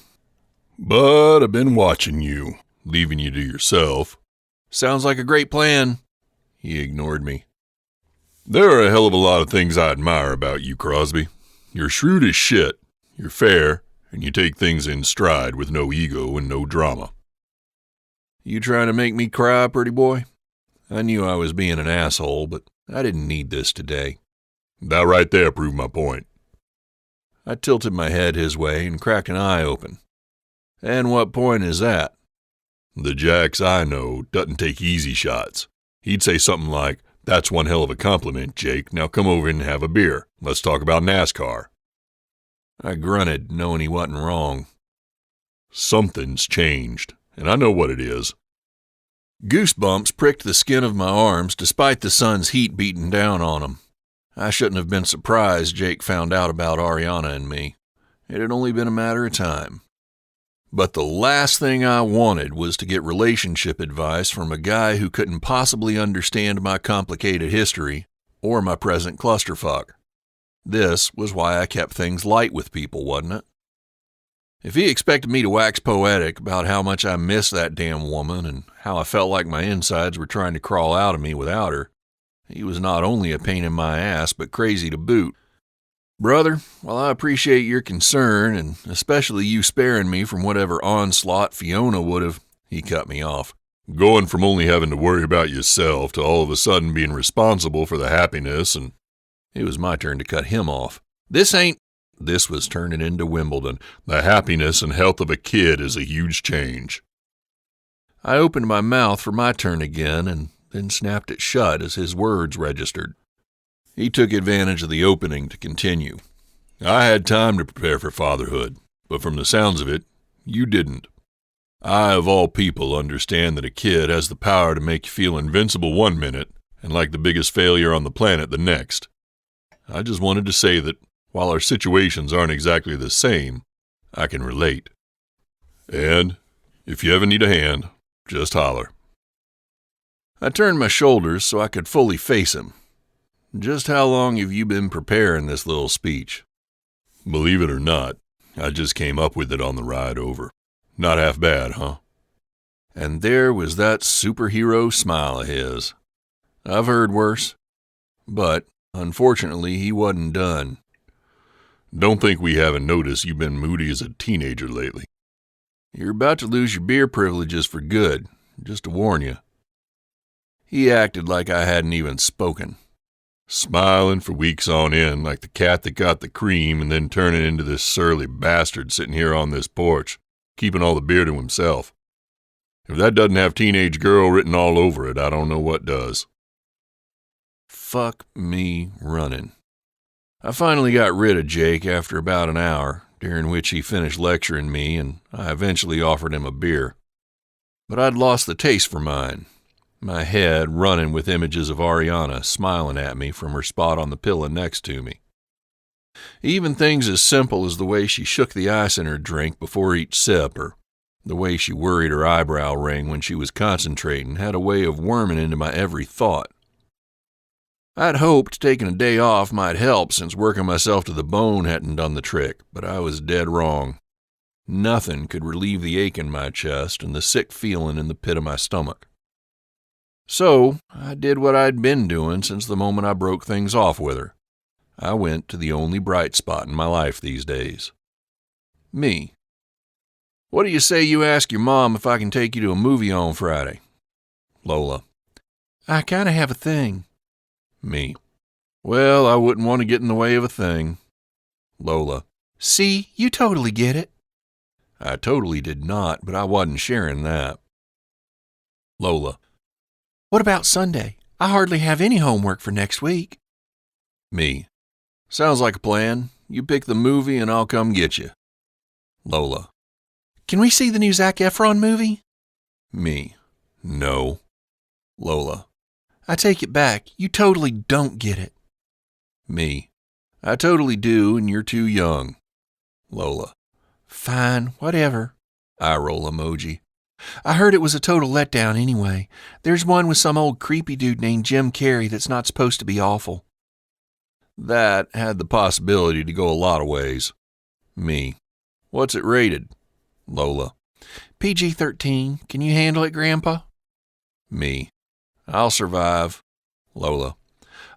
But I've been watching you. leaving you to yourself. Sounds like a great plan. He ignored me. There are a hell of a lot of things I admire about you, Crosby. You're shrewd as shit, you're fair, and you take things in stride with no ego and no drama. You trying to make me cry, pretty boy? I knew I was being an asshole, but I didn't need this today. That right there proved my point. I tilted my head his way and cracked an eye open. And what point is that? The Jax I know doesn't take easy shots. He'd say something like, "That's one hell of a compliment, Jake. Now come over and have a beer. Let's talk about NASCAR." I grunted, knowing he wasn't wrong. Something's changed, and I know what it is. Goosebumps pricked the skin of my arms despite the sun's heat beating down on them. I shouldn't have been surprised Jake found out about Ariana and me. It had only been a matter of time. But the last thing I wanted was to get relationship advice from a guy who couldn't possibly understand my complicated history or my present clusterfuck. This was why I kept things light with people, wasn't it? If he expected me to wax poetic about how much I missed that damn woman and how I felt like my insides were trying to crawl out of me without her, he was not only a pain in my ass, but crazy to boot. Brother, while I appreciate your concern, and especially you sparing me from whatever onslaught Fiona would have, he cut me off. Going from only having to worry about yourself to all of a sudden being responsible for the happiness and... It was my turn to cut him off. This was turning into Wimbledon. The happiness and health of a kid is a huge change. I opened my mouth for my turn again and then snapped it shut as his words registered. He took advantage of the opening to continue. I had time to prepare for fatherhood, but from the sounds of it, you didn't. I, of all people, understand that a kid has the power to make you feel invincible one minute and like the biggest failure on the planet the next. I just wanted to say that while our situations aren't exactly the same, I can relate. And if you ever need a hand, just holler. I turned my shoulders so I could fully face him. Just how long have you been preparing this little speech? Believe it or not, I just came up with it on the ride over. Not half bad, huh? And there was that superhero smile of his. I've heard worse. But, unfortunately, he wasn't done. Don't think we haven't noticed you've been moody as a teenager lately. You're about to lose your beer privileges for good, just to warn you. He acted like I hadn't even spoken. Smiling for weeks on end like the cat that got the cream and then turning into this surly bastard sitting here on this porch, keeping all the beer to himself. If that doesn't have teenage girl written all over it, I don't know what does. Fuck me running. I finally got rid of Jake after about an hour, during which he finished lecturing me, and I eventually offered him a beer. But I'd lost the taste for mine, my head running with images of Ariana smiling at me from her spot on the pillow next to me. Even things as simple as the way she shook the ice in her drink before each sip, or the way she worried her eyebrow ring when she was concentrating, had a way of worming into my every thought. I'd hoped taking a day off might help since working myself to the bone hadn't done the trick, but I was dead wrong. Nothing could relieve the ache in my chest and the sick feeling in the pit of my stomach. So I did what I'd been doing since the moment I broke things off with her. I went to the only bright spot in my life these days. Me. What do you say you ask your mom if I can take you to a movie on Friday? Lola. I kind of have a thing. Me. Well, I wouldn't want to get in the way of a thing. Lola. See, you totally get it. I totally did not, but I wasn't sharing that. Lola. What about Sunday? I hardly have any homework for next week. Me. Sounds like a plan. You pick the movie and I'll come get you. Lola. Can we see the new Zac Efron movie? Me. No. Lola. I take it back. You totally don't get it. Me. I totally do, and you're too young. Lola. Fine, whatever. Eye roll emoji. I heard it was a total letdown anyway. There's one with some old creepy dude named Jim Carrey that's not supposed to be awful. That had the possibility to go a lot of ways. Me. What's it rated? Lola. PG-13. Can you handle it, Grandpa? Me. I'll survive. Lola.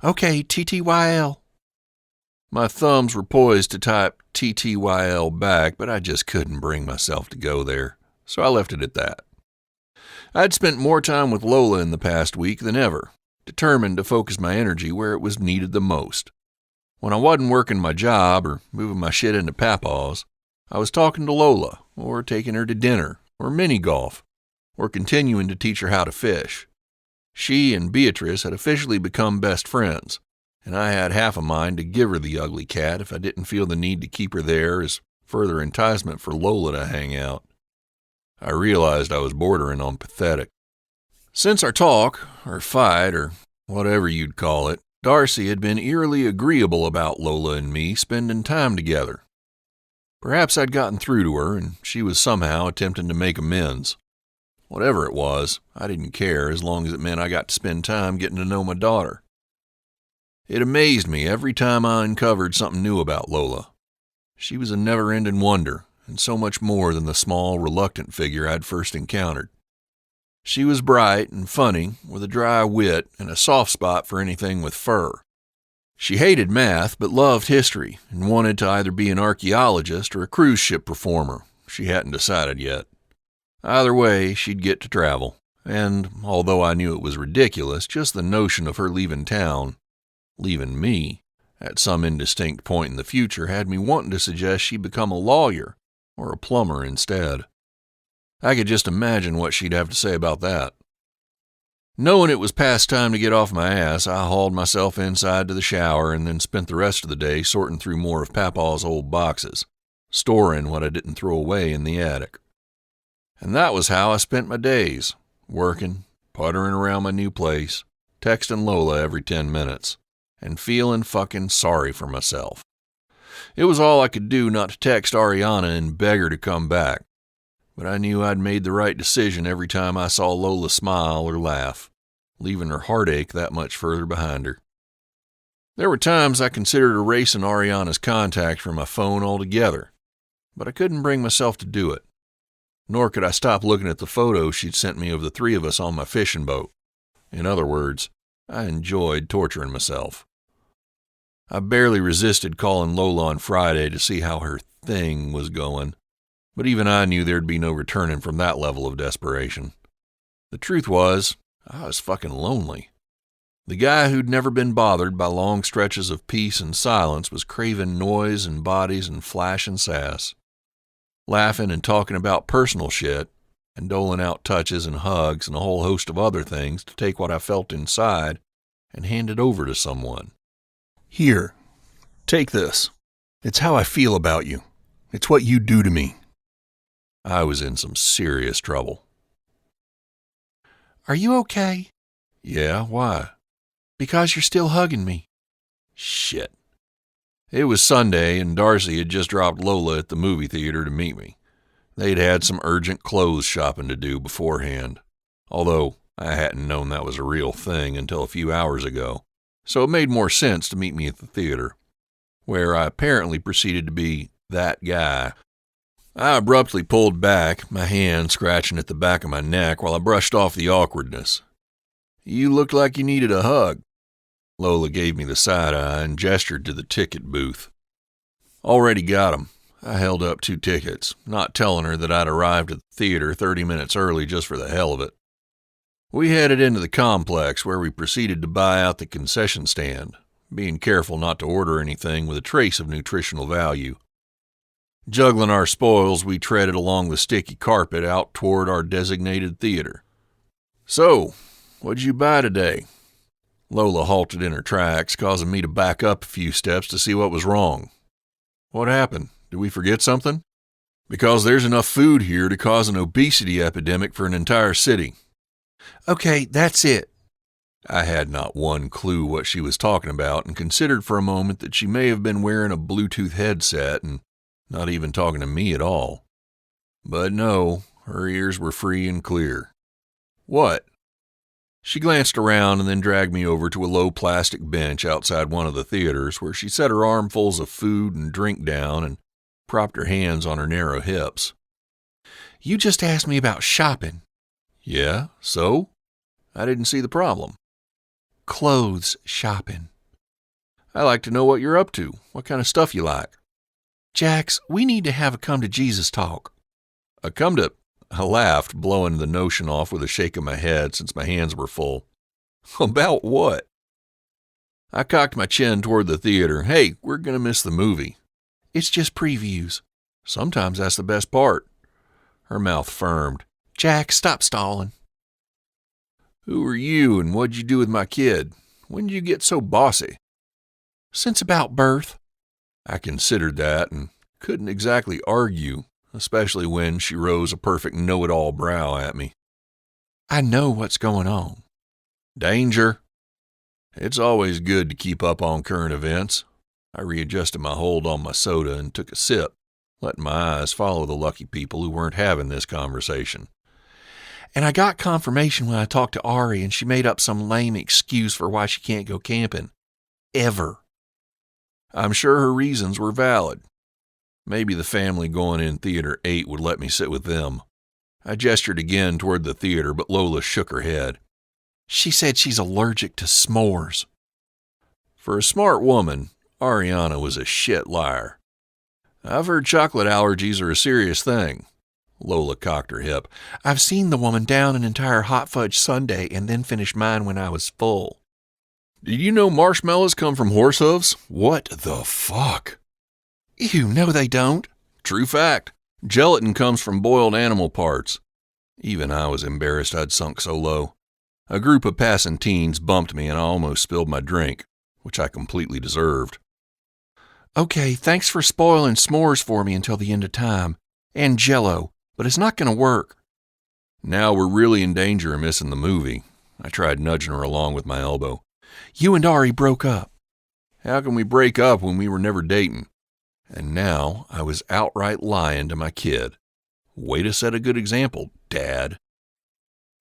Okay, TTYL. My thumbs were poised to type TTYL back, but I just couldn't bring myself to go there, so I left it at that. I'd spent more time with Lola in the past week than ever, determined to focus my energy where it was needed the most. When I wasn't working my job or moving my shit into Papa's, I was talking to Lola, or taking her to dinner, or mini-golf, or continuing to teach her how to fish. She and Beatrice had officially become best friends, and I had half a mind to give her the ugly cat if I didn't feel the need to keep her there as further enticement for Lola to hang out. I realized I was bordering on pathetic. Since our talk, or fight, or whatever you'd call it, Darcy had been eerily agreeable about Lola and me spending time together. Perhaps I'd gotten through to her, and she was somehow attempting to make amends. Whatever it was, I didn't care as long as it meant I got to spend time getting to know my daughter. It amazed me every time I uncovered something new about Lola. She was a never-ending wonder, and so much more than the small, reluctant figure I'd first encountered. She was bright and funny, with a dry wit and a soft spot for anything with fur. She hated math, but loved history, and wanted to either be an archaeologist or a cruise ship performer. She hadn't decided yet. Either way, she'd get to travel, and, although I knew it was ridiculous, just the notion of her leaving town, leaving me, at some indistinct point in the future had me wanting to suggest she become a lawyer or a plumber instead. I could just imagine what she'd have to say about that. Knowing it was past time to get off my ass, I hauled myself inside to the shower and then spent the rest of the day sorting through more of Papa's old boxes, storing what I didn't throw away in the attic. And that was how I spent my days, working, puttering around my new place, texting Lola every 10 minutes, and feeling fucking sorry for myself. It was all I could do not to text Ariana and beg her to come back, but I knew I'd made the right decision every time I saw Lola smile or laugh, leaving her heartache that much further behind her. There were times I considered erasing Ariana's contact from my phone altogether, but I couldn't bring myself to do it. Nor could I stop looking at the photos she'd sent me of the three of us on my fishing boat. In other words, I enjoyed torturing myself. I barely resisted calling Lola on Friday to see how her thing was going, but even I knew there'd be no returning from that level of desperation. The truth was, I was fucking lonely. The guy who'd never been bothered by long stretches of peace and silence was craving noise and bodies and flash and sass. Laughing and talking about personal shit, and doling out touches and hugs and a whole host of other things to take what I felt inside and hand it over to someone. Here, take this. It's how I feel about you. It's what you do to me. I was in some serious trouble. Are you okay? Yeah, why? Because you're still hugging me. Shit. It was Sunday, and Darcy had just dropped Lola at the movie theater to meet me. They'd had some urgent clothes shopping to do beforehand, although I hadn't known that was a real thing until a few hours ago, so it made more sense to meet me at the theater, where I apparently proceeded to be that guy. I abruptly pulled back, my hand scratching at the back of my neck while I brushed off the awkwardness. You looked like you needed a hug. Lola gave me the side eye and gestured to the ticket booth. Already got 'em. I held up 2 tickets, not telling her that I'd arrived at the theater 30 minutes early just for the hell of it. We headed into the complex where we proceeded to buy out the concession stand, being careful not to order anything with a trace of nutritional value. Juggling our spoils, we treaded along the sticky carpet out toward our designated theater. So, what'd you buy today? Lola halted in her tracks, causing me to back up a few steps to see what was wrong. What happened? Did we forget something? Because there's enough food here to cause an obesity epidemic for an entire city. Okay, that's it. I had not one clue what she was talking about and considered for a moment that she may have been wearing a Bluetooth headset and not even talking to me at all. But no, her ears were free and clear. What? She glanced around and then dragged me over to a low plastic bench outside one of the theaters where she set her armfuls of food and drink down and propped her hands on her narrow hips. You just asked me about shopping. Yeah, so? I didn't see the problem. Clothes shopping. I like to know what you're up to, what kind of stuff you like. Jax, we need to have a come-to-Jesus talk. I laughed, blowing the notion off with a shake of my head since my hands were full. About what? I cocked my chin toward the theater. Hey, we're going to miss the movie. It's just previews. Sometimes that's the best part. Her mouth firmed. Jax, stop stalling. Who are you and what'd you do with my kid? When did you get so bossy? Since about birth. I considered that and couldn't exactly argue, especially when she rose a perfect know-it-all brow at me. I know what's going on. Danger. It's always good to keep up on current events. I readjusted my hold on my soda and took a sip, letting my eyes follow the lucky people who weren't having this conversation. And I got confirmation when I talked to Ari and she made up some lame excuse for why she can't go camping. Ever. I'm sure her reasons were valid. Maybe the family going in Theater 8 would let me sit with them. I gestured again toward the theater, but Lola shook her head. She said she's allergic to s'mores. For a smart woman, Ariana was a shit liar. I've heard chocolate allergies are a serious thing. Lola cocked her hip. I've seen the woman down an entire hot fudge sundae and then finish mine when I was full. Did you know marshmallows come from horse hooves? What the fuck? Ew, no they don't. True fact. Gelatin comes from boiled animal parts. Even I was embarrassed I'd sunk so low. A group of passing teens bumped me and I almost spilled my drink, which I completely deserved. Okay, thanks for spoiling s'mores for me until the end of time. And Jell-O, but it's not going to work. Now we're really in danger of missing the movie. I tried nudging her along with my elbow. You and Ari broke up. How can we break up when we were never dating? And now I was outright lying to my kid. Way to set a good example, Dad.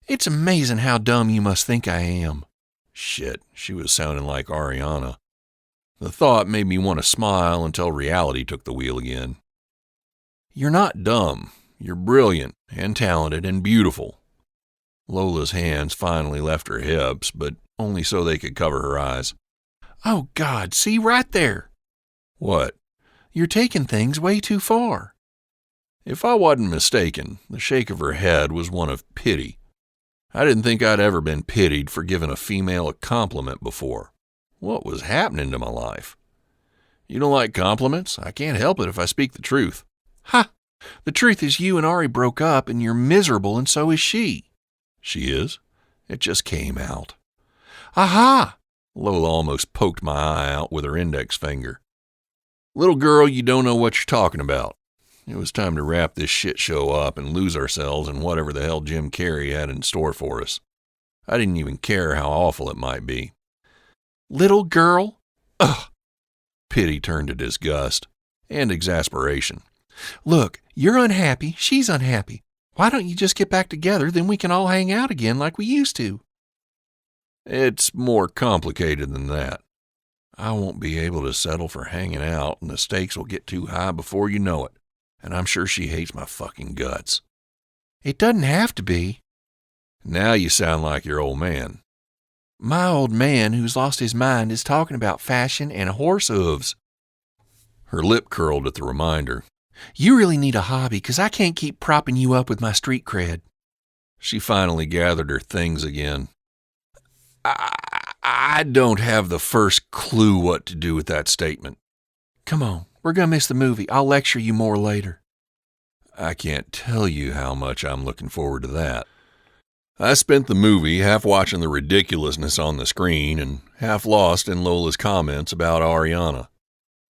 It's amazing how dumb you must think I am. Shit, she was sounding like Ariana. The thought made me want to smile until reality took the wheel again. You're not dumb. You're brilliant and talented and beautiful. Lola's hands finally left her hips, but only so they could cover her eyes. Oh, God, see right there. What? You're taking things way too far. If I wasn't mistaken, the shake of her head was one of pity. I didn't think I'd ever been pitied for giving a female a compliment before. What was happening to my life? You don't like compliments? I can't help it if I speak the truth. Ha! The truth is you and Ari broke up and you're miserable and so is she. She is? It just came out. Aha! Lola almost poked my eye out with her index finger. Little girl, you don't know what you're talking about. It was time to wrap this shit show up and lose ourselves in whatever the hell Jim Carrey had in store for us. I didn't even care how awful it might be. Little girl? Ugh! Pity turned to disgust and exasperation. Look, you're unhappy, she's unhappy. Why don't you just get back together, then we can all hang out again like we used to? It's more complicated than that. I won't be able to settle for hanging out, and the stakes will get too high before you know it. And I'm sure she hates my fucking guts. It doesn't have to be. Now you sound like your old man. My old man who's lost his mind is talking about fashion and horse hooves. Her lip curled at the reminder. You really need a hobby, 'cause I can't keep propping you up with my street cred. She finally gathered her things again. I don't have the first clue what to do with that statement. Come on, we're going to miss the movie. I'll lecture you more later. I can't tell you how much I'm looking forward to that. I spent the movie half watching the ridiculousness on the screen and half lost in Lola's comments about Ariana.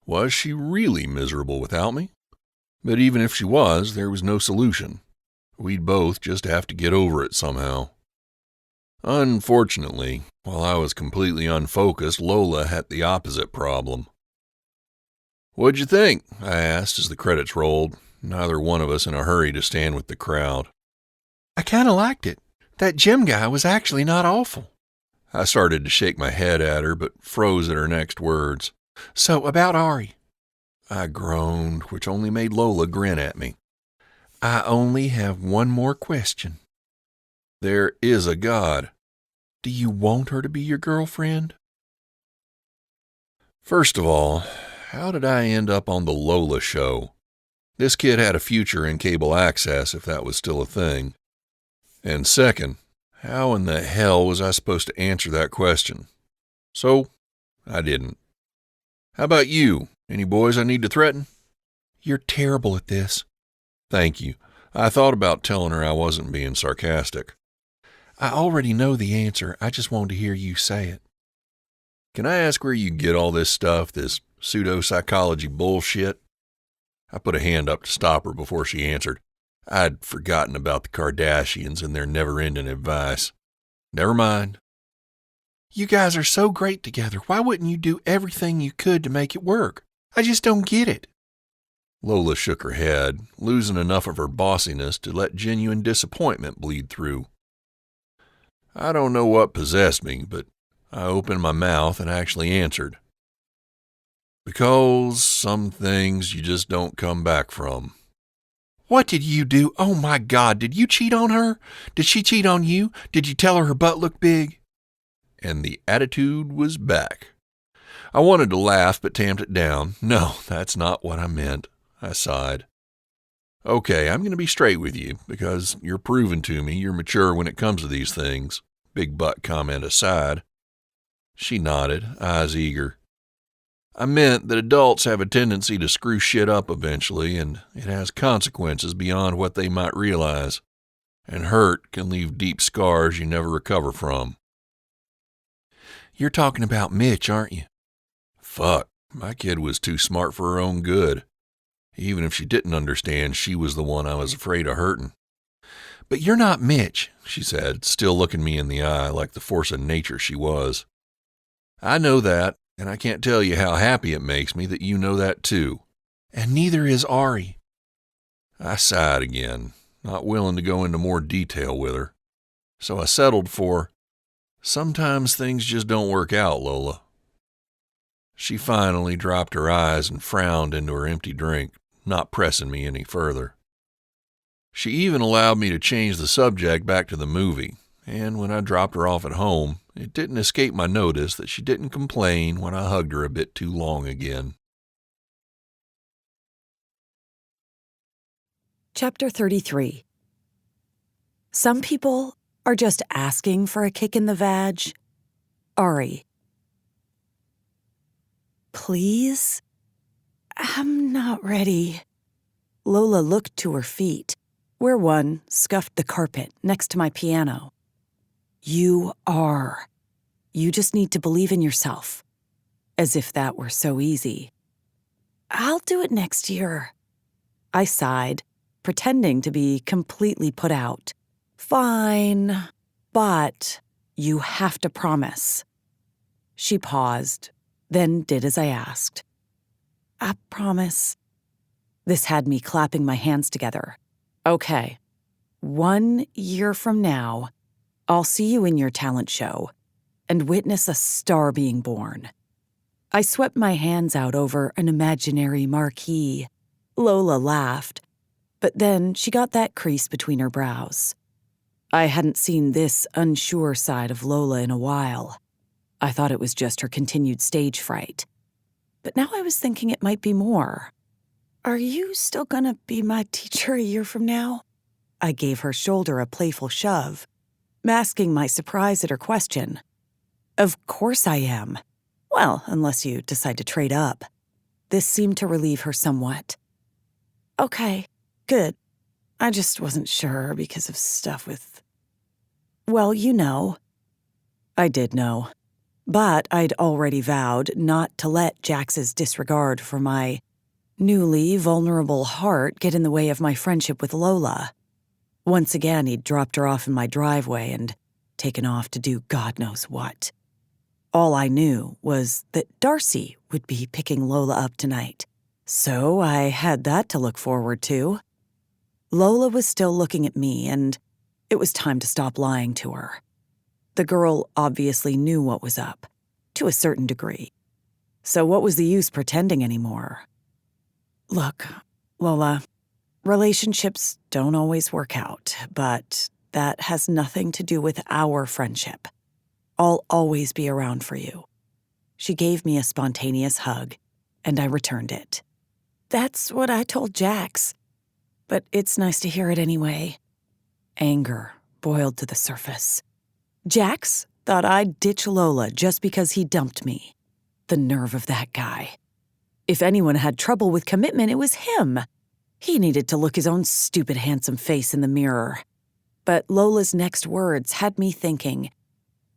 Was she really miserable without me? But even if she was, there was no solution. We'd both just have to get over it somehow. Unfortunately, while I was completely unfocused, Lola had the opposite problem. What'd you think? I asked as the credits rolled, neither one of us in a hurry to stand with the crowd. I kind of liked it. That Jim guy was actually not awful. I started to shake my head at her, but froze at her next words. So, about Ari. I groaned, which only made Lola grin at me. I only have one more question. There is a God. Do you want her to be your girlfriend? First of all, how did I end up on the Lola show? This kid had a future in cable access if that was still a thing. And second, how in the hell was I supposed to answer that question? So, I didn't. How about you? Any boys I need to threaten? You're terrible at this. Thank you. I thought about telling her I wasn't being sarcastic. I already know the answer. I just wanted to hear you say it. Can I ask where you get all this stuff, this pseudo-psychology bullshit? I put a hand up to stop her before she answered. I'd forgotten about the Kardashians and their never-ending advice. Never mind. You guys are so great together. Why wouldn't you do everything you could to make it work? I just don't get it. Lola shook her head, losing enough of her bossiness to let genuine disappointment bleed through. I don't know what possessed me, but I opened my mouth and actually answered. Because some things you just don't come back from. What did you do? Oh my God, did you cheat on her? Did she cheat on you? Did you tell her butt looked big? And the attitude was back. I wanted to laugh but tamped it down. No, that's not what I meant. I sighed. Okay, I'm going to be straight with you, because you're proving to me you're mature when it comes to these things, big butt comment aside. She nodded, eyes eager. I meant that adults have a tendency to screw shit up eventually, and it has consequences beyond what they might realize, and hurt can leave deep scars you never recover from. You're talking about Mitch, aren't you? Fuck, my kid was too smart for her own good. Even if she didn't understand, she was the one I was afraid of hurting. But you're not Mitch, she said, still looking me in the eye like the force of nature she was. I know that, and I can't tell you how happy it makes me that you know that too. And neither is Ari. I sighed again, not willing to go into more detail with her. So I settled for, sometimes things just don't work out, Lola. She finally dropped her eyes and frowned into her empty drink, not pressing me any further. She even allowed me to change the subject back to the movie, and when I dropped her off at home, it didn't escape my notice that she didn't complain when I hugged her a bit too long again. Chapter 33. Some people are just asking for a kick in the vag. Ari. Please? I'm not ready. Lola looked to her feet, where one scuffed the carpet next to my piano. You are. You just need to believe in yourself. As if that were so easy. I'll do it next year. I sighed, pretending to be completely put out. Fine, but you have to promise. She paused, then did as I asked. I promise. This had me clapping my hands together. Okay, 1 year from now, I'll see you in your talent show and witness a star being born. I swept my hands out over an imaginary marquee. Lola laughed, but then she got that crease between her brows. I hadn't seen this unsure side of Lola in a while. I thought it was just her continued stage fright. But now I was thinking it might be more. Are you still gonna be my teacher a year from now? I gave her shoulder a playful shove, masking my surprise at her question. Of course I am. Well, unless you decide to trade up. This seemed to relieve her somewhat. Okay, good. I just wasn't sure because of stuff with... Well, you know. I did know. But I'd already vowed not to let Jax's disregard for my newly vulnerable heart get in the way of my friendship with Lola. Once again, he'd dropped her off in my driveway and taken off to do God knows what. All I knew was that Darcy would be picking Lola up tonight, so I had that to look forward to. Lola was still looking at me, and it was time to stop lying to her. The girl obviously knew what was up, to a certain degree. So what was the use pretending anymore? Look, Lola, Relationships don't always work out, but that has nothing to do with our friendship. I'll always be around for you." She gave me a spontaneous hug, and I returned it. That's what I told Jax, but it's nice to hear it anyway. Anger boiled to the surface. Jax thought I'd ditch Lola just because he dumped me. The nerve of that guy. If anyone had trouble with commitment, it was him. He needed to look his own stupid, handsome face in the mirror. But Lola's next words had me thinking,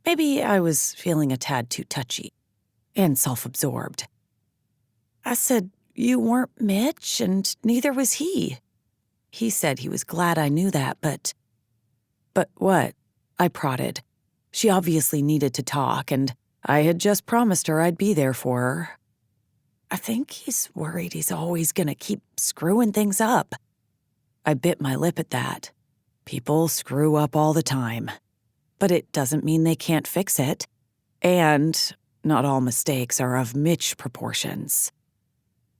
maybe I was feeling a tad too touchy and self-absorbed. I said, "You weren't Mitch, and neither was he." He said he was glad I knew that, but... "But what?" I prodded. She obviously needed to talk, and I had just promised her I'd be there for her. "I think he's worried he's always gonna keep screwing things up." I bit my lip at that. People screw up all the time. But it doesn't mean they can't fix it. And not all mistakes are of Mitch proportions.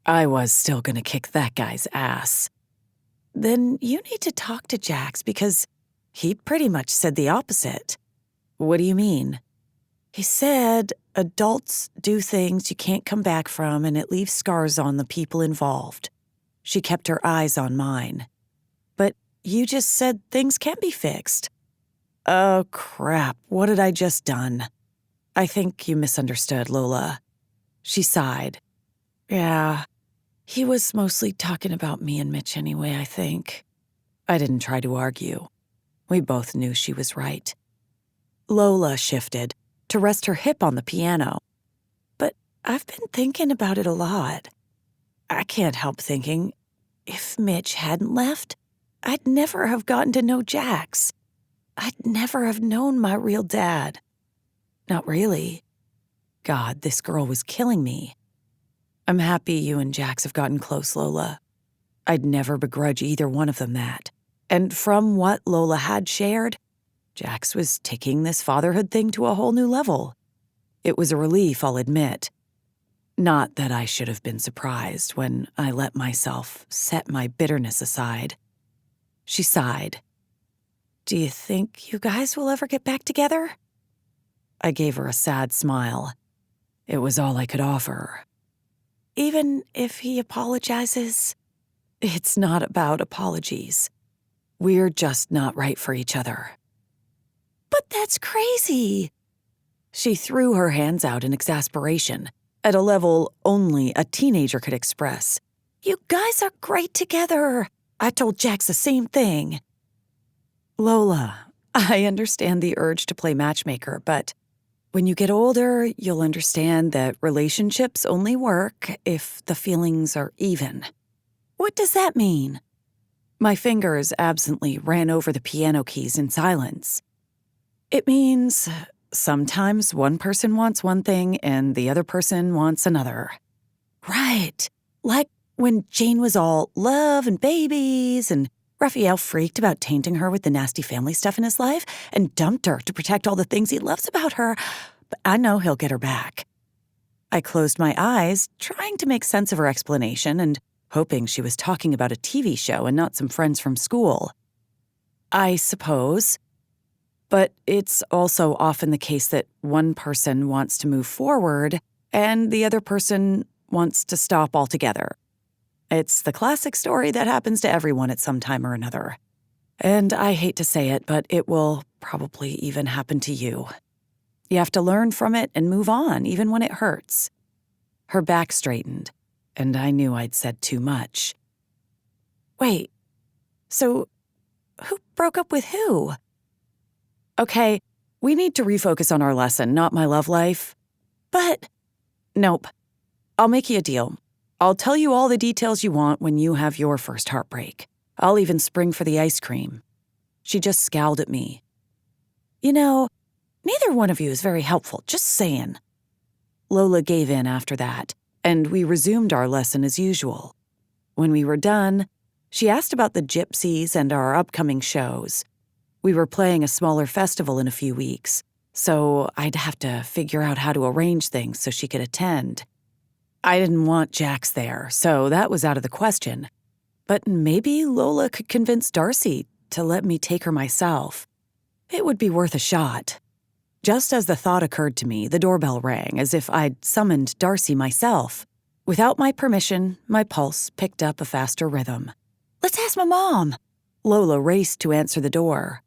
I was still gonna kick that guy's ass. "Then you need to talk to Jax because he pretty much said the opposite." "What do you mean?" "He said adults do things you can't come back from and it leaves scars on the people involved." She kept her eyes on mine. "But you just said things can be fixed." "Oh, crap. What had I just done?" "I think you misunderstood, Lola." She sighed. "Yeah, he was mostly talking about me and Mitch anyway, I think." I didn't try to argue. We both knew she was right. Lola shifted to rest her hip on the piano. "But I've been thinking about it a lot. I can't help thinking, if Mitch hadn't left, I'd never have gotten to know Jax. I'd never have known my real dad. Not really. God, this girl was killing me. I'm happy you and Jax have gotten close, Lola. I'd never begrudge either one of them that. And from what Lola had shared, Jax was taking this fatherhood thing to a whole new level. It was a relief, I'll admit. Not that I should have been surprised when I let myself set my bitterness aside. She sighed. "Do you think you guys will ever get back together?" I gave her a sad smile. It was all I could offer. "Even if he apologizes?" "It's not about apologies. We're just not right for each other." "But that's crazy." She threw her hands out in exasperation, at a level only a teenager could express. "You guys are great together. I told Jax the same thing." "Lola, I understand the urge to play matchmaker, but when you get older, you'll understand that relationships only work if the feelings are even." "What does that mean?" My fingers absently ran over the piano keys in silence. "It means sometimes one person wants one thing and the other person wants another." "Right. Like when Jane was all love and babies and Raphael freaked about tainting her with the nasty family stuff in his life and dumped her to protect all the things he loves about her. But I know he'll get her back." I closed my eyes, trying to make sense of her explanation and hoping she was talking about a TV show and not some friends from school. "I suppose. But it's also often the case that one person wants to move forward and the other person wants to stop altogether. It's the classic story that happens to everyone at some time or another. And I hate to say it, but it will probably even happen to you. You have to learn from it and move on, even when it hurts." Her back straightened, and I knew I'd said too much. "Wait, so who broke up with who?" "Okay, we need to refocus on our lesson, not my love life." "But..." "Nope. I'll make you a deal. I'll tell you all the details you want when you have your first heartbreak. I'll even spring for the ice cream." She just scowled at me. "You know, neither one of you is very helpful, just saying." Lola gave in after that, and we resumed our lesson as usual. When we were done, she asked about the gypsies and our upcoming shows. We were playing a smaller festival in a few weeks, so I'd have to figure out how to arrange things so she could attend. I didn't want Jax there, so that was out of the question. But maybe Lola could convince Darcy to let me take her myself. It would be worth a shot. Just as the thought occurred to me, the doorbell rang as if I'd summoned Darcy myself. Without my permission, my pulse picked up a faster rhythm. "Let's ask my mom!" Lola raced to answer the door.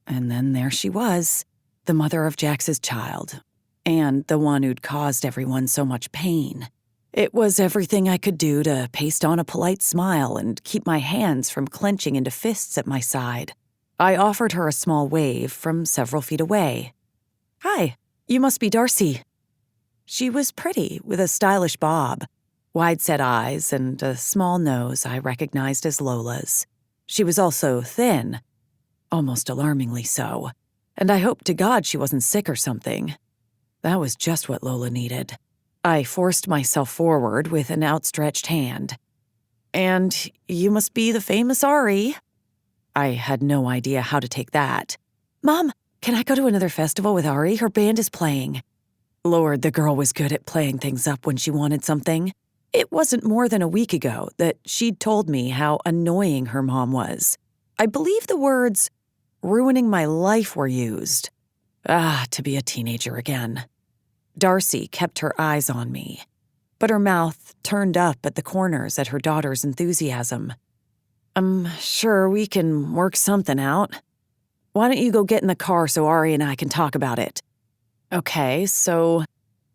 And then there she was, the mother of Jax's child, and the one who'd caused everyone so much pain. It was everything I could do to paste on a polite smile and keep my hands from clenching into fists at my side. I offered her a small wave from several feet away. "Hi, you must be Darcy." She was pretty, with a stylish bob, wide-set eyes, and a small nose I recognized as Lola's. She was also thin, almost alarmingly so, and I hoped to God she wasn't sick or something. That was just what Lola needed. I forced myself forward with an outstretched hand. "And you must be the famous Ari." I had no idea how to take that. "Mom, can I go to another festival with Ari? Her band is playing." Lord, the girl was good at playing things up when she wanted something. It wasn't more than a week ago that she'd told me how annoying her mom was. I believe the words, "ruining my life," were used. To be a teenager again. Darcy kept her eyes on me, but her mouth turned up at the corners at her daughter's enthusiasm. "I'm sure we can work something out. Why don't you go get in the car so Ari and I can talk about it?" Okay, so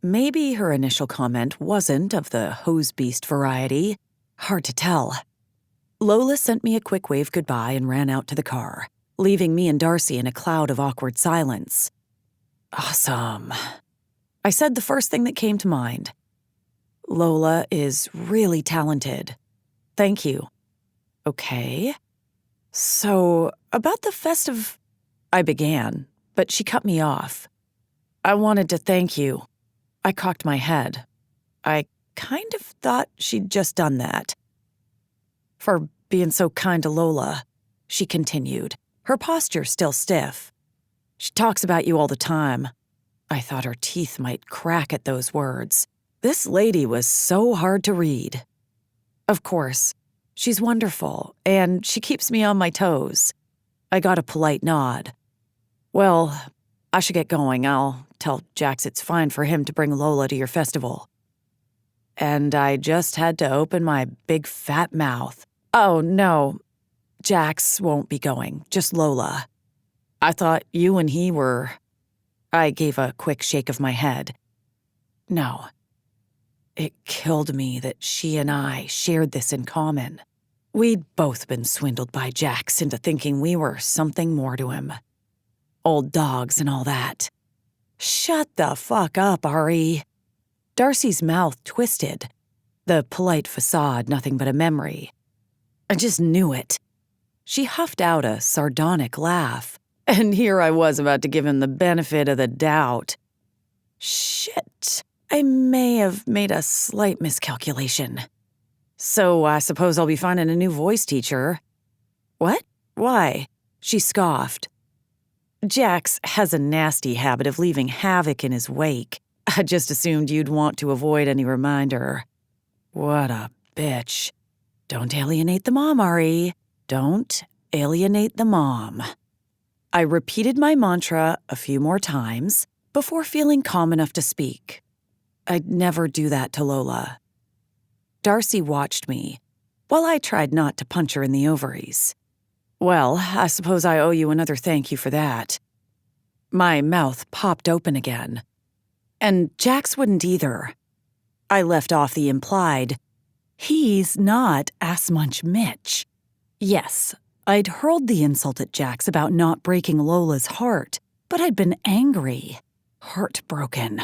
maybe her initial comment wasn't of the hose beast variety. Hard to tell. Lola sent me a quick wave goodbye and ran out to the car, leaving me and Darcy in a cloud of awkward silence. Awesome. I said the first thing that came to mind. "Lola is really talented. Thank you." "Okay. So, about the festive—" I began, but she cut me off. "I wanted to thank you." I cocked my head. I kind of thought she'd just done that. "For being so kind to Lola," she continued, her posture still stiff. "She talks about you all the time." I thought her teeth might crack at those words. This lady was so hard to read. "Of course. She's wonderful, and she keeps me on my toes." I got a polite nod. "Well, I should get going. I'll tell Jax it's fine for him to bring Lola to your festival." And I just had to open my big fat mouth. "Oh, no. Jax won't be going, just Lola. I thought you and he were—" I gave a quick shake of my head. No. It killed me that she and I shared this in common. We'd both been swindled by Jax into thinking we were something more to him. Old dogs and all that. Shut the fuck up, Ari. Darcy's mouth twisted. The polite facade nothing but a memory. I just knew it. She huffed out a sardonic laugh. And here I was about to give him the benefit of the doubt. Shit. I may have made a slight miscalculation. So I suppose I'll be finding a new voice teacher. What? Why? She scoffed. Jax has a nasty habit of leaving havoc in his wake. I just assumed you'd want to avoid any reminder. What a bitch. Don't alienate the mom, Ari. Don't alienate the mom. I repeated my mantra a few more times before feeling calm enough to speak. I'd never do that to Lola. Darcy watched me, while I tried not to punch her in the ovaries. Well, I suppose I owe you another thank you for that. My mouth popped open again. And Jax wouldn't either. I left off the implied, he's not Ass-Munch Mitch. Yes, I'd hurled the insult at Jax about not breaking Lola's heart, but I'd been angry, heartbroken.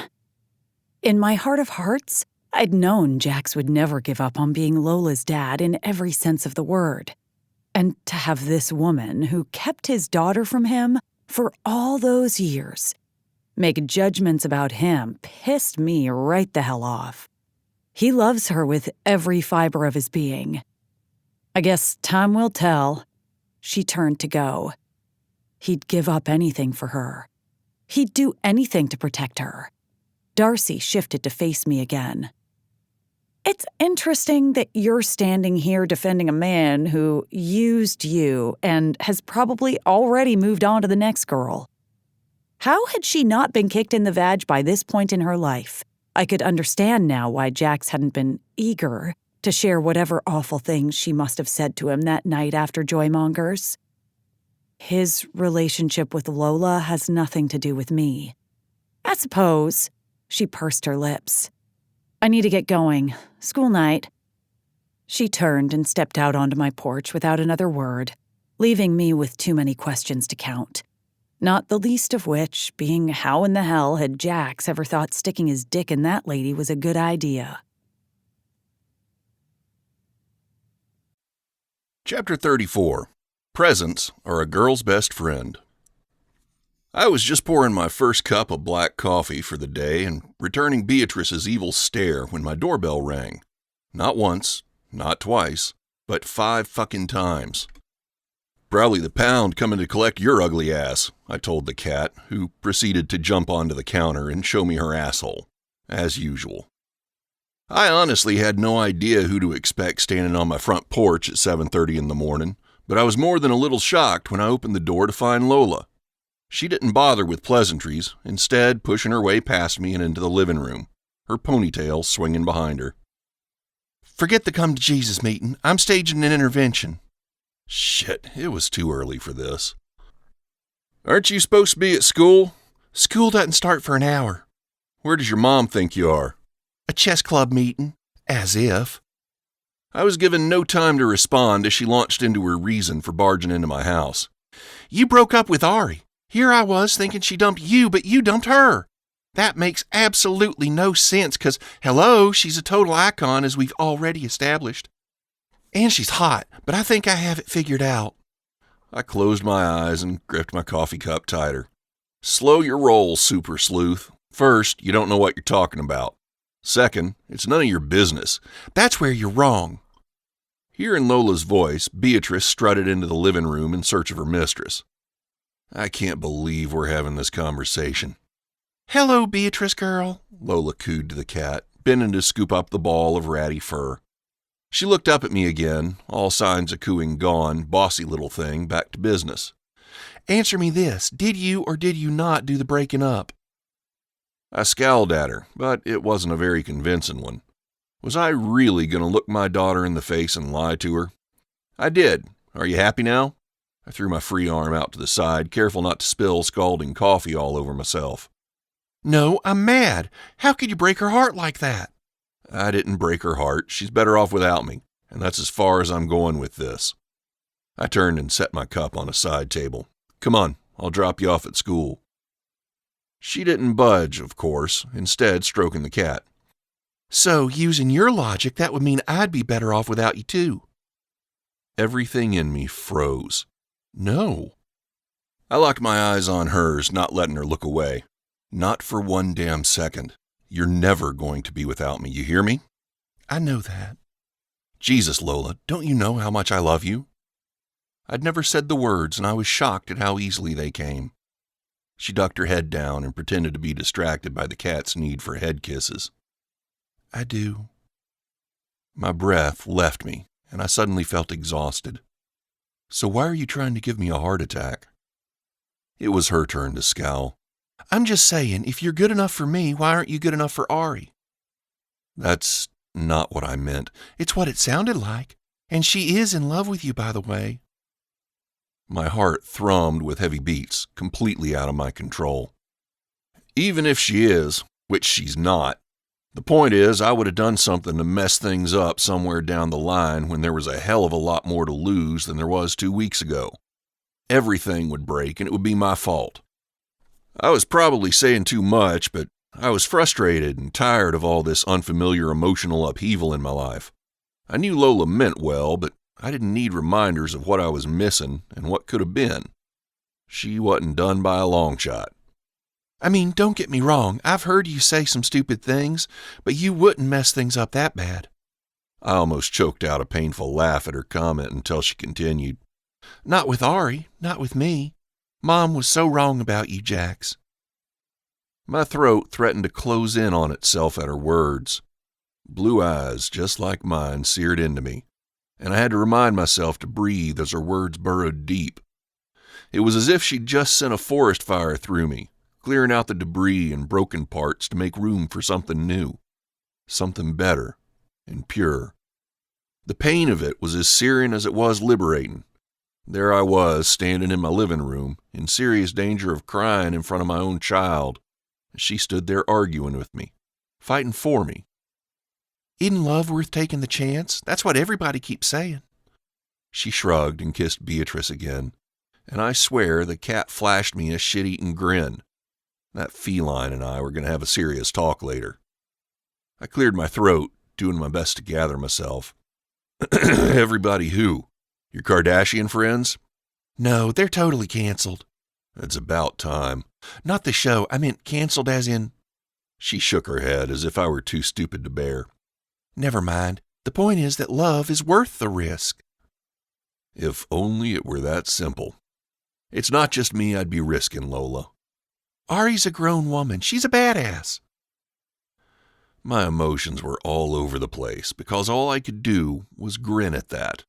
In my heart of hearts, I'd known Jax would never give up on being Lola's dad in every sense of the word. And to have this woman who kept his daughter from him for all those years make judgments about him pissed me right the hell off. He loves her with every fiber of his being. I guess time will tell. She turned to go. He'd give up anything for her. He'd do anything to protect her. Darcy shifted to face me again. It's interesting that you're standing here defending a man who used you and has probably already moved on to the next girl. How had she not been kicked in the vag by this point in her life? I could understand now why Jax hadn't been eager to share whatever awful things she must have said to him that night after Joymongers. His relationship with Lola has nothing to do with me. I suppose. She pursed her lips. I need to get going. School night. She turned and stepped out onto my porch without another word, leaving me with too many questions to count. Not the least of which being how in the hell had Jax ever thought sticking his dick in that lady was a good idea. Chapter 34. Presents are a girl's best friend. I was just pouring my first cup of black coffee for the day and returning Beatrice's evil stare when my doorbell rang. Not once, not twice, but 5 fucking times. "Probably the pound coming to collect your ugly ass," I told the cat, who proceeded to jump onto the counter and show me her asshole, as usual. I honestly had no idea who to expect standing on my front porch at 7:30 in the morning, but I was more than a little shocked when I opened the door to find Lola. She didn't bother with pleasantries, instead pushing her way past me and into the living room, her ponytail swinging behind her. Forget the come to Jesus meeting. I'm staging an intervention. Shit, it was too early for this. "Aren't you supposed to be at school?" School doesn't start for an hour. "Where does your mom think you are?" A chess club meeting. As if. I was given no time to respond as she launched into her reason for barging into my house. You broke up with Ari. Here I was thinking she dumped you, but you dumped her. That makes absolutely no sense because, hello, she's a total icon as we've already established. And she's hot, but I think I have it figured out. I closed my eyes and gripped my coffee cup tighter. Slow your roll, super sleuth. First, you don't know what you're talking about. Second, it's none of your business. That's where you're wrong. Hearing Lola's voice, Beatrice strutted into the living room in search of her mistress. I can't believe we're having this conversation. Hello, Beatrice girl, Lola cooed to the cat, bending to scoop up the ball of ratty fur. She looked up at me again, all signs of cooing gone, bossy little thing, back to business. Answer me this, did you or did you not do the breaking up? I scowled at her, but it wasn't a very convincing one. Was I really going to look my daughter in the face and lie to her? I did. Are you happy now? I threw my free arm out to the side, careful not to spill scalding coffee all over myself. No, I'm mad. How could you break her heart like that? I didn't break her heart. She's better off without me, and that's as far as I'm going with this. I turned and set my cup on a side table. Come on, I'll drop you off at school. She didn't budge, of course, instead stroking the cat. So, using your logic, that would mean I'd be better off without you too. Everything in me froze. No. I locked my eyes on hers, not letting her look away. Not for one damn second. You're never going to be without me, you hear me? I know that. Jesus, Lola, don't you know how much I love you? I'd never said the words, and I was shocked at how easily they came. She ducked her head down and pretended to be distracted by the cat's need for head kisses. I do. My breath left me, and I suddenly felt exhausted. So why are you trying to give me a heart attack? It was her turn to scowl. I'm just saying, if you're good enough for me, why aren't you good enough for Ari? That's not what I meant. It's what it sounded like. And she is in love with you, by the way. My heart thrummed with heavy beats, completely out of my control. Even if she is, which she's not, the point is I would have done something to mess things up somewhere down the line when there was a hell of a lot more to lose than there was 2 weeks ago. Everything would break, and it would be my fault. I was probably saying too much, but I was frustrated and tired of all this unfamiliar emotional upheaval in my life. I knew Lola meant well, but I didn't need reminders of what I was missing and what could have been. She wasn't done by a long shot. I mean, don't get me wrong, I've heard you say some stupid things, but you wouldn't mess things up that bad. I almost choked out a painful laugh at her comment until she continued. Not with Ari, not with me. Mom was so wrong about you, Jax. My throat threatened to close in on itself at her words. Blue eyes, just like mine, seared into me, and I had to remind myself to breathe as her words burrowed deep. It was as if she'd just sent a forest fire through me, clearing out the debris and broken parts to make room for something new, something better and pure. The pain of it was as searing as it was liberating. There I was, standing in my living room, in serious danger of crying in front of my own child, and she stood there arguing with me, fighting for me. Isn't love worth taking the chance? That's what everybody keeps saying. She shrugged and kissed Beatrice again, and I swear the cat flashed me a shit-eaten grin. That feline and I were going to have a serious talk later. I cleared my throat, doing my best to gather myself. Everybody who? Your Kardashian friends? No, they're totally canceled. It's about time. Not the show. I meant canceled as in... She shook her head as if I were too stupid to bear. Never mind. The point is that love is worth the risk. If only it were that simple. It's not just me I'd be risking, Lola. Ari's a grown woman. She's a badass. My emotions were all over the place because all I could do was grin at that.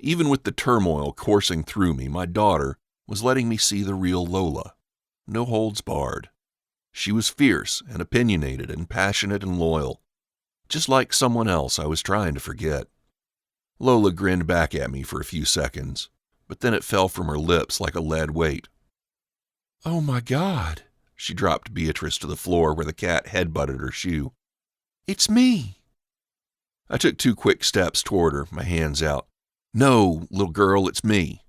Even with the turmoil coursing through me, my daughter was letting me see the real Lola. No holds barred. She was fierce and opinionated and passionate and loyal, just like someone else I was trying to forget. Lola grinned back at me for a few seconds, but then it fell from her lips like a lead weight. Oh my God. She dropped Beatrice to the floor where the cat headbutted her shoe. It's me. I took 2 quick steps toward her, my hands out. No, little girl, it's me.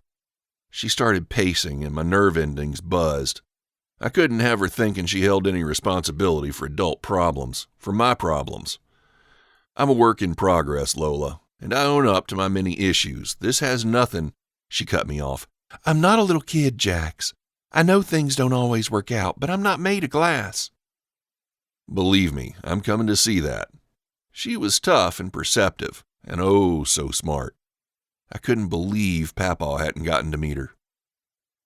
She started pacing and my nerve endings buzzed. I couldn't have her thinking she held any responsibility for adult problems, for my problems. I'm a work in progress, Lola, and I own up to my many issues. This has nothing... She cut me off. I'm not a little kid, Jax. I know things don't always work out, but I'm not made of glass. Believe me, I'm coming to see that. She was tough and perceptive, and oh so smart. I couldn't believe Papaw hadn't gotten to meet her.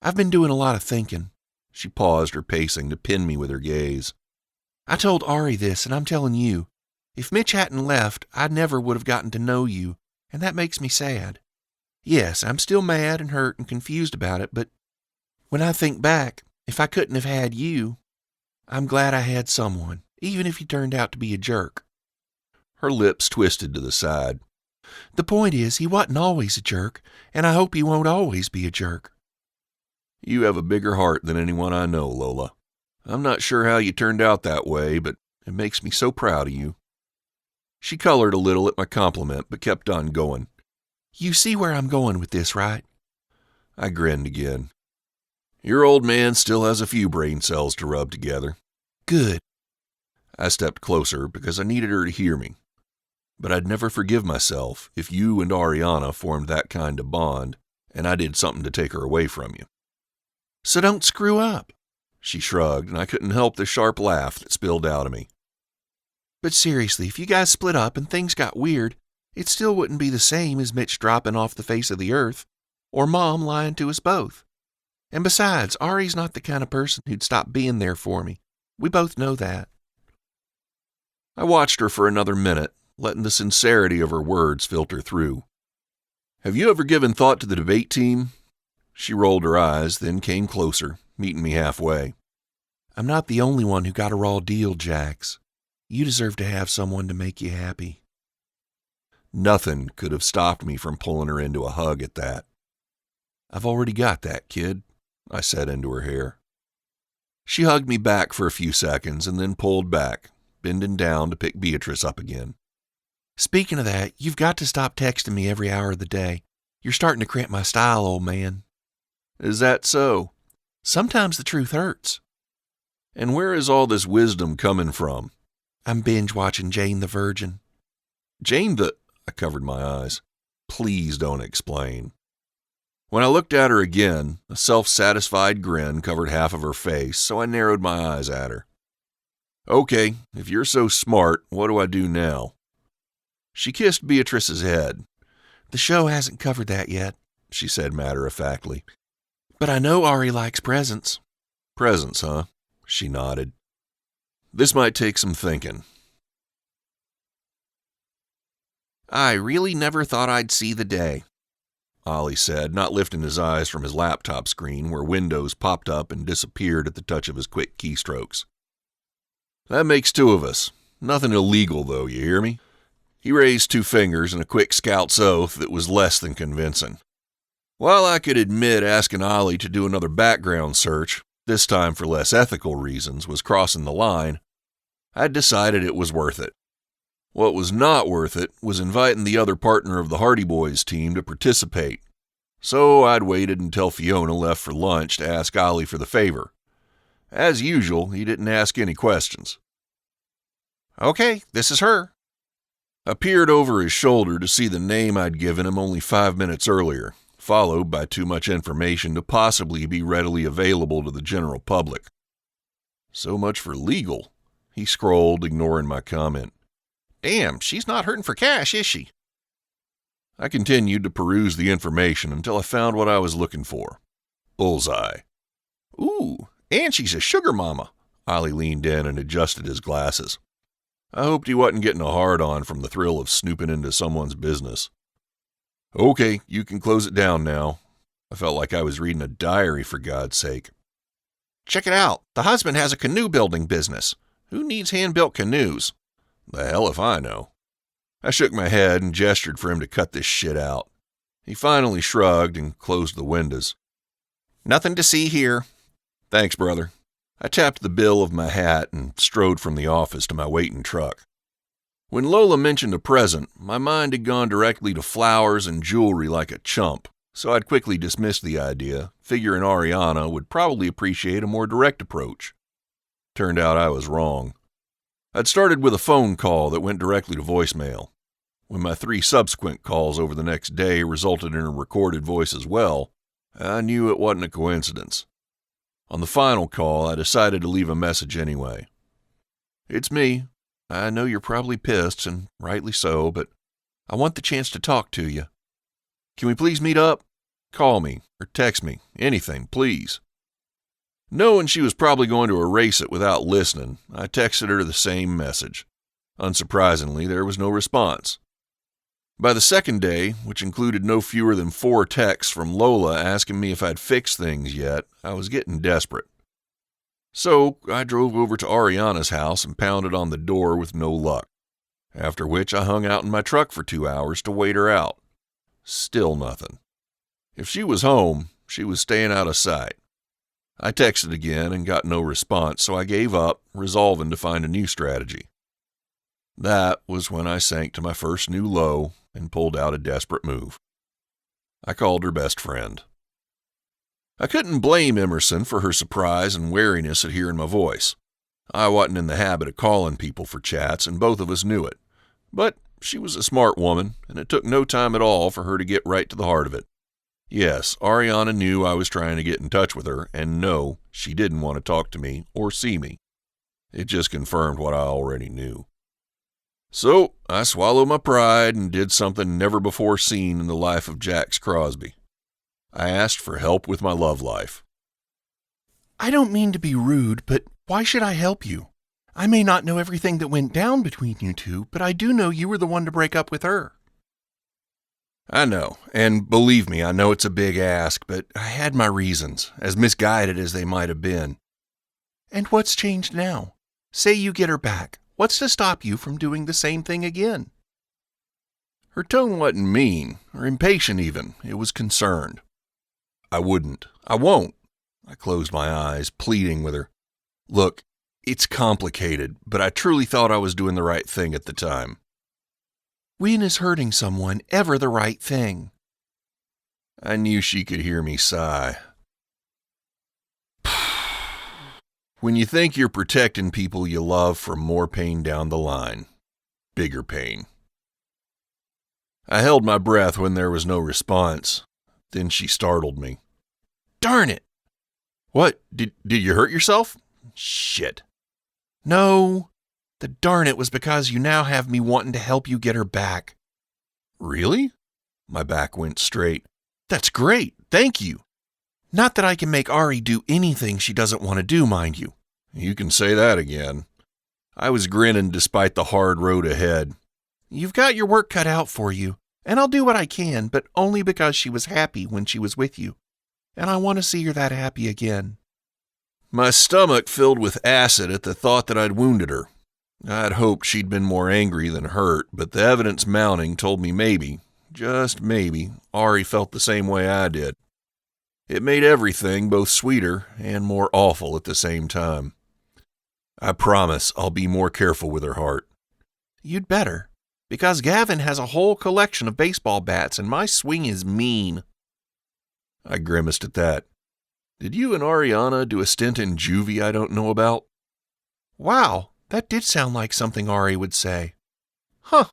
I've been doing a lot of thinking. She paused her pacing to pin me with her gaze. I told Ari this, and I'm telling you. If Mitch hadn't left, I never would have gotten to know you, and that makes me sad. Yes, I'm still mad and hurt and confused about it, but when I think back, if I couldn't have had you, I'm glad I had someone, even if he turned out to be a jerk. Her lips twisted to the side. The point is, he wasn't always a jerk, and I hope he won't always be a jerk. You have a bigger heart than anyone I know, Lola. I'm not sure how you turned out that way, but it makes me so proud of you. She colored a little at my compliment, but kept on going. You see where I'm going with this, right? I grinned again. Your old man still has a few brain cells to rub together. Good. I stepped closer because I needed her to hear me. But I'd never forgive myself if you and Ariana formed that kind of bond, and I did something to take her away from you. So don't screw up. She shrugged, and I couldn't help the sharp laugh that spilled out of me. But seriously, if you guys split up and things got weird, it still wouldn't be the same as Mitch dropping off the face of the earth, or Mom lying to us both. And besides, Ari's not the kind of person who'd stop being there for me. We both know that. I watched her for another minute, letting the sincerity of her words filter through. Have you ever given thought to the debate team? She rolled her eyes, then came closer, meeting me halfway. I'm not the only one who got a raw deal, Jax. You deserve to have someone to make you happy. Nothing could have stopped me from pulling her into a hug at that. I've already got that, kid, I said into her hair. She hugged me back for a few seconds and then pulled back, bending down to pick Beatrice up again. Speaking of that, you've got to stop texting me every hour of the day. You're starting to cramp my style, old man. Is that so? Sometimes the truth hurts. And where is all this wisdom coming from? I'm binge-watching Jane the Virgin. Jane the... I covered my eyes. Please don't explain. When I looked at her again, a self-satisfied grin covered half of her face, so I narrowed my eyes at her. Okay, if you're so smart, what do I do now? She kissed Beatrice's head. The show hasn't covered that yet, she said matter-of-factly. But I know Ari likes presents. Presents, huh? She nodded. This might take some thinking. I really never thought I'd see the day, Ollie said, not lifting his eyes from his laptop screen where windows popped up and disappeared at the touch of his quick keystrokes. That makes two of us. Nothing illegal, though, you hear me? He raised two fingers in a quick scout's oath that was less than convincing. While I could admit asking Ollie to do another background search, this time for less ethical reasons, was crossing the line, I'd decided it was worth it. What was not worth it was inviting the other partner of the Hardy Boys team to participate. So I'd waited until Fiona left for lunch to ask Ollie for the favor. As usual, he didn't ask any questions. Okay, this is her. I peered over his shoulder to see the name I'd given him only 5 minutes earlier, followed by too much information to possibly be readily available to the general public. So much for legal, he scrolled, ignoring my comment. Damn, she's not hurting for cash, is she? I continued to peruse the information until I found what I was looking for. Bullseye. Ooh, and she's a sugar mama. Ollie leaned in and adjusted his glasses. I hoped he wasn't getting a hard-on from the thrill of snooping into someone's business. Okay, you can close it down now. I felt like I was reading a diary, for God's sake. Check it out. The husband has a canoe building business. Who needs hand-built canoes? The hell if I know. I shook my head and gestured for him to cut this shit out. He finally shrugged and closed the windows. Nothing to see here. Thanks, brother. I tapped the bill of my hat and strode from the office to my waiting truck. When Lola mentioned a present, my mind had gone directly to flowers and jewelry like a chump, so I'd quickly dismissed the idea, figuring Ariana would probably appreciate a more direct approach. Turned out I was wrong. I'd started with a phone call that went directly to voicemail. When my 3 subsequent calls over the next day resulted in a recorded voice as well, I knew it wasn't a coincidence. On the final call, I decided to leave a message anyway. It's me. I know you're probably pissed, and rightly so, but I want the chance to talk to you. Can we please meet up? Call me or text me. Anything, please. Knowing she was probably going to erase it without listening, I texted her the same message. Unsurprisingly, there was no response. By the second day, which included no fewer than 4 texts from Lola asking me if I'd fixed things yet, I was getting desperate. So I drove over to Ariana's house and pounded on the door with no luck, after which I hung out in my truck for 2 hours to wait her out. Still nothing. If she was home, she was staying out of sight. I texted again and got no response, so I gave up, resolving to find a new strategy. That was when I sank to my first new low and pulled out a desperate move. I called her best friend. I couldn't blame Emerson for her surprise and wariness at hearing my voice. I wasn't in the habit of calling people for chats, and both of us knew it. But she was a smart woman, and it took no time at all for her to get right to the heart of it. Yes, Ariana knew I was trying to get in touch with her, and no, she didn't want to talk to me or see me. It just confirmed what I already knew. So I swallowed my pride and did something never before seen in the life of Jax Crosby. I asked for help with my love life. I don't mean to be rude, but why should I help you? I may not know everything that went down between you two, but I do know you were the one to break up with her. I know, and believe me, I know it's a big ask, but I had my reasons, as misguided as they might have been. And what's changed now? Say you get her back. What's to stop you from doing the same thing again? Her tone wasn't mean, or impatient even. It was concerned. I wouldn't. I won't. I closed my eyes, pleading with her. Look, it's complicated, but I truly thought I was doing the right thing at the time. When is hurting someone ever the right thing? I knew she could hear me sigh. When you think you're protecting people you love from more pain down the line. Bigger pain. I held my breath when there was no response. Then she startled me. Darn it! What? Did you hurt yourself? Shit. No. The darn it was because you now have me wanting to help you get her back. Really? My back went straight. That's great. Thank you. Not that I can make Ari do anything she doesn't want to do, mind you. You can say that again. I was grinning despite the hard road ahead. You've got your work cut out for you, and I'll do what I can, but only because she was happy when she was with you. And I want to see her that happy again." My stomach filled with acid at the thought that I'd wounded her. I'd hoped she'd been more angry than hurt, but the evidence mounting told me maybe, just maybe, Ari felt the same way I did. It made everything both sweeter and more awful at the same time. I promise I'll be more careful with her heart. "You'd better, because Gavin has a whole collection of baseball bats and my swing is mean." I grimaced at that. Did you and Ariana do a stint in juvie I don't know about? "Wow, that did sound like something Ari would say." "Huh."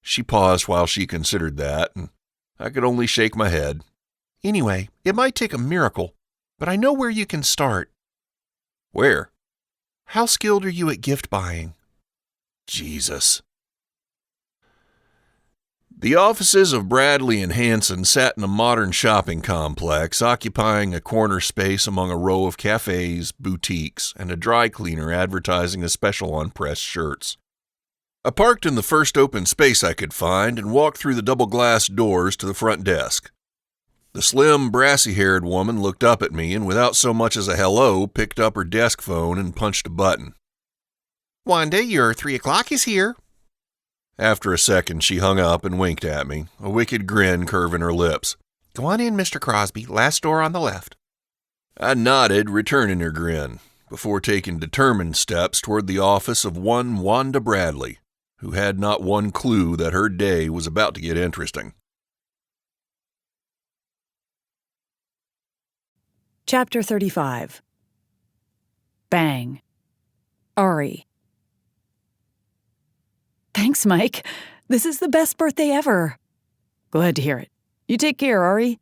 She paused while she considered that, and I could only shake my head. "Anyway, it might take a miracle, but I know where you can start." "Where?" "How skilled are you at gift buying?" Jesus. The offices of Bradley and Hanson sat in a modern shopping complex, occupying a corner space among a row of cafes, boutiques, and a dry cleaner advertising a special on pressed shirts. I parked in the first open space I could find and walked through the double-glass doors to the front desk. The slim, brassy-haired woman looked up at me and without so much as a hello, picked up her desk phone and punched a button. "Wanda, your 3 o'clock is here." After a second, she hung up and winked at me, a wicked grin curving her lips. "Go on in, Mr. Crosby. Last door on the left." I nodded, returning her grin, before taking determined steps toward the office of one Wanda Bradley, who had not one clue that her day was about to get interesting. Chapter 35. Bang. Ari. Thanks, Mike. This is the best birthday ever. Glad to hear it. You take care, Ari.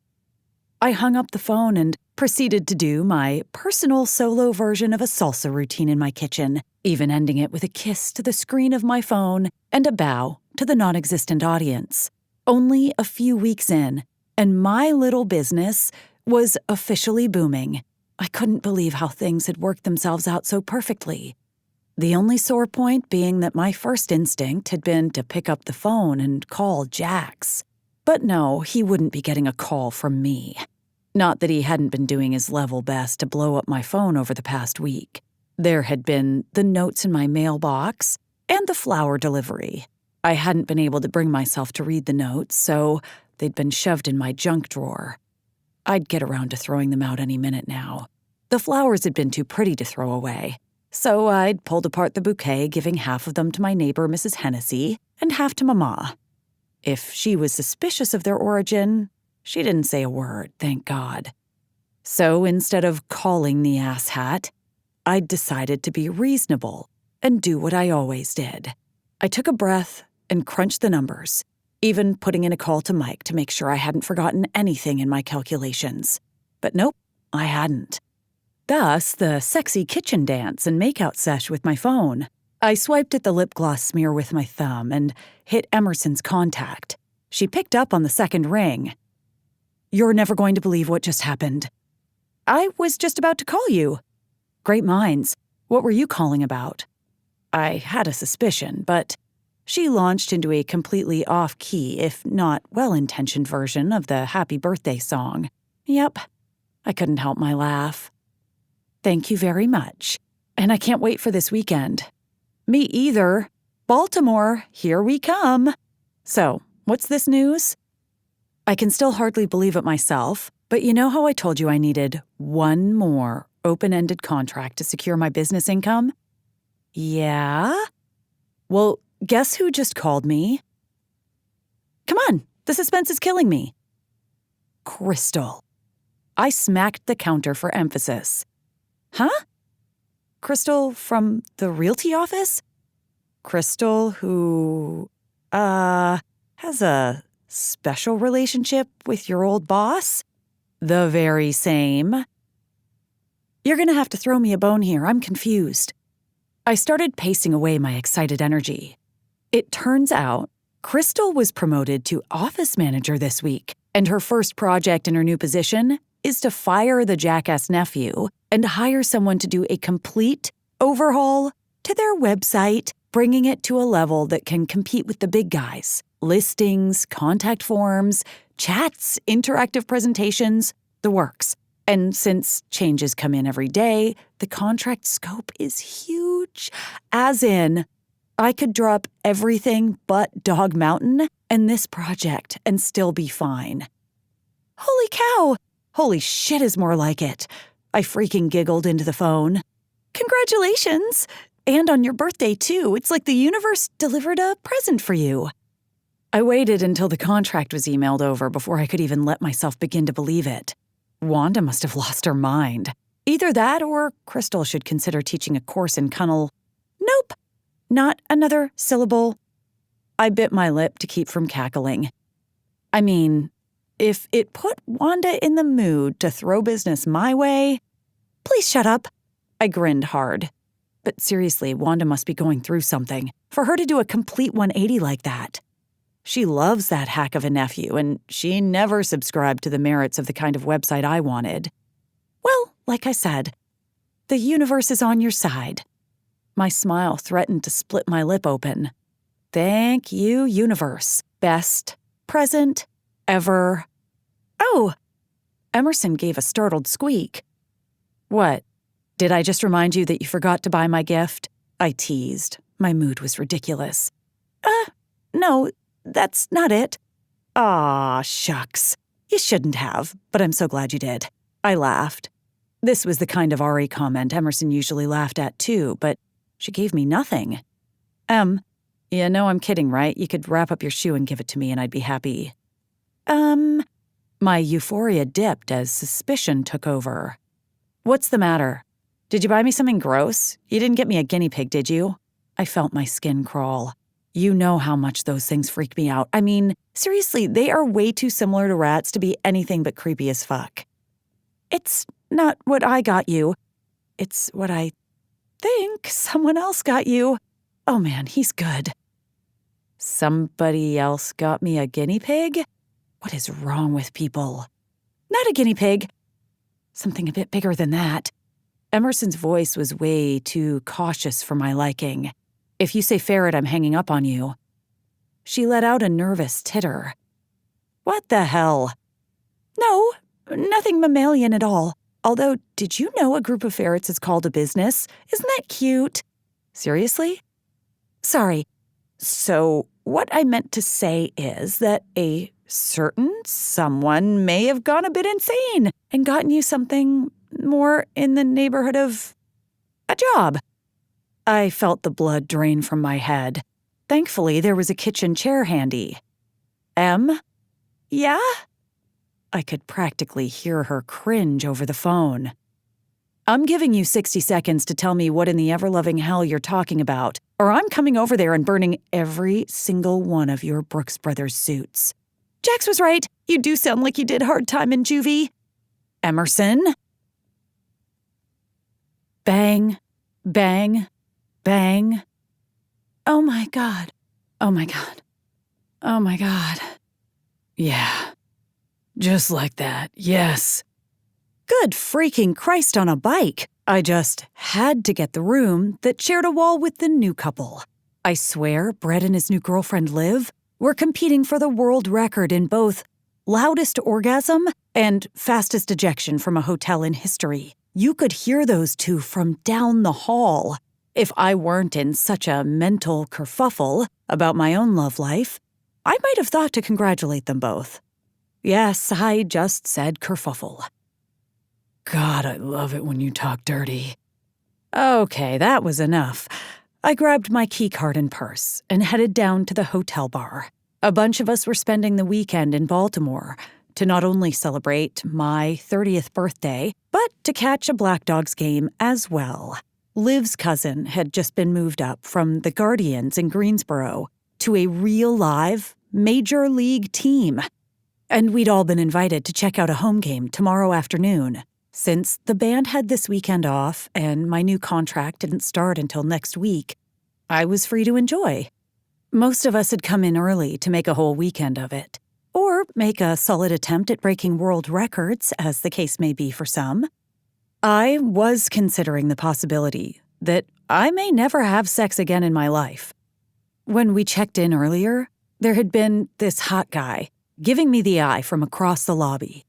I hung up the phone and proceeded to do my personal solo version of a salsa routine in my kitchen, even ending it with a kiss to the screen of my phone and a bow to the non-existent audience. Only a few weeks in, and my little business was officially booming. I couldn't believe how things had worked themselves out so perfectly. The only sore point being that my first instinct had been to pick up the phone and call Jax. But no, he wouldn't be getting a call from me. Not that he hadn't been doing his level best to blow up my phone over the past week. There had been the notes in my mailbox and the flower delivery. I hadn't been able to bring myself to read the notes, so they'd been shoved in my junk drawer. I'd get around to throwing them out any minute now. The flowers had been too pretty to throw away, so I'd pulled apart the bouquet, giving half of them to my neighbor, Mrs. Hennessy, and half to Mama. If she was suspicious of their origin, she didn't say a word, thank God. So instead of calling the asshat, I'd decided to be reasonable and do what I always did. I took a breath and crunched the numbers, even putting in a call to Mike to make sure I hadn't forgotten anything in my calculations. But nope, I hadn't. Thus, the sexy kitchen dance and makeout sesh with my phone. I swiped at the lip gloss smear with my thumb and hit Emerson's contact. She picked up on the second ring. "You're never going to believe what just happened." "I was just about to call you." "Great minds. What were you calling about?" I had a suspicion, but she launched into a completely off-key, if not well-intentioned version of the happy birthday song. Yep, I couldn't help my laugh. "Thank you very much. And I can't wait for this weekend." "Me either. Baltimore, here we come." "So, what's this news?" I can still hardly believe it myself, but you know how I told you I needed one more open-ended contract to secure my business income? Yeah? Well, guess who just called me? Come on, the suspense is killing me. Crystal. I smacked the counter for emphasis. Huh? Crystal from the realty office? Crystal who, has a special relationship with your old boss? The very same. You're gonna have to throw me a bone here, I'm confused. I started pacing away my excited energy. It turns out Crystal was promoted to office manager this week, and her first project in her new position is to fire the jackass nephew and hire someone to do a complete overhaul to their website bringing it to a level that can compete with the big guys. Listings, contact forms, chats, interactive presentations, the works. And since changes come in every day, the contract scope is huge. As in, I could drop everything but Dog Mountain and this project and still be fine. Holy cow! Holy shit is more like it. I freaking giggled into the phone. Congratulations! And on your birthday, too. It's like the universe delivered a present for you. I waited until the contract was emailed over before I could even let myself begin to believe it. Wanda must have lost her mind. Either that or Crystal should consider teaching a course in Cunnel. Nope. Not another syllable. I bit my lip to keep from cackling. I mean, if it put Wanda in the mood to throw business my way, please shut up. I grinned hard. But seriously, Wanda must be going through something for her to do a complete 180 like that. She loves that hack of a nephew, and she never subscribed to the merits of the kind of website I wanted. Well, like I said, the universe is on your side. My smile threatened to split my lip open. Thank you, universe. Best present ever. Oh! Emerson gave a startled squeak. What? Did I just remind you that you forgot to buy my gift? I teased. My mood was ridiculous. No, that's not it. Aw, shucks. You shouldn't have, but I'm so glad you did. I laughed. This was the kind of Ari comment Emerson usually laughed at too, but she gave me nothing. You know I'm kidding, right? You could wrap up your shoe and give it to me and I'd be happy. My euphoria dipped as suspicion took over. What's the matter? Did you buy me something gross? You didn't get me a guinea pig, did you? I felt my skin crawl. You know how much those things freak me out. I mean, seriously, they are way too similar to rats to be anything but creepy as fuck. It's not what I got you. It's what I think someone else got you. Oh man, he's good. Somebody else got me a guinea pig? What is wrong with people? Not a guinea pig. Something a bit bigger than that. Emerson's voice was way too cautious for my liking. If you say ferret, I'm hanging up on you. She let out a nervous titter. What the hell? No, nothing mammalian at all. Although, did you know a group of ferrets is called a business? Isn't that cute? Seriously? Sorry. So, what I meant to say is that a certain someone may have gone a bit insane and gotten you something more in the neighborhood of a job. I felt the blood drain from my head. Thankfully, there was a kitchen chair handy. Yeah? I could practically hear her cringe over the phone. I'm giving you 60 seconds to tell me what in the ever-loving hell you're talking about, or I'm coming over there and burning every single one of your Brooks Brothers suits. Jax was right. You do sound like you did hard time in juvie. Emerson? Bang, bang, bang. Oh my God. Oh my God. Oh my God. Yeah. Just like that, yes. Good freaking Christ on a bike. I just had to get the room that shared a wall with the new couple. I swear Brett and his new girlfriend Liv were competing for the world record in both loudest orgasm and fastest ejection from a hotel in history. You could hear those two from down the hall. If I weren't in such a mental kerfuffle about my own love life, I might have thought to congratulate them both. Yes, I just said kerfuffle. God, I love it when you talk dirty. Okay, that was enough. I grabbed my keycard and purse and headed down to the hotel bar. A bunch of us were spending the weekend in Baltimore to not only celebrate my 30th birthday, but to catch a Black Dogs game as well. Liv's cousin had just been moved up from the Guardians in Greensboro to a real live major league team. And we'd all been invited to check out a home game tomorrow afternoon. Since the band had this weekend off and my new contract didn't start until next week, I was free to enjoy. Most of us had come in early to make a whole weekend of it, or make a solid attempt at breaking world records, as the case may be for some. I was considering the possibility that I may never have sex again in my life. When we checked in earlier, there had been this hot guy giving me the eye from across the lobby.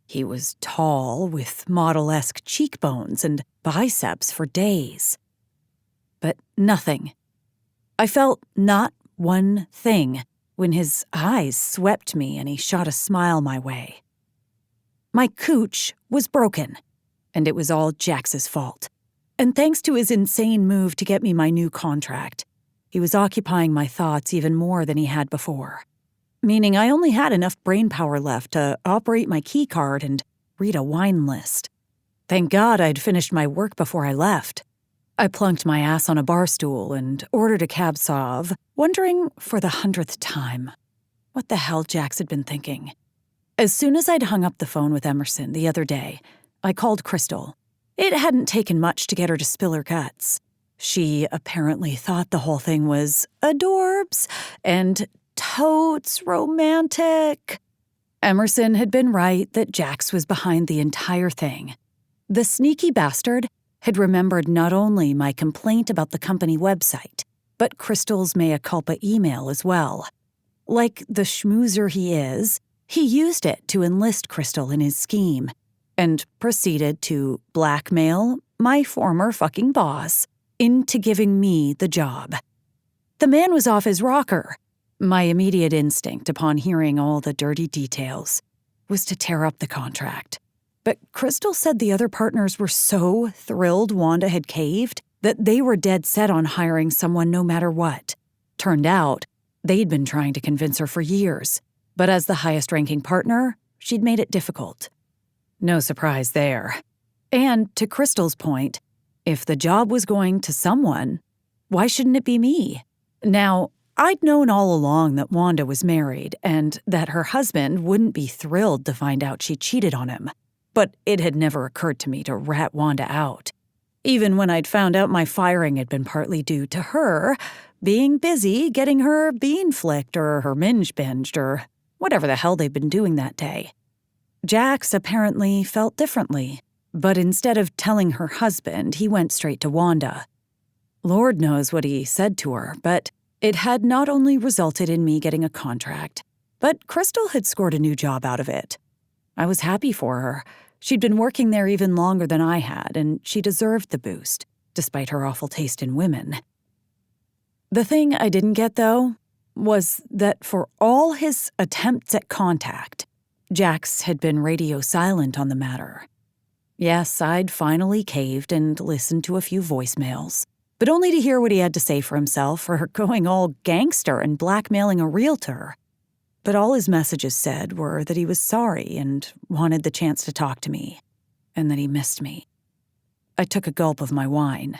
He was tall, with model-esque cheekbones and biceps for days. But nothing. I felt not one thing when his eyes swept me and he shot a smile my way. My cooch was broken, and it was all Jax's fault. And thanks to his insane move to get me my new contract, he was occupying my thoughts even more than he had before. Meaning I only had enough brainpower left to operate my keycard and read a wine list. Thank God I'd finished my work before I left. I plunked my ass on a bar stool and ordered a cab sauv, wondering for the 100th time what the hell Jax had been thinking. As soon as I'd hung up the phone with Emerson the other day, I called Crystal. It hadn't taken much to get her to spill her guts. She apparently thought the whole thing was adorbs and totes romantic. Emerson had been right that Jax was behind the entire thing. The sneaky bastard had remembered not only my complaint about the company website, but Crystal's mea culpa email as well. Like the schmoozer he is, he used it to enlist Crystal in his scheme and proceeded to blackmail my former fucking boss into giving me the job. The man was off his rocker. My immediate instinct upon hearing all the dirty details was to tear up the contract. But Crystal said the other partners were so thrilled Wanda had caved that they were dead set on hiring someone no matter what. Turned out, they'd been trying to convince her for years, but as the highest-ranking partner, she'd made it difficult. No surprise there. And to Crystal's point, if the job was going to someone, why shouldn't it be me? Now, I'd known all along that Wanda was married and that her husband wouldn't be thrilled to find out she cheated on him. But it had never occurred to me to rat Wanda out. Even when I'd found out my firing had been partly due to her being busy getting her bean flicked or her minge binged or whatever the hell they'd been doing that day. Jax apparently felt differently, but instead of telling her husband, he went straight to Wanda. Lord knows what he said to her, but it had not only resulted in me getting a contract, but Crystal had scored a new job out of it. I was happy for her. She'd been working there even longer than I had, and she deserved the boost, despite her awful taste in women. The thing I didn't get, though, was that for all his attempts at contact, Jax had been radio silent on the matter. Yes, I'd finally caved and listened to a few voicemails, but only to hear what he had to say for himself for going all gangster and blackmailing a realtor. But all his messages said were that he was sorry and wanted the chance to talk to me, and that he missed me. I took a gulp of my wine.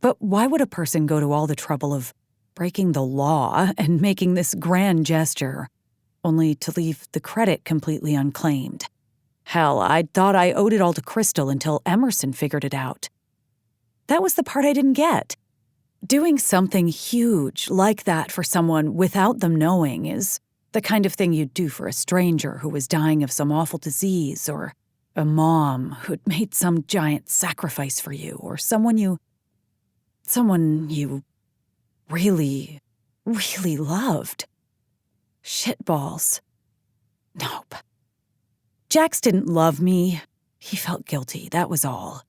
But why would a person go to all the trouble of breaking the law and making this grand gesture, only to leave the credit completely unclaimed? Hell, I'd thought I owed it all to Crystal until Emerson figured it out. That was the part I didn't get. Doing something huge like that for someone without them knowing is the kind of thing you'd do for a stranger who was dying of some awful disease, or a mom who'd made some giant sacrifice for you, or someone you really, really loved. Shitballs. Nope. Jax didn't love me. He felt guilty, that was all.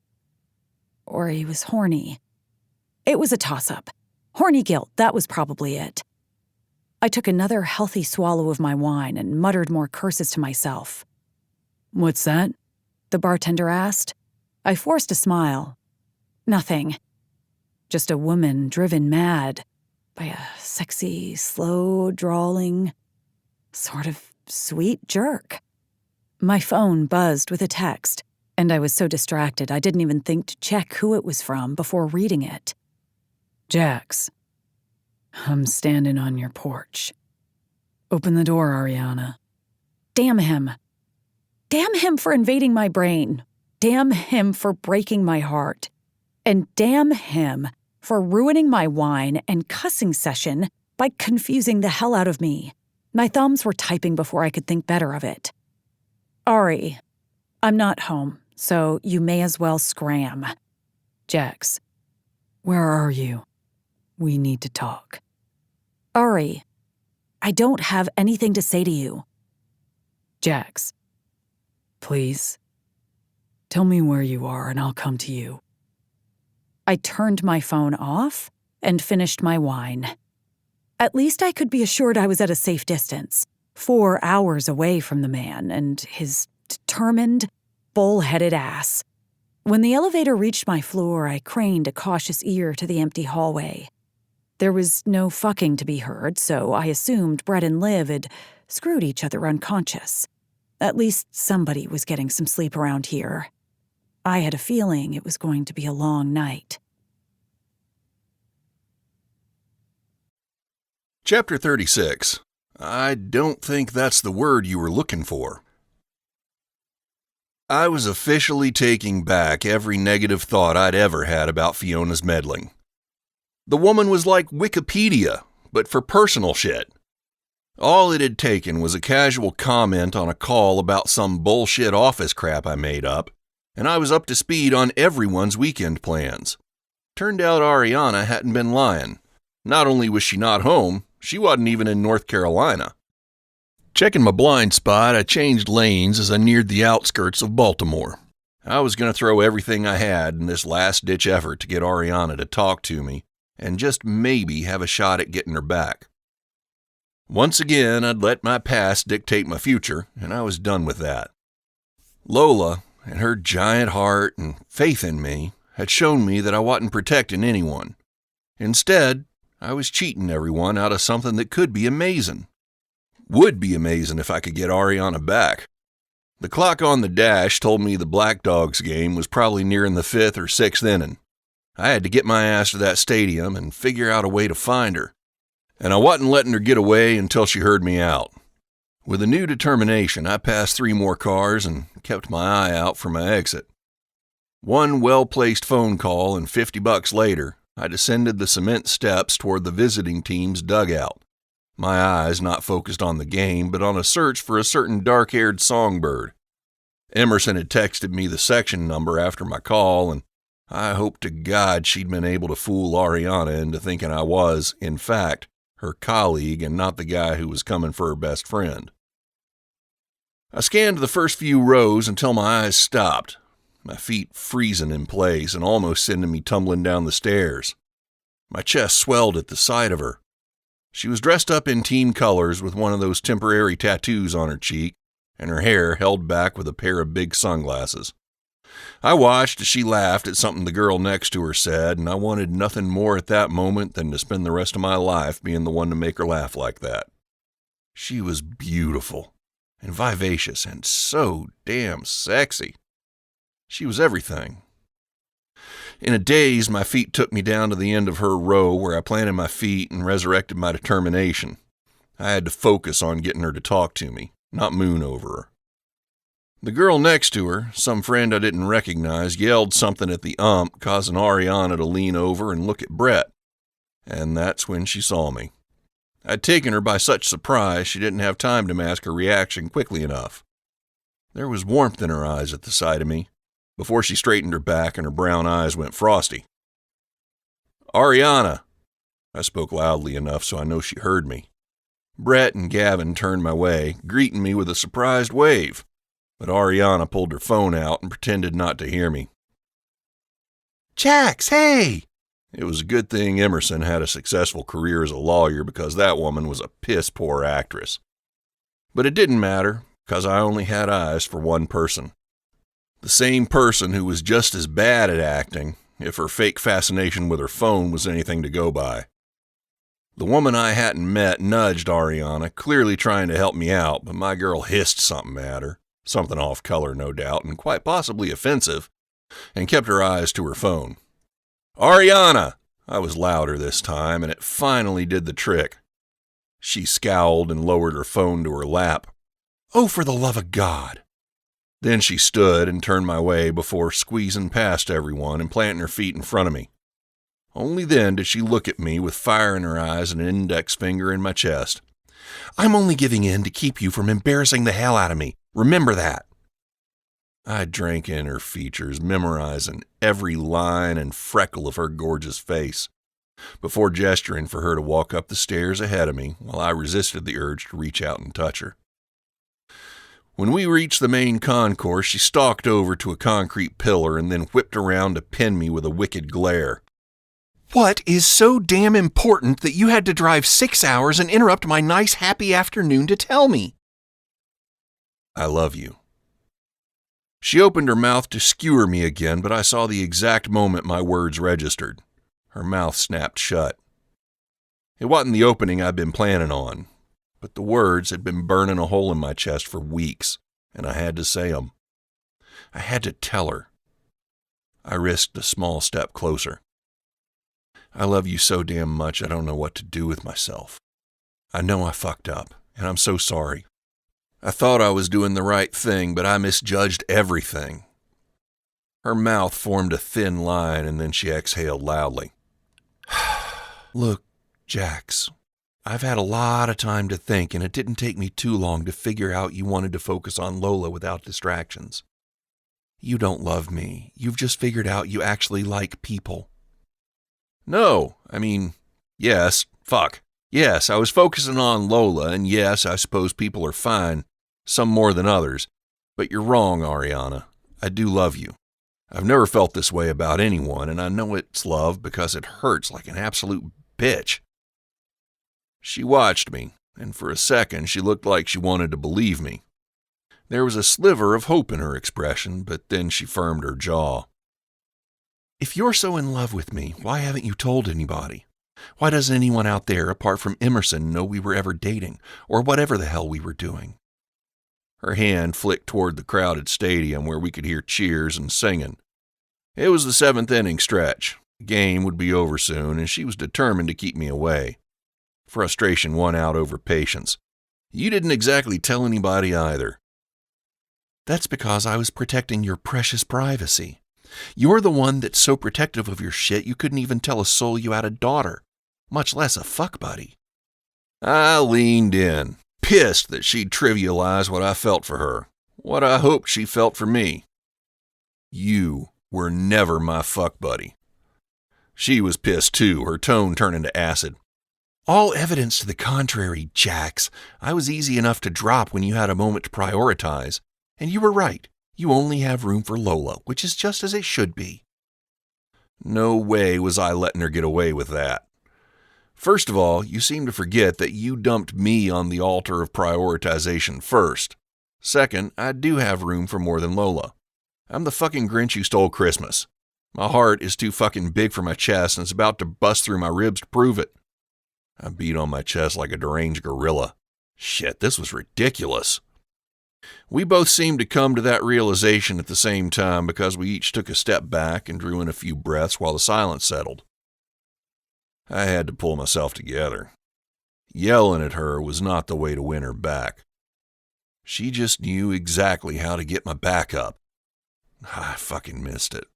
Or he was horny. It was a toss-up. Horny guilt, that was probably it. I took another healthy swallow of my wine and muttered more curses to myself. "What's that?" the bartender asked. I forced a smile. Nothing. Just a woman driven mad by a sexy, slow, drawling, sort of sweet jerk. My phone buzzed with a text, and I was so distracted I didn't even think to check who it was from before reading it. "Jax, I'm standing on your porch. Open the door, Ariana." Damn him. Damn him for invading my brain. Damn him for breaking my heart. And damn him for ruining my wine and cussing session by confusing the hell out of me. My thumbs were typing before I could think better of it. "Ari, I'm not home, so you may as well scram." "Jax, Where are you? We need to talk. Ari, I don't have anything to say to you. Jax, please, tell me where you are and I'll come to you. I turned my phone off and finished my wine. At least I could be assured I was at a safe distance, 4 hours away from the man and his determined, bull-headed ass. When the elevator reached my floor, I craned a cautious ear to the empty hallway. There was no fucking to be heard, so I assumed Brett and Liv had screwed each other unconscious. At least somebody was getting some sleep around here. I had a feeling it was going to be a long night. Chapter 36. I don't think that's the word you were looking for. I was officially taking back every negative thought I'd ever had about Fiona's meddling. The woman was like Wikipedia, but for personal shit. All it had taken was a casual comment on a call about some bullshit office crap I made up, and I was up to speed on everyone's weekend plans. Turned out Ariana hadn't been lying. Not only was she not home, she wasn't even in North Carolina. Checking my blind spot, I changed lanes as I neared the outskirts of Baltimore. I was going to throw everything I had in this last-ditch effort to get Ariana to talk to me, and just maybe have a shot at getting her back. Once again, I'd let my past dictate my future, and I was done with that. Lola, and her giant heart and faith in me, had shown me that I wasn't protecting anyone. Instead, I was cheating everyone out of something that could be amazing. Would be amazing if I could get Ariana back. The clock on the dash told me the Black Dogs game was probably nearing the 5th or 6th inning. I had to get my ass to that stadium and figure out a way to find her. And I wasn't letting her get away until she heard me out. With a new determination, I passed 3 more cars and kept my eye out for my exit. One well-placed phone call and $50 later, I descended the cement steps toward the visiting team's dugout. My eyes not focused on the game, but on a search for a certain dark-haired songbird. Emerson had texted me the section number after my call, and I hoped to God she'd been able to fool Ariana into thinking I was, in fact, her colleague and not the guy who was coming for her best friend. I scanned the first few rows until my eyes stopped, my feet freezing in place and almost sending me tumbling down the stairs. My chest swelled at the sight of her. She was dressed up in team colors with one of those temporary tattoos on her cheek, and her hair held back with a pair of big sunglasses. I watched as she laughed at something the girl next to her said, and I wanted nothing more at that moment than to spend the rest of my life being the one to make her laugh like that. She was beautiful, and vivacious, and so damn sexy. She was everything. In a daze, my feet took me down to the end of her row where I planted my feet and resurrected my determination. I had to focus on getting her to talk to me, not moon over her. The girl next to her, some friend I didn't recognize, yelled something at the causing Ariana to lean over and look at Brett. And that's when she saw me. I'd taken her by such surprise she didn't have time to mask her reaction quickly enough. There was warmth in her eyes at the sight of me, before she straightened her back and her brown eyes went frosty. "Ariana!" I spoke loudly enough so I know she heard me. Brett and Gavin turned my way, greeting me with a surprised wave, but Ariana pulled her phone out and pretended not to hear me. "Jax, hey!" It was a good thing Emerson had a successful career as a lawyer because that woman was a piss-poor actress. But it didn't matter, because I only had eyes for one person. The same person who was just as bad at acting, if her fake fascination with her phone was anything to go by. The woman I hadn't met nudged Ariana, clearly trying to help me out, but my girl hissed something at her, something off color no doubt, and quite possibly offensive, and kept her eyes to her phone. "Ariana!" I was louder this time, and it finally did the trick. She scowled and lowered her phone to her lap. "Oh, for the love of God!" Then she stood and turned my way before squeezing past everyone and planting her feet in front of me. Only then did she look at me with fire in her eyes and an index finger in my chest. "I'm only giving in to keep you from embarrassing the hell out of me. Remember that." I drank in her features, memorizing every line and freckle of her gorgeous face, before gesturing for her to walk up the stairs ahead of me while I resisted the urge to reach out and touch her. When we reached the main concourse, she stalked over to a concrete pillar and then whipped around to pin me with a wicked glare. What is so damn important that you had to drive 6 hours and interrupt my nice happy afternoon to tell me? I love you. She opened her mouth to skewer me again, but I saw the exact moment my words registered. Her mouth snapped shut. It wasn't the opening I'd been planning on, but the words had been burning a hole in my chest for weeks, and I had to say them. I had to tell her. I risked a small step closer. I love you so damn much I don't know what to do with myself. I know I fucked up, and I'm so sorry. I thought I was doing the right thing, but I misjudged everything. Her mouth formed a thin line, and then she exhaled loudly. Look, Jax, I've had a lot of time to think, and it didn't take me too long to figure out you wanted to focus on Lola without distractions. You don't love me. You've just figured out you actually like people. No, yes, fuck. Yes, I was focusing on Lola, and yes, I suppose people are fine, some more than others, but you're wrong, Ariana. I do love you. I've never felt this way about anyone, and I know it's love because it hurts like an absolute bitch. She watched me, and for a second she looked like she wanted to believe me. There was a sliver of hope in her expression, but then she firmed her jaw. If you're so in love with me, why haven't you told anybody? Why doesn't anyone out there, apart from Emerson, know we were ever dating, or whatever the hell we were doing? Her hand flicked toward the crowded stadium where we could hear cheers and singing. It was the 7th inning stretch. The game would be over soon, and she was determined to keep me away. Frustration won out over patience. You didn't exactly tell anybody either. That's because I was protecting your precious privacy. You're the one that's so protective of your shit you couldn't even tell a soul you had a daughter, much less a fuck buddy. I leaned in, pissed that she'd trivialized what I felt for her, what I hoped she felt for me. You were never my fuck buddy. She was pissed too, her tone turning to acid. All evidence to the contrary, Jax. I was easy enough to drop when you had a moment to prioritize, and you were right. You only have room for Lola, which is just as it should be. No way was I letting her get away with that. First of all, you seem to forget that you dumped me on the altar of prioritization first. Second, I do have room for more than Lola. I'm the fucking Grinch who stole Christmas. My heart is too fucking big for my chest and it's about to bust through my ribs to prove it. I beat on my chest like a deranged gorilla. Shit, this was ridiculous. We both seemed to come to that realization at the same time because we each took a step back and drew in a few breaths while the silence settled. I had to pull myself together. Yelling at her was not the way to win her back. She just knew exactly how to get my back up. I fucking missed it.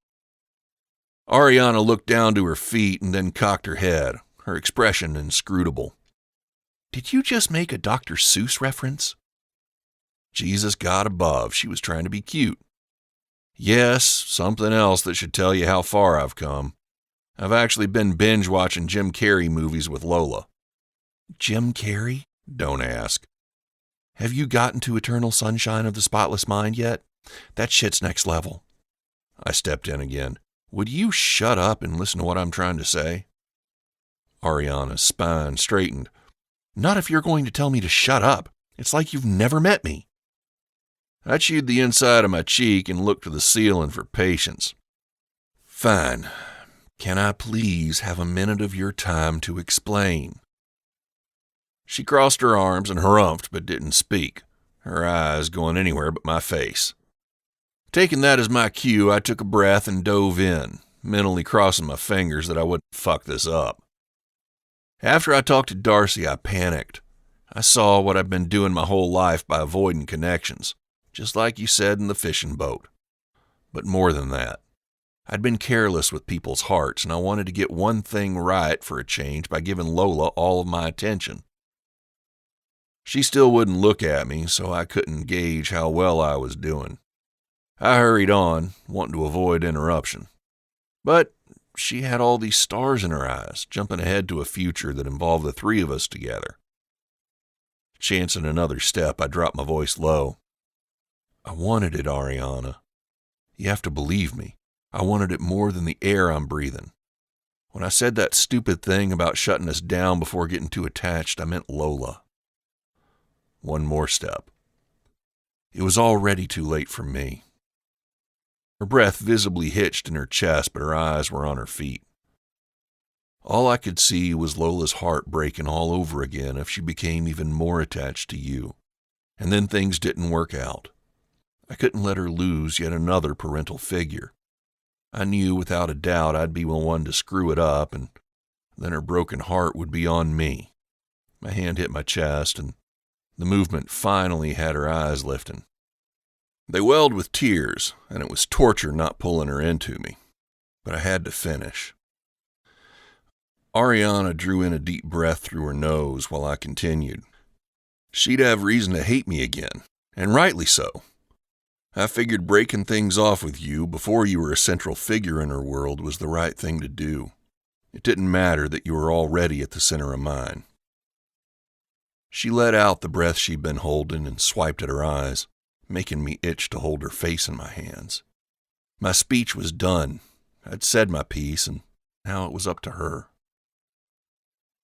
Ariana looked down to her feet and then cocked her head, her expression inscrutable. Did you just make a Dr. Seuss reference? Jesus God above, she was trying to be cute. Yes, something else that should tell you how far I've come. I've actually been binge-watching Jim Carrey movies with Lola. Jim Carrey? Don't ask. Have you gotten to Eternal Sunshine of the Spotless Mind yet? That shit's next level. I stepped in again. Would you shut up and listen to what I'm trying to say? Ariana's spine straightened. Not if you're going to tell me to shut up. It's like you've never met me. I chewed the inside of my cheek and looked to the ceiling for patience. Fine. Can I please have a minute of your time to explain? She crossed her arms and harumphed but didn't speak, her eyes going anywhere but my face. Taking that as my cue, I took a breath and dove in, mentally crossing my fingers that I wouldn't fuck this up. After I talked to Darcy, I panicked. I saw what I'd been doing my whole life by avoiding connections, just like you said in the fishing boat. But more than that. I'd been careless with people's hearts, and I wanted to get one thing right for a change by giving Lola all of my attention. She still wouldn't look at me, so I couldn't gauge how well I was doing. I hurried on, wanting to avoid interruption. But she had all these stars in her eyes, jumping ahead to a future that involved the three of us together. Chancing another step, I dropped my voice low. I wanted it, Ariana. You have to believe me. I wanted it more than the air I'm breathing. When I said that stupid thing about shutting us down before getting too attached, I meant Lola. One more step. It was already too late for me. Her breath visibly hitched in her chest, but her eyes were on her feet. All I could see was Lola's heart breaking all over again if she became even more attached to you. And then things didn't work out. I couldn't let her lose yet another parental figure. I knew without a doubt I'd be the one to screw it up, and then her broken heart would be on me. My hand hit my chest, and the movement finally had her eyes lifting. They welled with tears, and it was torture not pulling her into me. But I had to finish. Ariana drew in a deep breath through her nose while I continued. She'd have reason to hate me again, and rightly so. I figured breaking things off with you before you were a central figure in her world was the right thing to do. It didn't matter that you were already at the center of mine. She let out the breath she'd been holding and swiped at her eyes, making me itch to hold her face in my hands. My speech was done. I'd said my piece, and now it was up to her.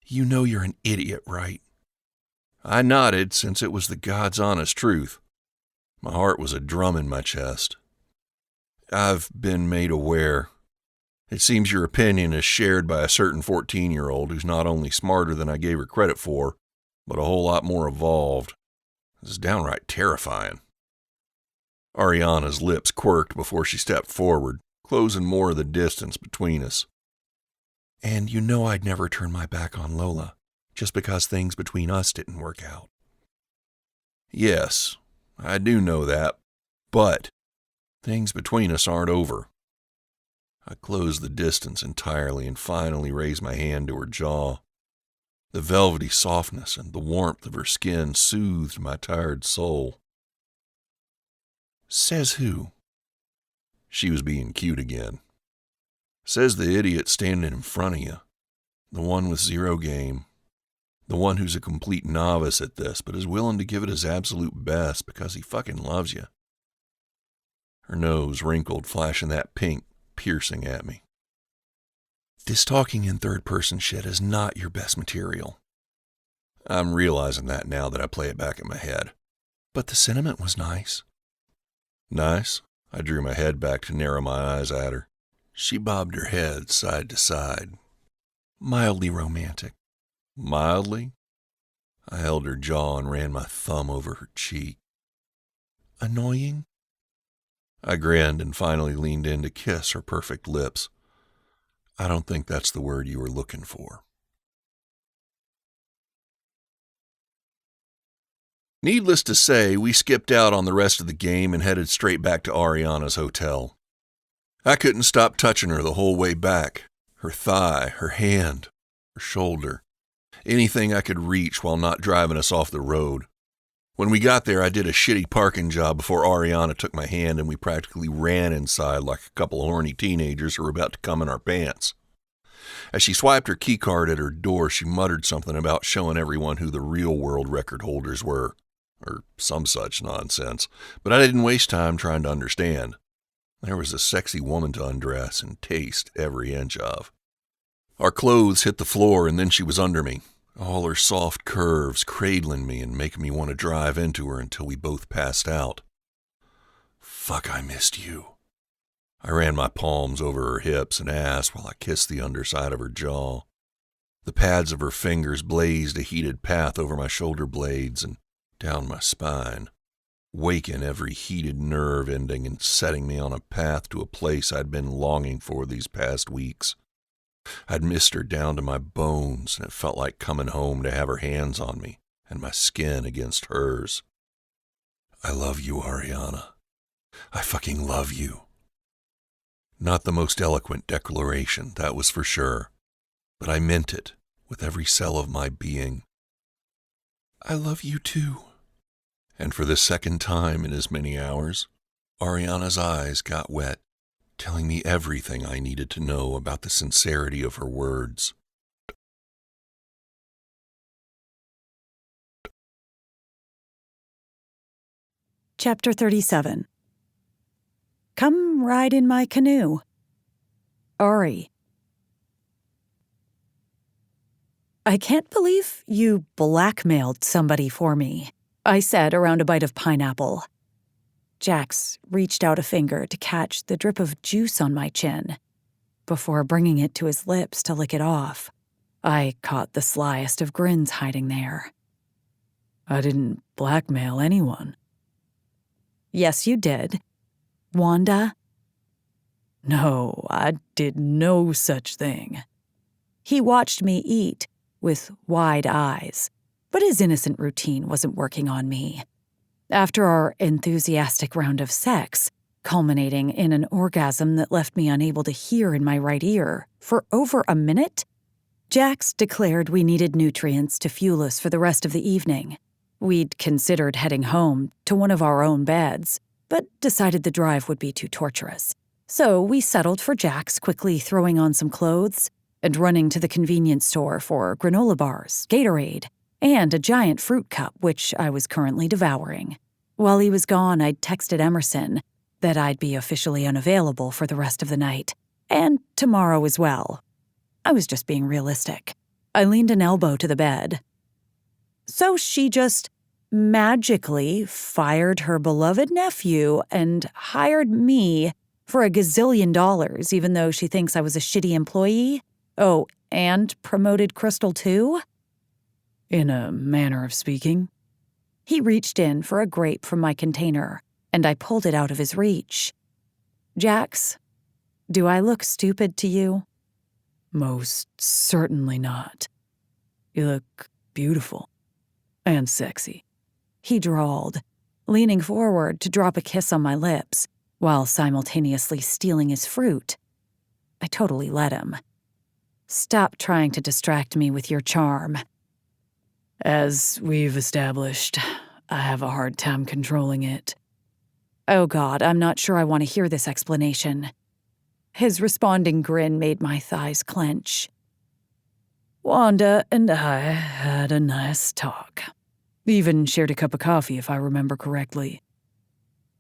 You know you're an idiot, right? I nodded, since it was the God's honest truth. My heart was a drum in my chest. I've been made aware. It seems your opinion is shared by a certain 14-year-old who's not only smarter than I gave her credit for, but a whole lot more evolved. This is downright terrifying. Ariana's lips quirked before she stepped forward, closing more of the distance between us. And you know I'd never turn my back on Lola, just because things between us didn't work out. Yes, I do know that, but things between us aren't over. I closed the distance entirely and finally raised my hand to her jaw. The velvety softness and the warmth of her skin soothed my tired soul. Says who? She was being cute again. Says the idiot standing in front of you. The one with zero game. The one who's a complete novice at this, but is willing to give it his absolute best because he fucking loves you. Her nose wrinkled, flashing that pink, piercing at me. This talking in third-person shit is not your best material. I'm realizing that now that I play it back in my head. But the sentiment was nice. Nice? I drew my head back to narrow my eyes at her. She bobbed her head side to side. Mildly romantic. Mildly? I held her jaw and ran my thumb over her cheek. Annoying? I grinned and finally leaned in to kiss her perfect lips. I don't think that's the word you were looking for. Needless to say, we skipped out on the rest of the game and headed straight back to Ariana's hotel. I couldn't stop touching her the whole way back. Her thigh, her hand, her shoulder. Anything I could reach while not driving us off the road. When we got there, I did a shitty parking job before Ariana took my hand and we practically ran inside like a couple of horny teenagers who were about to come in our pants. As she swiped her keycard at her door, she muttered something about showing everyone who the real world record holders were, or some such nonsense, but I didn't waste time trying to understand. There was a sexy woman to undress and taste every inch of. Our clothes hit the floor and then she was under me, all her soft curves cradling me and making me want to drive into her until we both passed out. Fuck, I missed you. I ran my palms over her hips and ass while I kissed the underside of her jaw. The pads of her fingers blazed a heated path over my shoulder blades and down my spine, waking every heated nerve ending and setting me on a path to a place I'd been longing for these past weeks. I'd missed her down to my bones, and it felt like coming home to have her hands on me and my skin against hers. I love you, Ariana. I fucking love you. Not the most eloquent declaration, that was for sure, but I meant it with every cell of my being. I love you too. And for the second time in as many hours, Ariana's eyes got wet, telling me everything I needed to know about the sincerity of her words. Chapter 37. Come ride in my canoe. Ari. I can't believe you blackmailed somebody for me, I said around a bite of pineapple. Jax reached out a finger to catch the drip of juice on my chin. Before bringing it to his lips to lick it off, I caught the slyest of grins hiding there. I didn't blackmail anyone. Yes, you did. Wanda? No, I did no such thing. He watched me eat with wide eyes, but his innocent routine wasn't working on me. After our enthusiastic round of sex, culminating in an orgasm that left me unable to hear in my right ear for over a minute, Jax declared we needed nutrients to fuel us for the rest of the evening. We'd considered heading home to one of our own beds, but decided the drive would be too torturous. So we settled for Jax quickly throwing on some clothes and running to the convenience store for granola bars, Gatorade, and a giant fruit cup, which I was currently devouring. While he was gone, I'd texted Emerson that I'd be officially unavailable for the rest of the night, and tomorrow as well. I was just being realistic. I leaned an elbow to the bed. So she just magically fired her beloved nephew and hired me for $1 gazillion, even though she thinks I was a shitty employee? Oh, and promoted Crystal too? In a manner of speaking. He reached in for a grape from my container, and I pulled it out of his reach. Jax, do I look stupid to you? Most certainly not. You look beautiful and sexy, he drawled, leaning forward to drop a kiss on my lips while simultaneously stealing his fruit. I totally let him. Stop trying to distract me with your charm. As we've established, I have a hard time controlling it. Oh God, I'm not sure I want to hear this explanation. His responding grin made my thighs clench. Wanda and I had a nice talk. Even shared a cup of coffee, if I remember correctly.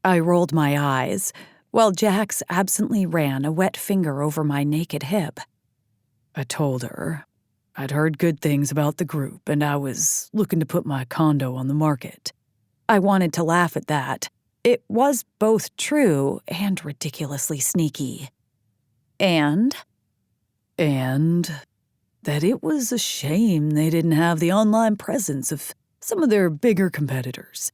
I rolled my eyes, while Jax absently ran a wet finger over my naked hip. I told her I'd heard good things about the group, and I was looking to put my condo on the market. I wanted to laugh at that. It was both true and ridiculously sneaky. And that it was a shame they didn't have the online presence of some of their bigger competitors.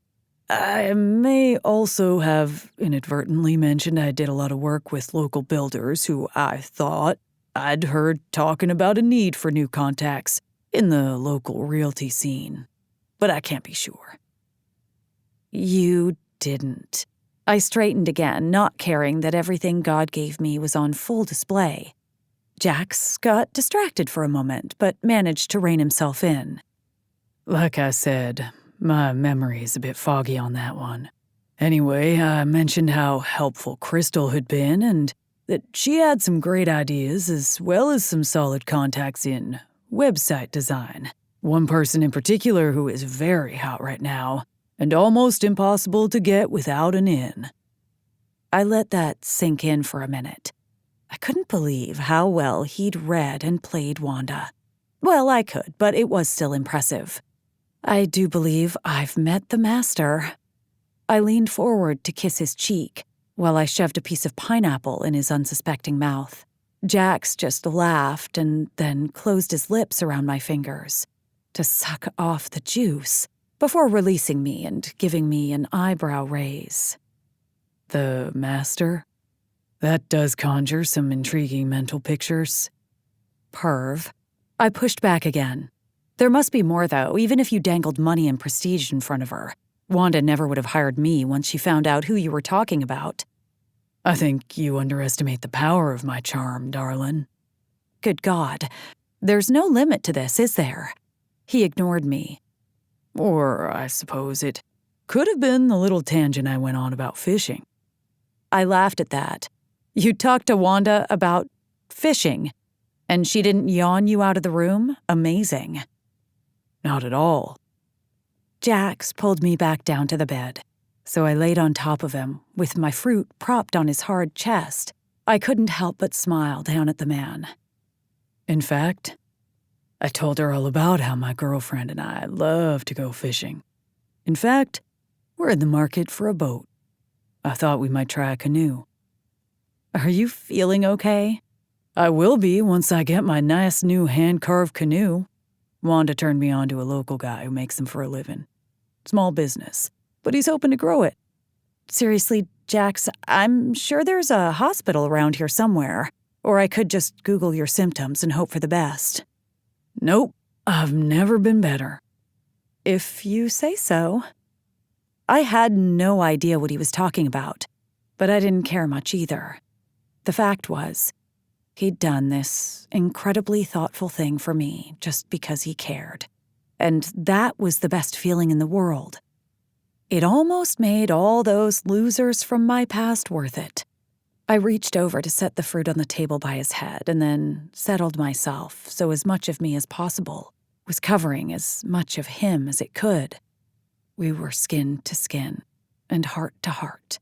I may also have inadvertently mentioned I did a lot of work with local builders who I thought I'd heard talking about a need for new contacts in the local realty scene. But I can't be sure. You didn't. I straightened again, not caring that everything God gave me was on full display. Jax got distracted for a moment, but managed to rein himself in. Like I said, my memory's a bit foggy on that one. Anyway, I mentioned how helpful Crystal had been and that she had some great ideas as well as some solid contacts in website design. One person in particular who is very hot right now and almost impossible to get without an in. I let that sink in for a minute. I couldn't believe how well he'd read and played Wanda. Well, I could, but it was still impressive. I do believe I've met the master. I leaned forward to kiss his cheek while I shoved a piece of pineapple in his unsuspecting mouth. Jax just laughed and then closed his lips around my fingers to suck off the juice before releasing me and giving me an eyebrow raise. The master? That does conjure some intriguing mental pictures. Perv. I pushed back again. There must be more, though, even if you dangled money and prestige in front of her. Wanda never would have hired me once she found out who you were talking about. I think you underestimate the power of my charm, darling. Good God. There's no limit to this, is there? He ignored me. Or I suppose it could have been the little tangent I went on about fishing. I laughed at that. You talked to Wanda about fishing, and she didn't yawn you out of the room? Amazing. Not at all. Jax pulled me back down to the bed, so I laid on top of him, with my fruit propped on his hard chest. I couldn't help but smile down at the man. In fact, I told her all about how my girlfriend and I love to go fishing. In fact, we're in the market for a boat. I thought we might try a canoe. Are you feeling okay? I will be once I get my nice new hand-carved canoe. Wanda turned me on to a local guy who makes them for a living. Small business, but he's hoping to grow it. Seriously, Jax, I'm sure there's a hospital around here somewhere, or I could just Google your symptoms and hope for the best. Nope, I've never been better. If you say so. I had no idea what he was talking about, but I didn't care much either. The fact was, he'd done this incredibly thoughtful thing for me just because he cared. And that was the best feeling in the world. It almost made all those losers from my past worth it. I reached over to set the fruit on the table by his head and then settled myself so as much of me as possible was covering as much of him as it could. We were skin to skin and heart to heart.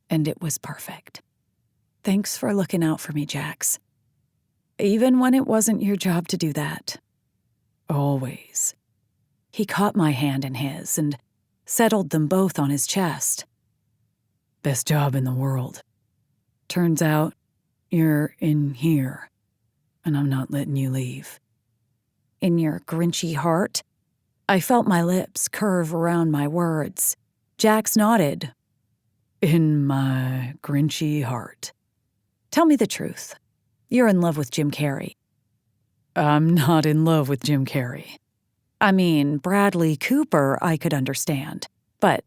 And it was perfect. Thanks for looking out for me, Jax. Even when it wasn't your job to do that. Always. He caught my hand in his and settled them both on his chest. Best job in the world. Turns out you're in here, and I'm not letting you leave. In your grinchy heart? I felt my lips curve around my words. Jax nodded. In my grinchy heart. Tell me the truth. You're in love with Jim Carrey. I'm not in love with Jim Carrey. I mean, Bradley Cooper I could understand, but...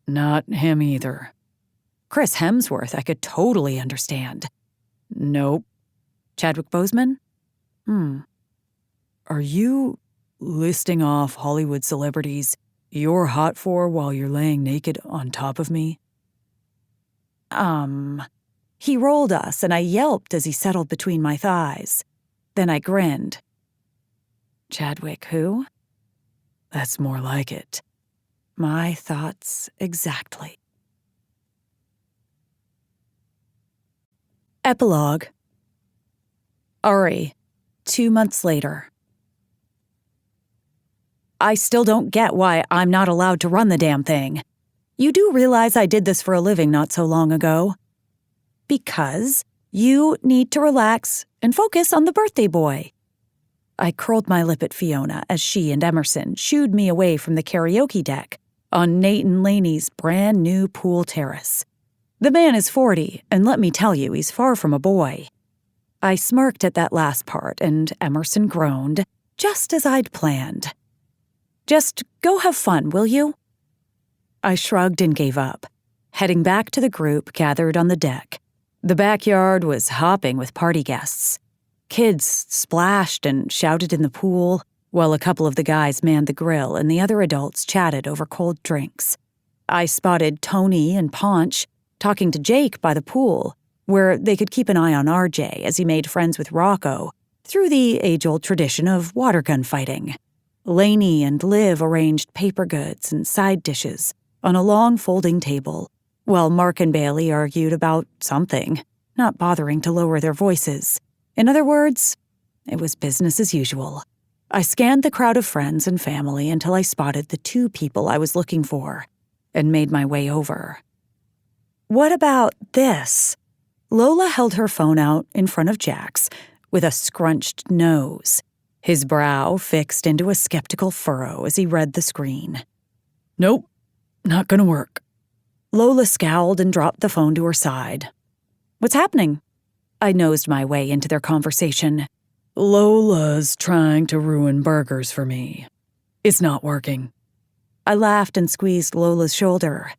Not him either. Chris Hemsworth I could totally understand. Nope. Chadwick Boseman? Are you listing off Hollywood celebrities you're hot for while you're laying naked on top of me? He rolled us, and I yelped as he settled between my thighs. Then I grinned. Chadwick who? That's more like it. My thoughts exactly. Epilogue. Ari, 2 months later. I still don't get why I'm not allowed to run the damn thing. You do realize I did this for a living not so long ago? Because you need to relax and focus on the birthday boy. I curled my lip at Fiona as she and Emerson shooed me away from the karaoke deck on Nate and Laney's brand new pool terrace. The man is 40, and let me tell you, he's far from a boy. I smirked at that last part, and Emerson groaned, just as I'd planned. Just go have fun, will you? I shrugged and gave up, heading back to the group gathered on the deck. The backyard was hopping with party guests. Kids splashed and shouted in the pool, while a couple of the guys manned the grill and the other adults chatted over cold drinks. I spotted Tony and Paunch talking to Jake by the pool, where they could keep an eye on RJ as he made friends with Rocco through the age-old tradition of water gun fighting. Lainey and Liv arranged paper goods and side dishes on a long folding table, while Mark and Bailey argued about something, not bothering to lower their voices. In other words, it was business as usual. I scanned the crowd of friends and family until I spotted the 2 people I was looking for, and made my way over. What about this? Lola held her phone out in front of Jax with a scrunched nose, his brow fixed into a skeptical furrow as he read the screen. Nope, not gonna work. Lola scowled and dropped the phone to her side. What's happening? I nosed my way into their conversation. Lola's trying to ruin burgers for me. It's not working. I laughed and squeezed Lola's shoulder.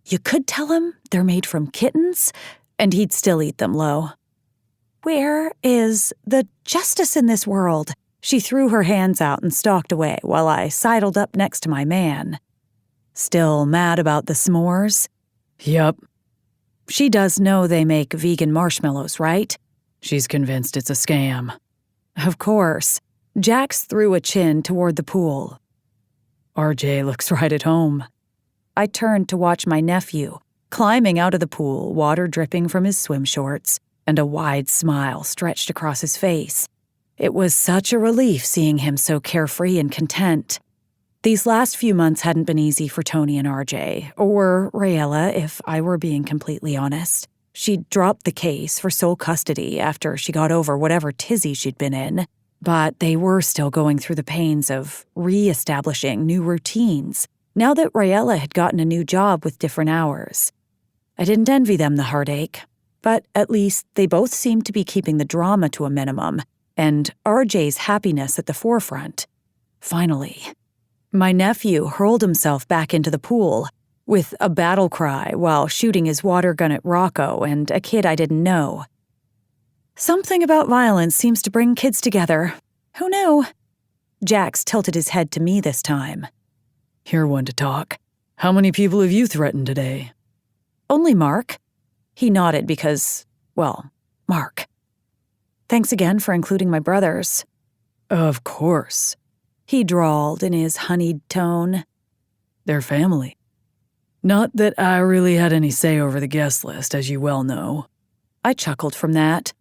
You could tell him they're made from kittens, and he'd still eat them, Lo. Where is the justice in this world? She threw her hands out and stalked away while I sidled up next to my man. Still mad about the s'mores? Yup. She does know they make vegan marshmallows, right? She's convinced it's a scam. Of course. Jax threw a chin toward the pool. RJ looks right at home. I turned to watch my nephew, climbing out of the pool, water dripping from his swim shorts, and a wide smile stretched across his face. It was such a relief seeing him so carefree and content. These last few months hadn't been easy for Tony and RJ, or Raella, if I were being completely honest. She'd dropped the case for sole custody after she got over whatever tizzy she'd been in, but they were still going through the pains of re-establishing new routines now that Raella had gotten a new job with different hours. I didn't envy them the heartache, but at least they both seemed to be keeping the drama to a minimum, and RJ's happiness at the forefront. Finally. My nephew hurled himself back into the pool with a battle cry while shooting his water gun at Rocco and a kid I didn't know. Something about violence seems to bring kids together. Who knew? Jax tilted his head to me this time. You're one to talk. How many people have you threatened today? Only Mark. He nodded because, well, Mark. Thanks again for including my brothers. Of course. He drawled in his honeyed tone. They're family. Not that I really had any say over the guest list, as you well know. I chuckled from that.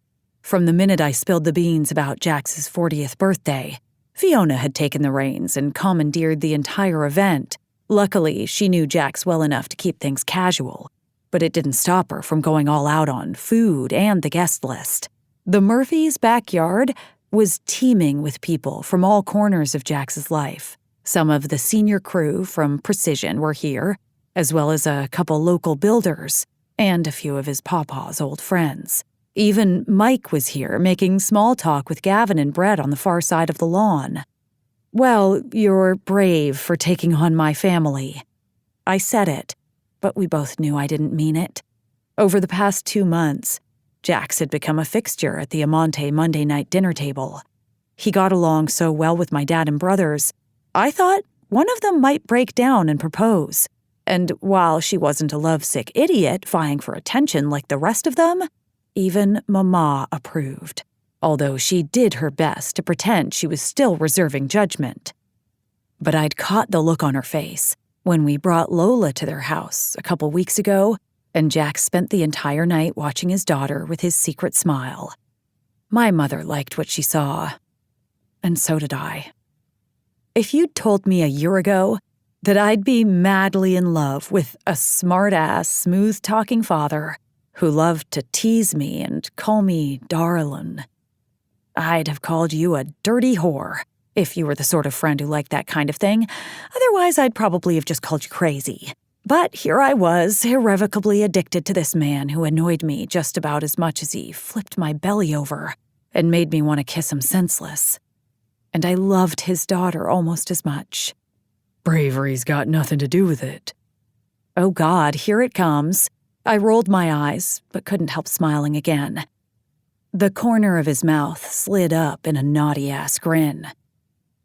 From the minute I spilled the beans about Jax's 40th birthday, Fiona had taken the reins and commandeered the entire event. Luckily, she knew Jax well enough to keep things casual, but it didn't stop her from going all out on food and the guest list. The Murphys' backyard was teeming with people from all corners of Jax's life. Some of the senior crew from Precision were here, as well as a couple local builders and a few of his pawpaw's old friends. Even Mike was here, making small talk with Gavin and Brett on the far side of the lawn. Well, you're brave for taking on my family. I said it, but we both knew I didn't mean it. Over the past 2 months, Jax had become a fixture at the Amante Monday night dinner table. He got along so well with my dad and brothers, I thought one of them might break down and propose. And while she wasn't a lovesick idiot vying for attention like the rest of them, even Mama approved, although she did her best to pretend she was still reserving judgment. But I'd caught the look on her face when we brought Lola to their house a couple weeks ago, and Jax spent the entire night watching his daughter with his secret smile. My mother liked what she saw, and so did I. If you'd told me a year ago that I'd be madly in love with a smart-ass, smooth-talking father who loved to tease me and call me darlin', I'd have called you a dirty whore if you were the sort of friend who liked that kind of thing. Otherwise, I'd probably have just called you crazy. But here I was, irrevocably addicted to this man who annoyed me just about as much as he flipped my belly over and made me want to kiss him senseless. And I loved his daughter almost as much. Bravery's got nothing to do with it. Oh God, here it comes. I rolled my eyes, but couldn't help smiling again. The corner of his mouth slid up in a naughty-ass grin.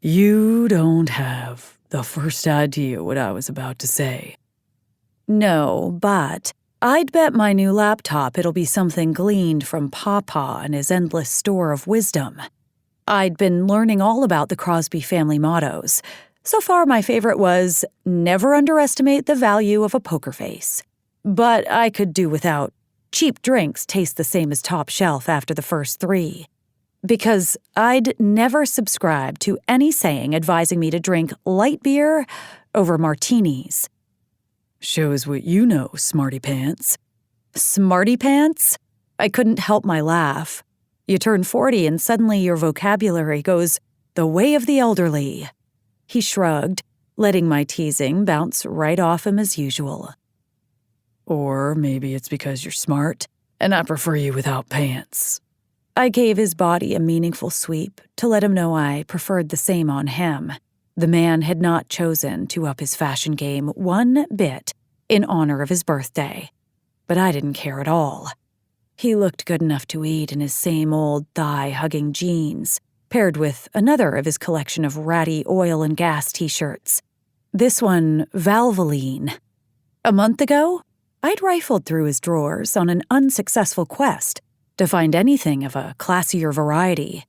You don't have the first idea what I was about to say. No, but I'd bet my new laptop it'll be something gleaned from Papa and his endless store of wisdom. I'd been learning all about the Crosby family mottos. So far, my favorite was, never underestimate the value of a poker face. But I could do without. Cheap drinks taste the same as top shelf after the first 3. Because I'd never subscribe to any saying advising me to drink light beer over martinis. Shows what you know, smarty pants. Smarty pants? I couldn't help my laugh. You turn 40 and suddenly your vocabulary goes the way of the elderly. He shrugged, letting my teasing bounce right off him as usual. Or maybe it's because you're smart, and I prefer you without pants. I gave his body a meaningful sweep to let him know I preferred the same on him. The man had not chosen to up his fashion game one bit in honor of his birthday, but I didn't care at all. He looked good enough to eat in his same old thigh-hugging jeans, paired with another of his collection of ratty oil and gas t-shirts. This one, Valvoline. A month ago, I'd rifled through his drawers on an unsuccessful quest to find anything of a classier variety,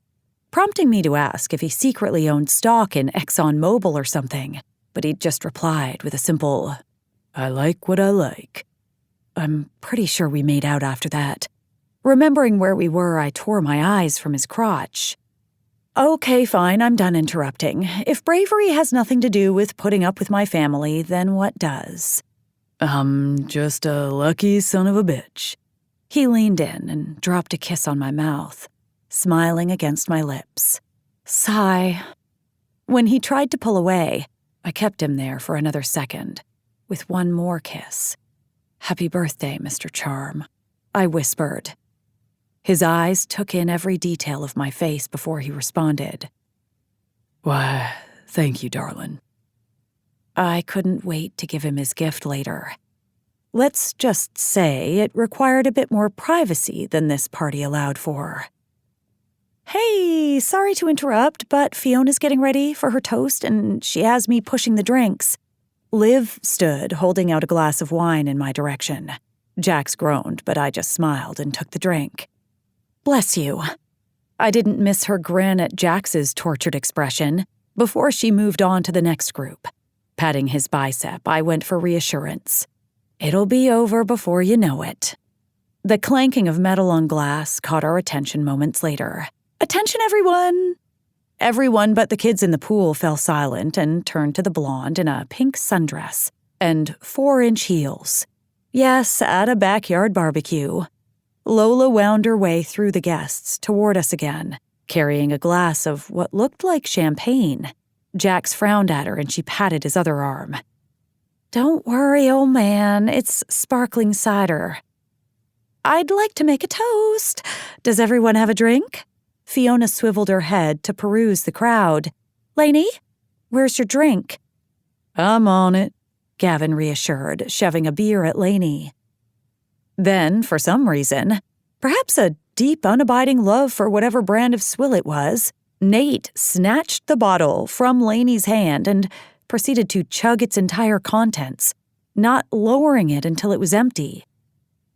prompting me to ask if he secretly owned stock in ExxonMobil or something, but he'd just replied with a simple, "I like what I like." I'm pretty sure we made out after that. Remembering where we were, I tore my eyes from his crotch. Okay, fine, I'm done interrupting. If bravery has nothing to do with putting up with my family, then what does? I'm just a lucky son of a bitch. He leaned in and dropped a kiss on my mouth, smiling against my lips. Sigh. When he tried to pull away, I kept him there for another second, with one more kiss. "Happy birthday, Mr. Charm," I whispered. His eyes took in every detail of my face before he responded. "Why, thank you, darling." I couldn't wait to give him his gift later. Let's just say it required a bit more privacy than this party allowed for. Hey, sorry to interrupt, but Fiona's getting ready for her toast and she has me pushing the drinks. Liv stood, holding out a glass of wine in my direction. Jax groaned, but I just smiled and took the drink. Bless you. I didn't miss her grin at Jax's tortured expression before she moved on to the next group. Patting his bicep, I went for reassurance. It'll be over before you know it. The clanking of metal on glass caught our attention moments later. Attention, everyone! Everyone but the kids in the pool fell silent and turned to the blonde in a pink sundress and 4-inch heels. Yes, at a backyard barbecue. Lola wound her way through the guests toward us again, carrying a glass of what looked like champagne. Jax frowned at her and she patted his other arm. Don't worry, old man, it's sparkling cider. I'd like to make a toast. Does everyone have a drink? Fiona swiveled her head to peruse the crowd. Lainey, where's your drink? I'm on it, Gavin reassured, shoving a beer at Lainey. Then, for some reason, perhaps a deep, unabiding love for whatever brand of swill it was, Nate snatched the bottle from Lainey's hand and proceeded to chug its entire contents, not lowering it until it was empty.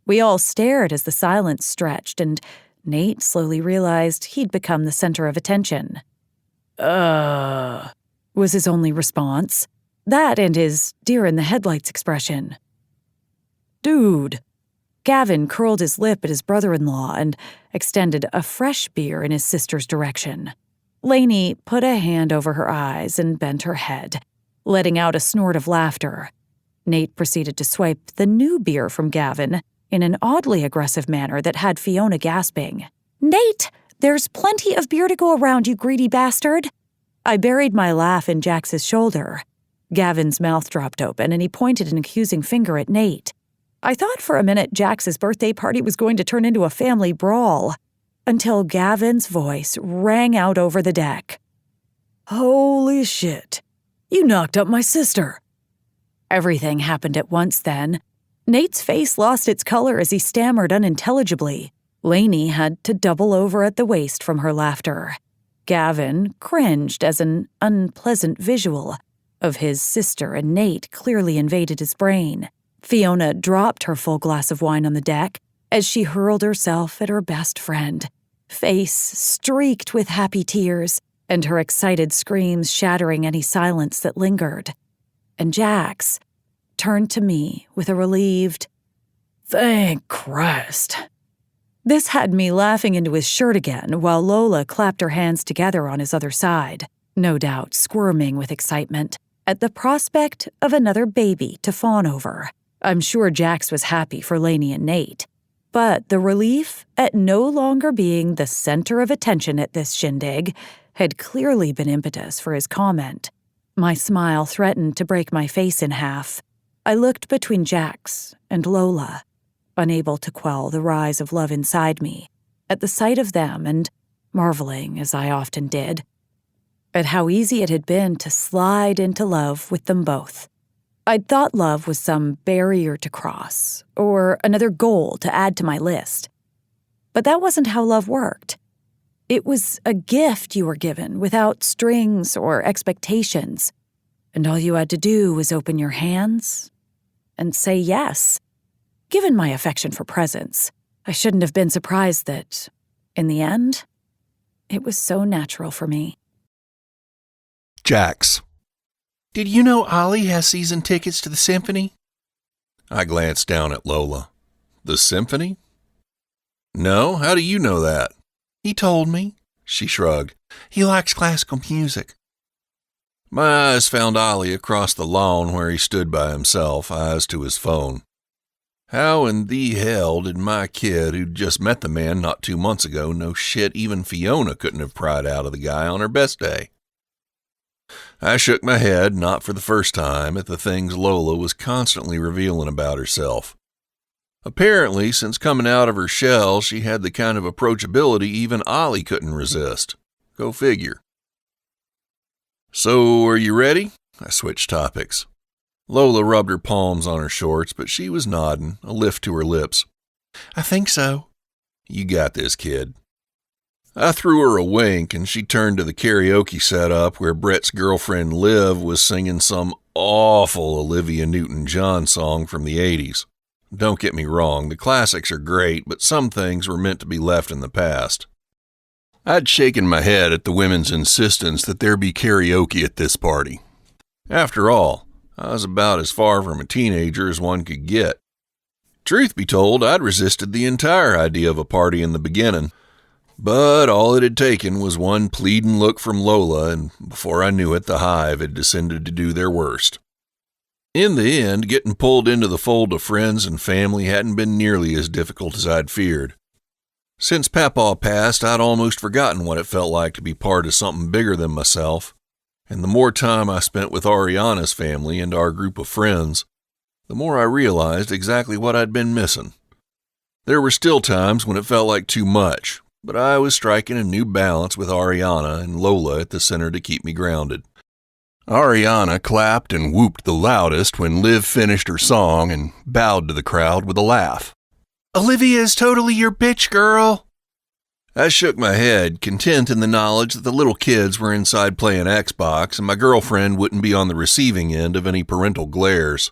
We all stared as the silence stretched, and Nate slowly realized he'd become the center of attention. Was his only response. That and his deer-in-the-headlights expression. Dude. Gavin curled his lip at his brother-in-law and extended a fresh beer in his sister's direction. Lainey put a hand over her eyes and bent her head, letting out a snort of laughter. Nate proceeded to swipe the new beer from Gavin in an oddly aggressive manner that had Fiona gasping. Nate, there's plenty of beer to go around, you greedy bastard. I buried my laugh in Jax's shoulder. Gavin's mouth dropped open and he pointed an accusing finger at Nate. I thought for a minute Jax's birthday party was going to turn into a family brawl, until Gavin's voice rang out over the deck. Holy shit, you knocked up my sister. Everything happened at once then. Nate's face lost its color as he stammered unintelligibly. Lainey had to double over at the waist from her laughter. Gavin cringed as an unpleasant visual of his sister and Nate clearly invaded his brain. Fiona dropped her full glass of wine on the deck as she hurled herself at her best friend, face streaked with happy tears and her excited screams shattering any silence that lingered. And Jax turned to me with a relieved, "Thank Christ." This had me laughing into his shirt again while Lola clapped her hands together on his other side, no doubt squirming with excitement at the prospect of another baby to fawn over. I'm sure Jax was happy for Lainey and Nate, but the relief at no longer being the center of attention at this shindig had clearly been impetus for his comment. My smile threatened to break my face in half. I looked between Jax and Lola, unable to quell the rise of love inside me, at the sight of them and marveling, as I often did, at how easy it had been to slide into love with them both. I'd thought love was some barrier to cross, or another goal to add to my list. But that wasn't how love worked. It was a gift you were given without strings or expectations, and all you had to do was open your hands and say yes. Given my affection for presents, I shouldn't have been surprised that, in the end, it was so natural for me. Jax. Did you know Ollie has season tickets to the symphony? I glanced down at Lola. The symphony? No, how do you know that? He told me. She shrugged. He likes classical music. My eyes found Ollie across the lawn where he stood by himself, eyes to his phone. How in the hell did my kid, who'd just met the man not 2 months ago, know shit even Fiona couldn't have pried out of the guy on her best day? I shook my head, not for the first time, at the things Lola was constantly revealing about herself. Apparently, since coming out of her shell, she had the kind of approachability even Ollie couldn't resist. Go figure. So, are you ready? I switched topics. Lola rubbed her palms on her shorts, but she was nodding, a lift to her lips. I think so. You got this, kid. I threw her a wink, and she turned to the karaoke setup where Brett's girlfriend Liv was singing some awful Olivia Newton-John song from the 80s. Don't get me wrong, the classics are great, but some things were meant to be left in the past. I'd shaken my head at the women's insistence that there be karaoke at this party. After all, I was about as far from a teenager as one could get. Truth be told, I'd resisted the entire idea of a party in the beginning, but all it had taken was one pleading look from Lola, and before I knew it, the hive had descended to do their worst. In the end, getting pulled into the fold of friends and family hadn't been nearly as difficult as I'd feared. Since Papaw passed, I'd almost forgotten what it felt like to be part of something bigger than myself, and the more time I spent with Ariana's family and our group of friends, the more I realized exactly what I'd been missing. There were still times when it felt like too much, but I was striking a new balance with Ariana and Lola at the center to keep me grounded. Ariana clapped and whooped the loudest when Liv finished her song and bowed to the crowd with a laugh. Olivia is totally your bitch, girl. I shook my head, content in the knowledge that the little kids were inside playing Xbox and my girlfriend wouldn't be on the receiving end of any parental glares.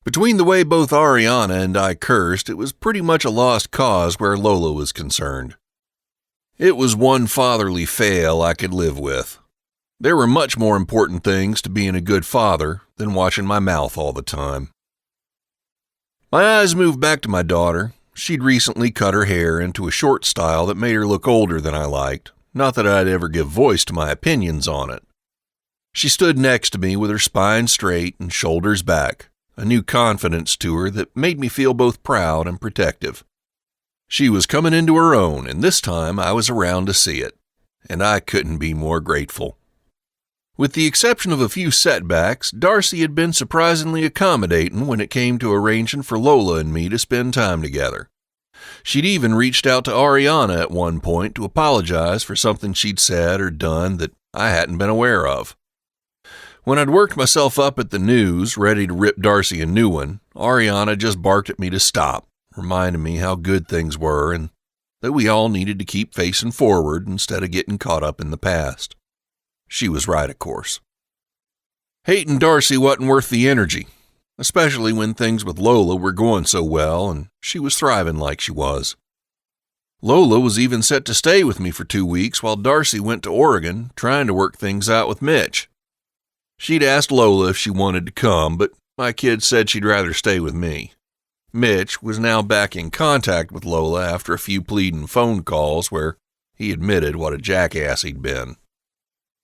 Between the way both Ariana and I cursed, it was pretty much a lost cause where Lola was concerned. It was one fatherly fail I could live with. There were much more important things to being a good father than watching my mouth all the time. My eyes moved back to my daughter. She'd recently cut her hair into a short style that made her look older than I liked, not that I'd ever give voice to my opinions on it. She stood next to me with her spine straight and shoulders back, a new confidence to her that made me feel both proud and protective. She was coming into her own, and this time I was around to see it, and I couldn't be more grateful. With the exception of a few setbacks, Darcy had been surprisingly accommodating when it came to arranging for Lola and me to spend time together. She'd even reached out to Ariana at one point to apologize for something she'd said or done that I hadn't been aware of. When I'd worked myself up at the news, ready to rip Darcy a new one, Ariana just barked at me to stop, reminding me how good things were and that we all needed to keep facing forward instead of getting caught up in the past. She was right, of course. Hating Darcy wasn't worth the energy, especially when things with Lola were going so well and she was thriving like she was. Lola was even set to stay with me for 2 weeks while Darcy went to Oregon trying to work things out with Mitch. She'd asked Lola if she wanted to come, but my kid said she'd rather stay with me. Mitch was now back in contact with Lola after a few pleading phone calls where he admitted what a jackass he'd been.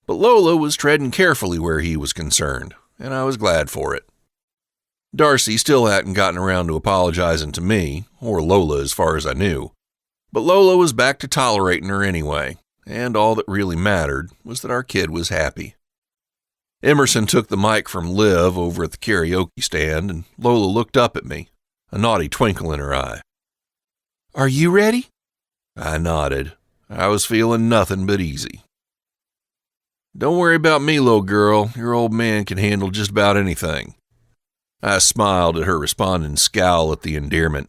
But Lola was treading carefully where he was concerned, and I was glad for it. Darcy still hadn't gotten around to apologizing to me, or Lola as far as I knew, but Lola was back to tolerating her anyway, and all that really mattered was that our kid was happy. Emerson took the mic from Liv over at the karaoke stand, and Lola looked up at me, a naughty twinkle in her eye. Are you ready? I nodded. I was feeling nothing but easy. Don't worry about me, little girl. Your old man can handle just about anything. I smiled at her responding scowl at the endearment.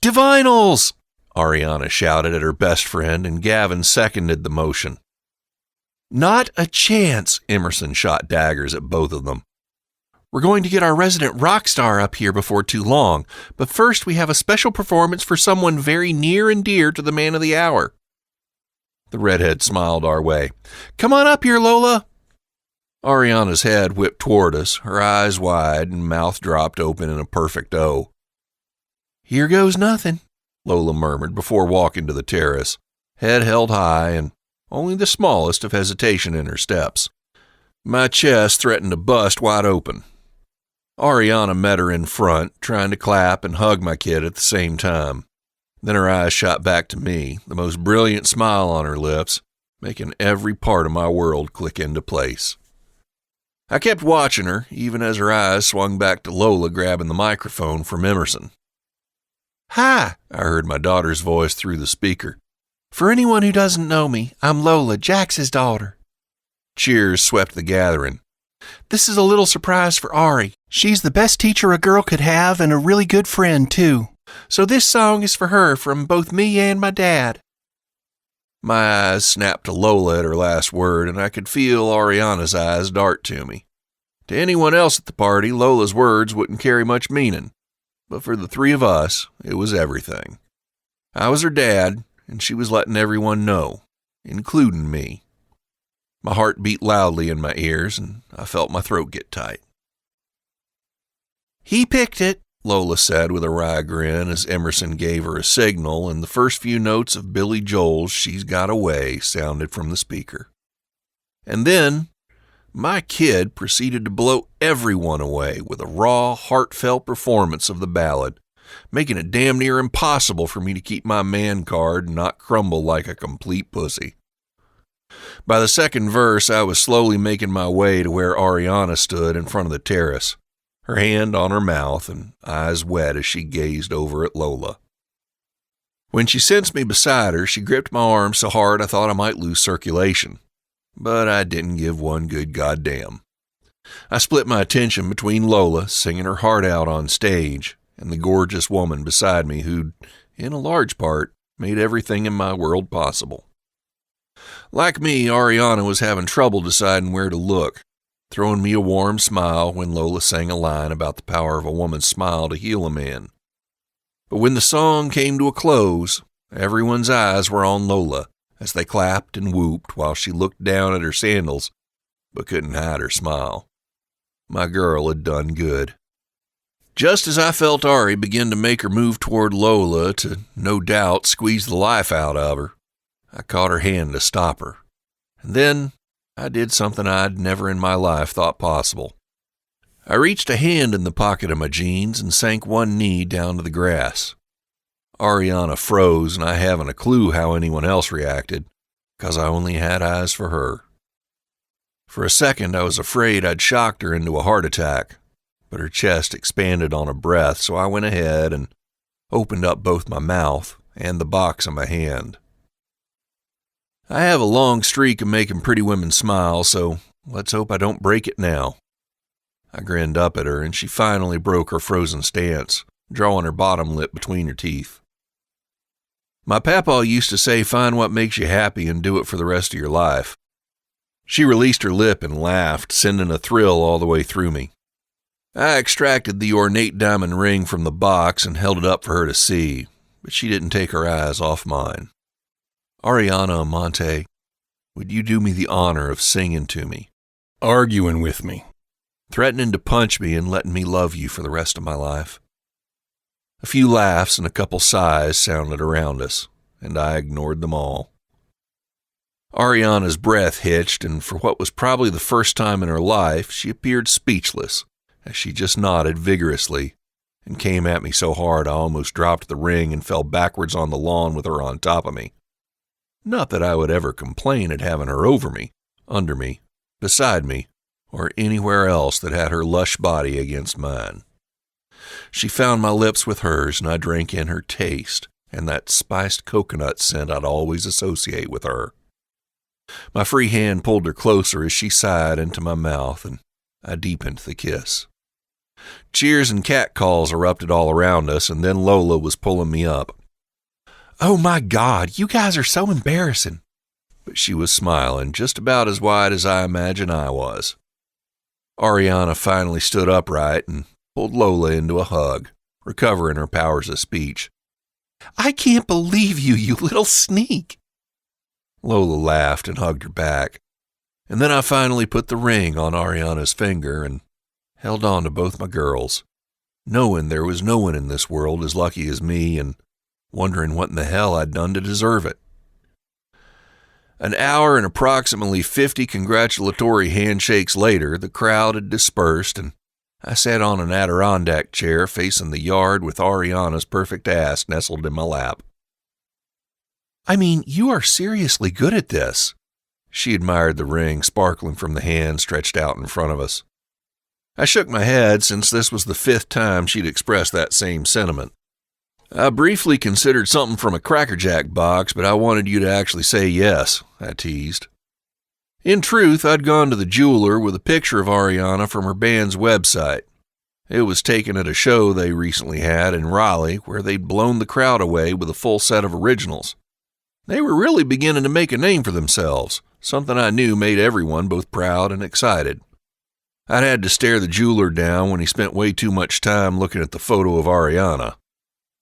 Divinals! Ariana shouted at her best friend, and Gavin seconded the motion. Not a chance, Emerson shot daggers at both of them. We're going to get our resident rock star up here before too long, but first we have a special performance for someone very near and dear to the man of the hour. The redhead smiled our way. Come on up here, Lola. Ariana's head whipped toward us, her eyes wide and mouth dropped open in a perfect O. Here goes nothing, Lola murmured before walking to the terrace, head held high and only the smallest of hesitation in her steps. My chest threatened to bust wide open. Ariana met her in front, trying to clap and hug my kid at the same time. Then her eyes shot back to me, the most brilliant smile on her lips, making every part of my world click into place. I kept watching her, even as her eyes swung back to Lola grabbing the microphone from Emerson. Hi, I heard my daughter's voice through the speaker. For anyone who doesn't know me, I'm Lola, Jax's daughter. Cheers swept the gathering. This is a little surprise for Ari. She's the best teacher a girl could have and a really good friend, too. So this song is for her from both me and my dad. My eyes snapped to Lola at her last word, and I could feel Ariana's eyes dart to me. To anyone else at the party, Lola's words wouldn't carry much meaning. But for the three of us, it was everything. I was her dad, and she was letting everyone know, including me. My heart beat loudly in my ears, and I felt my throat get tight. He picked it, Lola said with a wry grin as Emerson gave her a signal, and the first few notes of Billy Joel's She's Got Away sounded from the speaker. And then, my kid proceeded to blow everyone away with a raw, heartfelt performance of the ballad, making it damn near impossible for me to keep my man card and not crumble like a complete pussy. By the second verse, I was slowly making my way to where Ariana stood in front of the terrace, her hand on her mouth and eyes wet as she gazed over at Lola. When she sensed me beside her, she gripped my arm so hard I thought I might lose circulation, but I didn't give one good goddamn. I split my attention between Lola, singing her heart out on stage, and the gorgeous woman beside me who'd, in a large part, made everything in my world possible. Like me, Ariana was having trouble deciding where to look, throwing me a warm smile when Lola sang a line about the power of a woman's smile to heal a man. But when the song came to a close, everyone's eyes were on Lola as they clapped and whooped while she looked down at her sandals, but couldn't hide her smile. My girl had done good. Just as I felt Ari begin to make her move toward Lola to, no doubt, squeeze the life out of her, I caught her hand to stop her. And then I did something I'd never in my life thought possible. I reached a hand in the pocket of my jeans and sank one knee down to the grass. Ariana froze, and I haven't a clue how anyone else reacted, 'cause I only had eyes for her. For a second, I was afraid I'd shocked her into a heart attack, but her chest expanded on a breath, so I went ahead and opened up both my mouth and the box of my hand. I have a long streak of making pretty women smile, so let's hope I don't break it now. I grinned up at her, and she finally broke her frozen stance, drawing her bottom lip between her teeth. My papaw used to say, find what makes you happy and do it for the rest of your life. She released her lip and laughed, sending a thrill all the way through me. I extracted the ornate diamond ring from the box and held it up for her to see, but she didn't take her eyes off mine. Ariana Amante, would you do me the honor of singing to me, Arguing with me, threatening to punch me and letting me love you for the rest of my life? A few laughs and a couple sighs sounded around us, and I ignored them all. Ariana's breath hitched, and for what was probably the first time in her life, she appeared speechless, as she just nodded vigorously and came at me so hard I almost dropped the ring and fell backwards on the lawn with her on top of me. Not that I would ever complain at having her over me, under me, beside me, or anywhere else that had her lush body against mine. She found my lips with hers, and I drank in her taste and that spiced coconut scent I'd always associate with her. My free hand pulled her closer as she sighed into my mouth, and I deepened the kiss. Cheers and catcalls erupted all around us, and then Lola was pulling me up. Oh my God, you guys are so embarrassing. But she was smiling just about as wide as I imagine I was. Ariana finally stood upright and pulled Lola into a hug, recovering her powers of speech. I can't believe you, you little sneak. Lola laughed and hugged her back, and then I finally put the ring on Ariana's finger and held on to both my girls, knowing there was no one in this world as lucky as me and wondering what in the hell I'd done to deserve it. An hour and approximately 50 congratulatory handshakes later, the crowd had dispersed, and I sat on an Adirondack chair facing the yard with Ariana's perfect ass nestled in my lap. I mean, you are seriously good at this. She admired the ring sparkling from the hand stretched out in front of us. I shook my head since this was the 5th time she'd expressed that same sentiment. I briefly considered something from a Cracker Jack box, but I wanted you to actually say yes, I teased. In truth, I'd gone to the jeweler with a picture of Ariana from her band's website. It was taken at a show they recently had in Raleigh, where they'd blown the crowd away with a full set of originals. They were really beginning to make a name for themselves, something I knew made everyone both proud and excited. I'd had to stare the jeweler down when he spent way too much time looking at the photo of Ariana.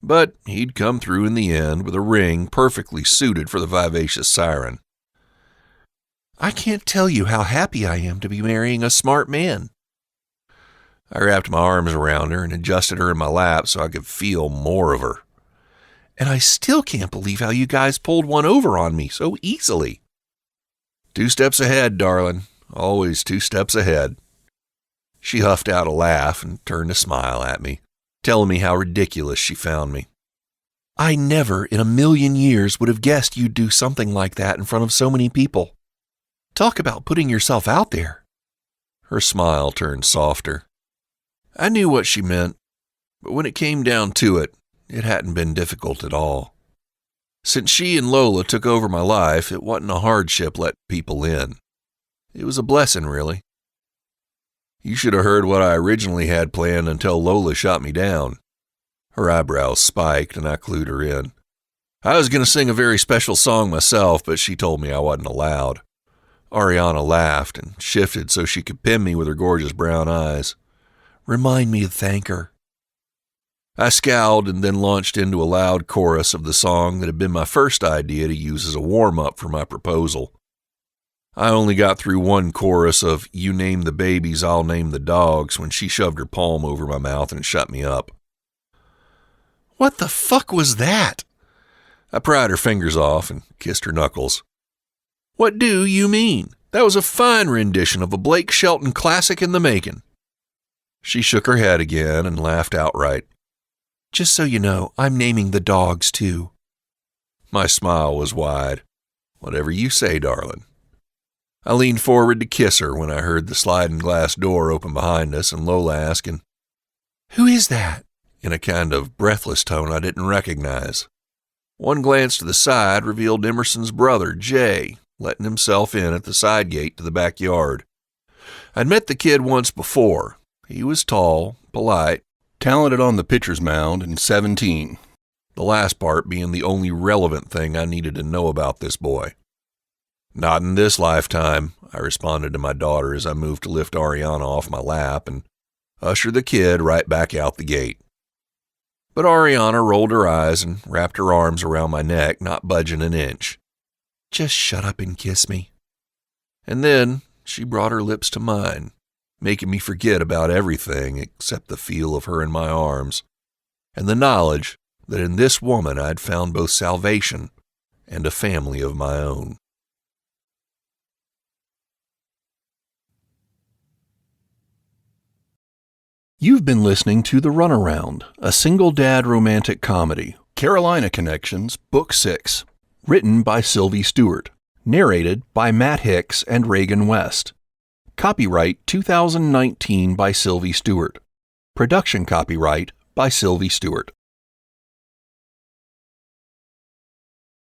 But he'd come through in the end with a ring perfectly suited for the vivacious siren. I can't tell you how happy I am to be marrying a smart man. I wrapped my arms around her and adjusted her in my lap so I could feel more of her. And I still can't believe how you guys pulled one over on me so easily. 2 steps ahead, darling. Always 2 steps ahead. She huffed out a laugh and turned a smile at me, telling me how ridiculous she found me. I never in a million years would have guessed you'd do something like that in front of so many people. Talk about putting yourself out there. Her smile turned softer. I knew what she meant, but when it came down to it, it hadn't been difficult at all. Since she and Lola took over my life, it wasn't a hardship letting people in. It was a blessing, really. You should have heard what I originally had planned until Lola shot me down. Her eyebrows spiked and I clued her in. I was going to sing a very special song myself, but she told me I wasn't allowed. Ariana laughed and shifted so she could pin me with her gorgeous brown eyes. Remind me to thank her. I scowled and then launched into a loud chorus of the song that had been my first idea to use as a warm-up for my proposal. I only got through one chorus of "You name the babies, I'll name the dogs" when she shoved her palm over my mouth and shut me up. What the fuck was that? I pried her fingers off and kissed her knuckles. What do you mean? That was a fine rendition of a Blake Shelton classic in the making. She shook her head again and laughed outright. Just so you know, I'm naming the dogs too. My smile was wide. Whatever you say, darling. I leaned forward to kiss her when I heard the sliding glass door open behind us and Lola asking, Who is that? In a kind of breathless tone I didn't recognize. One glance to the side revealed Emerson's brother, Jay, letting himself in at the side gate to the backyard. I'd met the kid once before. He was tall, polite, talented on the pitcher's mound, and 17. The last part being the only relevant thing I needed to know about this boy. Not in this lifetime, I responded to my daughter as I moved to lift Ariana off my lap and usher the kid right back out the gate. But Ariana rolled her eyes and wrapped her arms around my neck, not budging an inch. Just shut up and kiss me. And then she brought her lips to mine, making me forget about everything except the feel of her in my arms and the knowledge that in this woman I'd found both salvation and a family of my own. You've been listening to The Runaround, a single dad romantic comedy, Carolina Connections, Book 6, written by Sylvie Stewart, narrated by Matt Hicks and Reagan West. Copyright 2019 by Sylvie Stewart. Production copyright by Sylvie Stewart.